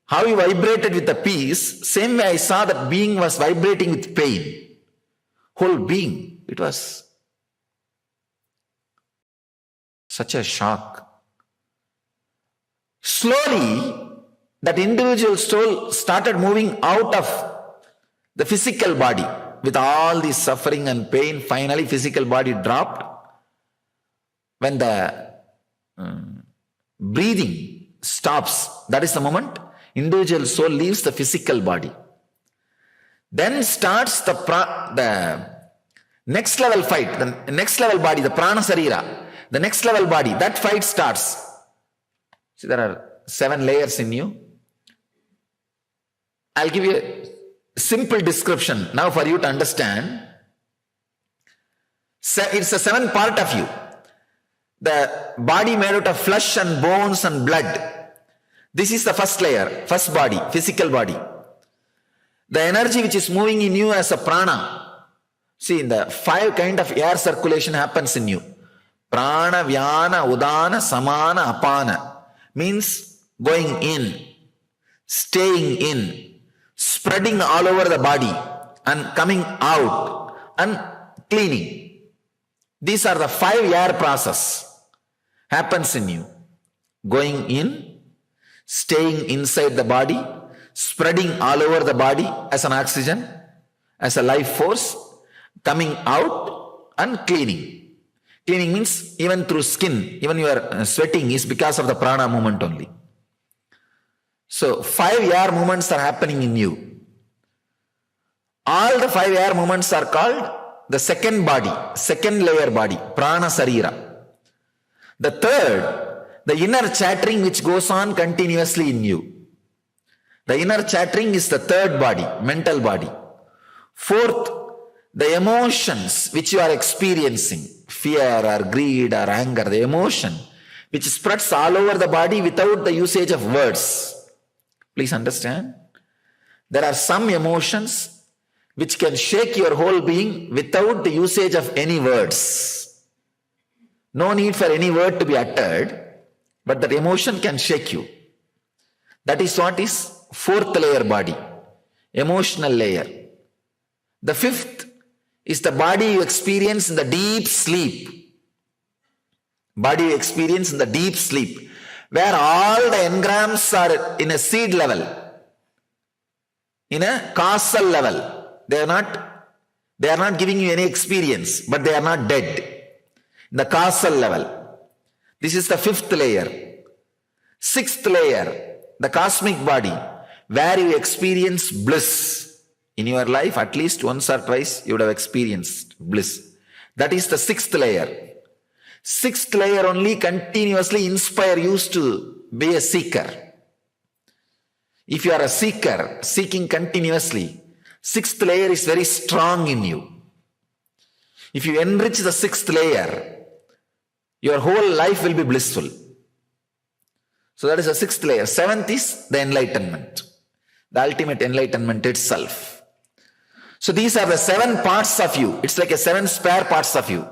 How you vibrated with the peace, same way I saw that being was vibrating with pain. Whole being, it was such a shock. Slowly, that individual soul started moving out of the physical body with all this suffering and pain. Finally, physical body dropped. When the breathing stops, that is the moment individual soul leaves the physical body. Then starts the next level fight, the next level body, the prana sarira, the next level body, that fight starts. See, there are 7 layers in you. I'll give you a simple description now for you to understand. It's a 7 part of you. The body made out of flesh and bones and blood. This is the first layer, first body, physical body. The energy which is moving in you as a prana. See, in the 5 kind of air circulation happens in you. Prana, vyana, udana, samana, apana. Means going in, staying in, spreading all over the body and coming out and cleaning. These are the 5 air process happens in you. Going in, staying inside the body, spreading all over the body as an oxygen, as a life force, coming out and cleaning. Cleaning means even through skin, even your sweating is because of the prana movement only. So 5 air movements are happening in you. All the 5 air movements are called the second body, second layer body, prana sarira. The third, the inner chattering which goes on continuously in you. The inner chattering is the third body, mental body. Fourth, the emotions which you are experiencing, fear or greed or anger, the emotion which spreads all over the body without the usage of words. Please understand. There are some emotions which can shake your whole being without the usage of any words. No need for any word to be uttered, but that emotion can shake you. That is what is fourth layer body, emotional layer. The fifth is the body you experience in the deep sleep. Body you experience in the deep sleep, where all the engrams are in a seed level, in a causal level. They are not giving you any experience, but they are not dead. In the causal level. This is the fifth layer. Sixth layer, the cosmic body, where you experience bliss. In your life, at least once or twice, you would have experienced bliss. That is the sixth layer. Sixth layer only continuously inspire you to be a seeker. If you are a seeker, seeking continuously, sixth layer is very strong in you. If you enrich the sixth layer, your whole life will be blissful. So that is the sixth layer. Seventh is the enlightenment, the ultimate enlightenment itself. So these are the 7 parts of you. It's like a 7 spare parts of you.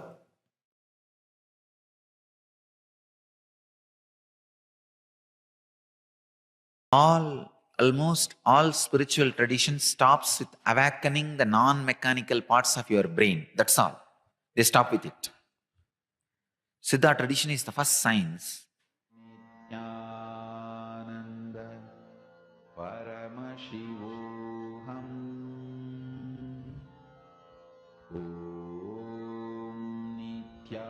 Almost all spiritual tradition stops with awakening the non-mechanical parts of your brain. That's all. They stop with it. Siddha tradition is the first science. Nithyananda Paramashivoham Om Nithyananda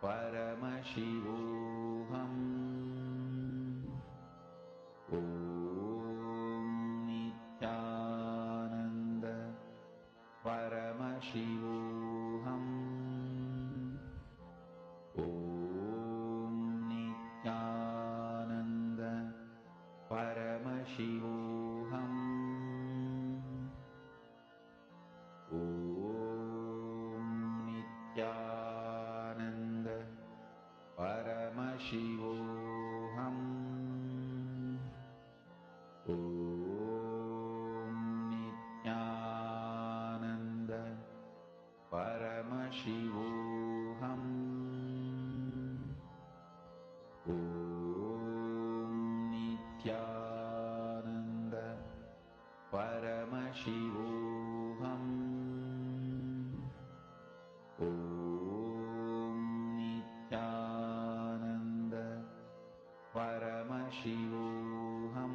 Paramashivoham Om Nithyananda Paramashivoham Om Nithyananda Paramashivoham Om Nithyananda Paramashivoham Om Nithyananda Paramashivoham Om Nithyananda Paramashivoham Om Nithyananda Paramashivoham Om Nithyananda Paramashivoham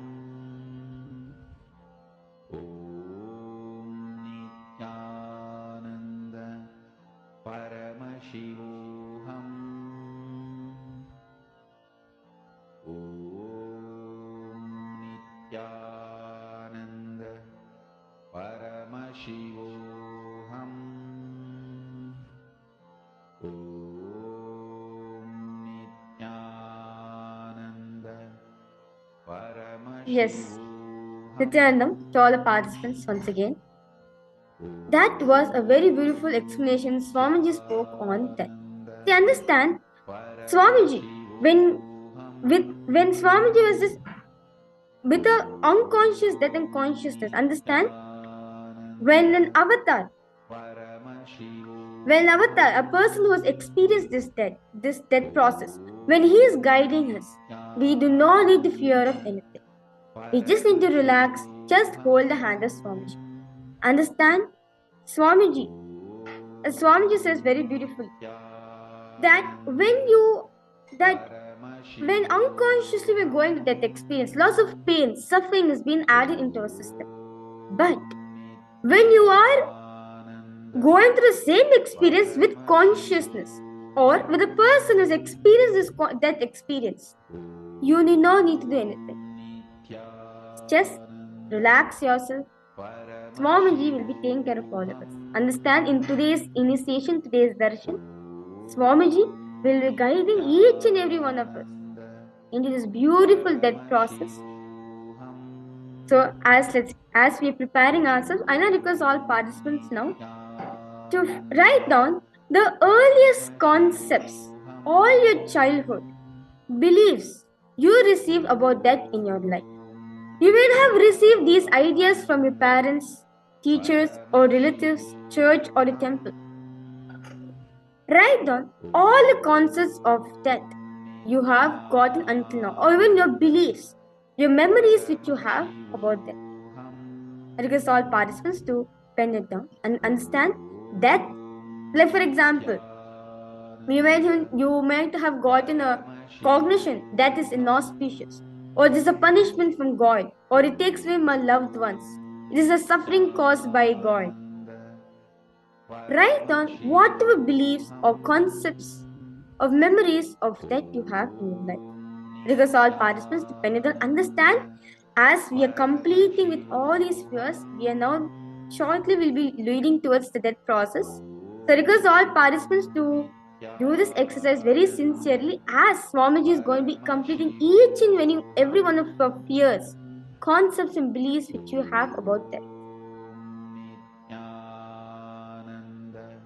Om Nithyananda Paramashivoham Om Nithyananda Paramashivoham. Yes, Nithyanandam to all the participants once again. That was a very beautiful explanation Swamiji spoke on that. See, understand, Swamiji, when Swamiji was just with the unconscious death and consciousness, understand, when an avatar, a person who has experienced this death process, when he is guiding us, we do not need the fear of anything. We just need to relax, just hold the hand of Swamiji. Understand? Swamiji says very beautifully that when unconsciously we're going to that experience, lots of pain, suffering has been added into our system. But when you are going through the same experience with consciousness, or with a person who's experienced that experience, you need to do anything. Just relax yourself. Swamiji will be taking care of all of us. Understand, in today's initiation, today's darshan, Swamiji will be guiding each and every one of us into this beautiful death process. So as we are preparing ourselves, I now request all participants now to write down the earliest concepts, all your childhood beliefs you received about death in your life. You may have received these ideas from your parents, teachers, or relatives, church, or a temple. Write down all the concepts of death you have gotten until now, or even your beliefs, your memories which you have about death. I request all participants to pen it down and understand death. Like for example, you might have gotten a cognition that is inauspicious, or this is a punishment from God, or it takes away my loved ones. It is a suffering caused by God. Write down whatever beliefs or concepts of memories of that you have in your life. Because all participants dependent on understand, as we are completing with all these fears, we are now shortly will be leading towards the death process. So request all participants to do this exercise very sincerely, as Swamiji is going to be completing each and every one of your fears, concepts and beliefs which you have about that. Nithyananda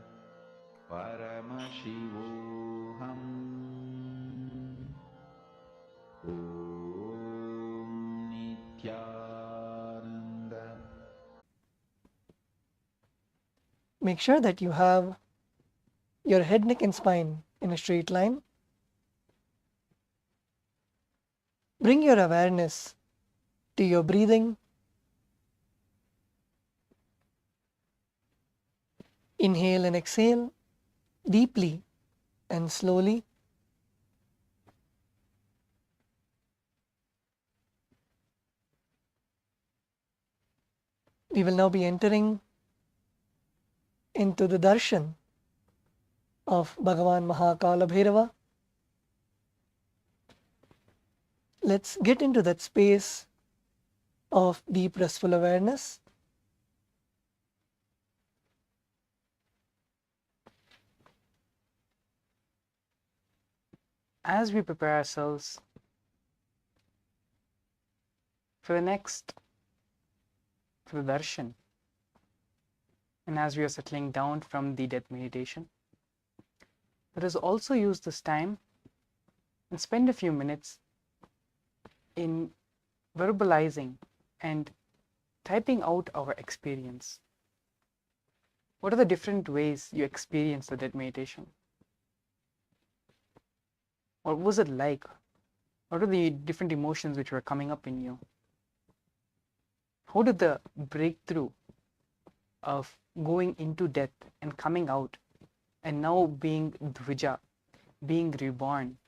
Paramashivoham Om Nithyananda. Make sure that you have your head, neck and spine in a straight line. Bring your awareness to your breathing. Inhale and exhale deeply and slowly. We will now be entering into the darshan of Bhagavan Kalabhairava. Let's get into that space of deep restful awareness. As we prepare ourselves for the darshan, and as we are settling down from the death meditation, let us also use this time and spend a few minutes in verbalizing and typing out our experience. What are the different ways you experience the death meditation? What was it like? What are the different emotions which were coming up in you? How did the breakthrough of going into death and coming out and now being Dvija, being reborn,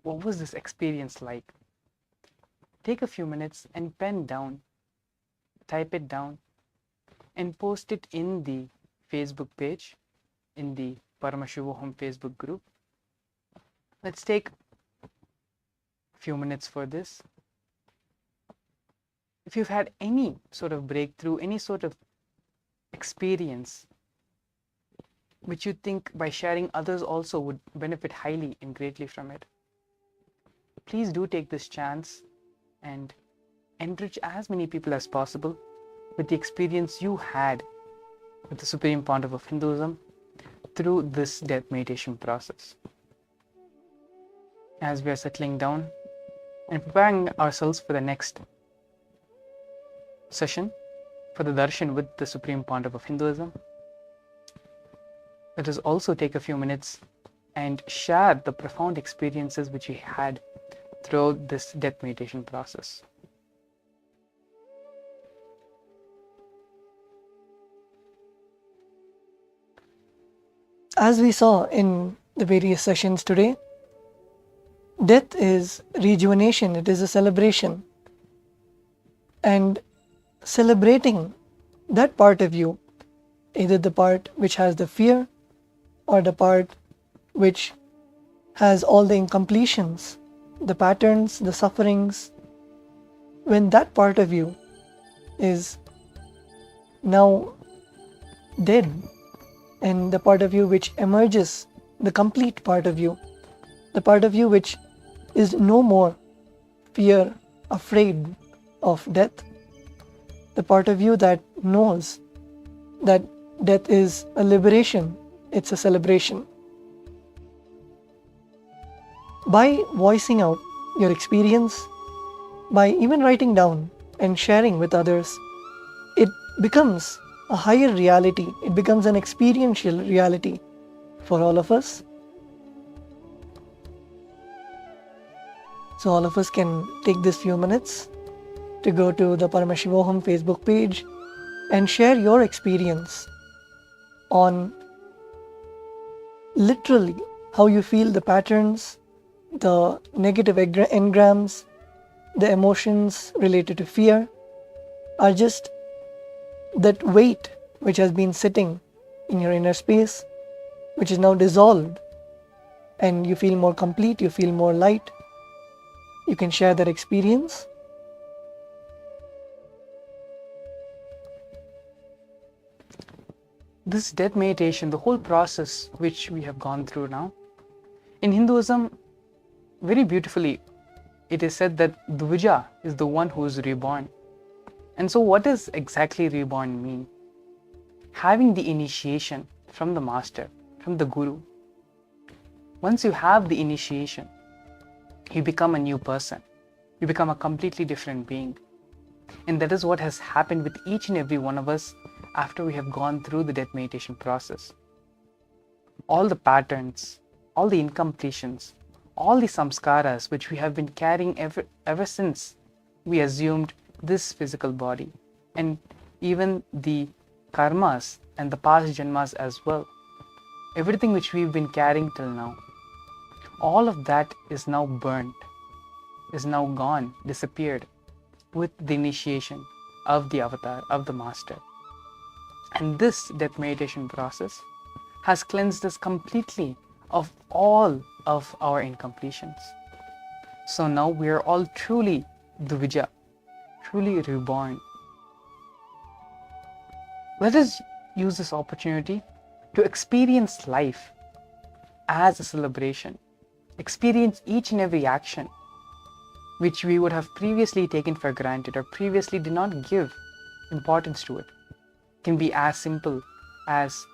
what was this experience like? Take a few minutes and pen down, type it down, and post it in the Facebook page, in the Paramashivoham Facebook group. Let's take a few minutes for this. If you've had any sort of breakthrough, any sort of experience which you think by sharing others also would benefit highly and greatly from it, please do take this chance and enrich as many people as possible with the experience you had with the Supreme Pontiff of Hinduism through this death meditation process. As we are settling down and preparing ourselves for the next session, for the darshan with the Supreme Pontiff of Hinduism, let us also take a few minutes and share the profound experiences which we had throughout this death meditation process. As we saw in the various sessions today, death is rejuvenation, it is a celebration. And celebrating that part of you, either the part which has the fear or the part which has all the incompletions, the patterns, the sufferings, when that part of you is now dead, and the part of you which emerges, the complete part of you, the part of you which is no more afraid of death, the part of you that knows that death is a liberation, it's a celebration. By voicing out your experience, by even writing down and sharing with others, it becomes a higher reality, it becomes an experiential reality for all of us. So all of us can take this few minutes to go to the Paramashivoham Facebook page and share your experience on literally how you feel the patterns, the negative engrams, the emotions related to fear are just that weight which has been sitting in your inner space, which is now dissolved, and you feel more complete, you feel more light. You can share that experience. This death meditation, the whole process which we have gone through now, in Hinduism, very beautifully, it is said that Dvija is the one who is reborn. And so what does exactly reborn mean? Having the initiation from the master, from the guru. Once you have the initiation, you become a new person. You become a completely different being. And that is what has happened with each and every one of us after we have gone through the death meditation process. All the patterns, all the incompletions, all the samskaras which we have been carrying ever since we assumed this physical body, and even the karmas and the past janmas as well, everything which we've been carrying till now, all of that is now burnt, is now gone, disappeared with the initiation of the avatar, of the master. And this death meditation process has cleansed us completely of all of our incompletions. So now we are all truly Dvija, truly reborn. Let us use this opportunity to experience life as a celebration, experience each and every action which we would have previously taken for granted or previously did not give importance to it. It can be as simple as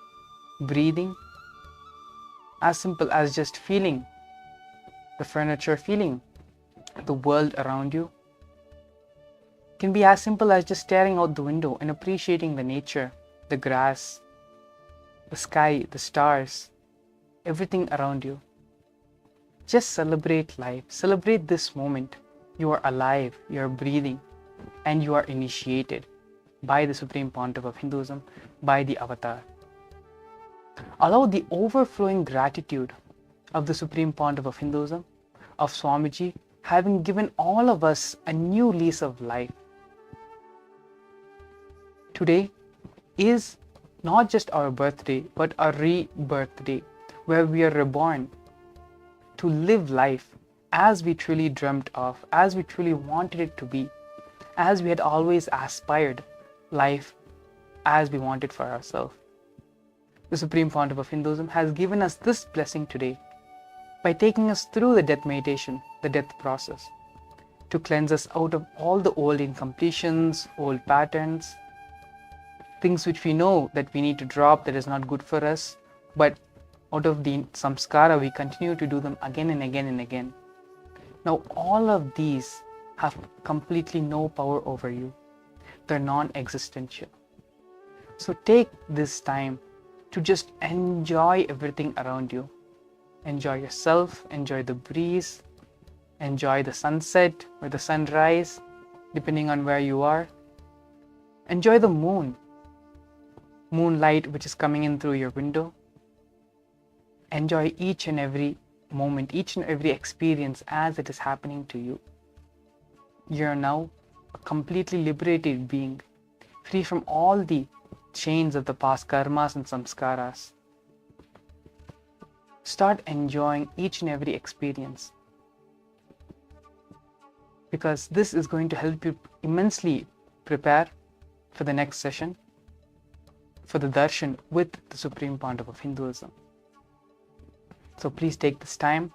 breathing, as simple as just feeling the furniture, feeling the world around you. It can be as simple as just staring out the window and appreciating the nature, the grass, the sky, the stars, everything around you. Just celebrate life, celebrate this moment. You are alive, you are breathing, and you are initiated by the Supreme Pontiff of Hinduism, by the Avatar. Allow the overflowing gratitude of the Supreme Pontiff of Hinduism, of Swamiji, having given all of us a new lease of life. Today is not just our birthday, but a rebirth day, where we are reborn to live life as we truly dreamt of, as we truly wanted it to be, as we had always aspired life as we wanted for ourselves. The Supreme Pontiff of Hinduism has given us this blessing today by taking us through the death meditation, the death process, to cleanse us out of all the old incompletions, old patterns, things which we know that we need to drop, that is not good for us, but out of the samskara we continue to do them again and again and again. Now all of these have completely no power over you. They're non-existential. So take this time to just enjoy everything around you. Enjoy yourself, enjoy the breeze, enjoy the sunset or the sunrise, depending on where you are. Enjoy the moonlight which is coming in through your window. Enjoy each and every moment, each and every experience as it is happening to you. You are now a completely liberated being, free from all the chains of the past karmas and samskaras. Start enjoying each and every experience, because this is going to help you immensely prepare for the next session, for the darshan with the Supreme Pontiff of Hinduism. So please take this time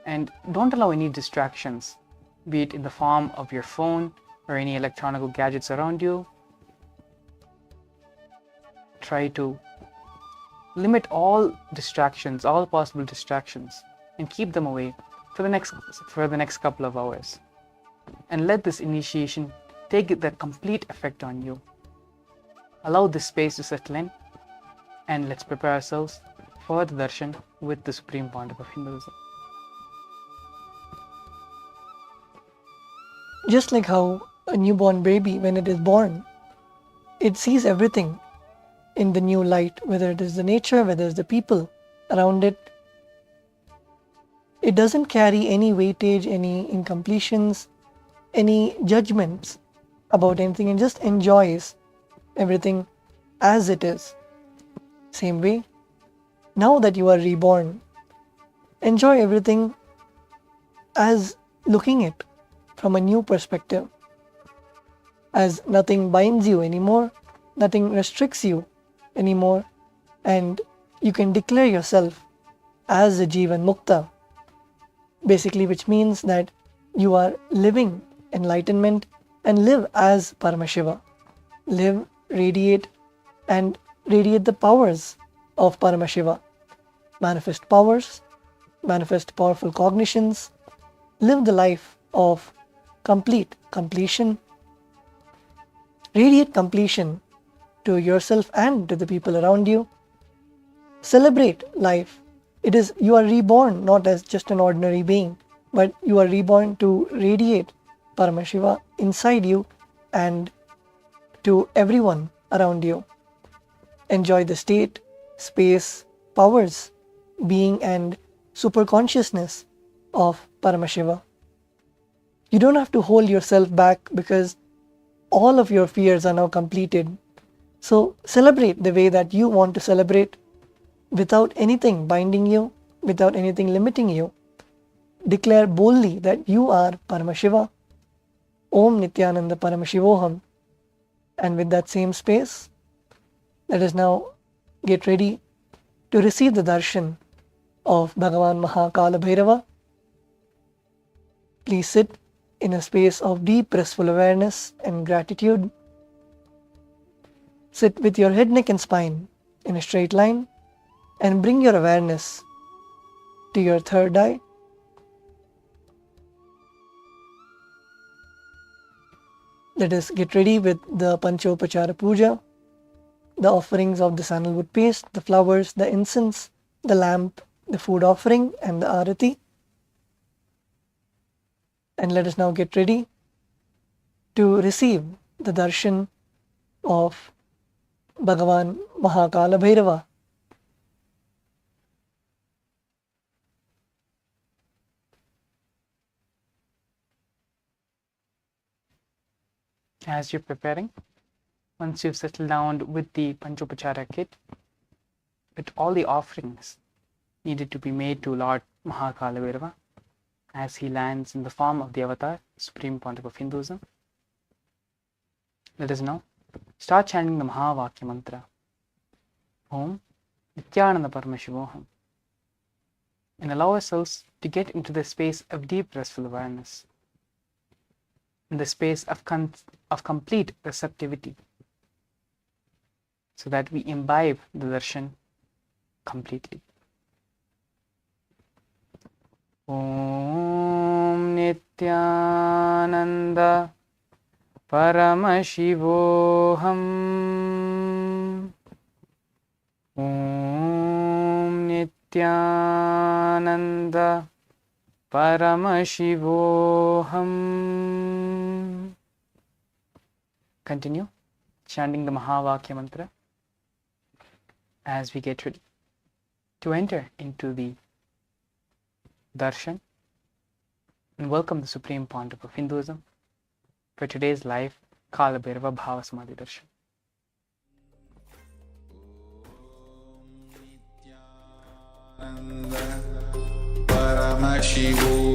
and don't allow any distractions, be it in the form of your phone or any electronic gadgets around you. Try to limit all distractions, all possible distractions, and keep them away for the next couple of hours. And let this initiation take the complete effect on you. Allow this space to settle in, and let's prepare ourselves for the darshan with the Supreme Pontiff of Hinduism. Just like how a newborn baby, when it is born, it sees everything in the new light, whether it is the nature, whether it's the people around it. It doesn't carry any weightage, any incompletions, any judgments about anything, and just enjoys everything as it is. Same way, now that you are reborn, enjoy everything as looking it from a new perspective, as nothing binds you anymore, nothing restricts you anymore, and you can declare yourself as a Jivan Mukta, basically, which means that you are living enlightenment and live as Paramashiva. Live, radiate, and radiate the powers of Paramashiva. Manifest powers, manifest powerful cognitions, live the life of completion, radiate completion to yourself and to the people around you. Celebrate life. You are reborn not as just an ordinary being, but you are reborn to radiate Paramashiva inside you and to everyone around you. Enjoy the state, space, powers, being, and superconsciousness of Paramashiva. You don't have to hold yourself back, because all of your fears are now completed. So celebrate the way that you want to celebrate, without anything binding you, without anything limiting you. Declare boldly that you are Paramashiva. Om Nithyananda Paramashivoham. And with that same space, let us now get ready to receive the darshan of Bhagavan Kalabhairava. Please sit in a space of deep restful awareness and gratitude. Sit with your head, neck and spine in a straight line, and bring your awareness to your third eye. Let us get ready with the Panchopachara Puja, the offerings of the sandalwood paste, the flowers, the incense, the lamp, the food offering, and the arati. And let us now get ready to receive the darshan of Bhagavan Kalabhairava. As you're preparing, once you've settled down with the Panchopachara kit, with all the offerings needed to be made to Lord Kalabhairava, as he lands in the form of the avatar, Supreme Pontiff of Hinduism, let us now start chanting the Mahavakya mantra. Om Nithyananda Paramashivoham. And allow ourselves to get into the space of deep restful awareness, in the space of complete receptivity, so that we imbibe the darshan completely. Om Nithyananda Paramashivoham. Om Nithyananda Paramashivoham. Continue chanting the Mahavakya mantra as we get ready to enter into the darshan and welcome the Supreme Pontiff of Hinduism for today's live Kalabhairava Bhava Samadhi Darshan. Paramashivoham